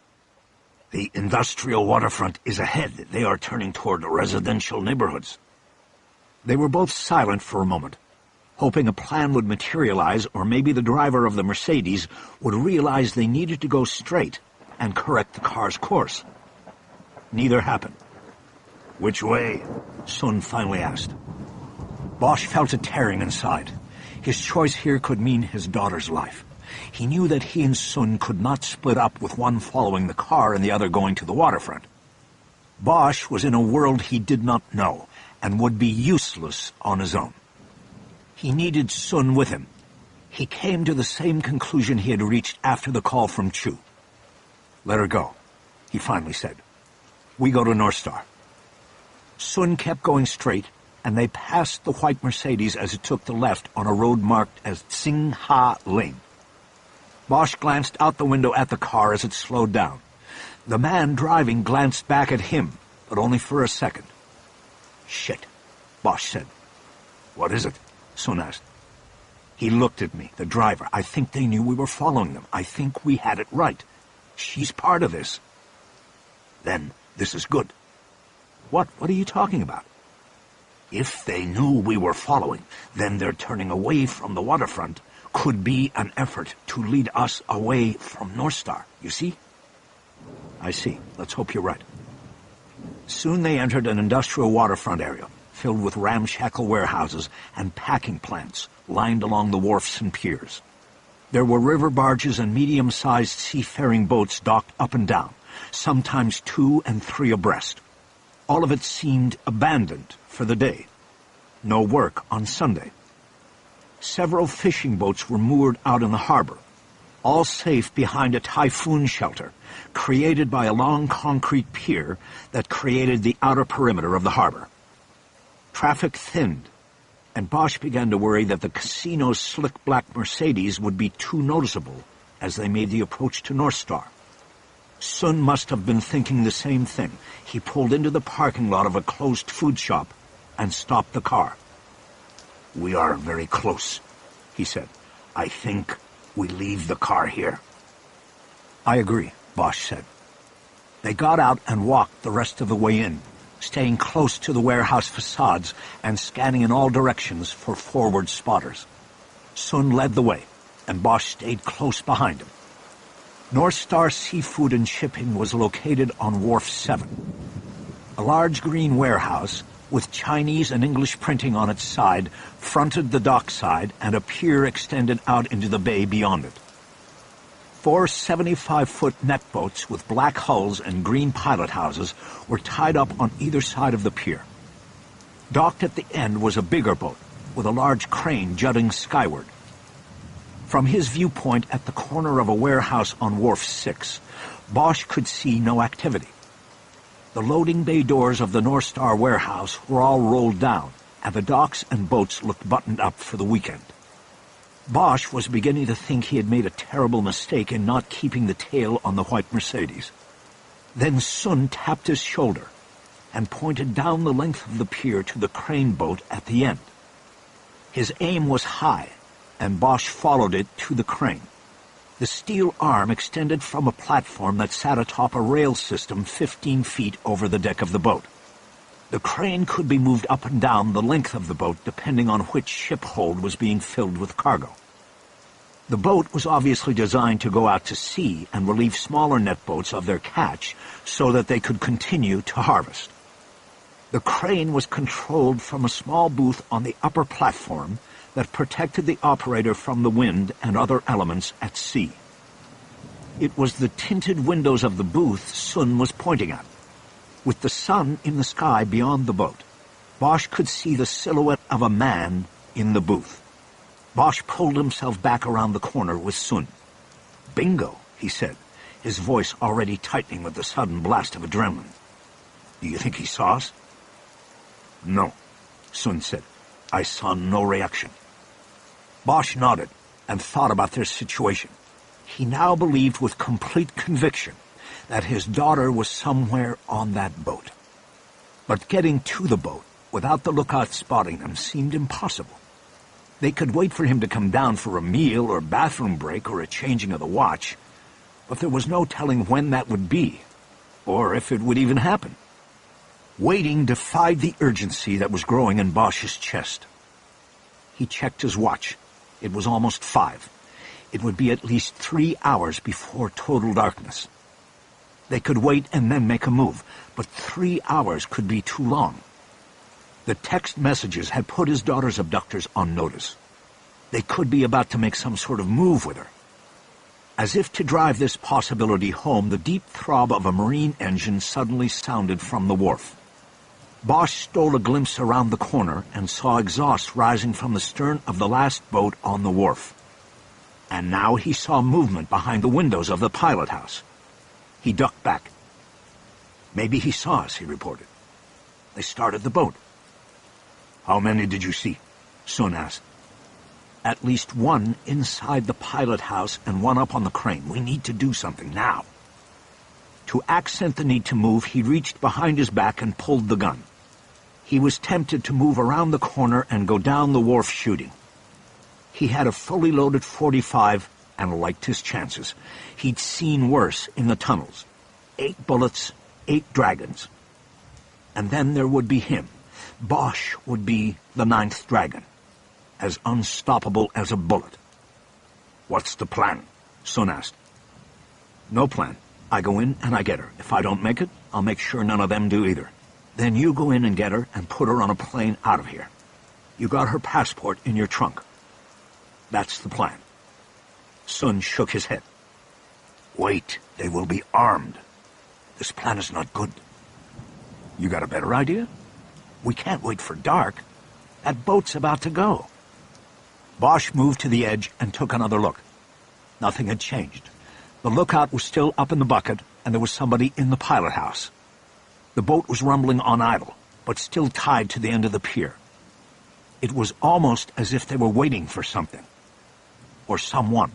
The industrial waterfront is ahead. They are turning toward residential neighborhoods. They were both silent for a moment, hoping a plan would materialize, or maybe the driver of the Mercedes would realize they needed to go straight and correct the car's course. Neither happened. Which way? Sun finally asked. Bosch felt a tearing inside. His choice here could mean his daughter's life. He knew that he and Sun could not split up with one following the car and the other going to the waterfront. Bosch was in a world he did not know, and would be useless on his own. He needed Sun with him. He came to the same conclusion he had reached after the call from Chu. Let her go, he finally said. We go to North Star. Sun kept going straight, and they passed the white Mercedes as it took the left on a road marked as Tsing Ha Lane. Bosch glanced out the window at the car as it slowed down. The man driving glanced back at him, but only for a second. Shit, Bosch said. What is it? Sun asked. He looked at me, the driver. I think they knew we were following them. I think we had it right. She's part of this. Then this is good. What are you talking about? If they knew we were following, then their turning away from the waterfront could be an effort to lead us away from North Star, you see? I see. Let's hope you're right. Soon they entered an industrial waterfront area, filled with ramshackle warehouses and packing plants lined along the wharfs and piers. There were river barges and medium-sized seafaring boats docked up and down, sometimes 2 and 3 abreast. All of it seemed abandoned for the day. No work on Sunday. Several fishing boats were moored out in the harbor, all safe behind a typhoon shelter created by a long concrete pier that created the outer perimeter of the harbor. Traffic thinned, and Bosch began to worry that the casino's slick black Mercedes would be too noticeable as they made the approach to North Star. Sun must have been thinking the same thing. He pulled into the parking lot of a closed food shop and stopped the car. We are very close, he said. I think we leave the car here. I agree, Bosch said. They got out and walked the rest of the way in, staying close to the warehouse facades and scanning in all directions for forward spotters. Sun led the way, and Bosch stayed close behind him. North Star Seafood and Shipping was located on Wharf 7. A large green warehouse, with Chinese and English printing on its side, fronted the dockside, and a pier extended out into the bay beyond it. 4 75-foot net boats with black hulls and green pilot houses were tied up on either side of the pier. Docked at the end was a bigger boat, with a large crane jutting skyward. From his viewpoint at the corner of a warehouse on Wharf 6, Bosch could see no activity. The loading bay doors of the North Star warehouse were all rolled down, and the docks and boats looked buttoned up for the weekend. Bosch was beginning to think he had made a terrible mistake in not keeping the tail on the white Mercedes. Then Sun tapped his shoulder and pointed down the length of the pier to the crane boat at the end. His aim was high, and Bosch followed it to the crane. The steel arm extended from a platform that sat atop a rail system 15 feet over the deck of the boat. The crane could be moved up and down the length of the boat depending on which ship hold was being filled with cargo. The boat was obviously designed to go out to sea and relieve smaller net boats of their catch so that they could continue to harvest. The crane was controlled from a small booth on the upper platform that protected the operator from the wind and other elements at sea. It was the tinted windows of the booth Sun was pointing at. With the sun in the sky beyond the boat, Bosch could see the silhouette of a man in the booth. Bosch pulled himself back around the corner with Sun. "Bingo," he said, his voice already tightening with the sudden blast of adrenaline. "Do you think he saw us?" "No," Sun said. "I saw no reaction." Bosch nodded and thought about their situation. He now believed with complete conviction that his daughter was somewhere on that boat. But getting to the boat without the lookout spotting them seemed impossible. They could wait for him to come down for a meal or bathroom break or a changing of the watch, but there was no telling when that would be, or if it would even happen. Waiting defied the urgency that was growing in Bosch's chest. He checked his watch. It was almost 5. It would be at least 3 hours before total darkness. They could wait and then make a move, but 3 hours could be too long. The text messages had put his daughter's abductors on notice. They could be about to make some sort of move with her. As if to drive this possibility home, the deep throb of a marine engine suddenly sounded from the wharf. Bosch stole a glimpse around the corner and saw exhaust rising from the stern of the last boat on the wharf. And now he saw movement behind the windows of the pilot house. He ducked back. "Maybe he saw us," he reported. "They started the boat." "How many did you see?" Sun asked. "At least one inside the pilot house and one up on the crane. We need to do something now." To accent the need to move, he reached behind his back and pulled the gun. He was tempted to move around the corner and go down the wharf shooting. He had a fully loaded .45 and liked his chances. He'd seen worse in the tunnels. 8 bullets, 8 dragons. And then there would be him. Bosch would be the 9th dragon, as unstoppable as a bullet. "What's the plan?" Sun asked. "No plan. I go in and I get her. If I don't make it, I'll make sure none of them do either. Then you go in and get her and put her on a plane out of here. You got her passport in your trunk." "That's the plan." Sun shook his head. "Wait, they will be armed. This plan is not good." "You got a better idea?" "We can't wait for dark. That boat's about to go." Bosch moved to the edge and took another look. Nothing had changed. The lookout was still up in the bucket, and there was somebody in the pilot house. The boat was rumbling on idle, but still tied to the end of the pier. It was almost as if they were waiting for something. Or someone.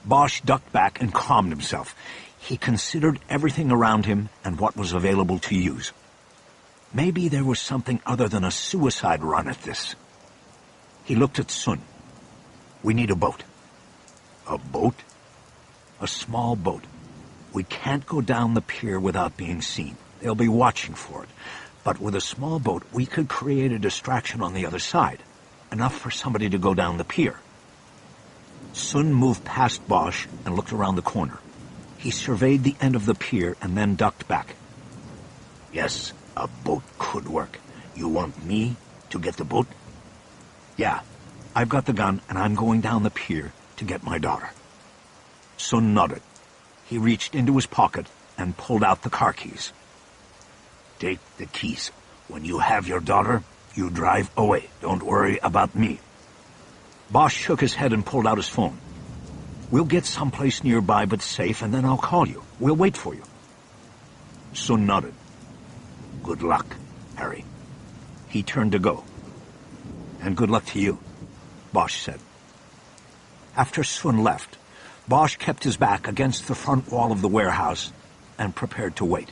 Bosch ducked back and calmed himself. He considered everything around him and what was available to use. Maybe there was something other than a suicide run at this. He looked at Sun. "We need a boat." "A boat?" "A small boat. We can't go down the pier without being seen. They'll be watching for it. But with a small boat, we could create a distraction on the other side. Enough for somebody to go down the pier. Sun moved past Bosch and looked around the corner. He surveyed the end of the pier and then ducked back. Yes, a boat could work. You want me to get the boat? Yeah, I've got the gun and I'm going down the pier to get my daughter. Sun nodded. He reached into his pocket and pulled out the car keys. Take the keys. When you have your daughter, you drive away. Don't worry about me. Bosch shook his head and pulled out his phone. We'll get someplace nearby but safe, and then I'll call you. We'll wait for you. Sun nodded. Good luck, Harry. He turned to go. And good luck to you, Bosch said. After Sun left, Bosch kept his back against the front wall of the warehouse and prepared to wait.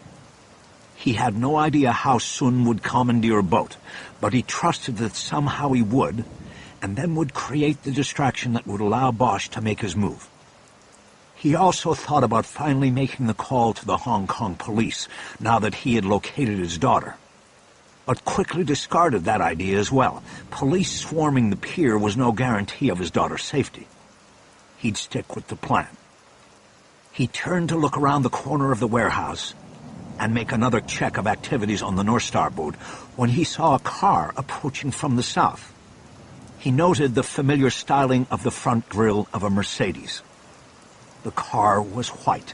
He had no idea how Sun would commandeer a boat, but he trusted that somehow he would, and then would create the distraction that would allow Bosch to make his move. He also thought about finally making the call to the Hong Kong police, now that he had located his daughter. But quickly discarded that idea as well. Police swarming the pier was no guarantee of his daughter's safety. He'd stick with the plan. He turned to look around the corner of the warehouse and make another check of activities on the North Star boat when he saw a car approaching from the south. He noted the familiar styling of the front grille of a Mercedes. The car was white.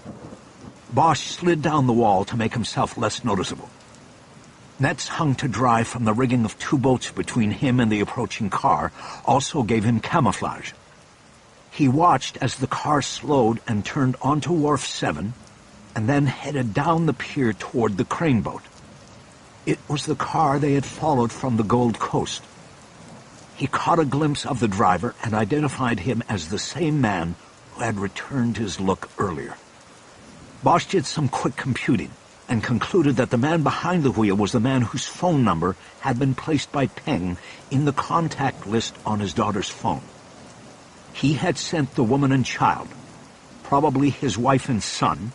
Bosch slid down the wall to make himself less noticeable. Nets hung to dry from the rigging of two boats between him and the approaching car also gave him camouflage. He watched as the car slowed and turned onto Wharf 7 and then headed down the pier toward the crane boat. It was the car they had followed from the Gold Coast. He caught a glimpse of the driver and identified him as the same man who had returned his look earlier. Bosch did some quick computing and concluded that the man behind the wheel was the man whose phone number had been placed by Peng in the contact list on his daughter's phone. He had sent the woman and child, probably his wife and son,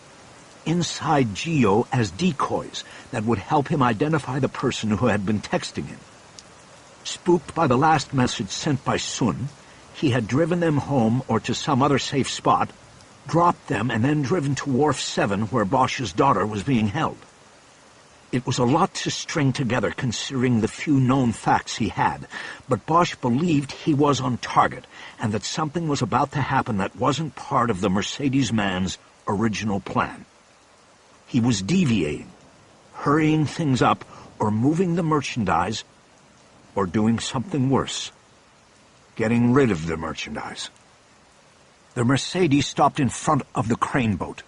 inside Geo as decoys that would help him identify the person who had been texting him. Spooked by the last message sent by Sun, he had driven them home or to some other safe spot, dropped them, and then driven to Wharf 7 where Bosch's daughter was being held. It was a lot to string together considering the few known facts he had, but Bosch believed he was on target and that something was about to happen that wasn't part of the Mercedes man's original plan. He was deviating, hurrying things up, or moving the merchandise, or doing something worse, getting rid of the merchandise. The Mercedes stopped in front of the crane boat.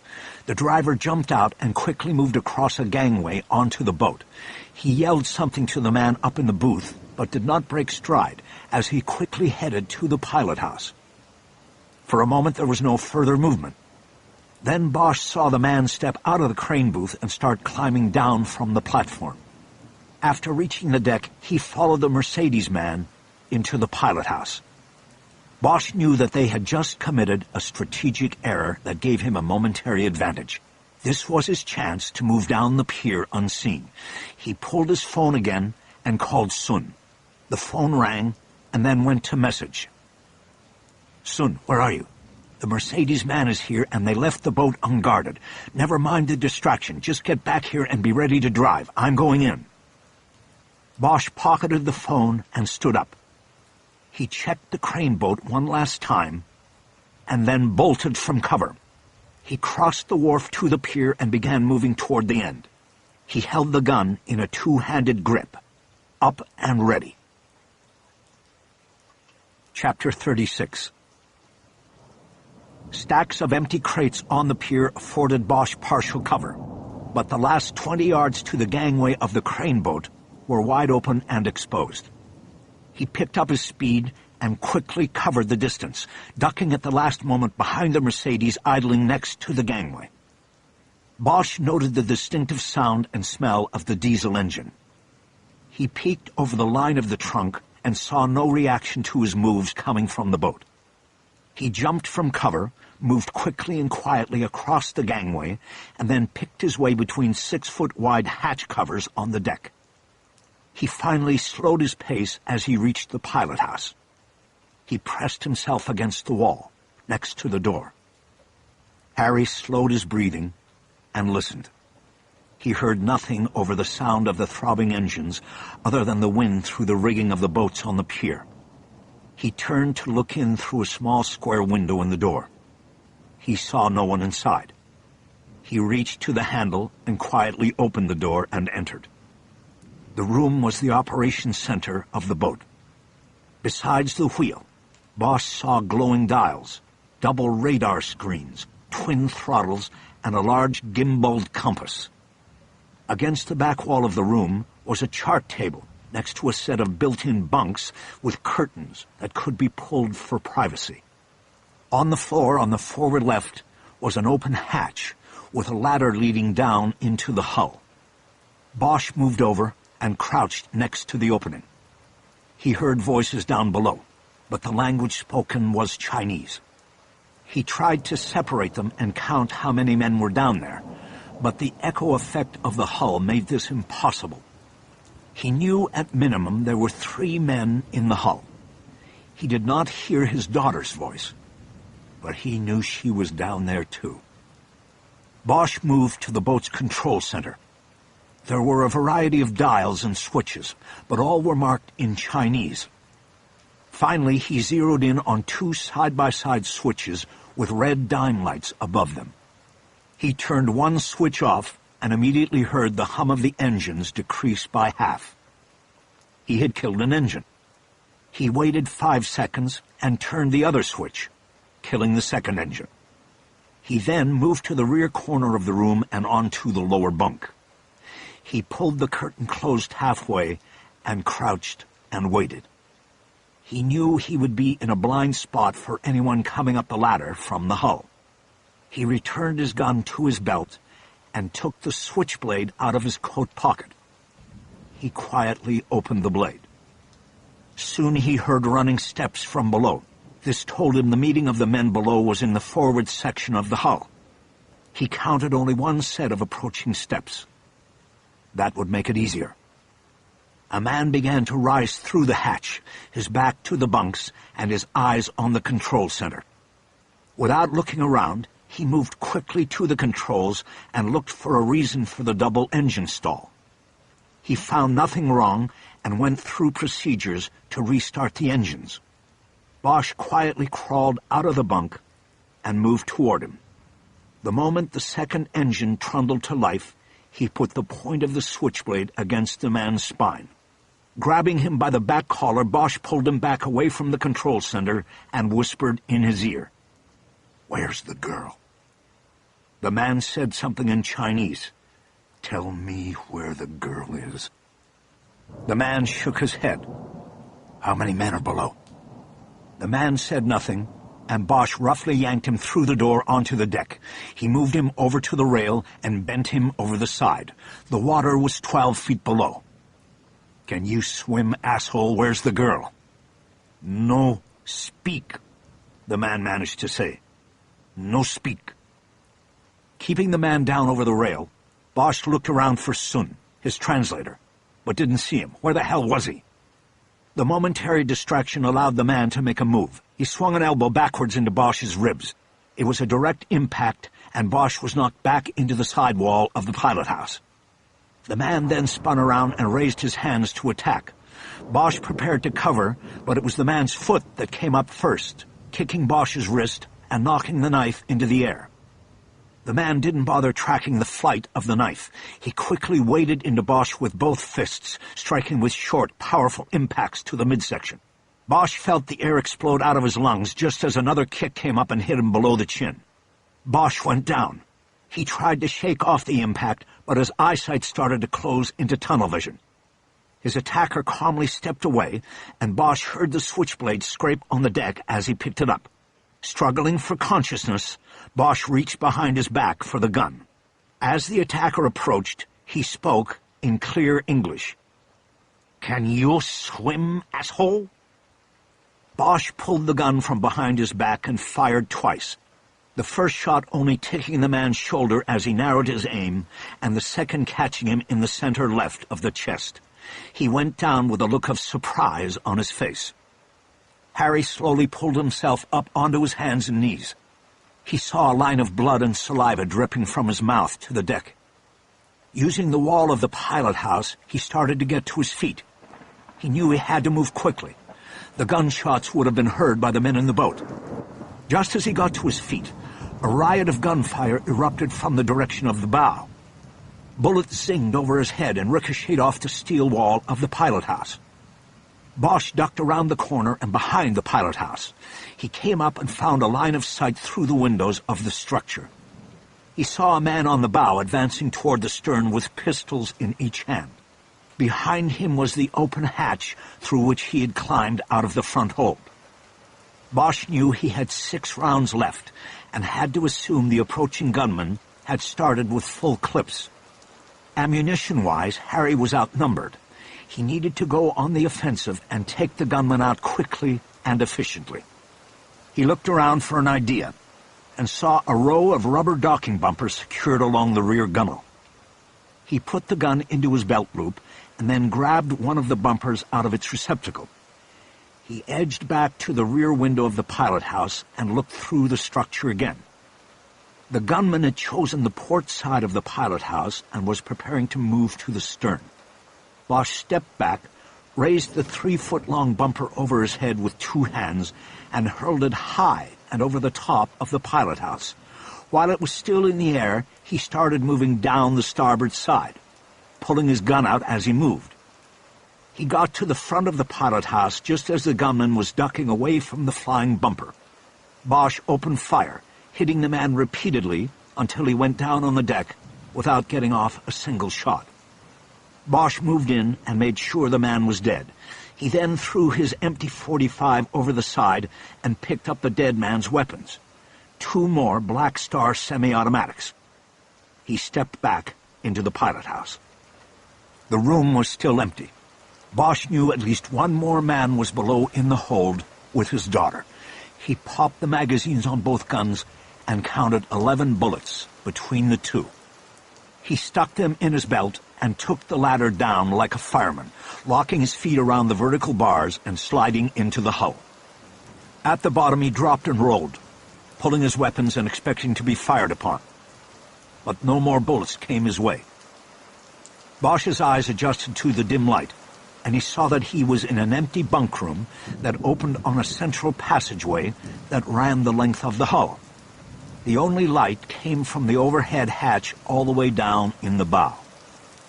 The driver jumped out and quickly moved across a gangway onto the boat. He yelled something to the man up in the booth, but did not break stride as he quickly headed to the pilot house. For a moment there was no further movement. Then Bosch saw the man step out of the crane booth and start climbing down from the platform. After reaching the deck, he followed the Mercedes man into the pilot house. Bosch knew that they had just committed a strategic error that gave him a momentary advantage. This was his chance to move down the pier unseen. He pulled his phone again and called Sun. The phone rang and then went to message. Sun, where are you? The Mercedes man is here and they left the boat unguarded. Never mind the distraction. Just get back here and be ready to drive. I'm going in. Bosch pocketed the phone and stood up. He checked the crane boat one last time and then bolted from cover. He crossed the wharf to the pier and began moving toward the end. He held the gun in a two-handed grip, up and ready. Chapter 36. Stacks of empty crates on the pier afforded Bosch partial cover, but the last 20 yards to the gangway of the crane boat were wide open and exposed. He picked up his speed and quickly covered the distance, ducking at the last moment behind the Mercedes idling next to the gangway. Bosch noted the distinctive sound and smell of the diesel engine. He peeked over the line of the trunk and saw no reaction to his moves coming from the boat. He jumped from cover, moved quickly and quietly across the gangway, and then picked his way between 6-foot-wide hatch covers on the deck. He finally slowed his pace as he reached the pilot house. He pressed himself against the wall, next to the door. Harry slowed his breathing and listened. He heard nothing over the sound of the throbbing engines other than the wind through the rigging of the boats on the pier. He turned to look in through a small square window in the door. He saw no one inside. He reached to the handle and quietly opened the door and entered. The room was the operations center of the boat. Besides the wheel, Bosch saw glowing dials, double radar screens, twin throttles, and a large gimbaled compass. Against the back wall of the room was a chart table next to a set of built-in bunks with curtains that could be pulled for privacy. On the floor on the forward left was an open hatch with a ladder leading down into the hull. Bosch moved over and crouched next to the opening. He heard voices down below, but the language spoken was Chinese. He tried to separate them and count how many men were down there, but the echo effect of the hull made this impossible. He knew at minimum there were 3 men in the hull. He did not hear his daughter's voice, but he knew she was down there too. Bosch moved to the boat's control center. There were a variety of dials and switches, but all were marked in Chinese. Finally, he zeroed in on 2 side-by-side switches with red dime lights above them. He turned one switch off and immediately heard the hum of the engines decrease by half. He had killed an engine. He waited 5 seconds and turned the other switch, killing the second engine. He then moved to the rear corner of the room and onto the lower bunk. He pulled the curtain closed halfway and crouched and waited. He knew he would be in a blind spot for anyone coming up the ladder from the hull. He returned his gun to his belt and took the switchblade out of his coat pocket. He quietly opened the blade. Soon he heard running steps from below. This told him the meeting of the men below was in the forward section of the hull. He counted only one set of approaching steps. That would make it easier. A man began to rise through the hatch, his back to the bunks and his eyes on the control center. Without looking around, he moved quickly to the controls and looked for a reason for the double engine stall. He found nothing wrong and went through procedures to restart the engines. Bosch quietly crawled out of the bunk and moved toward him. The moment the second engine trundled to life, he put the point of the switchblade against the man's spine. Grabbing him by the back collar, Bosch pulled him back away from the control center and whispered in his ear, "Where's the girl?" The man said something in Chinese. "Tell me where the girl is." The man shook his head. "How many men are below?" The man said nothing, and Bosch roughly yanked him through the door onto the deck. He moved him over to the rail and bent him over the side. The water was 12 feet below. "Can you swim, asshole? Where's the girl?" "No speak," the man managed to say. "No speak." Keeping the man down over the rail, Bosch looked around for Sun, his translator, but didn't see him. Where the hell was he? The momentary distraction allowed the man to make a move. He swung an elbow backwards into Bosch's ribs. It was a direct impact, and Bosch was knocked back into the side wall of the pilot house. The man then spun around and raised his hands to attack. Bosch prepared to cover, but it was the man's foot that came up first, kicking Bosch's wrist and knocking the knife into the air. The man didn't bother tracking the flight of the knife. He quickly waded into Bosch with both fists, striking with short, powerful impacts to the midsection. Bosch felt the air explode out of his lungs just as another kick came up and hit him below the chin. Bosch went down. He tried to shake off the impact, but his eyesight started to close into tunnel vision. His attacker calmly stepped away, and Bosch heard the switchblade scrape on the deck as he picked it up. Struggling for consciousness, Bosch reached behind his back for the gun. As the attacker approached, he spoke in clear English. "Can you swim, asshole?" Bosch pulled the gun from behind his back and fired twice, the first shot only ticking the man's shoulder as he narrowed his aim, and the second catching him in the center left of the chest. He went down with a look of surprise on his face. Harry slowly pulled himself up onto his hands and knees. He saw a line of blood and saliva dripping from his mouth to the deck. Using the wall of the pilot house, he started to get to his feet. He knew he had to move quickly. The gunshots would have been heard by the men in the boat. Just as he got to his feet, a riot of gunfire erupted from the direction of the bow. Bullets zinged over his head and ricocheted off the steel wall of the pilot house. Bosch ducked around the corner and behind the pilot house. He came up and found a line of sight through the windows of the structure. He saw a man on the bow advancing toward the stern with pistols in each hand. Behind him was the open hatch through which he had climbed out of the front hold. Bosch knew he had 6 rounds left and had to assume the approaching gunman had started with full clips. Ammunition-wise, Harry was outnumbered. He needed to go on the offensive and take the gunman out quickly and efficiently. He looked around for an idea and saw a row of rubber docking bumpers secured along the rear gunwale. He put the gun into his belt loop and then grabbed one of the bumpers out of its receptacle. He edged back to the rear window of the pilot house and looked through the structure again. The gunman had chosen the port side of the pilot house and was preparing to move to the stern. Bosch stepped back, raised the 3-foot-long bumper over his head with 2 hands, and hurled it high and over the top of the pilot house. While it was still in the air, he started moving down the starboard side, pulling his gun out as he moved. He got to the front of the pilot house just as the gunman was ducking away from the flying bumper. Bosch opened fire, hitting the man repeatedly until he went down on the deck without getting off a single shot. Bosch moved in and made sure the man was dead. He then threw his empty .45 over the side and picked up the dead man's weapons. 2 more Black Star semi-automatics. He stepped back into the pilot house. The room was still empty. Bosch knew at least 1 more man was below in the hold with his daughter. He popped the magazines on both guns and counted 11 bullets between the 2. He stuck them in his belt and took the ladder down like a fireman, locking his feet around the vertical bars and sliding into the hull. At the bottom he dropped and rolled, pulling his weapons and expecting to be fired upon. But no more bullets came his way. Bosch's eyes adjusted to the dim light, and he saw that he was in an empty bunk room that opened on a central passageway that ran the length of the hull. The only light came from the overhead hatch all the way down in the bow.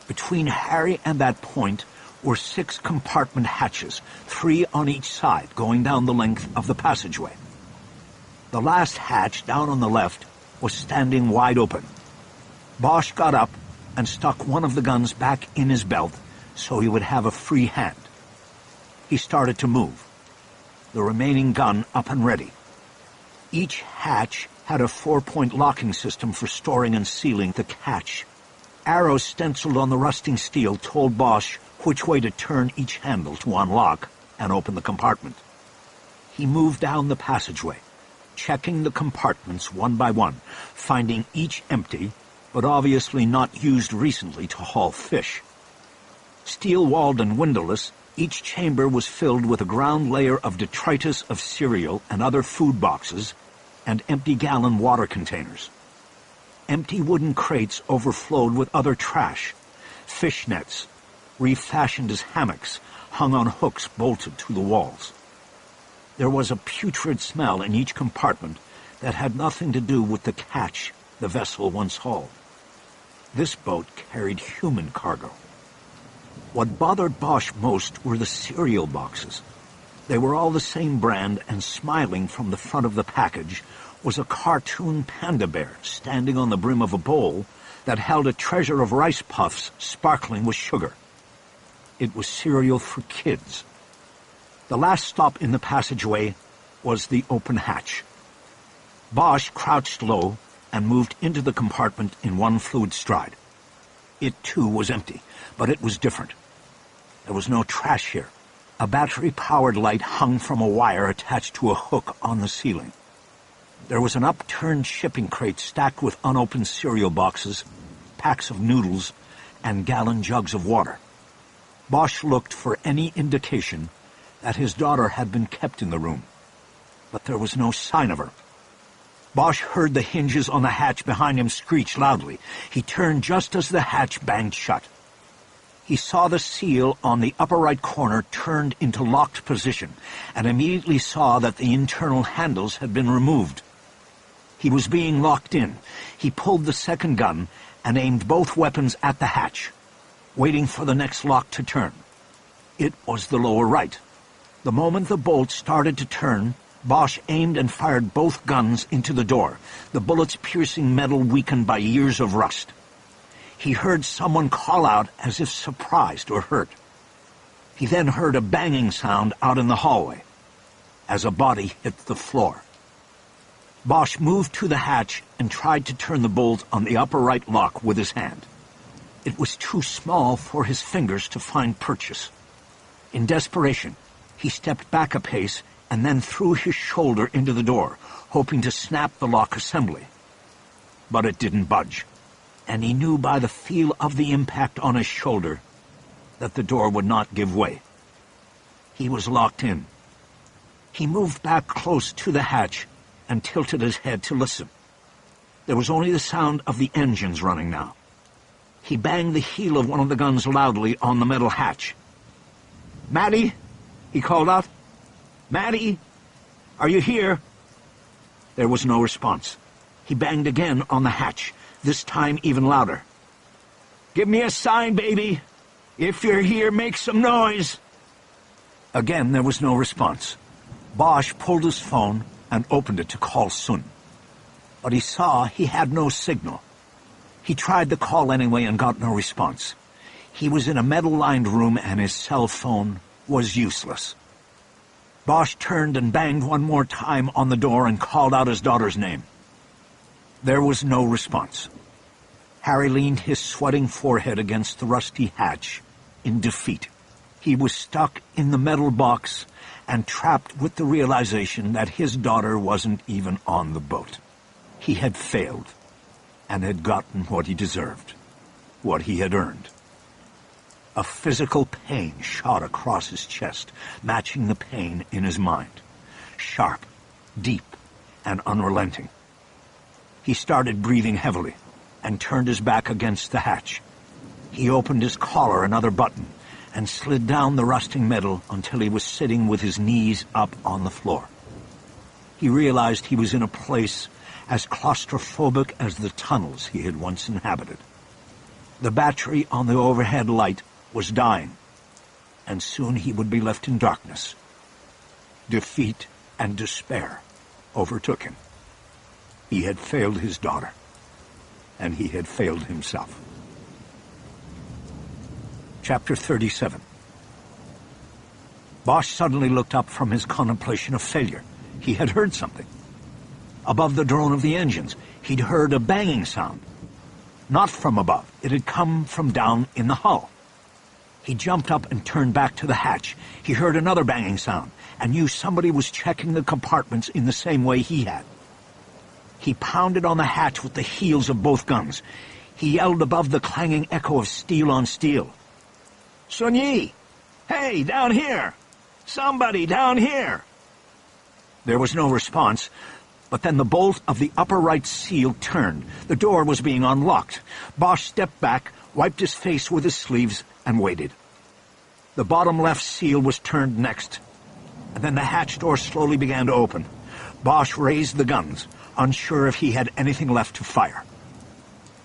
Between Harry and that point were 6 compartment hatches, 3 on each side, going down the length of the passageway. The last hatch, down on the left, was standing wide open. Bosch got up and stuck one of the guns back in his belt so he would have a free hand. He started to move, the remaining gun up and ready. Each hatch had a 4-point locking system for storing and sealing the catch. Arrows stenciled on the rusting steel told Bosch which way to turn each handle to unlock and open the compartment. He moved down the passageway, checking the compartments one by one, finding each empty, but obviously not used recently to haul fish. Steel-walled and windowless, each chamber was filled with a ground layer of detritus of cereal and other food boxes and empty gallon water containers. Empty wooden crates overflowed with other trash, fish nets, refashioned as hammocks, hung on hooks bolted to the walls. There was a putrid smell in each compartment that had nothing to do with the catch the vessel once hauled. This boat carried human cargo. What bothered Bosch most were the cereal boxes. They were all the same brand, and smiling from the front of the package was a cartoon panda bear standing on the brim of a bowl that held a treasure of rice puffs sparkling with sugar. It was cereal for kids. The last stop in the passageway was the open hatch. Bosch crouched low and moved into the compartment in one fluid stride. It, too, was empty, but it was different. There was no trash here. A battery-powered light hung from a wire attached to a hook on the ceiling. There was an upturned shipping crate stacked with unopened cereal boxes, packs of noodles, and gallon jugs of water. Bosch looked for any indication that his daughter had been kept in the room, but there was no sign of her. Bosch heard the hinges on the hatch behind him screech loudly. He turned just as the hatch banged shut. He saw the seal on the upper right corner turned into locked position, and immediately saw that the internal handles had been removed. He was being locked in. He pulled the second gun and aimed both weapons at the hatch, waiting for the next lock to turn. It was the lower right. The moment the bolt started to turn, Bosch aimed and fired both guns into the door, the bullets piercing metal weakened by years of rust. He heard someone call out as if surprised or hurt. He then heard a banging sound out in the hallway, as a body hit the floor. Bosch moved to the hatch and tried to turn the bolt on the upper right lock with his hand. It was too small for his fingers to find purchase. In desperation, he stepped back a pace and then threw his shoulder into the door, hoping to snap the lock assembly. But it didn't budge, and he knew by the feel of the impact on his shoulder that the door would not give way. He was locked in. He moved back close to the hatch and tilted his head to listen. There was only the sound of the engines running now. He banged the heel of one of the guns loudly on the metal hatch. "Maddie?" he called out. "Maddie? Are you here?" There was no response. He banged again on the hatch, this time even louder. "Give me a sign, baby. If you're here, make some noise." Again, there was no response. Bosch pulled his phone and opened it to call Sun. But he saw he had no signal. He tried the call anyway and got no response. He was in a metal-lined room and his cell phone was useless. Bosch turned and banged one more time on the door and called out his daughter's name. There was no response. Harry leaned his sweating forehead against the rusty hatch in defeat. He was stuck in the metal box and trapped with the realization that his daughter wasn't even on the boat. He had failed and had gotten what he deserved, what he had earned. A physical pain shot across his chest, matching the pain in his mind. Sharp, deep, and unrelenting. He started breathing heavily and turned his back against the hatch. He opened his collar another button and slid down the rusting metal until he was sitting with his knees up on the floor. He realized he was in a place as claustrophobic as the tunnels he had once inhabited. The battery on the overhead light was dying, and soon he would be left in darkness. Defeat and despair overtook him. He had failed his daughter, and he had failed himself. Chapter 37. Bosch suddenly looked up from his contemplation of failure. He had heard something. Above the drone of the engines, he'd heard a banging sound. Not from above. It had come from down in the hull. He jumped up and turned back to the hatch. He heard another banging sound and knew somebody was checking the compartments in the same way he had. He pounded on the hatch with the heels of both guns. He yelled above the clanging echo of steel on steel. "Sun Yi! Hey, down here! Somebody down here!" There was no response, but then the bolt of the upper right seal turned. The door was being unlocked. Bosch stepped back, wiped his face with his sleeves, and waited. The bottom left seal was turned next, and then the hatch door slowly began to open. Bosch raised the guns, unsure if he had anything left to fire.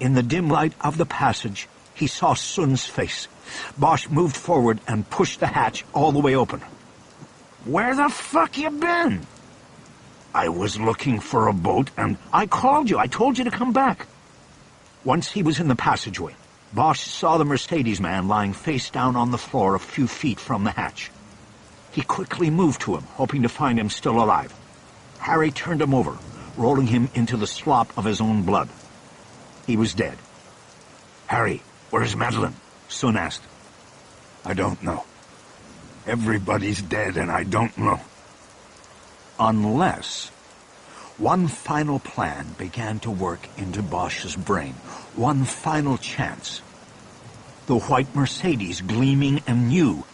In the dim light of the passage, he saw Sun's face. Bosch moved forward and pushed the hatch all the way open. "Where the fuck you been?" "I was looking for a boat, and I called you. I told you to come back." Once he was in the passageway, Bosch saw the Mercedes man lying face down on the floor a few feet from the hatch. He quickly moved to him, hoping to find him still alive. Harry turned him over, rolling him into the slop of his own blood. He was dead. "Harry, where's Madeline?" Sun asked. "I don't know." Everybody's dead and I don't know. Unless one final plan began to work into Bosch's brain. One final chance. The white Mercedes, gleaming and new.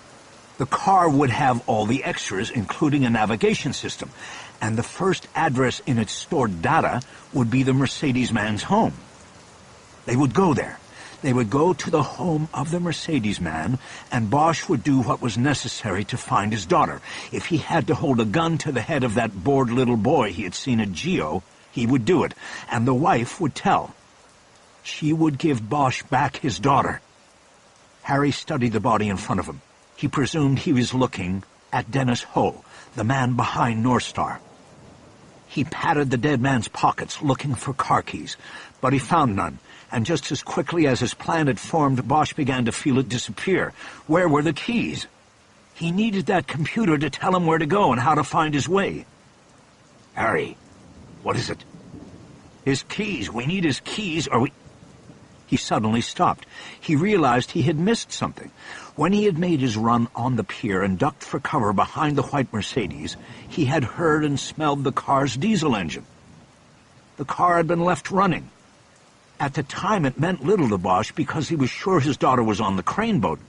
The car would have all the extras, including a navigation system, and the first address in its stored data would be the Mercedes man's home. They would go there. They would go to the home of the Mercedes man, and Bosch would do what was necessary to find his daughter. If he had to hold a gun to the head of that bored little boy he had seen at Geo, he would do it, and the wife would tell. She would give Bosch back his daughter. Harry studied the body in front of him. He presumed he was looking at Dennis Ho, the man behind North Star. He patted the dead man's pockets, looking for car keys, but he found none, and just as quickly as his plan had formed, Bosch began to feel it disappear. Where were the keys? He needed that computer to tell him where to go and how to find his way. Harry, what is it? His keys. We need his keys, or we... He suddenly stopped. He realized he had missed something. When he had made his run on the pier and ducked for cover behind the white Mercedes, he had heard and smelled the car's diesel engine. The car had been left running. At the time, it meant little to Bosch because he was sure his daughter was on the crane boat.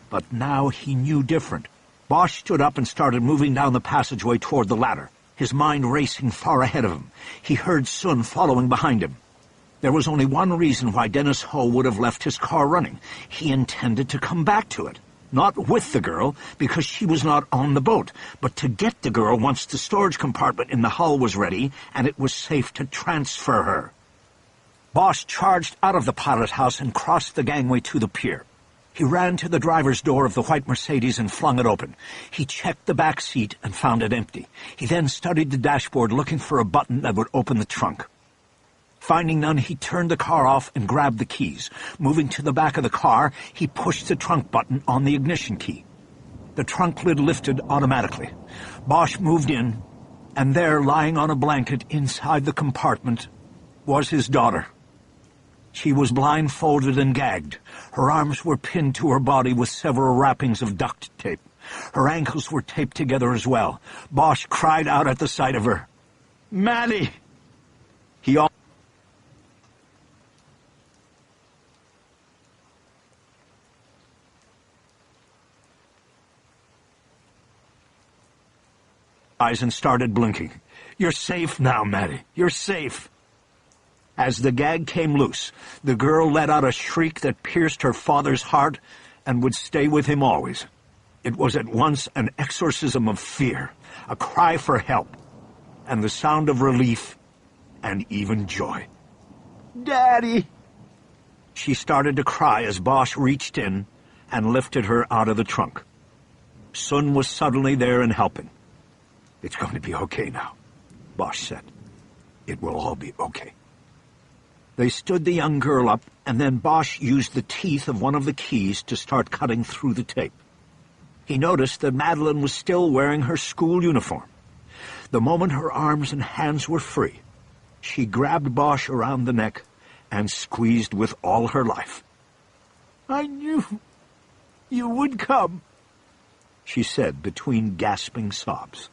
But now he knew different. Bosch stood up and started moving down the passageway toward the ladder, his mind racing far ahead of him. He heard Sun following behind him. There was only one reason why Dennis Ho would have left his car running. He intended to come back to it. Not with the girl, because she was not on the boat, but to get the girl once the storage compartment in the hull was ready and it was safe to transfer her. Bosch charged out of the pilot house and crossed the gangway to the pier. He ran to the driver's door of the white Mercedes and flung it open. He checked the back seat and found it empty. He then studied the dashboard, looking for a button that would open the trunk. Finding none, he turned the car off and grabbed the keys. Moving to the back of the car, he pushed the trunk button on the ignition key. The trunk lid lifted automatically. Bosch moved in, and there, lying on a blanket inside the compartment, was his daughter. She was blindfolded and gagged. Her arms were pinned to her body with several wrappings of duct tape. Her ankles were taped together as well. Bosch cried out at the sight of her. "Maddie!" He eyes and started blinking. "You're safe now, Maddie. You're safe." As the gag came loose, the girl let out a shriek that pierced her father's heart and would stay with him always. It was at once an exorcism of fear, a cry for help, and the sound of relief and even joy. "Daddy!" She started to cry as Bosch reached in and lifted her out of the trunk. Sun was suddenly there and helping. "It's going to be okay now," Bosch said. "It will all be okay." They stood the young girl up, and then Bosch used the teeth of one of the keys to start cutting through the tape. He noticed that Madeline was still wearing her school uniform. The moment her arms and hands were free, she grabbed Bosch around the neck and squeezed with all her life. "I knew you would come," she said between gasping sobs.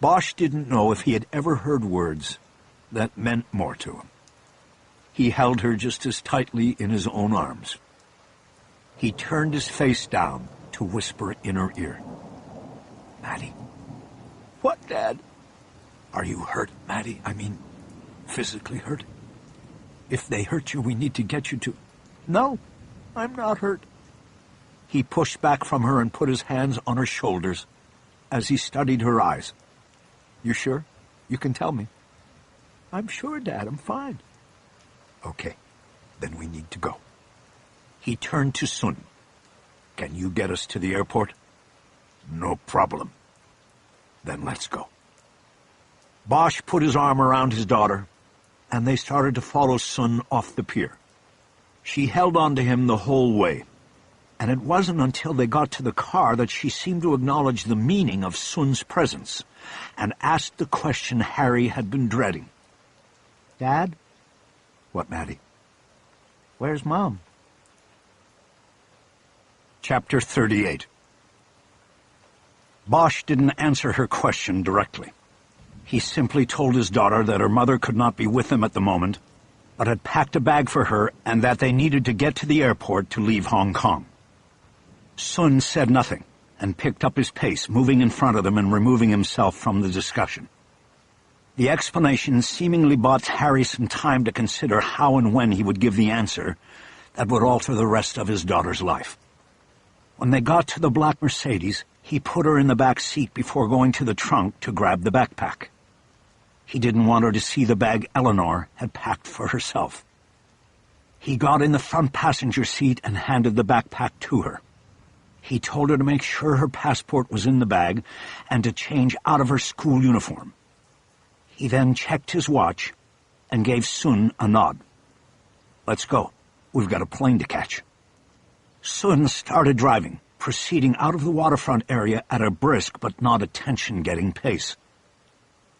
Bosch didn't know if he had ever heard words that meant more to him. He held her just as tightly in his own arms. He turned his face down to whisper in her ear. "Maddie." "What, Dad?" "Are you hurt, Maddie? I mean, physically hurt? If they hurt you, we need to get you to..." "No, I'm not hurt." He pushed back from her and put his hands on her shoulders as he studied her eyes. "You sure? You can tell me." "I'm sure, Dad. I'm fine." "Okay, then we need to go." He turned to Sun. "Can you get us to the airport?" "No problem." "Then let's go." Bosch put his arm around his daughter, and they started to follow Sun off the pier. She held on to him the whole way, and it wasn't until they got to the car that she seemed to acknowledge the meaning of Sun's presence, and asked the question Harry had been dreading. "Dad?" "What, Maddie?" "Where's Mom?" Chapter 38. Bosch didn't answer her question directly. He simply told his daughter that her mother could not be with them at the moment, but had packed a bag for her and that they needed to get to the airport to leave Hong Kong. Sun said nothing and picked up his pace, moving in front of them and removing himself from the discussion. The explanation seemingly bought Harry some time to consider how and when he would give the answer that would alter the rest of his daughter's life. When they got to the black Mercedes, he put her in the back seat before going to the trunk to grab the backpack. He didn't want her to see the bag Eleanor had packed for herself. He got in the front passenger seat and handed the backpack to her. He told her to make sure her passport was in the bag and to change out of her school uniform. He then checked his watch and gave Sun a nod. "Let's go. We've got a plane to catch." Sun started driving, proceeding out of the waterfront area at a brisk but not attention-getting pace.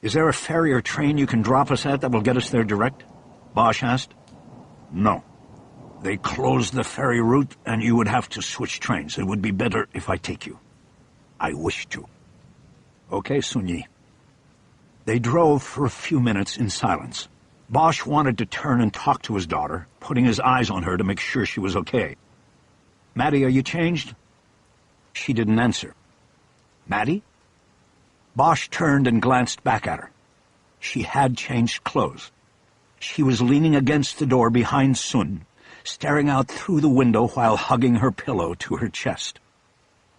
"Is there a ferry or train you can drop us at that will get us there direct?" Bosch asked. "No. They closed the ferry route and you would have to switch trains. It would be better if I take you." "I wish to." "Okay, Sun-Yi." They drove for a few minutes in silence. Bosch wanted to turn and talk to his daughter, putting his eyes on her to make sure she was okay. "Maddie, are you changed?" She didn't answer. "Maddie?" Bosch turned and glanced back at her. She had changed clothes. She was leaning against the door behind Sun, staring out through the window while hugging her pillow to her chest.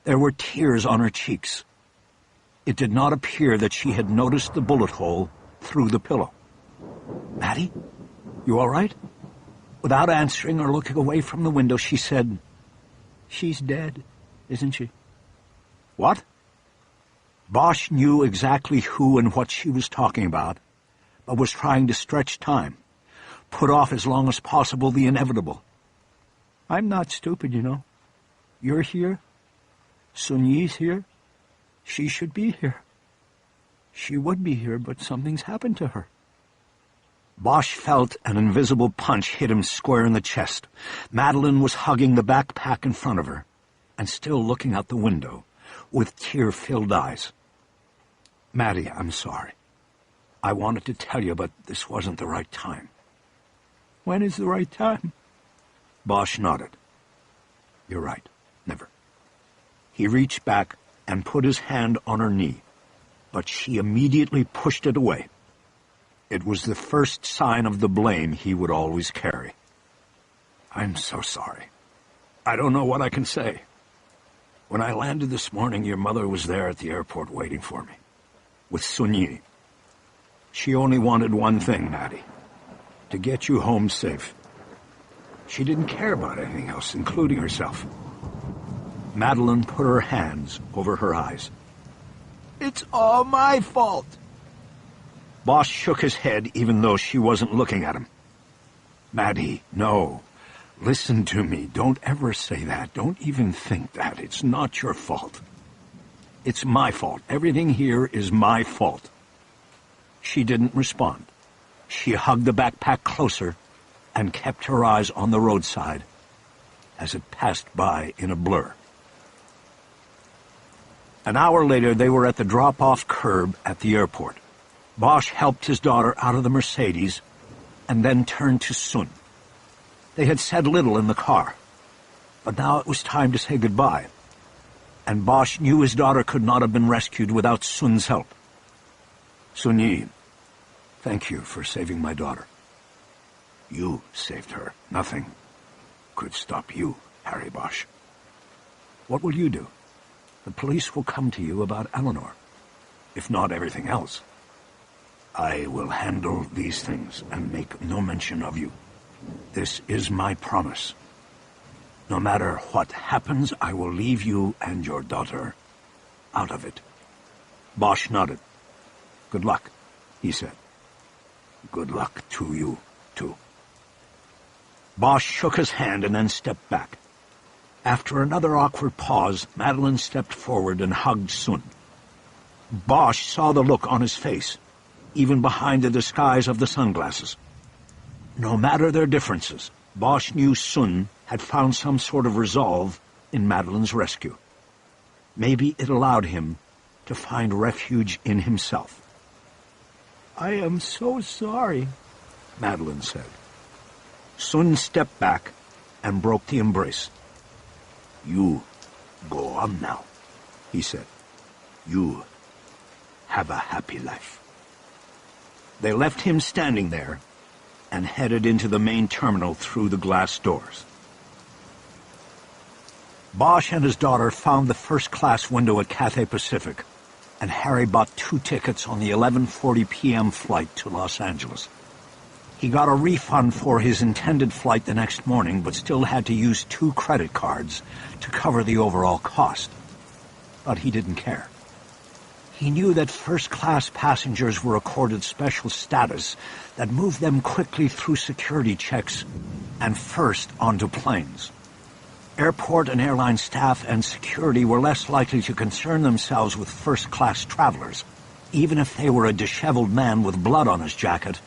There were tears on her cheeks. It did not appear that she had noticed the bullet hole through the pillow. "Maddie, you all right?" Without answering or looking away from the window, she said, "She's dead, isn't she?" "What?" Bosch knew exactly who and what she was talking about, but was trying to stretch time, put off as long as possible the inevitable. "I'm not stupid, you know. You're here. Sun-Yi's here. She should be here. She would be here, but something's happened to her." Bosch felt an invisible punch hit him square in the chest. Madeline was hugging the backpack in front of her, and still looking out the window, with tear-filled eyes. "Maddie, I'm sorry. I wanted to tell you, but this wasn't the right time." "When is the right time?" Bosch nodded. "You're right. Never." He reached back and put his hand on her knee, but she immediately pushed it away. It was the first sign of the blame he would always carry. "I'm so sorry. I don't know what I can say. When I landed this morning, your mother was there at the airport waiting for me, with Sun-Yi. She only wanted one thing, Maddie, to get you home safe. She didn't care about anything else, including herself." Madeline put her hands over her eyes. "It's all my fault." Bosch shook his head even though she wasn't looking at him. "Maddie, no. Listen to me. Don't ever say that. Don't even think that. It's not your fault. It's my fault. Everything here is my fault." She didn't respond. She hugged the backpack closer and kept her eyes on the roadside as it passed by in a blur. An hour later, they were at the drop-off curb at the airport. Bosch helped his daughter out of the Mercedes and then turned to Sun. They had said little in the car, but now it was time to say goodbye, and Bosch knew his daughter could not have been rescued without Sun's help. "Sun-Yi, thank you for saving my daughter. You saved her. Nothing could stop you, Harry Bosch. What will you do? The police will come to you about Eleanor, if not everything else. I will handle these things and make no mention of you. This is my promise. No matter what happens, I will leave you and your daughter out of it." Bosch nodded. "Good luck," he said. "Good luck to you, too." Bosch shook his hand and then stepped back. After another awkward pause, Madeline stepped forward and hugged Sun. Bosch saw the look on his face, even behind the disguise of the sunglasses. No matter their differences, Bosch knew Sun had found some sort of resolve in Madeline's rescue. Maybe it allowed him to find refuge in himself. "I am so sorry," Madeline said. Sun stepped back and broke the embrace. "You go on now," he said. "You have a happy life." They left him standing there and headed into the main terminal through the glass doors. Bosch and his daughter found the first-class window at Cathay Pacific, and Harry bought 2 tickets on the 11:40 p.m. flight to Los Angeles. He got a refund for his intended flight the next morning, but still had to use 2 credit cards to cover the overall cost. But he didn't care. He knew that first-class passengers were accorded special status that moved them quickly through security checks and first onto planes. Airport and airline staff and security were less likely to concern themselves with first-class travelers, even if they were a disheveled man with blood on his jacket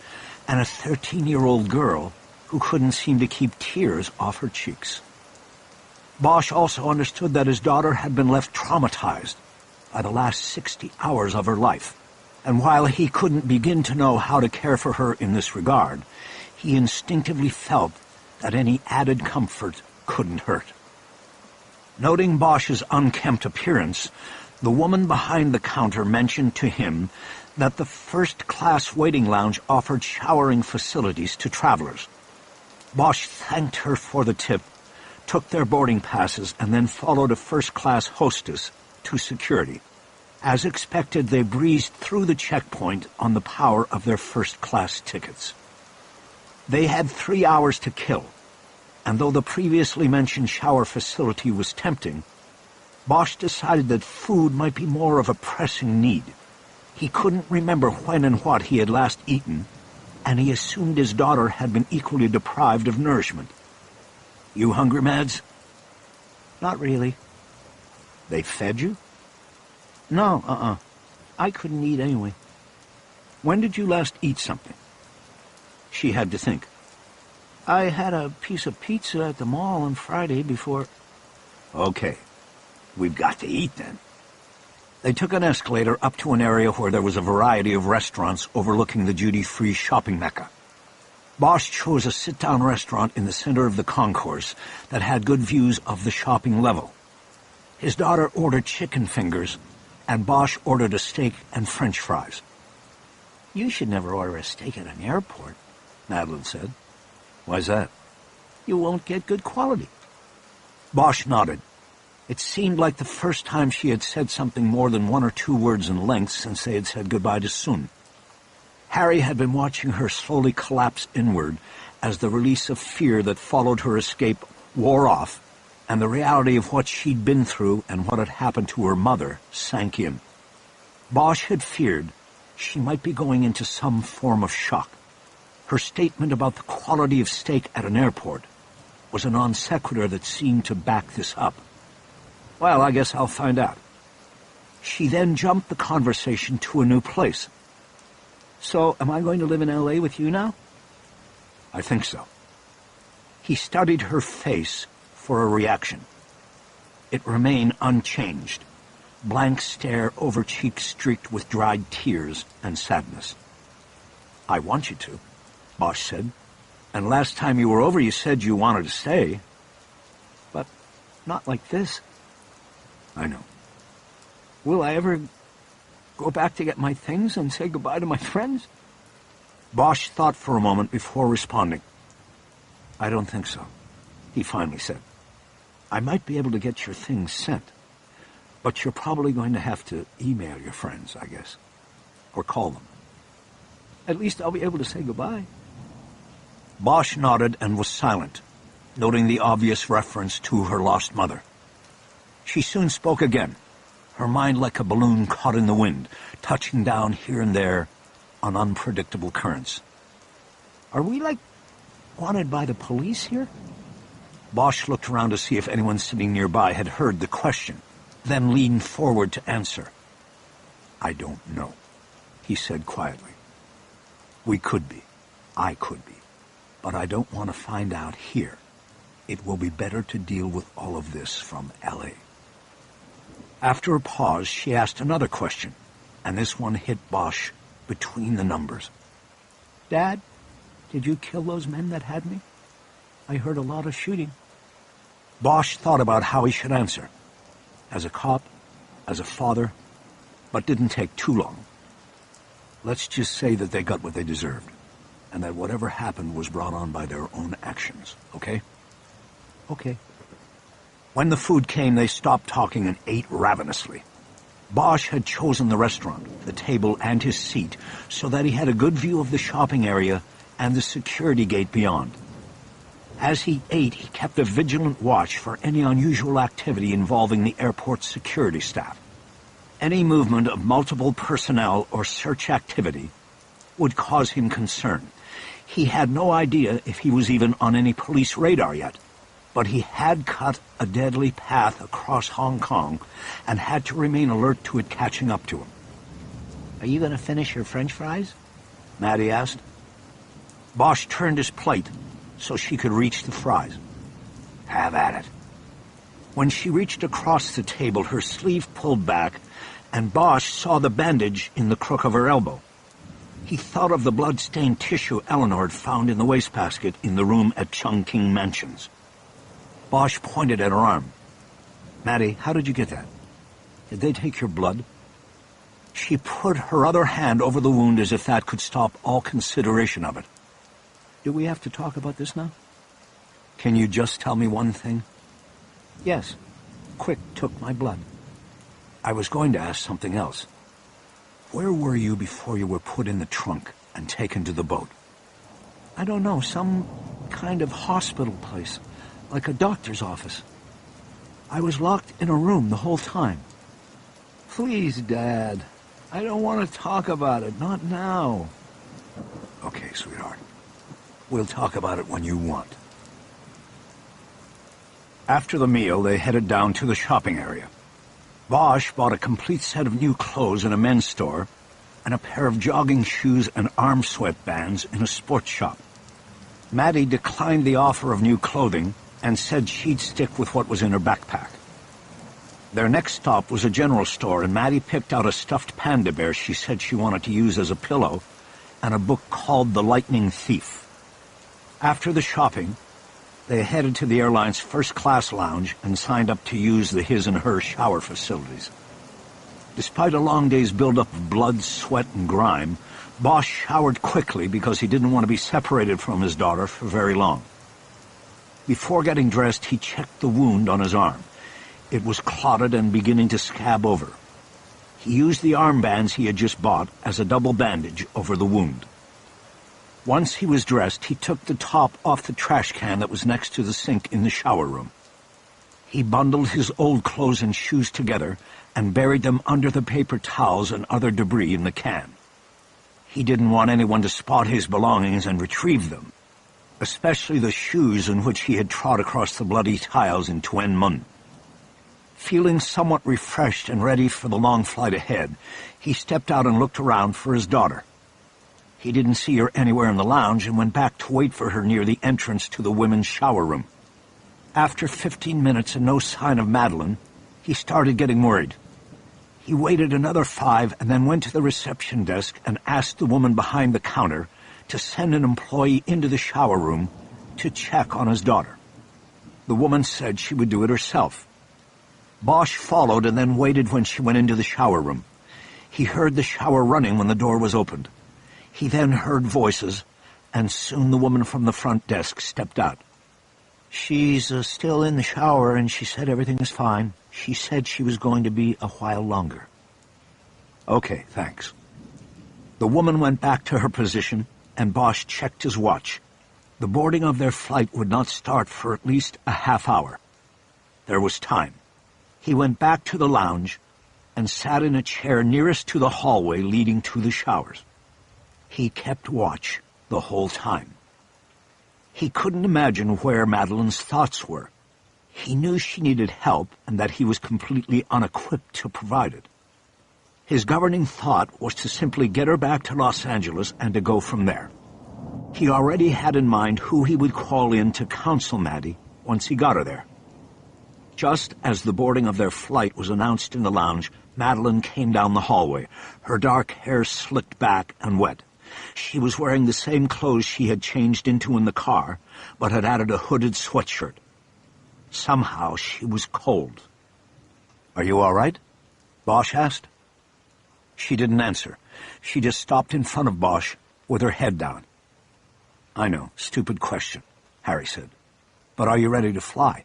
and a 13-year-old girl who couldn't seem to keep tears off her cheeks. Bosch also understood that his daughter had been left traumatized by the last 60 hours of her life, and while he couldn't begin to know how to care for her in this regard, he instinctively felt that any added comfort couldn't hurt. Noting Bosch's unkempt appearance, the woman behind the counter mentioned to him that the first-class waiting lounge offered showering facilities to travelers. Bosch thanked her for the tip, took their boarding passes, and then followed a first-class hostess to security. As expected, they breezed through the checkpoint on the power of their first-class tickets. They had 3 hours to kill, and though the previously mentioned shower facility was tempting, Bosch decided that food might be more of a pressing need. He couldn't remember when and what he had last eaten, and he assumed his daughter had been equally deprived of nourishment. "You hungry, Mads?" "Not really." "They fed you?" "No, I couldn't eat anyway." "When did you last eat something?" She had to think. "I had a piece of pizza at the mall on Friday before—" "Okay, we've got to eat then." They took an escalator up to an area where there was a variety of restaurants overlooking the duty-free shopping mecca. Bosch chose a sit-down restaurant in the center of the concourse that had good views of the shopping level. His daughter ordered chicken fingers, and Bosch ordered a steak and French fries. "You should never order a steak at an airport," Madeline said. "Why's that?" "You won't get good quality." Bosch nodded. It seemed like the first time she had said something more than 1 or 2 words in length since they had said goodbye to Sun. Harry had been watching her slowly collapse inward as the release of fear that followed her escape wore off, and the reality of what she'd been through and what had happened to her mother sank in. Bosch had feared she might be going into some form of shock. Her statement about the quality of steak at an airport was a non sequitur that seemed to back this up. "Well, I guess I'll find out." She then jumped the conversation to a new place. "So, am I going to live in L.A. with you now?" "I think so." He studied her face for a reaction. It remained unchanged, blank stare over cheeks streaked with dried tears and sadness. "I want you to," Bosch said. "And last time you were over you said you wanted to stay." "But not like this." "I know." "Will I ever go back to get my things and say goodbye to my friends?" Bosch thought for a moment before responding. "I don't think so," he finally said. "I might be able to get your things sent, but you're probably going to have to email your friends, I guess, or call them." "At least I'll be able to say goodbye." Bosch nodded and was silent, noting the obvious reference to her lost mother. She soon spoke again, her mind like a balloon caught in the wind, touching down here and there on unpredictable currents. "Are we, wanted by the police here?" Bosch looked around to see if anyone sitting nearby had heard the question, then leaned forward to answer. "I don't know," he said quietly. "We could be. I could be. But I don't want to find out here. It will be better to deal with all of this from L.A." After a pause, she asked another question, and this one hit Bosch between the numbers. "Dad, did you kill those men that had me? I heard a lot of shooting." Bosch thought about how he should answer. As a cop, as a father, but didn't take too long. Let's just say that they got what they deserved, and that whatever happened was brought on by their own actions, okay? Okay. When the food came, they stopped talking and ate ravenously. Bosch had chosen the restaurant, the table, and his seat so that he had a good view of the shopping area and the security gate beyond. As he ate, he kept a vigilant watch for any unusual activity involving the airport's security staff. Any movement of multiple personnel or search activity would cause him concern. He had no idea if he was even on any police radar yet, but he had cut a deadly path across Hong Kong and had to remain alert to it catching up to him. "Are you going to finish your French fries?" Maddie asked. Bosch turned his plate so she could reach the fries. "Have at it." When she reached across the table, her sleeve pulled back, and Bosch saw the bandage in the crook of her elbow. He thought of the blood-stained tissue Eleanor had found in the wastebasket in the room at Chungking Mansions. Bosch pointed at her arm. "Maddie, how did you get that? Did they take your blood?" She put her other hand over the wound as if that could stop all consideration of it. "Do we have to talk about this now?" "Can you just tell me one thing?" "Yes. Quick took my blood." "I was going to ask something else. Where were you before you were put in the trunk and taken to the boat?" "I don't know, some kind of hospital place, like a doctor's office. I was locked in a room the whole time." "Please, Dad. I don't want to talk about it, not now." "Okay, sweetheart. We'll talk about it when you want." After the meal, they headed down to the shopping area. Bosch bought a complete set of new clothes in a men's store and a pair of jogging shoes and arm sweatbands in a sports shop. Maddie declined the offer of new clothing and said she'd stick with what was in her backpack. Their next stop was a general store, and Maddie picked out a stuffed panda bear she said she wanted to use as a pillow and a book called The Lightning Thief. After the shopping, they headed to the airline's first-class lounge and signed up to use the his and her shower facilities. Despite a long day's buildup of blood, sweat, and grime, Bosch showered quickly because he didn't want to be separated from his daughter for very long. Before getting dressed, he checked the wound on his arm. It was clotted and beginning to scab over. He used the armbands he had just bought as a double bandage over the wound. Once he was dressed, he took the top off the trash can that was next to the sink in the shower room. He bundled his old clothes and shoes together and buried them under the paper towels and other debris in the can. He didn't want anyone to spot his belongings and retrieve them, especially the shoes in which he had trod across the bloody tiles in Tuen Mun. Feeling somewhat refreshed and ready for the long flight ahead, he stepped out and looked around for his daughter. He didn't see her anywhere in the lounge and went back to wait for her near the entrance to the women's shower room. After 15 minutes and no sign of Madeline, he started getting worried. He waited another 5 and then went to the reception desk and asked the woman behind the counter to send an employee into the shower room to check on his daughter. The woman said she would do it herself. Bosch followed and then waited when she went into the shower room. He heard the shower running when the door was opened. He then heard voices, and soon the woman from the front desk stepped out. "She's still in the shower, and she said everything is fine. She said she was going to be a while longer." "Okay, thanks." The woman went back to her position, and Bosch checked his watch. The boarding of their flight would not start for at least a half hour. There was time. He went back to the lounge and sat in a chair nearest to the hallway leading to the showers. He kept watch the whole time. He couldn't imagine where Madeline's thoughts were. He knew she needed help and that he was completely unequipped to provide it. His governing thought was to simply get her back to Los Angeles and to go from there. He already had in mind who he would call in to counsel Maddie once he got her there. Just as the boarding of their flight was announced in the lounge, Madeline came down the hallway, her dark hair slicked back and wet. She was wearing the same clothes she had changed into in the car, but had added a hooded sweatshirt. Somehow she was cold. "Are you all right?" Bosch asked. She didn't answer. She just stopped in front of Bosch with her head down. "I know, stupid question," Harry said. "But are you ready to fly?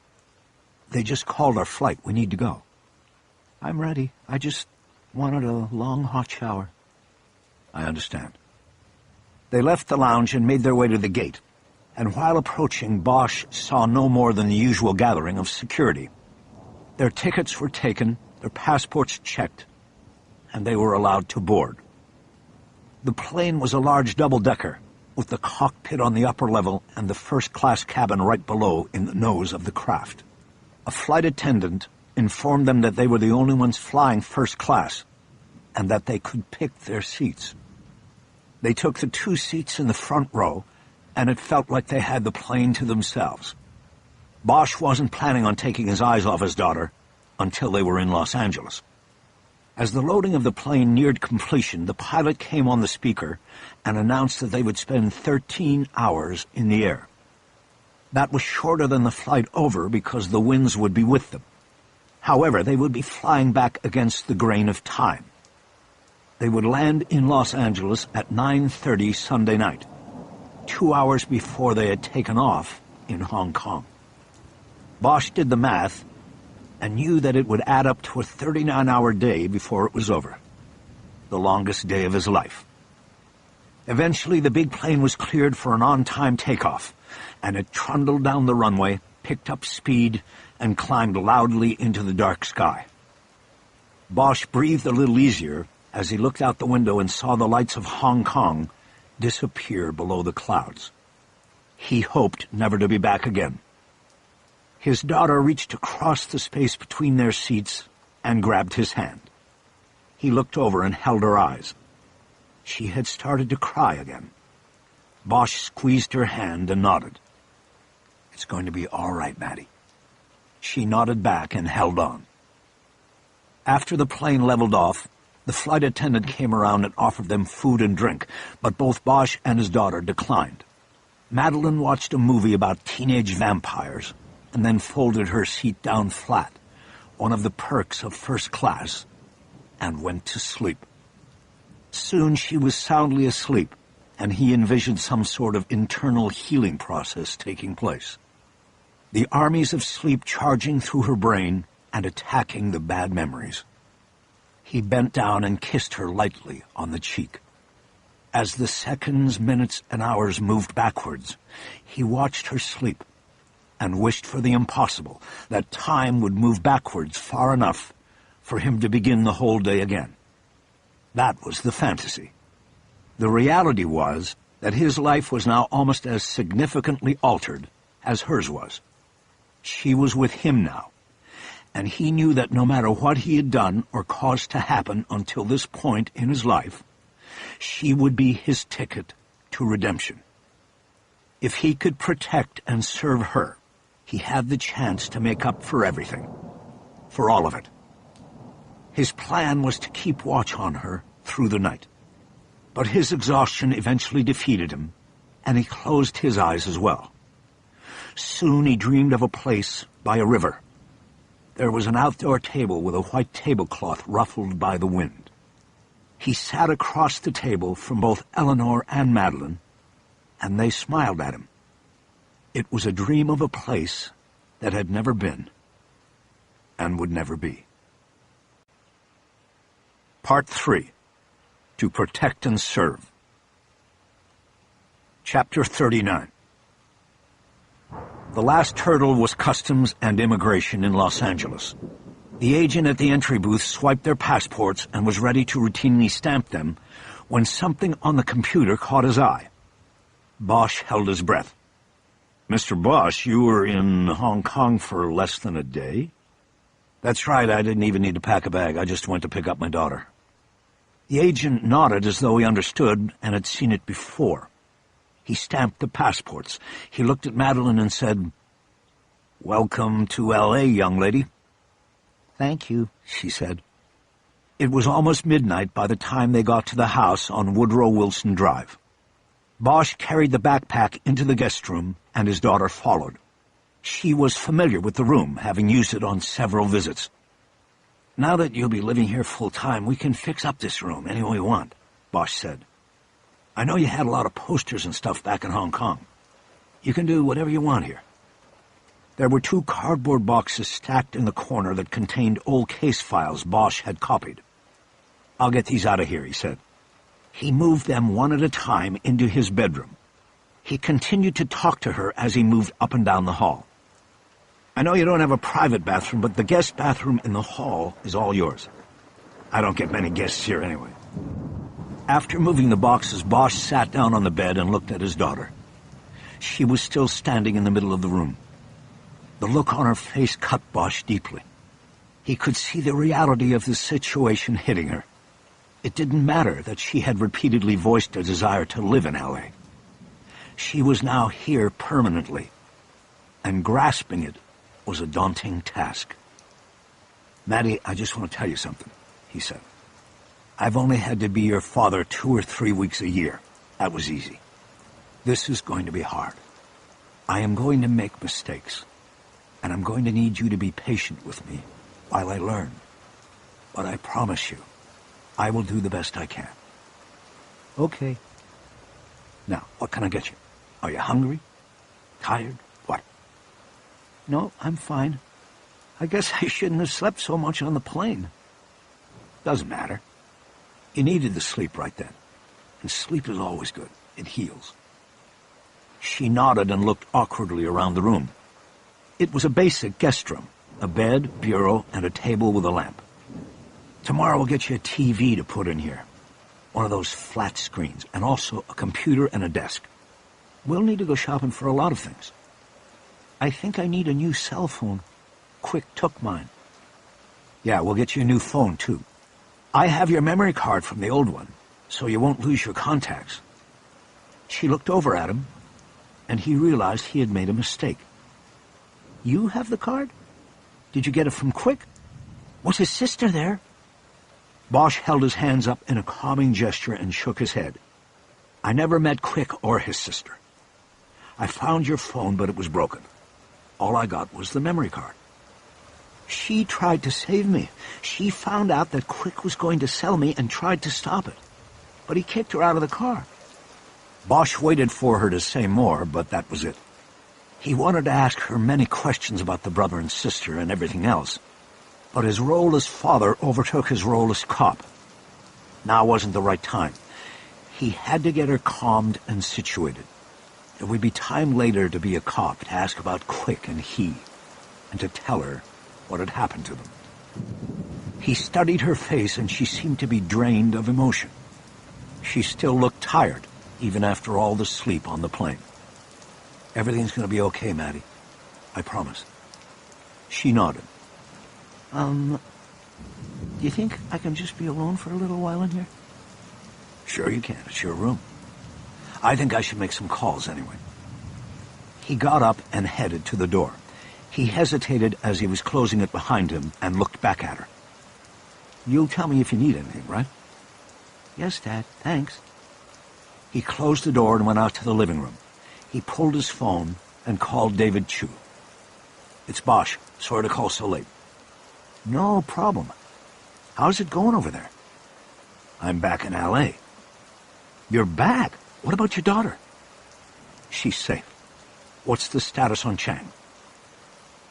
They just called our flight. We need to go." "I'm ready. I just wanted a long hot shower." "I understand." They left the lounge and made their way to the gate, and while approaching, Bosch saw no more than the usual gathering of security. Their tickets were taken, their passports checked, and they were allowed to board. The plane was a large double-decker, with the cockpit on the upper level and the first-class cabin right below in the nose of the craft. A flight attendant informed them that they were the only ones flying first class, and that they could pick their seats. They took the 2 seats in the front row, and it felt like they had the plane to themselves. Bosch wasn't planning on taking his eyes off his daughter until they were in Los Angeles. As the loading of the plane neared completion, the pilot came on the speaker and announced that they would spend 13 hours in the air. That was shorter than the flight over because the winds would be with them. However, they would be flying back against the grain of time. They would land in Los Angeles at 9:30 Sunday night, 2 hours before they had taken off in Hong Kong. Bosch did the math and knew that it would add up to a 39-hour day before it was over. The longest day of his life. Eventually, the big plane was cleared for an on-time takeoff, and it trundled down the runway, picked up speed, and climbed loudly into the dark sky. Bosch breathed a little easier as he looked out the window and saw the lights of Hong Kong disappear below the clouds. He hoped never to be back again. His daughter reached across the space between their seats and grabbed his hand. He looked over and held her eyes. She had started to cry again. Bosch squeezed her hand and nodded. "It's going to be all right, Maddie." She nodded back and held on. After the plane leveled off, the flight attendant came around and offered them food and drink, but both Bosch and his daughter declined. Madeline watched a movie about teenage vampires and then folded her seat down flat, one of the perks of first class, and went to sleep. Soon she was soundly asleep, and he envisioned some sort of internal healing process taking place. The armies of sleep charging through her brain and attacking the bad memories. He bent down and kissed her lightly on the cheek. As the seconds, minutes, and hours moved backwards, he watched her sleep and wished for the impossible, that time would move backwards far enough for him to begin the whole day again. That was the fantasy. The reality was that his life was now almost as significantly altered as hers was. She was with him now, and he knew that no matter what he had done or caused to happen until this point in his life, she would be his ticket to redemption. If he could protect and serve her, he had the chance to make up for everything, for all of it. His plan was to keep watch on her through the night. But his exhaustion eventually defeated him, and he closed his eyes as well. Soon he dreamed of a place by a river. There was an outdoor table with a white tablecloth ruffled by the wind. He sat across the table from both Eleanor and Madeline, and they smiled at him. It was a dream of a place that had never been and would never be. Part 3. To Protect and Serve. Chapter 39. The last hurdle was Customs and Immigration in Los Angeles. The agent at the entry booth swiped their passports and was ready to routinely stamp them when something on the computer caught his eye. Bosch held his breath. "Mr. Bosch, you were in Hong Kong for less than a day?" "That's right, I didn't even need to pack a bag. I just went to pick up my daughter." The agent nodded as though he understood and had seen it before. He stamped the passports. He looked at Madeline and said, Welcome to L.A., young lady. Thank you, she said. It was almost midnight by the time they got to the house on Woodrow Wilson Drive. Bosch carried the backpack into the guest room, and his daughter followed. She was familiar with the room, having used it on several visits. Now that you'll be living here full-time, we can fix up this room any way we want, Bosch said. I know you had a lot of posters and stuff back in Hong Kong. You can do whatever you want here. There were 2 cardboard boxes stacked in the corner that contained old case files Bosch had copied. I'll get these out of here, he said. He moved them one at a time into his bedroom. He continued to talk to her as he moved up and down the hall. I know you don't have a private bathroom, but the guest bathroom in the hall is all yours. I don't get many guests here anyway. After moving the boxes, Bosch sat down on the bed and looked at his daughter. She was still standing in the middle of the room. The look on her face cut Bosch deeply. He could see the reality of the situation hitting her. It didn't matter that she had repeatedly voiced a desire to live in L.A. She was now here permanently, and grasping it was a daunting task. Maddie, I just want to tell you something, he said. I've only had to be your father 2 or 3 weeks a year. That was easy. This is going to be hard. I am going to make mistakes, and I'm going to need you to be patient with me while I learn. But I promise you, I will do the best I can. Okay. Now, what can I get you? Are you hungry? Tired? What? No, I'm fine. I guess I shouldn't have slept so much on the plane. Doesn't matter. You needed the sleep right then. And sleep is always good. It heals. She nodded and looked awkwardly around the room. It was a basic guest room. A bed, bureau, and a table with a lamp. Tomorrow we'll get you a TV to put in here. One of those flat screens, and also a computer and a desk. We'll need to go shopping for a lot of things. I think I need a new cell phone. Quick took mine. Yeah, we'll get you a new phone, too. I have your memory card from the old one, so you won't lose your contacts. She looked over at him, and he realized he had made a mistake. You have the card? Did you get it from Quick? Was his sister there? Bosch held his hands up in a calming gesture and shook his head. I never met Quick or his sister. I found your phone, but it was broken. All I got was the memory card. She tried to save me. She found out that Quick was going to sell me and tried to stop it. But he kicked her out of the car. Bosch waited for her to say more, but that was it. He wanted to ask her many questions about the brother and sister and everything else. But his role as father overtook his role as cop. Now wasn't the right time. He had to get her calmed and situated. There would be time later to be a cop, to ask about Quick and he, and to tell her what had happened to them. He studied her face, and she seemed to be drained of emotion. She still looked tired, even after all the sleep on the plane. Everything's going to be okay, Maddie. I promise. She nodded. Do you think I can just be alone for a little while in here? Sure you can. It's your room. I think I should make some calls anyway. He got up and headed to the door. He hesitated as he was closing it behind him and looked back at her. You'll tell me if you need anything, right? Yes, Dad. Thanks. He closed the door and went out to the living room. He pulled his phone and called David Chu. It's Bosch. Sorry to call so late. No problem. How's it going over there? I'm back in L.A. You're back? What about your daughter? She's safe. What's the status on Chang?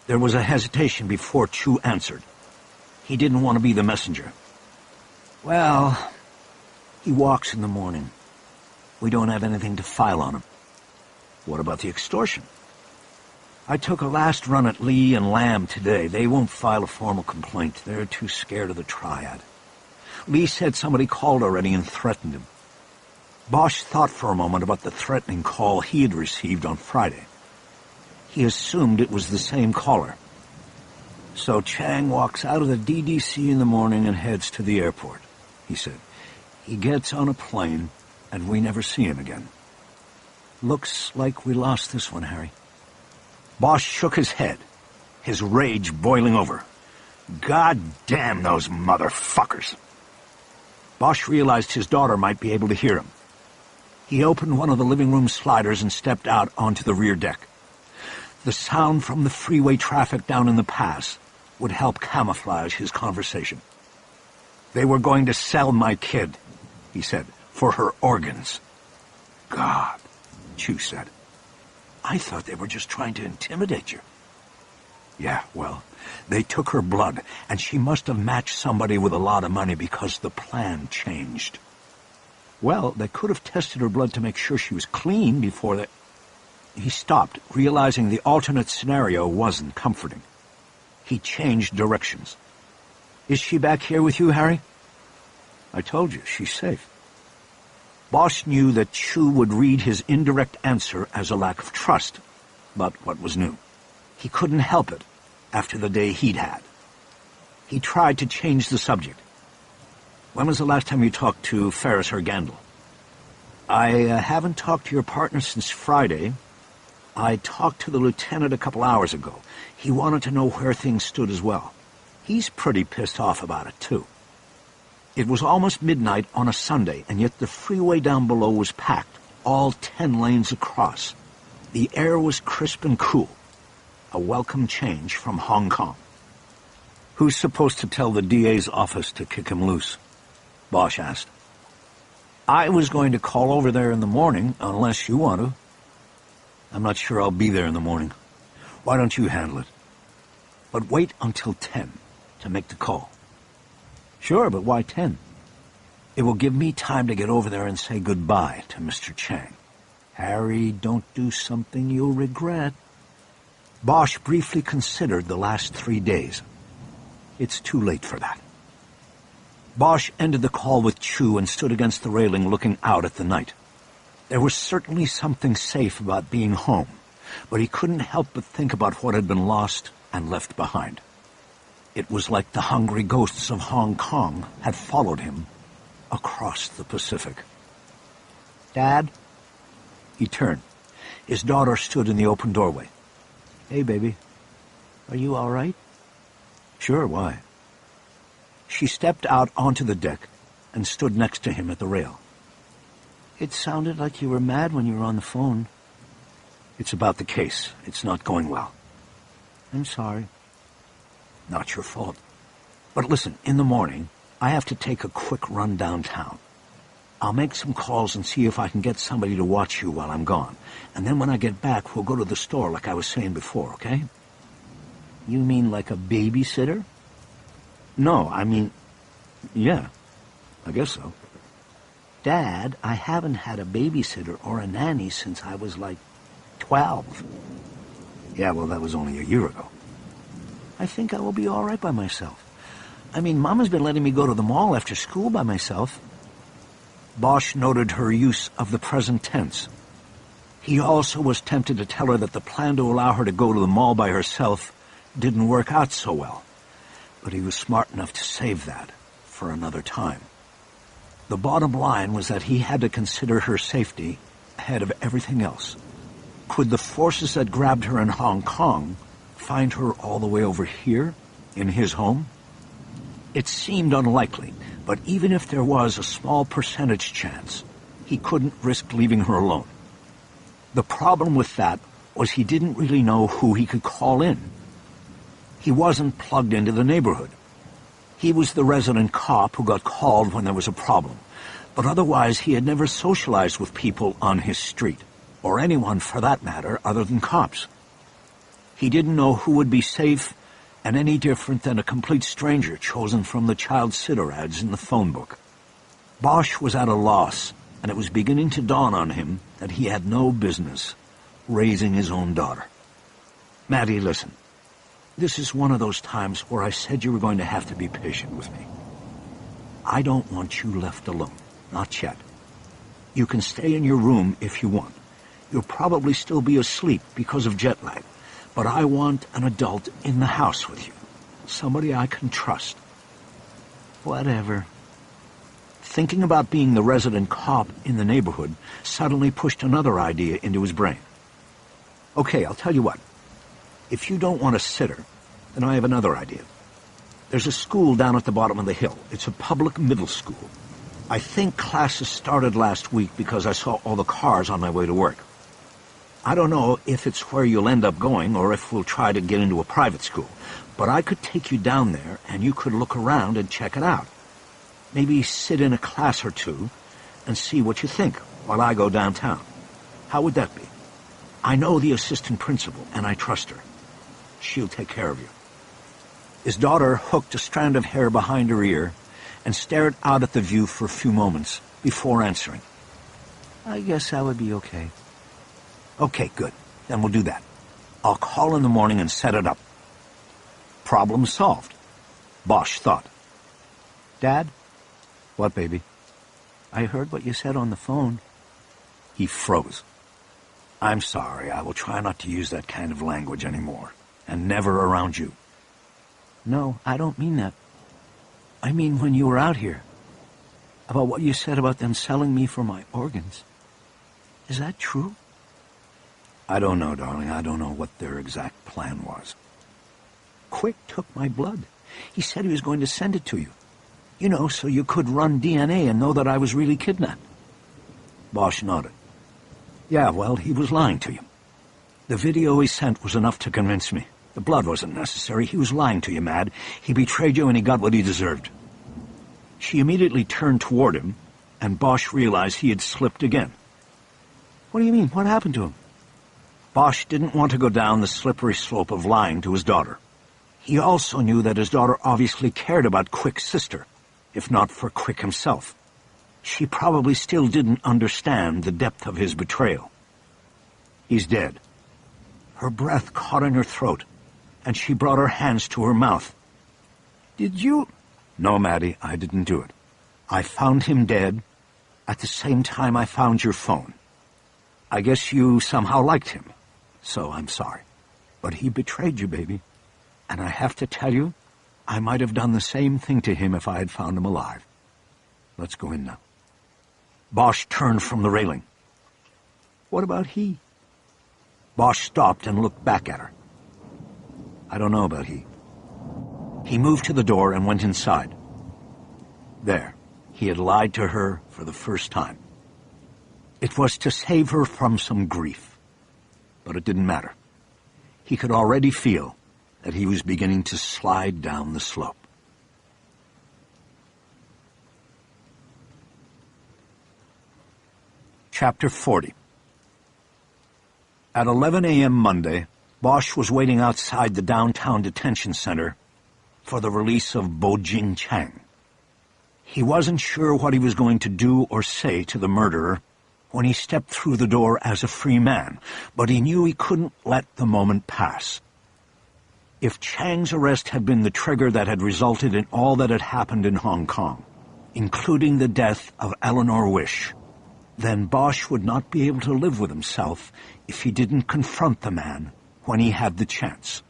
There was a hesitation before Chu answered. He didn't want to be the messenger. Well, he walks in the morning. We don't have anything to file on him. What about the extortion? I took a last run at Lee and Lamb today. They won't file a formal complaint. They're too scared of the triad. Lee said somebody called already and threatened him. Bosch thought for a moment about the threatening call he had received on Friday. He assumed it was the same caller. So Chang walks out of the DDC in the morning and heads to the airport, he said. He gets on a plane, and we never see him again. Looks like we lost this one, Harry. Bosch shook his head. his rage boiling over. God damn those motherfuckers! Bosch realized his daughter might be able to hear him. He opened one of the living room sliders and stepped out onto the rear deck. The sound from the freeway traffic down in the pass would help camouflage his conversation. "They were going to sell my kid," he said, "for her organs." "God," Chu said. "I thought they were just trying to intimidate you." "Yeah, well, they took her blood, and she must have matched somebody with a lot of money because the plan changed." "Well, they could have tested her blood to make sure she was clean before they—" He stopped, realizing the alternate scenario wasn't comforting. He changed directions. "Is she back here with you, Harry?" "I told you, she's safe." Bosch knew that Chu would read his indirect answer as a lack of trust, but what was new? He couldn't help it after the day he'd had. He tried to change the subject. "When was the last time you talked to Ferris or Gandil?" "I haven't talked to your partner since Friday. I talked to the lieutenant a couple hours ago. He wanted to know where things stood as well. He's pretty pissed off about it, too." It was almost midnight on a Sunday, and yet the freeway down below was packed, all 10 lanes across. The air was crisp and cool, a welcome change from Hong Kong. "Who's supposed to tell the DA's office to kick him loose?" Bosch asked. "I was going to call over there in the morning, unless you want to." "I'm not sure I'll be there in the morning. Why don't you handle it? But wait until 10 to make the call." "Sure, but why 10? "It will give me time to get over there and say goodbye to Mr. Chang." "Harry, don't do something you'll regret." Bosch briefly considered the last 3 days. It's too late for that. Bosch ended the call with Chu and stood against the railing looking out at the night. There was certainly something safe about being home, but he couldn't help but think about what had been lost and left behind. It was like the hungry ghosts of Hong Kong had followed him across the Pacific. "Dad?" He turned. His daughter stood in the open doorway. "Hey, baby. Are you all right?" "Sure, why?" She stepped out onto the deck and stood next to him at the rail. "It sounded like you were mad when you were on the phone." "It's about the case. It's not going well." "I'm sorry." "Not your fault. But listen, in the morning, I have to take a quick run downtown. I'll make some calls and see if I can get somebody to watch you while I'm gone. And then when I get back, we'll go to the store like I was saying before, okay?" "You mean like a babysitter?" "No, I mean, yeah, I guess so." "Dad, I haven't had a babysitter or a nanny since I was like 12. "Yeah, well, that was only a year ago." "I think I will be all right by myself. I mean, Mama's been letting me go to the mall after school by myself." Bosch noted her use of the present tense. He also was tempted to tell her that the plan to allow her to go to the mall by herself didn't work out so well, but he was smart enough to save that for another time. The bottom line was that he had to consider her safety ahead of everything else. Could the forces that grabbed her in Hong Kong find her all the way over here, in his home? It seemed unlikely, but even if there was a small percentage chance, he couldn't risk leaving her alone. The problem with that was he didn't really know who he could call in. He wasn't plugged into the neighborhood. He was the resident cop who got called when there was a problem, but otherwise he had never socialized with people on his street, or anyone for that matter other than cops. He didn't know who would be safe and any different than a complete stranger chosen from the child sitter ads in the phone book. Bosch was at a loss, and it was beginning to dawn on him that he had no business raising his own daughter. "Maddie, listen. This is one of those times where I said you were going to have to be patient with me. I don't want you left alone, not yet. You can stay in your room if you want. You'll probably still be asleep because of jet lag, but I want an adult in the house with you, somebody I can trust." "Whatever." Thinking about being the resident cop in the neighborhood suddenly pushed another idea into his brain. "Okay, I'll tell you what. If you don't want a sitter, then I have another idea. There's a school down at the bottom of the hill. It's a public middle school. I think classes started last week because I saw all the cars on my way to work. I don't know if it's where you'll end up going or if we'll try to get into a private school, but I could take you down there and you could look around and check it out. Maybe sit in a class or two and see what you think while I go downtown. How would that be? I know the assistant principal and I trust her. She'll take care of you. His daughter hooked a strand of hair behind her ear and stared out at the view for a few moments before answering. I guess that would be okay. Okay, good. Then we'll do that. I'll call in the morning and set it up. Problem solved, Bosch thought. Dad? What, baby? I heard what you said on the phone. He froze. I'm sorry. I will try not to use that kind of language anymore, and never around you. No, I don't mean that. I mean when you were out here. About what you said about them selling me for my organs. Is that true? I don't know, darling. I don't know what their exact plan was. Quick took my blood. He said he was going to send it to you. You know, so you could run DNA and know that I was really kidnapped. Bosch nodded. Yeah, well, he was lying to you. The video he sent was enough to convince me. The blood wasn't necessary. He was lying to you, Mad. He betrayed you and he got what he deserved. She immediately turned toward him, and Bosch realized he had slipped again. What do you mean? What happened to him? Bosch didn't want to go down the slippery slope of lying to his daughter. He also knew that his daughter obviously cared about Quick's sister, if not for Quick himself. She probably still didn't understand the depth of his betrayal. He's dead. Her breath caught in her throat, and she brought her hands to her mouth. Did you? No, Maddie, I didn't do it. I found him dead at the same time I found your phone. I guess you somehow liked him, so I'm sorry. But he betrayed you, baby. And I have to tell you, I might have done the same thing to him if I had found him alive. Let's go in now. Bosch turned from the railing. What about he? Bosch stopped and looked back at her. I don't know about he. He moved to the door and went inside. There, he had lied to her for the first time. It was to save her from some grief. But it didn't matter. He could already feel that he was beginning to slide down the slope. Chapter 40. At 11 a.m. Monday, Bosch was waiting outside the downtown detention center for the release of Bojing Chang. He wasn't sure what he was going to do or say to the murderer when he stepped through the door as a free man, but he knew he couldn't let the moment pass. If Chang's arrest had been the trigger that had resulted in all that had happened in Hong Kong, including the death of Eleanor Wish, then Bosch would not be able to live with himself if he didn't confront the man when he had the chance.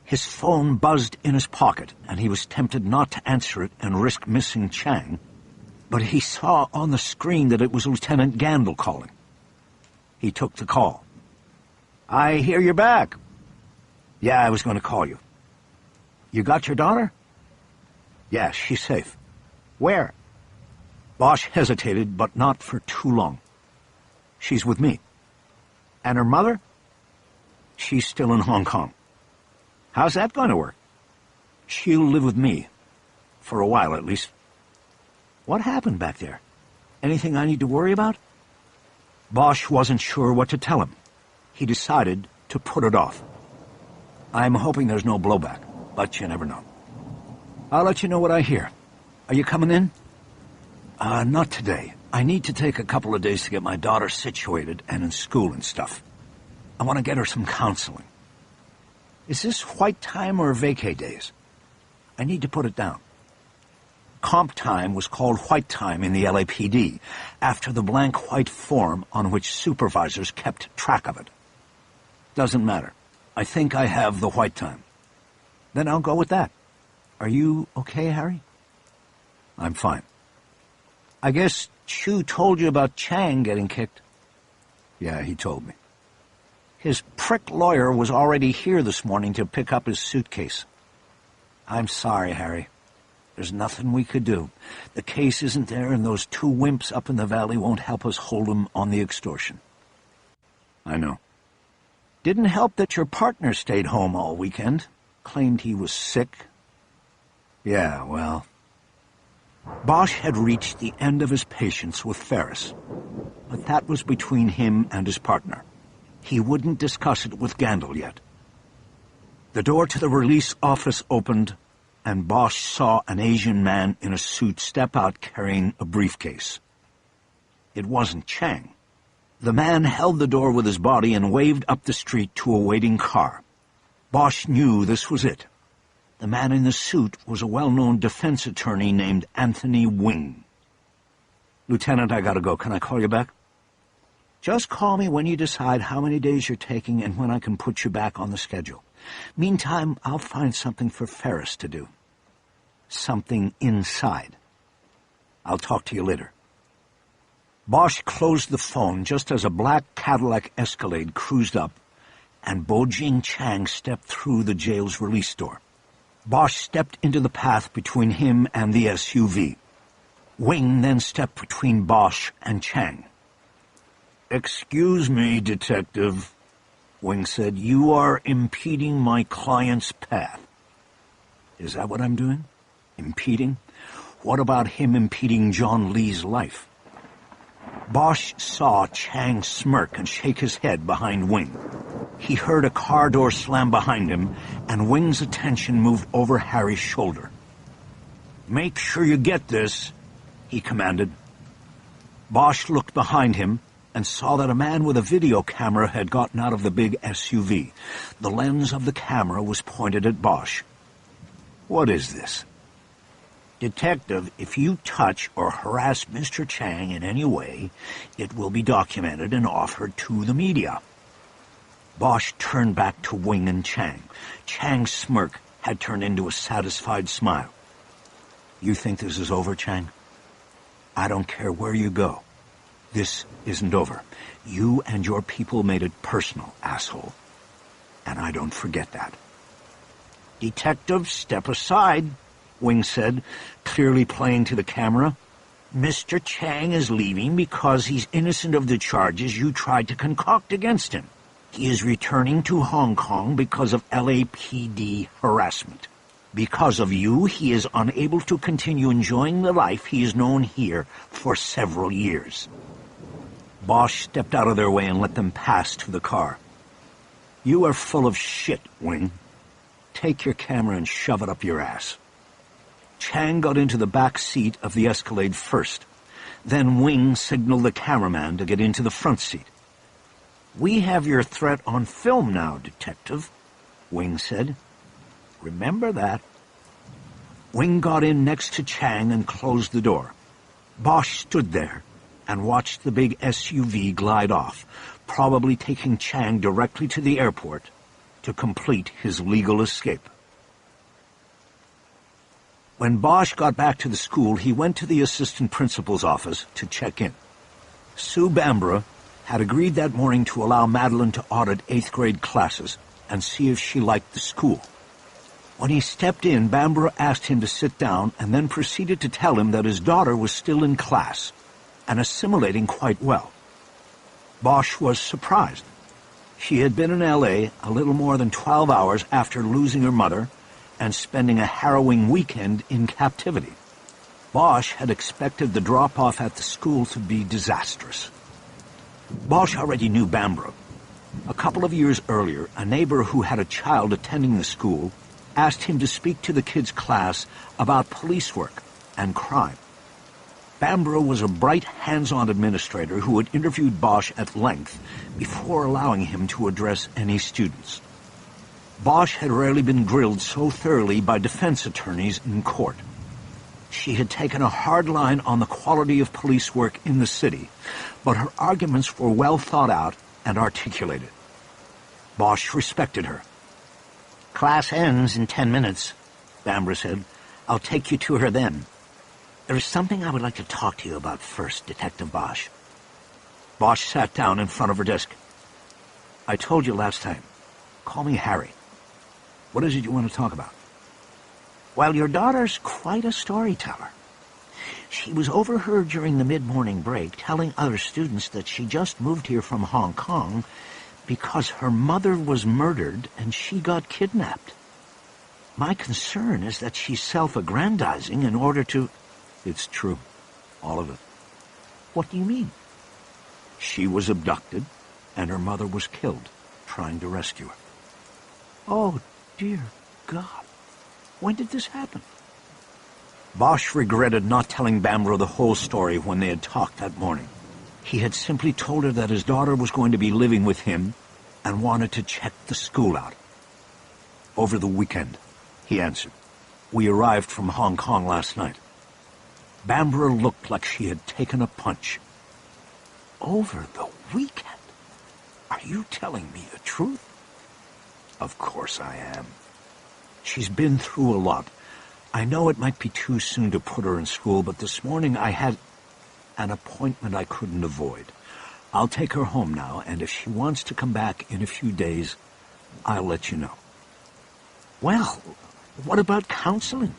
His phone buzzed in his pocket, and he was tempted not to answer it and risk missing Chang, but he saw on the screen that it was Lieutenant Gandil calling. He took the call. I hear you're back. Yeah, I was going to call you. You got your daughter? Yeah, she's safe. Where? Bosch hesitated, but not for too long. She's with me. And her mother? She's still in Hong Kong. How's that going to work? She'll live with me. For a while, at least. What happened back there? Anything I need to worry about? Bosch wasn't sure what to tell him. He decided to put it off. I'm hoping there's no blowback, but you never know. I'll let you know what I hear. Are you coming in? Not today. I need to take a couple of days to get my daughter situated and in school and stuff. I want to get her some counseling. Is this white time or vacay days? I need to put it down. Comp time was called white time in the LAPD, after the blank white form on which supervisors kept track of it. Doesn't matter. I think I have the white time. Then I'll go with that. Are you okay, Harry? I'm fine. I guess Chu told you about Chang getting kicked? Yeah, he told me. His prick lawyer was already here this morning to pick up his suitcase. I'm sorry, Harry. There's nothing we could do. The case isn't there, and those two wimps up in the valley won't help us hold him on the extortion. I know. Didn't help that your partner stayed home all weekend. Claimed he was sick. Yeah, well... Bosch had reached the end of his patience with Ferris. But that was between him and his partner. He wouldn't discuss it with Gandil yet. The door to the release office opened, and Bosch saw an Asian man in a suit step out carrying a briefcase. It wasn't Chang. The man held the door with his body and waved up the street to a waiting car. Bosch knew this was it. The man in the suit was a well-known defense attorney named Anthony Wing. Lieutenant, I gotta go. Can I call you back? Just call me when you decide how many days you're taking and when I can put you back on the schedule. Meantime, I'll find something for Ferris to do. Something inside. I'll talk to you later. Bosch closed the phone just as a black Cadillac Escalade cruised up, and Bo-Jing Chang stepped through the jail's release door. Bosch stepped into the path between him and the SUV. Wing then stepped between Bosch and Chang. "Excuse me, Detective," Wing said. "You are impeding my client's path." "Is that what I'm doing? Impeding? What about him impeding John Lee's life?" Bosch saw Chang smirk and shake his head behind Wing. He heard a car door slam behind him, and Wing's attention moved over Harry's shoulder. "Make sure you get this," he commanded. Bosch looked behind him and saw that a man with a video camera had gotten out of the big SUV. The lens of the camera was pointed at Bosch. "What is this?" "Detective, if you touch or harass Mr. Chang in any way, it will be documented and offered to the media." Bosch turned back to Wing and Chang. Chang's smirk had turned into a satisfied smile. "You think this is over, Chang? I don't care where you go. This isn't over. You and your people made it personal, asshole. And I don't forget that." "Detective, step aside," Wing said, clearly playing to the camera. "Mr. Chang is leaving because he's innocent of the charges you tried to concoct against him. He is returning to Hong Kong because of LAPD harassment. Because of you, he is unable to continue enjoying the life he has known here for several years." Bosch stepped out of their way and let them pass to the car. "You are full of shit, Wing. Take your camera and shove it up your ass." Chang got into the back seat of the Escalade first. Then Wing signaled the cameraman to get into the front seat. "We have your threat on film now, Detective," Wing said. "Remember that." Wing got in next to Chang and closed the door. Bosch stood there and watched the big SUV glide off, probably taking Chang directly to the airport to complete his legal escape. When Bosch got back to the school, he went to the assistant principal's office to check in. Sue Bambara had agreed that morning to allow Madeline to audit 8th grade classes and see if she liked the school. When he stepped in, Bambara asked him to sit down and then proceeded to tell him that his daughter was still in class and assimilating quite well. Bosch was surprised. She had been in L.A. a little more than 12 hours after losing her mother and spending a harrowing weekend in captivity. Bosch had expected the drop-off at the school to be disastrous. Bosch already knew Bambara. A couple of years earlier, a neighbor who had a child attending the school asked him to speak to the kids' class about police work and crime. Bambara was a bright, hands-on administrator who had interviewed Bosch at length before allowing him to address any students. Bosch had rarely been grilled so thoroughly by defense attorneys in court. She had taken a hard line on the quality of police work in the city, but her arguments were well thought out and articulated. Bosch respected her. "Class ends in 10 minutes, Bambara said. "I'll take you to her then. There is something I would like to talk to you about first, Detective Bosch." Bosch sat down in front of her desk. I told you last time. Call me Harry. What is it you want to talk about? Well, your daughter's quite a storyteller. She was overheard during the mid-morning break telling other students that she just moved here from Hong Kong because her mother was murdered and she got kidnapped. My concern is that she's self-aggrandizing in order to... It's true. All of it. What do you mean? She was abducted, and her mother was killed, trying to rescue her. Oh, dear God. When did this happen? Bosch regretted not telling Bambro the whole story when they had talked that morning. He had simply told her that his daughter was going to be living with him and wanted to check the school out. Over the weekend, he answered. We arrived from Hong Kong last night. Bambro looked like she had taken a punch. Over the weekend? Are you telling me the truth? Of course I am. She's been through a lot. I know it might be too soon to put her in school, but this morning I had an appointment I couldn't avoid. I'll take her home now, and if she wants to come back in a few days, I'll let you know. Well, what about counseling?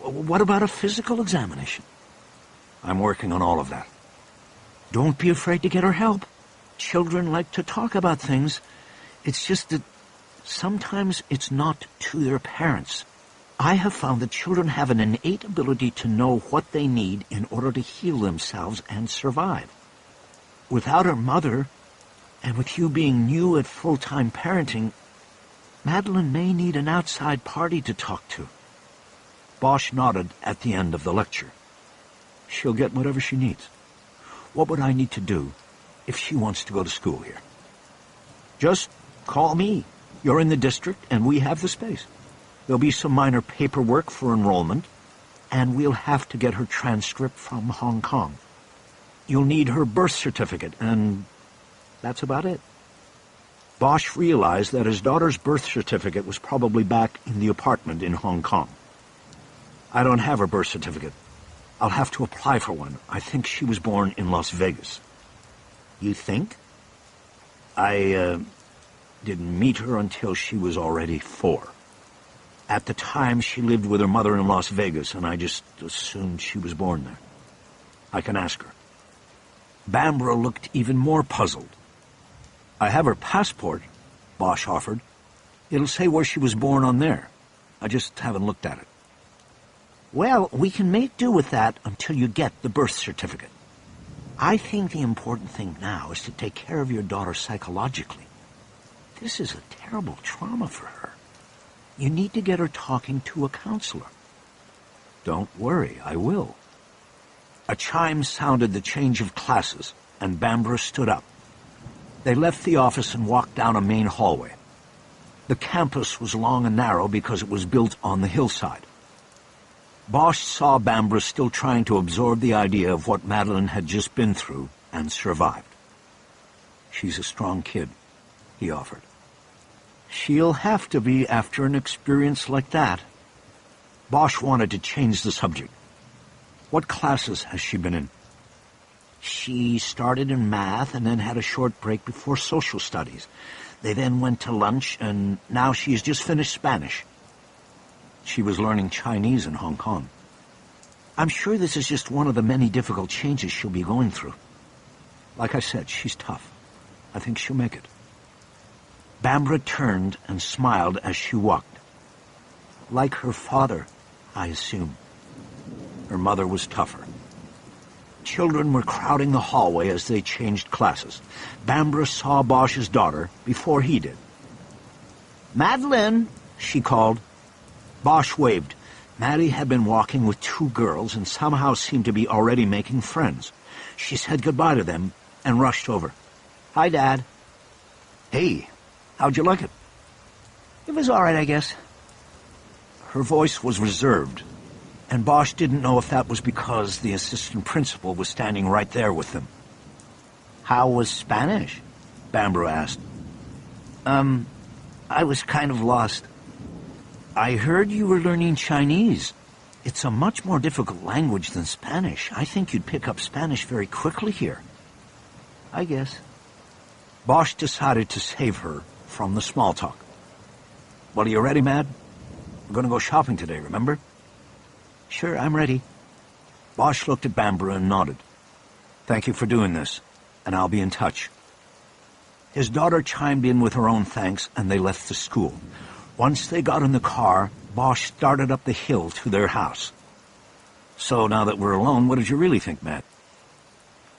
What about a physical examination? I'm working on all of that. Don't be afraid to get her help. Children like to talk about things. It's just that sometimes it's not to their parents. I have found that children have an innate ability to know what they need in order to heal themselves and survive. Without her mother, and with you being new at full-time parenting, Madeline may need an outside party to talk to. Bosch nodded at the end of the lecture. She'll get whatever she needs. What would I need to do if she wants to go to school here? Just call me. You're in the district, and we have the space. There'll be some minor paperwork for enrollment, and we'll have to get her transcript from Hong Kong. You'll need her birth certificate, and that's about it. Bosch realized that his daughter's birth certificate was probably back in the apartment in Hong Kong. I don't have her birth certificate. I'll have to apply for one. I think she was born in Las Vegas. You think? I didn't meet her until she was already 4. At the time, she lived with her mother in Las Vegas, and I just assumed she was born there. I can ask her. Bambro looked even more puzzled. I have her passport, Bosch offered. It'll say where she was born on there. I just haven't looked at it. Well, we can make do with that until you get the birth certificate. I think the important thing now is to take care of your daughter psychologically. This is a terrible trauma for her. You need to get her talking to a counselor. Don't worry, I will. A chime sounded the change of classes, and Bambro stood up. They left the office and walked down a main hallway. The campus was long and narrow because it was built on the hillside. Bosch saw Bambro still trying to absorb the idea of what Madeline had just been through and survived. She's a strong kid, he offered. She'll have to be after an experience like that. Bosch wanted to change the subject. What classes has she been in? She started in math and then had a short break before social studies. They then went to lunch, and now she's just finished Spanish. She was learning Chinese in Hong Kong. I'm sure this is just one of the many difficult changes she'll be going through. Like I said, she's tough. I think she'll make it. Bambro turned and smiled as she walked. Like her father, I assume. Her mother was tougher. Children were crowding the hallway as they changed classes. Bambro saw Bosch's daughter before he did. Madeline, she called. Bosch waved. Maddie had been walking with 2 girls and somehow seemed to be already making friends. She said goodbye to them and rushed over. Hi, Dad. Hey, how'd you like it? It was all right, I guess. Her voice was reserved, and Bosch didn't know if that was because the assistant principal was standing right there with them. How was Spanish? Bambro asked. I was kind of lost. I heard you were learning Chinese. It's a much more difficult language than Spanish. I think you'd pick up Spanish very quickly here. I guess. Bosch decided to save her from the small talk. Well, are you ready, Mad? We're going to go shopping today, remember? Sure, I'm ready. Bosch looked at Bambara and nodded. Thank you for doing this, and I'll be in touch. His daughter chimed in with her own thanks, and they left the school. Once they got in the car, Bosch started up the hill to their house. So now that we're alone, what did you really think, Matt?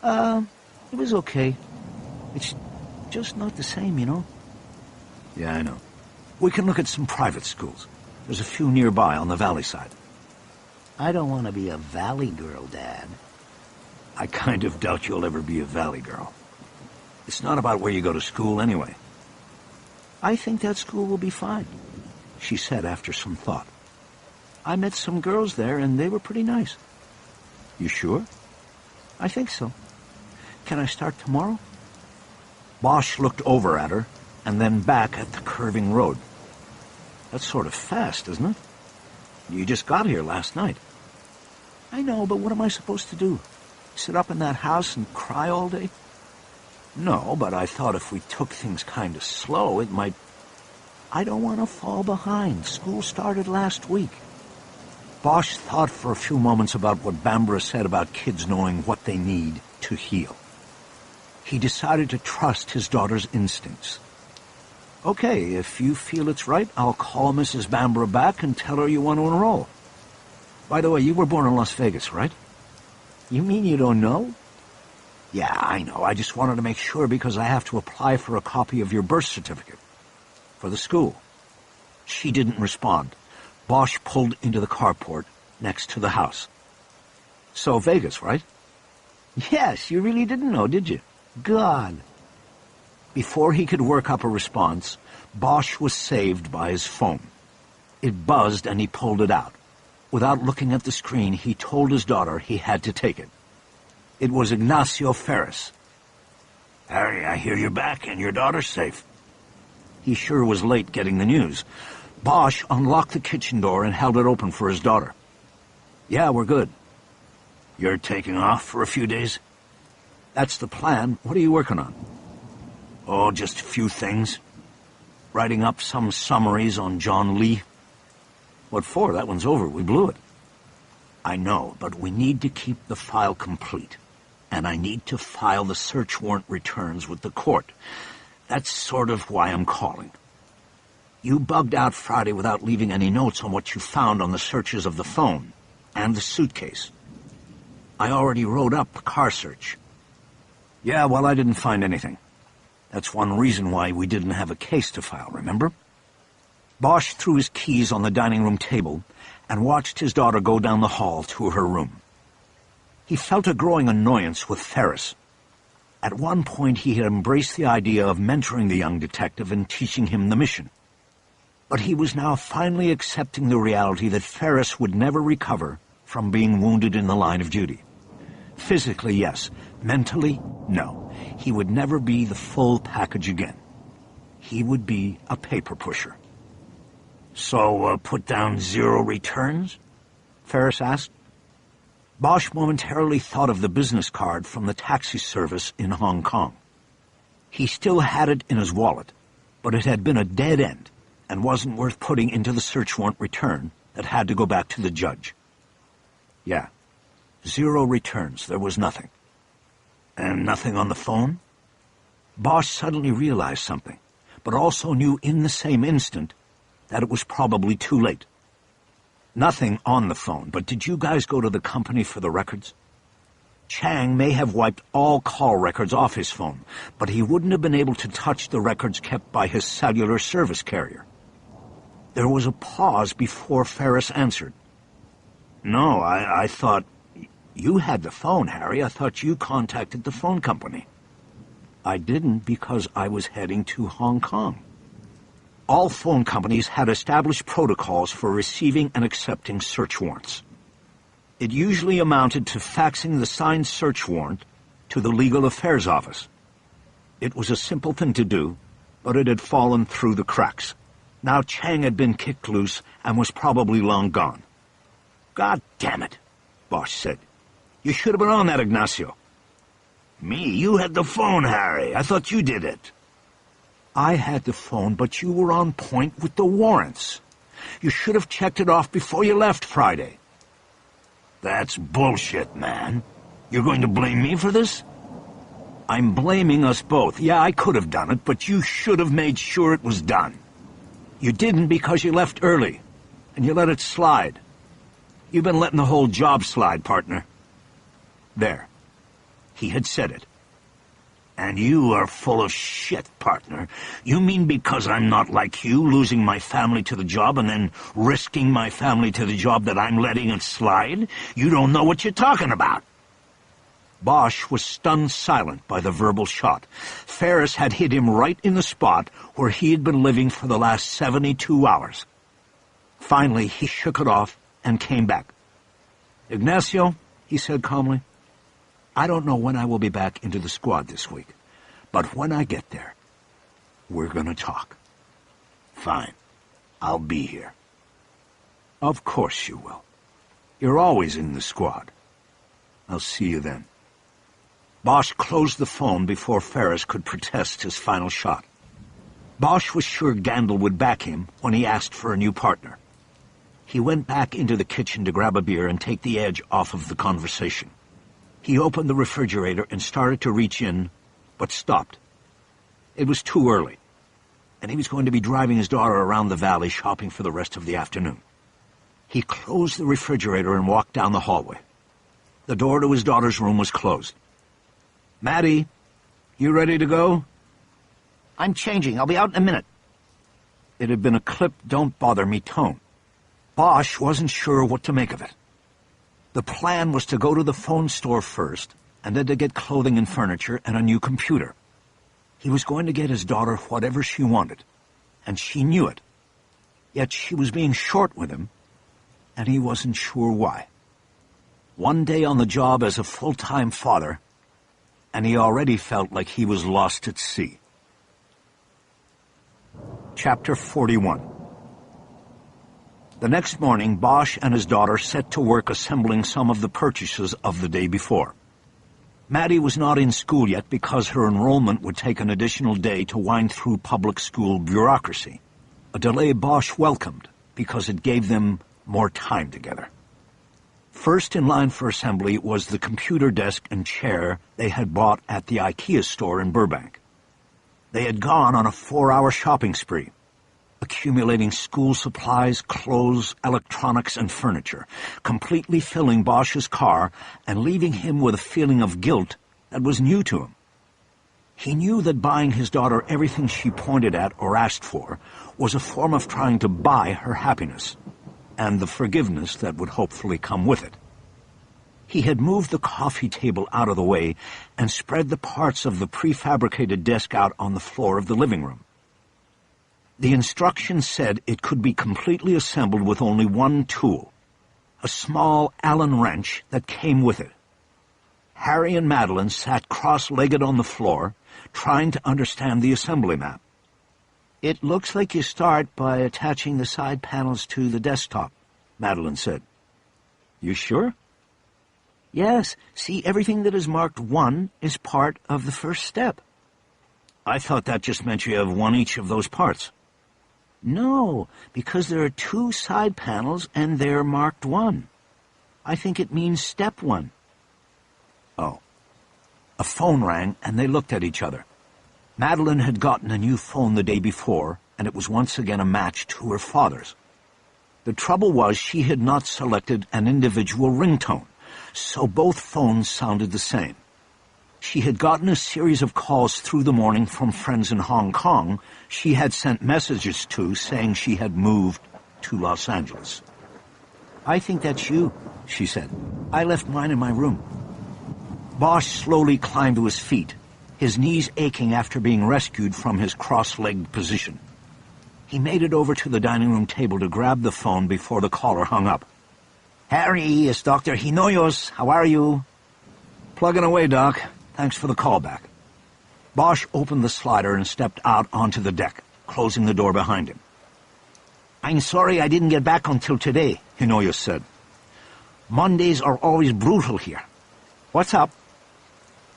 It was okay. It's just not the same, you know? Yeah, I know. We can look at some private schools. There's a few nearby on the valley side. I don't want to be a valley girl, Dad. I kind of doubt you'll ever be a valley girl. It's not about where you go to school anyway. I think that school will be fine, she said after some thought. I met some girls there and they were pretty nice. You sure? I think so. Can I start tomorrow? Bosch looked over at her and then back at the curving road. That's sort of fast, isn't it? You just got here last night. I know, but what am I supposed to do? Sit up in that house and cry all day? No, but I thought if we took things kind of slow, it might... I don't want to fall behind. School started last week. Bosch thought for a few moments about what Bambara said about kids knowing what they need to heal. He decided to trust his daughter's instincts. Okay, if you feel it's right, I'll call Mrs. Bambara back and tell her you want to enroll. By the way, you were born in Las Vegas, right? You mean you don't know? Yeah, I know. I just wanted to make sure because I have to apply for a copy of your birth certificate. For the school. She didn't respond. Bosch pulled into the carport next to the house. So Vegas, right? Yes, you really didn't know, did you? God. Before he could work up a response, Bosch was saved by his phone. It buzzed and he pulled it out. Without looking at the screen, he told his daughter he had to take it. It was Ignacio Ferris. Harry, I hear you're back and your daughter's safe. He sure was late getting the news. Bosch unlocked the kitchen door and held it open for his daughter. Yeah, we're good. You're taking off for a few days? That's the plan. What are you working on? Oh, just a few things. Writing up some summaries on John Lee. What for? That one's over. We blew it. I know, but we need to keep the file complete. And I need to file the search warrant returns with the court. That's sort of why I'm calling. You bugged out Friday without leaving any notes on what you found on the searches of the phone and the suitcase. I already wrote up a car search. Yeah, well, I didn't find anything. That's one reason why we didn't have a case to file, remember? Bosch threw his keys on the dining room table and watched his daughter go down the hall to her room. He felt a growing annoyance with Ferris. At one point he had embraced the idea of mentoring the young detective and teaching him the mission. But he was now finally accepting the reality that Ferris would never recover from being wounded in the line of duty. Physically, yes. Mentally, no. He would never be the full package again. He would be a paper pusher. So, put down 0 returns? Ferris asked. Bosch momentarily thought of the business card from the taxi service in Hong Kong. He still had it in his wallet, but it had been a dead end and wasn't worth putting into the search warrant return that had to go back to the judge. Yeah, 0 returns. There was nothing. And nothing on the phone? Bosch suddenly realized something, but also knew in the same instant that it was probably too late. Nothing on the phone, but did you guys go to the company for the records? Chang may have wiped all call records off his phone, but he wouldn't have been able to touch the records kept by his cellular service carrier. There was a pause before Ferris answered. No, I thought... You had the phone, Harry. I thought you contacted the phone company. I didn't because I was heading to Hong Kong. All phone companies had established protocols for receiving and accepting search warrants. It usually amounted to faxing the signed search warrant to the Legal Affairs Office. It was a simple thing to do, but it had fallen through the cracks. Now Chang had been kicked loose and was probably long gone. God damn it, Bosch said. You should have been on that, Ignacio. Me? You had the phone, Harry. I thought you did it. I had the phone, but you were on point with the warrants. You should have checked it off before you left Friday. That's bullshit, man. You're going to blame me for this? I'm blaming us both. Yeah, I could have done it, but you should have made sure it was done. You didn't because you left early, and you let it slide. You've been letting the whole job slide, partner. There. He had said it. And you are full of shit, partner. You mean because I'm not like you, losing my family to the job and then risking my family to the job that I'm letting it slide? You don't know what you're talking about. Bosch was stunned silent by the verbal shot. Ferris had hit him right in the spot where he had been living for the last 72 hours. Finally, he shook it off and came back. "Ignacio," he said calmly, "I don't know when I will be back into the squad this week, but when I get there, we're gonna talk." "Fine. I'll be here." "Of course you will. You're always in the squad. I'll see you then." Bosch closed the phone before Ferris could protest his final shot. Bosch was sure Gandil would back him when he asked for a new partner. He went back into the kitchen to grab a beer and take the edge off of the conversation. He opened the refrigerator and started to reach in, but stopped. It was too early, and he was going to be driving his daughter around the valley shopping for the rest of the afternoon. He closed the refrigerator and walked down the hallway. The door to his daughter's room was closed. "Maddie, you ready to go?" "I'm changing. I'll be out in a minute." It had been a clip, don't bother me tone. Bosch wasn't sure what to make of it. The plan was to go to the phone store first, and then to get clothing and furniture and a new computer. He was going to get his daughter whatever she wanted, and she knew it. Yet she was being short with him, and he wasn't sure why. One day on the job as a full-time father, and he already felt like he was lost at sea. Chapter 41. The next morning, Bosch and his daughter set to work assembling some of the purchases of the day before. Maddie was not in school yet because her enrollment would take an additional day to wind through public school bureaucracy, a delay Bosch welcomed because it gave them more time together. First in line for assembly was the computer desk and chair they had bought at the IKEA store in Burbank. They had gone on a 4-hour shopping spree, accumulating school supplies, clothes, electronics, and furniture, completely filling Bosch's car and leaving him with a feeling of guilt that was new to him. He knew that buying his daughter everything she pointed at or asked for was a form of trying to buy her happiness, and the forgiveness that would hopefully come with it. He had moved the coffee table out of the way and spread the parts of the prefabricated desk out on the floor of the living room. The instructions said it could be completely assembled with only one tool, a small Allen wrench that came with it. Harry and Madeline sat cross-legged on the floor, trying to understand the assembly map. "It looks like you start by attaching the side panels to the desktop," Madeline said. "You sure?" "Yes. See, everything that is marked 1 is part of the first step." "I thought that just meant you have one each of those parts." "No, because there are 2 side panels and they're marked 1. I think it means step 1. Oh. A phone rang and they looked at each other. Madeline had gotten a new phone the day before, and it was once again a match to her father's. The trouble was she had not selected an individual ringtone, so both phones sounded the same. She had gotten a series of calls through the morning from friends in Hong Kong she had sent messages to saying she had moved to Los Angeles. "I think that's you," she said. "I left mine in my room." Bosch slowly climbed to his feet, his knees aching after being rescued from his cross-legged position. He made it over to the dining room table to grab the phone before the caller hung up. "Harry, it's Dr. Hinoyos. How are you?" "Plugging away, Doc. Thanks for the call back." Bosch opened the slider and stepped out onto the deck, closing the door behind him. "I'm sorry I didn't get back until today," Hinoyos said. "Mondays are always brutal here. What's up?"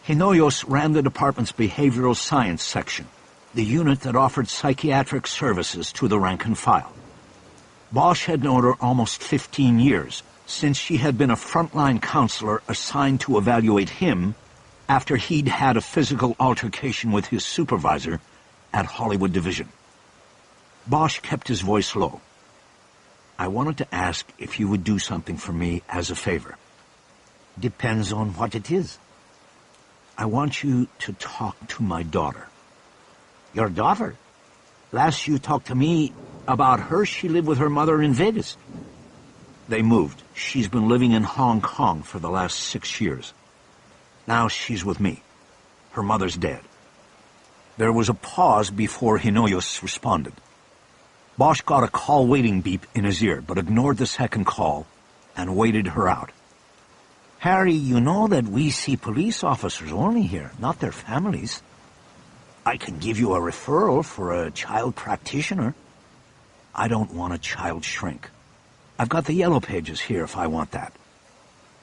Hinoyos ran the department's behavioral science section, the unit that offered psychiatric services to the rank and file. Bosch had known her almost 15 years, since she had been a frontline counselor assigned to evaluate him after he'd had a physical altercation with his supervisor at Hollywood Division. Bosch kept his voice low. I wanted to ask if you would do something for me as a favor. Depends on what it is. I want you to talk to my daughter. Your daughter? Last you talked to me about her, she lived with her mother in Vegas. They moved. She's been living in Hong Kong for the last 6 years. Now she's with me. Her mother's dead. There was a pause before Hinoyos responded. Bosch got a call waiting beep in his ear, but ignored the second call and waited her out. Harry, you know that we see police officers only here, not their families. I can give you a referral for a child practitioner. I don't want a child shrink. I've got the yellow pages here if I want that.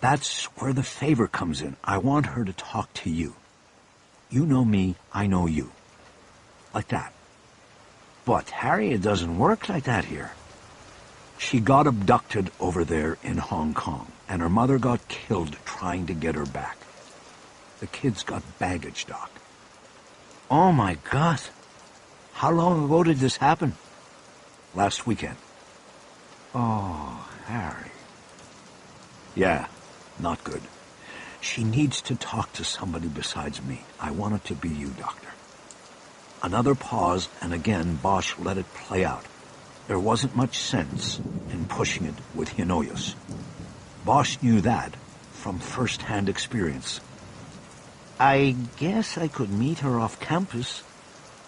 That's where the favor comes in. I want her to talk to you. You know me, I know you. Like that. But, Harry, it doesn't work like that here. She got abducted over there in Hong Kong, and her mother got killed trying to get her back. The kids got baggage, Doc. Oh, my God. How long ago did this happen? Last weekend. Oh, Harry. Yeah, not good. She needs to talk to somebody besides me. I want it to be you, Doctor. Another pause, and again Bosch let it play out. There wasn't much sense in pushing it with Hinoyos. Bosch knew that from first-hand experience. I guess I could meet her off campus.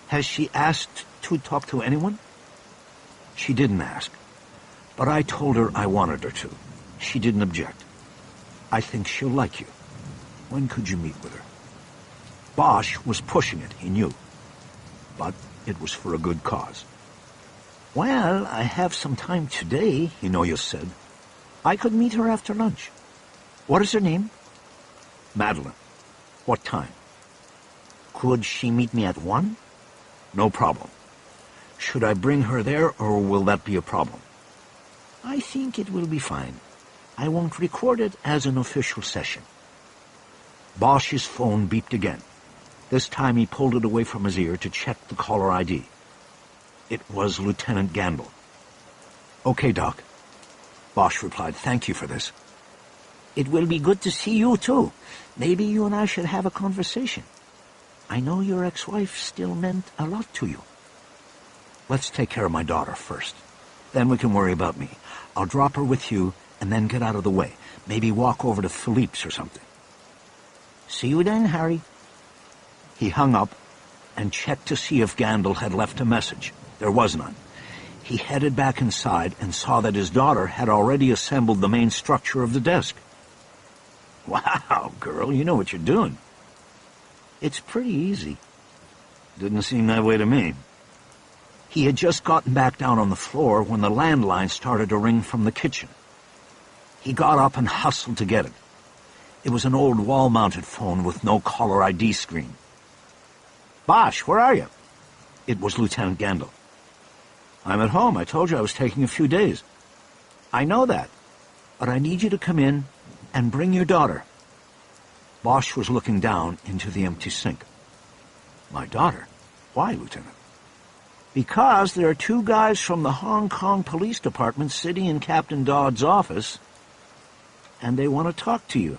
Has she asked to talk to anyone? She didn't ask, but I told her I wanted her to. She didn't object. I think she'll like you. When could you meet with her? Bosch was pushing it, he knew. But it was for a good cause. Well, I have some time today, Hinoyos said. I could meet her after lunch. What is her name? Madeline. What time? Could she meet me at 1? No problem. Should I bring her there, or will that be a problem? I think it will be fine. I won't record it as an official session. Bosch's phone beeped again. This time he pulled it away from his ear to check the caller ID. It was Lieutenant Gandil. Okay, Doc. Bosch replied, thank you for this. It will be good to see you, too. Maybe you and I should have a conversation. I know your ex-wife still meant a lot to you. Let's take care of my daughter first. Then we can worry about me. I'll drop her with you and then get out of the way. Maybe walk over to Philippe's or something. See you then, Harry. He hung up and checked to see if Gandil had left a message. There was none. He headed back inside and saw that his daughter had already assembled the main structure of the desk. Wow, girl, you know what you're doing. It's pretty easy. Didn't seem that way to me. He had just gotten back down on the floor when the landline started to ring from the kitchen. He got up and hustled to get it. It was an old wall-mounted phone with no caller ID screen. Bosch, where are you? It was Lieutenant Gandil. I'm at home. I told you I was taking a few days. I know that, but I need you to come in and bring your daughter. Bosch was looking down into the empty sink. My daughter? Why, Lieutenant? Because there are 2 guys from the Hong Kong Police Department sitting in Captain Dodd's office, and they want to talk to you.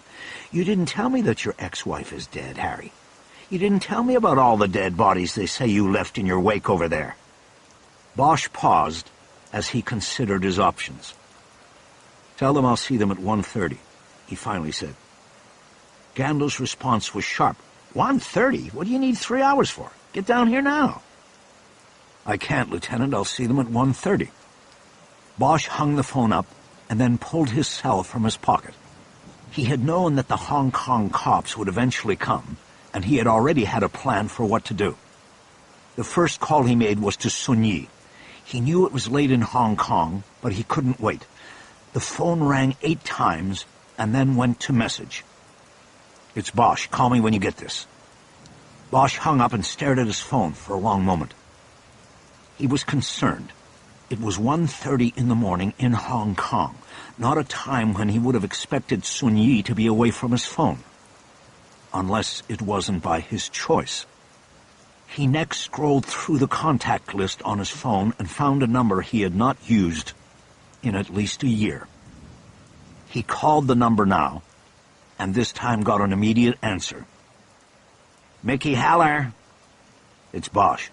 You didn't tell me that your ex-wife is dead, Harry. You didn't tell me about all the dead bodies they say you left in your wake over there. Bosch paused as he considered his options. Tell them I'll see them at 1:30, he finally said. Gandil's response was sharp. 1:30? What do you need 3 hours for? Get down here now. I can't, Lieutenant. I'll see them at 1:30. Bosch hung the phone up and then pulled his cell from his pocket. He had known that the Hong Kong cops would eventually come, and he had already had a plan for what to do. The first call he made was to Sun Yi. He knew it was late in Hong Kong, but he couldn't wait. The phone rang 8 times and then went to message. It's Bosch. Call me when you get this. Bosch hung up and stared at his phone for a long moment. He was concerned. It was 1:30 in the morning in Hong Kong, not a time when he would have expected Sun Yi to be away from his phone. Unless it wasn't by his choice. He next scrolled through the contact list on his phone and found a number he had not used in at least a year. He called the number now, and this time got an immediate answer. "Mickey Haller." "It's Bosch."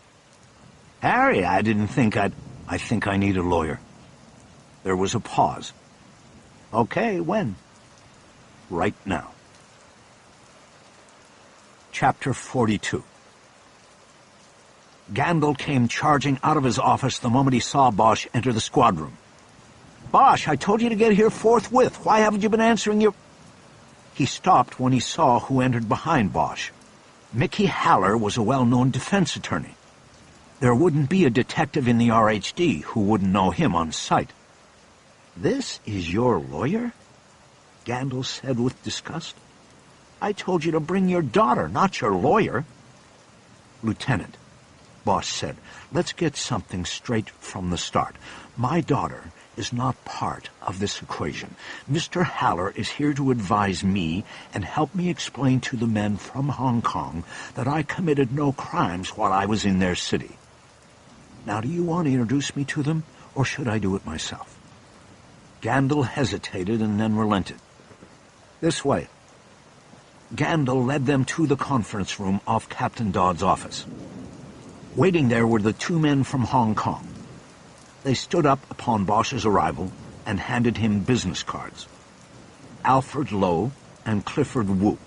"Harry, I think I need a lawyer." There was a pause. "Okay, when?" "Right now." Chapter 42. Gandil came charging out of his office the moment he saw Bosch enter the squad room. "Bosch, I told you to get here forthwith. Why haven't you been answering your—" He stopped when he saw who entered behind Bosch. Mickey Haller was a well-known defense attorney. There wouldn't be a detective in the RHD who wouldn't know him on sight. "This is your lawyer?" Gandil said with disgust. "I told you to bring your daughter, not your lawyer." "Lieutenant," Bosch said, "let's get something straight from the start. My daughter is not part of this equation. Mr. Haller is here to advise me and help me explain to the men from Hong Kong that I committed no crimes while I was in their city. Now, do you want to introduce me to them, or should I do it myself?" Gandil hesitated and then relented. "This way." Gandil led them to the conference room off Captain Dodd's office. Waiting there were the two men from Hong Kong. They stood up upon Bosch's arrival and handed him business cards. Alfred Lowe and Clifford Wu.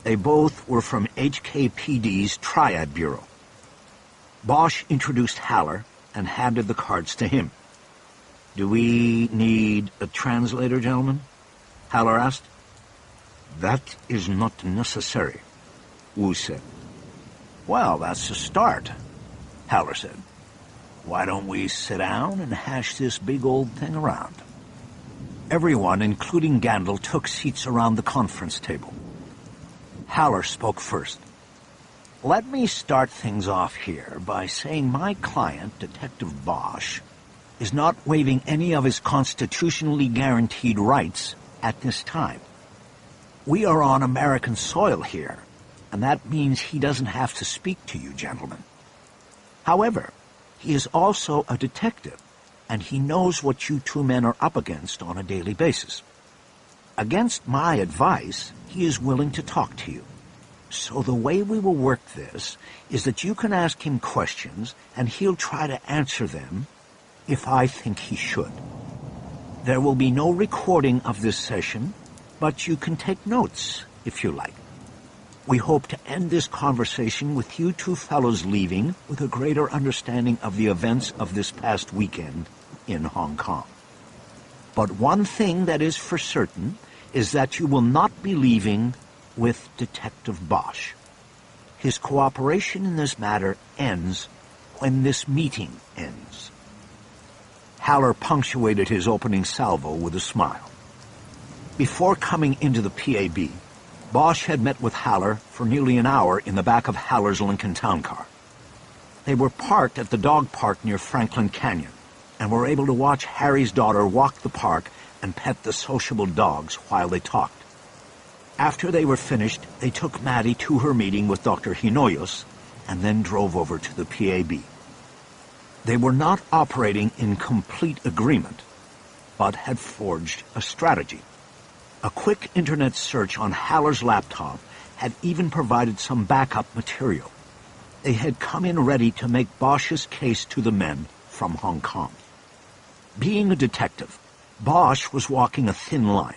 They both were from HKPD's Triad Bureau. Bosch introduced Haller and handed the cards to him. "Do we need a translator, gentlemen?" Haller asked. "That is not necessary," Wu said. "Well, that's a start," Haller said. "Why don't we sit down and hash this big old thing around?" Everyone, including Gandil, took seats around the conference table. Haller spoke first. "Let me start things off here by saying my client, Detective Bosch, is not waiving any of his constitutionally guaranteed rights at this time. We are on American soil here, and that means he doesn't have to speak to you, gentlemen. However, he is also a detective, and he knows what you two men are up against on a daily basis. Against my advice, he is willing to talk to you. So the way we will work this is that you can ask him questions, and he'll try to answer them if I think he should. There will be no recording of this session, but you can take notes if you like. We hope to end this conversation with you two fellows leaving with a greater understanding of the events of this past weekend in Hong Kong. But one thing that is for certain is that you will not be leaving with Detective Bosch. His cooperation in this matter ends when this meeting ends." Haller punctuated his opening salvo with a smile. Before coming into the PAB, Bosch had met with Haller for nearly an hour in the back of Haller's Lincoln Town Car. They were parked at the dog park near Franklin Canyon and were able to watch Harry's daughter walk the park and pet the sociable dogs while they talked. After they were finished, they took Maddie to her meeting with Dr. Hinoyos and then drove over to the PAB. They were not operating in complete agreement, but had forged a strategy. A quick internet search on Haller's laptop had even provided some backup material. They had come in ready to make Bosch's case to the men from Hong Kong. Being a detective, Bosch was walking a thin line.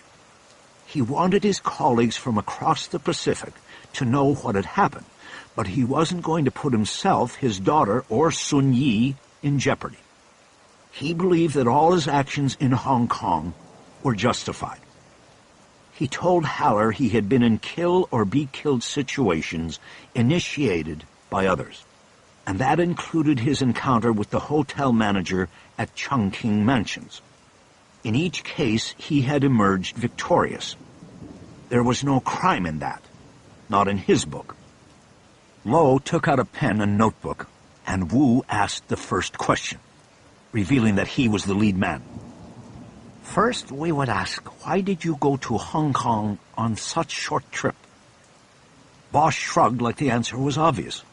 He wanted his colleagues from across the Pacific to know what had happened, but he wasn't going to put himself, his daughter, or Sun Yi in jeopardy. He believed that all his actions in Hong Kong were justified. He told Haller he had been in kill-or-be-killed situations initiated by others, and that included his encounter with the hotel manager at Chungking Mansions. In each case, he had emerged victorious. There was no crime in that, not in his book. Lo took out a pen and notebook, and Wu asked the first question, revealing that he was the lead man. First, we would ask, why did you go to Hong Kong on such short trip? Bosch shrugged like the answer was obvious.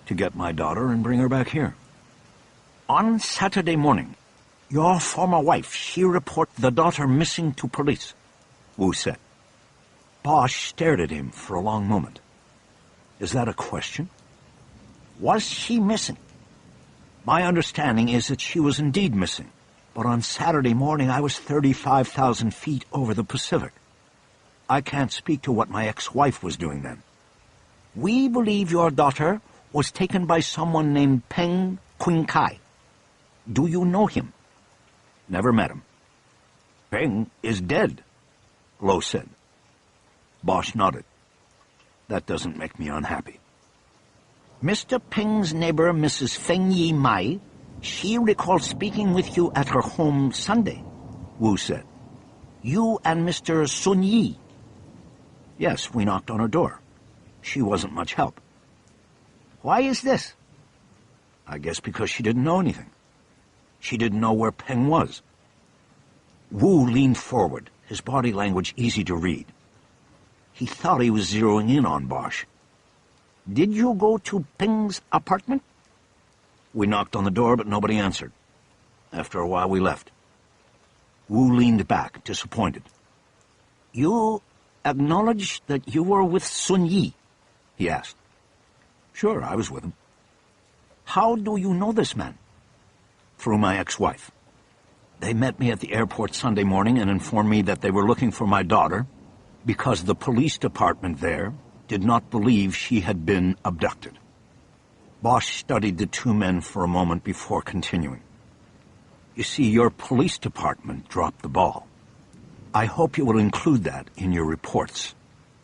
To get my daughter and bring her back here. On Saturday morning, your former wife, she reported the daughter missing to police, Wu said. Bosch stared at him for a long moment. Is that a question? Was she missing? My understanding is that she was indeed missing, but on Saturday morning I was 35,000 feet over the Pacific. I can't speak to what my ex-wife was doing then. We believe your daughter was taken by someone named Peng Qing Kai. Do you know him? Never met him. Peng is dead, Lo said. Bosch nodded. That doesn't make me unhappy. Mr. Peng's neighbor, Mrs. Feng Yi Mai, she recalls speaking with you at her home Sunday, Wu said. You and Mr. Sun Yi. Yes, we knocked on her door. She wasn't much help. Why is this? I guess because she didn't know anything. She didn't know where Peng was. Wu leaned forward, his body language easy to read. He thought he was zeroing in on Bosch. Did you go to Peng's apartment? We knocked on the door, but nobody answered. After a while, we left. Wu leaned back, disappointed. You acknowledged that you were with Sun Yi? He asked. Sure, I was with him. How do you know this man? Through my ex-wife. They met me at the airport Sunday morning and informed me that they were looking for my daughter because the police department there did not believe she had been abducted. Bosch studied the two men for a moment before continuing. You see, your police department dropped the ball. I hope you will include that in your reports,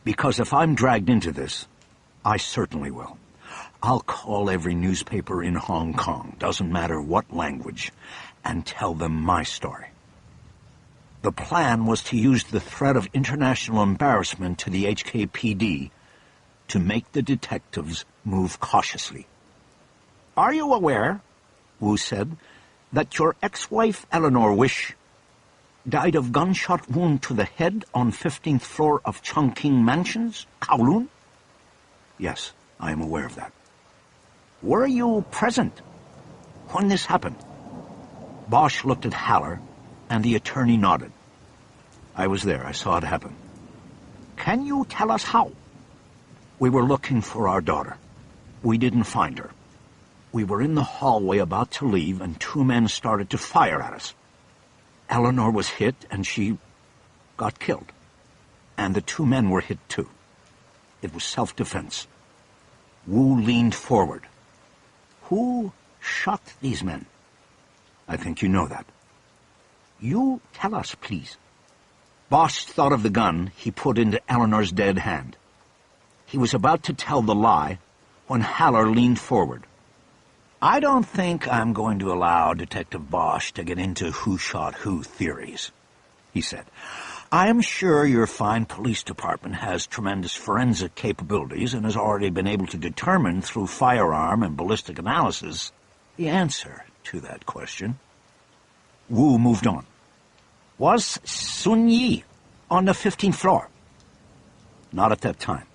because if I'm dragged into this, I certainly will. I'll call every newspaper in Hong Kong, doesn't matter what language, and tell them my story. The plan was to use the threat of international embarrassment to the HKPD to make the detectives move cautiously. Are you aware, Wu said, that your ex-wife Eleanor Wish died of gunshot wound to the head on 15th floor of Chongqing Mansions, Kowloon? Yes, I am aware of that. Were you present when this happened? Bosch looked at Haller, and the attorney nodded. I was there. I saw it happen. Can you tell us how? We were looking for our daughter. We didn't find her. We were in the hallway about to leave, and two men started to fire at us. Eleanor was hit, and she got killed. And the two men were hit, too. It was self-defense. Wu leaned forward. Who shot these men? I think you know that. You tell us, please. Bosch thought of the gun he put into Eleanor's dead hand. He was about to tell the lie when Haller leaned forward. I don't think I'm going to allow Detective Bosch to get into who shot who theories, he said. I am sure your fine police department has tremendous forensic capabilities and has already been able to determine through firearm and ballistic analysis the answer to that question. Wu moved on. Was Sun Yi on the 15th floor? Not at that time.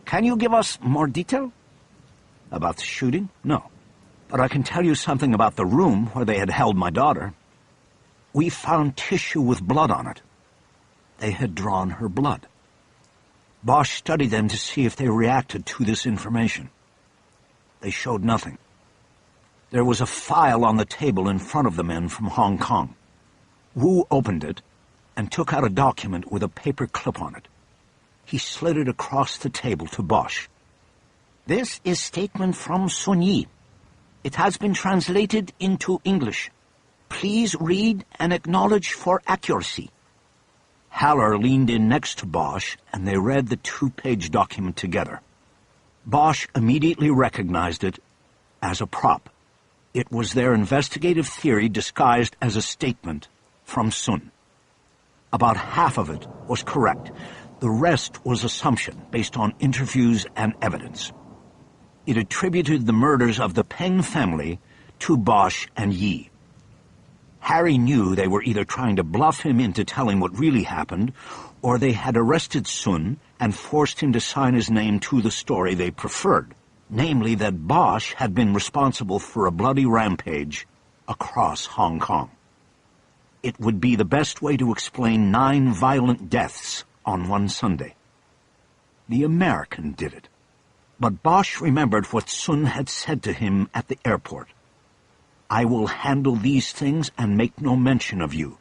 Can you give us more detail? About the shooting? No. But I can tell you something about the room where they had held my daughter. We found tissue with blood on it. They had drawn her blood. Bosch studied them to see if they reacted to this information. They showed nothing. There was a file on the table in front of the men from Hong Kong. Wu opened it and took out a document with a paper clip on it. He slid it across the table to Bosch. This is statement from Sun Yi. It has been translated into English. Please read and acknowledge for accuracy. Haller leaned in next to Bosch, and they read the two-page document together. Bosch immediately recognized it as a prop. It was their investigative theory disguised as a statement from Sun. About half of it was correct. The rest was assumption based on interviews and evidence. It attributed the murders of the Peng family to Bosch and Yi. Harry knew they were either trying to bluff him into telling what really happened, or they had arrested Sun and forced him to sign his name to the story they preferred, namely that Bosch had been responsible for a bloody rampage across Hong Kong. It would be the best way to explain 9 violent deaths on one Sunday. The American did it. But Bosch remembered what Sun had said to him at the airport. "I will handle these things and make no mention of you.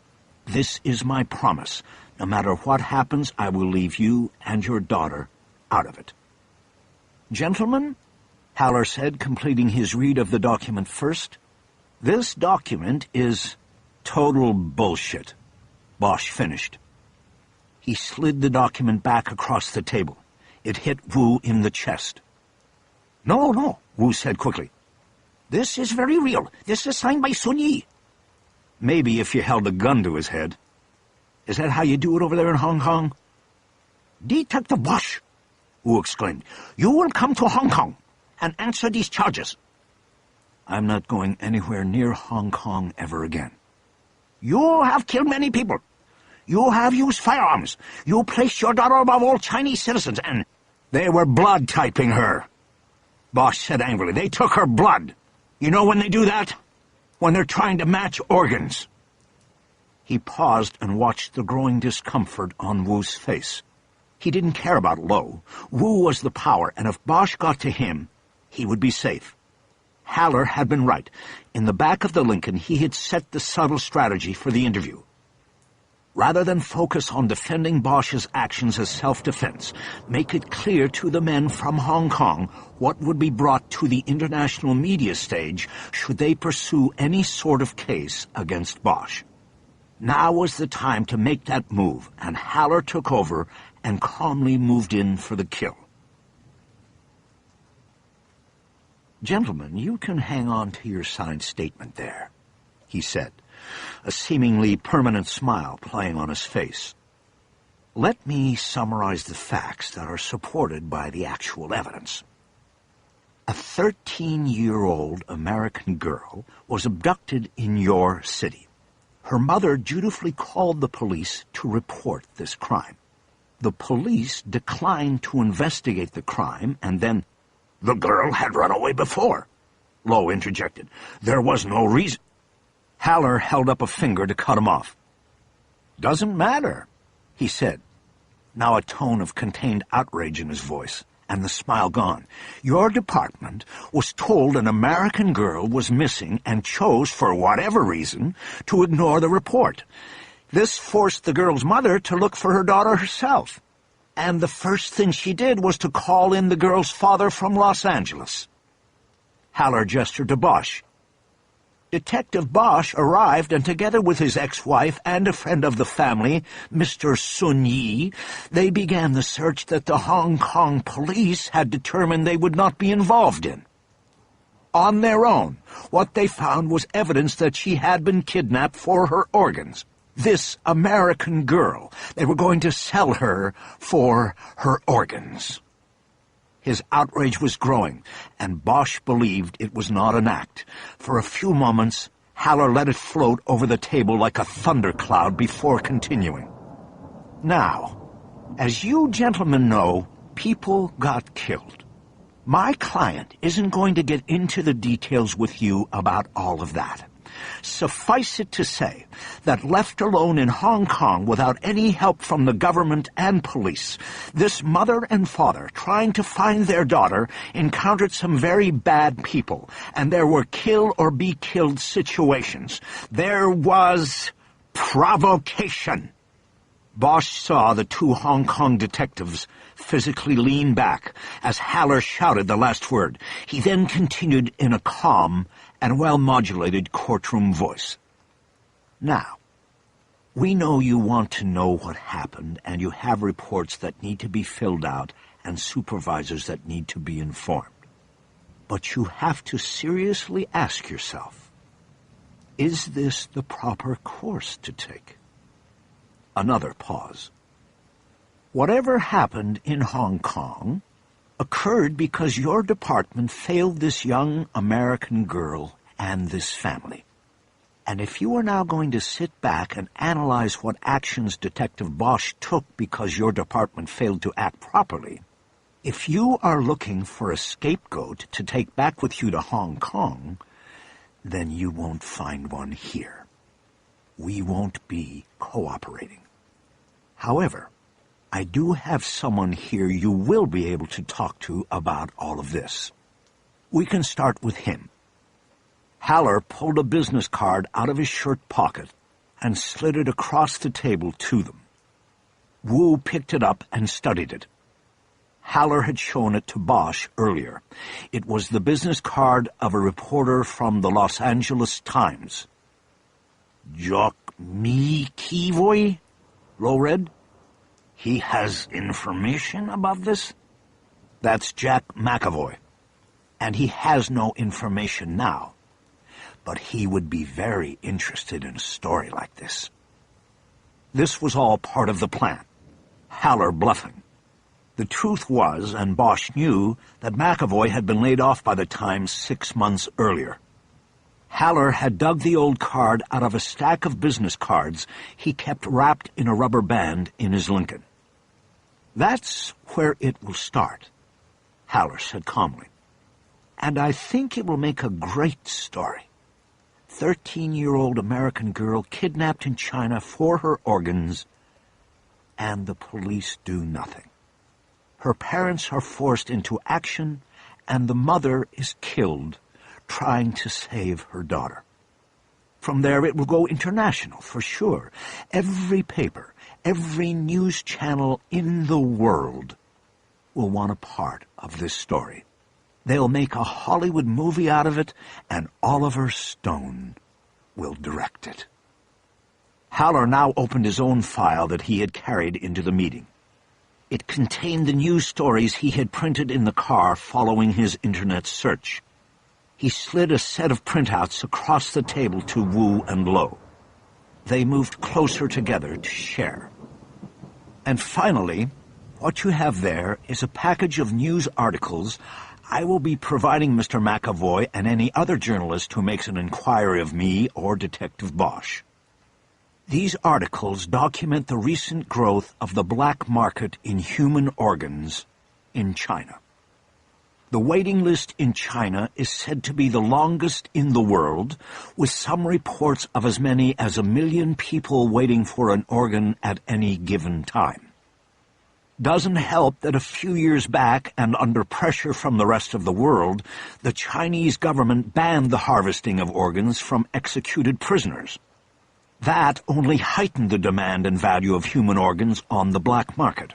This is my promise. No matter what happens, I will leave you and your daughter out of it." "Gentlemen," Haller said, completing his read of the document first, "this document is total bullshit." Bosch finished. He slid the document back across the table. It hit Wu in the chest. No, Wu said quickly. "This is very real. This is signed by Sun Yi." "Maybe if you held a gun to his head. Is that how you do it over there in Hong Kong?" "Detective Bosch," Wu exclaimed, "you will come to Hong Kong and answer these charges." "I'm not going anywhere near Hong Kong ever again." "You have killed many people. You have used firearms. You placed your daughter above all Chinese citizens, and they were blood-typing her," Bosch said angrily. "They took her blood. You know when they do that? When they're trying to match organs." He paused and watched the growing discomfort on Wu's face. He didn't care about Lo. Wu was the power, and if Bosch got to him, he would be safe. Haller had been right. In the back of the Lincoln, he had set the subtle strategy for the interview. Rather than focus on defending Bosch's actions as self-defense, make it clear to the men from Hong Kong what would be brought to the international media stage should they pursue any sort of case against Bosch. Now was the time to make that move, and Haller took over and calmly moved in for the kill. "Gentlemen, you can hang on to your signed statement there," he said, a seemingly permanent smile playing on his face. "Let me summarize the facts that are supported by the actual evidence. A 13-year-old American girl was abducted in your city. Her mother dutifully called the police to report this crime. The police declined to investigate the crime, and then—" "The girl had run away before," Lo interjected. "There was no reason—" Haller held up a finger to cut him off. "Doesn't matter," he said, now a tone of contained outrage in his voice, and the smile gone. "Your department was told an American girl was missing and chose, for whatever reason, to ignore the report. This forced the girl's mother to look for her daughter herself, and the first thing she did was to call in the girl's father from Los Angeles." Haller gestured to Bosch. "Detective Bosch arrived, and together with his ex-wife and a friend of the family, Mr. Sun Yi, they began the search that the Hong Kong police had determined they would not be involved in. On their own, what they found was evidence that she had been kidnapped for her organs. This American girl, they were going to sell her for her organs." His outrage was growing, and Bosch believed it was not an act. For a few moments, Haller let it float over the table like a thundercloud before continuing. "Now, as you gentlemen know, people got killed. My client isn't going to get into the details with you about all of that. Suffice it to say that left alone in Hong Kong without any help from the government and police, this mother and father trying to find their daughter encountered some very bad people, and there were kill-or-be-killed situations. There was provocation." Bosch saw the 2 Hong Kong detectives physically lean back as Haller shouted the last word. He then continued in a calm and well-modulated courtroom voice. "Now, we know you want to know what happened, and you have reports that need to be filled out and supervisors that need to be informed. But you have to seriously ask yourself, is this the proper course to take?" Another pause. "Whatever happened in Hong Kong, occurred because your department failed this young American girl and this family. And if you are now going to sit back and analyze what actions Detective Bosch took because your department failed to act properly, if you are looking for a scapegoat to take back with you to Hong Kong, then you won't find one here. We won't be cooperating. However, I do have someone here you will be able to talk to about all of this. We can start with him. Haller pulled a business card out of his shirt pocket and slid it across the table to them. Wu picked it up and studied it. Haller had shown it to Bosch earlier. It was the business card of a reporter from the Los Angeles Times. Jock Me Kivoy? Low read. He has information about this? That's Jack McAvoy. And he has no information now. But he would be very interested in a story like this. This was all part of the plan. Haller bluffing. The truth was, and Bosch knew, that McAvoy had been laid off by the Times 6 months earlier. Haller had dug the old card out of a stack of business cards he kept wrapped in a rubber band in his Lincoln. That's where it will start, Haller said calmly. And I think it will make a great story. 13-year-old American girl kidnapped in China for her organs, and the police do nothing. Her parents are forced into action, and the mother is killed trying to save her daughter. From there it will go international, for sure. Every paper, every news channel in the world will want a part of this story. They'll make a Hollywood movie out of it, and Oliver Stone will direct it. Haller now opened his own file that he had carried into the meeting. It contained the news stories he had printed in the car following his internet search. He slid a set of printouts across the table to Wu and Lo. They moved closer together to share. And finally, what you have there is a package of news articles I will be providing Mr. McAvoy and any other journalist who makes an inquiry of me or Detective Bosch. These articles document the recent growth of the black market in human organs in China. The waiting list in China is said to be the longest in the world, with some reports of as many as 1 million people waiting for an organ at any given time. Doesn't help that a few years back, and under pressure from the rest of the world, the Chinese government banned the harvesting of organs from executed prisoners. That only heightened the demand and value of human organs on the black market.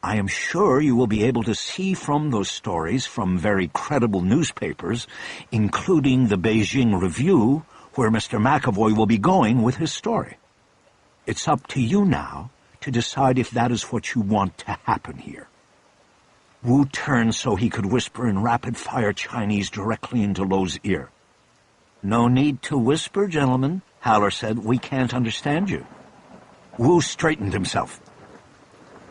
I am sure you will be able to see from those stories from very credible newspapers, including the Beijing Review, where Mr. McAvoy will be going with his story. It's up to you now to decide if that is what you want to happen here. Wu turned so he could whisper in rapid-fire Chinese directly into Lo's ear. "No need to whisper, gentlemen," Haller said. "We can't understand you." Wu straightened himself.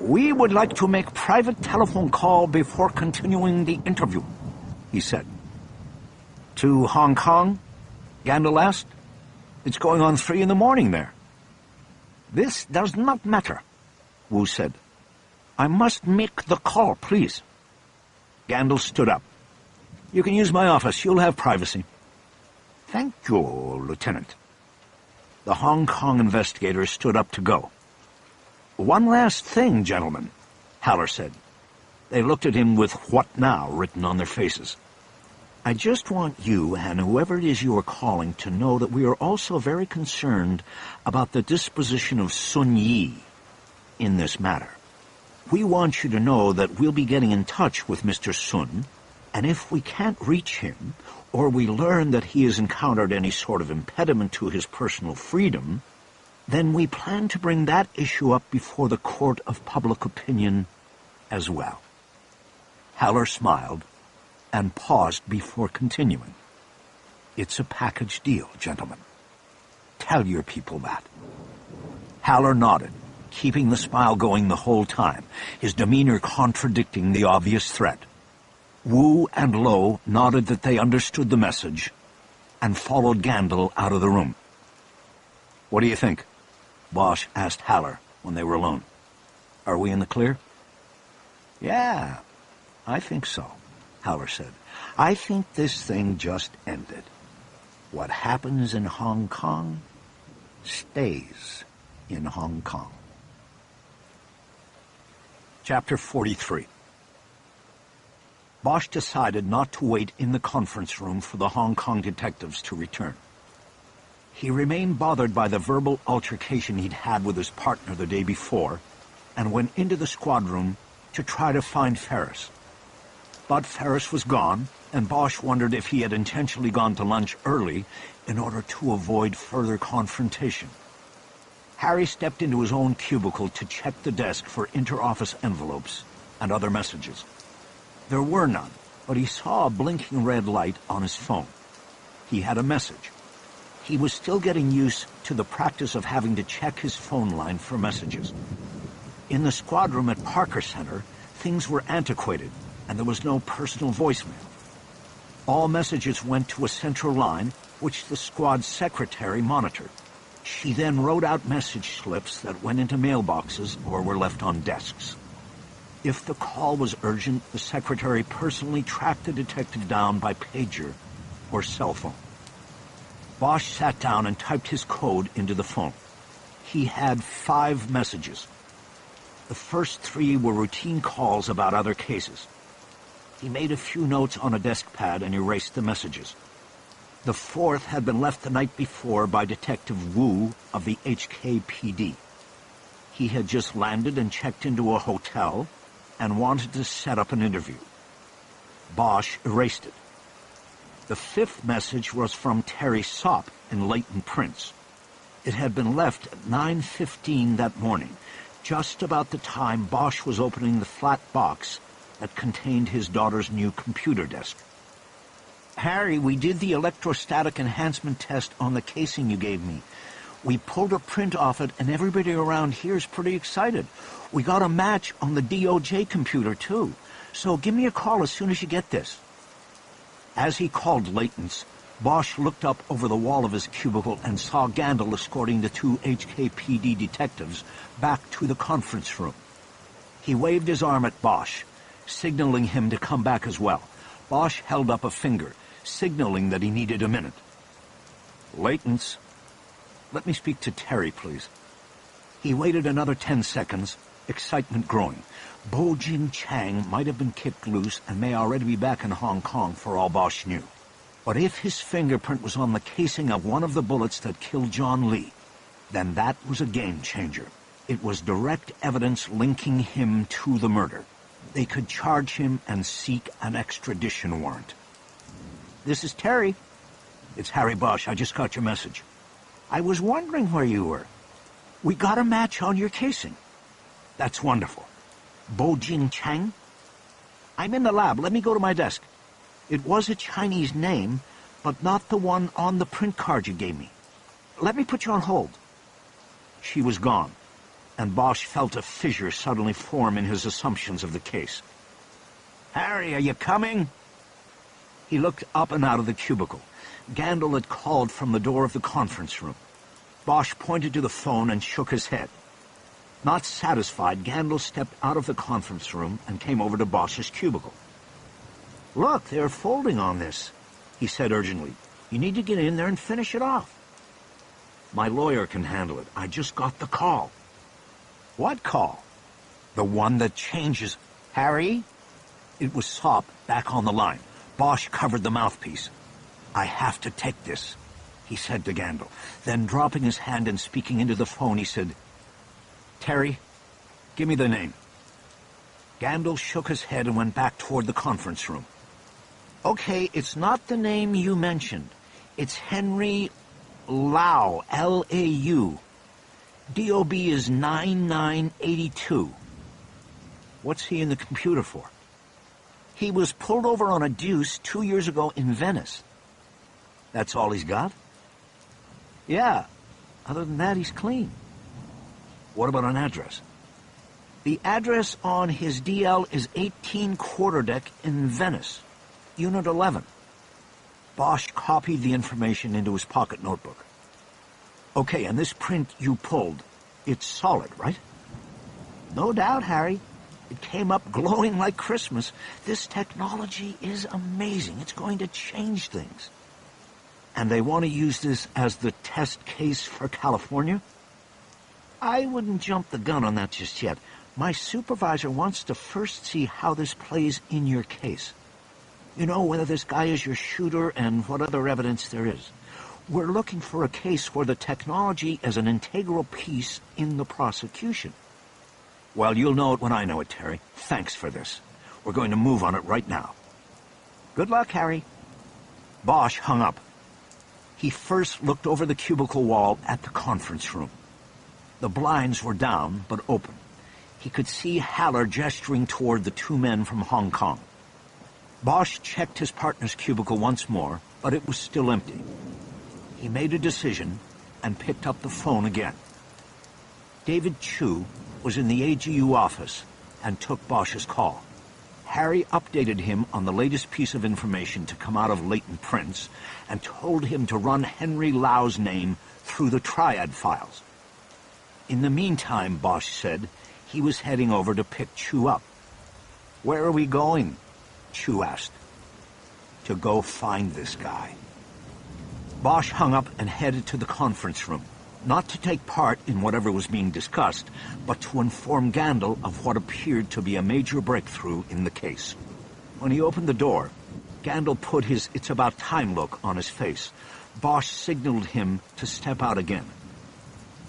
"We would like to make private telephone call before continuing the interview," he said. "To Hong Kong?" Gandil asked. "It's going on 3 in the morning there." "This does not matter," Wu said. "I must make the call, please." Gandil stood up. "You can use my office. You'll have privacy." "Thank you, Lieutenant." The Hong Kong investigator stood up to go. "One last thing, gentlemen," Haller said. They looked at him with "What now?" written on their faces. "I just want you and whoever it is you are calling to know that we are also very concerned about the disposition of Sun Yi in this matter. We want you to know that we'll be getting in touch with Mr. Sun, and if we can't reach him, or we learn that he has encountered any sort of impediment to his personal freedom, then we plan to bring that issue up before the court of public opinion as well." Haller smiled and paused before continuing. "It's a package deal, gentlemen. Tell your people that." Haller nodded. keeping the smile going the whole time, his demeanor contradicting the obvious threat. Wu and Lo nodded that they understood the message and followed Gandil out of the room. "What do you think?" Bosch asked Haller when they were alone. "Are we in the clear?" "Yeah, I think so," Haller said. "I think this thing just ended. What happens in Hong Kong stays in Hong Kong." Chapter 43. Bosch decided not to wait in the conference room for the Hong Kong detectives to return. He remained bothered by the verbal altercation he'd had with his partner the day before, and went into the squad room to try to find Ferris. But Ferris was gone, and Bosch wondered if he had intentionally gone to lunch early in order to avoid further confrontation. Harry stepped into his own cubicle to check the desk for inter-office envelopes and other messages. There were none, but he saw a blinking red light on his phone. He had a message. He was still getting used to the practice of having to check his phone line for messages. In the squad room at Parker Center, things were antiquated, and there was no personal voicemail. All messages went to a central line, which the squad secretary monitored. She then wrote out message slips that went into mailboxes or were left on desks. If the call was urgent, the secretary personally tracked the detective down by pager or cell phone. Bosch sat down and typed his code into the phone. He had 5 messages. The first 3 were routine calls about other cases. He made a few notes on a desk pad and erased the messages. The 4th had been left the night before by Detective Wu of the HKPD. He had just landed and checked into a hotel and wanted to set up an interview. Bosch erased it. The 5th message was from Terry Sopp in Leighton Prince. It had been left at 9:15 that morning, just about the time Bosch was opening the flat box that contained his daughter's new computer desk. "Harry, we did the electrostatic enhancement test on the casing you gave me. We pulled a print off it, and everybody around here is pretty excited. We got a match on the DOJ computer, too. So give me a call as soon as you get this." As he called Leighton's, Bosch looked up over the wall of his cubicle and saw Gandil escorting the 2 HKPD detectives back to the conference room. He waved his arm at Bosch, signaling him to come back as well. Bosch held up a finger, signaling that he needed a minute. "Leighton's. Let me speak to Terry, please." He waited another 10 seconds, excitement growing. Bo Jing Chang might have been kicked loose and may already be back in Hong Kong for all Bosch knew. But if his fingerprint was on the casing of one of the bullets that killed John Lee, then that was a game-changer. It was direct evidence linking him to the murder. They could charge him and seek an extradition warrant. "This is Terry. It's Harry Bosch. I just got your message. I was wondering where you were. We got a match on your casing." "That's wonderful. Bo Jing Chang?" "I'm in the lab. Let me go to my desk. It was a Chinese name, but not the one on the print card you gave me. Let me put you on hold." She was gone, and Bosch felt a fissure suddenly form in his assumptions of the case. "Harry, are you coming?" He looked up and out of the cubicle. Gandil had called from the door of the conference room. Bosch pointed to the phone and shook his head. Not satisfied, Gandil stepped out of the conference room and came over to Bosch's cubicle. "Look, they're folding on this," he said urgently. "You need to get in there and finish it off." "My lawyer can handle it. I just got the call." "What call?" "The one that changes." "Harry?" It was Sopp back on the line. Bosch covered the mouthpiece. "I have to take this," he said to Gandil. Then, dropping his hand and speaking into the phone, he said, "Terry, give me the name." Gandil shook his head and went back toward the conference room. "Okay, it's not the name you mentioned. It's Henry Lau, L-A-U. DOB is 9982. What's he in the computer for?" "He was pulled over on a deuce 2 years ago in Venice." "That's all he's got?" "Yeah. Other than that, he's clean." What about an address? The address on his DL is 18 Quarterdeck in Venice, Unit 11. Bosch copied the information into his pocket notebook. Okay, and this print you pulled, it's solid, right? No doubt, Harry. It came up glowing like Christmas. This technology is amazing. It's going to change things. And they want to use this as the test case for California? I wouldn't jump the gun on that just yet. My supervisor wants to first see how this plays in your case. You know, whether this guy is your shooter and what other evidence there is. We're looking for a case where the technology is an integral piece in the prosecution. Well, you'll know it when I know it, Terry. Thanks for this. We're going to move on it right now. Good luck, Harry. Bosch hung up. He first looked over the cubicle wall at the conference room. The blinds were down, but open. He could see Haller gesturing toward the two men from Hong Kong. Bosch checked his partner's cubicle once more, but it was still empty. He made a decision and picked up the phone again. David Chu was in the AGU office and took Bosch's call. Harry updated him on the latest piece of information to come out of latent prints and told him to run Henry Lau's name through the triad files. In the meantime, Bosch said, he was heading over to pick Chu up. Where are we going? Chu asked. To go find this guy. Bosch hung up and headed to the conference room, not to take part in whatever was being discussed, but to inform Gandil of what appeared to be a major breakthrough in the case. When he opened the door, Gandil put his it's-about-time look on his face. Bosch signaled him to step out again.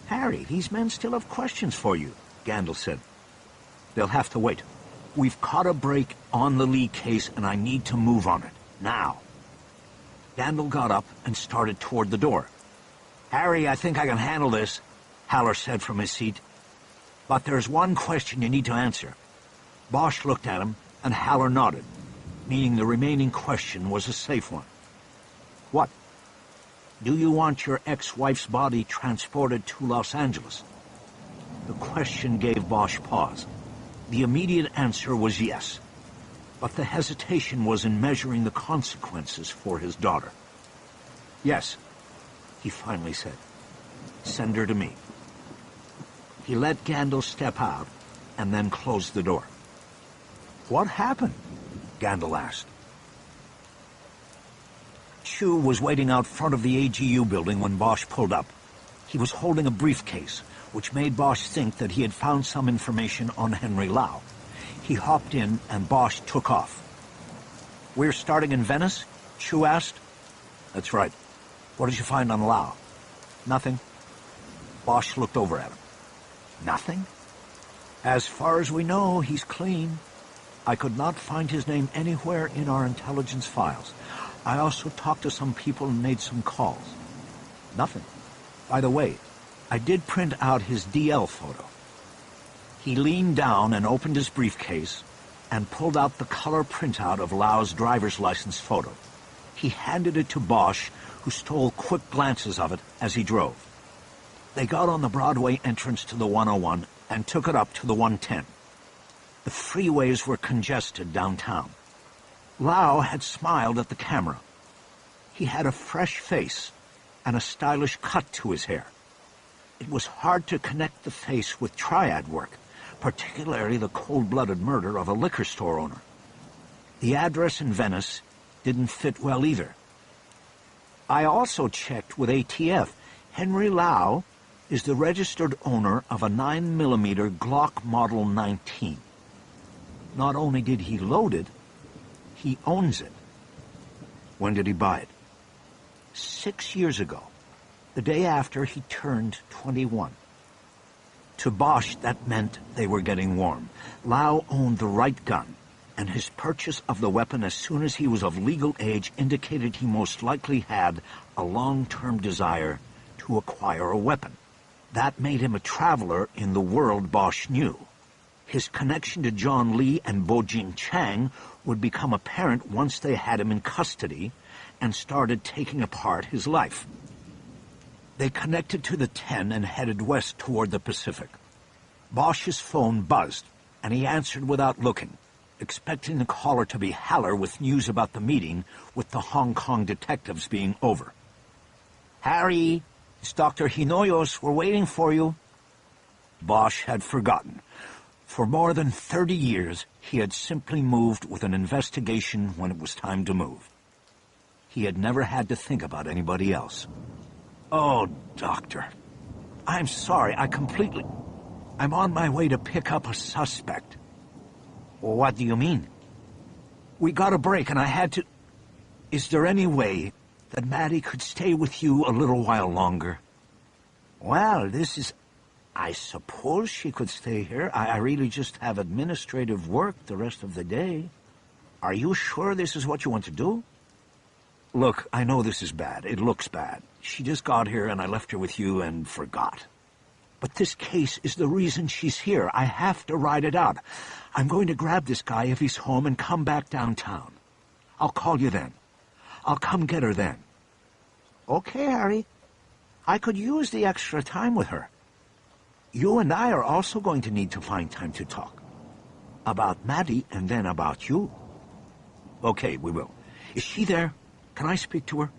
Harry, these men still have questions for you, Gandil said. They'll have to wait. We've caught a break on the Lee case, and I need to move on it, now. Gandil got up and started toward the door. Harry, I think I can handle this, Haller said from his seat. But there's one question you need to answer. Bosch looked at him, and Haller nodded, meaning the remaining question was a safe one. What? Do you want your ex-wife's body transported to Los Angeles? The question gave Bosch pause. The immediate answer was yes, but the hesitation was in measuring the consequences for his daughter. Yes, he finally said. Send her to me. He let Gandil step out and then closed the door. What happened? Gandil asked. Chu was waiting out front of the AGU building when Bosch pulled up. He was holding a briefcase, which made Bosch think that he had found some information on Henry Lau. He hopped in and Bosch took off. We're starting in Venice? Chu asked. That's right. What did you find on Lau? Nothing. Bosch looked over at him. Nothing? As far as we know, he's clean. I could not find his name anywhere in our intelligence files. I also talked to some people and made some calls. Nothing. By the way, I did print out his DL photo. He leaned down and opened his briefcase and pulled out the color printout of Lau's driver's license photo. He handed it to Bosch, who stole quick glances of it as he drove. They got on the Broadway entrance to the 101 and took it up to the 110. The freeways were congested downtown. Lau had smiled at the camera. He had a fresh face and a stylish cut to his hair. It was hard to connect the face with triad work, particularly the cold-blooded murder of a liquor store owner. The address in Venice didn't fit well either. I also checked with ATF. Henry Lau is the registered owner of a 9mm Glock Model 19. Not only did he load it, he owns it. When did he buy it? 6 years ago, the day after he turned 21. To Bosch, that meant they were getting warm. Lau owned the right gun, and his purchase of the weapon as soon as he was of legal age indicated he most likely had a long-term desire to acquire a weapon. That made him a traveler in the world Bosch knew. His connection to John Lee and Bo-Jing Chang would become apparent once they had him in custody and started taking apart his life. They connected to the 10 and headed west toward the Pacific. Bosch's phone buzzed, and he answered without looking, expecting the caller to be Haller with news about the meeting with the Hong Kong detectives being over. "Harry, it's Dr. Hinoyos. We're waiting for you." Bosch had forgotten. For more than 30 years, he had simply moved with an investigation when it was time to move. He had never had to think about anybody else. "Oh, Doctor, I'm sorry, I'm on my way to pick up a suspect." "What do you mean?" "We got a break and I had to... Is there any way that Maddie could stay with you a little while longer?" "Well, I suppose she could stay here. I really just have administrative work the rest of the day. Are you sure this is what you want to do?" "Look, I know this is bad. It looks bad. She just got here and I left her with you and forgot. But this case is the reason she's here. I have to ride it out. I'm going to grab this guy if he's home and come back downtown. I'll call you then. I'll come get her then." "Okay, Harry. I could use the extra time with her. You and I are also going to need to find time to talk. About Maddie and then about you." "Okay, we will. Is she there? Can I speak to her?"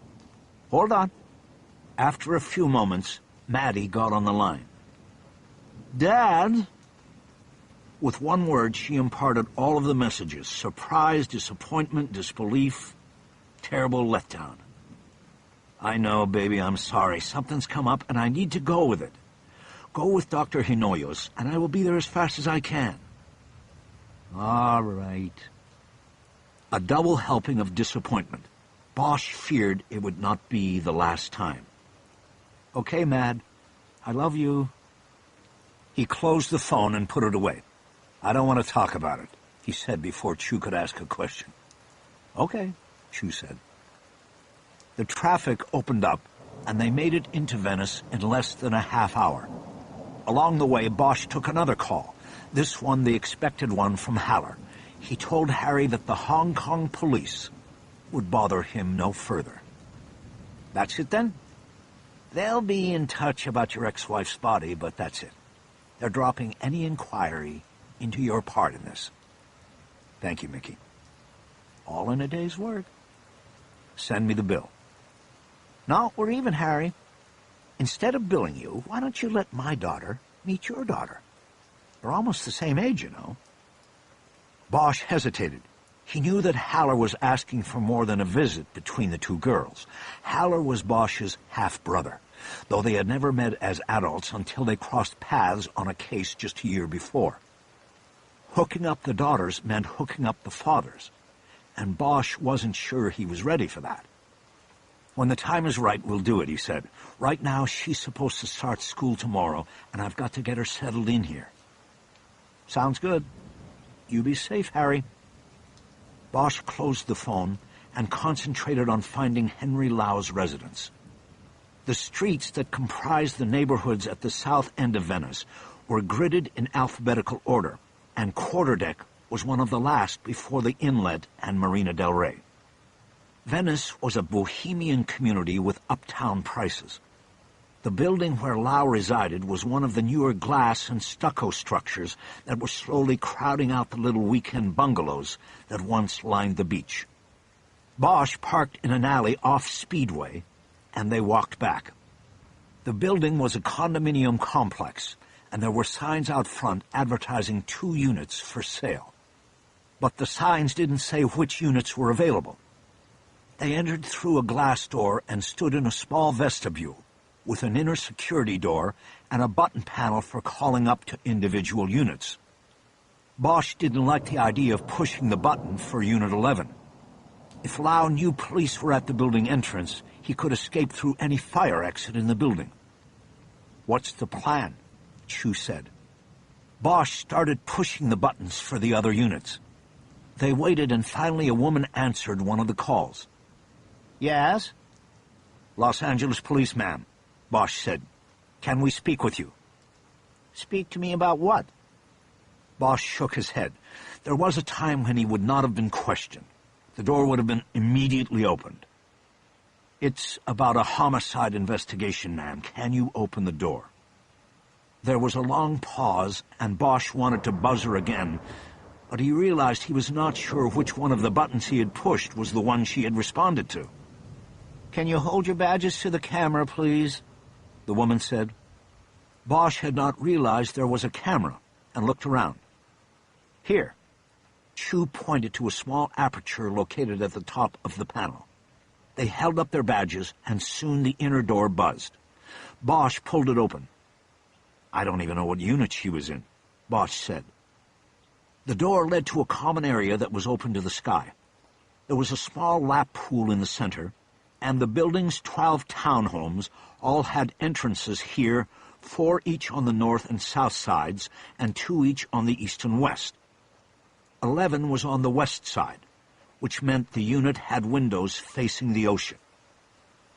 "Hold on." After a few moments, Maddie got on the line. "Dad?" With one word, she imparted all of the messages: surprise, disappointment, disbelief, terrible letdown. "I know, baby, I'm sorry. Something's come up and I need to go with it. Go with Dr. Hinoyos, and I will be there as fast as I can." "All right." A double helping of disappointment. Bosch feared it would not be the last time. "Okay, Mad. I love you." He closed the phone and put it away. "I don't want to talk about it," he said before Chu could ask a question. "Okay," Chu said. The traffic opened up, and they made it into Venice in less than a half hour. Along the way, Bosch took another call, this one the expected one from Haller. He told Harry that the Hong Kong police would bother him no further. "That's it then? They'll be in touch about your ex-wife's body, but that's it. They're dropping any inquiry into your part in this." "Thank you, Mickey." "All in a day's work." "Send me the bill." "No, we're even, Harry. Instead of billing you, why don't you let my daughter meet your daughter? They're almost the same age, you know." Bosch hesitated. He knew that Haller was asking for more than a visit between the two girls. Haller was Bosch's half-brother, though they had never met as adults until they crossed paths on a case just a year before. Hooking up the daughters meant hooking up the fathers, and Bosch wasn't sure he was ready for that. "When the time is right, we'll do it," he said. "Right now, she's supposed to start school tomorrow, and I've got to get her settled in here." "Sounds good. You be safe, Harry." Bosch closed the phone and concentrated on finding Henry Lau's residence. The streets that comprised the neighborhoods at the south end of Venice were gridded in alphabetical order, and Quarterdeck was one of the last before the Inlet and Marina del Rey. Venice was a bohemian community with uptown prices. The building where Lau resided was one of the newer glass and stucco structures that were slowly crowding out the little weekend bungalows that once lined the beach. Bosch parked in an alley off Speedway, and they walked back. The building was a condominium complex, and there were signs out front advertising 2 units for sale. But the signs didn't say which units were available. They entered through a glass door and stood in a small vestibule, with an inner security door and a button panel for calling up to individual units. Bosch didn't like the idea of pushing the button for Unit 11. If Lau knew police were at the building entrance, he could escape through any fire exit in the building. "What's the plan?" Chu said. Bosch started pushing the buttons for the other units. They waited, and finally a woman answered one of the calls. "Yes?" "Los Angeles Police, ma'am," Bosch said. "Can we speak with you?" "Speak to me about what?" Bosch shook his head. There was a time when he would not have been questioned. The door would have been immediately opened. "It's about a homicide investigation, ma'am. Can you open the door?" There was a long pause, and Bosch wanted to buzzer again, but he realized he was not sure which one of the buttons he had pushed was the one she had responded to. "Can you hold your badges to the camera, please?" the woman said. Bosch had not realized there was a camera and looked around. "Here." Chu pointed to a small aperture located at the top of the panel. They held up their badges, and soon the inner door buzzed. Bosch pulled it open. "I don't even know what unit she was in," Bosch said. The door led to a common area that was open to the sky. There was a small lap pool in the center, and the building's 12 townhomes all had entrances here, 4 each on the north and south sides, and 2 each on the east and west. 11 was on the west side, which meant the unit had windows facing the ocean.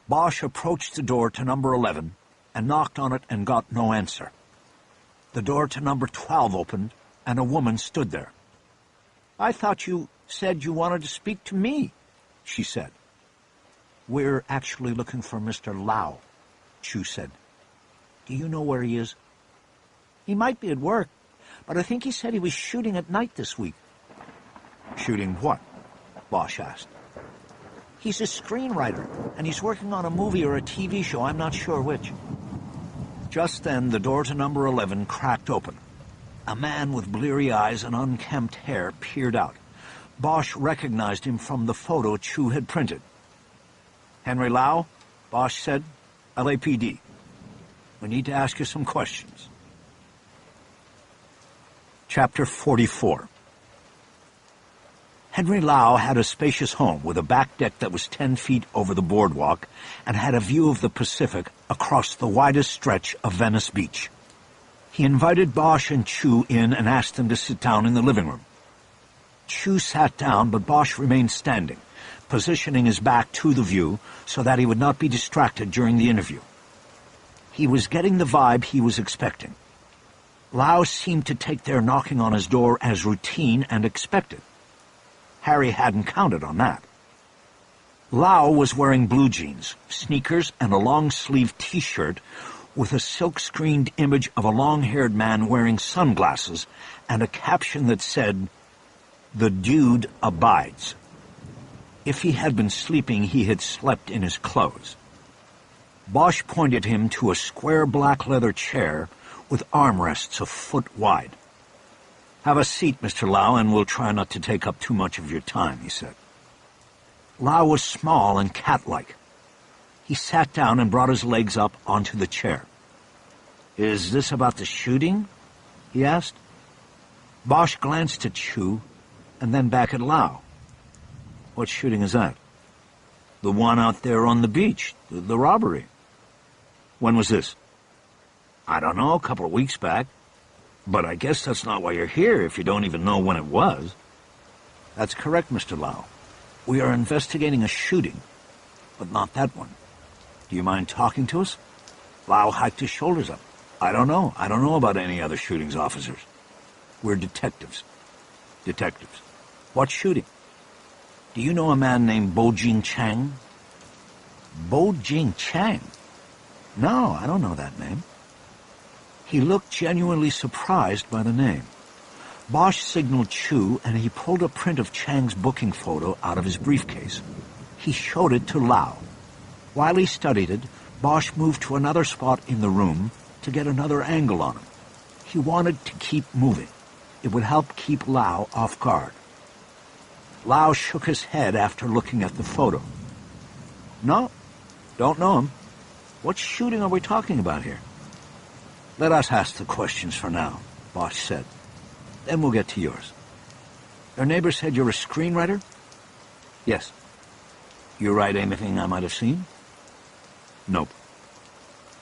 Bosch approached the door to number 11 and knocked on it and got no answer. The door to number 12 opened, and a woman stood there. "I thought you said you wanted to speak to me," she said. "We're actually looking for Mr. Lau," Chu said. "Do you know where he is?" "He might be at work, but I think he said he was shooting at night this week." "Shooting what?" Bosch asked. "He's a screenwriter, and he's working on a movie or a TV show, I'm not sure which." Just then, the door to number 11 cracked open. A man with bleary eyes and unkempt hair peered out. Bosch recognized him from the photo Chu had printed. "Henry Lau," Bosch said, "LAPD. We need to ask you some questions." Chapter 44. Henry Lau had a spacious home with a back deck that was 10 feet over the boardwalk and had a view of the Pacific across the widest stretch of Venice Beach. He invited Bosch and Chu in and asked them to sit down in the living room. Chu sat down, but Bosch remained standing, positioning his back to the view so that he would not be distracted during the interview. He was getting the vibe he was expecting. Lau seemed to take their knocking on his door as routine and expected. Harry hadn't counted on that. Lau was wearing blue jeans, sneakers, and a long-sleeved T-shirt with a silk-screened image of a long-haired man wearing sunglasses and a caption that said, "The dude abides." If he had been sleeping, he had slept in his clothes. Bosch pointed him to a square black leather chair with armrests a foot wide. "Have a seat, Mr. Lau, and we'll try not to take up too much of your time," he said. Lau was small and cat-like. He sat down and brought his legs up onto the chair. "Is this about the shooting?" he asked. Bosch glanced at Chu and then back at Lau. "What shooting is that?" "The one out there on the beach, the robbery." "When was this?" "I don't know, a couple of weeks back. But I guess that's not why you're here if you don't even know when it was." "That's correct, Mr. Lau. We are investigating a shooting, but not that one. Do you mind talking to us?" Lau hiked his shoulders up. I don't know about any other shootings, officers. We're detectives." "Detectives? What shooting?" "Do you know a man named Bo-Jing Chang?" "Bo-Jing Chang? No, I don't know that name." He looked genuinely surprised by the name. Bosch signaled Chu, and he pulled a print of Chang's booking photo out of his briefcase. He showed it to Lau. While he studied it, Bosch moved to another spot in the room to get another angle on him. He wanted to keep moving. It would help keep Lau off guard. Lau shook his head after looking at the photo. "No, don't know him. What shooting are we talking about here?" "Let us ask the questions for now," Bosch said. "Then we'll get to yours. Your neighbor said you're a screenwriter?" "Yes." "You write anything I might have seen?" "Nope."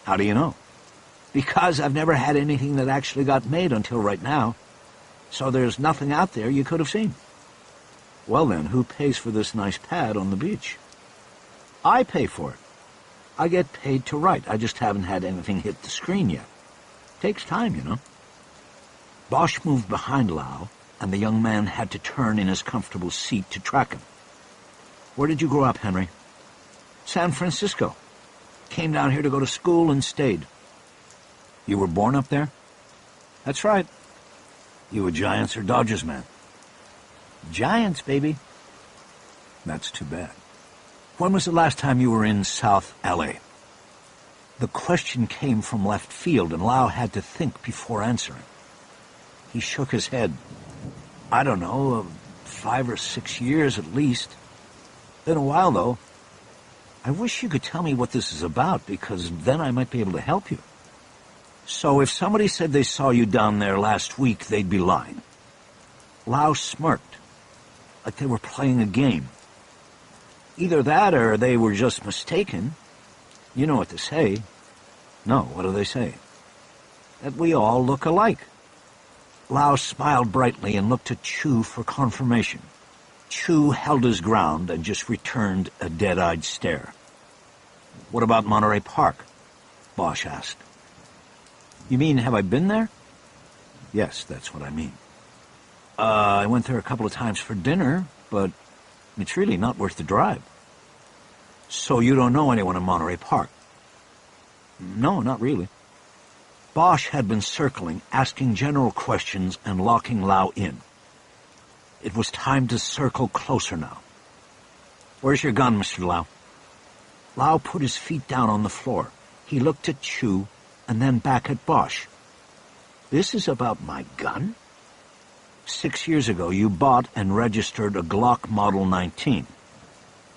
"How do you know?" "Because I've never had anything that actually got made until right now. So there's nothing out there you could have seen." "Well then, who pays for this nice pad on the beach?" "I pay for it. I get paid to write. I just haven't had anything hit the screen yet. Takes time, you know." Bosch moved behind Lau, and the young man had to turn in his comfortable seat to track him. "Where did you grow up, Henry?" "San Francisco. Came down here to go to school and stayed." You were born up there? That's right. You a Giants or Dodgers man? Giants, baby. That's too bad. When was the last time you were in South L.A.? The question came from left field, and Lau had to think before answering. He shook his head. I don't know, 5 or 6 years at least. Been a while, though. I wish you could tell me what this is about, because then I might be able to help you. So if somebody said they saw you down there last week, they'd be lying. Lau smirked, like they were playing a game. Either that or they were just mistaken. You know what to say. No, what do they say? That we all look alike. Lau smiled brightly and looked at Chu for confirmation. Chu held his ground and just returned a dead-eyed stare. What about Monterey Park? Bosch asked. You mean, have I been there? Yes, that's what I mean. I went there a couple of times for dinner, but it's really not worth the drive. So you don't know anyone in Monterey Park? No, not really. Bosch had been circling, asking general questions and locking Lau in. It was time to circle closer now. Where's your gun, Mr. Lau? Lau put his feet down on the floor. He looked at Chu and then back at Bosch. This is about my gun? 6 years ago, you bought and registered a Glock Model 19.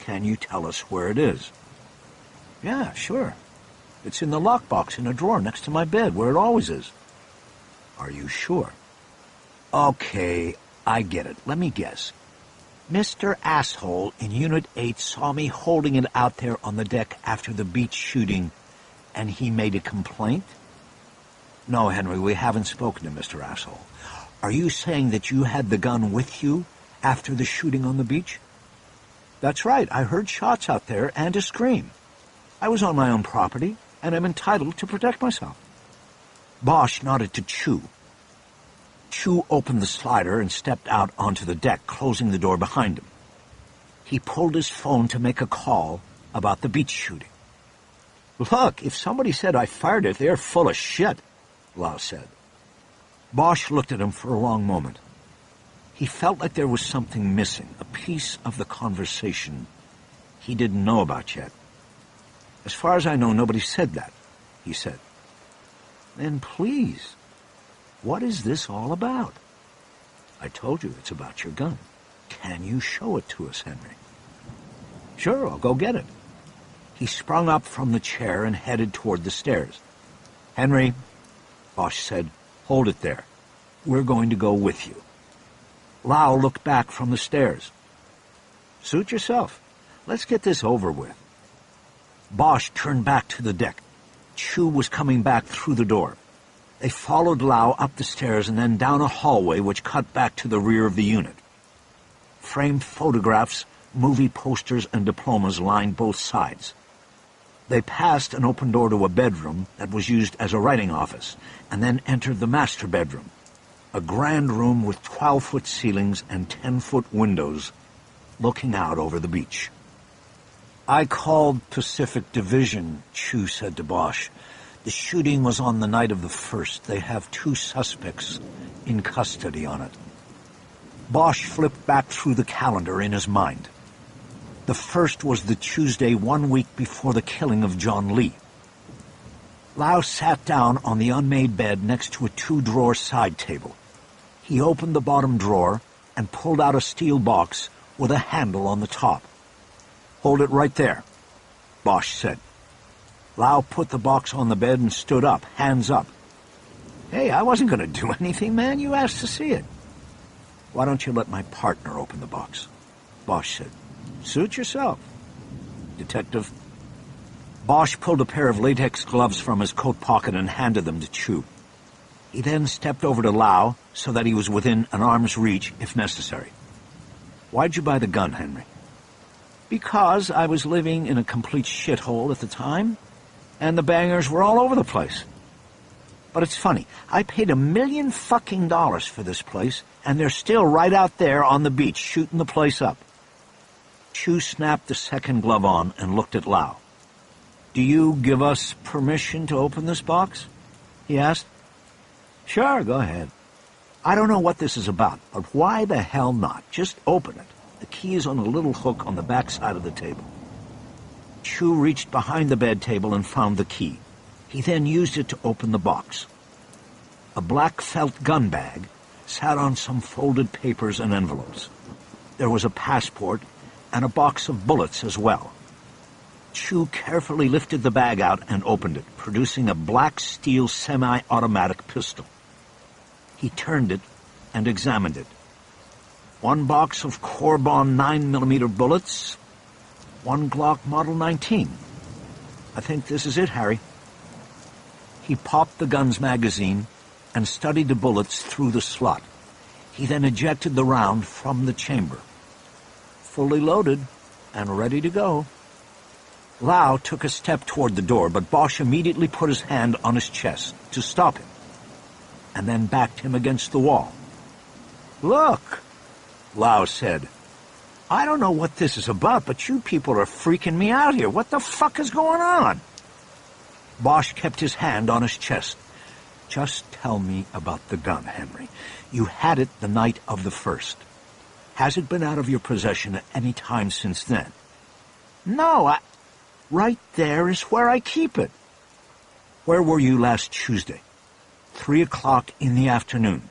Can you tell us where it is? Yeah, sure. It's in the lockbox in a drawer next to my bed, where it always is. Are you sure? Okay, I get it. Let me guess. Mr. Asshole in Unit 8 saw me holding it out there on the deck after the beach shooting, and he made a complaint? No, Henry, we haven't spoken to Mr. Asshole. Are you saying that you had the gun with you after the shooting on the beach? That's right. I heard shots out there and a scream. I was on my own property, and I'm entitled to protect myself. Bosch nodded to Chu. Chu opened the slider and stepped out onto the deck, closing the door behind him. He pulled his phone to make a call about the beach shooting. Look, if somebody said I fired it, they're full of shit, Lau said. Bosch looked at him for a long moment. He felt like there was something missing, a piece of the conversation he didn't know about yet. As far as I know, nobody said that, he said. Then please, what is this all about? I told you it's about your gun. Can you show it to us, Henry? Sure, I'll go get it. He sprung up from the chair and headed toward the stairs. Henry, Bosch said, hold it there. We're going to go with you. Lau looked back from the stairs. Suit yourself. Let's get this over with. Bosch turned back to the deck. Chu was coming back through the door. They followed Lau up the stairs and then down a hallway which cut back to the rear of the unit. Framed photographs, movie posters, and diplomas lined both sides. They passed an open door to a bedroom that was used as a writing office, and then entered the master bedroom, a grand room with 12-foot ceilings and 10-foot windows looking out over the beach. I called Pacific Division, Chu said to Bosch. The shooting was on the night of the 1st. They have 2 suspects in custody on it. Bosch flipped back through the calendar in his mind. The 1st was the Tuesday 1 week before the killing of John Lee. Lau sat down on the unmade bed next to a 2-drawer side table. He opened the bottom drawer and pulled out a steel box with a handle on the top. Hold it right there, Bosch said. Lau put the box on the bed and stood up, hands up. Hey, I wasn't going to do anything, man. You asked to see it. Why don't you let my partner open the box? Bosch said. Suit yourself, Detective. Bosch pulled a pair of latex gloves from his coat pocket and handed them to Chu. He then stepped over to Lau so that he was within an arm's reach if necessary. Why'd you buy the gun, Henry? Because I was living in a complete shithole at the time, and the bangers were all over the place. But it's funny, I paid $1 million fucking for this place, and they're still right out there on the beach shooting the place up. Chu snapped the second glove on and looked at Lau. Do you give us permission to open this box? he asked. Sure, go ahead. I don't know what this is about, but why the hell not? Just open it. The key is on a little hook on the back side of the table. Chu reached behind the bed table and found the key. He then used it to open the box. A black felt gun bag sat on some folded papers and envelopes. There was a passport and a box of bullets as well. Chu carefully lifted the bag out and opened it, producing a black steel semi-automatic pistol. He turned it and examined it. One box of Corbon 9mm bullets, one Glock Model 19. I think this is it, Harry. He popped the gun's magazine and studied the bullets through the slot. He then ejected the round from the chamber. Fully loaded and ready to go. Lau took a step toward the door, but Bosch immediately put his hand on his chest to stop him, and then backed him against the wall. Look, Lau said. I don't know what this is about, but you people are freaking me out here. What the fuck is going on? Bosch kept his hand on his chest. Just tell me about the gun, Henry. You had it the night of the 1st. Has it been out of your possession at any time since then? No, Right there is where I keep it. Where were you last Tuesday? 3 o'clock in the afternoon.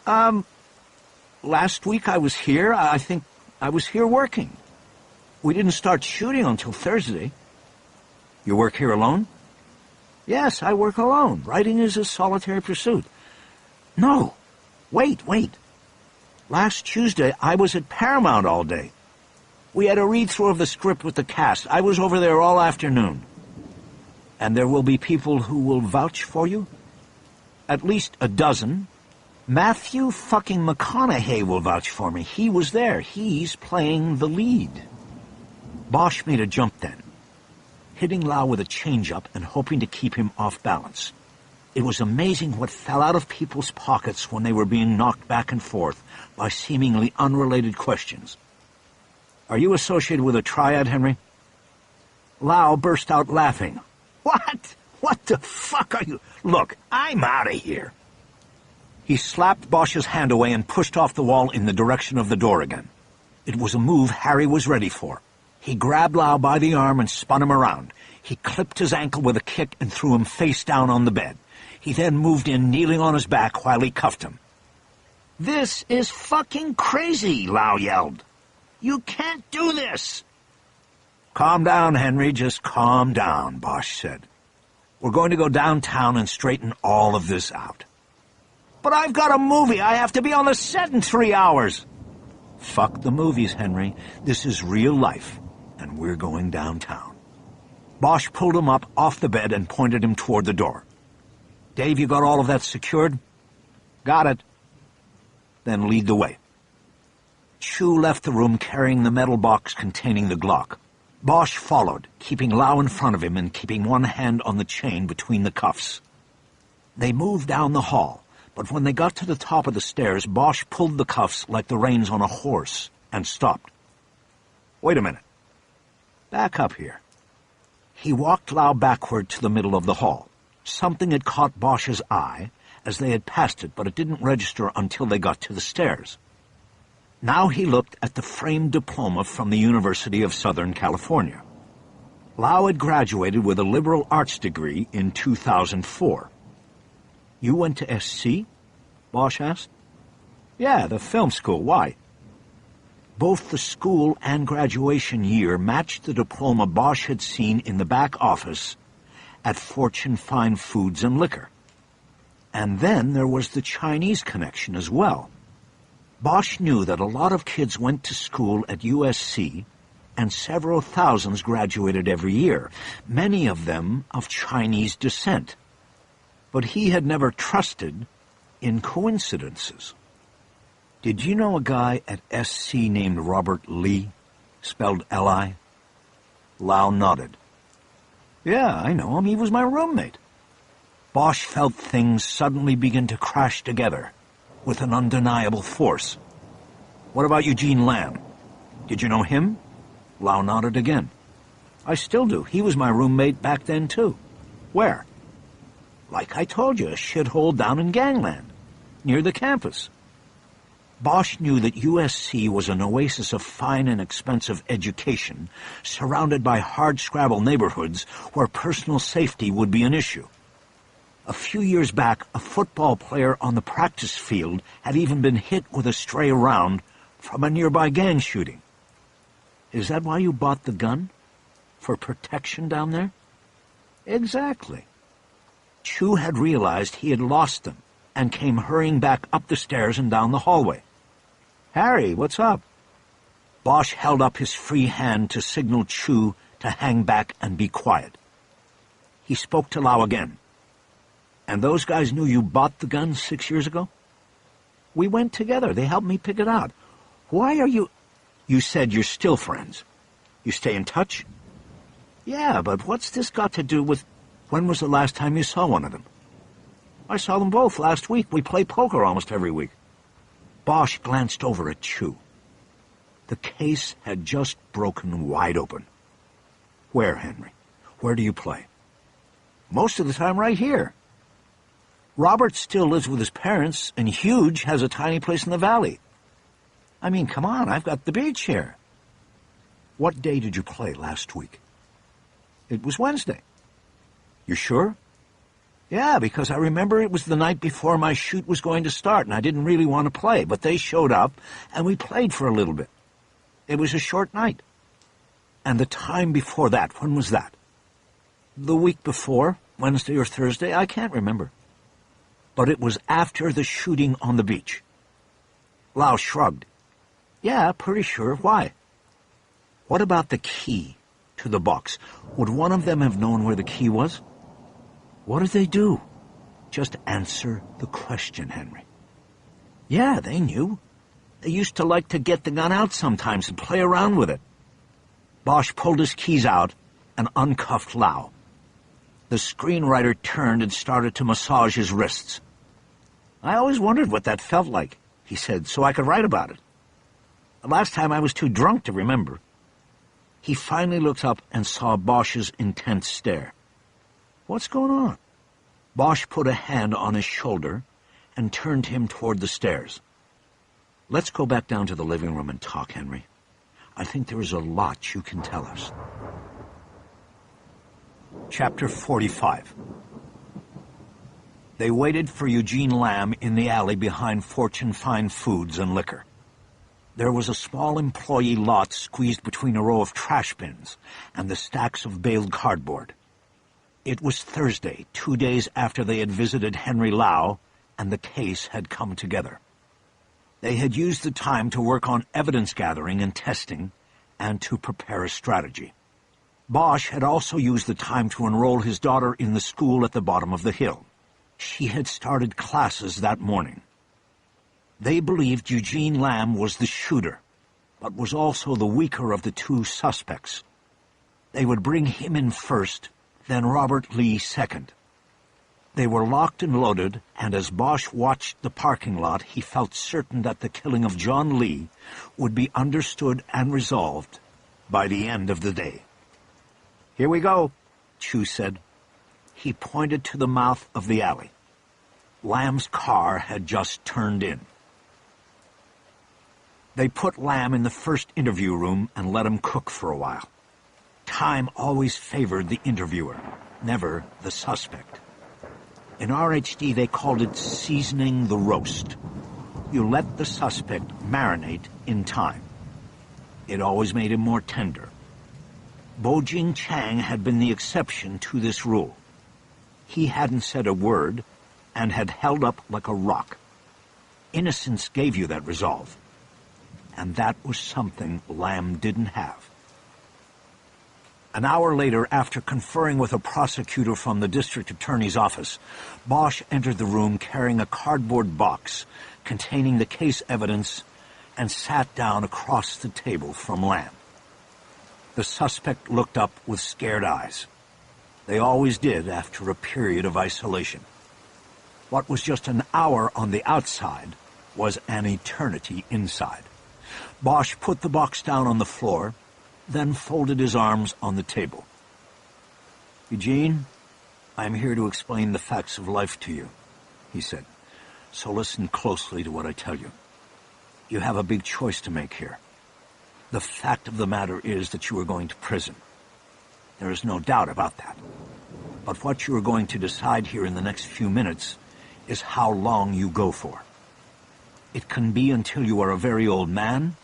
Last week I was here. I think I was here working. We didn't start shooting until Thursday. You work here alone? Yes, I work alone. Writing is a solitary pursuit. No. Wait. Last Tuesday I was at Paramount all day. We had a read-through of the script with the cast. I was over there all afternoon. And there will be people who will vouch for you? At least a dozen. Matthew fucking McConaughey will vouch for me. He was there. He's playing the lead. Bosch made a jump then, hitting Lau with a change-up and hoping to keep him off balance. It was amazing what fell out of people's pockets when they were being knocked back and forth by seemingly unrelated questions. Are you associated with a triad, Henry? Lau burst out laughing. What? What the fuck are you? Look, I'm out of here. He slapped Bosch's hand away and pushed off the wall in the direction of the door again. It was a move Harry was ready for. He grabbed Lau by the arm and spun him around. He clipped his ankle with a kick and threw him face down on the bed. He then moved in, kneeling on his back while he cuffed him. This is fucking crazy, Lau yelled. You can't do this! Calm down, Henry, just calm down, Bosch said. We're going to go downtown and straighten all of this out. But I've got a movie. I have to be on the set in 3 hours. Fuck the movies, Henry. This is real life, and we're going downtown. Bosch pulled him up off the bed and pointed him toward the door. Dave, you got all of that secured? Got it. Then lead the way. Chu left the room carrying the metal box containing the Glock. Bosch followed, keeping Lau in front of him and keeping one hand on the chain between the cuffs. They moved down the hall, but when they got to the top of the stairs, Bosch pulled the cuffs like the reins on a horse and stopped. Wait a minute. Back up here. He walked Lau backward to the middle of the hall. Something had caught Bosch's eye as they had passed it, but it didn't register until they got to the stairs. Now he looked at the framed diploma from the University of Southern California. Lau had graduated with a liberal arts degree in 2004. You went to SC? Bosch asked. Yeah, the film school. Why? Both the school and graduation year matched the diploma Bosch had seen in the back office at Fortune Fine Foods and Liquor. And then there was the Chinese connection as well. Bosch knew that a lot of kids went to school at USC, and several thousands graduated every year, many of them of Chinese descent. But he had never trusted in coincidences. Did you know a guy at SC named Robert Lee, spelled L-I? Lau nodded. Yeah, I know him. He was my roommate. Bosch felt things suddenly begin to crash together with an undeniable force. What about Eugene Lamb? Did you know him? Lau nodded again. I still do. He was my roommate back then, too. Where? Like I told you, a shithole down in Gangland, near the campus. Bosch knew that USC was an oasis of fine and expensive education, surrounded by hard-scrabble neighborhoods where personal safety would be an issue. A few years back, a football player on the practice field had even been hit with a stray round from a nearby gang shooting. Is that why you bought the gun? For protection down there? Exactly. Chu had realized he had lost them and came hurrying back up the stairs and down the hallway. "Harry, what's up?" Bosch held up his free hand to signal Chu to hang back and be quiet. He spoke to Lau again. "And those guys knew you bought the gun 6 years ago?" "We went together. They helped me pick it out. Why are you—" "You said you're still friends. You stay in touch?" "Yeah, but what's this got to do with—" "When was the last time you saw one of them?" "I saw them both last week. We play poker almost every week." Bosch glanced over at Chu. The case had just broken wide open. "Where, Henry? Where do you play?" "Most of the time right here. Robert still lives with his parents, and Hugh has a tiny place in the valley. I mean, come on, I've got the beach here." "What day did you play last week?" "It was Wednesday." "You sure?" "Yeah, because I remember it was the night before my shoot was going to start, and I didn't really want to play, but they showed up, and we played for a little bit. It was a short night." "And the time before that, when was that?" "The week before, Wednesday or Thursday, I can't remember." "But it was after the shooting on the beach." Lau shrugged. "Yeah, pretty sure. Why?" "What about the key to the box? Would one of them have known where the key was?" "What did they do?" "Just answer the question, Henry." "Yeah, they knew. They used to like to get the gun out sometimes and play around with it." Bosch pulled his keys out and uncuffed Lau. The screenwriter turned and started to massage his wrists. "I always wondered what that felt like," he said, "so I could write about it. The last time I was too drunk to remember." He finally looked up and saw Bosch's intense stare. "What's going on?" Bosch put a hand on his shoulder and turned him toward the stairs. "Let's go back down to the living room and talk, Henry. I think there is a lot you can tell us." Chapter 45. They waited for Eugene Lamb in the alley behind Fortune Fine Foods and Liquor. There was a small employee lot squeezed between a row of trash bins and the stacks of baled cardboard. It was Thursday, 2 days after they had visited Henry Lau, and the case had come together. They had used the time to work on evidence gathering and testing, and to prepare a strategy. Bosch had also used the time to enroll his daughter in the school at the bottom of the hill. She had started classes that morning. They believed Eugene Lamb was the shooter, but was also the weaker of the two suspects. They would bring him in first, then Robert Lee second. They were locked and loaded, and as Bosch watched the parking lot, he felt certain that the killing of John Lee would be understood and resolved by the end of the day. "Here we go," Chu said. He pointed to the mouth of the alley. Lamb's car had just turned in. They put Lamb in the first interview room and let him cook for a while. Time always favored the interviewer, never the suspect. In RHD, they called it seasoning the roast. You let the suspect marinate in time. It always made him more tender. Bojing Chang had been the exception to this rule. He hadn't said a word and had held up like a rock. Innocence gave you that resolve, and that was something Lamb didn't have. An hour later, after conferring with a prosecutor from the district attorney's office, Bosch entered the room carrying a cardboard box containing the case evidence and sat down across the table from Lamb. The suspect looked up with scared eyes. They always did after a period of isolation. What was just an hour on the outside was an eternity inside. Bosch put the box down on the floor, then folded his arms on the table. "Eugene, I'm here to explain the facts of life to you, he said. So listen closely to what I tell you. You have a big choice to make here. The fact of the matter is that you are going to prison. There is no doubt about that. But what you are going to decide here in the next few minutes is how long you go for. It can be until you are a very old man,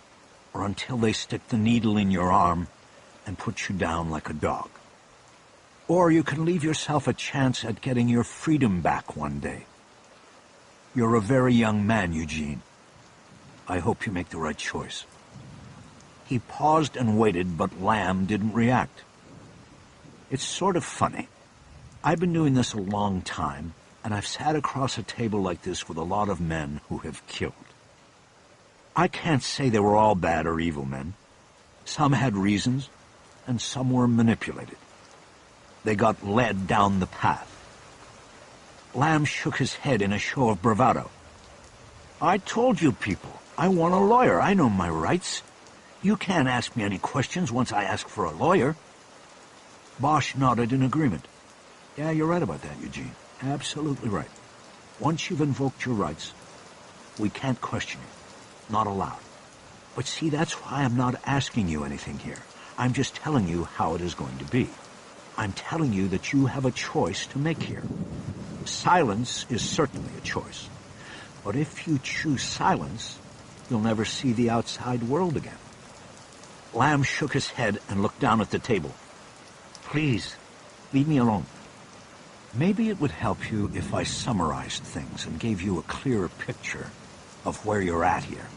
or until they stick the needle in your arm and put you down like a dog. Or you can leave yourself a chance at getting your freedom back one day. You're a very young man, Eugene. I hope you make the right choice. He paused and waited, but Lamb didn't react. It's sort of funny. I've been doing this a long time, and I've sat across a table like this with a lot of men who have killed. I can't say they were all bad or evil men. Some had reasons, and some were manipulated. They got led down the path. Lamb shook his head in a show of bravado. I told you people, I want a lawyer. I know my rights. You can't ask me any questions once I ask for a lawyer. Bosch nodded in agreement. Yeah, you're right about that, Eugene. Absolutely right. Once you've invoked your rights, we can't question you. Not allowed. But see, that's why I'm not asking you anything here. I'm just telling you how it is going to be. I'm telling you that you have a choice to make here. Silence is certainly a choice. But if you choose silence, you'll never see the outside world again. Lamb shook his head and looked down at the table. Please, leave me alone. Maybe it would help you if I summarized things and gave you a clearer picture of where you're at here.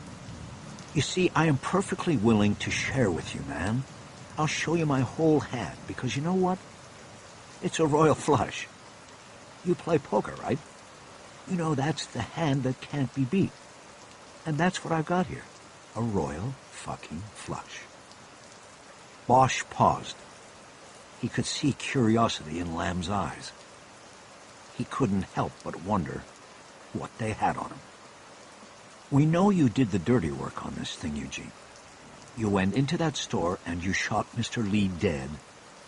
You see, I am perfectly willing to share with you, man. I'll show you my whole hand, because you know what? It's a royal flush. You play poker, right? You know that's the hand that can't be beat. And that's what I've got here. A royal fucking flush. Bosch paused. He could see curiosity in Lamb's eyes. He couldn't help but wonder what they had on him. We know you did the dirty work on this thing, Eugene. You went into that store and you shot Mr. Lee dead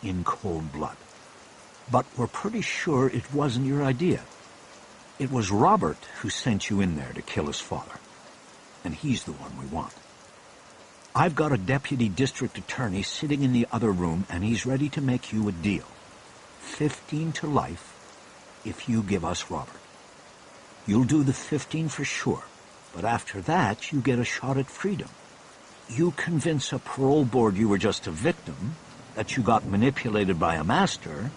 in cold blood. But we're pretty sure it wasn't your idea. It was Robert who sent you in there to kill his father. And he's the one we want. I've got a deputy district attorney sitting in the other room, and he's ready to make you a deal. 15 to life if you give us Robert. You'll do the 15 for sure, but after that you get a shot at freedom. You convince a parole board you were just a victim, that you got manipulated by a master,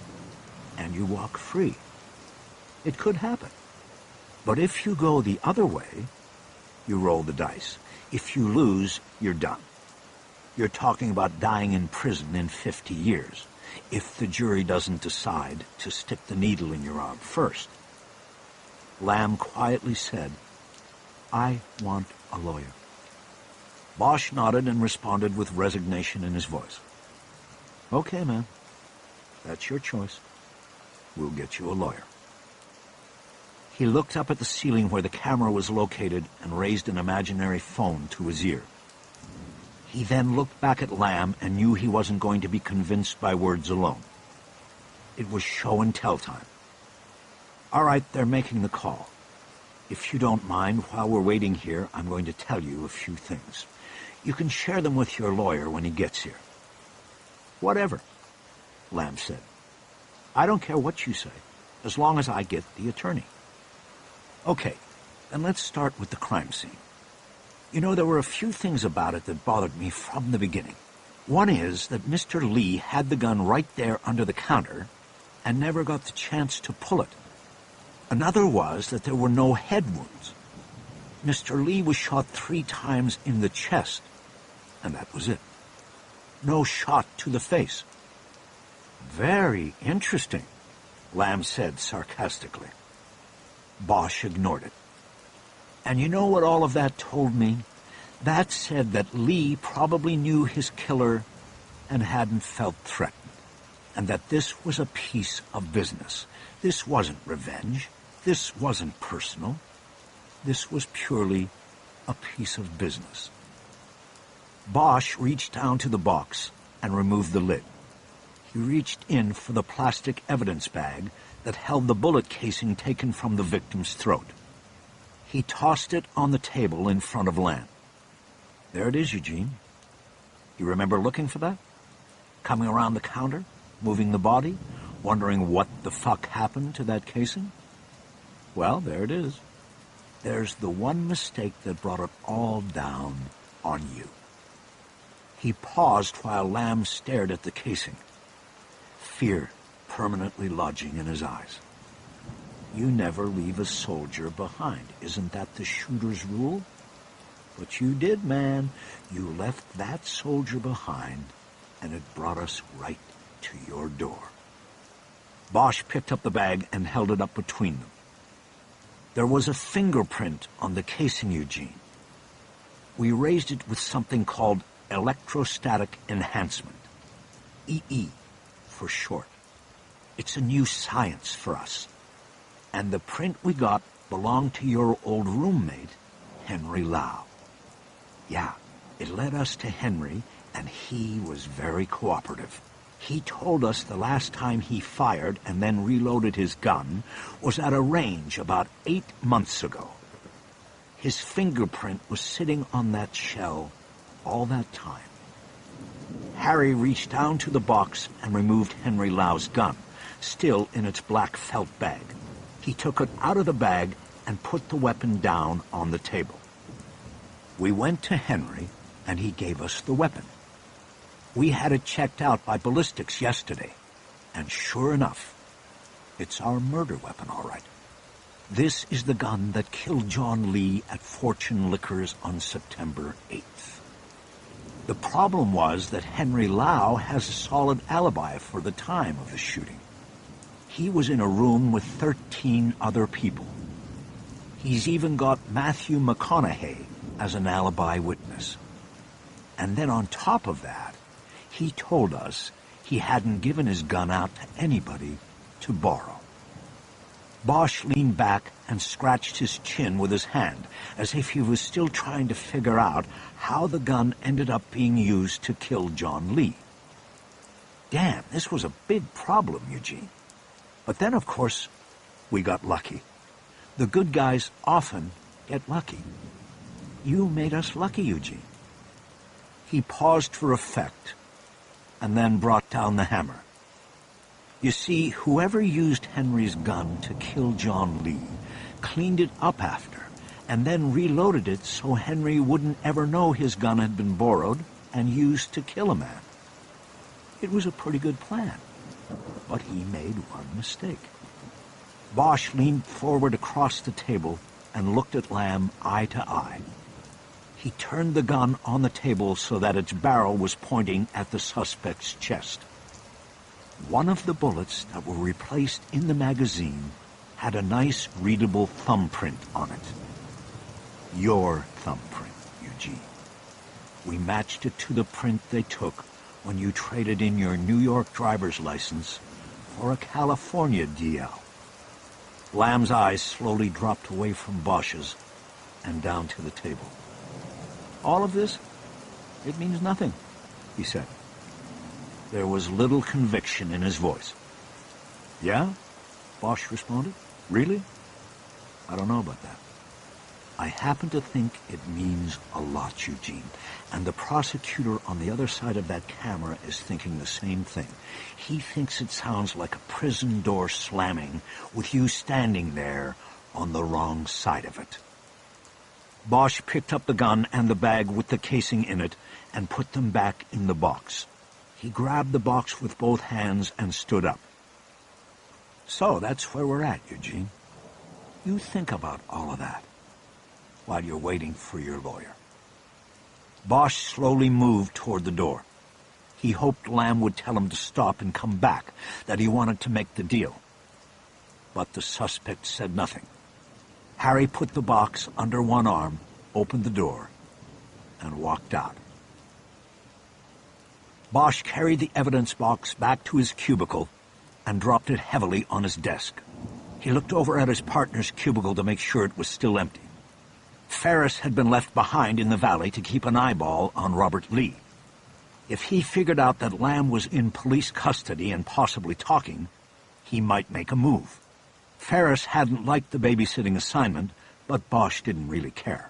and you walk free. It could happen. But if you go the other way, you roll the dice. If you lose, you're done. You're talking about dying in prison in 50 years, if the jury doesn't decide to stick the needle in your arm first. Lamb quietly said, I want a lawyer. Bosch nodded and responded with resignation in his voice. Okay, man. That's your choice. We'll get you a lawyer. He looked up at the ceiling where the camera was located and raised an imaginary phone to his ear. He then looked back at Lamb and knew he wasn't going to be convinced by words alone. It was show and tell time. All right, they're making the call. If you don't mind, while we're waiting here, I'm going to tell you a few things. You can share them with your lawyer when he gets here. Whatever, Lamb said. I don't care what you say, as long as I get the attorney. Okay, then let's start with the crime scene. You know, there were a few things about it that bothered me from the beginning. One is that Mr. Lee had the gun right there under the counter and never got the chance to pull it. Another was that there were no head wounds. Mr. Lee was shot 3 times in the chest, and that was it. No shot to the face. Very interesting, Lamb said sarcastically. Bosch ignored it. And you know what all of that told me? That said that Lee probably knew his killer and hadn't felt threatened, and that this was a piece of business. This wasn't revenge. This wasn't personal. This was purely a piece of business. Bosch reached down to the box and removed the lid. He reached in for the plastic evidence bag that held the bullet casing taken from the victim's throat. He tossed it on the table in front of Lamb. There it is, Eugene. You remember looking for that? Coming around the counter, moving the body, wondering what the fuck happened to that casing? Well, there it is. There's the one mistake that brought it all down on you. He paused while Lamb stared at the casing, fear permanently lodging in his eyes. You never leave a soldier behind. Isn't that the shooter's rule? But you did, man. You left that soldier behind, and it brought us right to your door. Bosch picked up the bag and held it up between them. There was a fingerprint on the casing, Eugene. We raised it with something called electrostatic enhancement. EE, for short. It's a new science for us. And the print we got belonged to your old roommate, Henry Lau. Yeah, it led us to Henry, and he was very cooperative. He told us the last time he fired and then reloaded his gun was at a range about 8 months ago. His fingerprint was sitting on that shell all that time. Harry reached down to the box and removed Henry Lau's gun, still in its black felt bag. He took it out of the bag and put the weapon down on the table. We went to Henry, and he gave us the weapon. We had it checked out by ballistics yesterday, and sure enough, it's our murder weapon, all right. This is the gun that killed John Lee at Fortune Liquors on September 8th. The problem was that Henry Lau has a solid alibi for the time of the shooting. He was in a room with 13 other people. He's even got Matthew McConaughey as an alibi witness. And then on top of that, he told us he hadn't given his gun out to anybody to borrow. Bosch leaned back and scratched his chin with his hand, as if he was still trying to figure out how the gun ended up being used to kill John Lee. Damn, this was a big problem, Eugene. But then, of course, we got lucky. The good guys often get lucky. You made us lucky, Eugene. He paused for effect, and then brought down the hammer. You see, whoever used Henry's gun to kill John Lee cleaned it up after, and then reloaded it so Henry wouldn't ever know his gun had been borrowed and used to kill a man. It was a pretty good plan, but he made one mistake. Bosch leaned forward across the table and looked at Lamb eye to eye. He turned the gun on the table so that its barrel was pointing at the suspect's chest. One of the bullets that were replaced in the magazine had a nice, readable thumbprint on it. Your thumbprint, Eugene. We matched it to the print they took when you traded in your New York driver's license for a California DL. Lamb's eyes slowly dropped away from Bosch's and down to the table. All of this, it means nothing, he said. There was little conviction in his voice. Yeah? Bosch responded. Really? I don't know about that. I happen to think it means a lot, Eugene, and the prosecutor on the other side of that camera is thinking the same thing. He thinks it sounds like a prison door slamming with you standing there on the wrong side of it. Bosch picked up the gun and the bag with the casing in it and put them back in the box. He grabbed the box with both hands and stood up. So that's where we're at, Eugene. You think about all of that while you're waiting for your lawyer. Bosch slowly moved toward the door. He hoped Lamb would tell him to stop and come back, that he wanted to make the deal. But the suspect said nothing. Harry put the box under one arm, opened the door, and walked out. Bosch carried the evidence box back to his cubicle and dropped it heavily on his desk. He looked over at his partner's cubicle to make sure it was still empty. Ferris had been left behind in the valley to keep an eyeball on Robert Lee. If he figured out that Lamb was in police custody and possibly talking, he might make a move. Ferris hadn't liked the babysitting assignment, but Bosch didn't really care.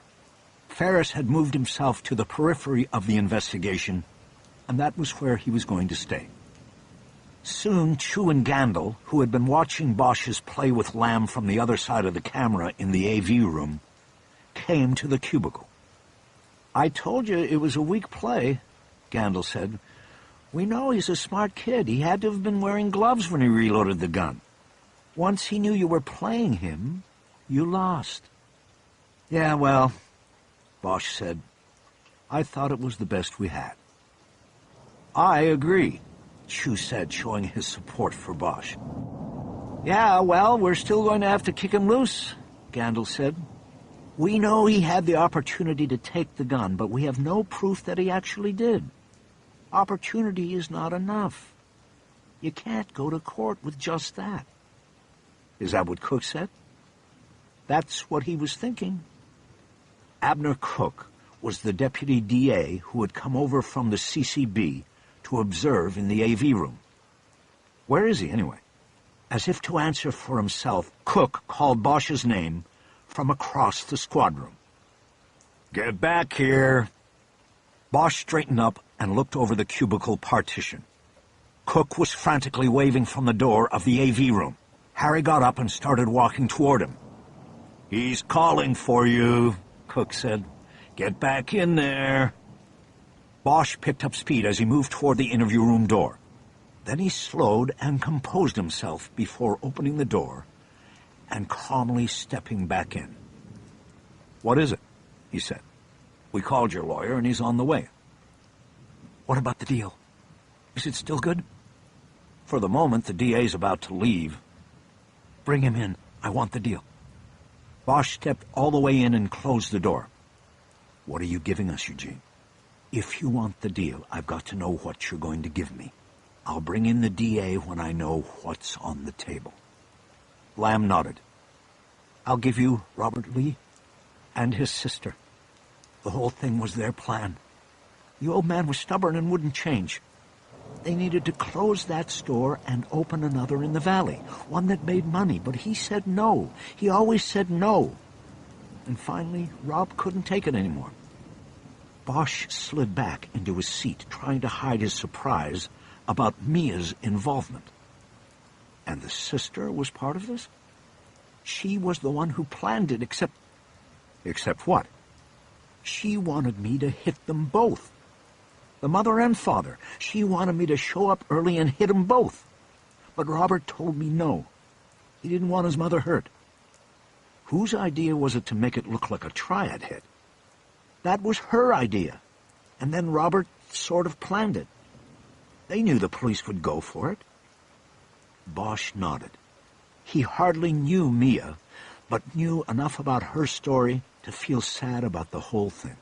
Ferris had moved himself to the periphery of the investigation, and that was where he was going to stay. Soon, Chu and Gandil, who had been watching Bosch's play with Lamb from the other side of the camera in the AV room, came to the cubicle. "I told you it was a weak play," Gandil said. "We know he's a smart kid. He had to have been wearing gloves when he reloaded the gun. Once he knew you were playing him, you lost." "Yeah, well," Bosch said, "I thought it was the best we had." "I agree," Chu said, showing his support for Bosch. "Yeah, well, we're still going to have to kick him loose," Gandil said. "We know he had the opportunity to take the gun, but we have no proof that he actually did. Opportunity is not enough. You can't go to court with just that." "Is that what Cook said?" "That's what he was thinking." Abner Cook was the deputy DA who had come over from the CCB to observe in the AV room. "Where is he, anyway?" As if to answer for himself, Cook called Bosch's name from across the squad room. "Get back here." Bosch straightened up and looked over the cubicle partition. Cook was frantically waving from the door of the AV room. Harry got up and started walking toward him. "He's calling for you," Cook said. "Get back in there." Bosch picked up speed as he moved toward the interview room door. Then he slowed and composed himself before opening the door and calmly stepping back in. "What is it?" he said. "We called your lawyer and he's on the way." "What about the deal? Is it still good?" "For the moment, the DA's about to leave." "Bring him in. I want the deal." Bosch stepped all the way in and closed the door. "What are you giving us, Eugene?" "If you want the deal, I've got to know what you're going to give me. I'll bring in the DA when I know what's on the table." Lamb nodded. "I'll give you Robert Lee and his sister. The whole thing was their plan. The old man was stubborn and wouldn't change. They needed to close that store and open another in the valley, one that made money, but he said no. He always said no. And finally, Rob couldn't take it anymore." Bosch slid back into his seat, trying to hide his surprise about Mia's involvement. And the sister was part of this? She was the one who planned it, except... Except what? She wanted me to hit them both. The mother and father. She wanted me to show up early and hit them both. But Robert told me no. He didn't want his mother hurt. Whose idea was it to make it look like a triad hit? That was her idea. And then Robert sort of planned it. They knew the police would go for it. Bosch nodded. He hardly knew Mia, but knew enough about her story to feel sad about the whole thing.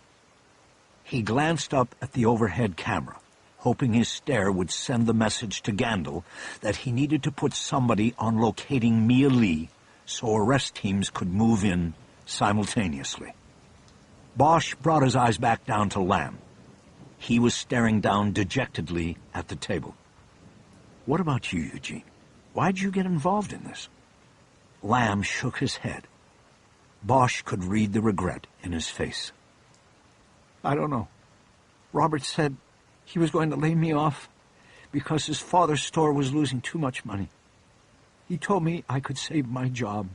He glanced up at the overhead camera, hoping his stare would send the message to Gandil that he needed to put somebody on locating Mia Lee so arrest teams could move in simultaneously. Bosch brought his eyes back down to Lamb. He was staring down dejectedly at the table. "What about you, Eugene? Why'd you get involved in this?" Lamb shook his head. Bosch could read the regret in his face. "I don't know. Robert said he was going to lay me off because his father's store was losing too much money. He told me I could save my job,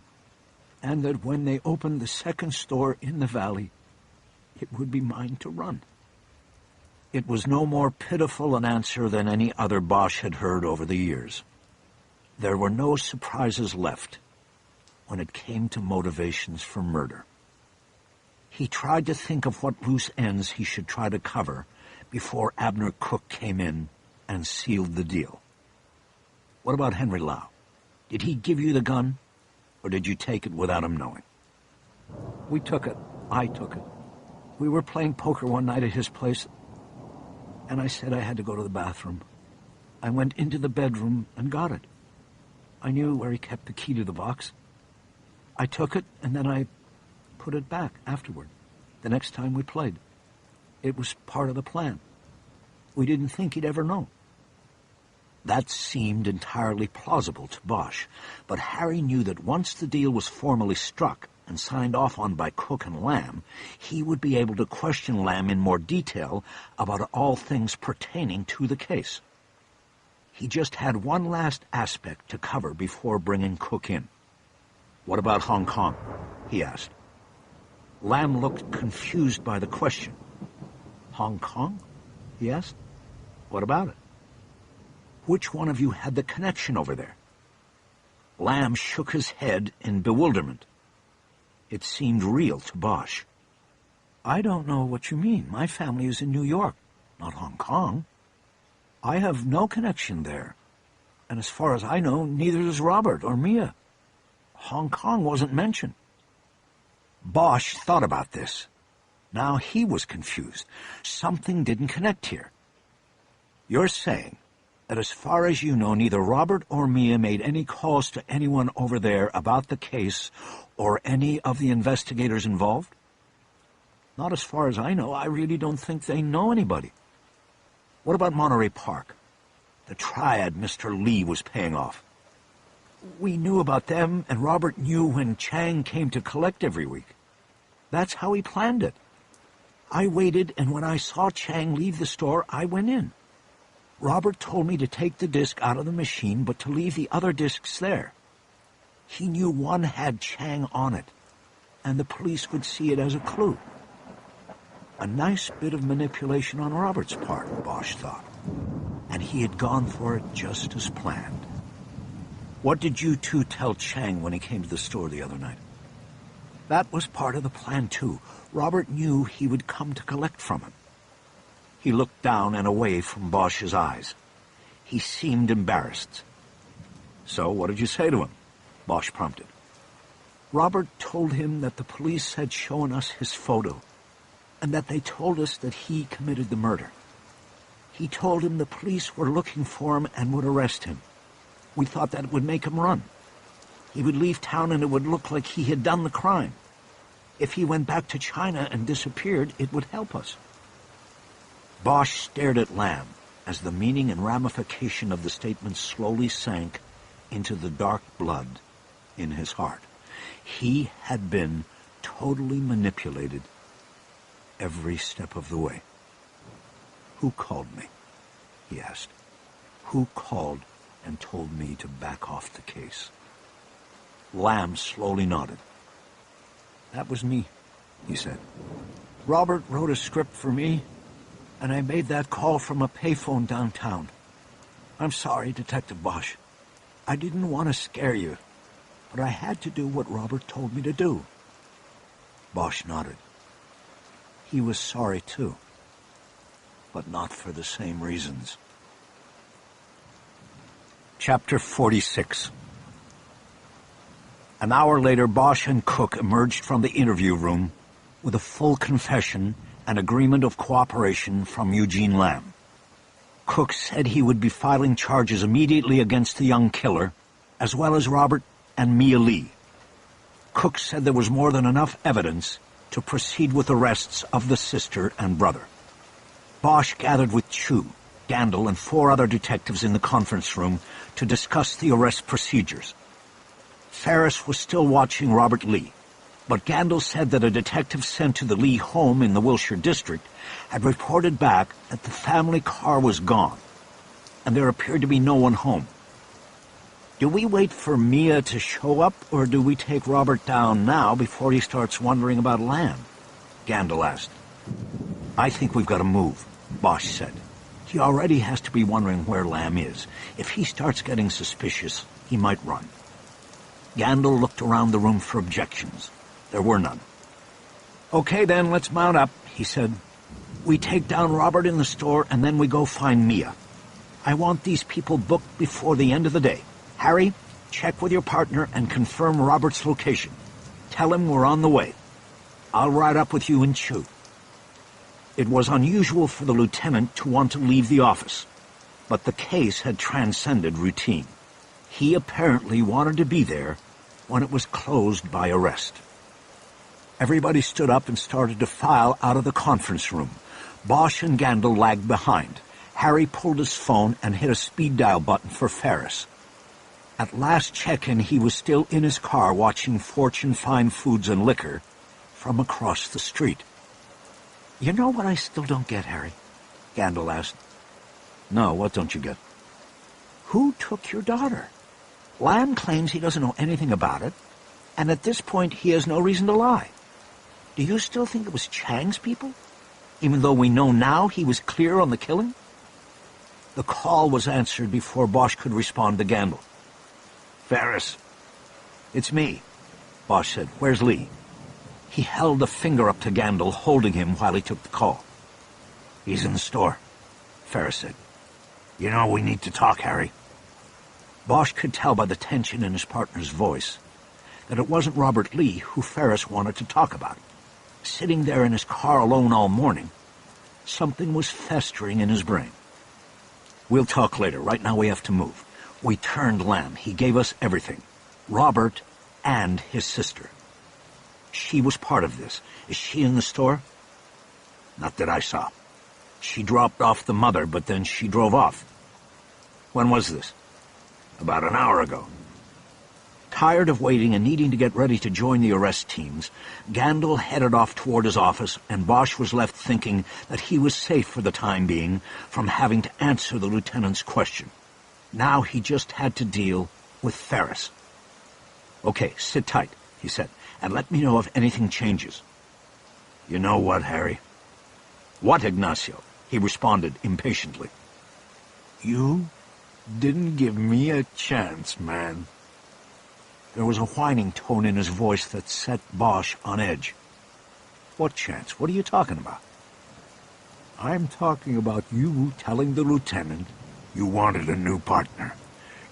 and that when they opened the second store in the valley, it would be mine to run." It was no more pitiful an answer than any other Bosch had heard over the years. There were no surprises left when it came to motivations for murder. He tried to think of what loose ends he should try to cover before Abner Cook came in and sealed the deal. "What about Henry Lau? Did he give you the gun, or did you take it without him knowing?" "We took it. I took it. We were playing poker one night at his place, and I said I had to go to the bathroom. I went into the bedroom and got it. I knew where he kept the key to the box. I took it, and then I put it back afterward, the next time we played. It was part of the plan." We didn't think he'd ever know. That seemed entirely plausible to Bosch, but Harry knew that once the deal was formally struck and signed off on by Cook and Lamb, he would be able to question Lamb in more detail about all things pertaining to the case. He just had one last aspect to cover before bringing Cook in. "What about Hong Kong?" he asked. Lamb looked confused by the question. "Hong Kong?" he asked. "What about it? Which one of you had the connection over there?" Lamb shook his head in bewilderment. It seemed real to Bosch. "I don't know what you mean. My family is in New York, not Hong Kong. I have no connection there. And as far as I know, neither does Robert or Mia. Hong Kong wasn't mentioned." Bosch thought about this. Now he was confused. Something didn't connect here. "You're saying that as far as you know, neither Robert or Mia made any calls to anyone over there about the case or any of the investigators involved?" "Not as far as I know. I really don't think they know anybody." "What about Monterey Park? The triad Mr. Lee was paying off." "We knew about them, and Robert knew when Chang came to collect every week. That's how he planned it. I waited, and when I saw Chang leave the store, I went in. Robert told me to take the disc out of the machine, but to leave the other discs there. He knew one had Chang on it, and the police would see it as a clue." A nice bit of manipulation on Robert's part, Bosch thought, and he had gone for it just as planned. "What did you two tell Chang when he came to the store the other night?" "That was part of the plan, too. Robert knew he would come to collect from him." He looked down and away from Bosch's eyes. He seemed embarrassed. "So what did you say to him?" Bosch prompted. "Robert told him that the police had shown us his photo, and that they told us that he committed the murder. He told him the police were looking for him and would arrest him. We thought that would make him run. He would leave town and it would look like he had done the crime. If he went back to China and disappeared, it would help us." Bosch stared at Lamb as the meaning and ramification of the statement slowly sank into the dark blood in his heart. He had been totally manipulated every step of the way. "Who called me?" he asked. "Who called and told me to back off the case?" Lamb slowly nodded. "That was me," he said. "Robert wrote a script for me, and I made that call from a payphone downtown. I'm sorry, Detective Bosch. I didn't want to scare you, but I had to do what Robert told me to do." Bosch nodded. He was sorry, too, but not for the same reasons. Chapter 46. An hour later, Bosch and Cook emerged from the interview room with a full confession and agreement of cooperation from Eugene Lamb. Cook said he would be filing charges immediately against the young killer, as well as Robert and Mia Lee. Cook said there was more than enough evidence to proceed with arrests of the sister and brother. Bosch gathered with Chu, Gandil, and 4 other detectives in the conference room to discuss the arrest procedures. Ferris was still watching Robert Lee, but Gandil said that a detective sent to the Lee home in the Wilshire district had reported back that the family car was gone, and there appeared to be no one home. "Do we wait for Mia to show up, or do we take Robert down now before he starts wondering about Lamb?" Gandil asked. "I think we've got to move," Bosch said. "He already has to be wondering where Lamb is. If he starts getting suspicious, he might run." Gandil looked around the room for objections. There were none. "Okay, then, let's mount up," he said. "We take down Robert in the store, and then we go find Mia. I want these people booked before the end of the day. Harry, check with your partner and confirm Robert's location. Tell him we're on the way. I'll ride up with you and Chu." It was unusual for the lieutenant to want to leave the office, but the case had transcended routine. He apparently wanted to be there when it was closed by arrest. Everybody stood up and started to file out of the conference room. Bosch and Gandil lagged behind. Harry pulled his phone and hit a speed dial button for Ferris. At last check-in, he was still in his car watching Fortune Fine Foods and Liquor from across the street. You know what I still don't get, Harry? Gandil asked. No, what don't you get? Who took your daughter? Lamb claims he doesn't know anything about it, and at this point he has no reason to lie. Do you still think it was Chang's people? Even though we know now he was clear on the killing? The call was answered before Bosch could respond to Gandil. Ferris. It's me, Bosch said. Where's Lee? He held a finger up to Gandil, holding him while he took the call. He's in the store, Ferris said. You know, we need to talk, Harry. Bosch could tell by the tension in his partner's voice that it wasn't Robert Lee who Ferris wanted to talk about. Sitting there in his car alone all morning, something was festering in his brain. We'll talk later. Right now we have to move. We turned Lamb. He gave us everything. Robert and his sister. She was part of this. Is she in the store? Not that I saw. She dropped off the mother, but then she drove off. When was this? About an hour ago. Tired of waiting and needing to get ready to join the arrest teams, Gandil headed off toward his office, and Bosch was left thinking that he was safe for the time being from having to answer the lieutenant's question. Now he just had to deal with Ferris. "Okay, sit tight," he said, "and let me know if anything changes." You know what, Harry? "What, Ignacio?" he responded impatiently. You didn't give me a chance, man. There was a whining tone in his voice that set Bosch on edge. "What chance? What are you talking about?" I'm talking about you telling the lieutenant you wanted a new partner.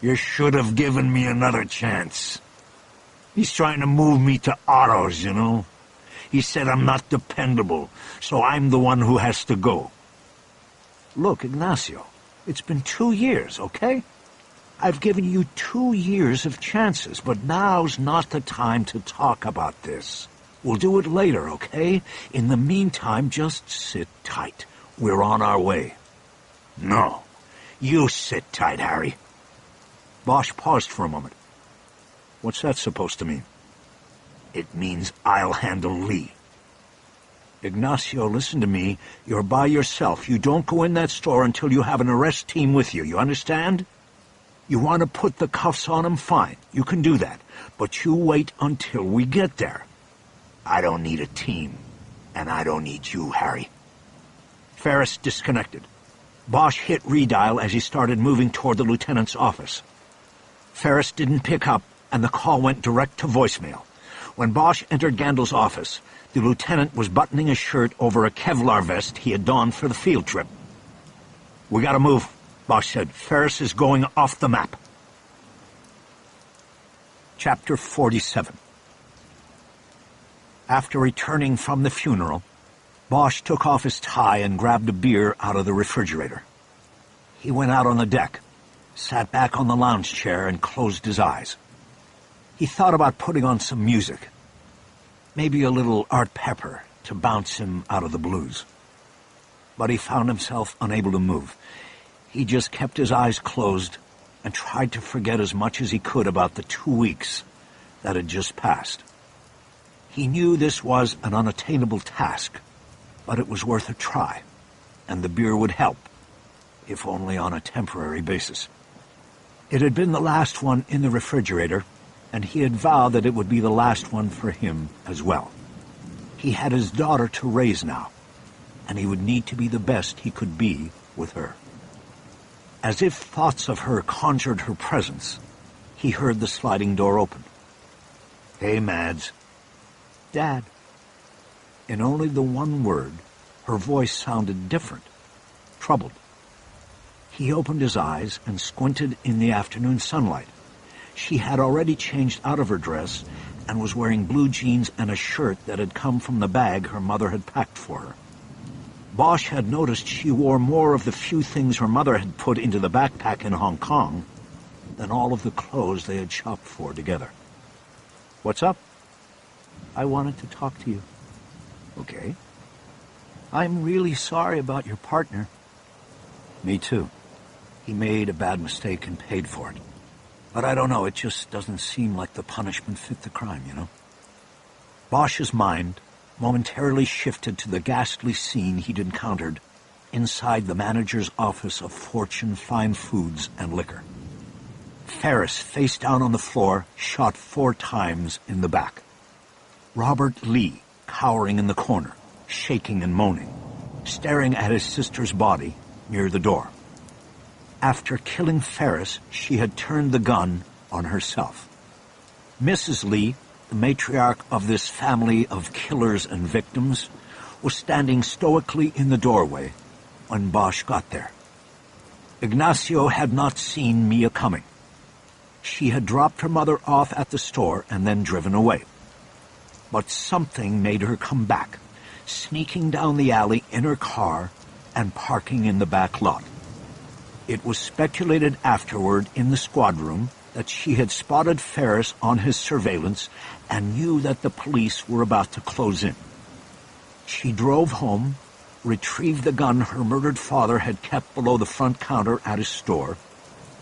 You should have given me another chance. He's trying to move me to autos, you know. He said I'm not dependable, so I'm the one who has to go. Look, Ignacio, it's been 2 years, okay? I've given you 2 years of chances, but now's not the time to talk about this. We'll do it later, okay? In the meantime, just sit tight. We're on our way. No, you sit tight, Harry. Bosch paused for a moment. What's that supposed to mean? It means I'll handle Lee. Ignacio, listen to me. You're by yourself. You don't go in that store until you have an arrest team with you. You understand? You want to put the cuffs on him? Fine. You can do that. But you wait until we get there. I don't need a team. And I don't need you, Harry. Ferris disconnected. Bosch hit redial as he started moving toward the lieutenant's office. Ferris didn't pick up, and the call went direct to voicemail. When Bosch entered Gandil's office, the lieutenant was buttoning his shirt over a Kevlar vest he had donned for the field trip. "We gotta move," Bosch said. "Ferris is going off the map." Chapter 47. After returning from the funeral, Bosch took off his tie and grabbed a beer out of the refrigerator. He went out on the deck, sat back on the lounge chair, and closed his eyes. He thought about putting on some music, maybe a little Art Pepper to bounce him out of the blues. But he found himself unable to move. He just kept his eyes closed and tried to forget as much as he could about the 2 weeks that had just passed. He knew this was an unattainable task, but it was worth a try, and the beer would help, if only on a temporary basis. It had been the last one in the refrigerator, and he had vowed that it would be the last one for him as well. He had his daughter to raise now, and he would need to be the best he could be with her. As if thoughts of her conjured her presence, he heard the sliding door open. "Hey, Mads." "Dad." In only the one word, her voice sounded different, troubled. He opened his eyes and squinted in the afternoon sunlight. She had already changed out of her dress and was wearing blue jeans and a shirt that had come from the bag her mother had packed for her. Bosch had noticed she wore more of the few things her mother had put into the backpack in Hong Kong than all of the clothes they had shopped for together. "What's up?" "I wanted to talk to you." "Okay." "I'm really sorry about your partner." Me too. He made a bad mistake and paid for it. But I don't know, it just doesn't seem like the punishment fit the crime, you know? Bosch's mind momentarily shifted to the ghastly scene he'd encountered inside the manager's office of Fortune Fine Foods and Liquor. Ferris, face down on the floor, shot 4 times in the back. Robert Lee, cowering in the corner, shaking and moaning, staring at his sister's body near the door. After killing Ferris, she had turned the gun on herself. Mrs. Lee, the matriarch of this family of killers and victims, was standing stoically in the doorway when Bosch got there. Ignacio had not seen Mia coming. She had dropped her mother off at the store and then driven away. But something made her come back, sneaking down the alley in her car and parking in the back lot. It was speculated afterward in the squad room that she had spotted Ferris on his surveillance and knew that the police were about to close in. She drove home, retrieved the gun her murdered father had kept below the front counter at his store,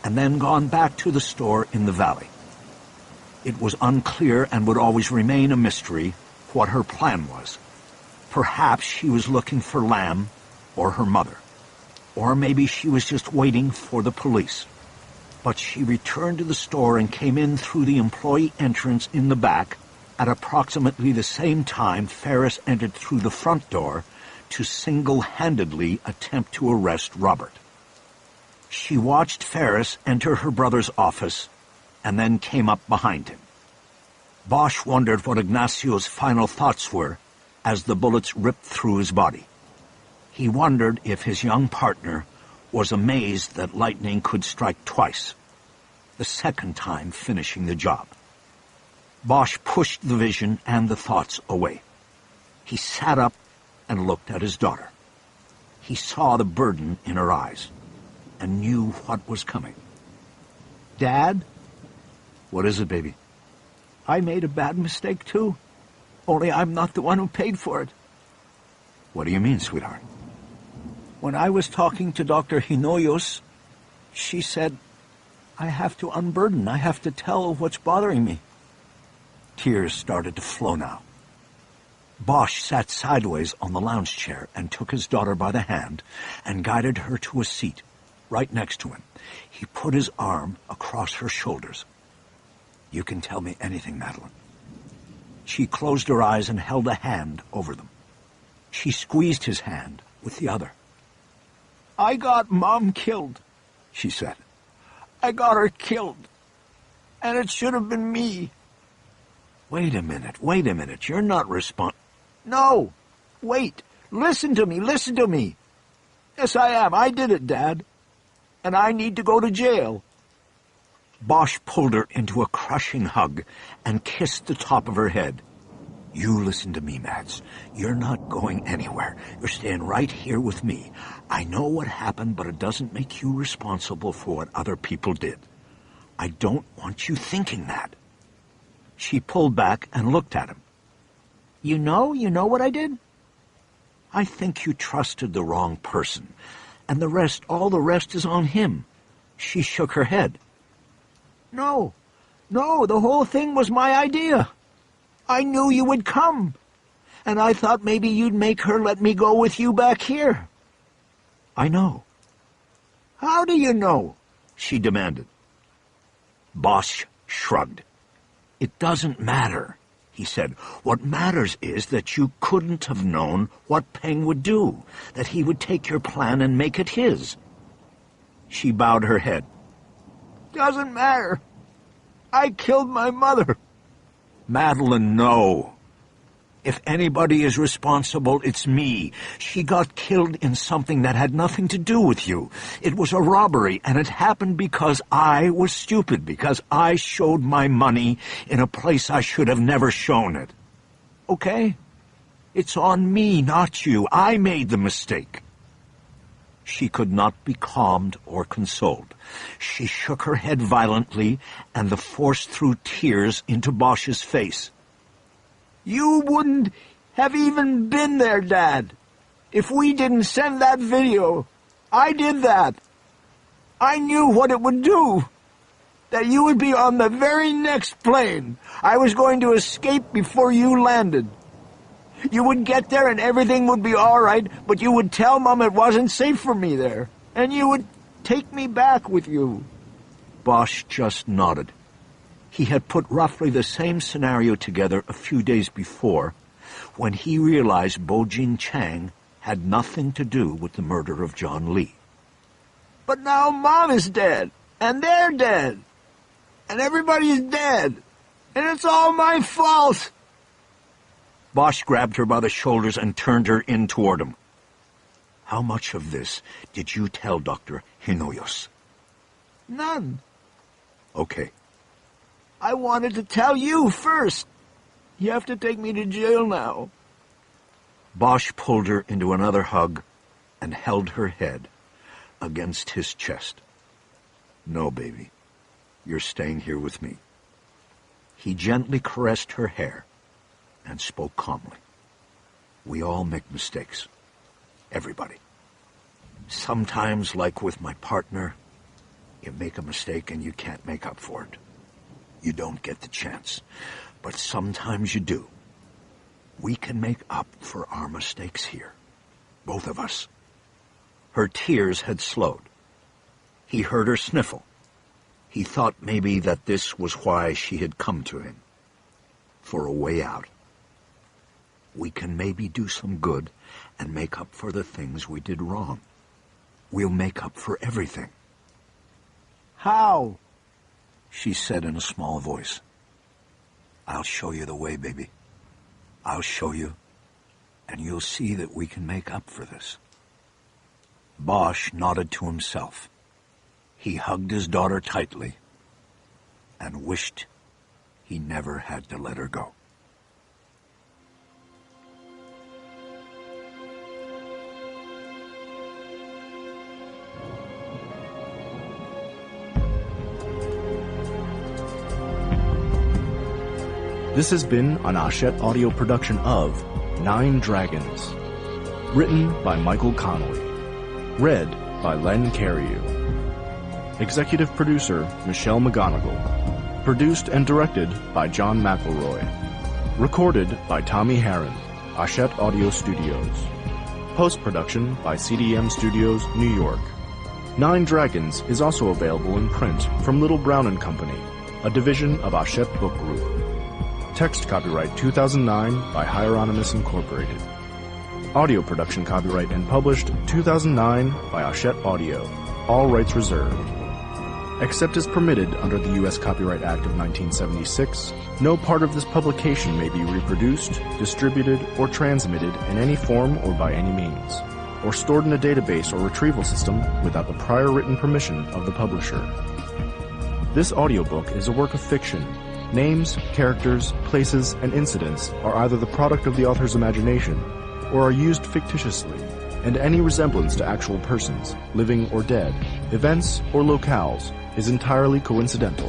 and then gone back to the store in the valley. It was unclear and would always remain a mystery what her plan was. Perhaps she was looking for Lamb or her mother. Or maybe she was just waiting for the police. But she returned to the store and came in through the employee entrance in the back at approximately the same time Ferris entered through the front door to single-handedly attempt to arrest Robert. She watched Ferris enter her brother's office and then came up behind him. Bosch wondered what Ignacio's final thoughts were as the bullets ripped through his body. He wondered if his young partner was amazed that lightning could strike twice, the second time finishing the job. Bosch pushed the vision and the thoughts away. He sat up and looked at his daughter. He saw the burden in her eyes and knew what was coming. "Dad?" "What is it, baby?" "I made a bad mistake, too. Only I'm not the one who paid for it." What do you mean, sweetheart? When I was talking to Dr. Hinoyos, she said, I have to unburden. I have to tell what's bothering me. Tears started to flow now. Bosch sat sideways on the lounge chair and took his daughter by the hand and guided her to a seat right next to him. He put his arm across her shoulders. "You can tell me anything, Madeline." She closed her eyes and held a hand over them. She squeezed his hand with the other. "I got Mom killed," she said. "I got her killed. And it should have been me." Wait a minute. You're not No! Wait! Listen to me! Yes, I am. I did it, Dad. And I need to go to jail. Bosch pulled her into a crushing hug and kissed the top of her head. "You listen to me, Mads. You're not going anywhere. You're staying right here with me. I know what happened, but it doesn't make you responsible for what other people did. I don't want you thinking that." She pulled back and looked at him. You know what I did?" "I think you trusted the wrong person, and all the rest is on him." She shook her head. No, the whole thing was my idea. I knew you would come, and I thought maybe you'd make her let me go with you back here." "I know." "How do you know?" she demanded. Bosch shrugged. "It doesn't matter," he said. "What matters is that you couldn't have known what Peng would do, that he would take your plan and make it his." She bowed her head. "Doesn't matter. I killed my mother." "Madeline, no. If anybody is responsible, it's me. She got killed in something that had nothing to do with you. It was a robbery, and it happened because I was stupid, because I showed my money in a place I should have never shown it. Okay? It's on me, not you. I made the mistake." She could not be calmed or consoled. She shook her head violently, and the force threw tears into Bosch's face. "You wouldn't have even been there, Dad. If we didn't send that video, I did that. I knew what it would do. That you would be on the very next plane. I was going to escape before you landed. You would get there and everything would be all right, but you would tell Mom it wasn't safe for me there, and you would take me back with you. Bosch just nodded. He had put roughly the same scenario together a few days before, when he realized Bojin Chang had nothing to do with the murder of John Lee. But now Mom is dead, and they're dead, and everybody's dead, and it's all my fault. Bosch grabbed her by the shoulders and turned her in toward him. How much of this did you tell Dr. Hinoyos? None. Okay. I wanted to tell you first. You have to take me to jail now. Bosch pulled her into another hug and held her head against his chest. No, baby. You're staying here with me. He gently caressed her hair and spoke calmly. We all make mistakes. Everybody. Sometimes, like with my partner, you make a mistake and you can't make up for it. You don't get the chance. But sometimes you do. We can make up for our mistakes here. Both of us. Her tears had slowed. He heard her sniffle. He thought maybe that this was why she had come to him. For a way out. We can maybe do some good and make up for the things we did wrong. We'll make up for everything. How? She said in a small voice. I'll show you the way, baby. I'll show you, and you'll see that we can make up for this. Bosch nodded to himself. He hugged his daughter tightly and wished he never had to let her go. This has been an Hachette audio production of 9 Dragons. Written by Michael Connelly. Read by Len Cariou. Executive producer Michelle McGonigal. Produced and directed by John McElroy. Recorded by Tommy Herron, Hachette Audio Studios. Post-production by CDM Studios, New York. 9 Dragons is also available in print from Little Brown & Company, a division of Hachette Book Group. Text copyright 2009 by Hieronymus Incorporated. Audio production copyright and published 2009 by Hachette Audio. All rights reserved. Except as permitted under the U.S. Copyright Act of 1976, no part of this publication may be reproduced, distributed, or transmitted in any form or by any means, or stored in a database or retrieval system without the prior written permission of the publisher. This audiobook is a work of fiction. Names, characters, places, and incidents are either the product of the author's imagination or are used fictitiously, and any resemblance to actual persons, living or dead, events or locales, is entirely coincidental.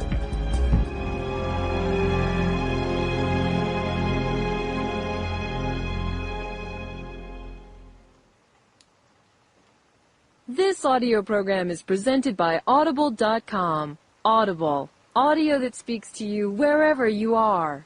This audio program is presented by Audible.com. Audible. Audio that speaks to you wherever you are.